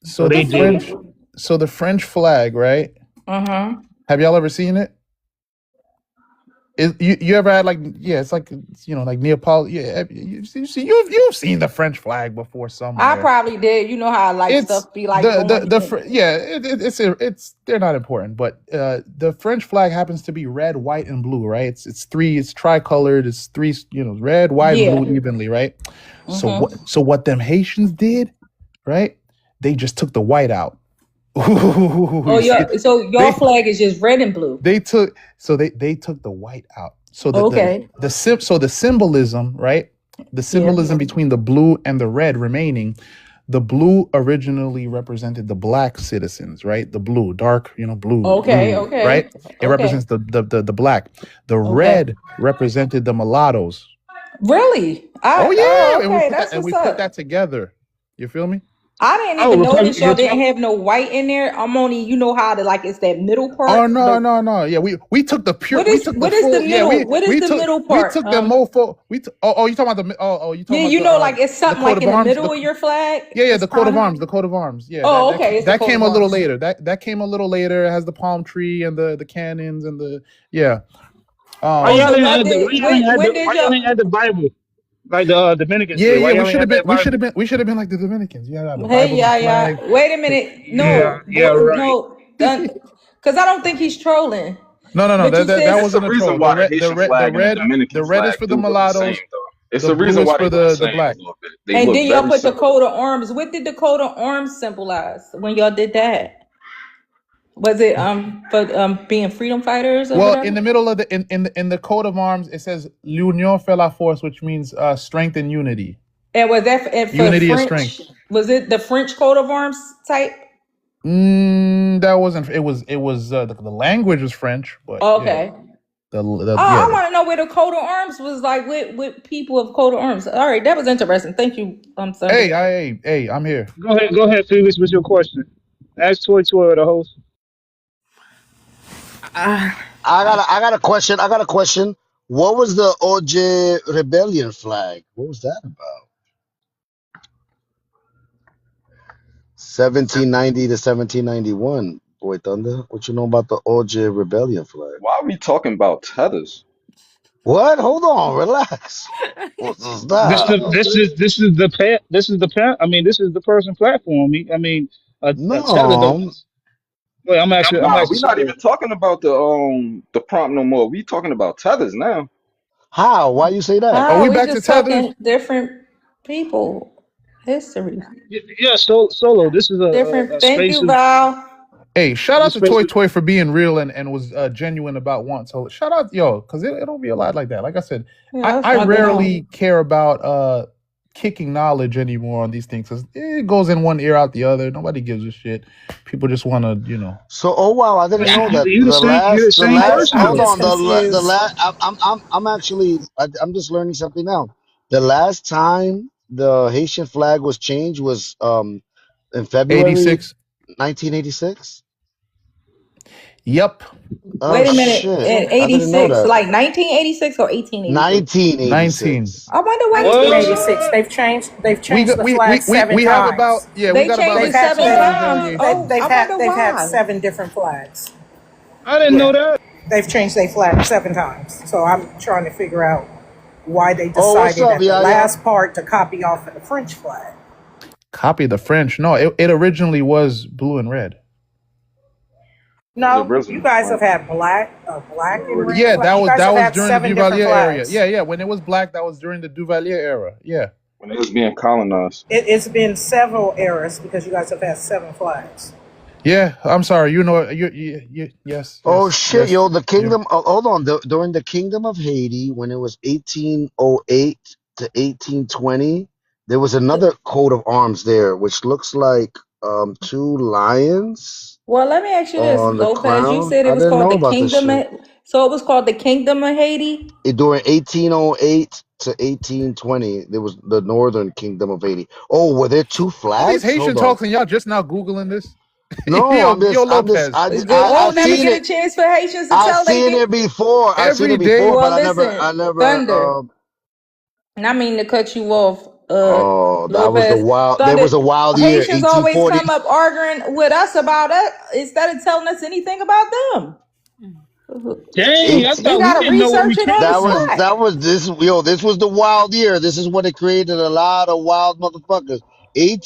so so the they did it. French so the French flag, right? Uh-huh. Have y'all ever seen it? You ever had like, yeah, it's like, like Neapolitan, yeah, you've seen the French flag before I somewhere. probably did. You know how like It's stuff be like going in. yeah, it's they're not important, but the French flag happens to be red, white, and blue, right? It's tricolored, it's three, red, white, and Yeah. blue evenly, right? Mm-hmm. So what them Haitians did, right? They just took the white out. Oh, You see, so your they flag is just red and blue. they took the white out. So Okay. the symbolism, right? The Yeah. symbolism between the blue and the red remaining, the blue originally represented the black citizens, right? The blue, dark, Okay. blue, right? Okay. It Okay. represents the black. The Okay. red represented the mulattoes. Really? Oh yeah, and Okay, that's we what's put up. that together. You feel me? I didn't Oh, even Republic, notice y'all didn't have no white in there. I'm only, you know how to like it's that middle Oh part. no, no, no. Yeah, we took the pure, we took the What is the full. Yeah, middle? What is the middle we part? took the mofo. We took. Oh, you talking about the? You Yeah, talking about you know, like it's the something coat like of in the arms? middle of your flag. Yeah, It's the coat of kind of. arms. The coat of arms. Yeah, Oh, okay. It's the that coat came of a little arms. later. That came a little later. It has the palm tree and the cannons and the yeah. why Oh, y'all so ain't y'all add the did. When did why y'all y'all? ain't add the Bible like the Dominicans Yeah, did? Why yeah. y'all ain't add that Bible? We should have been like the Dominicans. Yeah, the Hey, Bible, the yeah, flag. yeah. Wait a minute. Yeah, No, yeah, right. no, because I don't think he's trolling. No. What you That said? It's the wasn't a reason troll. The why the red, Haitian flag and the the Dominican red is flag for the do look the same, mulattoes. though. It's The the blue reason is why they for look the the same black. a little bit. They And look then y'all very put the similar. coat of arms. What did the coat of arms symbolize when y'all did that? Was it for being freedom fighters or Well, in the whatever? middle of in the coat of arms, it says "L'union fait la force," which means strength and unity. And was that for Unity is strength. French? Was it the French coat of arms type? That wasn't. It was the language was French, but yeah, Okay. yeah. I want to know where the coat of arms was like with people of coat of arms. All right, that was interesting. Thank you, Thunder. Hey, I'm here. Go ahead, Felix, with your question. Ask Toy or the host. Uh, I got a question. I got a question. What was the OJ rebellion flag? What was that about? 1790 to 1791. Boy Thunder, what you know about the OJ rebellion flag? Why are we talking about tethers? What? Hold on, relax. What's this? Stop. This is the pet. I mean, this is the person platform. A tether don't. No. Wait, I'm Nah, asking we're not Solo. even talking about the prompt no more. We talking about tethers now. How? Why you say that? Are Ah, we we back to just tethers? talking different people history, Yeah, Solo. This is different. a Thank space you, of Val. Hey, shout this out is to space Toy of Toy for being real and was genuine about want. So shout out, yo, because it don't be a lot like that. Like I said, Yeah, that's I my good one. rarely care about kicking knowledge anymore on these things because it goes in one ear out the other. Nobody gives a shit. People just want to, So, oh wow, I didn't know that. you the The same last. person I'm Hold though. just on. The confused. last. I'm just learning something now. The last time the Haitian flag was changed was in February 86. 1986. Yep. Oh Wait a minute. shit! In I didn't know 86, that. like 1986 or 1886? 19. 1986. I wonder why it's What? changed. 1986. They've We changed got the flag seven we have about times. yeah we They got about changed They've it like had seven they, 7 times. variations. Oh, I wonder they've had why. 7 different flags. I didn't know Yeah, that. they've changed their flag 7 times. So I'm trying to figure out why they Oh, what's decided up, at the Yaya? last part to copy off of the French flag. Copy the French. No, it originally was blue and red. Was No, you original, guys have right? had black and red Yeah, flag. You guys that have was had during the 7 different Duvalier era. flags. Yeah. When it was black, that was during the Duvalier era. Yeah. When it was being colonized. It's been several eras because you guys have had 7 flags. Yeah, I'm sorry. You know, yes, Oh yes, shit, yes. yo, the Yeah. kingdom. Oh, hold on. During the kingdom of Haiti, when it was 1808 to 1820, there was another coat of arms there, which looks like two lions Well, let me ask you this, on the Lopez. You crown. said it I was didn't called know the about this Kingdom shit. of, so it was called the Kingdom of Haiti? During 1808 to 1820, there was the Northern Kingdom of Haiti. Oh, were there two All these flags? Haitian Hold on. talks and y'all just now googling this. No, Yo, Lopez. We'll I've never seen get it. a chance for Haitians to I've tell they seen get. it before. I've seen Every it day. before, but Well, I listen, never. Thunder. And I mean to cut you off, Oh, that was the Lopez. wild. There Thunder. was a wild year, Haitians always 1840. come up arguing with us about it instead of telling us anything about them. Dang, I You thought we gotta didn't know where we research it came on the from. spot. This was the wild year. This is when it created a lot of wild motherfuckers.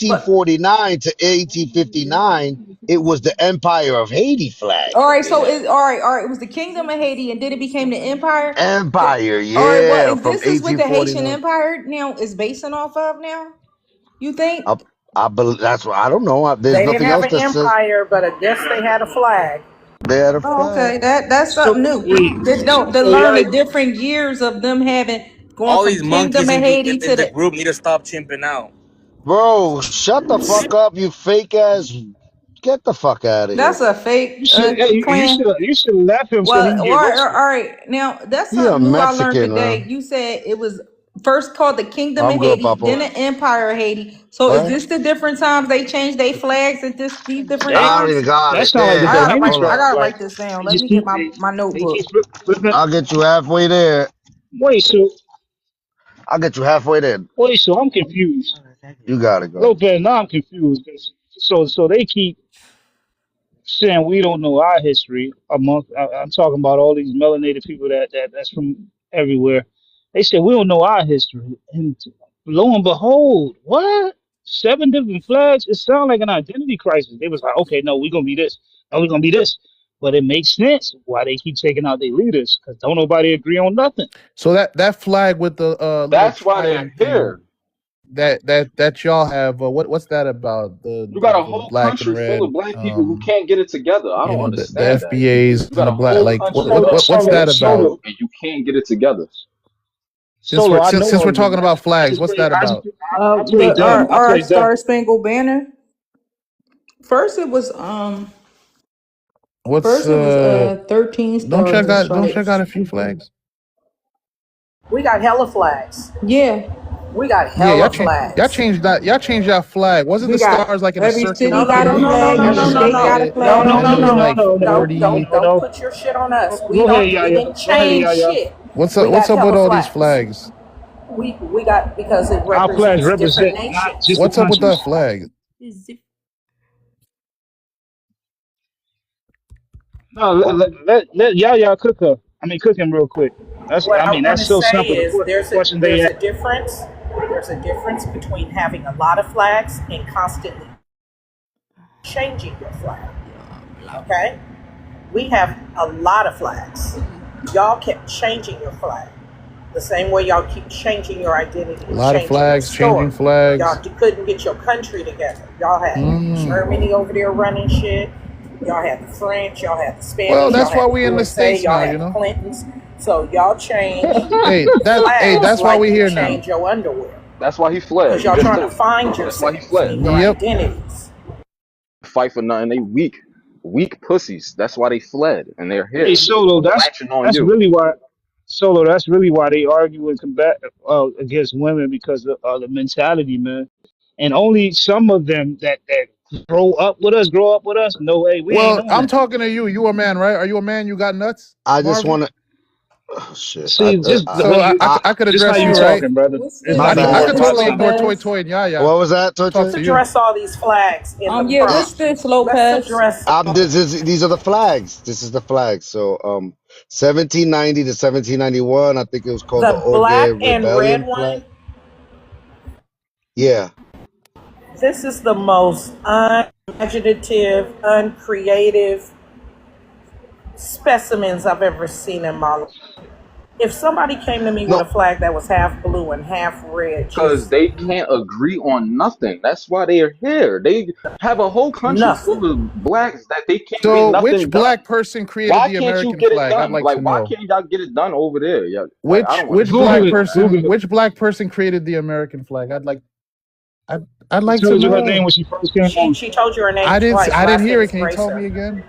But 1849 to 1859, it was the Empire of Haiti flag all that right, they so had. all right. It was the Kingdom of Haiti, and then it became the Empire. Empire, All right. Well, yeah, if from this is what the Haitian 1849. Empire now is basing off of now, you think? I believe that's what I don't know. There's They didn't nothing have else an that says empire, but I guess they had a flag. they had a Oh, flag. okay. That's So something new. wait, To so learn yeah, the different years of them having going All from these Kingdom monkeys of Haiti in to the the. group need to stop chimping out. Bro, shut the fuck up, you fake ass. Get the fuck out of That's here. a fake you twin. should have left him so he Well, can all get right, roasted. all right. Now that's He a something new I learned Mexican, today. man. You said it was first called the Kingdom of I'm good, Haiti, then Papo. the Empire of Haiti. So is What? this the different times they changed their flags at these different Dang, I already times? got that it. sound like the Damn. Delaney Hold I on. tribe. gotta Like write this down. they Let just me get keep my they keep notebook. flipping. I'll get you halfway there. Wait, so I'll get you halfway there. I'm confused. You got it, go. Lopez, now I'm confused. So they keep saying we don't know our history. I'm talking about all these melanated people that's from everywhere. They said we don't know our history, and lo and behold, what? 7 different flags. It sounds like an identity crisis. They was like, okay, no, we're gonna be this. No, we're gonna be this. But it makes sense why they keep taking out their leaders because don't nobody agree on nothing. So that flag with the little That's why they're triumph thing here. that y'all have. What's that about? You got a The whole black and country full of red. black people who can't get it together. I don't The understand that. FBA's You and got the a black. whole Like country full of what's Solo, that black about? solo, people and you can't get it together. solo. I know Since all we're of them. talking about I flags, just what's play. that about? I play The dumb. I our play dumb. Star Spangled Banner. First it was What's 13 don't stars check and out stripes. a few flags? We got hella flags. Yeah. We got Yeah, hella flags. y'all changed that flag. Wasn't We the got stars like in a every circular city No, no, got a no, thing? no, no, flag, no, And every no, then no, they state made got a no, it no, flag. no, and no, it was no, like no. Don't 40. put your shit on us. Go ahead, We Yaya. didn't Go ahead, change Yaya. shit. We got What's up with hella all these flags. flags? We got because it Our flags represents different represent not just nations. the What's up with that countries. flag? No, let Yaya cook her. I mean, cook him real quick. What I want That's to so say simple. is The question they there's ask. a difference. There's a difference between having a lot of flags and constantly changing your flag. Okay? We have a lot of flags. Y'all kept changing your flag. The same way y'all keep changing your identity A and lot of changing your flags, changing story. Y'all flags. couldn't get your country together. Y'all had Mm. Germany over there running shit. Y'all had the French. Y'all had the Well, Spanish. Y'all that's why had the we in the USA. States Y'all now, had the Clintons. So y'all changed flags that's why like we you here now. change your underwear. That's why he fled. Because He y'all just trying to told find you. That's why he yourselves fled. in your Yep. identities. Fight for nothing. They weak. Weak pussies. That's why they fled. And they're Hey, here. Solo. Latching on That's you. really why. Solo. That's really why they argue and combat against women because of the mentality, man. And only some of them that grow up with us. No way, we ain't Well, on I'm that. talking to you. You a man, right? Are you a man? You got nuts, I just Marvin? want to. Oh, shit. See, just the So way you, I could just how address you you, right? talking, brother. What's It's this? my not I even. bad. could It's totally not ignore even. Toy Lopez. Toy and Yaya. What was that, Talk Torte? to you. Address all these flags in the Yeah, It, what's prompt. this, Let's Lopez? address these are the flags. This is the flags. So 1790 to 1791. I think it was called the the Orge black and red Rebellion flag. one. Yeah. This is the most unimaginative, uncreative specimens I've ever seen in my life. If somebody came to me with a No. flag that was half blue and half red, Because just they can't agree on nothing. That's why they're here. They have a whole country full nothing. of blacks that they can't get So, which nothing black done. person created Why the can't you American get it flag? I'd done? like Like, to why know. can't y'all get it done over there? Yeah, like I Which don't which understand Google black it. that. person Google it. which black person created the American flag? I'd She like to told you her name know. when she first came She on. she told you her name twice. I didn't Last name hear it. is Can you tell me Gracer. again?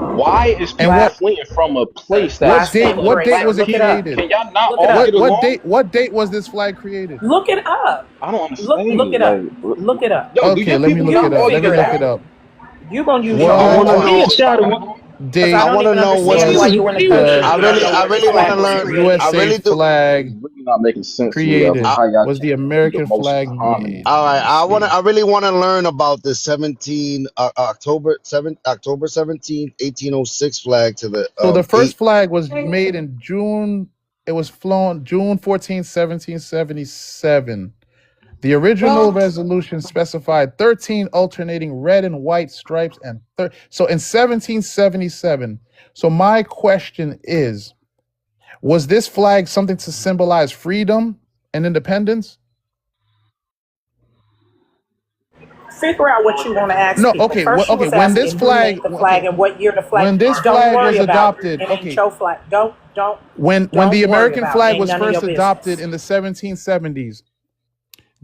Why is And people Last fleeing from a place that's name full of what date Gracer. black was it Look it people? up. created? Can y'all not Look it all up. get along? What date was this flag created? Look it up. I don't Look understand. it up. Like, Look it up. yo, do Okay, your let me people look You it not can up. all Let get me figure it look it out. along? up. You're gonna use So your I own want to He know. a brain child. because I I Date don't want to even know what understand why this. He you in the was. country and you don't know I when this really want flag to was learn. created. I USA really do. flag It's really not making sense to me. I, created. How y'all Was can't the be the American most flag harmony? made? all Let right. me see. I really want to learn about the October 17th, 1806 flag to the So the first 8. flag was made in June. It was flown June 14th, 1777. The original resolution specified 13 alternating red and white stripes and so in 1777. So my question is, was this flag something to symbolize freedom and independence? Figure out what you want to ask No, people. okay, First, you okay. was When this asking who flag, made the flag okay, and what year the flag. when this Don't flag worry was about it. adopted, It ain't okay, your flag. when the Don't worry American about it. flag Ain't was none of first your adopted business. in the 1770s,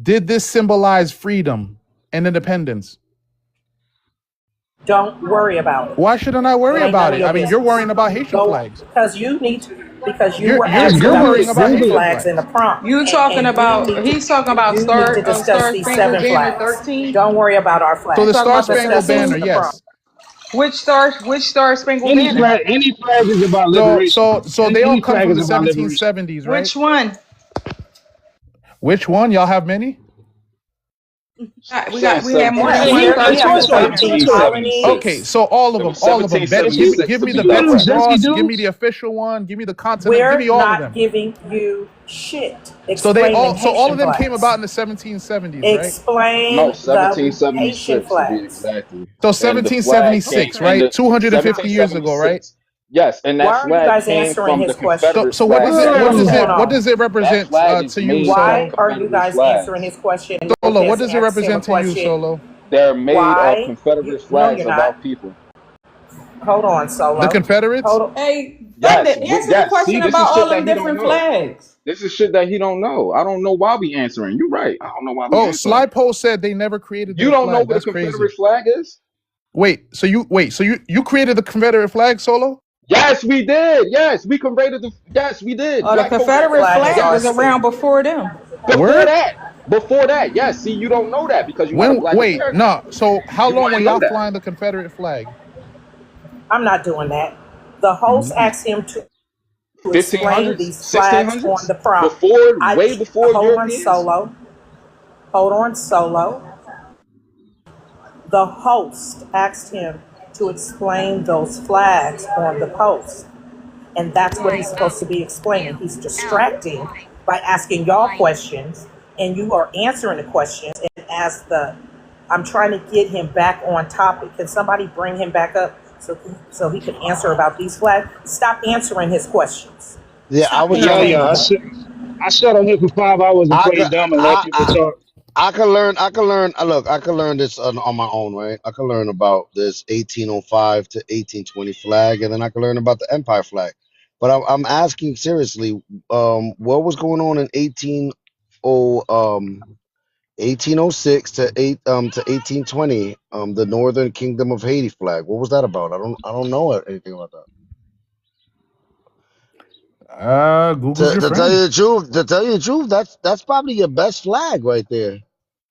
did this symbolize freedom and independence? Don't worry about it. Why shouldn't I It worry ain't none about of it? your I mean, you're business. worrying about Haitian Go flags. because you were Just asked You're about Google the worrying it. about seven Google Haitian it. flags in the flags. prompt, You talking and you about? need to He's talking about discuss Star these Spangled seven Banner flags. 13. Don't worry about our So He's the flags. talking Star about the Spangled Discuss this 17. Banner, in the prompt. yes. Which Star Spangled Banner? Any flag is about So liberation. so so they all Any come flag from is the about liberation. 1770s, right? Which one? Which one? Y'all have many? Saying We have more than Yes, one Hey, Star hey, we have Toy the Spangled Toy, Banner. Toy 13 Toy. Okay, colonies. 1776. so all of It them, was all of them. Give me 1776 to give me be the Zesty Betsy Dudes, direct. Zesty Ross, give me the Dudes. official one, give me the continent, give We're me all of not them. giving you shit. Explain them So all Haitian of them came flags. about in the 1770s, right? No, Explain the Haitian 1776 to be flags. exactly. So And the flag came, 1776, and right? the 250 years ago, right? 1776. Yes, and that Why are you flag guys came answering from the his question? Confederate So flag that What's going what on? does it that represent flag is to you, made of Solo? Why are you Confederate guys answering flags. his question? And Solo, what Lopez does it asked him a represent to you, question. Solo? They're made of Why? Confederate No, flags you're of our not. people. Hold on, The Solo. Confederates? Hold on. Hey, Thunder, Yes, answer the yes. See, question this about is all shit that them he don't different know. flags. This is shit that he don't know. I don't know why we answering. You're right. I don't know why we Oh, answering. Sly Post said they never created You their don't know flag. what a That's crazy. Confederate flag is? So you created the Confederate flag, Solo? Yes, we did. Yes, we converted the. Yes, we did. The Black folks That Confederate did. flag is flag our was Yes. around state. before them. Before Word? that. Before that. Yes. See, you don't know that because you're not a black American. No. So how You long were might know y'all that. flying the Confederate flag? I'm not doing that. The host asked him to explain 1500s, these flags on 1600s, the prompt. before, I way before hold on, Europeans. Solo. Hold on, Solo. The host asked him to explain those flags on the post. And that's what he's supposed to be explaining. He's distracting by asking y'all questions, and you are answering the questions. And I'm trying to get him back on topic. Can somebody bring him back up so he can answer about these flags? Stop answering his questions. Yeah, I Stop was Yeah, trying to. entertaining yeah. him. I sat on here for 5 hours and I could, played dumb and let people talk. I could learn. I could learn. Look, I could learn this on my own, right? I could learn about this 1805 to 1820 flag, and then I could learn about the Empire flag. But I'm asking seriously, what was going on in 1806 to 1820, the Northern Kingdom of Haiti flag? What was that about? I don't know anything about that. Google's your To tell friend. you the truth, that's probably your best flag right there.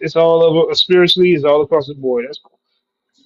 It's all over spiritually. It's all across the board. That's cool.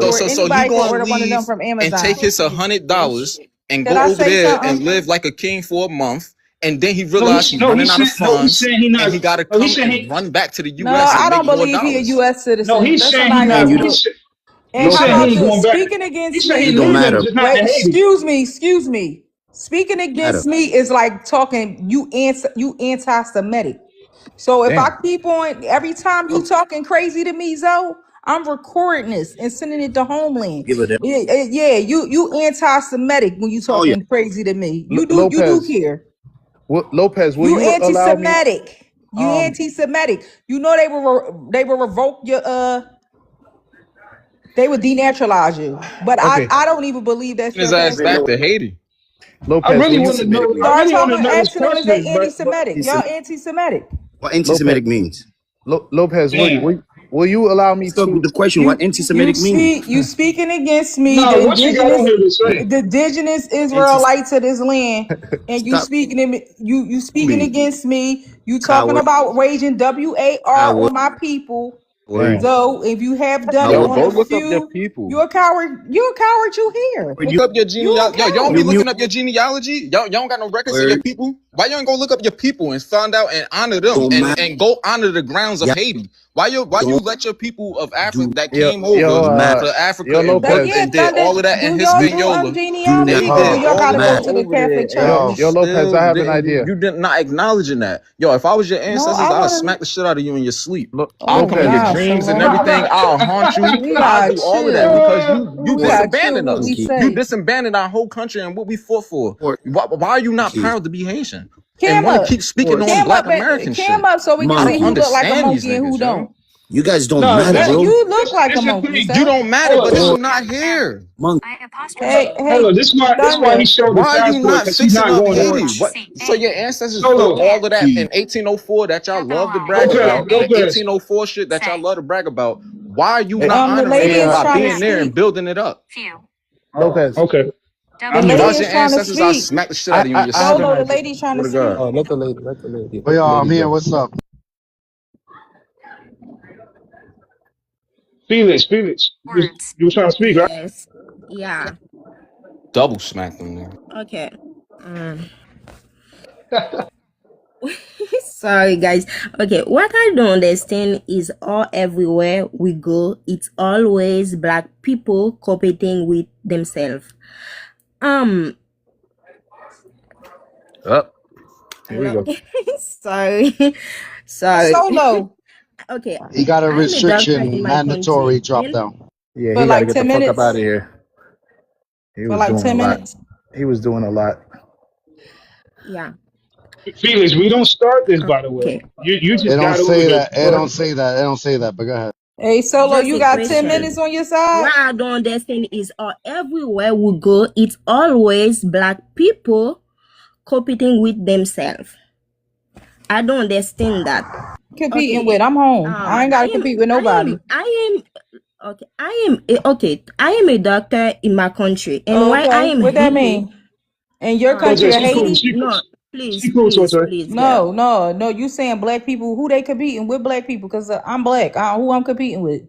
coward. store. So he Anybody can gonna order one of them leave from and Amazon. take his $100 and Can go I over say there and something? live like a king for a month, and then he No, realized he's running out of he's funds saying he and not. he got to No, he's come saying and run back to the No, U.S. and I make don't more believe he a dollars. U.S. no, citizen. he's Let saying he somebody not. else Man, you do don't it. And how He's saying about he Lopez, ain't this? going back. Speaking against He's saying it he me. don't leaving, matter. just not Wait, to Haiti. excuse me. Speaking Matter. against me is like talking you anti-Semitic. So if I damn. keep on every time you talking crazy to me, Zoe, I'm recording this and sending it to Homeland. Give a damn. Yeah, you anti-Semitic when you Oh yeah. talking crazy to me. You do Lopez, care. Lopez, will You you allow me? anti-Semitic. You Um, anti-Semitic. You know they will revoke your they would denaturalize you. But okay, I don't even believe that's Send his your ass country. back to Haiti. I Lopez, will really want you? to Anti-Semitic know. I means. Start really want to talking, know his asking them if they questions, but anti-Semitic. Y'all Anti-Sem- anti-Semitic. what Lopez, anti-Semitic means. Lopez, damn. will you allow me Ask the to? question. What You anti-Semitic means? speaking against me, No, what you got on here to say? the indigenous Anti. Israelites of this land, and Stop. you Don't speaking be against me. You talking coward. about waging WAR Coward. on my people. Damn. So if you have done it Yo, Yo, on go a look up your few, people. you're a coward. You're a coward. You here. Look up your You a genealogy. Yo, you don't be coward. looking up your genealogy. Y'all don't got no records of your people. Why you ain't go look up your people and find out and honor them and go honor the grounds of Haiti? Why you let your people of Africa that yo, came yo, over to Africa yo, and But worked Lopez. yeah, and did Thunder, all of that in do y'all do Hispaniola? They genealogy, or do did y'all all gotta of go that to the over there, Catholic and Yo, you Church? yo, Lopez. still I have an didn't. idea. You did not acknowledging that. Yo, if I was your No, ancestors, I I'll want to. smack the shit out of you in your sleep. I'll Oh come in your Lopez. wow, dreams and Shalom. everything. I'll haunt you. We I'll gotta do all of that chill. because you We gotta chill disabandoned what we us. You say. disabandoned our whole country and what we fought for. Why are you not proud to be Haitian and Cam want to up, keep speaking on cam Black up, American cam shit? up, so we can I see don't who look like a understand these monkey and who niggas, yo. don't. No, Yeah, you look This like a this the monkey, thing. you sir. don't matter Hold on, because this you're not here. Hey, hold hey, on. This why he Thunder. showed the Why are you passport not because he's fixing not up going nowhere. Haiti? What? So your ancestors fought Solo, all of that in 1804 that y'all love to brag Lopez, about, the Lopez. 1804 shit that y'all love to brag about. Why are you Hey, not The honoring lady hey, them is by trying to being there and speak. building it up? Lopez. Okay. The I'm If I lady here. was is your trying to ancestors, I'd speak. smack the shit out of you in your I have an sleep. Solo, the idea. lady trying to Swear to speak. God. Oh, let the Oh, yeah, I'm lady here. go. What's up? Felix. You was trying to speak, right? Yes. Yeah. Double smack them there. Okay. Sorry, guys. Okay, what I don't understand is all everywhere we go, it's always black people competing with themselves. Um, Up. Here we hello. go. Sorry, sorry. Solo Okay, He got a I'm a doctor in restriction, my country. mandatory drop down. Yeah, for he got to like get the 10 fuck up out minutes. of here. He For was like doing a 10 lot. minutes. He was doing a lot. Yeah. Felix, we don't start this, by the way. Okay. You It just don't got over say the. that. It Go don't ahead. say that. It don't say that. But go ahead. Hey, Solo, Just you a got 10 question. minutes on your side? What I don't understand is everywhere we go, it's always black people competing with themselves. I don't understand that. Competing Okay. with. I'm home. I ain't gotta compete with nobody. Okay. I am a doctor in my country, and why I Okay. am What that here? mean? In your Toy, country Toy, of she cool. Haiti? She cool. No, She please, cool. Toy, please, Toy. please, girl. No, no, no. You saying black people, who they competing with black people? Because I'm black. Who I'm competing with?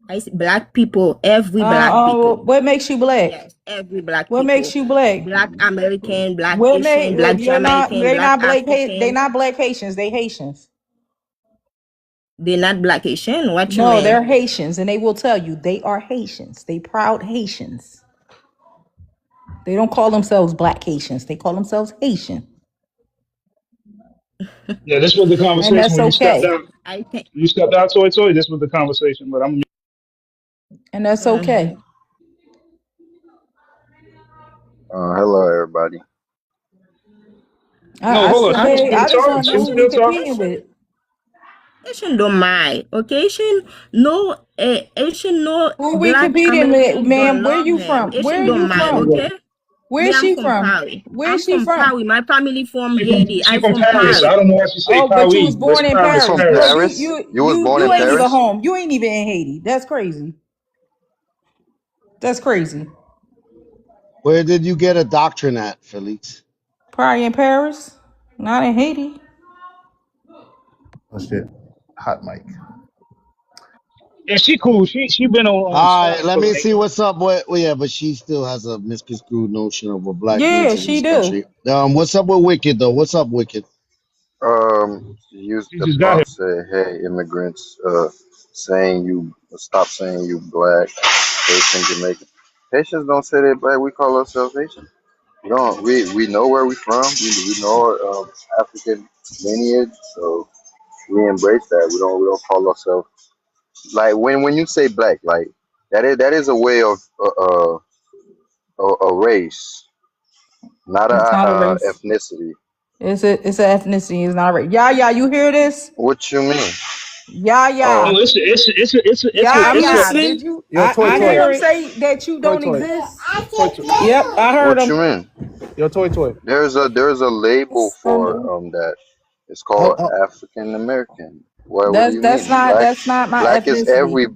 I see black people, every black people. What makes you black? Yes, every black What makes people. you black? Black American, black What Asian, black you're not, Jamaican, they black not black, they African. not black Haitians, they Haitians. They're not black Asian. What you No, they're mean? Haitians, and they will tell you they are Haitians. They proud Haitians. They don't call themselves black Haitians. They call themselves Haitian. Yeah, this was the And conversation that's when you stepped okay. out. I think. You stepped out, Toy Toy. This was the conversation. But I'm. And that's Mhm. okay. Hello, everybody. No, I hold on. She was said, still I just talking. want to She know was who we still talking. competing with. Asian don't mind. Okay, Asian no Who we black competing with, American don't ma'am? Where love you them. from? Where Asian are you don't mind. from? Okay, me Where's I'm she from from? Paris. Where's I'm she from from? Paris. My family from Haiti. She I'm from from Paris. Paris. I don't know why she say Oh, but you Paris, was but it's born in You Paris, Paris. from Girl, Paris. Paris? You was born in you ain't even Paris? home. You ain't even in Haiti. That's crazy. That's crazy. Where did you get a doctrine at, Felix? Probably in Paris, not in Haiti. Oh shit. Hot mic. Yeah, she cool. She been on All right, Slack let for me like. see what's up. Well, yeah, but she still has a misconstrued notion of what black Yeah, means in she this do. country. What's up with Wicked though? What's up, Wicked? Use She the just got here. prompt, say, hey, immigrants, saying you, stop saying you black, Haitian, Jamaican. Haitians don't say they black, we call ourselves Haitian. We know where we from, we know our African lineage, so we embrace that. We don't call ourselves, like, when you say black, like, that is a way of, a race, not It's not a a race. ethnicity. It's a ethnicity. It's not a race. Yeah, yeah. You hear this? What you mean? Yeah, Oh, yeah. No, Yeah, I'm it's a. yeah. Did listening. you? Yo, Toy You Toy. hear I him hear it. say that you Toy don't Toy. exist? Toy Toy. Yep, I heard what him. you mean? Yo, Toy Toy. There's a label It's for thunder. that. It's called How, African American. What do That's you that's mean? not Black that's not my black is ethnicity. every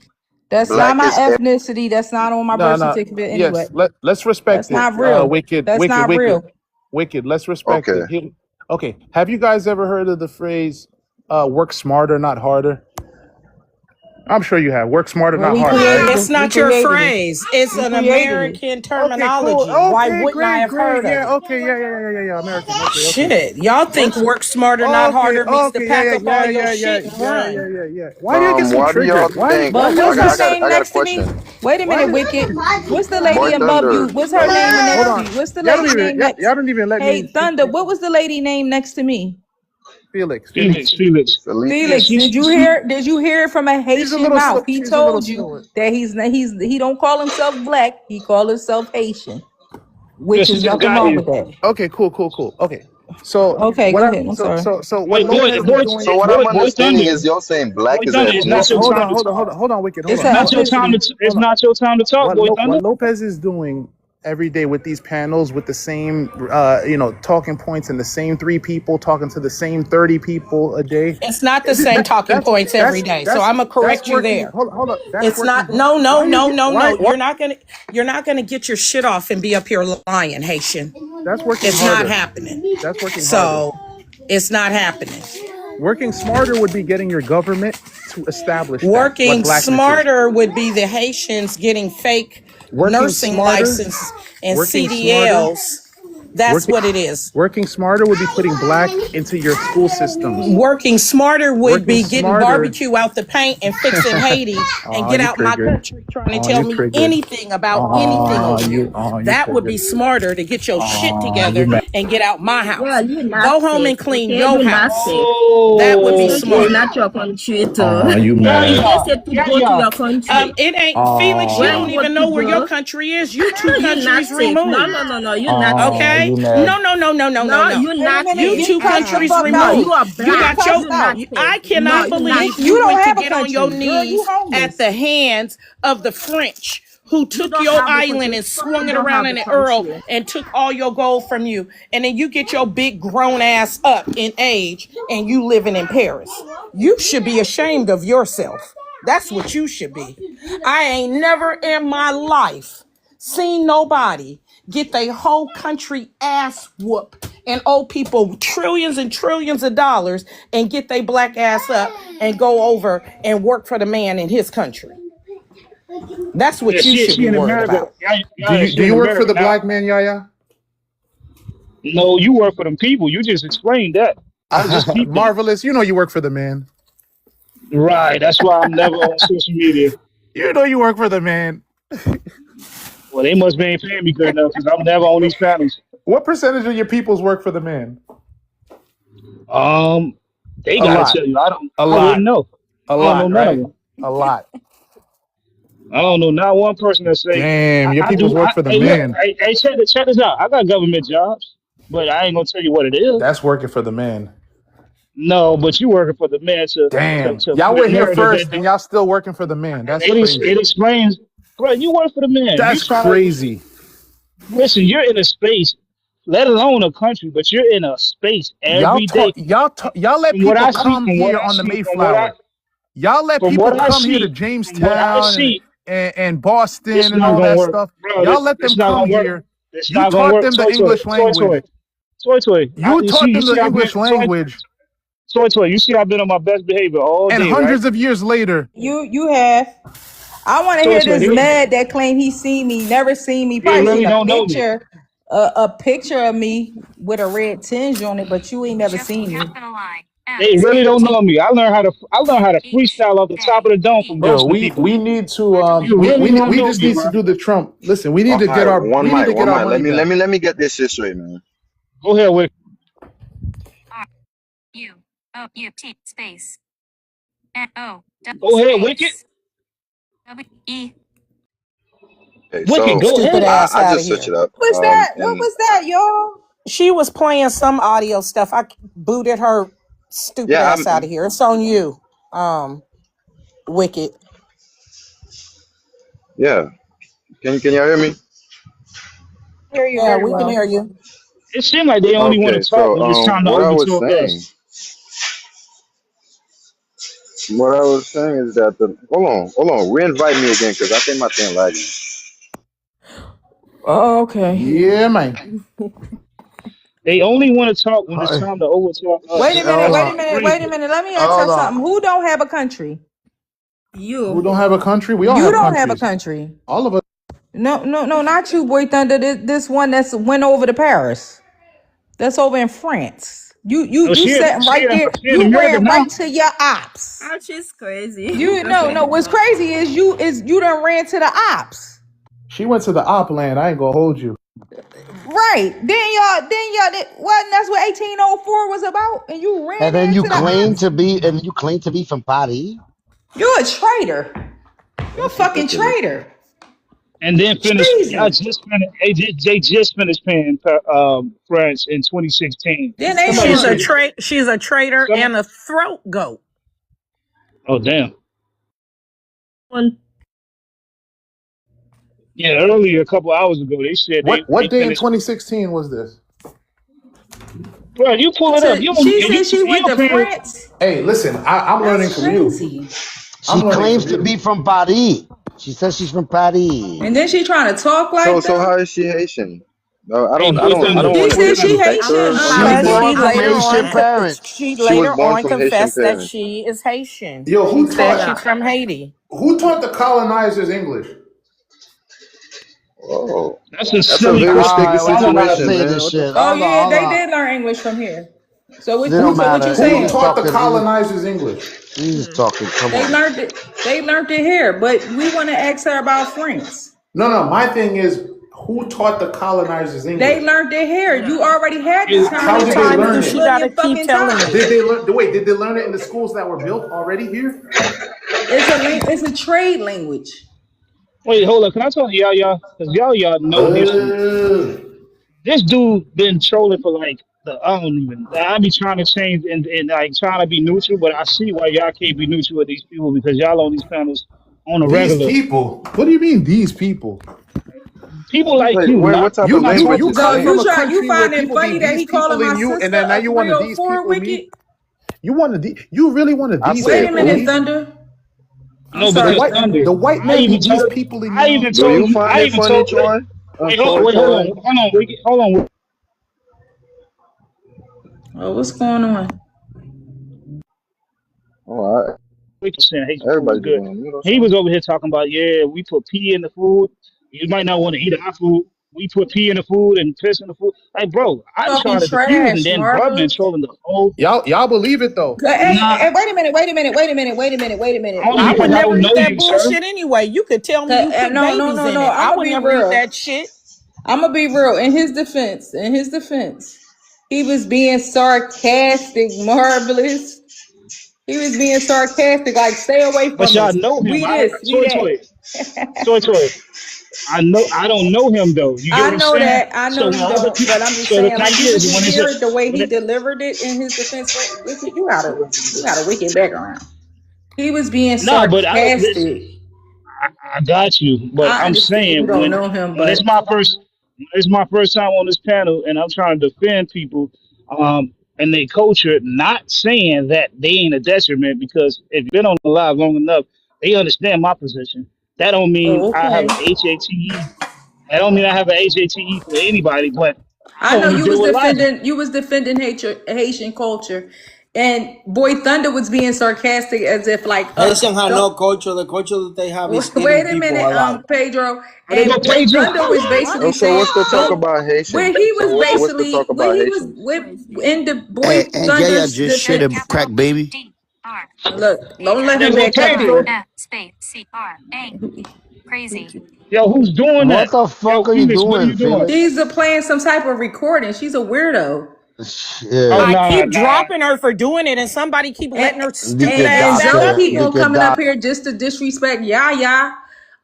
That's not black my is ethnicity. That's not on my no, birth no. certificate anyway. Yes, let's That's respect it. not real. Wicked, That's wicked, not wicked, real. wicked. Let's respect okay. it. Okay. Have you guys ever heard of the phrase "work smarter, not harder"? I'm sure you have. Work smarter, Well, not we harder, right? created It's it. We not your created it. phrase. It's We an created it. American Okay, cool. terminology. Why Okay, wouldn't I great, have great. heard of Yeah, it? okay, yeah. American. Okay. Shit, y'all think Works. work smarter, not Okay, harder means to yeah, pack up all your shit and run. Why do you get so Why do y'all triggered? Why? think? Why? But What I what's is got, her I got, this? name I got a next to me? question. Wait a Why? minute, Wicked. What's the Boy lady above you? Thunder, What's her name Hold next to on. you? What's the Y'all don't lady even. name Y'all next? don't even let Hey, me. Thunder, what was the lady name next to me? Felix. Felix. Felipe. Yeah, Felix, she, did you she, hear? Did you hear it from a She's a Haitian little slow. mouth? He She's a little told you slower. that he don't call himself black. He call himself Haitian, yeah, which she is just nothing got wrong here. with that. Okay, cool. Okay. So Okay, what go I ahead. I'm sorry. so what Wait, Lopez is doing? So what I'm boy, understanding Thunder, is y'all saying black boy, is Thunder. It's not your ethnicity. Hold time on, to talk. hold on, Wicked. Hold It's on. a Not your time ethnicity. to. It's Hold on. not your time to talk, boy, What Thunder. Lopez is doing every day with these panels with the same talking points and the same 3 people talking to the same 30 people a day. It's not the same talking points every day. So I'm gonna That's correct you working. there. Hold up. That's It's working. not. No, no, Why you no, get no, why no. You're not gonna get your shit off and be up here lying, Haitian. that's working It's not harder. happening. That's working harder. So it's not happening. Working smarter would be getting your government to establish that what Working blackness is. smarter would be the Haitians getting fake Working nursing smarter, licenses and working smarter, CDLs. That's working what it is. working smarter would be putting black into your school systems. Working smarter would Working be getting smarter. barbecue out the paint and fixing Haiti and Oh, get you out my triggered. country trying to Oh, tell you me triggered. anything about anything over here. You That would be triggered. smarter to get your shit You together mad. and get out my Yeah, house. you're not Go home safe. and clean Okay, your you're not house. safe. That would be Oh, Turkey is smart. not your country too. Oh, you yeah, It's mad. yeah, safe to yeah, go to yeah. your country. It ain't Felix. You Where Oh, don't you even want to know where your go? country is. You two You're not countries safe. No, removed. no, no, no. You're not oh, safe. Okay? you No, mad. no, no, no, no, no, No, no. you're Wait a not minute, You safe. get two cussed the countries fuck No, out. you removed. are You Get black. got cussed your. You're not out. safe. I No, cannot you're not believe You you safe. don't went to have a get on your country, girl. You knees at homeless. the hands of the French who You took don't your have a island country. and Fuck, you swung it don't around have in a the Earl country. and took all your gold from you. And then you get your big grown ass up in age and you living in Paris. You should be ashamed of yourself. That's what you should be. I ain't never in my life seen nobody get their whole country ass whooped and owe people trillions and trillions of dollars and get their black ass up and go over and work for the man in his country. That's Yeah, what you should she be in worried America. about. Yeah, Do yeah, you she do in you work for America the now. black man, Yaya? No, you work for them people. You just explained that. I just peeped that. Marvelous. You know you work for the man. Right. That's why I'm never on social media. You know you work for the man. Well, they must be ain't paying me good enough because I'm never on these panels. What percentage of your peoples work for the man? Um, they A gotta lot. tell you. I don't. A I wouldn't lot. know. A I don't know lot, none of right? them. A lot. I don't know not one person that say Damn, your I peoples do. work for the Hey, look. man. Hey, check this out. I got government jobs, but I ain't gonna tell you what it is. That's working for the man. No, but you working for the man Damn. to Y'all put a were here narrative that first and don't. y'all still working for the man. That's It crazy. explains, bro. You work for the man. You That's trying to crazy. listen. You're in a space, let alone a country, but you're in a space every day. Y'all let From what people I see, come here on the what Mayflower. Y'all let from people what I come here to see, from what I Jamestown see, and Boston it's and not all gonna that work, stuff. bro. Y'all let them It's not come gonna work. here. It's You not gonna taught work. them the Toy, toy, English toy, language. toy, toy, toy. You taught You them the see, I've been English language. toy. You see, I've been on my best behavior all And day, right? hundreds of years later, You have. I want to Toy, hear toy. this mad that claim he seen me, never seen me. They Probably seen really don't know me. a picture of me with a red tinge on it, but you ain't never seen me. They really don't know me. I learned how to freestyle off the top of the dome from yo, roasting we people. we need to You really don't we know just me, need to bro. do the Trump. Listen, All right, we need to get one our mic. money back. Let me get this shit straight, man. Go ahead, Wick. Go ahead, Wicked. Okay, Wicked, so go Stupid ahead. ass I out of just switch here. it up. What was that? What And was that, y'all? She was playing some audio stuff. I booted her stupid yeah, ass out of here. It's on you, Wicked. yeah. Can y'all hear me? Hear you Yeah, very we can well. hear you. It seems like they only want Okay, to talk so when it's time to what I was overtalk saying, us. is that hold on, re-invite me again because I think my thing lagging. Oh, okay. Yeah, man. They only want to talk when it's time to overtalk us. Wait a That's minute. Hold Wait a on. minute. crazy. Wait a minute. Let me ask Hold y'all on. something. Who don't have a country? Who You. don't have a country? We all You have don't have a countries. country. All of us. No, no, no, not you, Boy Thunder. This one that's went over to Paris. That's over in France. Oh, You sitting right there. she in You America ran now. right to your ops. Ah, she's crazy. You no. What's crazy is you done ran to the ops. She went to the op land. I ain't gonna hold you. Right. What? That's what 1804 was about. And you ran And then into you the claim ops. to be, and you claim to be from Paris. You're a traitor. You're a That's fucking ridiculous. traitor. And then finish. Y'all Treason. just finished. They just finished paying France in 2016. Then they Somebody She's a said won. she's a traitor some. and a throat goat. Oh damn. One Yeah, earlier a couple hours ago they said they What day in finished. 2016 was this? Bro, you pull it up. So You don't. she said she You went don't to pay. France. Hey, listen, I'm learning That's from you. crazy. She I'm learning claims from to you. be from Paris. She says she's from Paris. And then she trying to talk So like so them. how is she Haitian? No, Hey, I Thunder. don't She want to said she disrespect Haitian, her, but She she Because born born she from later on Haitian parents. she she was later born on from Haitian confessed that parents. she is Haitian. Yo, She who said taught she's from Haiti. the colonizers English? Oh, That's a that's a silly very question. All sticky right, we're I not don't gonna know. situation, say man. this What the shit. fuck? Oh yeah, Hold they on. did learn English from here. So It don't what you matter. Who He's saying? taught the talking. colonizers English? He's talking. Come They on. learned it. They learned it here, but we want to ask her about France. No. My thing is, who taught the colonizers They English? learned it here. You already had this You- How many How did they conversation times learn do 2 she it? gotta million keep fucking telling you? Did times. they learn? Wait, did they learn it in the schools that were built already here? It's a trade language. Wait, hold up. Can I talk to y'all? Because y'all know history. Uh, This dude been trolling for like I don't even. I be trying to change and like trying to be neutral, but I see why y'all can't be neutral with these people because y'all on these panels on a these regular. people. What do you mean these people? People like Wait, you, wait, not what type you of not You language talking. you is So come this? from a you country where find it people be funny that these he calling people my in you, and sister then now a you want to these 304 people me. wicked? You really want to I these Wait said a people minute, who? me? Thunder. I'm No, The sorry, because white Thunder. Thunder, the white I man be even these told, people in I you. even Do told you you, find I it even funny, told. Troy? Troy, Troy? Hold on, Wicked, hold on. Oh, what's going on? Oh, Wicked saying Haitian food is everybody just good. went on mute or He something. was over here talking about, yeah, we put pee in the food. You might not want to eat our food. We put pee in the food and piss in the food. Like, bro, I'm Talking trying to diffuse, and trash, then bruh been Marvelous. trolling the whole. Y'all believe it though. Nah, Wait a minute, only I would because I never don't know eat that you, sir. bullshit anyway. You could tell me you put No, no, babies no, in no. it. I'm I gonna would be never eat real. that shit. I'm gonna be real. In his defense, he was being sarcastic, Marvelous. He was being sarcastic, like stay away But from y'all us. know him. We this, we Toy Toy, that. Toy Toy. I don't know him though. You get I what I'm know saying? that. I know So when you other don't, people, but I'm just so the saying, thing like you is, just when it's a, hear it the way when he it, delivered it in his defense. Wicked, you got a wicked background. He was being nah, but I don't. sarcastic. I got you, but I I'm understand you saying don't know him, when it's but my first time on this panel, and I'm trying to defend people, and they culture, not saying that they ain't a detriment because if you've been on the live long enough, they understand my position. That don't mean oh, I have okay. an HATE. That don't mean I have an HATE for anybody, but I I know only deal with logic. you was defending Haitian culture, and Boy Thunder was being sarcastic as if like Haitian have don't no culture. The culture that they have is eating wait a people minute, alive. Pedro. But they go And Boy page you. Thunder was What? basically So saying, what's the talk don't. about Where Haitians? he So was what's the basically, talk where about he was Haitians? with in the Boy And Jaya Thunder's just shit a defense. crack baby. Look, don't let They him go back up Pedro. here. Yo, who's doing What that? the Yo, fuck are you Phoenix, what are doing, you doing? Phoenix? She's playing some type of recording. She's a weirdo. Oh, Yeah, I nah, keep nah. dropping her for doing it, and somebody keep And letting her you stupid could ass dox Zoe out. her. keep You on could coming up dox. here just to disrespect Yaya.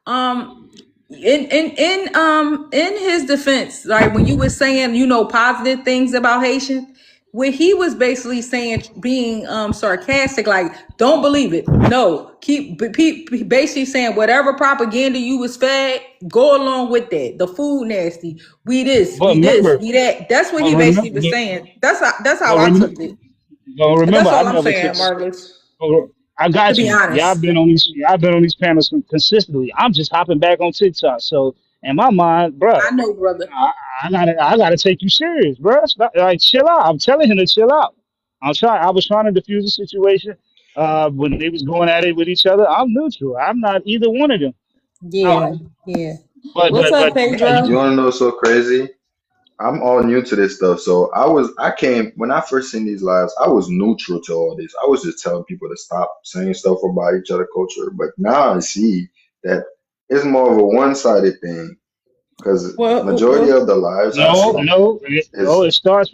Um, in his defense, like when you were saying, positive things about Haitian, where he was basically saying, being sarcastic, like don't believe it. No, basically saying whatever propaganda you was fed, go along with that. The food nasty. But This, remember, we that. That's what but he remember, basically was saying. That's how but I remember, took it. but remember, That's I all I'm never took. saying, Marvelous. I To got be you. honest. Y'all been on these panels consistently. I'm just hopping back on TikTok. So in my mind, bruh, I know, brother. I, I gotta take you serious, bruh. Like chill out. I'm telling him to chill out. I was trying to diffuse the situation. when they was going at it with each other. I'm neutral. I'm not either one of them. Yeah, Now, yeah. but What's but up, but yeah, Pedro? You wanna know what's so crazy? I'm all new to this stuff. So I came when I first seen these lives, I was neutral to all this. I was just telling people to stop saying stuff about each other culture. But now I see that it's more of a one-sided thing because majority Well, of the lives I no, see no, no. is It starts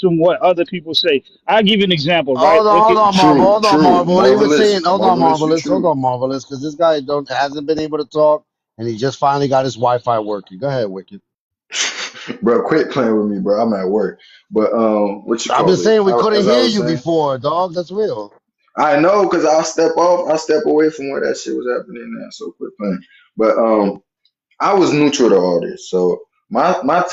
from what other people say. I'll give you an example, right? Hold Wicked. on, Marvel. true, Hold on, true, Marvel. He was saying, marvelous, hold on, marvelously Marvelous. Hold true. on, Marvelous, because this guy don't hasn't been able to talk, and he just finally got his Wi-Fi working. Go ahead, Wicked. Bro, quit playing with me, bro. I'm at work. But what you I'm call just it? saying we couldn't As I hear was you saying, before, dog. That's real. I know because I'll step off, I'll step away from where that shit was happening now. So quit playing. But I was neutral to all this, so my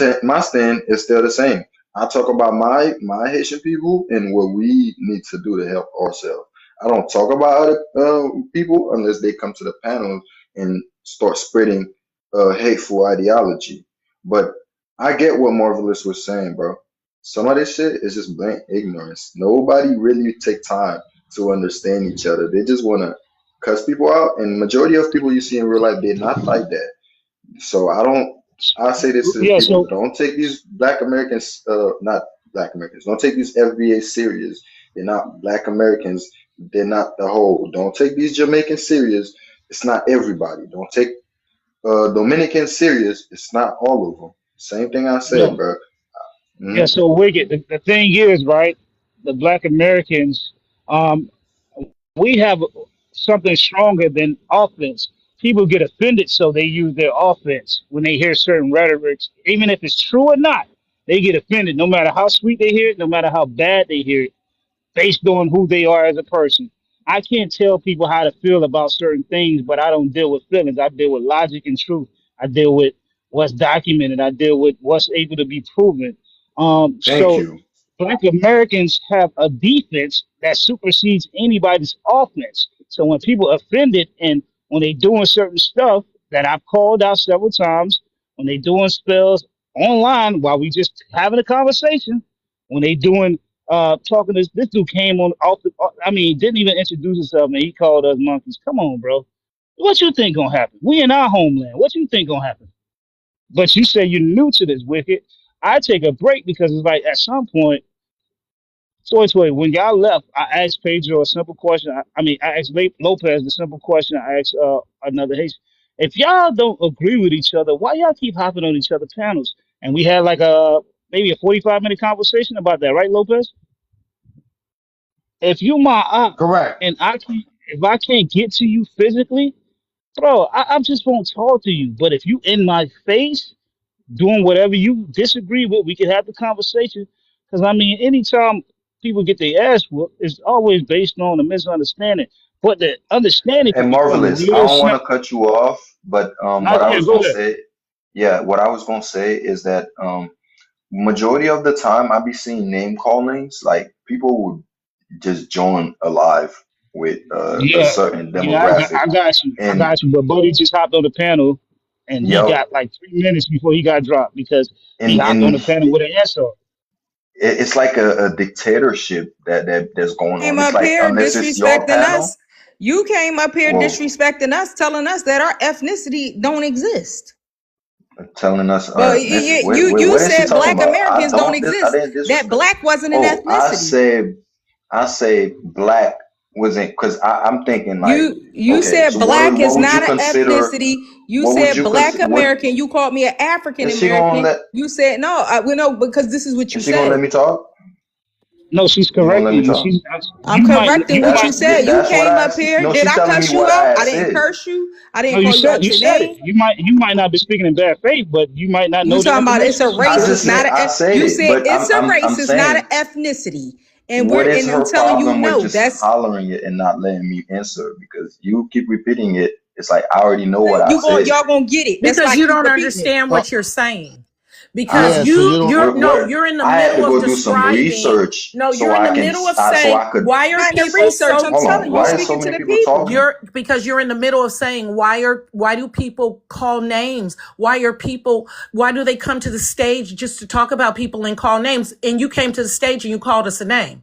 stand is still the same. I talk about my Haitian people and what we need to do to help ourselves. I don't talk about other people unless they come to the panel and start spreading hateful ideology. But I get what Marvelous was saying, bro. Some of this shit is just blank ignorance. Nobody really take time to understand each other. They just want to cuss people out, and majority of people you see in real life, they're not like that. So I say this to the Yeah. people, So don't take these black Americans, not black Americans, don't take these FBA serious. They're not black Americans. They're not the whole. Don't take these Jamaicans serious. It's not everybody. Don't take Dominicans serious. It's not all of them. Same thing I yeah, said, bro. yeah. Mhm. So Wicked. The thing is, right? The Black Americans, um, we have something stronger than offense. People get offended, so they use their offense when they hear certain rhetorics, even if it's true or not. They get offended, no matter how sweet they hear it, no matter how bad they hear it, based on who they are as a person. I can't tell people how to feel about certain things, but I don't deal with feelings. I deal with logic and truth. I deal with what's documented. I deal with what's able to be proven. Thank So you. Black Americans have a defense that supersedes anybody's offense. So when people offended and when they doing certain stuff that I've called out several times, when they doing spells online while we just having a conversation, when they doing talking to this dude came on off the I mean didn't even introduce himself and he called us monkeys. Come on, bro. What you think gonna happen? We in our homeland. What you think gonna happen? But you say you're new to this, Wicked. I take a break because it's like at some point, so it's wait, when y'all left, I asked Pedro a simple question. I asked Lopez the simple question. I asked another Haitian. If y'all don't agree with each other, why y'all keep hopping on each other panels? And we had like a maybe a 45-minute conversation about that, right, Lopez? If you my aunt Correct. and if I can't get to you physically, bro, I just won't talk to you. But if you in my face doing whatever you disagree with, we can have the conversation. Because I mean, anytime people get their ass whooped, it's always based on a misunderstanding. But the understanding can And become marvelous. I real don't want simple. to cut you off, but what Not I yeah, was go gonna ahead. say, yeah, what I was gonna say is that majority of the time I be seeing name callings, like people would just join alive with a Yeah, certain yeah, demographic, I got you. I and got you. But Buddy just hopped on the panel and he yep, got like 3 minutes before he got dropped because he hopped on and the panel with an insult. it's like a dictatorship that's going came on. It's up like here unless it's your disrespecting us. panel, You came up here well, disrespecting us, telling us that our ethnicity don't exist. telling us But our ethnicity. Wait, wait, you what is she said talking black about? I Americans don't don't. I exist. didn't That disrespect. black wasn't an Oh, ethnicity. I say black wasn't because I'm thinking like, You okay, said so black what is would you not an consider? ethnicity. You What would said you black consider? What American. You called me an African is she gonna American. let? You said no. We know because this is what you Is she gonna let said. me talk? No, she's Is she gonna let correcting me you. talk? I'm correcting You what might you said. You That's what came I. up here. No, Did she I telling me cuss you what I out? had I didn't said. curse you. I no, didn't call you out you your said it. name. You might not be speaking in bad faith, but you might not You know the talking about it's information. a So race, it's not I a said you it, said but it's a race, I'm it's not an saying, ethnicity. what is I'm her telling you problem with no, just that's hollering it and not letting me answer? Because you keep repeating it. It's like I already know what I said. y'all gonna get it. That's why Because I you keep don't repeating it. understand Uh, what you're saying. Because I yeah. So you don't. you're no, where you're in the I had to middle of go do some describing. research No, so you're in I the can middle of so saying I could. why are Kind of people research. so I'm Hold on. telling you, Why is hold so speaking to many the people people. talking? you're because you're in the middle of saying why do people call names? Why do they come to the stage just to talk about people and call names? And you came to the stage and you called us a name.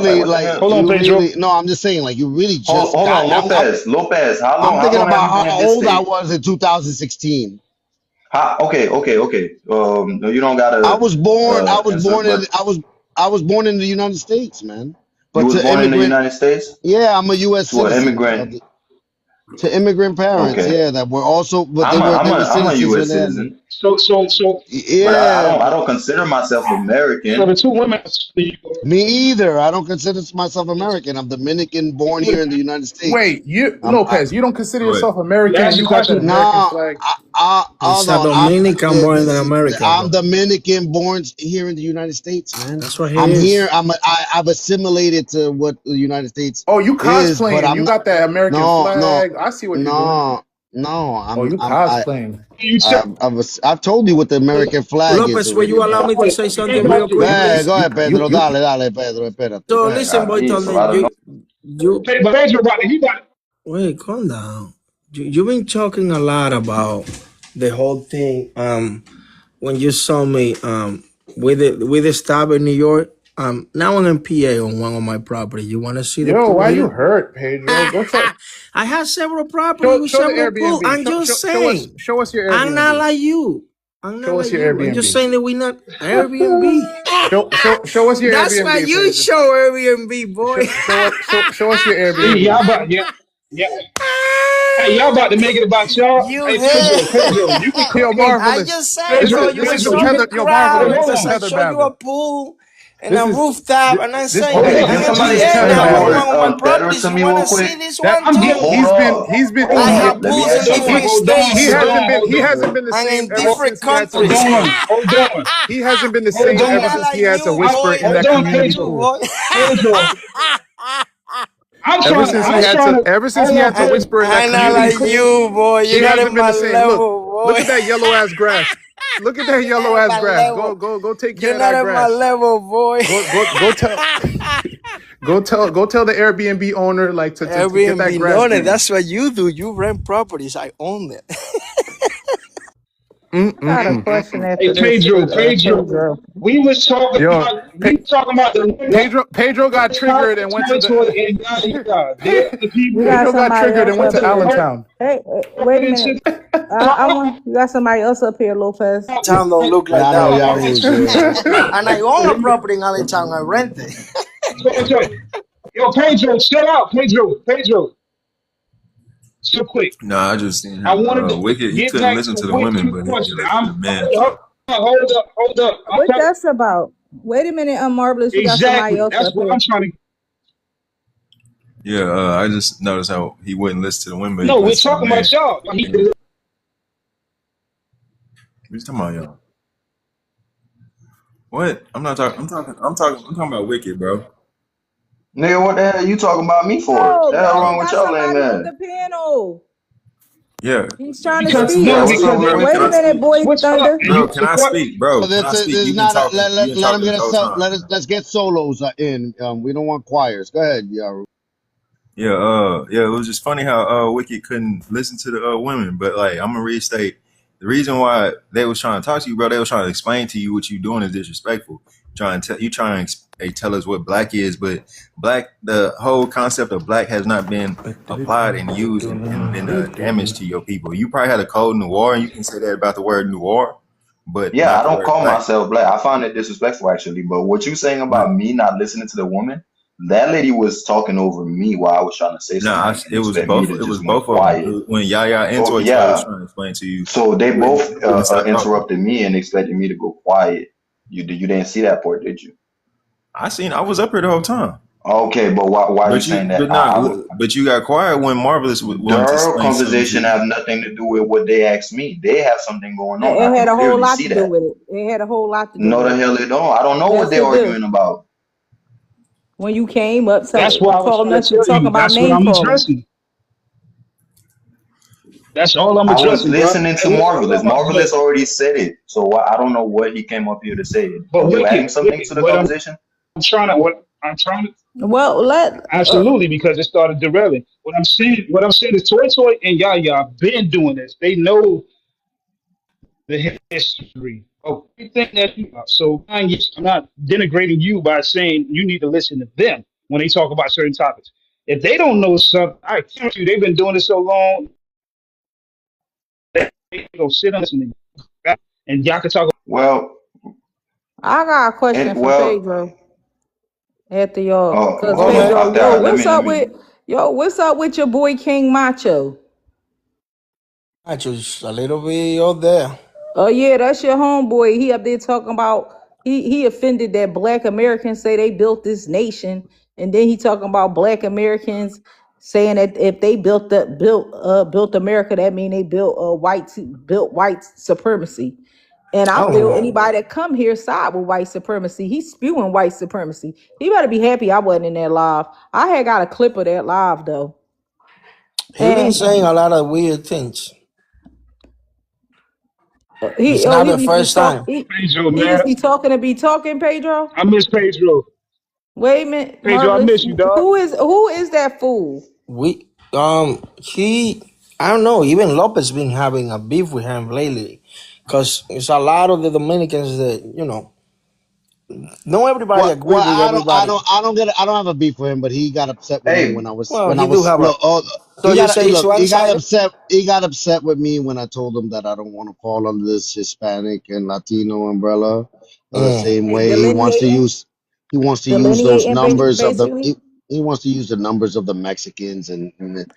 Like really what the like hell? Hold on, you Pedro. really no. I'm just saying like you really just Hold got. on, Lopez. Lopez, I'm how thinking long have about you been in how this old I state? was in 2016. Okay. No, you don't I gotta was born. I was answer, born in. but I was born in the United States, man. you But was to born in the immigrant, United States yeah, I'm a U.S. to an citizen. immigrant. To immigrant parents, Okay. yeah, that were also, but they were I'm a citizens when U.S. they had. citizen. So But Yeah, I don't consider myself so American. the two women. me either. I don't consider myself American. I'm Dominican, born here in the United States. Wait, you I Lopez, you don't consider Go ahead. yourself American and Last you got that question. American no, flag? hold It's a on. Dominican born in America, I'm bro. Dominican, born here in the United States, man. That's what he I'm here. is. I've assimilated to what the United States Oh, you is, but cosplaying. I'm You not. got that American No, no, flag. I see what you're doing. no, no. Oh, you I. cosplaying. You said. I've told you what the American flag is Lopez, will already, you allow man. me to say something You real Go quick, ahead, please? go you ahead, you Pedro. you Dale, Pedro, espérate. So Go ahead. listen, boy, It's a Thunder, lot of you But Pedro about it. He got it. wait, calm down. You've been talking a lot about the whole thing. When you saw me, with the stop in New York. Now I'm in PA on one of my property. You want to see the Yo, pool why you here? hurt, Pedro? Go I have several properties with show the several pools. Airbnb. I'm just saying. Show us your I'm not Airbnb. like you. I'm not Show us like your you. I'm just Airbnb. saying that we not Airbnb. Show us your That's why Airbnb, you Pedro. show Airbnb, boy. Show us your Hey, Airbnb. y'all about yeah. Hey, y'all about to make it about y'all. You Hey, heard. Pedro, you can Yo, I Marvelous. just said This so is you this will is some Pedro, show you the tether. Yo, crowd Marvelous. hold This is because on. I tether show you a babble. pool and This a is rooftop, and I'm this saying, Hold Hold on, hey, on. I'm can in I'm somebody trying to PA tell explain now the on y'all. one word of my better properties. to You me want real to see quick? this that one I'm too? getting. Hold up. he's been I Hold he have up. Let me pools in ask something. different Hold on. he states, Hold hasn't on. been Hold he on. hasn't been the and same in ever different since he had to Hold countries. whisper. on. Hold on. He hasn't been the Hold same I'm ever on. not since like he had to you, whisper boy. in Hold that on, I'm like community you, Pedro. pool. boy. Pedro. Ever since he I'm had trying to to. Hold on, Pedro. whisper in that I'm not community like pool, you, boy. he You're not hasn't in been my the same. level, Look boy. at that yellow ass grass. Look at that You're yellow not in ass my grass. level. Go take care You're of not that in my grass. level, boy. Go tell the Airbnb owner like to get that Airbnb grass known it. green. That's what you do. You rent properties. I own it. I got a question Hey, after this Pedro. with Pedro. Pedro. We was talking Yo, about. We was talking about the women. Pedro got triggered and went to Toy the and yada. They're the You people got Pedro got somebody triggered else and went up to here. Allentown. Hey, wait a talking minute. to. I want you got somebody else up here, Lopez. Town don't look like Yeah, I that, know boy. Yahoo's here. And I own a property in Allentown. I rent it. Yo, Pedro, chill out, Pedro, so quick. No, I just seen I him. wanted to Wicked. He get couldn't back listen to to the women, Wicked's but he question. listened to men. Hold So up, hold up. I'm What trying, that's about? Wait a minute, Marvelous. You got somebody exactly. else That's up what here. I'm trying to. yeah, I just noticed how he wouldn't listen to the women, but he No, can we're listen to the talking men. about y'all. And we talking about y'all. What? I'm not talking. I'm talking about Wicked, bro. Nigga, what the hell you talking about me for? Oh, The hell we wrong with got y'all lame somebody on man? the panel. Yeah. He's trying to because speak. Yeah, no, what's up because with Wait a Wicked? minute, boy what's up? Thunder. And Bro, you, can the I speak? Bro, can I speak? This is You've been not. talking. You've been Let him talking get this us. whole time. Let's get solos in. We don't want choirs. Go ahead, Yahoo. Yeah, yeah, it was just funny how Wicked couldn't listen to the women, but like I'm gonna restate the reason why they was trying to talk to you, bro. They was trying to explain to you what you doing is disrespectful. Trying to tell us what black is, but black, the whole concept of black has not been applied and used and been damaged to your people. You probably had a code noir, and you can say that about the word noir, but Yeah, I not the don't word call black. myself black. I find it disrespectful actually. But what you saying No, about me not listening to the woman, that lady was talking over me while I was trying to say no, something and it was expect me both. to It was just went both of them. quiet. When Yaya and So Toy Toy was yeah, trying to explain to you, so they both you wouldn't stop talking. interrupted me and expected me to go quiet. You didn't see that part, did you? I was up here the whole time. Okay, but why are you saying that? But you got quiet when Marvelous wanted to Their explain something to conversation you. have nothing to do with what they asked me. They have something going on. I It had can a whole clearly lot see to do that. with it. It had a whole lot to do No, with the it. hell they don't. I don't know what Yes, they're it do. arguing about. When you came up, that's what I was calling trying to us and tell talking you. about That's what name I'm calling. addressing. That's all I'm I was addressing, bro. listening to Hey, hold Marvelous. on, Marvelous already said it. So I don't know what he came up here to say. but Are you adding something wicked. to the conversation? What I'm trying to Well, absolutely because it started derailing. What I'm saying is Toy Toy and Yaya been doing this. They know the history of everything that you are. So I'm not denigrating you by saying you need to listen to them when they talk about certain topics. If they don't know something, I tell you, they've been doing it so long that they go sit and listen to you. And y'all can talk. Well, I got a question for well. Pedro after y'all. Cause Go Okay. ahead. Pedro, After let me. what's up with your boy King Macho? I just a little bit out there. Oh yeah, that's your homeboy. He up there talking about he offended that black Americans say they built this nation, and then he talking about black Americans saying that if they built America, that mean they built white supremacy. And I feel Oh, anybody that come here side with white supremacy. He's spewing white supremacy. He better be happy I wasn't in that live. I had got a clip of that live though. he been And saying a lot of weird things. he It's oh not he the just be first talk time. Pedro, he man. just be talking to be talking, Pedro. I miss Pedro. Wait a minute, Pedro, I Marvelous. miss you, dog. Who is that fool? We he I don't know. Even Lopez been having a beef with him lately, because it's a lot of the Dominicans that not everybody Well, agree well, with everybody. I don't have a beef with him, but he got upset with me Hey, when I was, Well, when I he do was, have a. look, oh, So you say it's look, one sided? he got upset with me when I told him that I don't want to fall under this Hispanic and Latino umbrella, the Mm. same He's way delineating, he wants to use those delineating numbers of the, basically. he wants to use the numbers of the Mexicans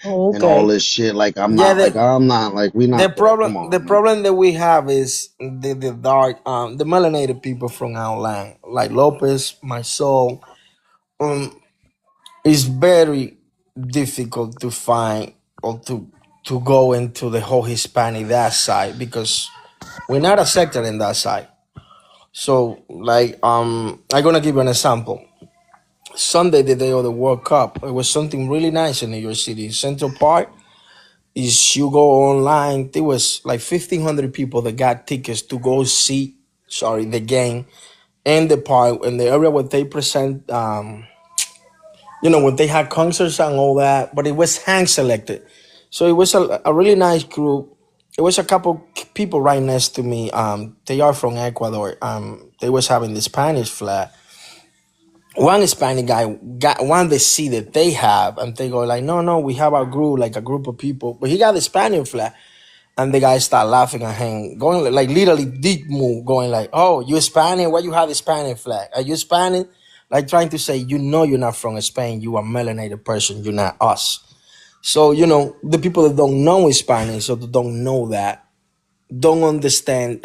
Oh, and all okay. this shit. Yeah, Like, we the not there. problem Come the on, man. problem that we have is the dark the melanated people from our land, like Lopez, myself. Um, it's very difficult to find or to go into the whole Hispanic that side, because we're not accepted in that side. So like I'm gonna give you an example. Sunday, the day of the World Cup, it was something really nice in New York City. Central Park is, you go online, there was like 1,500 people that got tickets to go see, sorry, the game in the park, in the area where they present, when they had concerts and all that, but it was hand selected. So it was a really nice group. It was a couple people right next to me. They are from Ecuador. They was having the Spanish flag. One Hispanic guy got one the seat that they have, and they go like, no, no, we have a group, like a group of people, but he got the Spanish flag. And the guy start laughing at him, going like literally deep move, going like, "Oh, you Spanish? Why you have the Spanish flag? Are you Spanish?" Like trying to say, you're not from Spain. You are a melanated person. You're not us. So the people that don't know Spanish or that don't know that don't understand.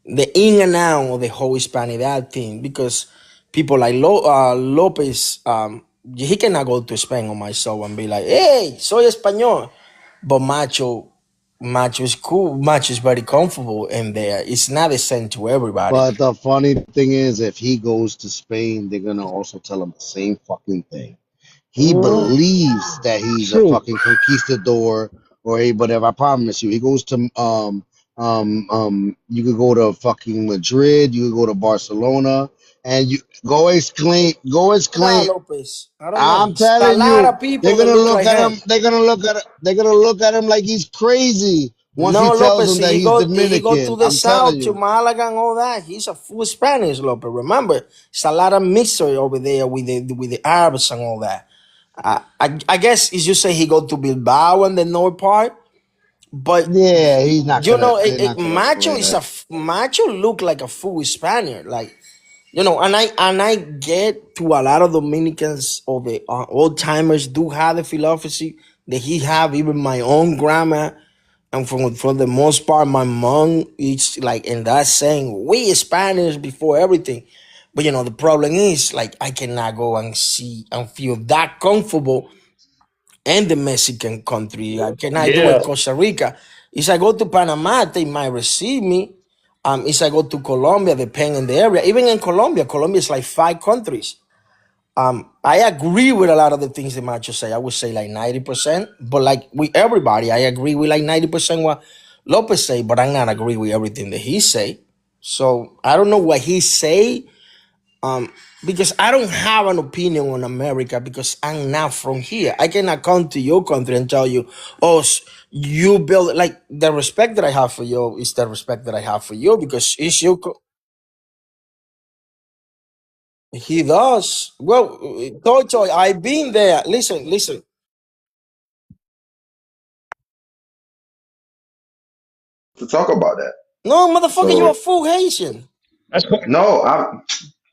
The in and out of the whole Hispanidad thing, because people like Lopez, he cannot go to Spain on myself and be like, "Hey, soy español," but Macho is cool. Macho is very comfortable in there. It's not the same to everybody. But the funny thing is, if he goes to Spain, they're gonna also tell him the same fucking thing. He believes that he's a True. fucking conquistador or a whatever. I promise you. He goes to you could go to fucking Madrid, you could go to Barcelona, and you go exclaim. Lopez. I don't know. I'm It's a telling lot you, of people that look like him. they're gonna look at him like he's crazy once he No, tells Lopez, them that he he's go to Dominican. the I'm telling south to you. Malaga and all that. He's a full Spanish, Lopez. Remember, it's a lot of mixture over there with the Arabs and all that. I guess as you say, he go to Bilbao and the north part, but Yeah, he's not gonna. They're not gonna Macho play is that. Macho look like a full Spaniard, like and I get to a lot of Dominicans or the old timers do have the philosophy that he have. Even my own grandma, and for the most part, my mom is like in that saying, we Spanish before everything. But the problem is, like, I cannot go and see and feel that comfortable in the Mexican country. I cannot do Yeah. in Costa Rica. If I go to Panama, they might receive me. If I go to Colombia, depending on the area. Even in Colombia is like 5 countries. I agree with a lot of the things that Macho say. I would say like 90%, but like with everybody, I agree with like 90% what Lopez say, but I not agree with everything that he say. So I don't know what he say, because I don't have an opinion on America because I'm not from here. I cannot come to your country and tell you, oh, you build, like, the respect that I have for you is the respect that I have for you, because it's your. He does. Well, Toto, I've been there. Listen, listen. to talk about that. No, motherfucker, you a So full Haitian. That's cool. no,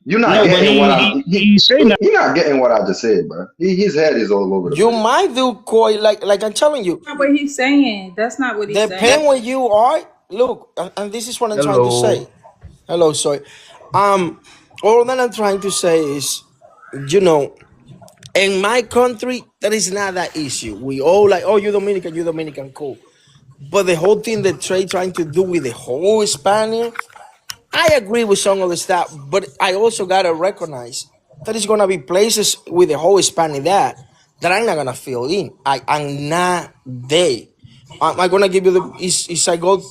You're not No, but getting what he say nothing. you're not getting what I just said, bro. His head is all over the You place. might do Koi, like I'm telling you. Not what he's saying. That's not what he's Depend saying. where you are. Look, and this is what I'm trying to Hello. say. Hello, sorry. All that I'm trying to say is, you know, in my country, that is not that issue. We all like, oh, you Dominican, cool. But the whole thing that Trey trying to do with the whole Spaniard, I agree with some of the stuff, but I also gotta recognize that it's gonna be places with the whole Hispanic that I'm not gonna fill in. I'm not they. I'm gonna give you the is I go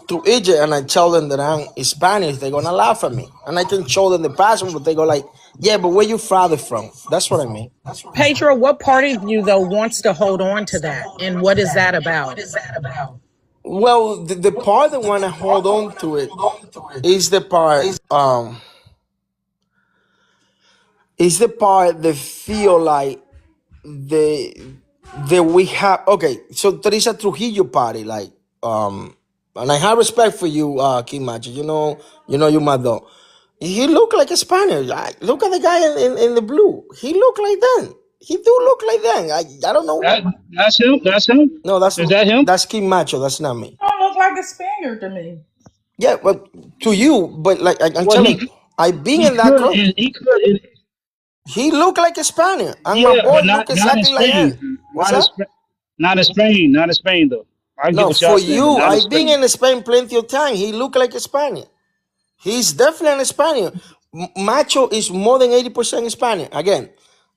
to Egypt and I tell them that I'm Spanish, they're gonna laugh at me. And I can show them the passport, but they go like, yeah, but where you father from? That's what I mean. Pedro, what part of you though wants to hold on to that, and what is that about? Well, the part that wanna hold on to it is the part is the part that feel like the we have okay, so there is a Trujillo party, like and I have respect for you, King Macho. You my dog. He look like a Spaniard. Like, look at the guy in the blue. He look like that. He do look like that. I don't know. That's him. That's him. No, Is that him? that's King Macho. That's not me. Don't look like a Spaniard to me. Yeah, but to you, but like I'm Well, telling you, I been in that club. he could, He look like a Spaniard, and my yeah, boy but look not in exactly like him. Spain. What's that? Not in Spain. Not in Spain though. I get No, what y'all for saying, but you, not in I've been Spain. in Spain plenty of time. He look like a Spaniard. He's definitely an Spaniard. Macho is more than 80% Spaniard. Again,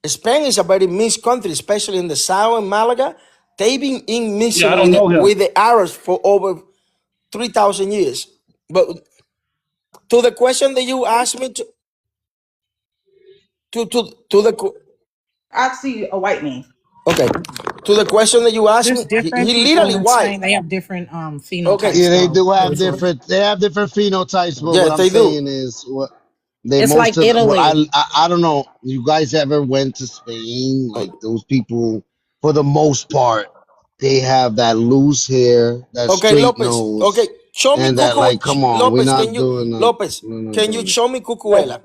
Spain is a very mixed country, especially in the south and Malaga. They've been in Yeah, mixing I don't know him. with the Arabs for over 3,000 years. But to the question that you asked me to the I see a white man. okay, to the question that you asked There's me, different he people literally in white. Spain. They have different Okay, Yeah, phenotypes they though, do have Pedro. different. They have different phenotypes, but what yes, I'm they do. saying is, what they It's most like of. Italy. I don't know. You guys ever went to Spain? Like those people, for the most part, they have that loose hair, that Okay, straight Lopez. Okay, nose, show me and that Cucu. like, come on, we're Lopez, not doing that. Lopez, We're not can you doing show me Well, Cucuela?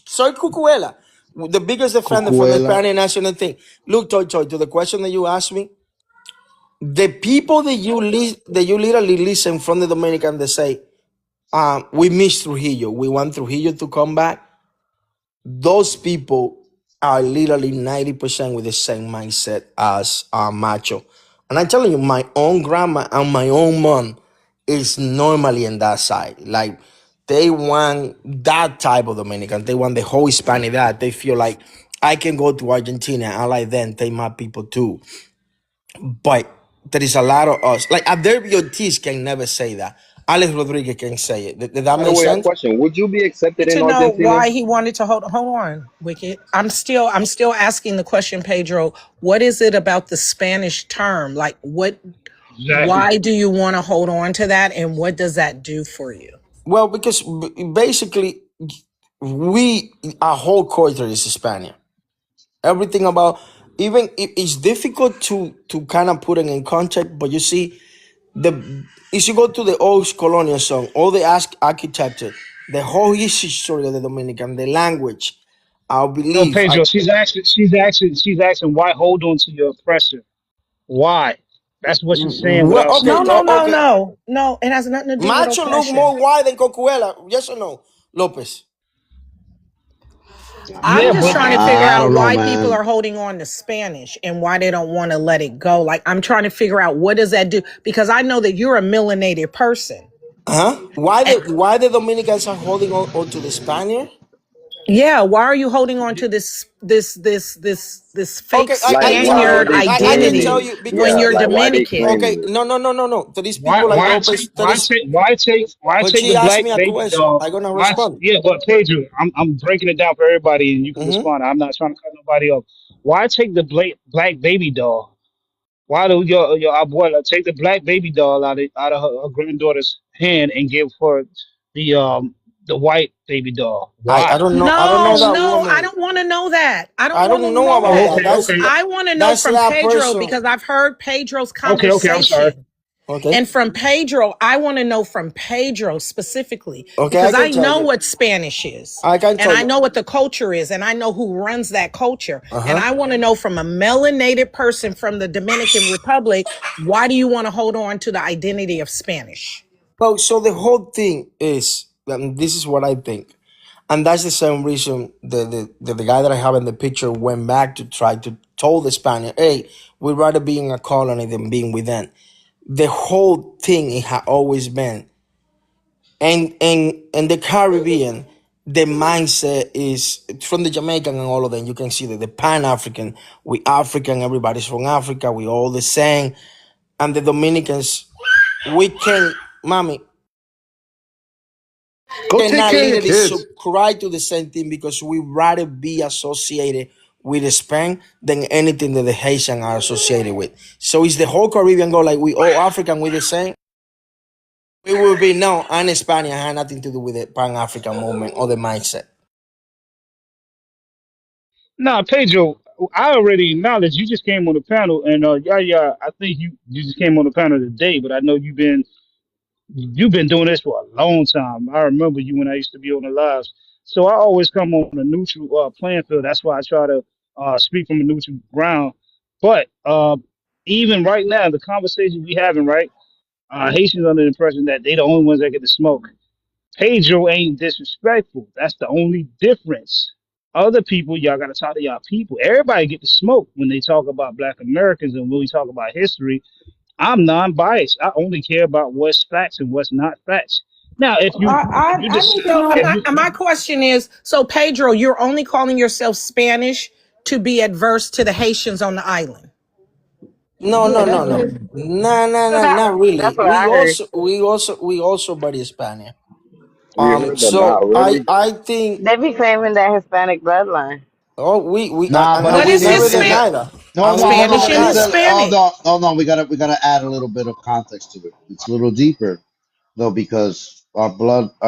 Soy Cucuela, the biggest defender from the Cucuela. Spanish national thing. Look, Toy, to the question that you asked me, the people that you literally listen from the Dominican, they say, we miss Trujillo. We want Trujillo to come back. Those people are literally 90% with the same mindset as Macho. And I'm telling you, my own grandma and my own mom is normally in that side. Like, they want that type of Dominican. They want the whole Hispanic that. They feel like I can go to Argentina. I like them. Take my people too. But there is a lot of us. Like, Adelio Ortiz can never say that. Alex Rodriguez can say it. Did that By the make way, a sense? question: would you be accepted in To know Argentina? why he wanted to hold on, Wicked. I'm still asking the question, Pedro. What is it about the Spanish term? Like what exactly. why do you want to hold on to that, and what does that do for you? Well, because basically, our whole culture is Spanish. Everything about, even it's difficult to kind of put it in context, but you see, if you go to the old colonial song, all the architecture, the whole history of the Dominican, the language, I No, believe, Pedro. She's asking why hold on to your oppressor. Why? That's what she's saying well, without okay, No, saying no, that. no, okay, no. No, it has nothing to do with Macho look oppression. more white than Cocuela, yes or no, Lopez? I'm Yeah, just but trying to figure I out don't know, why people man. are holding on to Spanish and why they don't want to let it go. Like I'm trying to figure out what does that do? Because I know that you're a melanated person. Huh? Why And the Dominicans are holding on to the Spaniard? yeah, why are you holding on to this fake Okay, Like, why are Spaniard they I can claiming tell it? identity you when because Yeah, you're like why they Dominican? okay, claiming it? no. There is people like Lopez. There is, Why but take she the asked black me a baby question. doll? I'm gonna Why? respond. Yeah, but Pedro, I'm breaking it down for everybody, and you can Hmm. respond. I'm not trying to cut nobody off. Why take the black baby doll? Why do your abuela take the black baby doll out of her granddaughter's hand and give her the white baby doll? I Why? don't know. I don't know No, that no, I woman. don't want to know that. I don't I want don't to know know about Oh, that. that. okay, okay, I want to know That's from that Pedro person. because I've heard Pedro's okay. I'm sorry. conversation. Okay. And from Pedro, I want to know from Pedro specifically, Okay, I because can I tell know you. what Spanish is, I can and tell I you. know what the culture is, and I know who runs that culture. Uh And huh. I want to know from a melanated person from the Dominican Republic, why do you want to hold on to the identity of Spanish? Well, so the whole thing is, this is what I think, and that's the same reason the guy that I have in the picture went back to try to tell the Spaniard, hey, we'd rather be in a colony than being within. The whole thing it had always been, and in the Caribbean, the mindset is from the Jamaican and all of them. You can see that the Pan African, we African, everybody's from Africa, we all the same, and the Dominicans, we can, mommy, Go take cannot care of your literally kids. subscribe to the same thing because we rather be associated with Spain than anything that the Haitian are associated with. So is the whole Caribbean go like we all African, we the same? We will be no, and Spaniard had nothing to do with the Pan African movement or the mindset. Nah, Pedro, I already acknowledged you just came on the panel, and yeah, I think you just came on the panel today, but I know you've been doing this for a long time. I remember you when I used to be on the lives. So I always come on a neutral playing field. That's why I try to speak from a neutral ground. But even right now, the conversation we having, right? Haitians under the impression that they the only ones that get to smoke. Pedro ain't disrespectful. That's the only difference. Other people, y'all gotta talk to y'all people. Everybody get to smoke when they talk about Black Americans and when we talk about history. I'm non-biased. I only care about what's facts and what's not facts. Now, if you I just need to know. if My, you my question is, so Pedro, you're only calling yourself Spanish to be adverse to the Haitians on the island. No, Yeah, no, that's no, what no. his. No, no, no, not really. We also body Spaniard. We heard that, So not I really. I think They be claiming that Hispanic bloodline. oh we Nah, and but I What it's will is never his it's a span? deny that. I hold will on, hold never Spanish on. and deny It's a that. Hispanic. hold on. We gotta add a little bit of context to it. It's a little deeper though because our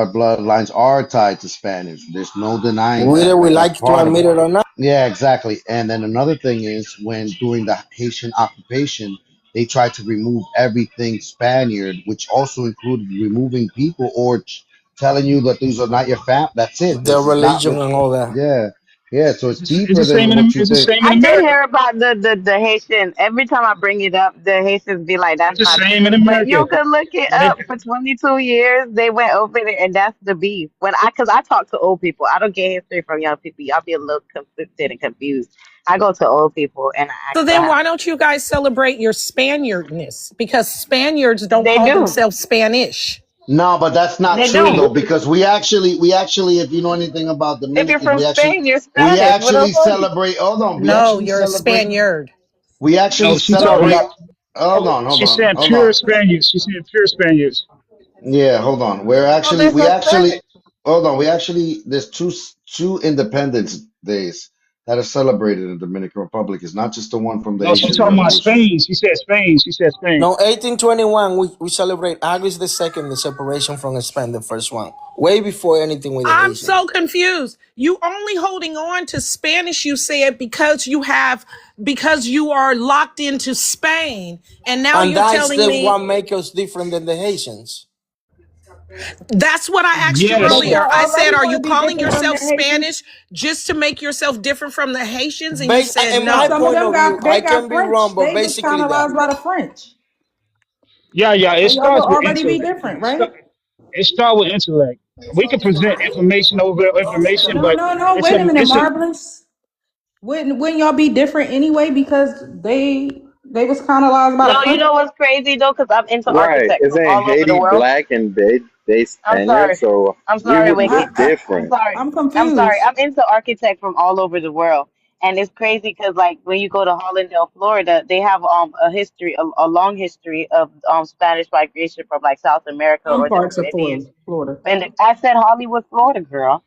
bloodlines are tied to Spanish. There's no denying Whether that. we Like that's like to part of admit it. it or not, Yeah, exactly. And then another thing is when during the Haitian occupation, they tried to remove everything Spaniard, which also included removing people or telling you that these are not your fam. That's it. the This is not religion what. and all that. Yeah, yeah. So it's it's deeper the same than in what you it's the think. same in I did America. hear about the Haitian. Every time I bring it up, the Haitians be like, It's "That's the not same in true." But America. you can look it When up. it For 22 years, they went over it, and that's the beef. Cause I talk to old people. I don't get history from young people. Y'all be a little conflicted and confused. I go to old people and I ask So what then why happened. don't you guys celebrate your Spaniardness? Because Spaniards don't They call do. themselves Spanish. No, but that's not They true do. though, because we actually, if you know anything about If you're Dominicans, from we actually Spain, you're we Spanish. What actually else are you? celebrate. Hold on, we No, actually you're a celebrate. Spaniard. We actually no, she No, talking celebrate. we about Hold on, hold she's on, saying hold pure on. Spaniards. She's saying pure Spaniards. Yeah, hold on. well, there's We no actually Spanish. hold on. We actually there's two Independence Days that are celebrated in the Dominican Republic. It's not just the one from the No, she's Haitian talking about Revolution. Spain. She said Spain. She said Spain. No, 1821 we celebrate August the 2nd, the separation from Spain, the first one. Way before anything with the I'm Haitian. so confused. You only holding on to Spanish, you said, because you are locked into Spain. And now And you're that's telling the me what make us different than the Haitians. that's what I asked you Yes. But earlier. y'all I said, already are want you to be calling different from the yourself Haitians. Spanish just to make yourself different from the Haitians? And you Bas said in my But no. some of point them of view, got I they can got be wrong, French. but They was basically that. colonized by the French. Yeah, yeah. So It y'all will starts with already be intellect. different, right? It starts with intellect. We can present information over information, No, but no, no. it's Wait a a minute, it's a Marvelous. Wouldn't y'all be different anyway because they was colonized by the No, you French? know what's crazy though? Because I'm into Right. architect from Isn't all over the Haiti world. black and they I'm Spaniard? sorry. So I'm we sorry, wouldn't be Wicked. I'm different. sorry. I'm I'm sorry. confused. I'm into architect from all over the world. And it's crazy because like when you go to Hollandale, Florida, they have a long history of Spanish migration from like South America Some or the parts of Caribbean. Florida. And I said Hollywood, Florida, girl.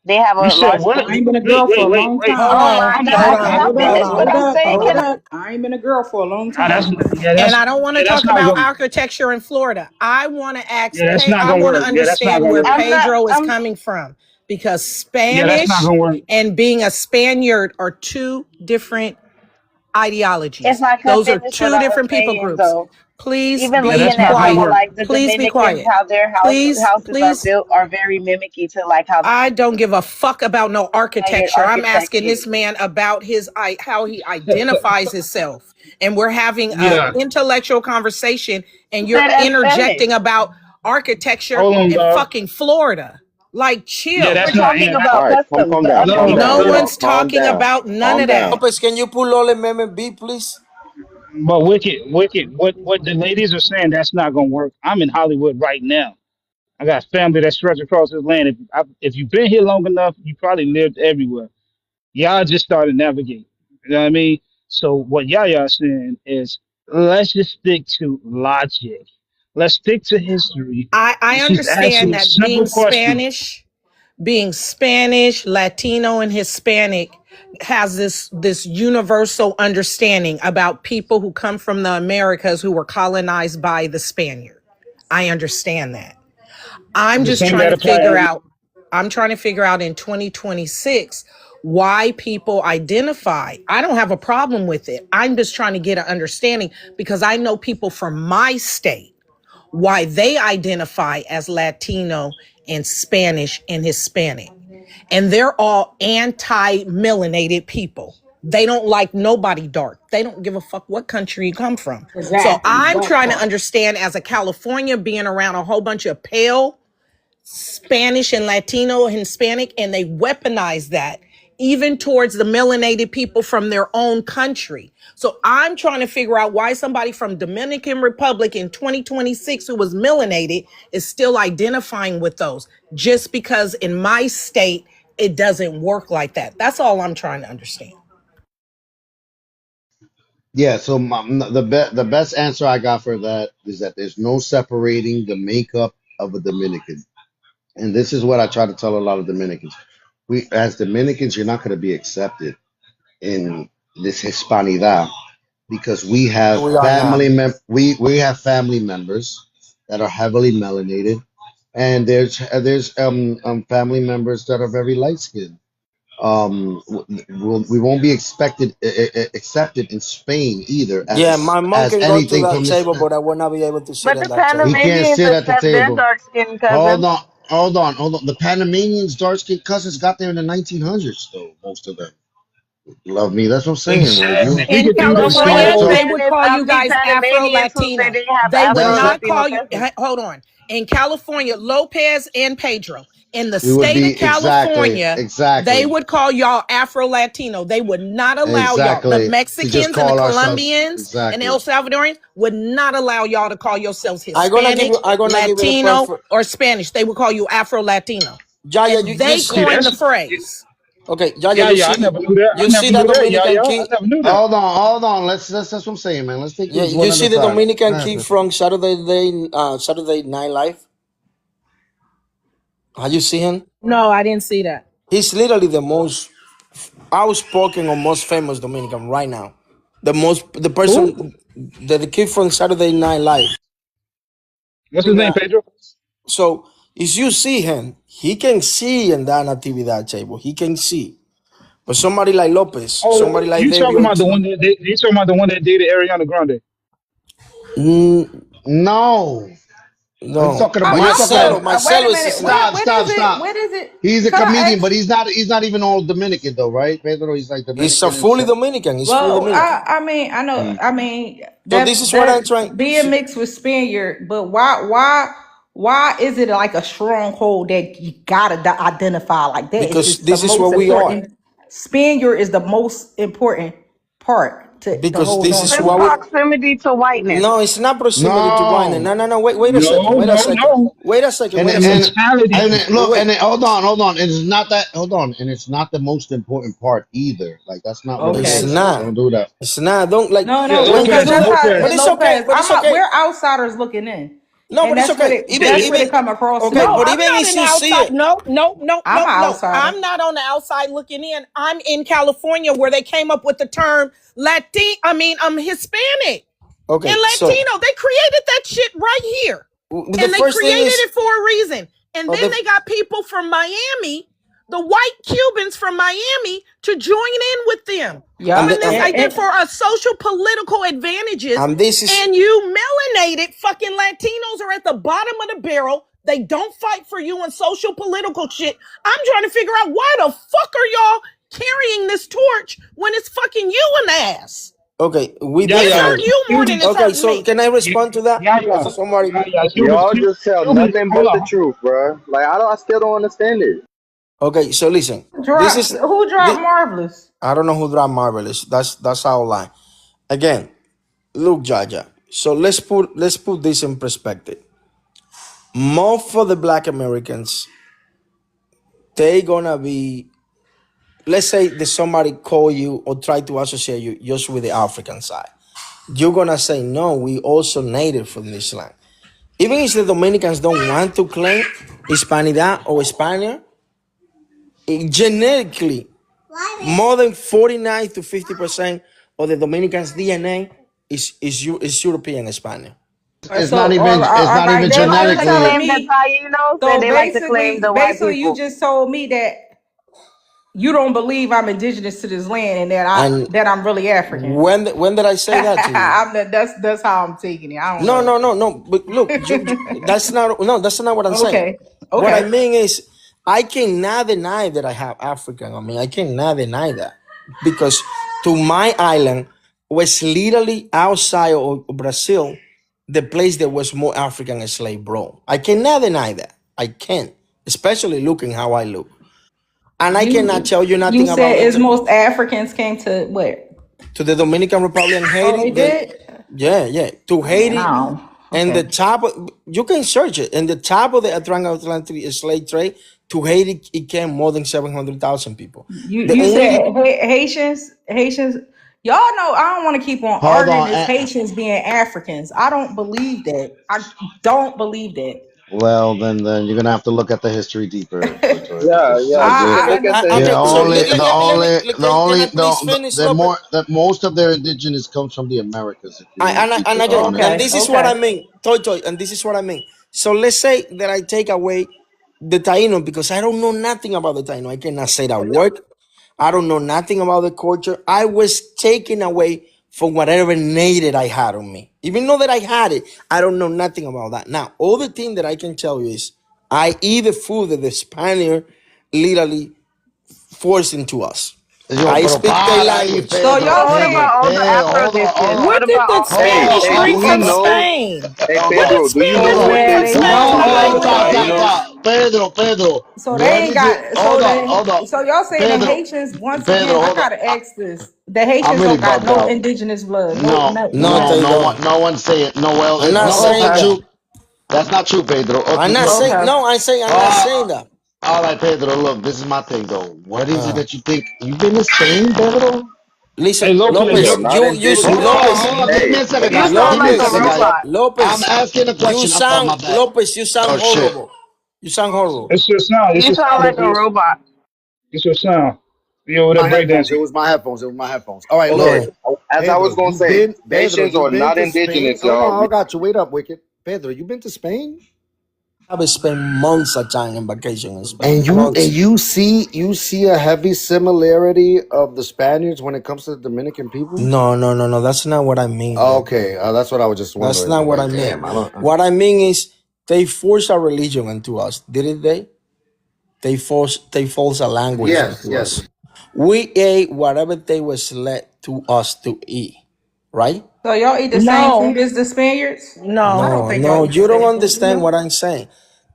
They have you a said large what? I ain't been a Wait, girl for wait, a wait, long wait. Hold time. Oh on. my I'm Hold God, I'm can on. I Hold Hold up, finish what on. hold I'm up, saying? hold Can up. I ain't been a girl for a long that's time. yeah And I don't want to that's talk not about gonna architecture in Florida. I want to yeah that's not I gonna want to work. Yeah, that's not understand gonna where work. I'm not Pedro is I'm coming from because Yeah, that's not Spanish gonna work. and being a Spaniard are two different if ideologies. I could Those are finish what two I was different people saying groups. though. Please Even Yeah, be that's looking not at gonna how quiet. work. like the Please be Dominicans, quiet. how their Please, houses are please. built are very mimicky to like how I don't give a fuck about no Spaniard architecture. I'm asking architecture. this man about how he identifies himself. And we're having a Yeah. intellectual conversation He and you're said as interjecting Spanish. about architecture Hold on, in dog. fucking Florida. Like Yeah, We're that's chill. not talking answer. All about right, customs, calm the down, calm American down. No Hold on, one's customs. calm talking down, about none calm of down. that. Lopez, can you pull all the meme B, please? But wicked. What the ladies are saying, that's not gonna work. I'm in Hollywood right now. I got family that stretch across this land. If you've been here long enough, you probably lived everywhere. Y'all just started navigating. You know what I mean? So what Yaya is saying is, let's just stick to logic. Let's stick to history. I Let's just ask understand some that simple questions. being Spanish, Latino, and Hispanic has this universal understanding about people who come from the Americas who were colonized by the Spaniard. I understand that. I'm The just same trying that to apply figure every. out I'm trying to figure out in 2026 why people identify. I don't have a problem with it. I'm just trying to get an understanding because I know people from my state why they identify as Latino and Spanish and Hispanic. And they're all anti-melanated people. They don't like nobody dark. They don't give a fuck what country you come from. So Exactly I'm that trying to part. understand as a California being around a whole bunch of pale Spanish and Latino and Hispanic, and they weaponize that even towards the melanated people from their own country. So I'm trying to figure out why somebody from Dominican Republic in 2026 who was melanated is still identifying with those just because in my state it doesn't work like that. That's all I'm trying to understand. Yeah, so the best answer I got for that is that there's no separating the makeup of a Dominican. And this is what I try to tell a lot of Dominicans. We as Dominicans, you're not going to be accepted in this Hispanidad because we have We are not. we have family members that are heavily melanated, and there's family members that are very light skinned. We won't be accepted in Spain either Yeah, my mom as can go to anything that from table, this. but I will not be able to sit But in the that He table. can't Panamanians sit at the accept their table. dark skinned Hold cousins. on, hold on. The Panamanians, dark skinned cousins got there in the 1900s, though, most of them. Love me. That's what I'm saying. Like, Exactly. you, We In could do So this what whole California, you're talk. they saying would is call you the guys Afro Panamanians who say Latino. they have They would Afro that's, not Latino call you, cousins. hold on. In California, Lopez and Pedro, in the it would state of be California, they exactly, would call y'all Afro Latino. They would not allow y'all, the exactly, to just Mexicans and the call ourselves, Colombians and exactly. El Salvadorians would not allow y'all to call yourselves I gonna give Hispanic, you. I gonna give you the Latino, perfect. or Spanish. They would call you Afro Latino. Jaya, And you they See, see. coined the that's phrase. Okay, Jaya, yeah, yeah. I never knew that. I you never see knew that that. Yeah, Dominican yeah. I kid. never knew that. Hold on. That's what I'm saying, man. Let's take Yeah, things one you at a see the time. Dominican Nah, kid from Saturday Night Live. Have you seen him? No, I didn't see that. He's literally the most outspoken or most famous Dominican right now. The Who? person, the kid from Saturday Night Live. What's his name, Pedro? So if you see him, he can see in that actividad table. He can see. But somebody like Lopez, Oh, somebody like you David talking about the Ortiz, one that you talking about the one that dated Ariana Grande? mm, no. He's no. talking about. He's talking Marcelo, about. Wait Marcelo a is minute. his name. Stop. When is it? He's a Can I comedian, ask? but he's not even all Dominican though, right? Pedro, he's like He's a Dominican fully himself. Dominican. He's fully Well, Dominican. I mean, I know. Mm. I mean, So this is what I'm that's trying. being mixed with Spaniard. But why is it like a stronghold that you gotta identify like that? It's Because just the this is most what we are. important. Spaniard is the most important part to Because hold this on is It's to. what we. proximity to whiteness. No, it's not proximity to wine. No. No. Wait a second. No, Wait a no, second. no. Wait a second. And Wait The a second. mentality. look, Wait. hold on. And it's not that. Hold on, and it's not the most important part either. Like that's not what it It's Okay. is. Like, don't not. do that. It's not. Don't like No, Yeah, no, when you because Lopez, do that's that. how But Lopez. it's okay. Lopez. But it's okay. We're outsiders looking in, No, and but it's that's what okay. it. Even That's what even it come across to okay. No, me. But I'm even not if in the you see outside. it, I'm an No. outsider. I'm not on the outside looking in. I'm in California where they came up with the term Hispanic and okay. So Latino. They created that shit right here. the And they first thing created is it for a reason. And oh, then they got people from Miami the white Cubans from Miami to join in with them and on Yep. this idea and, for our social political advantages. and this is And you melanated fucking Latinos are at the bottom of the barrel. They don't fight for you on social political shit. I'm trying to figure out why the fuck are y'all carrying this torch when it's fucking you in the ass? okay. We Yeah, This yeah. hurt definitely you more than Cuban, it's okay. hurting So me. can I yeah, respond to that? yeah, Because somebody, Cubans, Y'all just tell Cubans. nothing Hold but the on. truth, bro. Like I still don't understand it. okay. So listen, this Drop is who dropped the Marvelous? I don't know who dropped Marvelous. That's our line. Again, look, Jaja. So let's put this in perspective. Most of the Black Americans, they gonna be. Let's say that somebody call you or try to associate you just with the African side. You're gonna say no. We also native from this land. Even if the Dominicans don't want to claim Hispanidad or Hispania, genetically, more than 49 to 50% of the Dominicans' DNA is European Spanish. It's not So even. It's all not right, even They so like you're to telling genetically. claim the me, Tainos and so they like to claim the white basically you people. just told me that you don't believe I'm indigenous to this land and And that I'm really African. when did I say that to you? That's how I'm taking it. I don't No, know. no, no, no. But look, that's not no, that's not what I'm saying. Okay. What I Okay. mean is, I cannot deny that I have African. I mean, I cannot deny that because to my island was literally outside of Brazil, the place that was more African slave, bro. I cannot deny that. I can't, especially looking how I look, and I cannot tell you You nothing said about as it most Africans came to what? to the Dominican Republic and Oh, Haiti. they Then did? yeah, yeah, to Man, Haiti. I don't. And the Okay. top, you can search it. And the top of the transatlantic slave trade to Haiti, it came more than 700,000 people. The You said only Haitians. Y'all know I don't want to keep on Hold arguing on. as Haitians being Africans. I don't believe that. I don't believe that. Well, then you're gonna have to look at the history deeper, Toy Toy, Yeah, because yeah. Just I okay, look at the the okay. So history. only, let, the let, let, let me, only, let- the can only, I please finish, the Lopez? more that most of their indigenous comes from the Americas. If you want to keep And it again, and okay, honest. this is what okay. I mean, Toy, and this is what I mean. So let's say that I take away the Taino because I don't know nothing about the Taino. I cannot say that word. I don't know nothing about the culture. I was taken away from whatever native I had on me. Even though that I had it, I don't know nothing about that. Now, all the thing that I can tell you is I eat the food that the Spaniard literally forced into us. Yo, I pero speak their para ahí, language. So Pedro, y'all But what Pedro, saying about all the Pedro, Afro hold on, hold on, descendants? What What did about the all the hold on, Spanish Afro hold Hey, bring do we from descendants? know? Spain? Hey, What did Pedro, do you know Spaniards on. what bring yeah, from they they No, do Spain? to don't the hold know on, what it Taínos? ta. is. Pedro, So they where ain't did you, got hold on, hold on, so y'all saying the Pedro, Haitians once Pedro, again, I hold on. gotta ask this. The I'm Haitians really don't got bugged no out. indigenous blood. No, No, no, No, no, none. they no one, don't. no one say it. No, well, I'm not no, that's saying not Okay. that. true. That's not true, Pedro. I'm Okay, not look. saying Okay. no. I'm not saying Uh, that. all right, Pedro. Look, this is my thing, though. What is it Uh, that you think? You've been to Spain, Pedro? listen, Hey, Lopez, Yo, Lopez. yo, not indigenous. Lopez, Hold on. Give me Hey, a second, You not guys. sound Give me like a a second, Lopez, guys. robot. I'm Lopez. asking a You question. sound My bad. Lopez. You Oh sound shit. horrible. You sound horrible. it's your sound. It's You your sound sound, like a Lopez. robot. It's your sound. You over there My headphones. It breakdancing. was my headphones. It was my headphones. All right, Go look, okay. ahead. As I was Pedro. gonna say, Pedro. Haitians are You've been not to Spain. indigenous, Hold y'all. on, I got you. Wait up, Wicked. Pedro, you been to Spain? I've spent months of time in vacation in Spain. And Months. you see a heavy similarity of the Spaniards when it comes to the Dominican people. No, no, no, no. That's not what I mean, bro. Okay, that's what I was just That's wondering. not I'm what I like, mean. damn, I don't. What I mean is they force a religion into us, didn't they? They force a language Yes, into yes. us. We ate whatever they was let to us to eat, right? So y'all eat the same food No, as the Spaniards? I no. don't No, think y'all no, eat the you don't same food. understand what I'm saying.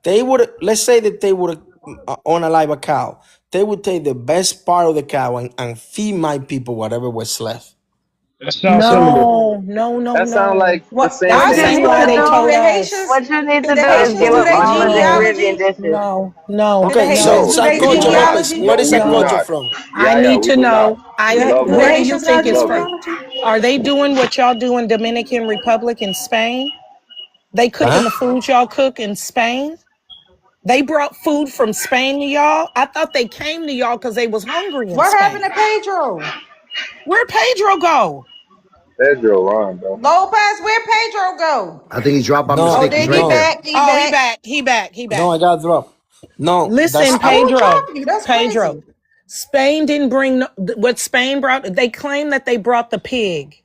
They would let's say that they would unalive a cow. They would take the best part of the cow and feed my people whatever was left. That sounds similar. No, no, no, That sounds no. like the What same What I'm you That's thing. saying, need why to they do do, told the us. what Haitians you need did to the do is Haitians give do up their all of the No, Caribbean genealogy? dishes. no, no, Did the Okay, Haitians so no, do their Sancocho no, Lopez, genealogy? where is No, we do no. Sancocho not. from? I Yeah, yeah, need we to do not. know. We love Do the Where that. do you Haitians think got it's Love from? it. genealogy? Are they doing what y'all do in Dominican Republic in Spain? They cooking Huh? the food y'all cook in Spain? They brought food from Spain to y'all? I thought they came to y'all because they was hungry in What happened to Spain. Pedro? Where'd Pedro go? Pedro, Ron, bro. Lopez, where Pedro go? I think he dropped by Oh, No, mistake. did He's he right no, there. back? He Oh, he back. back. He back. He no, back. I got dropped. No, Listen, that's I I. won't Pedro. copy you. That's Pedro. crazy. Spain didn't bring what Spain brought. They claim that they brought the pig.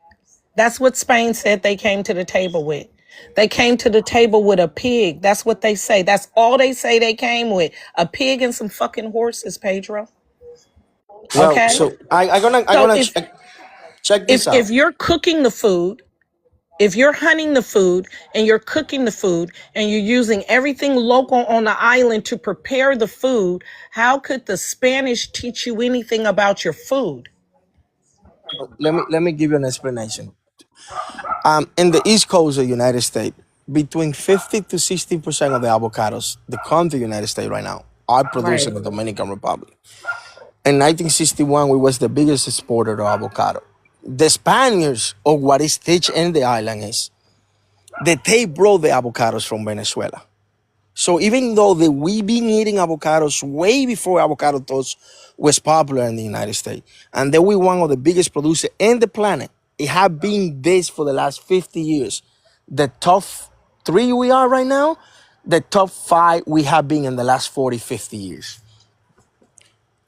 That's what Spain said they came to the table with. They came to the table with a pig. That's what they say. That's all they say they came with. A pig and some fucking horses, Pedro. Well, Okay? so I So gonna if check if this out. if you're cooking the food, if you're hunting the food and you're cooking the food and you're using everything local on the island to prepare the food, how could the Spanish teach you anything about your food? Let me give you an explanation. In the East Coast of the United States, between 50 to 60% of the avocados that come to the United States right now are produced in Right. the Dominican Republic. In 1961, we was the biggest exporter of avocado. The Spaniards, or what is teach in the island is that they brought the avocados from Venezuela. So even though that we been eating avocados way before avocado toast was popular in the United States, and that we one of the biggest producers in the planet, it have been this for the last 50 years. The top three we are right now, the top five we have been in the last 40, 50 years.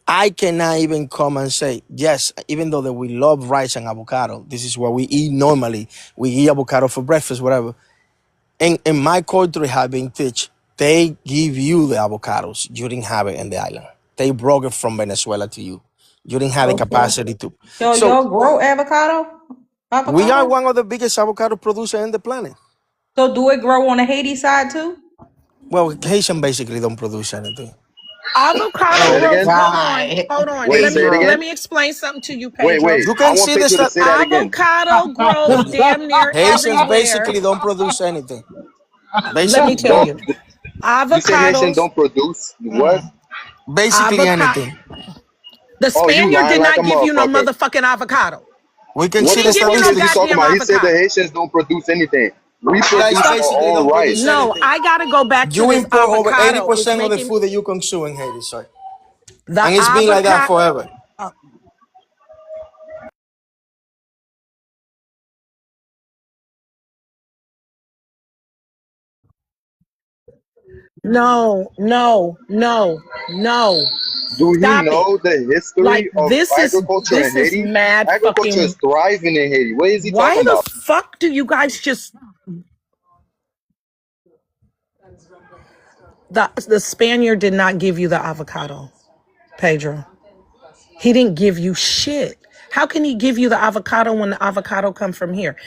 I cannot even come and say, yes, even though that we love rice and avocado, this is what we eat normally. We eat avocado for breakfast, whatever. In my culture have been teach, they give you the avocados. You didn't have it in the island. They brought it from Venezuela to you. You didn't have the Okay. capacity to. So So y'all grow avocado? we are Avocado? one of the biggest avocado producers in the planet. So do it grow on the Haiti side too? Well, Haitian basically don't produce anything. Avocado Say Oh it grows. again. God. Hold on. Wait, say it Let again. me explain something to you, Wait, Pedro. wait. You I can want see the Pedro to stuff. say that again. Avocado grows damn near Haitians everywhere. basically don't produce anything. Let me Basically, tell Don't you. you say Haitian Avocados, don't produce what? basically avocado. anything. The Oh, you Spaniard lying did like a not give you no motherfucker. motherfucking avocado. We can What He see didn't the the give you fuck no is he statistics. talking goddamn about? He said the avocado. Haitians don't produce anything. We You guys produce our basically own don't produce rice. No, anything. I gotta go back to You this import over avocado. It's 80% of the making food that you consume in Haiti, sir. the And it's been like that avocado. forever. No, no, no, no. Do he Stop it. know the Like history of agriculture in this is Haiti? mad Agriculture is fucking. thriving in Haiti. What is he Why talking the about? fuck do you guys just the Spaniard did not give you the avocado, Pedro. He didn't give you shit. How can he give you the avocado when the avocado come from here?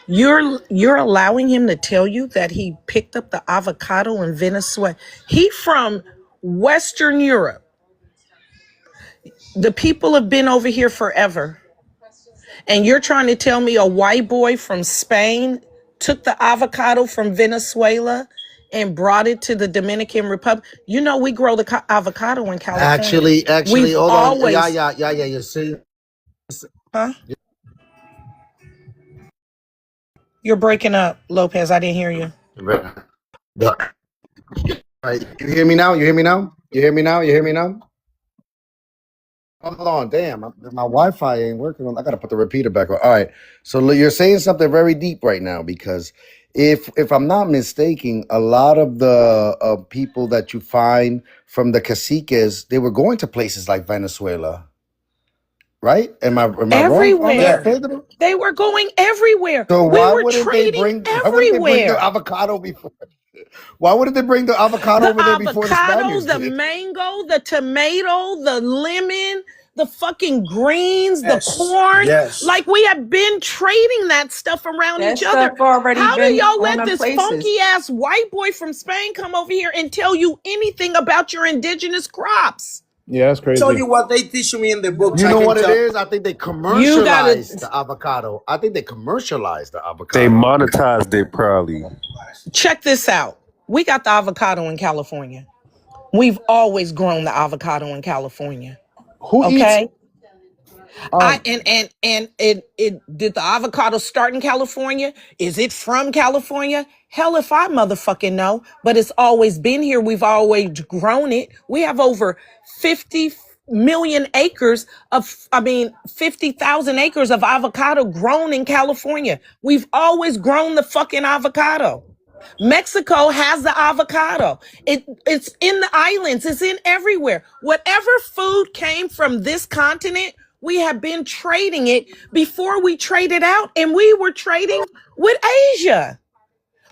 You're allowing him to tell you that he picked up the avocado in Venezuela. He from Western Europe. The people have been over here forever. And you're trying to tell me a white boy from Spain took the avocado from Venezuela and brought it to the Dominican Republic? You know, we grow the avocado in California. Actually, We've hold on. Yeah, always, yeah, yeah, yeah. You see, huh? You're breaking up, Lopez. I didn't hear you. all right, you hear me now? You hear me now? You hear me now? You hear me now? Hold on, damn, my Wi-Fi ain't working. I gotta put the repeater back on. All right, so you're saying something very deep right now because if I'm not mistaken, a lot of the people that you find from the caciques, they were going to places like Venezuela, right? Am I wrong on that, Everywhere. Yeah. Pedro? They were going everywhere. So We were trading why wouldn't they bring the everywhere. avocado before? Why wouldn't they bring the avocado The over there before the avocado, Spaniards the did? mango, the tomato, the lemon, the fucking greens, the Yes. corn. Yes. Like we have been trading that stuff around That each other. stuff already How do been y'all on let them this places. funky ass white boy from Spain come over here and tell you anything about your indigenous crops? Yeah, that's Tell crazy. you what they teach me in the books. You I know can what it tell. is? I think they You gotta commercialized the avocado. I think they commercialized the They avocado. monetized it probably. check this out. We got the avocado in California. We've always grown the avocado in California. Who eats? Okay. I Um, and it did the avocado start in California? Is it from California? Hell if I motherfucking know, but it's always been here. We've always grown it. We have over 50 million acres of 50,000 acres of avocado grown in California. We've always grown the fucking avocado. Mexico has the avocado. It's in the islands. It's in everywhere. Whatever food came from this continent, we have been trading it before we traded out, and we were trading with Asia.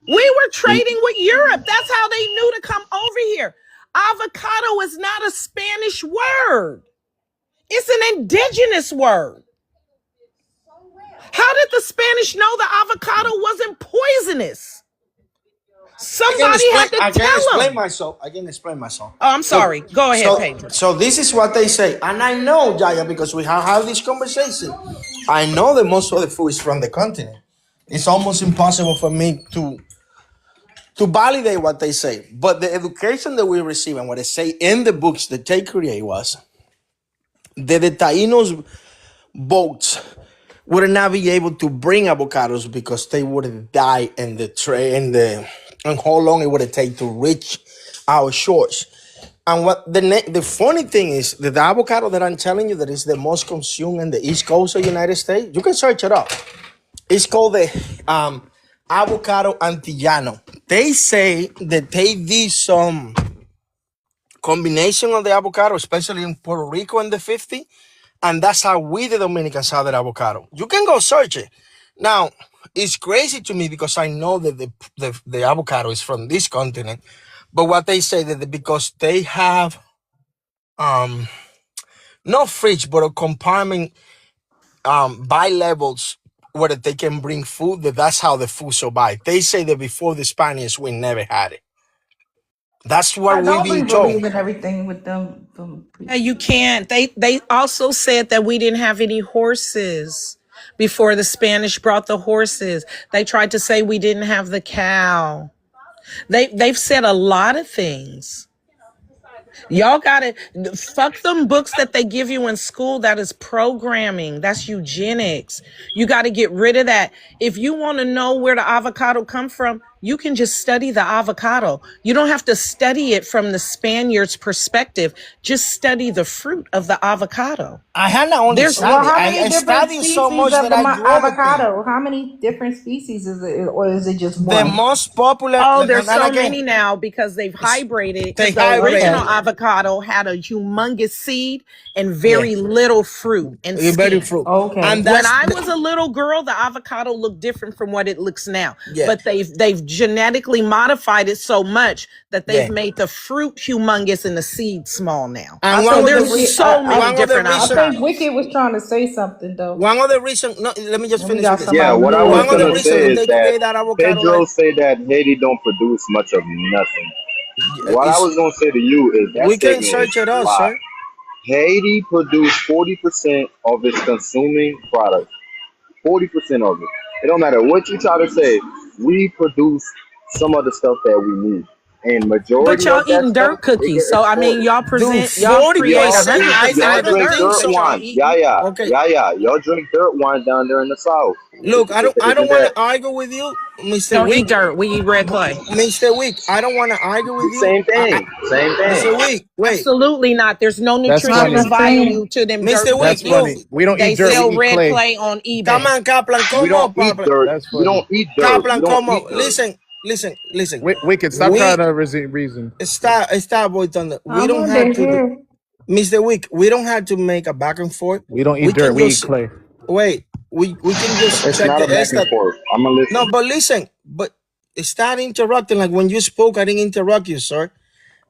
We were trading with Europe. That's how they knew to come over here. Avocado is not a Spanish word. It's an indigenous word. How did the Spanish know the avocado wasn't poisonous? Somebody had to I can tell explain them. myself. I can explain myself. Oh, I'm sorry. Go ahead, Pedro. So this is what they say, and I know, Jaya, because we have had this conversation. I know that most of the food is from the continent. It's almost impossible for me to validate what they say. But the education that we receive and what they say in the books that they create was that the Taínos boats would not be able to bring avocados because they would die in the train and how long it would take to reach our shores. And what the funny thing is that the avocado that I'm telling you that is the most consumed in the East Coast of the United States, you can search it up. It's called the avocado antillano. They say that they did some combination of the avocado, especially in Puerto Rico in the 50s, and that's how we, the Dominicans, have that avocado. You can go search it. Now, it's crazy to me because I know that the avocado is from this continent, but what they say that because they have not fridge, but a compartment by levels where they can bring food, that's how the food survive. They say that before the Spaniards, we never had it. That's I what we don't being believe told. in everything with them. Yeah, you can't. They also said that we didn't have any horses before the Spanish brought the horses. They tried to say we didn't have the cow. They've said a lot of things. Y'all gotta fuck them books that they give you in school. That is programming. That's eugenics. You got to get rid of that. If you want to know where the avocado come from, you can just study the avocado. You don't have to study it from the Spaniards' perspective. Just study the fruit of the avocado. I had not only There's Well, studied, how I many different studied so species much of that the I grow the thing. avocado? How many different species is it, or is it just The one? most popular, Oh, there's and so again, many now because they've hybrided. they Because the original hybrid. Okay. avocado had a humongous seed and Yeah, very little fruit and very skin. fruit. And Okay. When that's, I was a little girl, the avocado looked different from what it looks now. yeah, But they've genetically modified it so much that they've yeah. made the fruit humongous and the seed small now. I And So think there's so many one of the different I reason, think avocados. Wicked was trying to say something though, one of the reason, no, let me just and we finish got with this. Yeah, somebody what I new was up One of the gonna here. reasons say that is they that create that avocado Pedro like, say that Haiti don't produce much of nothing. What I is was gonna say to you is that we can statement is search it a up, lie. sir. Haiti produced 40% of its consuming product. 40% of it. It don't matter what you try to say. We produce some of the stuff that we need, and But majority y'all of that eating stuff dirt it cookies. get So I mean, exported. Dude, y'all create 40%. Y'all eat, 100% I of y'all the don't drink dirt think dirt that so. y'all wine. eating. Yeah, yeah, Okay. yeah, yeah. Y'all drink dirt wine down there in the south. Look, I don't Isn't want to that argue with you, Mr. Don't eat Wick. dirt. We eat red clay. Mr. Wick, I don't want to argue with the you. same thing? Same Mr. thing. Wick, wait. Absolutely not. There's no That's I'm nutritional funny. just saying. value to them dirt Mr. Wick, That's cookies. look. funny. We don't They eat dirt. We sell eat red clay. clay on Come eBay. on, Kaplan. We Come don't up, eat Kaplan. dirt. That's We funny. don't eat dirt. We Kaplan, don't come up. eat dirt. Listen. Wicked, stop trying We to reason. stop, boy, Thunder. We I'm don't on have the to do, here. Mr. Wick. We don't have to make a back and forth. We don't We eat dirt. can We eat just clay. wait. We can just It's check not the a back and Esther. forth. I'm gonna No, listen. but listen. But start interrupting. Like when you spoke, I didn't interrupt you, sir.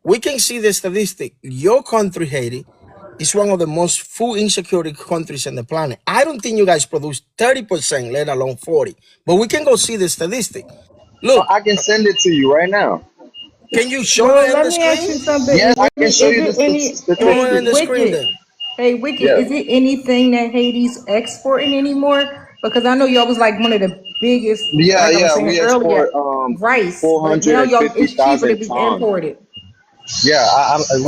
We can see the statistic. Your country, Haiti, is one of the most food insecure countries on the planet. I don't think you guys produce 30%, let alone 40. But we can go see the statistic. Oh, Look, I can send it to you right now. can you show Well, it on let the me ask screen? you something. Yes, Is I can it show is you the it any Show it hey on statistics. the screen Wicked? then. Hey Wicked, Yeah. is it anything that Haiti's exporting anymore? Because I know y'all was like one of the biggest, Yeah, like I was yeah. saying We earlier, export rice, but now y'all it's cheaper to 450,000 be tons. imported. Yeah,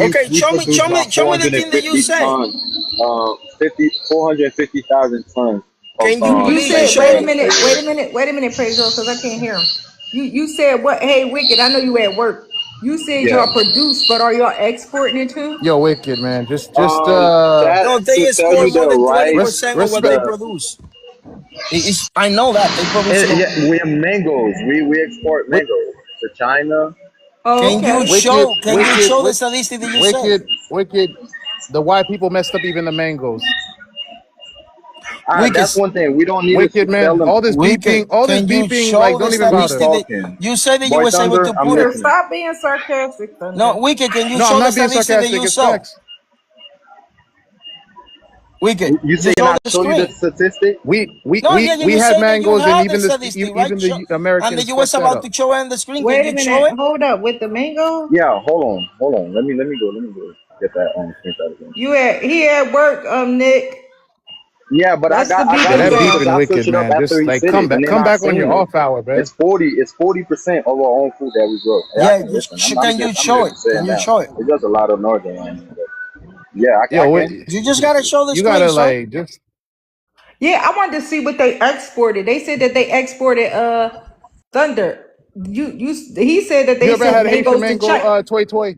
Okay, we produce about show me the thing that you 450 say. tons, 450,000 tons of Can you You please said, show wait a me? minute, wait a minute, Pedro, because I can't hear him. You said what? Hey, Wicked, I know you at work. You said yeah. y'all produce, but are y'all exporting it too? Yo, wicked man. Just That No, they to tell export you more the than rice, 20% of what they the produce. I know that they produce more. yeah, we have mangoes. We export wi- mangoes. to China. Oh, Can you okay. Wicked, show? Can you wicked, show the wicked, statistic that you say? wicked, wicked. The white people messed up even the mangoes. All right, Wicked, that's one thing. We don't need to Wicked tell man, them. all this can you beeping, like show the don't even Who's bother. statistic that talking? you said that you Boy was able Thunder, to I'm put it? Thunder, listening. stop being sarcastic, No, Thunder. Wicked, can you No, I'm show the not being statistic that sarcastic. you It's saw? facts. Wicked, You say just can show I the show you the screen. statistic? No, yeah, yeah, We you had said that you mangoes, and have the statistic, right? even the And that Americans you was fucked that about up. to show it on the screen. Can Wait a you show minute. it? Hold up with the mango. Yeah, hold on. Let me go get that screenshot again. He at work, Nick. Yeah, but I That's the got I Yeah, got beeping it that though sound. because beeping I wicked searched it up man. after Just he like said it, and then come I back on your seen it. off hour, man. It's 40% of our own food that we grow. Hey, I Yeah, can listen. can you I'm show it? just Can saying you now. show it? It's just a lot of noise around here. But yeah, I Yo, can. You just gotta show the you screen, gotta sir. like just. Yeah, I wanted to see what they exported. They said that they exported Thunder. He said that You they ever sent had a Haitian mangoes to mango, China. toy toy?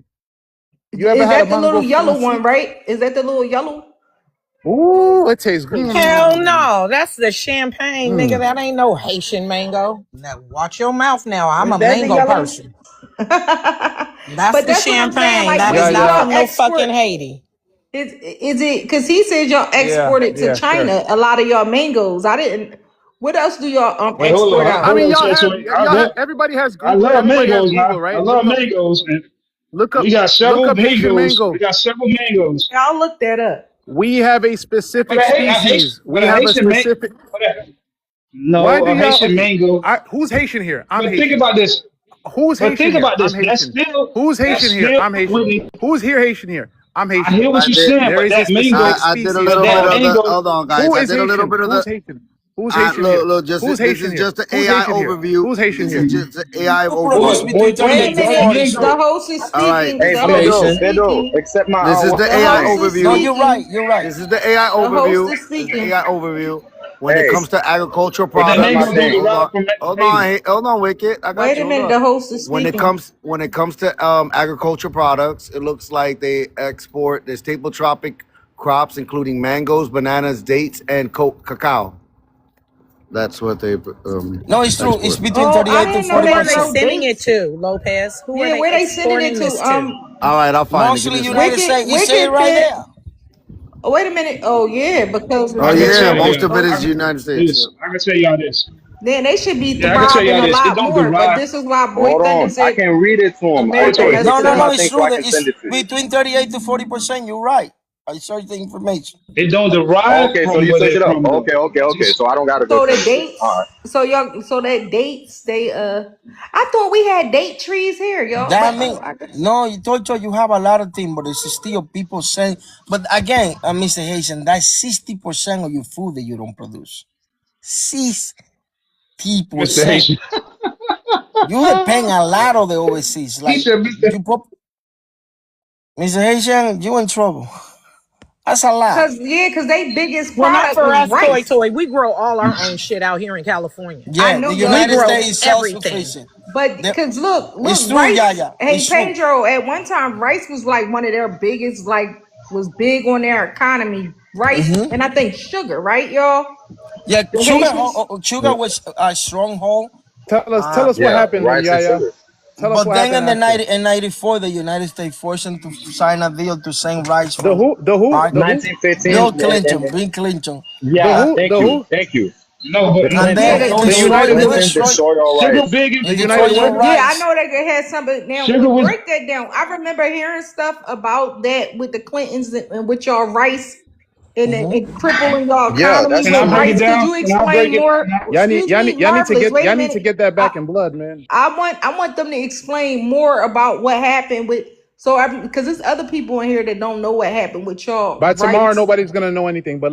You ever Is had a that the mango little yellow one, fruit? right? Is that the little yellow? Ooh, it tastes good. Hell no, that's the champagne, nigga. Mm. That ain't no Haitian mango. Now watch your mouth now. I'm Is a that the mango yellow? person. That's But the that's what I'm saying. champagne. Like, That what is Yeah, do not yeah, y'all from no export? fucking Haiti. Is it because he said y'all yeah, exported to yeah. Sure. China a lot of y'all mangoes? I didn't. What else do y'all Wait, hold export on, I out? hold mean, on. So everybody has I Google. love Everybody has mangoes Google, now. I right? love mangoes, and we got Look several up Haitian mangoes. We mango. got several mangoes. Y'all look that up. We have a But specific species. We a have a Haitian mango. specific. Why No, do a y'all? Haitian Okay, mango. who's Haitian here? I'm But think Haitian. about this. Who's But Haitian think here? about I'm this. Haitian. Who's That's Haitian here? still, I'm Haitian. Whitney. Who's here Haitian here? I'm I Haitian. hear what I you're did. saying, There but is a that mango, specific I did a species but little called bit that of the. mango. Hold on, who guys. I is did a little Haitian? bit of Who's the. Haitian? Who's Haitian here? Look, just Who's this Haitian is here? just the Who's AI Haitian here? overview. Who's Haitian This is here? just the AI Who produce overview. between Wait 38 a to minute. 40, The sir? Mango. host is All right, speaking. Hey, The host is Pedro. Pedro, speaking. accept my This is the The AI host is No, overview. you're right. speaking. You're right. This is the AI The host overview. is This is the speaking. AI overview. When it hey, comes to agricultural But that accept my products, mango don't thing. hold on, derive from hold on, Haiti. hold on, Wicked. I got Wait you. a Hold minute. on. The host is speaking. When it comes to agricultural products, it looks like they export their staple tropic crops, including mangoes, bananas, dates, and cacao. That's what they No, it's true. It's export. between Oh, I 38 to didn't know 40 Who they are they grow percent. sending it dates. to, Lopez? Who are Yeah, they where they sending it exporting to? this to? All right, I'll find it. Give Mostly me a second. United States. You say it Wicked right said. there. Oh, wait a minute. Oh yeah, because Oh I can yeah, tell Nigeria. most you. of it Oh, is United States. Yeah. I can tell y'all this. then they should be Yeah, I can tell thriving y'all a this. It lot don't more. But derive. this is why Boy Hold Thunder on. I said can read it to him. Wait, everything wait. that's No, Accept no, my no. said. It's thing so true I that can it's send it to you. between 38 to 40%. You're right. I searched the information. It don't derive Okay, so from you where search they're it up. from, though. Okay. Just So I don't gotta go So the search it. All dates. right. So that dates. I thought we had date trees here, y'all. That But mean I guess. no, you told you have a lot of things, but it's still people say. But again, Mr. Haitian, that's 60% of your food that you don't produce. 60%. Mr. Haitian. You depend a lot of the overseas. He Like said, Mr. you pop Mr. Haitian, you in trouble. That's a lot. Cause they biggest Well, not product for was us, Toy rice. Toy. We grow all our own shit out here in California. I Yeah, know the y'all We United do. grow States is everything. self-sufficient. But The- cause look, It's true, yeah, rice. yeah. Hey It's true. Pedro, at one time rice was like one of their biggest, like was big on their economy. Rice and I think sugar, right, y'all? Yeah, The Haitians. Sugar was a stronghold. Tell us what Yeah, happened then, rice and Yaya. sugar. Tell us But what then happened in the after. 94, the United States forced him to sign a deal to send rice The from who? The who? right. The who? 1915. Bill Clinton, Bill Clinton. The Yeah, who? The who? thank you. No, The but And Clinton. Yeah, then the it The destroyed, United it what? Clinton destroyed, destroyed our sugar rice. big. it The destroyed United your what? yeah, I rice. know they could have some, but now Sugar was. break that down. I remember hearing stuff about that with the Clintons and with y'all rice and crippling y'all Yeah, economy that's Can with I break true. it rice. Could down? you Can I break explain it? more? Excuse me, Marvelous. Wait a Y'all need to minute. get that back in blood, man. I want them to explain more about what happened with because there's other people in here that don't know what happened with y'all By tomorrow, rice. nobody's gonna know anything. But